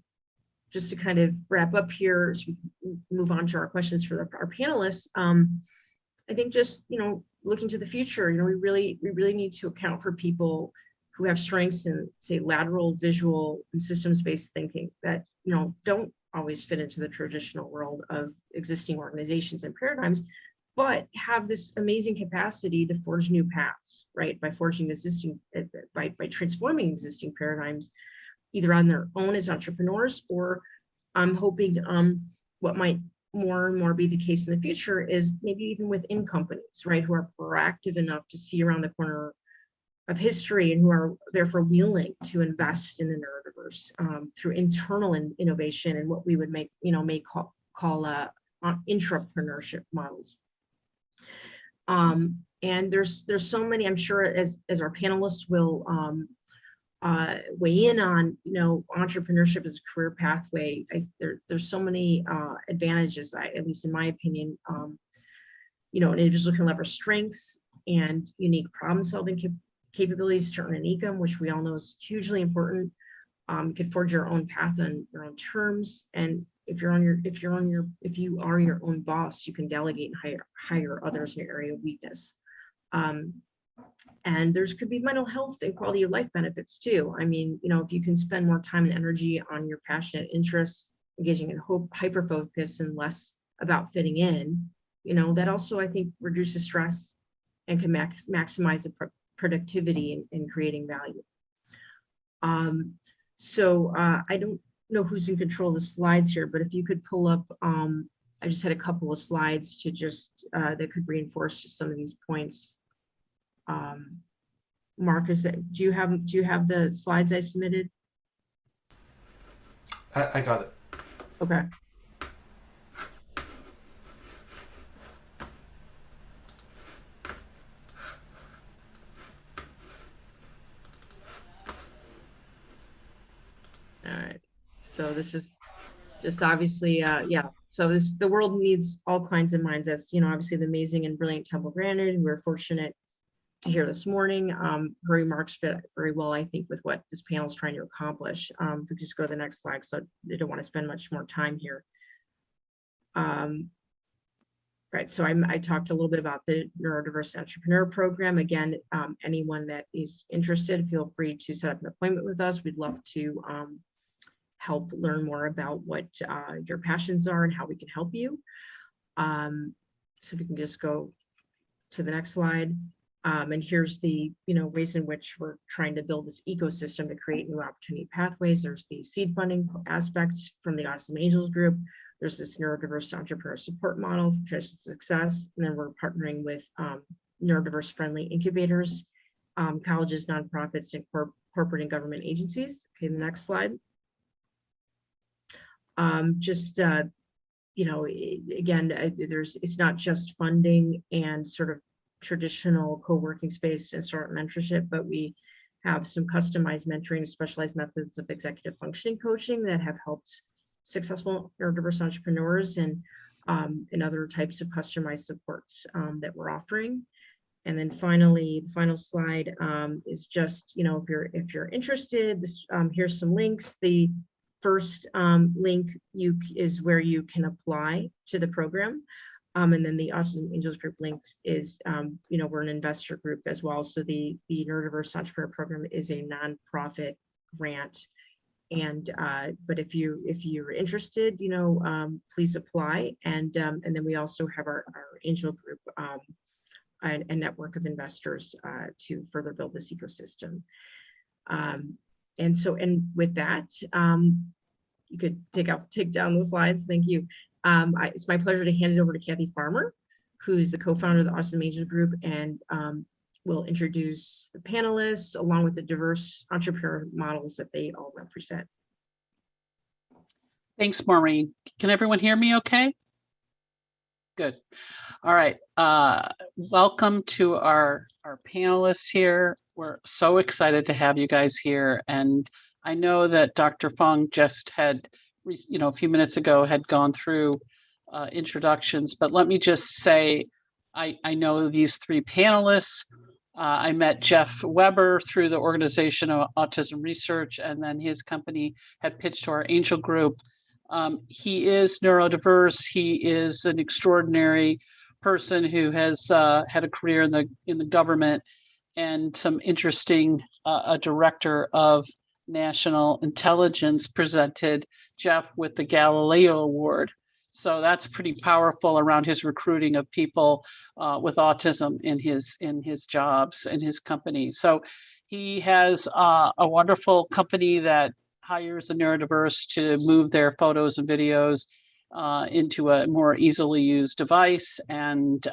just to kind of wrap up here, as we move on to our questions for our panelists, I think just, you know, looking to the future, you know, we really need to account for people who have strengths in, say, lateral, visual, and systems-based thinking that, you know, don't always fit into the traditional world of existing organizations and paradigms, but have this amazing capacity to forge new paths, right? By forging existing, by transforming existing paradigms, either on their own as entrepreneurs, or I'm hoping what might more and more be the case in the future is maybe even within companies, right? Who are proactive enough to see around the corner of history and who are therefore willing to invest in the neurodiverse through internal innovation and what we would may call intrapreneurship models. And there's so many, I'm sure, as our panelists will weigh in on, you know, entrepreneurship as a career pathway. There's so many advantages, at least in my opinion. You know, an individual can leverage strengths and unique problem-solving capabilities to earn an income, which we all know is hugely important. You can forge your own path on your own terms, and if you are your own boss, you can delegate and hire others in your area of weakness. And there's could be mental health and quality of life benefits too. I mean, you know, if you can spend more time and energy on your passionate interests, engaging in hyper focus and less about fitting in, you know, that also, I think, reduces stress and can maximize the productivity in creating value. So I don't know who's in control of the slides here, but if you could pull up, I just had a couple of slides to just that could reinforce some of these points. Mark, do you have the slides I submitted? I got it. Okay. All right. So this is just obviously, yeah. So the world needs all kinds of minds. That's, you know, obviously the amazing and brilliant Temple Grandin. We're fortunate to hear this morning. Her remarks fit very well, I think, with what this panel is trying to accomplish. If we just go to the next slide, so I don't want to spend much more time here. Right, so I talked a little bit about the Neurodiverse Entrepreneur Program. Again, anyone that is interested, feel free to set up an appointment with us. We'd love to help learn more about what your passions are and how we can help you. So if we can just go to the next slide. And here's the, you know, ways in which we're trying to build this ecosystem to create new opportunity pathways. There's the seed funding aspect from the Autism Angels group. There's this neurodiverse entrepreneur support model for success. And then we're partnering with neurodiverse friendly incubators, colleges, nonprofits, and corporate and government agencies. Okay, the next slide. You know, again, it's not just funding and sort of traditional co-working space and sort of mentorship, but we have some customized mentoring, specialized methods of executive functioning coaching that have helped successful neurodiverse entrepreneurs and other types of customized supports that we're offering. And then finally, the final slide is just, you know, if you're interested, here's some links. The first link is where you can apply to the program. And then the Autism Angels group link is, you know, we're an investor group as well. So the Neurodiverse Entrepreneur Program is a nonprofit grant But if you're interested, please apply. And then we also have our angel group, a network of investors to further build this ecosystem. And with that, you could take down the slides. Thank you. It's my pleasure to hand it over to Kathy Farmer, who's the co-founder of the Autism Angel Group, and will introduce the panelists along with the diverse entrepreneur models that they all represent. Thanks, Maureen. Can everyone hear me okay? Good. All right. Welcome to our panelists here. We're so excited to have you guys here. And I know that Dr. Fung just had, a few minutes ago, had gone through introductions, but let me just say, I know these three panelists. I met Jeff Weber through the Organization of Autism Research, and then his company had pitched to our angel group. He is neurodiverse. He is an extraordinary person who has had a career in the government and some interesting, a director of national intelligence presented Jeff with the Galileo Award. So that's pretty powerful around his recruiting of people with autism in his jobs in his company. So he has a wonderful company that hires the neurodiverse to move their photos and videos into a more easily used device. And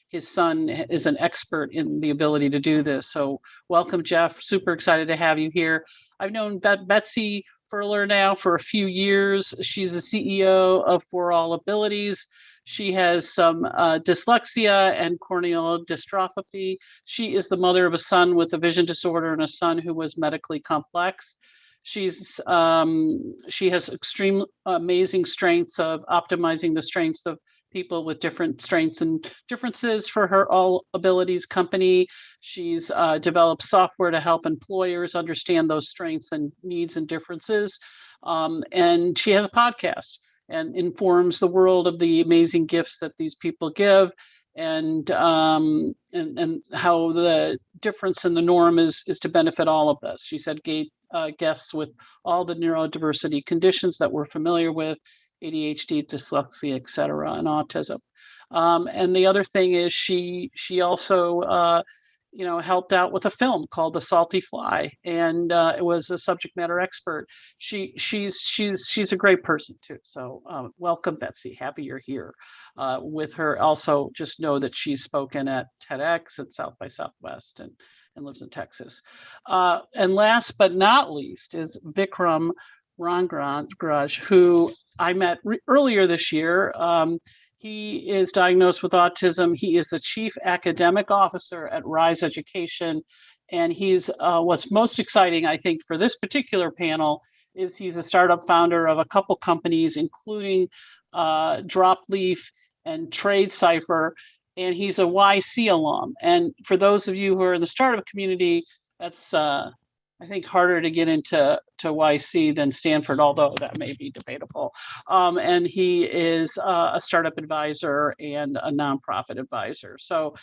his son is an expert in the ability to do this. So welcome, Jeff. Super excited to have you here. I've known Betsy Furler now for a few years. She's the CEO of For All Abilities. She has some dyslexia and corneal dystrophy. She is the mother of a son with a vision disorder and a son who was medically complex. She has extreme amazing strengths of optimizing the strengths of people with different strengths and differences for her All Abilities company. She's developed software to help employers understand those strengths and needs and differences. And she has a podcast and informs the world of the amazing gifts that these people give, and how the difference in the norm is to benefit all of us. She said guests with all the neurodiversity conditions that we're familiar with, ADHD, dyslexia, et cetera, and autism. And the other thing is she also helped out with a film called The Salty Fly, and it was a subject matter expert. She's a great person too. So welcome, Betsy. Happy you're here with her. Also, just know that she's spoken at TEDx at South by Southwest and lives in Texas. And last but not least is Vikram Rangraj, who I met earlier this year. He is diagnosed with autism. He is the chief academic officer at Rise Education. And he's what's most exciting, I think, for this particular panel is he's a startup founder of a couple companies, including Dropleaf and TradeCypher. And he's a YC alum. And for those of you who are in the startup community, that's I think harder to get into YC than Stanford, although that may be debatable. And he is a startup advisor and a nonprofit advisor. So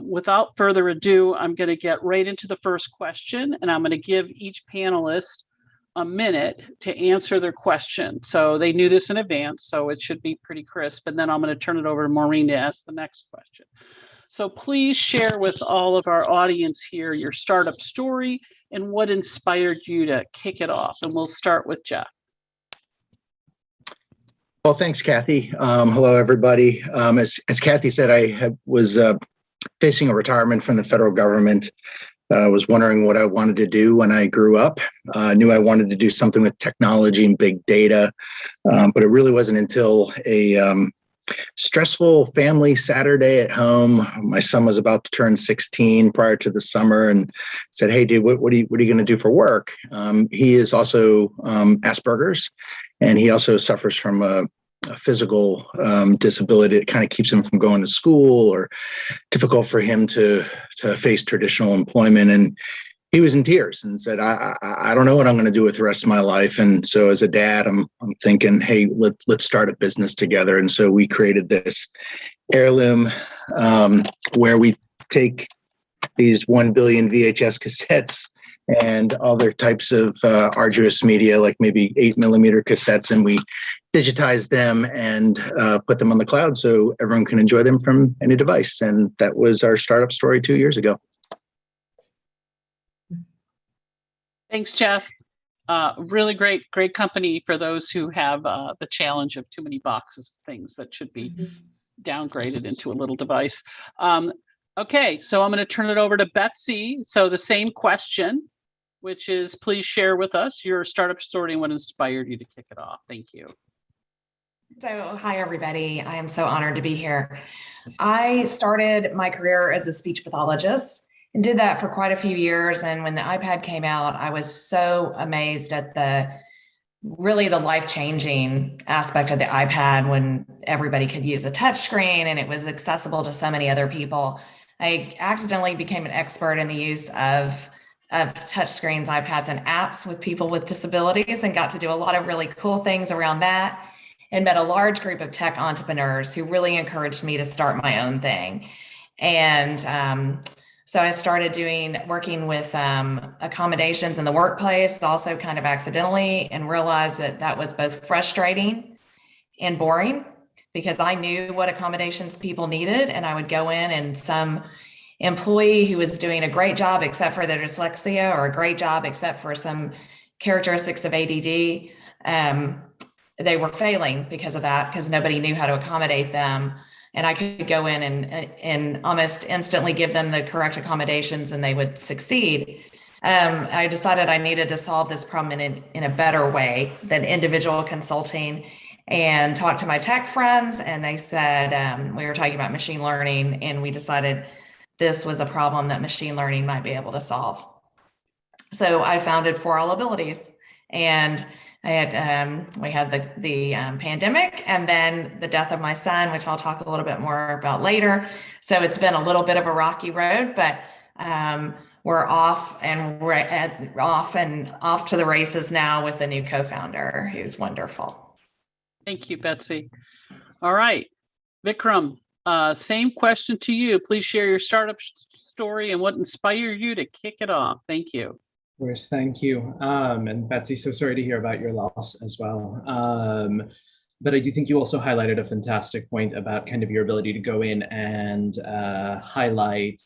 without further ado, I'm going to get right into the first question, and I'm going to give each panelist a minute to answer their question. So they knew this in advance, so it should be pretty crisp. And then I'm going to turn it over to Maureen to ask the next question. So please share with all of our audience here your startup story and what inspired you to kick it off. And we'll start with Jeff. Well, thanks, Kathy. Hello, everybody. As Kathy said, I was facing a retirement from the federal government. Was wondering what I wanted to do when I grew up. Knew I wanted to do something with technology and big data, but it really wasn't until a stressful family Saturday at home. My son was about to turn 16 prior to the summer, and said, "Hey, dude, what are you going to do for work?" He is also Asperger's, and he also suffers from a physical disability that kind of keeps him from going to school, or difficult for him to face traditional employment. And he was in tears and said, I don't know what I'm going to do with the rest of my life. And so as a dad, I'm thinking, hey, let's start a business together. And so we created this heirloom where we take these 1 billion VHS cassettes and other types of arduous media, like maybe 8mm cassettes, and we digitize them and put them on the cloud so everyone can enjoy them from any device. And that was our startup story 2 years ago. Thanks, Jeff. Really great company for those who have the challenge of too many boxes of things that should be downgraded into a little device. Okay, so I'm going to turn it over to Betsy. So the same question, which is, please share with us your startup story and what inspired you to kick it off. Thank you. So, hi, everybody. I am so honored to be here. I started my career as a speech pathologist and did that for quite a few years. And when the iPad came out, I was so amazed at the life-changing aspect of the iPad when everybody could use a touch screen and it was accessible to so many other people. I accidentally became an expert in the use of touch screens, iPads, and apps with people with disabilities, and got to do a lot of really cool things around that, and met a large group of tech entrepreneurs who really encouraged me to start my own thing. And so I started working with accommodations in the workplace, also kind of accidentally, and realized that was both frustrating and boring, because I knew what accommodations people needed, and I would go in, and some employee who was doing a great job except for their dyslexia, or a great job except for some characteristics of ADD, they were failing because of that, because nobody knew how to accommodate them. And I could go in and almost instantly give them the correct accommodations and they would succeed. I decided I needed to solve this problem in a better way than individual consulting, and talked to my tech friends, and they said, we were talking about machine learning, and we decided this was a problem that machine learning might be able to solve. So I founded For All Abilities, and we had the pandemic, and then the death of my son, which I'll talk a little bit more about later. So it's been a little bit of a rocky road, but we're off to the races now with a new co-founder who's wonderful. Thank you, Betsy. All right, Vikram, same question to you. Please share your startup story and what inspired you to kick it off. Thank you. Of course, thank you. And Betsy, so sorry to hear about your loss as well. But I do think you also highlighted a fantastic point about kind of your ability to go in and highlight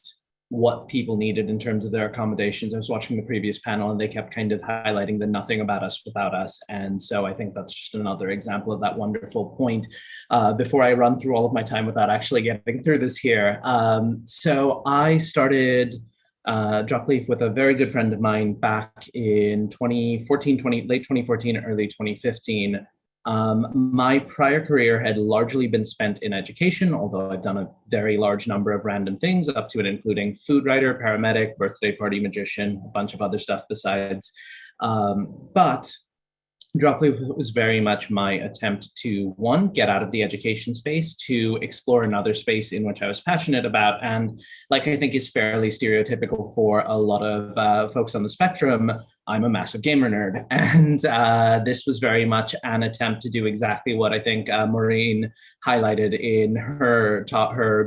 what people needed in terms of their accommodations. I was watching the previous panel and they kept kind of highlighting the nothing about us without us. And so I think that's just another example of that wonderful point. Before I run through all of my time without actually getting through this here. So I started Dropleaf with a very good friend of mine back in late 2014, early 2015. My prior career had largely been spent in education, although I've done a very large number of random things, up to and including food writer, paramedic, birthday party magician, a bunch of other stuff besides. But Dropleaf was very much my attempt to, one, get out of the education space, to explore another space in which I was passionate about, and like I think is fairly stereotypical for a lot of folks on the spectrum, I'm a massive gamer nerd. And this was very much an attempt to do exactly what I think Maureen highlighted in her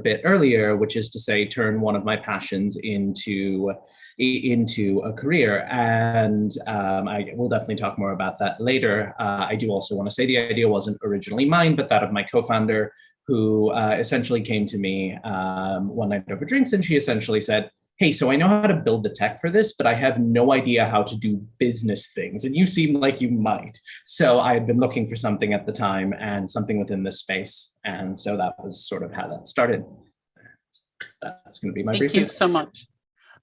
bit earlier, which is to say, turn one of my passions into a career. And I will definitely talk more about that later. I do also want to say the idea wasn't originally mine, but that of my co-founder, who essentially came to me one night over drinks, and she essentially said, hey, so I know how to build the tech for this, but I have no idea how to do business things, and you seem like you might. So I had been looking for something at the time, and something within this space. And so that was sort of how that started. That's going to be my brief. Thank you so much.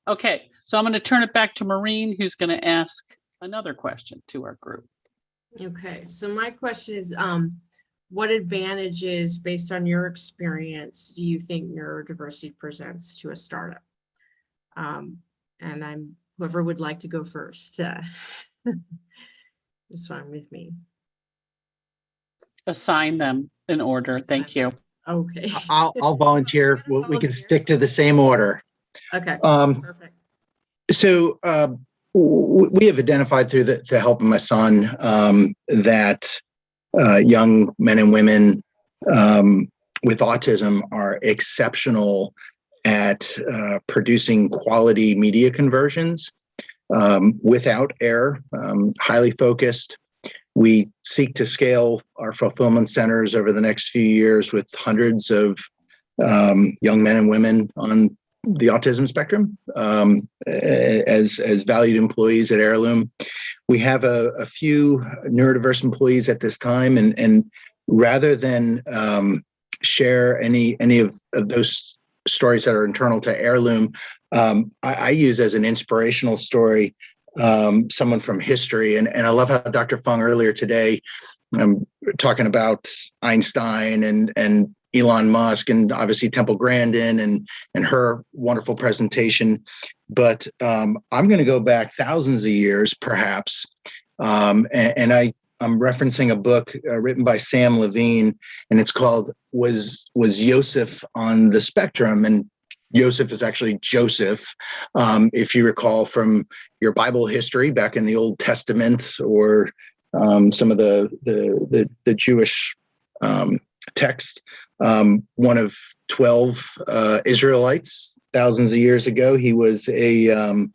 Okay, so I'm going to turn it back to Maureen, who's going to ask another question to our group. Okay, so my question is, what advantages, based on your experience, do you think neurodiversity presents to a startup? And whoever would like to go first, is fine with me. Assign them in order. Thank you. Okay. I'll volunteer. We can stick to the same order. Okay. Perfect. So we have identified through the help of my son that young men and women with autism are exceptional at producing quality media conversions. without error, highly focused. We seek to scale our fulfillment centers over the next few years with hundreds of young men and women on the autism spectrum as valued employees at Heirloom. We have a few neurodiverse employees at this time, and rather than share any of those stories that are internal to Heirloom, I use as an inspirational story someone from history. And I love how Dr. Fung earlier today talking about Einstein and Elon Musk and obviously Temple Grandin and her wonderful presentation. But I'm going to go back thousands of years, perhaps. I'm referencing a book written by Sam Levine, and it's called Was Joseph on the Spectrum? And Joseph is actually Joseph. If you recall from your Bible history back in the Old Testament or some of the Jewish text, one of 12 Israelites thousands of years ago. He was you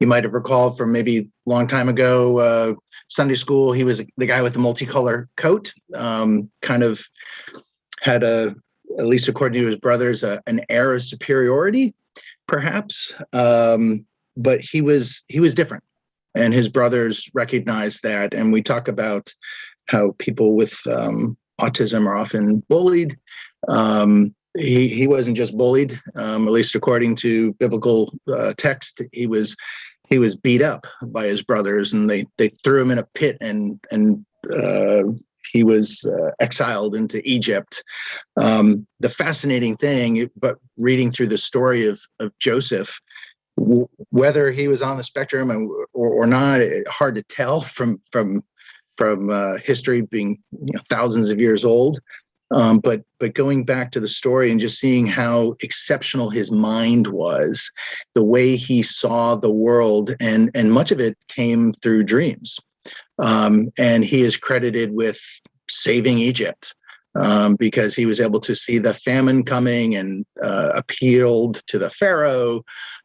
might have recalled from maybe a long time ago, Sunday school, he was the guy with the multicolor coat, kind of had at least according to his brothers, an air of superiority, perhaps. But he was different, and his brothers recognized that. And we talk about how people with autism are often bullied. He wasn't just bullied, at least according to biblical text. He was beat up by his brothers, and they threw him in a pit, and he was exiled into Egypt. The fascinating thing, but reading through the story of Joseph, whether he was on the spectrum or not, hard to tell from history being thousands of years old. But going back to the story and just seeing how exceptional his mind was, the way he saw the world, and much of it came through dreams. And he is credited with saving Egypt because he was able to see the famine coming and appealed to the Pharaoh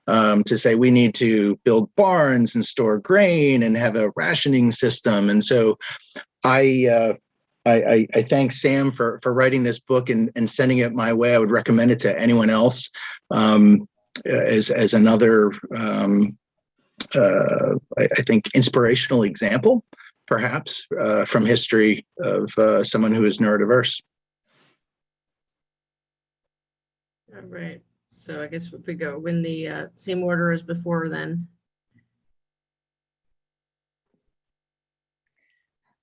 to say, we need to build barns and store grain and have a rationing system. And so I thank Sam for writing this book and sending it my way. I would recommend it to anyone else as another, I think, inspirational example, perhaps, from history of someone who is neurodiverse. All right. So I guess if we go in the same order as before, then.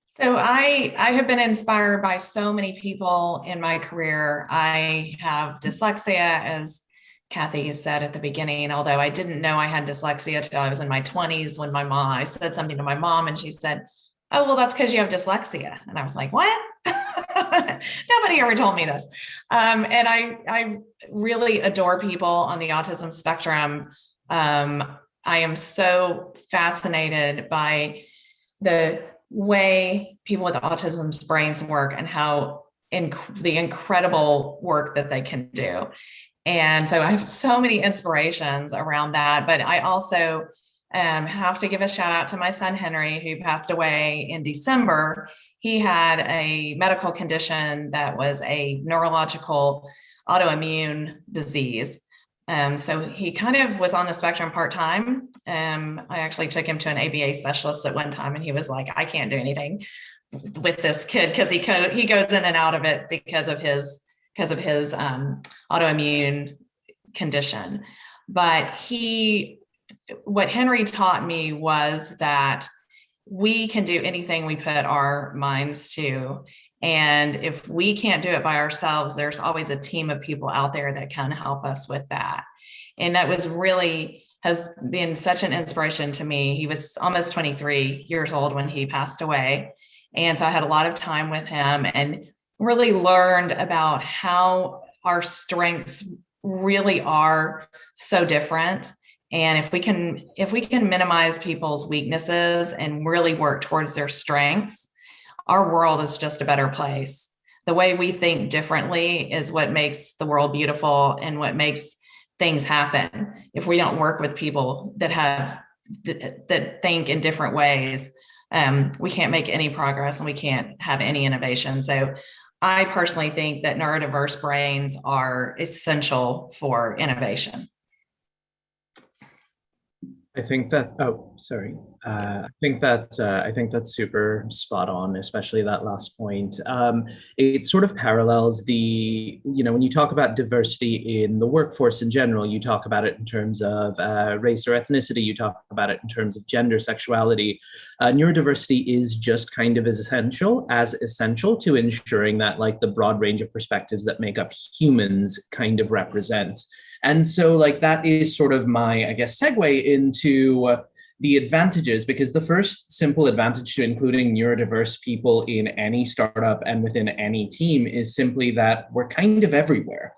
So I have been inspired by so many people in my career. I have dyslexia, as Kathy has said at the beginning, although I didn't know I had dyslexia till I was in my 20s when I said something to my mom and she said, oh, well, that's because you have dyslexia. And I was like, what? Nobody ever told me this. And I really adore people on the autism spectrum. I am so fascinated by the way people with autism's brains work and how the incredible work that they can do. And so I have so many inspirations around that, but I also have to give a shout out to my son, Henry, who passed away in December. He had a medical condition that was a neurological autoimmune disease. So he kind of was on the spectrum part-time. I actually took him to an ABA specialist at one time, and he was like, I can't do anything with this kid because he goes in and out of it because of his autoimmune condition. But what Henry taught me was that we can do anything we put our minds to. And if we can't do it by ourselves, there's always a team of people out there that can help us with that. And that has been such an inspiration to me. He was almost 23 years old when he passed away. And so I had a lot of time with him and really learned about how our strengths really are so different. And if we can minimize people's weaknesses and really work towards their strengths, our world is just a better place. The way we think differently is what makes the world beautiful and what makes things happen. If we don't work with people that have that think in different ways, we can't make any progress and we can't have any innovation. So I personally think that neurodiverse brains are essential for innovation. I think that, oh, sorry. I think that's super spot on, especially that last point. It sort of parallels the, when you talk about diversity in the workforce in general, you talk about it in terms of race or ethnicity, you talk about it in terms of gender, sexuality. Neurodiversity is just kind of as essential to ensuring that like the broad range of perspectives that make up humans kind of represents. And so like that is sort of my, I guess, segue into the advantages, because the first simple advantage to including neurodiverse people in any startup and within any team is simply that we're kind of everywhere.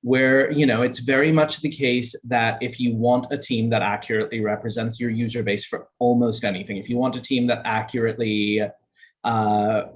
Where, it's very much the case that if you want a team that accurately represents your user base for almost anything, if you want a team that accurately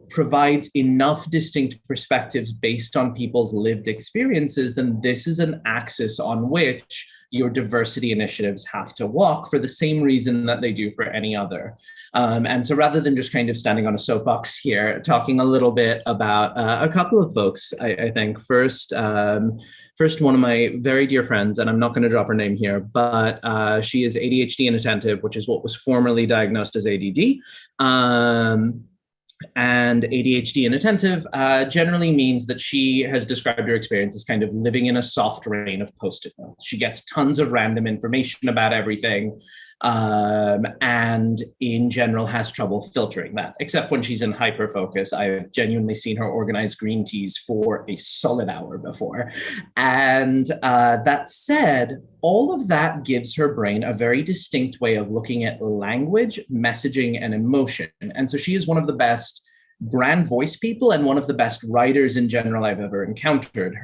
provides enough distinct perspectives based on people's lived experiences, then this is an axis on which your diversity initiatives have to walk for the same reason that they do for any other. And so rather than just kind of standing on a soapbox here, talking a little bit about a couple of folks, I think. First, one of my very dear friends, and I'm not going to drop her name here, but she is ADHD inattentive, which is what was formerly diagnosed as ADD. And ADHD inattentive generally means that she has described her experience as kind of living in a soft rain of Post-it notes. She gets tons of random information about everything, and in general has trouble filtering that, except when she's in hyperfocus. I've genuinely seen her organize green teas for a solid hour before. And that said, all of that gives her brain a very distinct way of looking at language, messaging, and emotion. And so she is one of the best brand voice people and one of the best writers in general I've ever encountered.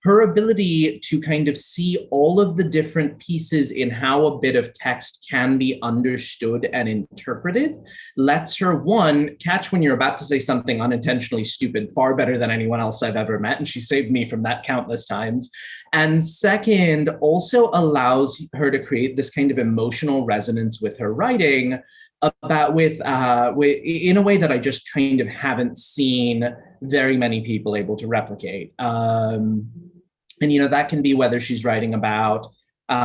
Her ability to kind of see all of the different pieces in how a bit of text can be understood and interpreted lets her, one, catch when you're about to say something unintentionally stupid far better than anyone else I've ever met, and she saved me from that countless times. And second, also allows her to create this kind of emotional resonance with her writing about with in a way that I just kind of haven't seen very many people able to replicate. And that can be whether she's writing about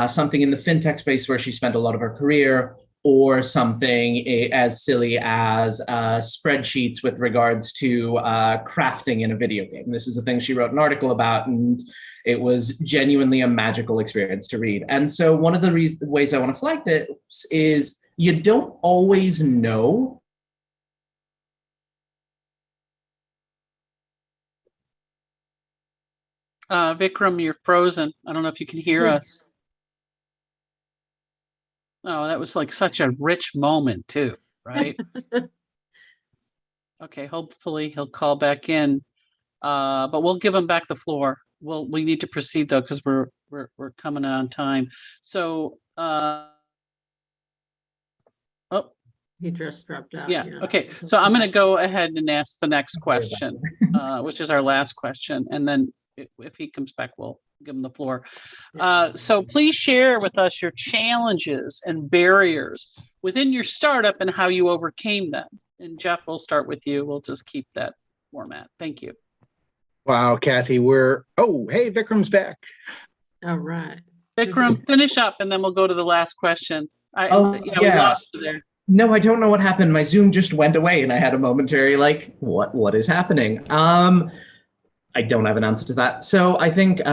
something in the fintech space where she spent a lot of her career, or something as silly as spreadsheets with regards to crafting in a video game. This is a thing she wrote an article about, and it was genuinely a magical experience to read. And so one of the ways I want to flag this is you don't always know Vikram, you're frozen. I don't know if you can hear us. Oh, that was like such a rich moment too, right? Okay, hopefully he'll call back in, but we'll give him back the floor. We need to proceed though, because we're coming on time. So, oh, he just dropped out. yeah. Okay, so I'm going to go ahead and ask the next question, which is our last question, and then if he comes back, we'll give him the floor. So please share with us your challenges and barriers within your startup and how you overcame them. And Jeff, we'll start with you. We'll just keep that format. Thank you. Wow, Kathy, hey, Vikram's back. All right. Vikram, finish up and then we'll go to the last question. We lost you there. No, I don't know what happened. My Zoom just went away and I had a momentary what is happening? I don't have an answer to that. So I think the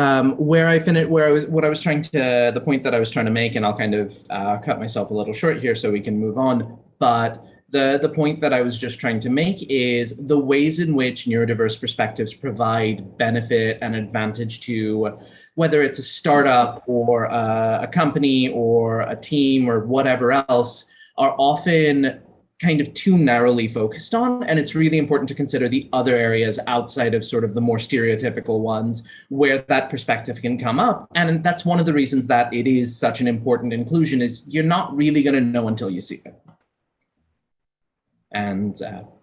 point that I was trying to make, and I'll kind of cut myself a little short here so we can move on. But the point that I was just trying to make is the ways in which neurodiverse perspectives provide benefit and advantage to whether it's a startup or a company or a team or whatever else are often kind of too narrowly focused on. And it's really important to consider the other areas outside of sort of the more stereotypical ones where that perspective can come up. And that's one of the reasons that it is such an important inclusion, is you're not really going to know until you see it. And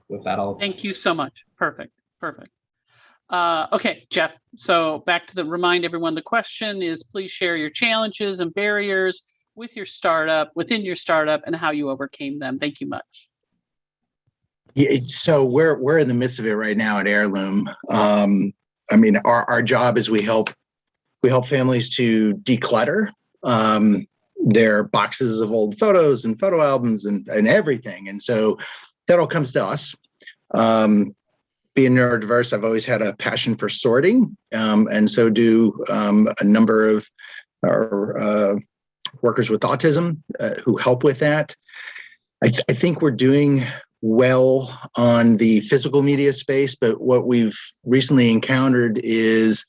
with that, Thank you so much. Perfect. Okay, Jeff. So back to remind everyone, the question is, please share your challenges and barriers with your startup, within your startup, and how you overcame them. Thank you much. Yeah, so we're in the midst of it right now at Heirloom. I mean, our job is we help families to declutter their boxes of old photos and photo albums and everything. And so that all comes to us. Being neurodiverse, I've always had a passion for sorting, and so do a number of our workers with autism who help with that. I think we're doing well on the physical media space, but what we've recently encountered is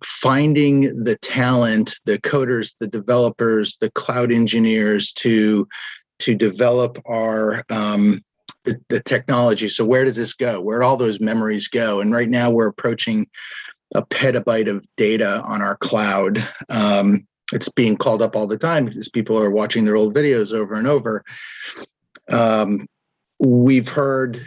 finding the talent, the coders, the developers, the cloud engineers to develop our the technology. So where does this go? Where do all those memories go? And right now we're approaching a petabyte of data on our cloud. It's being called up all the time because people are watching their old videos over and over. We've heard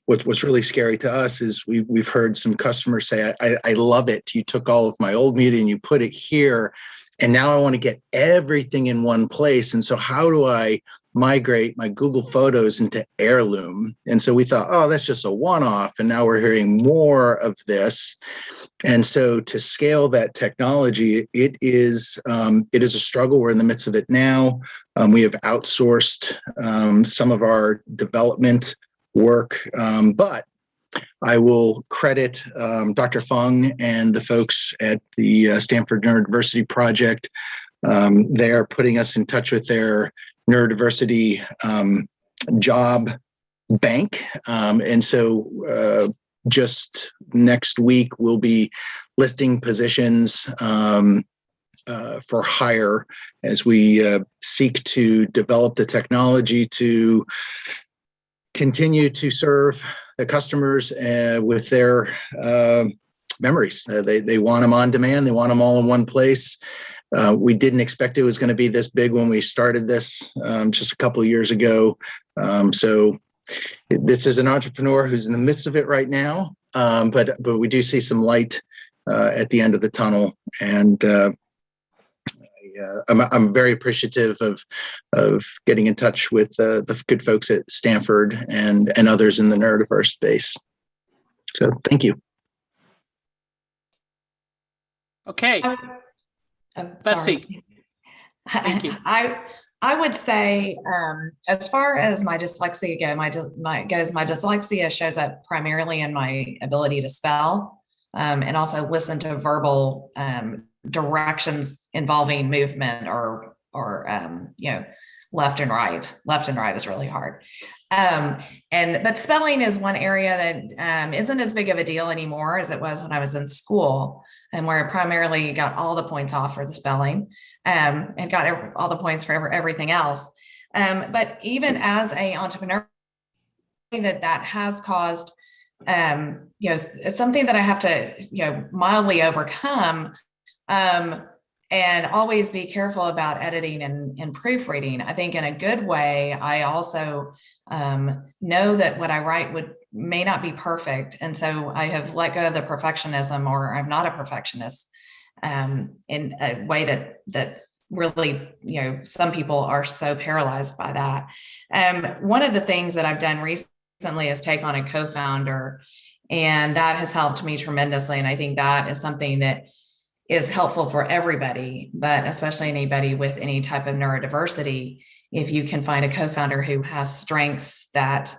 what's really scary to us is we've heard some customers say, I love it. You took all of my old media and you put it here, and now I want to get everything in one place. And so how do I migrate my Google Photos into Heirloom? And so we thought, oh, that's just a one-off. And now we're hearing more of this. And so to scale that technology, it is a struggle. We're in the midst of it now. We have outsourced some of our development work, but I will credit Dr. Fung and the folks at the Stanford Neurodiversity Project. They are putting us in touch with their neurodiversity job bank. And so just next week, we'll be listing positions for hire as we seek to develop the technology to continue to serve the customers with their memories. They want them on demand. They want them all in one place. We didn't expect it was going to be this big when we started this just a couple of years ago. So this is an entrepreneur who's in the midst of it right now, but we do see some light at the end of the tunnel, and I'm very appreciative of getting in touch with the good folks at Stanford and others in the neurodiverse space. So thank you. Okay. Betsy. Thank you. I would say, as far as my dyslexia goes, my dyslexia shows up primarily in my ability to spell and also listen to verbal directions involving movement or left and right. Left and right is really hard. But spelling is one area that isn't as big of a deal anymore as it was when I was in school, and where I primarily got all the points off for the spelling and got all the points for everything else. But even as an entrepreneur, that has caused, it's something that I have to, mildly overcome. And always be careful about editing and proofreading. I think in a good way, I also know that what I write may not be perfect. And so I have let go of the perfectionism, or I'm not a perfectionist in a way that really, some people are so paralyzed by that. One of the things that I've done recently is take on a co-founder, and that has helped me tremendously. And I think that is something that is helpful for everybody, but especially anybody with any type of neurodiversity. If you can find a co-founder who has strengths that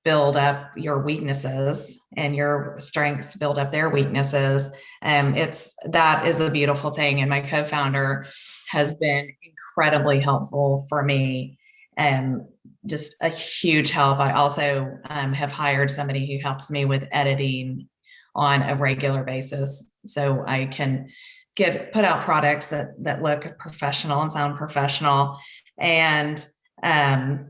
build up your weaknesses and your strengths build up their weaknesses, that is a beautiful thing. And my co-founder has been incredibly helpful for me. Just a huge help. I also have hired somebody who helps me with editing on a regular basis, so I can put out products that look professional and sound professional. And the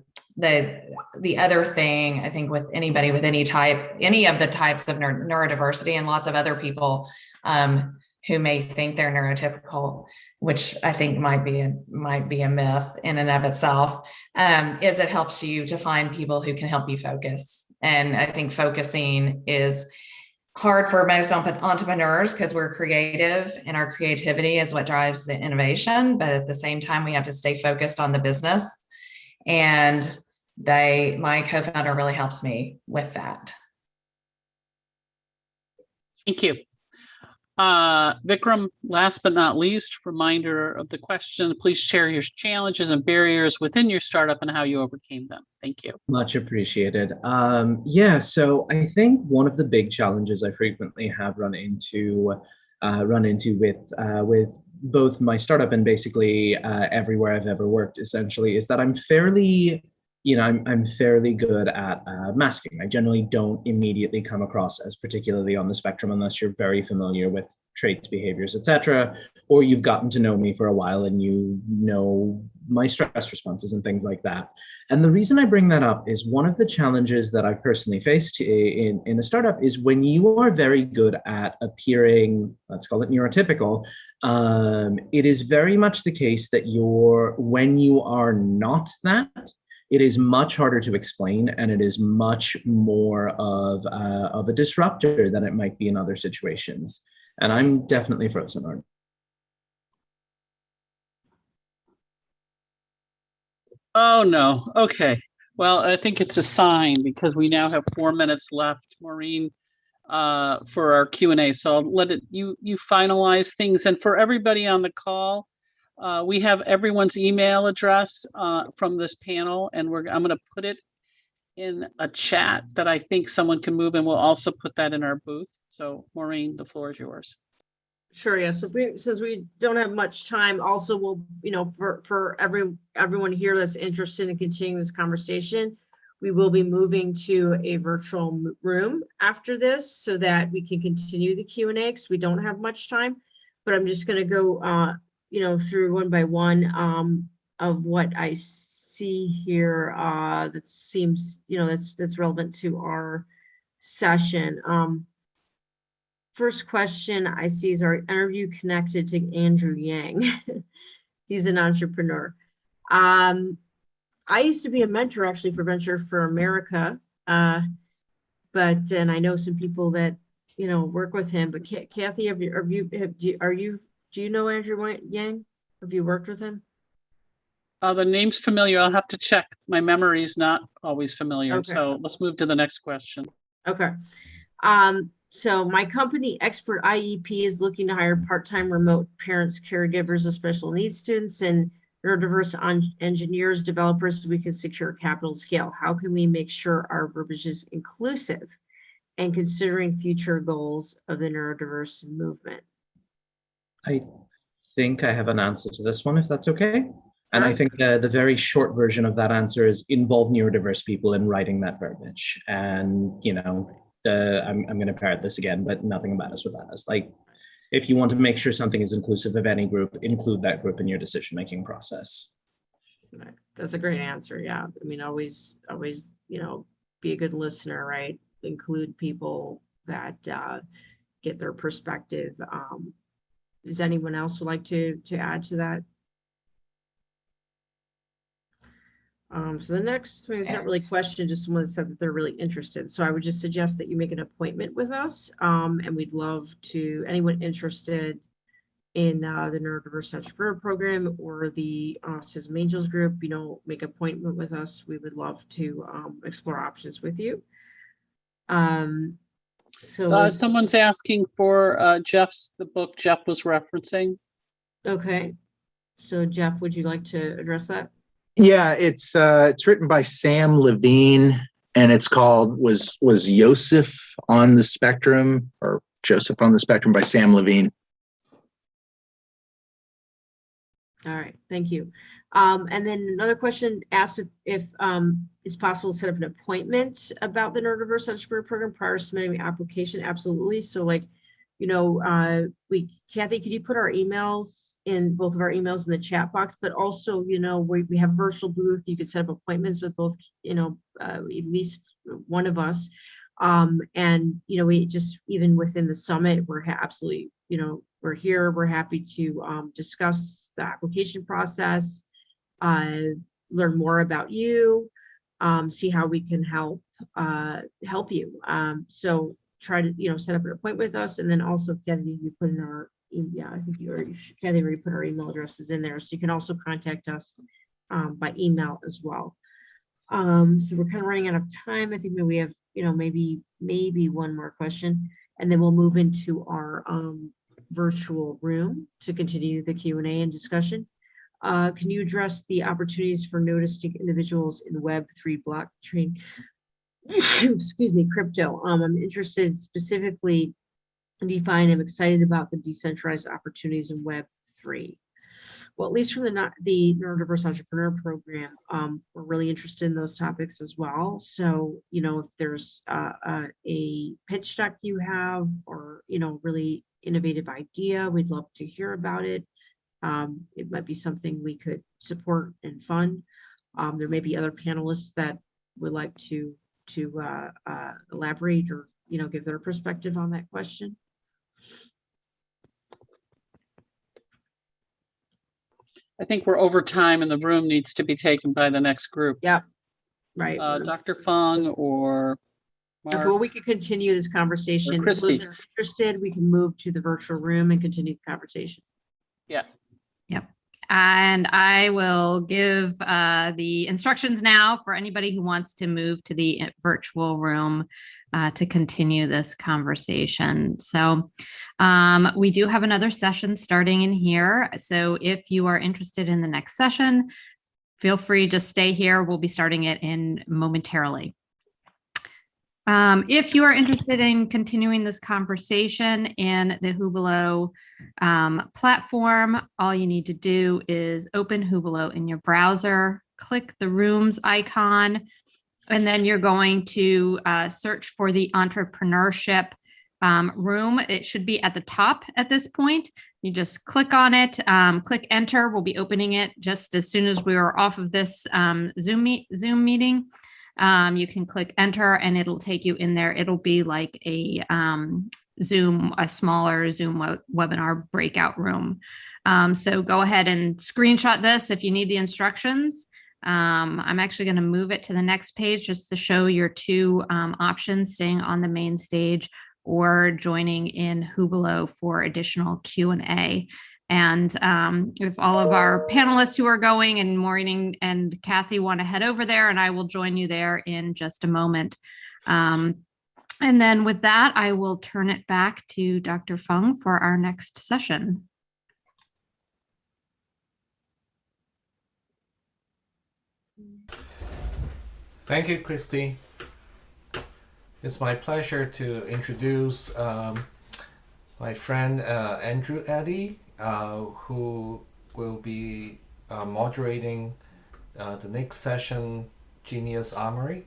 other thing, I think, with anybody with any of the types of neurodiversity, and lots of other people who may think they're neurotypical, which I think might be a myth in and of itself, is it helps you to find people who can help you focus. And I think focusing is hard for most entrepreneurs because we're creative and our creativity is what drives the innovation. But at the same time, we have to stay focused on the business. And my co-founder really helps me with that. Thank you. Vikram, last but not least, reminder of the question, please share your challenges and barriers within your startup and how you overcame them. Thank you. Much appreciated. Yeah, so I think one of the big challenges I frequently have run into with both my startup and basically everywhere I've ever worked, essentially, is that I'm fairly good at masking. I generally don't immediately come across as particularly on the spectrum unless you're very familiar with traits, behaviors, etc., or you've gotten to know me for a while and you know my stress responses and things like that. And the reason I bring that up is one of the challenges that I've personally faced in a startup is when you are very good at appearing, let's call it neurotypical, it is very much the case that when you are not that, it is much harder to explain, and it is much more of a disruptor than it might be in other situations. And I'm definitely frozen on. Oh, no. Okay. Well, I think it's a sign because we now have 4 minutes left, Maureen, for our Q&A. So I'll let you finalize things. And for everybody on the call, we have everyone's email address from this panel, and I'm going to put it in a chat that I think someone can move, and we'll also put that in our booth. So Maureen, the floor is yours. Sure. Yeah. So since we don't have much time, also we'll, for everyone here that's interested in continuing this conversation, we will be moving to a virtual room after this so that we can continue the Q&A because we don't have much time. But I'm just going to go, through one by one of what I see here that seems, that's relevant to our session. First question I see is, our interview connected to Andrew Yang? He's an entrepreneur. I used to be a mentor actually for Venture for America, and I know some people that work with him. But Kathy, do you know Andrew Yang? Have you worked with him? The name's familiar. I'll have to check. My memory is not always familiar. Okay. So let's move to the next question. Okay. So my company, Expert IEP, is looking to hire part-time remote parents, caregivers of special needs students, and neurodiverse engineers, developers, so we can secure capital scale. How can we make sure our verbiage is inclusive and considering future goals of the neurodiverse movement? I think I have an answer to this one, if that's okay. And I think the very short version of that answer is involve neurodiverse people in writing that verbiage. And, I'm going to parrot this again, but nothing about us with that. It's like, if you want to make sure something is inclusive of any group, include that group in your decision-making process. That's a great answer. Yeah. I mean, always, be a good listener, right? Include people that get their perspective. Does anyone else would like to add to that? So the next one is not really a question, just someone said that they're really interested. So I would just suggest that you make an appointment with us, and we'd love to, anyone interested in the Neurodiverse Entrepreneur Program or the Autism Angels Group, make an appointment with us. We would love to explore options with you. So someone's asking for the book Jeff was referencing. Okay. So Jeff, would you like to address that? Yeah, it's written by Sam Levine, and it's called Was Joseph on the Spectrum, or Joseph on the Spectrum, by Sam Levine. All right, thank you. And then another question asked if it's possible to set up an appointment about the Neurodiverse Entrepreneur Program prior to submitting the application. Absolutely. So Kathy, could you put our emails in, both of our emails in the chat box, but also, we have a virtual booth. You could set up appointments with both, at least one of us. And, we just, even within the summit, we're absolutely, we're here, we're happy to discuss the application process, learn more about you, see how we can help you. So try to, set up an appointment with us. And then also, Kathy, you put in our, yeah, I think Kathy already put our email addresses in there. So you can also contact us by email as well. So we're kind of running out of time. I think maybe we have, maybe one more question, and then we'll move into our virtual room to continue the Q&A and discussion. Can you address the opportunities for noticing individuals in Web3 blockchain, excuse me, crypto? I'm interested specifically in DeFi. I'm excited about the decentralized opportunities in Web3. Well, at least from the Neurodiverse Entrepreneur Program, we're really interested in those topics as well. So, if there's a pitch deck you have, or, really innovative idea, we'd love to hear about it. It might be something we could support and fund. There may be other panelists that would like to elaborate or, give their perspective on that question. I think we're over time and the room needs to be taken by the next group. Yeah, right. Dr. Fung or Mark. Okay, well, we could continue this conversation. Those that are interested, we can move to the virtual room and continue the conversation. Yeah. Yep. And I will give the instructions now for anybody who wants to move to the virtual room to continue this conversation. So we do have another session starting in here. So if you are interested in the next session, feel free to stay here. We'll be starting it in momentarily. If you are interested in continuing this conversation in the Hubelo platform, all you need to do is open Hubelo in your browser, click the rooms icon, and then you're going to search for the Entrepreneurship room. It should be at the top at this point. You just click on it, click enter. We'll be opening it just as soon as we are off of this Zoom meeting. You can click enter and it'll take you in there. It'll be like a smaller Zoom webinar breakout room. So go ahead and screenshot this if you need the instructions. I'm actually going to move it to the next page just to show your two options: staying on the main stage or joining in Hubelo for additional Q&A. And if all of our panelists who are going, and Maureen and Kathy, want to head over there, and I will join you there in just a moment. And then with that, I will turn it back to Dr. Fung for our next session. Thank you, Christy. It's my pleasure to introduce my friend Andrew Eddy, who will be moderating the next session, Genius Armory.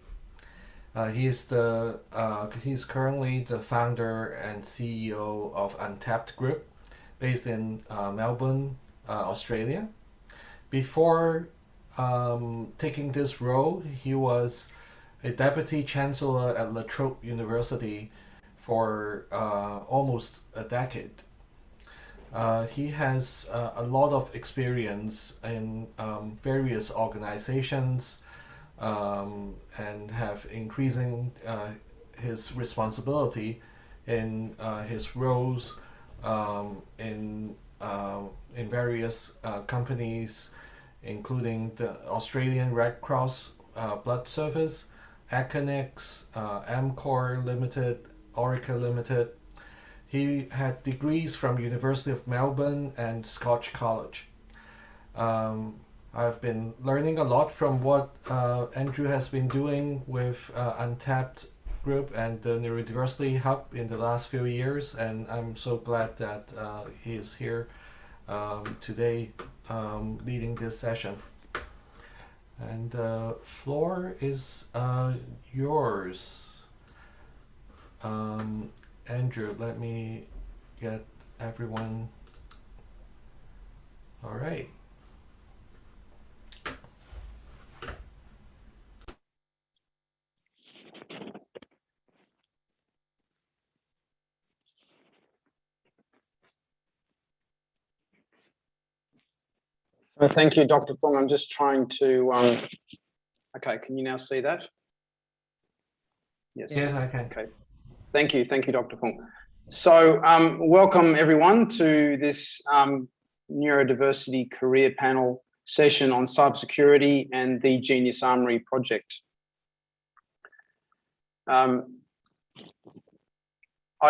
He's currently the founder and CEO of Untapped Group, based in Melbourne, Australia. Before taking this role, he was a deputy chancellor at La Trobe University for almost a decade. He has a lot of experience in various organizations and have increasing his responsibility in his roles in various companies, including the Australian Red Cross Blood Service, Econix, Amcor Limited, Orica Limited. He had degrees from University of Melbourne and Scotch College. I've been learning a lot from what Andrew has been doing with Untapped Group and the Neurodiversity Hub in the last few years, and I'm so glad that he is here today leading this session. And floor is yours. Andrew, let me get everyone. All right. So thank you, Dr. Fung. I'm just trying to, okay, can you now see that? Yes. Yes, I can. Okay. Thank you, Dr. Fung. So welcome everyone to this neurodiversity career panel session on cybersecurity and the Genius Armory project. I'd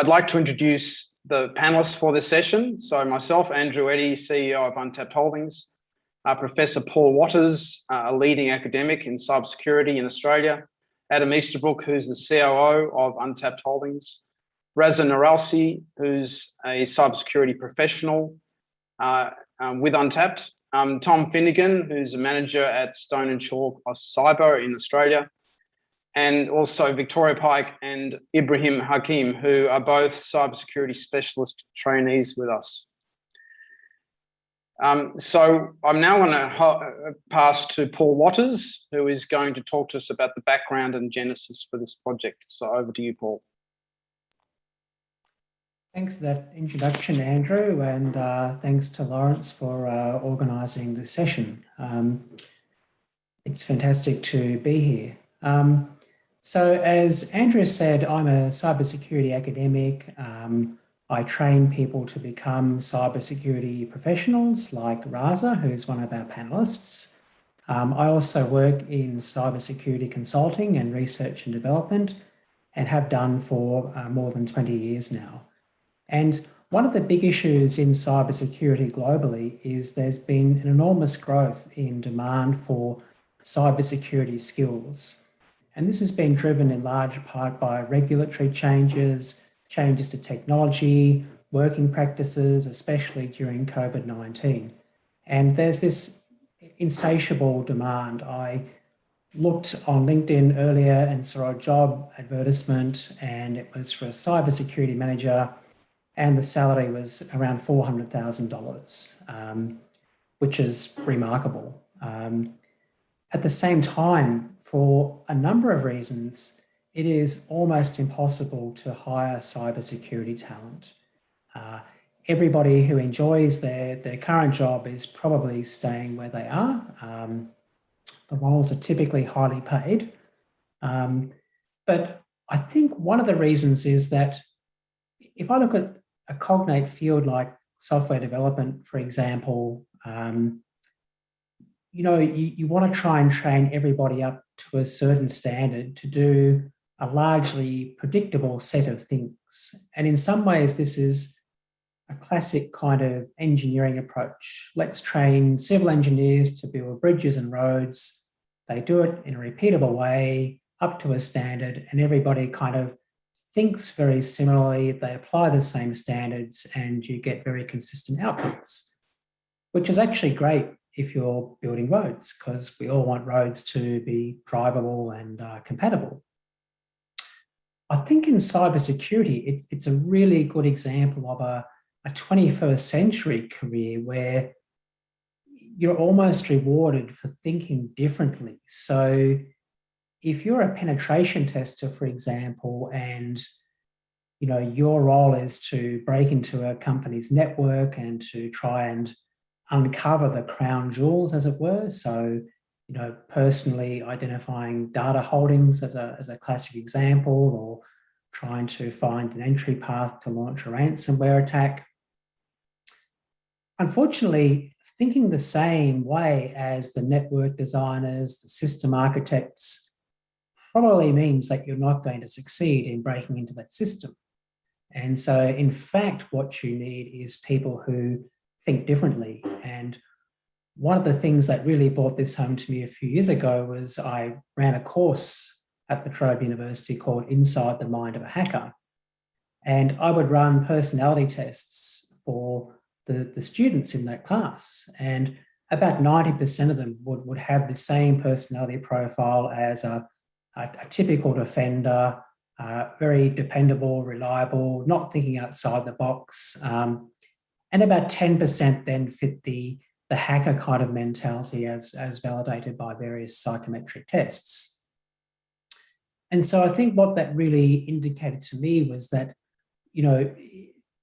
like to introduce the panelists for this session. So myself, Andrew Eddy, CEO of Untapped Holdings, Professor Paul Waters, a leading academic in cybersecurity in Australia, Adam Easterbrook, who's the COO of Untapped Holdings, Raza Naralsi, who's a cybersecurity professional with Untapped, Tom Finnegan, who's a manager at Stone & Chalk Cyber in Australia, and also Victoria Pike and Ibrahim Hakim, who are both cybersecurity specialist trainees with us. So I'm now going to pass to Paul Waters, who is going to talk to us about the background and genesis for this project. So over to you, Paul. Thanks for that introduction, Andrew, and thanks to Lawrence for organising the session. It's fantastic to be here. So as Andrew said, I'm a cybersecurity academic. I train people to become cybersecurity professionals like Raza, who's one of our panelists. I also work in cybersecurity consulting and research and development, and have done for more than 20 years now. And one of the big issues in cybersecurity globally is there's been an enormous growth in demand for cybersecurity skills. And this has been driven in large part by regulatory changes to technology, working practices, especially during COVID-19. And there's this insatiable demand. I looked on LinkedIn earlier and saw a job advertisement, and it was for a cybersecurity manager, and the salary was around $400,000, which is remarkable. At the same time, for a number of reasons, it is almost impossible to hire cybersecurity talent. Everybody who enjoys their current job is probably staying where they are. The roles are typically highly paid. But I think one of the reasons is that if I look at a cognate field like software development, for example, you want to try and train everybody up to a certain standard to do a largely predictable set of things. And in some ways, this is a classic kind of engineering approach. Let's train civil engineers to build bridges and roads. They do it in a repeatable way, up to a standard, and everybody kind of thinks very similarly. They apply the same standards, and you get very consistent outcomes, which is actually great if you're building roads, because we all want roads to be drivable and compatible. I think in cybersecurity, it's a really good example of a 21st century career where you're almost rewarded for thinking differently. So if you're a penetration tester, for example, and your role is to break into a company's network and to try and uncover the crown jewels, as it were. So, personally identifying data holdings as a classic example, or trying to find an entry path to launch a ransomware attack. Unfortunately, thinking the same way as the network designers, the system architects, probably means that you're not going to succeed in breaking into that system. And so, in fact, what you need is people who think differently. And one of the things that really brought this home to me a few years ago was I ran a course at La Trobe University called Inside the Mind of a Hacker. And I would run personality tests for the students in that class. And about 90% of them would have the same personality profile as a typical defender, very dependable, reliable, not thinking outside the box. And about 10% then fit the hacker kind of mentality as validated by various psychometric tests. And so I think what that really indicated to me was that,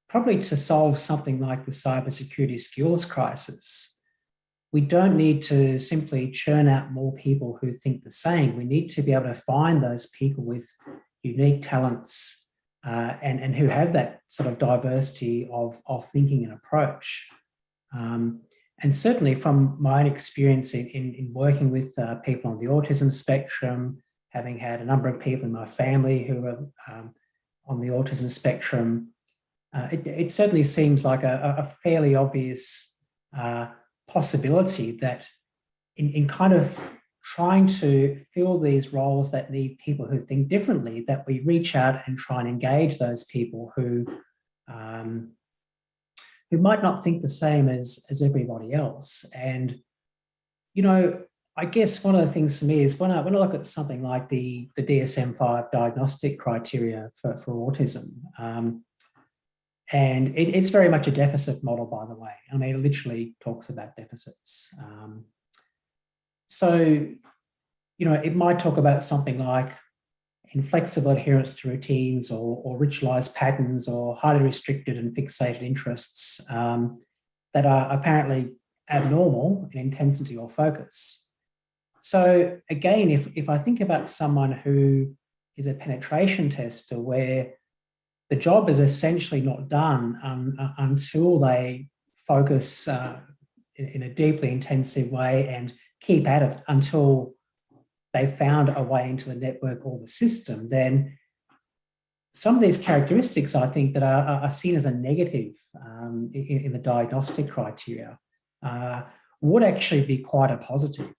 probably to solve something like the cybersecurity skills crisis, we don't need to simply churn out more people who think the same. We need to be able to find those people with unique talents, and who have that sort of diversity of thinking and approach. And certainly from my own experience in working with people on the autism spectrum, having had a number of people in my family who are on the autism spectrum, it certainly seems like a fairly obvious possibility that in kind of trying to fill these roles that need people who think differently, that we reach out and try and engage those people who might not think the same as everybody else. And, you know, I guess one of the things for me is when I look at something like the DSM-5 diagnostic criteria for autism, and it's very much a deficit model, by the way. I mean, it literally talks about deficits. So, you know, it might talk about something like inflexible adherence to routines or ritualized patterns or highly restricted and fixated interests that are apparently abnormal in intensity or focus. So again, if I think about someone who is a penetration tester where the job is essentially not done until they focus in a deeply intensive way and keep at it until they found a way into the network or the system, then some of these characteristics, I think, that are seen as a negative in the diagnostic criteria would actually be quite a positive.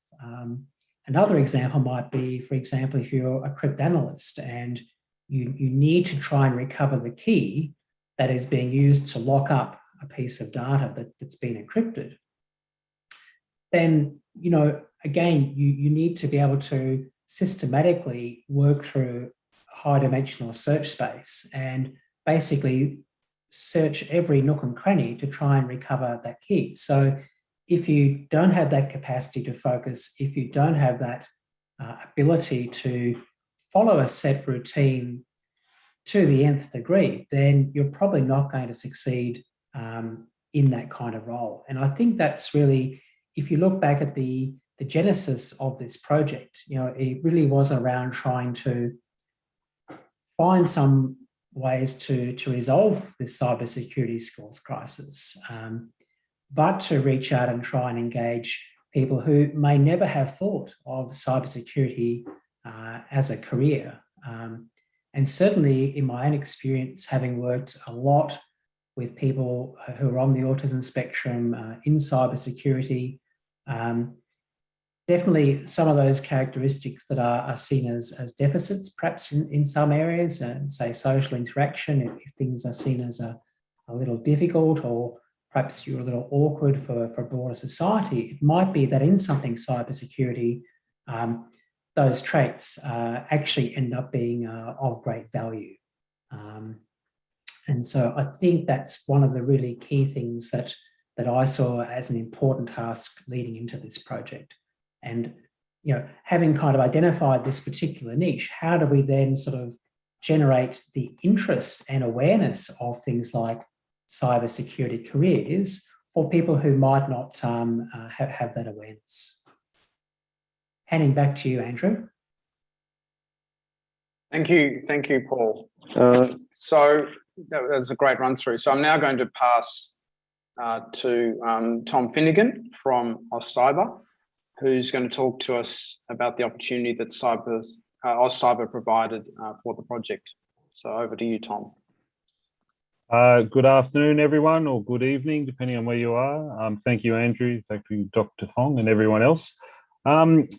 Another example might be, for example, if you're a cryptanalyst and you need to try and recover the key that is being used to lock up a piece of data that's been encrypted, then, you know, again, you need to be able to systematically work through high dimensional search space and basically search every nook and cranny to try and recover that key. So if you don't have that capacity to focus, if you don't have that ability to follow a set routine to the nth degree, then you're probably not going to succeed in that kind of role. And I think that's really, if you look back at the genesis of this project, you know, it really was around trying to find some ways to resolve this cybersecurity skills crisis, but to reach out and try and engage people who may never have thought of cybersecurity as a career. And certainly in my own experience, having worked a lot with people who are on the autism spectrum in cybersecurity, definitely some of those characteristics that are seen as deficits, perhaps in some areas, say social interaction, if things are seen as a little difficult, or perhaps you're a little awkward for broader society, it might be that in something cybersecurity, those traits actually end up being of great value. And so I think that's one of the really key things that I saw as an important task leading into this project. And, you know, having kind of identified this particular niche, how do we then sort of generate the interest and awareness of things like cybersecurity careers for people who might not have that awareness? Handing back to you, Andrew. Thank you, Paul. So that was a great run through. So I'm now going to pass to Tom Finnegan from AusCyber, who's going to talk to us about the opportunity that AusCyber provided for the project. So over to you, Tom. Good afternoon, everyone, or good evening, depending on where you are. Thank you, Andrew. Thank you, Dr. Fong, and everyone else.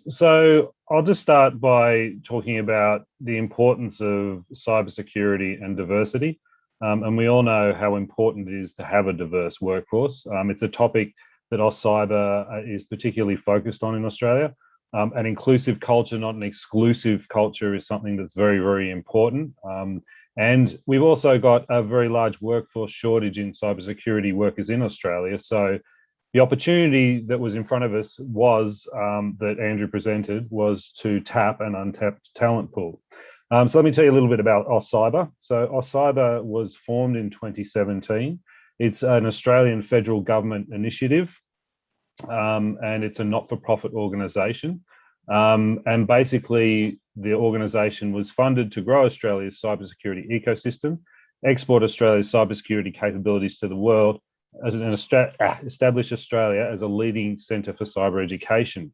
So I'll just start by talking about the importance of cybersecurity and diversity. And we all know how important it is to have a diverse workforce. It's a topic that AusCyber is particularly focused on in Australia. An inclusive culture, not an exclusive culture, is something that's very, very important. And we've also got a very large workforce shortage in cybersecurity workers in Australia. So the opportunity that was in front of us was, that Andrew presented, was to tap an untapped talent pool. So let me tell you a little bit about AusCyber. So AusCyber was formed in 2017. It's an Australian federal government initiative, and it's a not-for-profit organisation. And basically, the organisation was funded to grow Australia's cybersecurity ecosystem, export Australia's cybersecurity capabilities to the world, establish Australia as a leading centre for cyber education.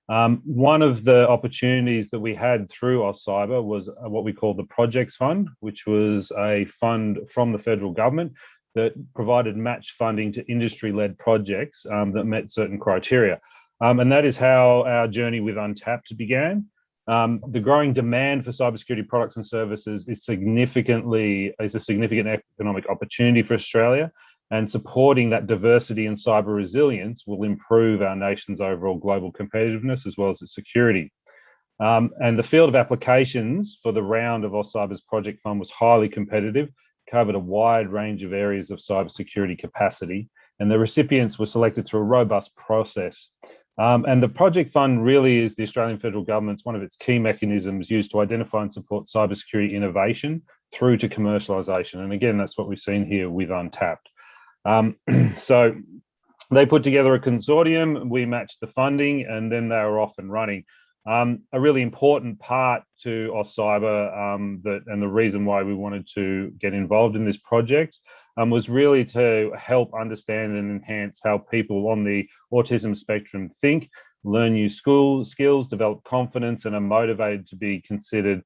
One of the opportunities that we had through AusCyber was what we call the Projects Fund, which was a fund from the federal government that provided match funding to industry-led projects that met certain criteria. And that is how our journey with Untapped began. The growing demand for cybersecurity products and services is a significant economic opportunity for Australia, and supporting that diversity and cyber resilience will improve our nation's overall global competitiveness as well as its security. And the field of applications for the round of AusCyber's Project Fund was highly competitive, covered a wide range of areas of cybersecurity capacity, and the recipients were selected through a robust process. And the Project Fund really is the Australian federal government's one of its key mechanisms used to identify and support cybersecurity innovation through to commercialisation. And again, that's what we've seen here with Untapped. So they put together a consortium, we matched the funding, and then they were off and running. A really important part to AusCyber and the reason why we wanted to get involved in this project was really to help understand and enhance how people on the autism spectrum think, learn new skills, develop confidence, and are motivated to be considered,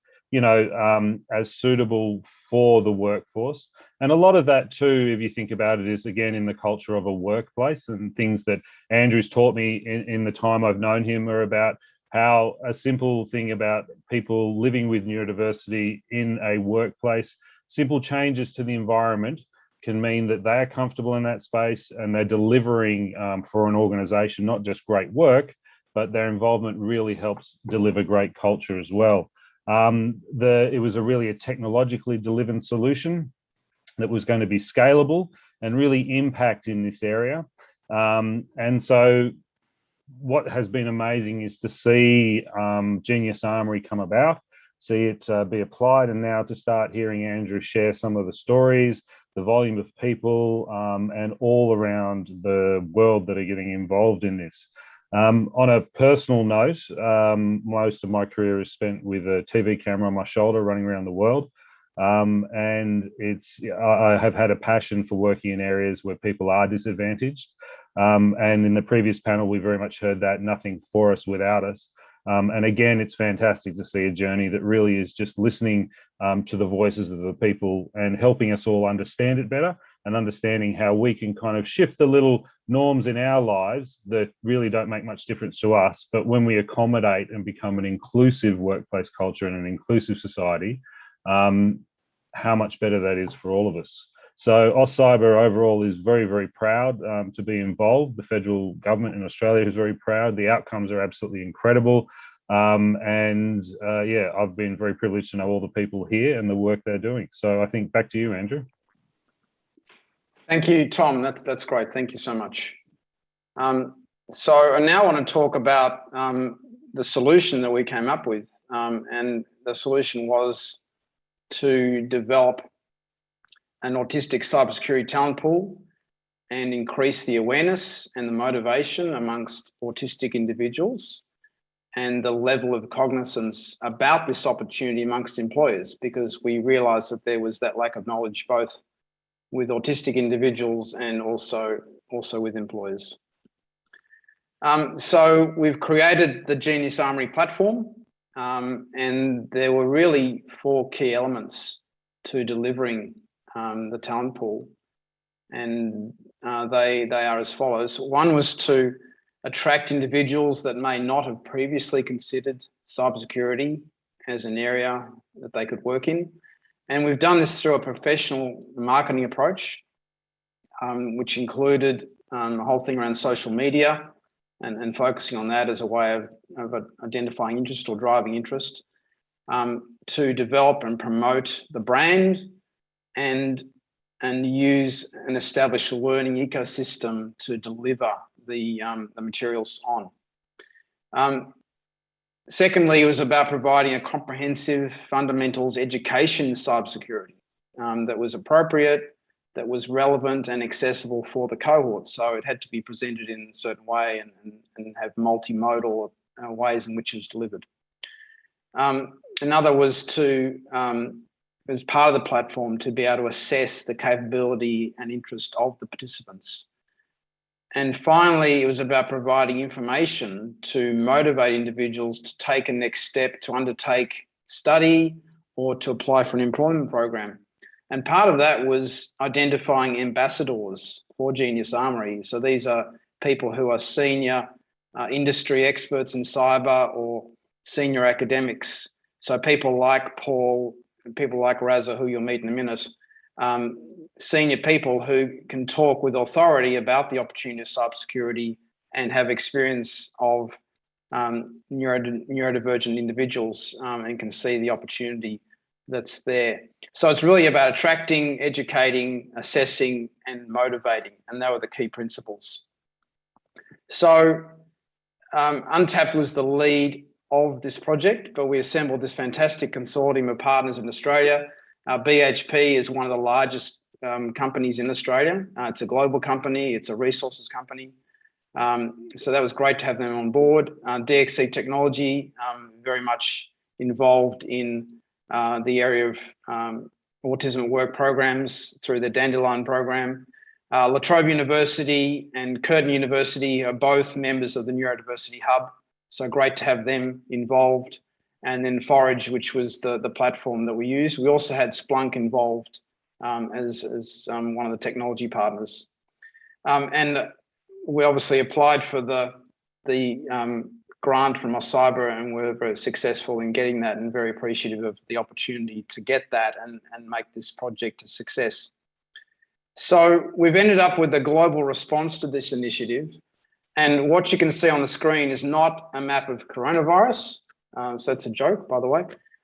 as suitable for the workforce. And a lot of that too, if you think about it, is again in the culture of a workplace, and things that Andrew's taught me in the time I've known him are about how a simple thing about people living with neurodiversity in a workplace, simple changes to the environment can mean that they are comfortable in that space and they're delivering for an organization, not just great work, but their involvement really helps deliver great culture as well. It was a technologically delivered solution that was going to be scalable and really impact in this area. And so what has been amazing is to see Genius Armory come about, see it be applied, and now to start hearing Andrew share some of the stories, the volume of people, and all around the world that are getting involved in this. On a personal note, most of my career is spent with a TV camera on my shoulder running around the world. And I have had a passion for working in areas where people are disadvantaged. And in the previous panel, we very much heard that nothing for us without us. And again, it's fantastic to see a journey that really is just listening to the voices of the people and helping us all understand it better, and understanding how we can kind of shift the little norms in our lives that really don't make much difference to us. But when we accommodate and become an inclusive workplace culture and an inclusive society, how much better that is for all of us. So AusCyber overall is very, very proud to be involved. The federal government in Australia is very proud. The outcomes are absolutely incredible. I've been very privileged to know all the people here and the work they're doing. So I think back to you, Andrew. Thank you, Tom. That's great. Thank you so much. So I now want to talk about the solution that we came up with. And the solution was to develop an autistic cybersecurity talent pool and increase the awareness and the motivation amongst autistic individuals and the level of cognizance about this opportunity amongst employers, because we realized that there was that lack of knowledge both with autistic individuals and also with employers. So we've created the Genius Armory platform, and there were really 4 key elements to delivering the talent pool, and they are as follows. One was to attract individuals that may not have previously considered cybersecurity as an area that they could work in. And we've done this through a professional marketing approach, which included a whole thing around social media and focusing on that as a way of identifying interest or driving interest, to develop and promote the brand and use and establish a learning ecosystem to deliver the materials on. Secondly, it was about providing a comprehensive fundamentals education in cybersecurity that was appropriate, that was relevant and accessible for the cohort. So it had to be presented in a certain way and have multimodal ways in which it was delivered. Another was to, as part of the platform, to be able to assess the capability and interest of the participants. And finally, it was about providing information to motivate individuals to take a next step, to undertake study or to apply for an employment program. And part of that was identifying ambassadors for Genius Armory. So these are people who are senior industry experts in cyber or senior academics. So people like Paul, people like Raza, who you'll meet in a minute, senior people who can talk with authority about the opportunity of cybersecurity and have experience of neurodivergent individuals and can see the opportunity that's there. So it's really about attracting, educating, assessing, and motivating, and they were the key principles. So Untapped was the lead of this project, but we assembled this fantastic consortium of partners in Australia. BHP is one of the largest companies in Australia. It's a global company, it's a resources company. So that was great to have them on board. DXC Technology, very much involved in the area of autism at work programs through the Dandelion program. La Trobe University and Curtin University are both members of the Neurodiversity Hub. So great to have them involved. And then Forage, which was the platform that we used. We also had Splunk involved as one of the technology partners. And we obviously applied for the grant from Cyber, and we're very successful in getting that and very appreciative of the opportunity to get that and make this project a success. So we've ended up with a global response to this initiative. And what you can see on the screen is not a map of coronavirus. So that's a joke, by the way.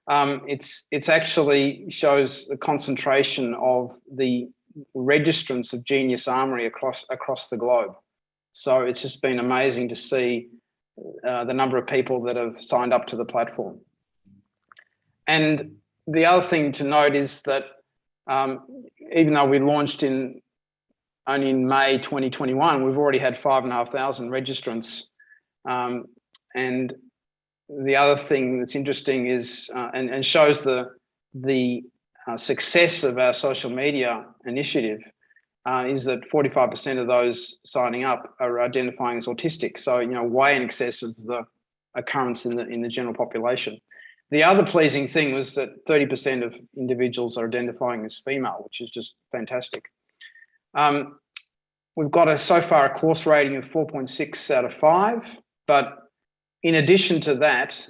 It's actually shows the concentration of the registrants of Genius Armory across the globe. So it's just been amazing to see the number of people that have signed up to the platform. And the other thing to note is that even though we launched only in May 2021, we've already had 5,500 registrants. And the other thing that's interesting is, and shows the success of our social media initiative, is that 45% of those signing up are identifying as autistic. So, way in excess of the occurrence in the general population. The other pleasing thing was that 30% of individuals are identifying as female, which is just fantastic. We've got so far a course rating of 4.6 out of 5, but in addition to that,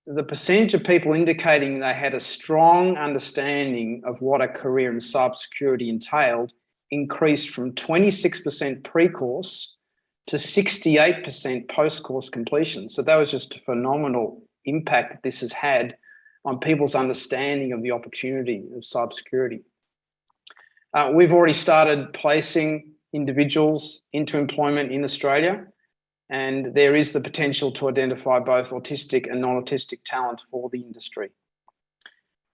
the percentage of people indicating they had a strong understanding of what a career in cybersecurity entailed increased from 26% pre-course to 68% post-course completion. So that was just a phenomenal impact that this has had on people's understanding of the opportunity of cybersecurity. We've already started placing individuals into employment in Australia, and there is the potential to identify both autistic and non-autistic talent for the industry.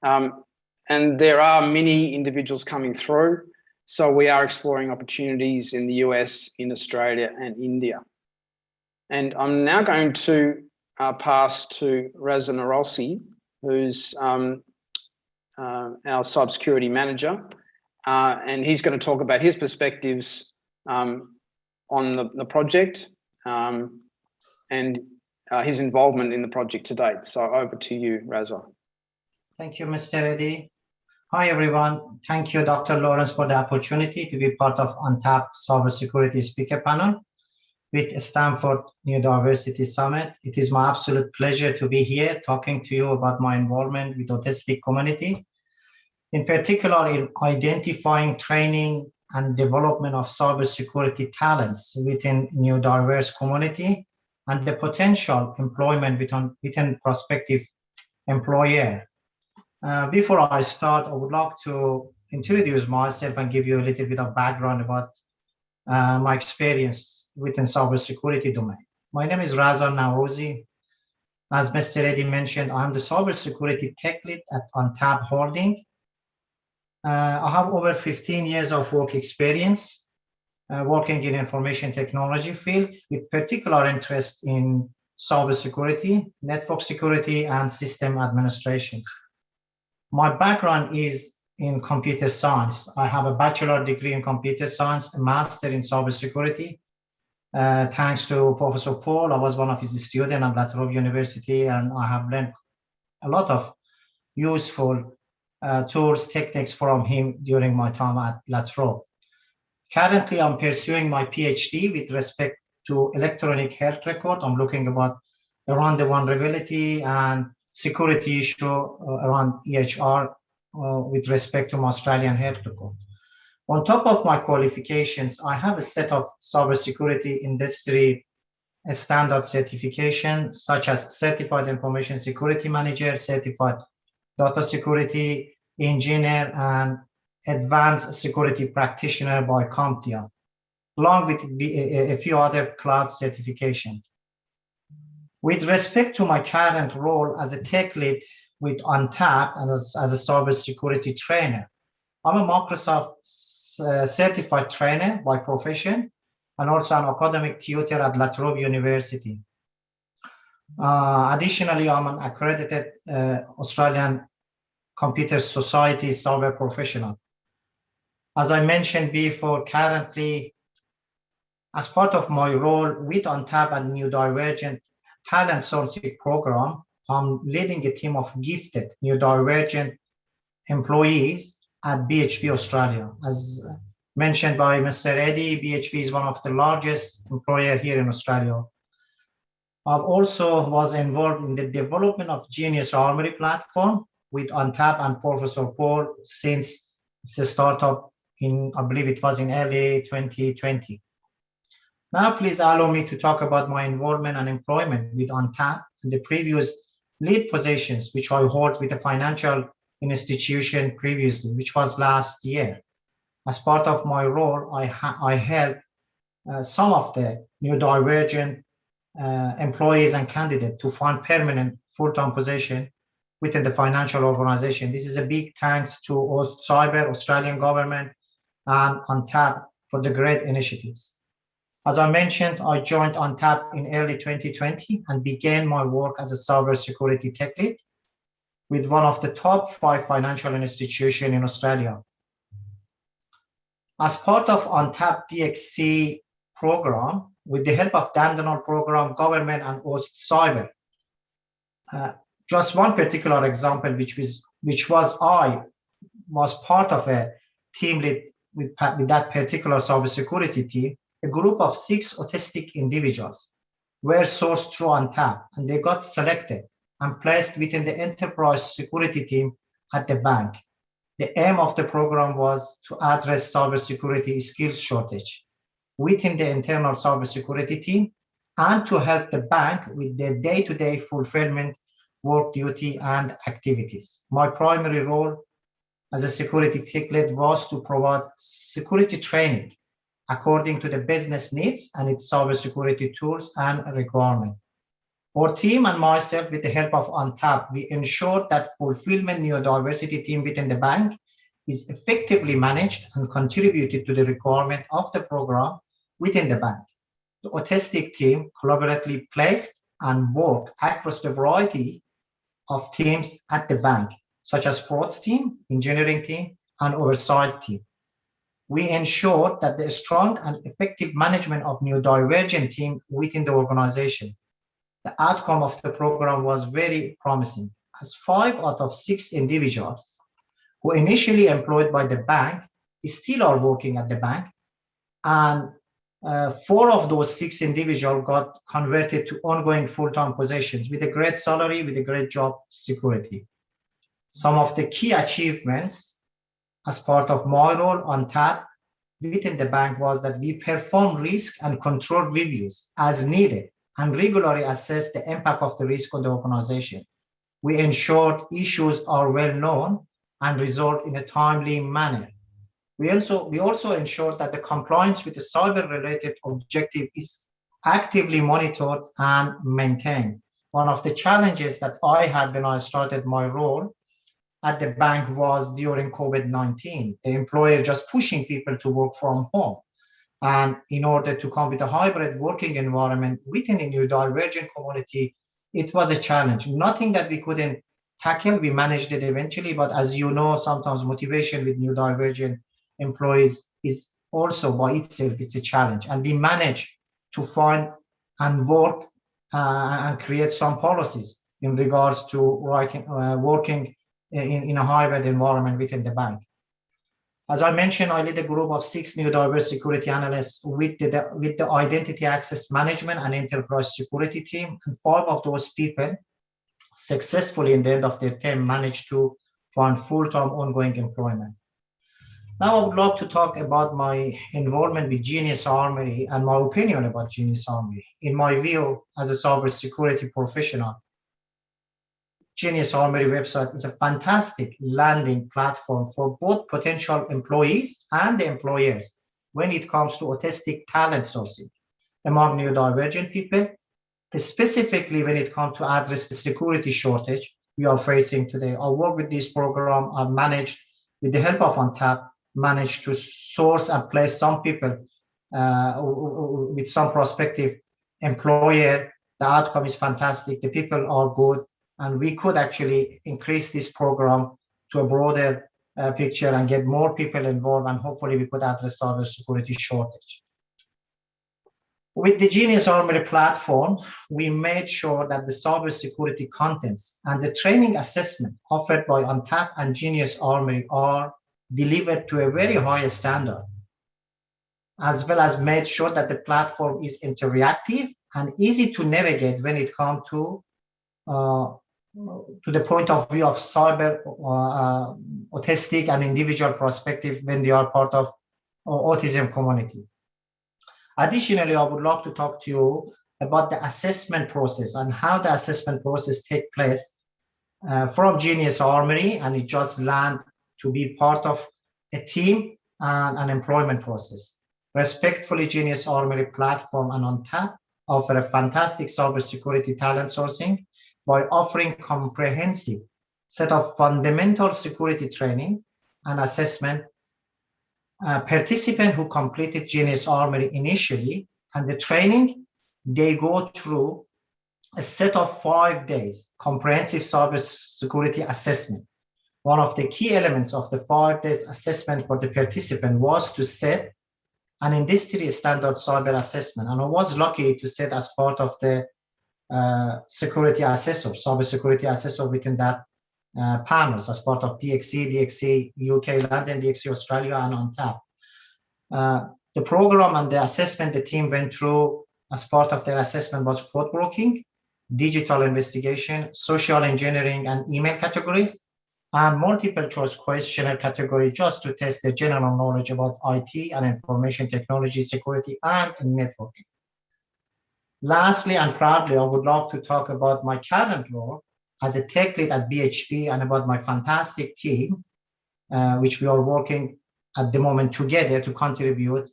And there are many individuals coming through, so we are exploring opportunities in the US, in Australia, and India. And I'm now going to pass to Raza Narolsi, who's our cybersecurity manager, and he's going to talk about his perspectives on the project and his involvement in the project to date. So over to you, Raza. Thank you, Mr. Eddy. Hi, everyone. Thank you, Dr. Lawrence, for the opportunity to be part of Untapped Cybersecurity Speaker Panel with Stanford Neurodiversity Summit. It is my absolute pleasure to be here talking to you about my involvement with the autistic community, in particular in identifying, training, and development of cybersecurity talents within neurodiverse community and the potential employment within prospective employer. Before I start, I would like to introduce myself and give you a little bit of background about my experience within cybersecurity domain. My name is Raza Narolsi. As Mr. Eddy mentioned, I'm the cybersecurity tech lead at Untapped Holding. I have over 15 years of work experience working in information technology field with particular interest in cybersecurity, network security, and system administrations. My background is in computer science. I have a bachelor degree in computer science, a master in cybersecurity. Thanks to Professor Paul, I was one of his students at La Trobe University, and I have learned a lot of useful tools, techniques from him during my time at La Trobe. Currently, I'm pursuing my PhD with respect to electronic health record. I'm looking about around the vulnerability and security issue around EHR with respect to my Australian health record. On top of my qualifications, I have a set of cybersecurity industry standard certification, such as Certified Information Security Manager, Certified Data Security Engineer, and Advanced Security Practitioner by CompTIA, along with a few other cloud certifications. With respect to my current role as a tech lead with ONTAP and as a cybersecurity trainer, I'm a Microsoft certified trainer by profession and also an academic tutor at La Trobe University. Additionally, I'm an accredited Australian Computer Society cyber professional. As I mentioned before, currently, as part of my role with ONTAP and Neurodivergent Talent Sourcing Program, I'm leading a team of gifted neurodivergent employees at BHP Australia. As mentioned by Mr. Eddy, BHP is one of the largest employer here in Australia. I've also was involved in the development of Genius Armory platform with ONTAP and Professor Paul since it's a startup in, I believe it was in early 2020. Now, please allow me to talk about my involvement and employment with ONTAP and the previous lead positions which I hold with a financial institution previously, which was last year. As part of my role, I help some of the neurodivergent employees and candidates to find permanent full-time position within the financial organization. This is a big thanks to Cyber, Australian government, and ONTAP for the great initiatives. As I mentioned, I joined ONTAP in early 2020 and began my work as a cybersecurity tech lead with one of the top 5 financial institutions in Australia. As part of ONTAP DXC program, with the help of Dandenong program, government, and also cyber, just one particular example, which I was part of a team lead with that particular cybersecurity team. A group of 6 autistic individuals were sourced through ONTAP, and they got selected and placed within the enterprise security team at the bank. The aim of the program was to address cybersecurity skills shortage within the internal cybersecurity team and to help the bank with their day-to-day fulfillment, work duty, and activities. My primary role as a security tech lead was to provide security training according to the business needs and its cybersecurity tools and requirements. Our team and myself, with the help of ONTAP, we ensured that fulfillment neurodiversity team within the bank is effectively managed and contributed to the requirement of the program within the bank. The autistic team collaboratively placed and worked across the variety of teams at the bank, such as frauds team, engineering team, and oversight team. We ensured that the strong and effective management of neurodivergent team within the organization. The outcome of the program was very promising, as 5 out of 6 individuals who initially employed by the bank still are working at the bank, and 4 of those 6 individuals got converted to ongoing full-time positions with a great salary, with a great job security. Some of the key achievements as part of my role ONTAP within the bank was that we perform risk and control reviews as needed and regularly assess the impact of the risk on the organization. We ensured issues are well known and resolved in a timely manner. We also ensured that the compliance with the cyber-related objective is actively monitored and maintained. One of the challenges that I had when I started my role at the bank was during COVID-19, the employer just pushing people to work from home. And in order to come with a hybrid working environment within a neurodivergent community, it was a challenge. Nothing that we couldn't tackle, we managed it eventually. But as you know, sometimes motivation with neurodivergent employees is also by itself, it's a challenge. And we managed to find and work and create some policies in regards to working in a hybrid environment within the bank. As I mentioned, I lead a group of 6 neurodiverse security analysts with the identity access management and enterprise security team. And 5 of those people successfully, in the end of their term, managed to find full-time ongoing employment. Now I would like to talk about my involvement with Genius Armory and my opinion about Genius Armory. In my view, as a cybersecurity professional, Genius Armory website is a fantastic landing platform for both potential employees and the employers when it comes to autistic talent sourcing among neurodivergent people, specifically when it comes to address the security shortage we are facing today. I work with this program. I've managed, with the help of ONTAP, managed to source and place some people with some prospective employer. The outcome is fantastic. The people are good. And we could actually increase this program to a broader picture and get more people involved, and hopefully we could address cybersecurity shortage. With the Genius Armory platform, we made sure that the cybersecurity contents and the training assessment offered by ONTAP and Genius Armory are delivered to a very high standard, as well as made sure that the platform is interactive and easy to navigate when it comes to the point of view of cyber autistic and individual perspective when they are part of autism community. Additionally, I would like to talk to you about the assessment process and how the assessment process takes place from Genius Armory, and it just land to be part of a team and an employment process. Respectfully, Genius Armory platform and ONTAP offer a fantastic cybersecurity talent sourcing by offering comprehensive set of fundamental security training and assessment. Participants who completed Genius Armory initially and the training, they go through a set of 5 days comprehensive cybersecurity assessment. One of the key elements of the 5 days assessment for the participant was to set an industry standard cyber assessment. And I was lucky to sit as part of the security assessor, cybersecurity assessor within that panels as part of DXC UK London, DXC Australia, and ONTAP. The program and the assessment the team went through as part of their assessment was code breaking, digital investigation, social engineering, and email categories, and multiple choice questionnaire category just to test the general knowledge about IT and information technology security and networking. Lastly, and proudly, I would like to talk about my current role as a tech lead at BHP and about my fantastic team, which we are working at the moment together to contribute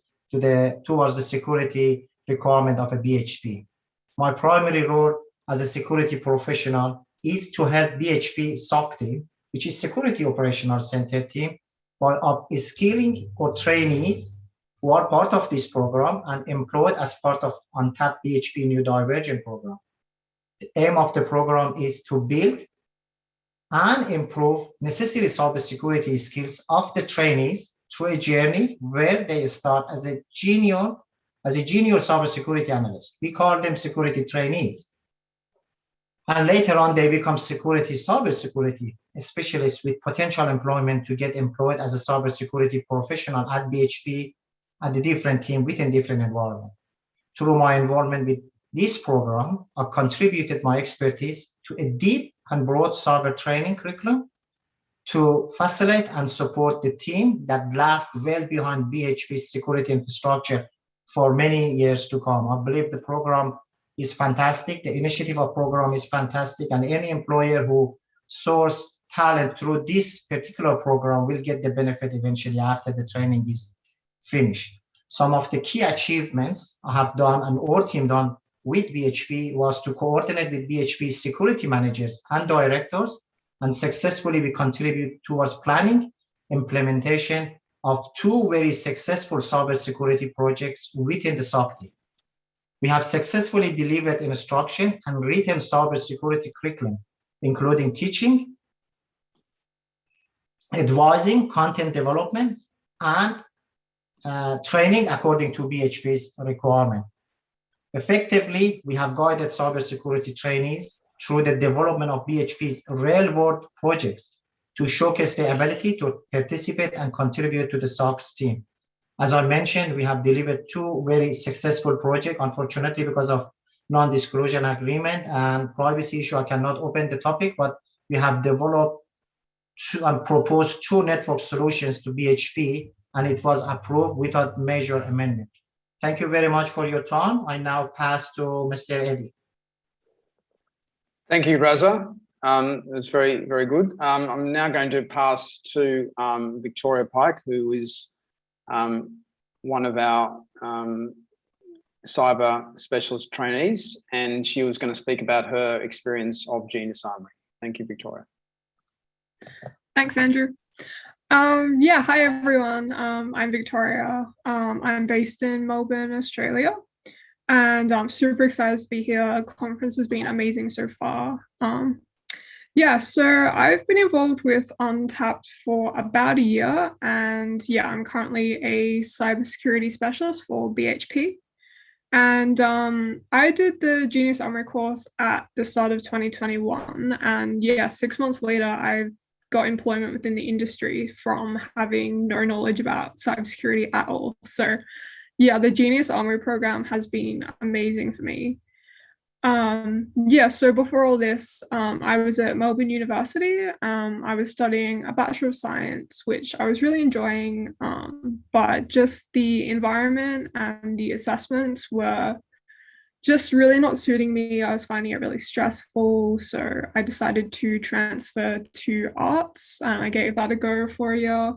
towards the security requirement of a BHP. My primary role as a security professional is to help BHP SOC team, which is Security Operational Center team, by upskilling or trainees who are part of this program and employed as part of ONTAP BHP Neurodivergent program. The aim of the program is to build and improve necessary cybersecurity skills of the trainees through a journey where they start as a junior cybersecurity analyst. We call them security trainees. And later on, they become cybersecurity specialists with potential employment to get employed as a cybersecurity professional at BHP at a different team within different environment. Through my involvement with this program, I've contributed my expertise to a deep and broad cyber training curriculum to facilitate and support the team that lasts well behind BHP's security infrastructure for many years to come. I believe the program is fantastic. The initiative of program is fantastic, and any employer who source talent through this particular program will get the benefit eventually after the training is finished. Some of the key achievements I have done and our team done with BHP was to coordinate with BHP security managers and directors, and successfully we contribute towards planning, implementation, of 2 very successful cybersecurity projects within the SOC team. We have successfully delivered instruction and written cybersecurity curriculum, including teaching, advising, content development, and training according to BHP's requirement. Effectively, we have guided cybersecurity trainees through the development of BHP's real-world projects to showcase their ability to participate and contribute to the SOC's team. As I mentioned, we have delivered 2 very successful projects. Unfortunately, because of non-disclosure agreement and privacy issue, I cannot open the topic, but we have developed and proposed 2 network solutions to BHP, and it was approved without major amendment. Thank you very much for your time. I now pass to Mr. Eddy. Thank you, Raza. It's very, very good. I'm now going to pass to Victoria Pike, who is one of our cyber specialist trainees, and she was going to speak about her experience of Genius Armory. Thank you, Victoria. Thanks, Andrew. Yeah, hi everyone. I'm Victoria. I'm based in Melbourne, Australia, and I'm super excited to be here. The conference has been amazing so far. Yeah, so I've been involved with Untapped for about a year, and yeah, I'm currently a cybersecurity specialist for BHP. And I did the Genius Armory course at the start of 2021, and yeah, 6 months later, I've got employment within the industry from having no knowledge about cybersecurity at all. So yeah, the Genius Armory program has been amazing for me. Yeah, so before all this, I was at Melbourne University. I was studying a Bachelor of Science, which I was really enjoying, but just the environment and the assessments were just really not suiting me. I was finding it really stressful, so I decided to transfer to arts, and I gave that a go for a year.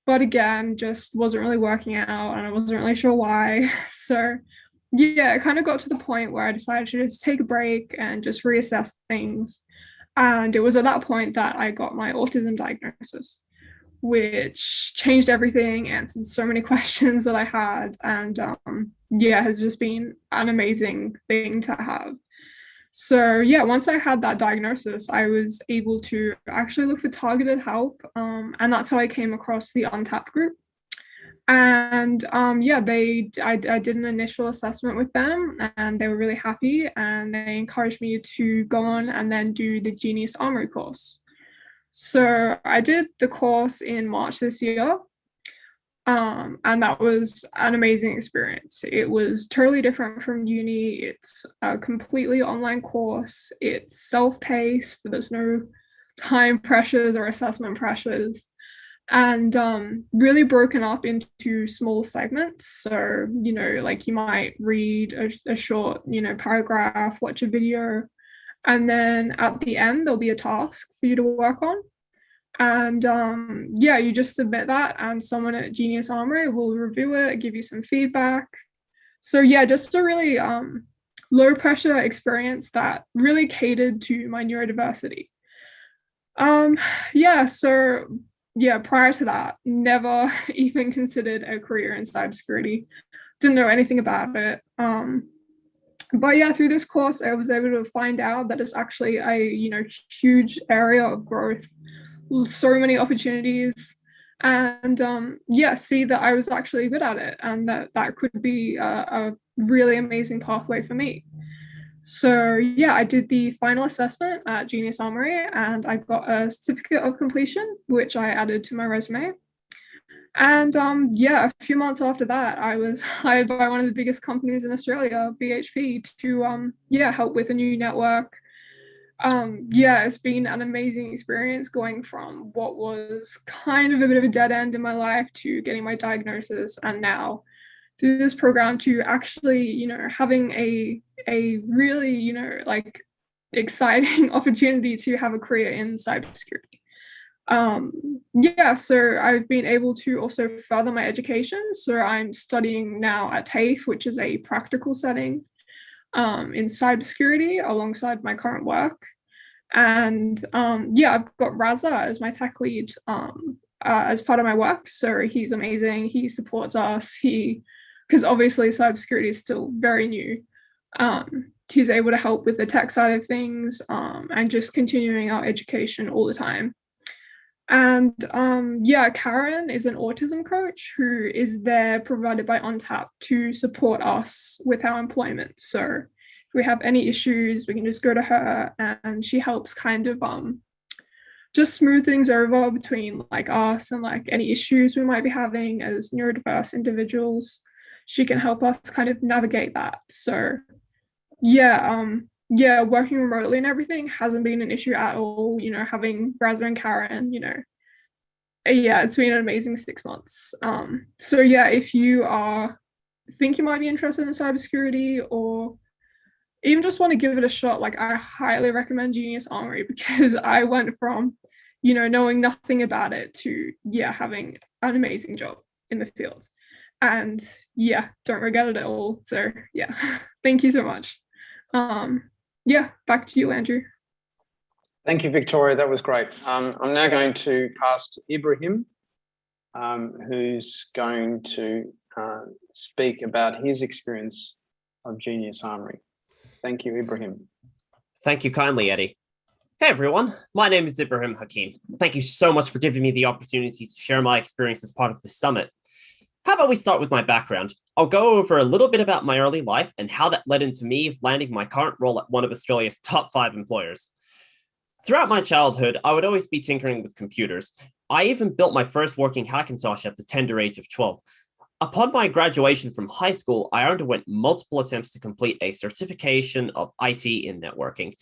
But again, just wasn't really working out, and I wasn't really sure why. So yeah, it kind of got to the point where I decided to just take a break and just reassess things. And it was at that point that I got my autism diagnosis, which changed everything, answered so many questions that I had, and yeah, has just been an amazing thing to have. So yeah, once I had that diagnosis, I was able to actually look for targeted help, and that's how I came across the Untapped group. And yeah, I did an initial assessment with them, and they were really happy, and they encouraged me to go on and then do the Genius Armory course. So I did the course in March this year, and that was an amazing experience. It was totally different from uni. It's a completely online course. It's self-paced. There's no time pressures or assessment pressures. And really broken up into small segments. So, you know, like you might read a short, you know, paragraph, watch a video, and then at the end, there'll be a task for you to work on. And yeah, you just submit that, and someone at Genius Armory will review it, give you some feedback. So yeah, just a really low pressure experience that really catered to my neurodiversity. Yeah, so yeah, prior to that, never even considered a career in cybersecurity. Didn't know anything about it. But yeah, through this course, I was able to find out that it's actually a, you know, huge area of growth, so many opportunities, and yeah, see that I was actually good at it, and that could be a really amazing pathway for me. So yeah, I did the final assessment at Genius Armory, and I got a certificate of completion, which I added to my resume. And yeah, a few months after that, I was hired by one of the biggest companies in Australia, BHP, to yeah, help with a new network. Yeah, it's been an amazing experience going from what was kind of a bit of a dead end in my life to getting my diagnosis, and now through this program to actually, you know, having a really, you know, like exciting opportunity to have a career in cybersecurity. Yeah, so I've been able to also further my education. So I'm studying now at TAFE, which is a practical setting in cybersecurity alongside my current work. And yeah, I've got Raza as my tech lead as part of my work. So he's amazing. He supports us. Because obviously cybersecurity is still very new. He's able to help with the tech side of things and just continuing our education all the time. And yeah, Karen is an autism coach who is there provided by ONTAP to support us with our employment. So if we have any issues, we can just go to her, and she helps kind of just smooth things over between like us and like any issues we might be having as neurodiverse individuals. She can help us kind of navigate that. So yeah, yeah, working remotely and everything hasn't been an issue at all. You know, having Raza and Karen, you know, yeah, it's been an amazing 6 months. So yeah, if you think you might be interested in cybersecurity or even just want to give it a shot, like I highly recommend Genius Armory, because I went from, you know, knowing nothing about it to, yeah, having an amazing job in the field. And yeah, don't regret it at all. So yeah, thank you so much. Yeah, back to you, Andrew. Thank you, Victoria. That was great. I'm now going to pass to Ibrahim, who's going to speak about his experience of Genius Armory. Thank you, Ibrahim. Thank you kindly, Eddie. Hey everyone, my name is Ibrahim Hakim. Thank you so much for giving me the opportunity to share my experience as part of this summit. How about we start with my background? I'll go over a little bit about my early life and how that led into me landing my current role at one of Australia's top 5 employers. Throughout my childhood, I would always be tinkering with computers. I even built my first working Hackintosh at the tender age of 12. Upon my graduation from high school, I underwent multiple attempts to complete a certification of IT in networking,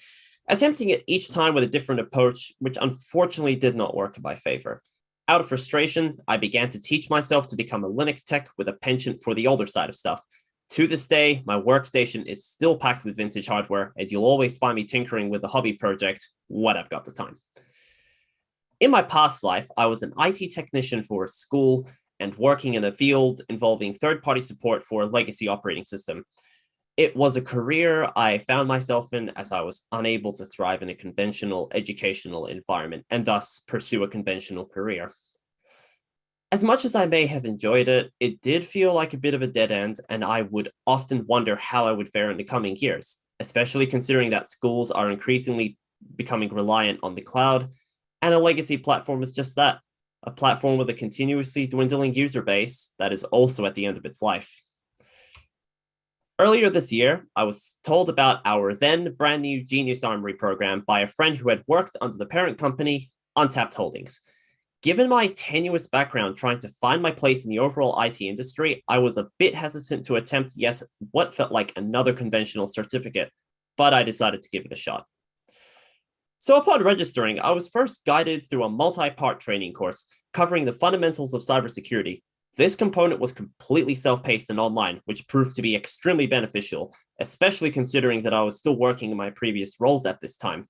attempting it each time with a different approach, which unfortunately did not work in my favor. Out of frustration, I began to teach myself to become a Linux tech with a penchant for the older side of stuff. To this day, my workstation is still packed with vintage hardware, and you'll always find me tinkering with a hobby project when I've got the time. In my past life, I was an IT technician for a school and working in a field involving third-party support for a legacy operating system. It was a career I found myself in as I was unable to thrive in a conventional educational environment and thus pursue a conventional career. As much as I may have enjoyed it, it did feel like a bit of a dead end, and I would often wonder how I would fare in the coming years, especially considering that schools are increasingly becoming reliant on the cloud, and a legacy platform is just that, a platform with a continuously dwindling user base that is also at the end of its life. Earlier this year, I was told about our then brand new Genius Armory program by a friend who had worked under the parent company, Untapped Holdings. Given my tenuous background trying to find my place in the overall IT industry, I was a bit hesitant to attempt, what felt like another conventional certificate, but I decided to give it a shot. So upon registering, I was first guided through a multi-part training course covering the fundamentals of cybersecurity. This component was completely self-paced and online, which proved to be extremely beneficial, especially considering that I was still working in my previous roles at this time.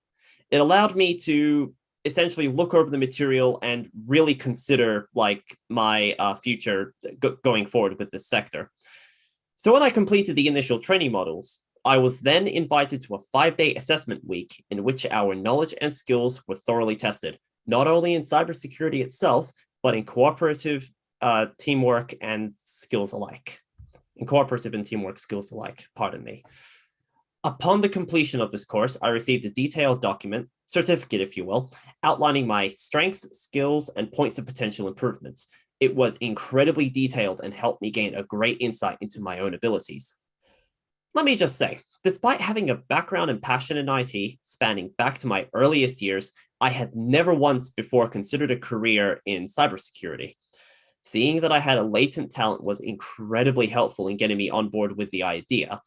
It allowed me to essentially look over the material and really consider my future going forward with this sector. So when I completed the initial training modules, I was then invited to a 5-day assessment week in which our knowledge and skills were thoroughly tested, not only in cybersecurity itself, but in cooperative teamwork and skills alike. Pardon me. Upon the completion of this course, I received a detailed document, certificate if you will, outlining my strengths, skills, and points of potential improvements. It was incredibly detailed and helped me gain a great insight into my own abilities. Let me just say, despite having a background and passion in IT spanning back to my earliest years, I had never once before considered a career in cybersecurity. Seeing that I had a latent talent was incredibly helpful in getting me on board with the idea.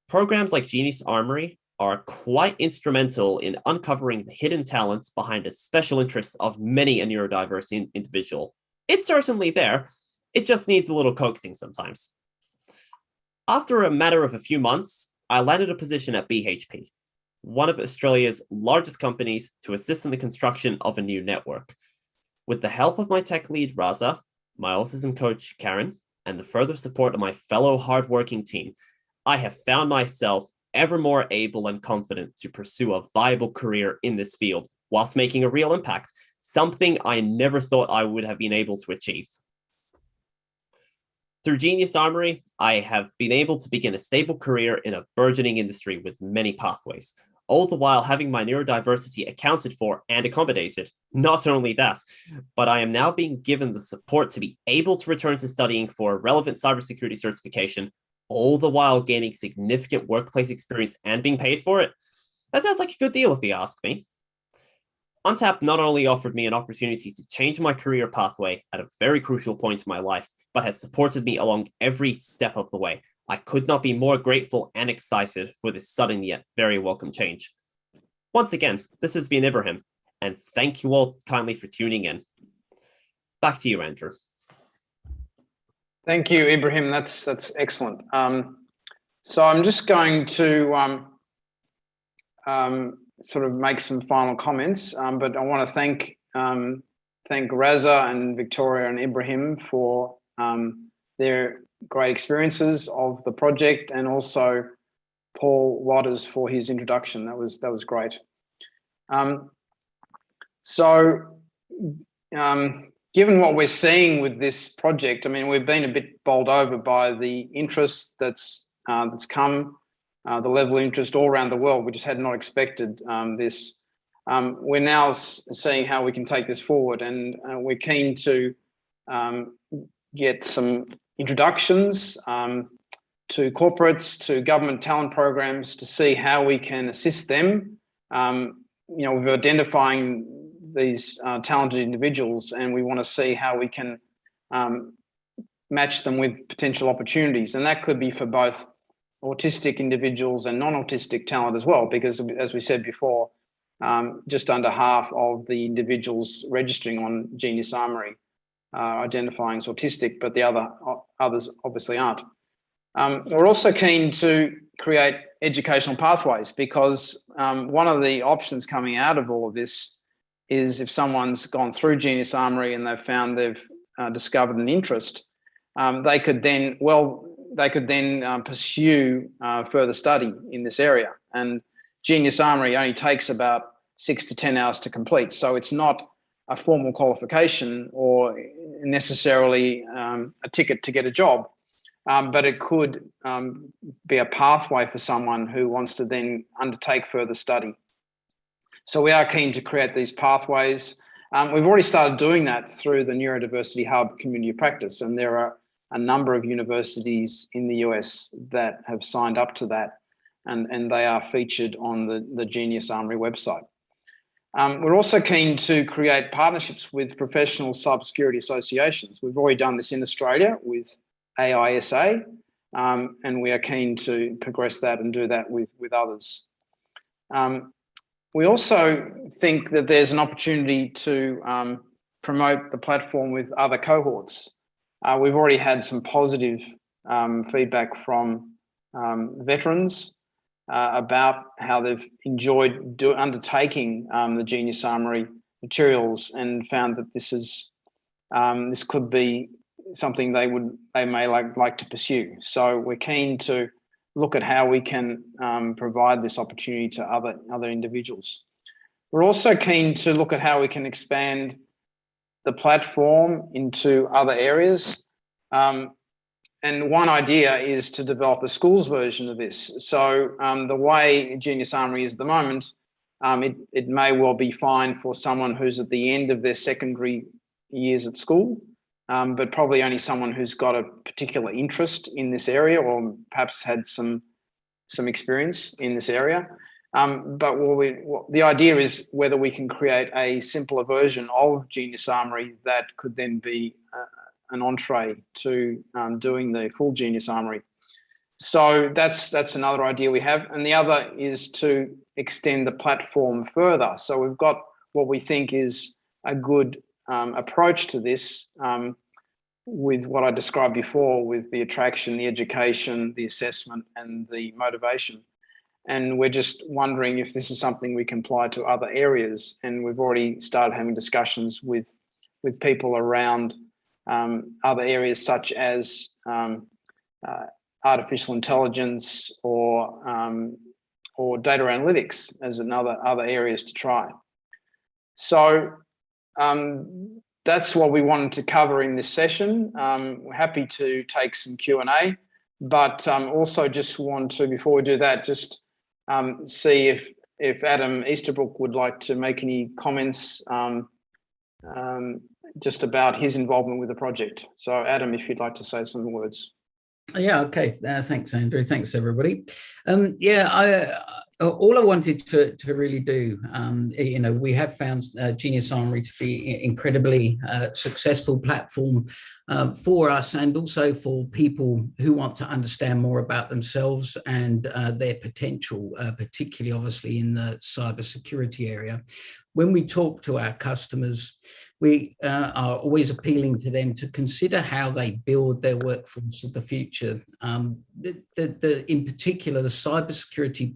Programs like Genius Armory are quite instrumental in uncovering the hidden talents behind the special interests of many a neurodiverse individual. It's certainly there, it just needs a little coaxing sometimes. After a matter of a few months, I landed a position at BHP, one of Australia's largest companies, to assist in the construction of a new network. With the help of my tech lead, Raza, my autism coach, Karen, and the further support of my fellow hardworking team, I have found myself ever more able and confident to pursue a viable career in this field whilst making a real impact, something I never thought I would have been able to achieve. Through Genius Armory, I have been able to begin a stable career in a burgeoning industry with many pathways, all the while having my neurodiversity accounted for and accommodated. Not only that, but I am now being given the support to be able to return to studying for a relevant cybersecurity certification, all the while gaining significant workplace experience and being paid for it. That sounds like a good deal if you ask me. Untap not only offered me an opportunity to change my career pathway at a very crucial point in my life, but has supported me along every step of the way. I could not be more grateful and excited for this sudden yet very welcome change. Once again, this has been Ibrahim, and thank you all kindly for tuning in. Back to you, Andrew. Thank you, Ibrahim. That's excellent. So I'm just going to sort of make some final comments, but I want to thank Raza and Victoria and Ibrahim for their great experiences of the project, and also Paul Waters for his introduction. That was great. Given what we're seeing with this project, I mean, we've been a bit bowled over by the interest that's come, the level of interest all around the world. We just had not expected this. We're now seeing how we can take this forward, and we're keen to get some introductions to corporates, to government talent programs, to see how we can assist them, with identifying these talented individuals, and we want to see how we can match them with potential opportunities. And that could be for both autistic individuals and non-autistic talent as well, because as we said before, just under half of the individuals registering on Genius Armory are identifying as autistic, but the others obviously aren't. We're also keen to create educational pathways, because one of the options coming out of all of this is, if someone's gone through Genius Armory and they've found they've discovered an interest, they could then pursue further study in this area. And Genius Armory only takes about 6 to 10 hours to complete, so it's not a formal qualification or necessarily a ticket to get a job, but it could be a pathway for someone who wants to then undertake further study. So we are keen to create these pathways. We've already started doing that through the Neurodiversity Hub Community of Practice, and there are a number of universities in the US that have signed up to that, and they are featured on the Genius Armory website. We're also keen to create partnerships with professional cybersecurity associations. We've already done this in Australia with AISA, and we are keen to progress that and do that with others. We also think that there's an opportunity to promote the platform with other cohorts. We've already had some positive feedback from veterans about how they've enjoyed undertaking the Genius Armory materials, and found that this could be something they may like to pursue. So we're keen to look at how we can provide this opportunity to other individuals. We're also keen to look at how we can expand the platform into other areas. And one idea is to develop a schools version of this. So the way Genius Armory is at the moment, it may well be fine for someone who's at the end of their secondary years at school, but probably only someone who's got a particular interest in this area, or perhaps had some experience in this area. But the idea is whether we can create a simpler version of Genius Armory that could then be an entree to doing the full Genius Armory. So that's another idea we have. And the other is to extend the platform further. So we've got what we think is a good approach to this, with what I described before, with the attraction, the education, the assessment, and the motivation. And we're just wondering if this is something we can apply to other areas. And we've already started having discussions with people around other areas, such as artificial intelligence or data analytics as other areas to try. So that's what we wanted to cover in this session. We're happy to take some Q&A, but also just want to, before we do that, just see if Adam Easterbrook would like to make any comments just about his involvement with the project. So Adam, if you'd like to say some words. Yeah, okay. Thanks, Andrew. Thanks, everybody. All I wanted to really do, we have found Genius Armory to be incredibly successful platform for us, and also for people who want to understand more about themselves and their potential, particularly obviously in the cybersecurity area. When we talk to our customers, we are always appealing to them to consider how they build their workforce of the future. In particular, the cybersecurity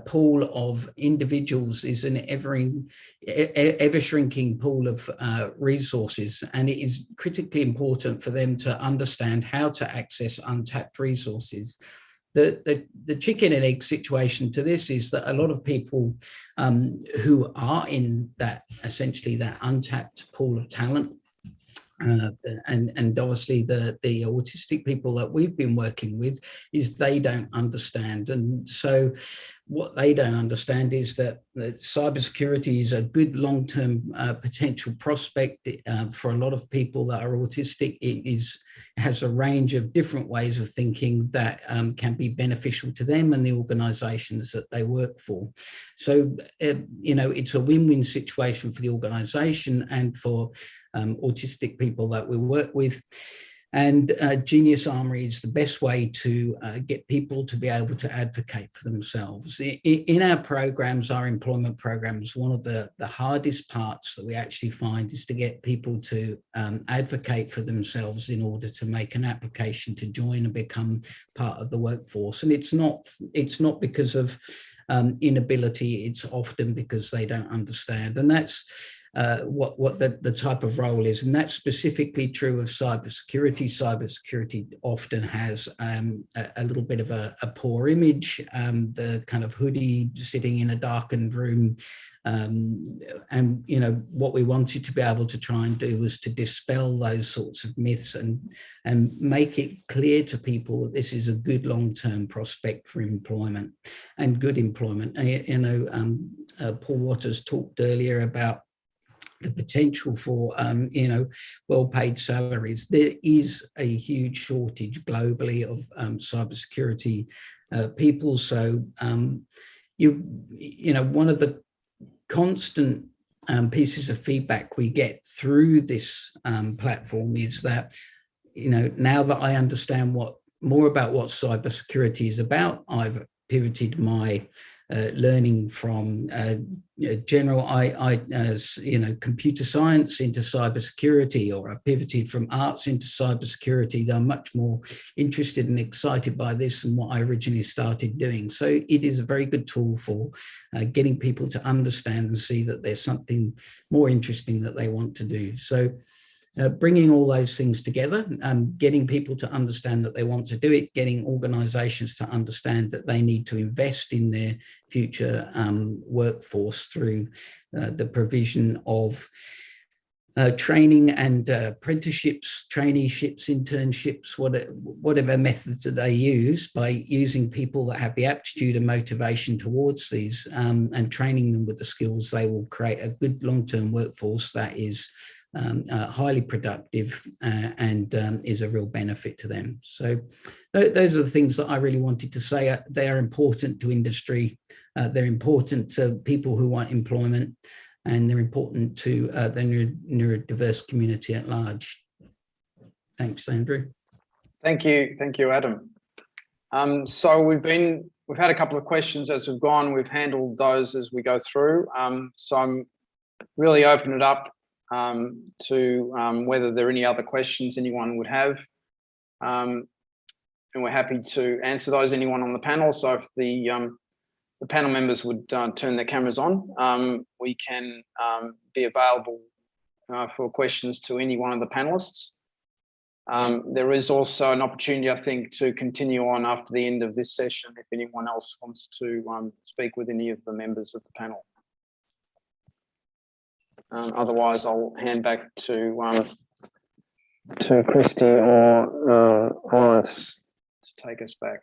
pool of individuals is an ever shrinking pool of resources, and it is critically important for them to understand how to access untapped resources. The chicken and egg situation to this is that a lot of people who are in that, essentially that untapped pool of talent, and obviously the autistic people that we've been working with, is they don't understand. And so what they don't understand is that cybersecurity is a good long-term potential prospect for a lot of people that are autistic. It has a range of different ways of thinking that can be beneficial to them and the organizations that they work for. So, it's a win-win situation for the organization and for autistic people that we work with. And Genius Armory is the best way to get people to be able to advocate for themselves. In our programs, our employment programs, one of the hardest parts that we actually find is to get people to advocate for themselves in order to make an application to join and become part of the workforce. And it's not because of inability, it's often because they don't understand. And that's what the type of role is, and that's specifically true of cybersecurity. Cybersecurity often has a little bit of a poor image, the kind of hoodie sitting in a darkened room, and what we wanted to be able to try and do was to dispel those sorts of myths and make it clear to people that this is a good long-term prospect for employment and good employment. Paul Waters talked earlier about the potential for, well-paid salaries. There is a huge shortage globally of cybersecurity people. So, one of the constant pieces of feedback we get through this platform is that, now that I understand more about what cybersecurity is about, I've pivoted my learning from general computer science into cybersecurity, or I've pivoted from arts into cybersecurity. They're much more interested and excited by this than what I originally started doing. So it is a very good tool for getting people to understand and see that there's something more interesting that they want to do. So bringing all those things together, getting people to understand that they want to do it, getting organizations to understand that they need to invest in their future workforce through the provision of training and apprenticeships, traineeships, internships, whatever methods that they use, by using people that have the aptitude and motivation towards these, and training them with the skills, they will create a good long-term workforce that is highly productive and is a real benefit to them. So those are the things that I really wanted to say. They are important to industry. They're important to people who want employment, and they're important to the neurodiverse community at large. Thanks, Andrew. Thank you, Adam. So we've had a couple of questions as we've gone. We've handled those as we go through. So I'm really open it up to whether there are any other questions anyone would have, and we're happy to answer those. Anyone on the panel. So if the panel members would turn their cameras on, we can be available for questions to any one of the panelists. There is also an opportunity, I think, to continue on after the end of this session if anyone else wants to speak with any of the members of the panel. Otherwise, I'll hand back to Christy or Lawrence to take us back.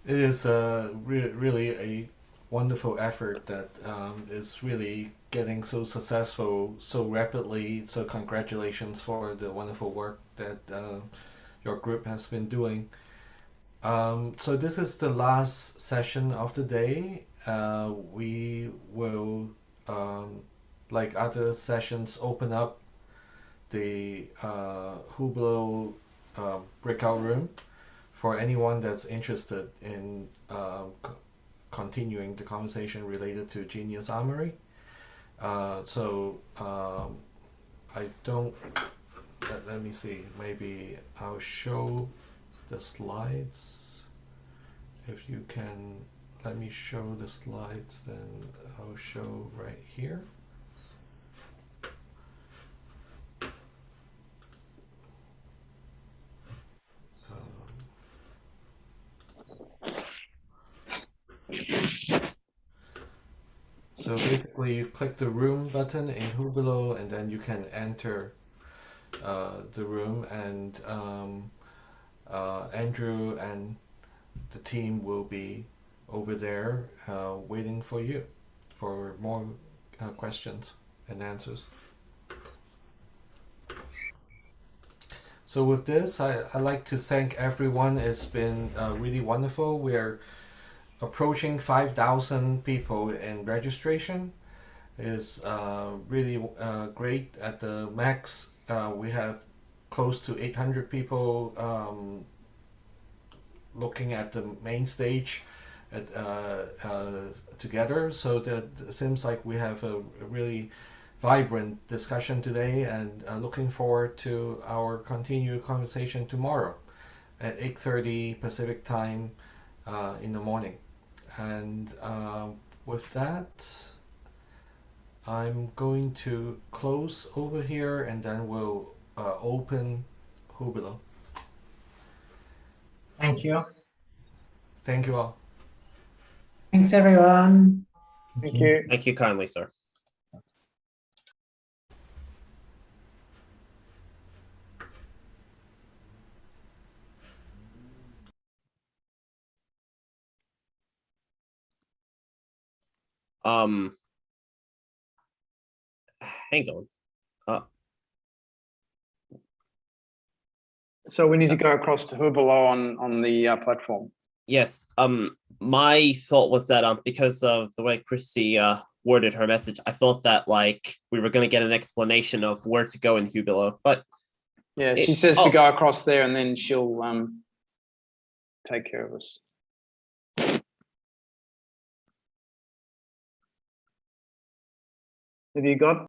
It is really a wonderful effort that is really getting so successful so rapidly. So congratulations for the wonderful work that your group has been doing. So this is the last session of the day. We will, like other sessions, open up the Hublot breakout room for anyone that's interested in continuing the conversation related to Genius Armory. I don't, let me see, maybe I'll show the slides. If you can let me show the slides, then I'll show right here. So basically you click the room button in Hublot and then you can enter the room, and Andrew and the team will be over there waiting for you for more questions and answers. So with this, I'd like to thank everyone. It's been really wonderful. We're approaching 5,000 people in registration. Is really great. At the max, we have close to 800 people looking at the main stage together. So that it seems like we have a really vibrant discussion today, and looking forward to our continued conversation tomorrow at 8:30 Pacific time in the morning. And with that, I'm going to close over here, and then we'll open Hublot. Thank you. Thank you all. Thanks, everyone. Thank you. Thank you kindly, sir. Hang on. So we need to go across to Hublot on the platform. Yes. My thought was that because of the way Chrissy worded her message, I thought that like we were going to get an explanation of where to go in Hublot, but yeah, she says to go across there, and then she'll take care of us. Have you got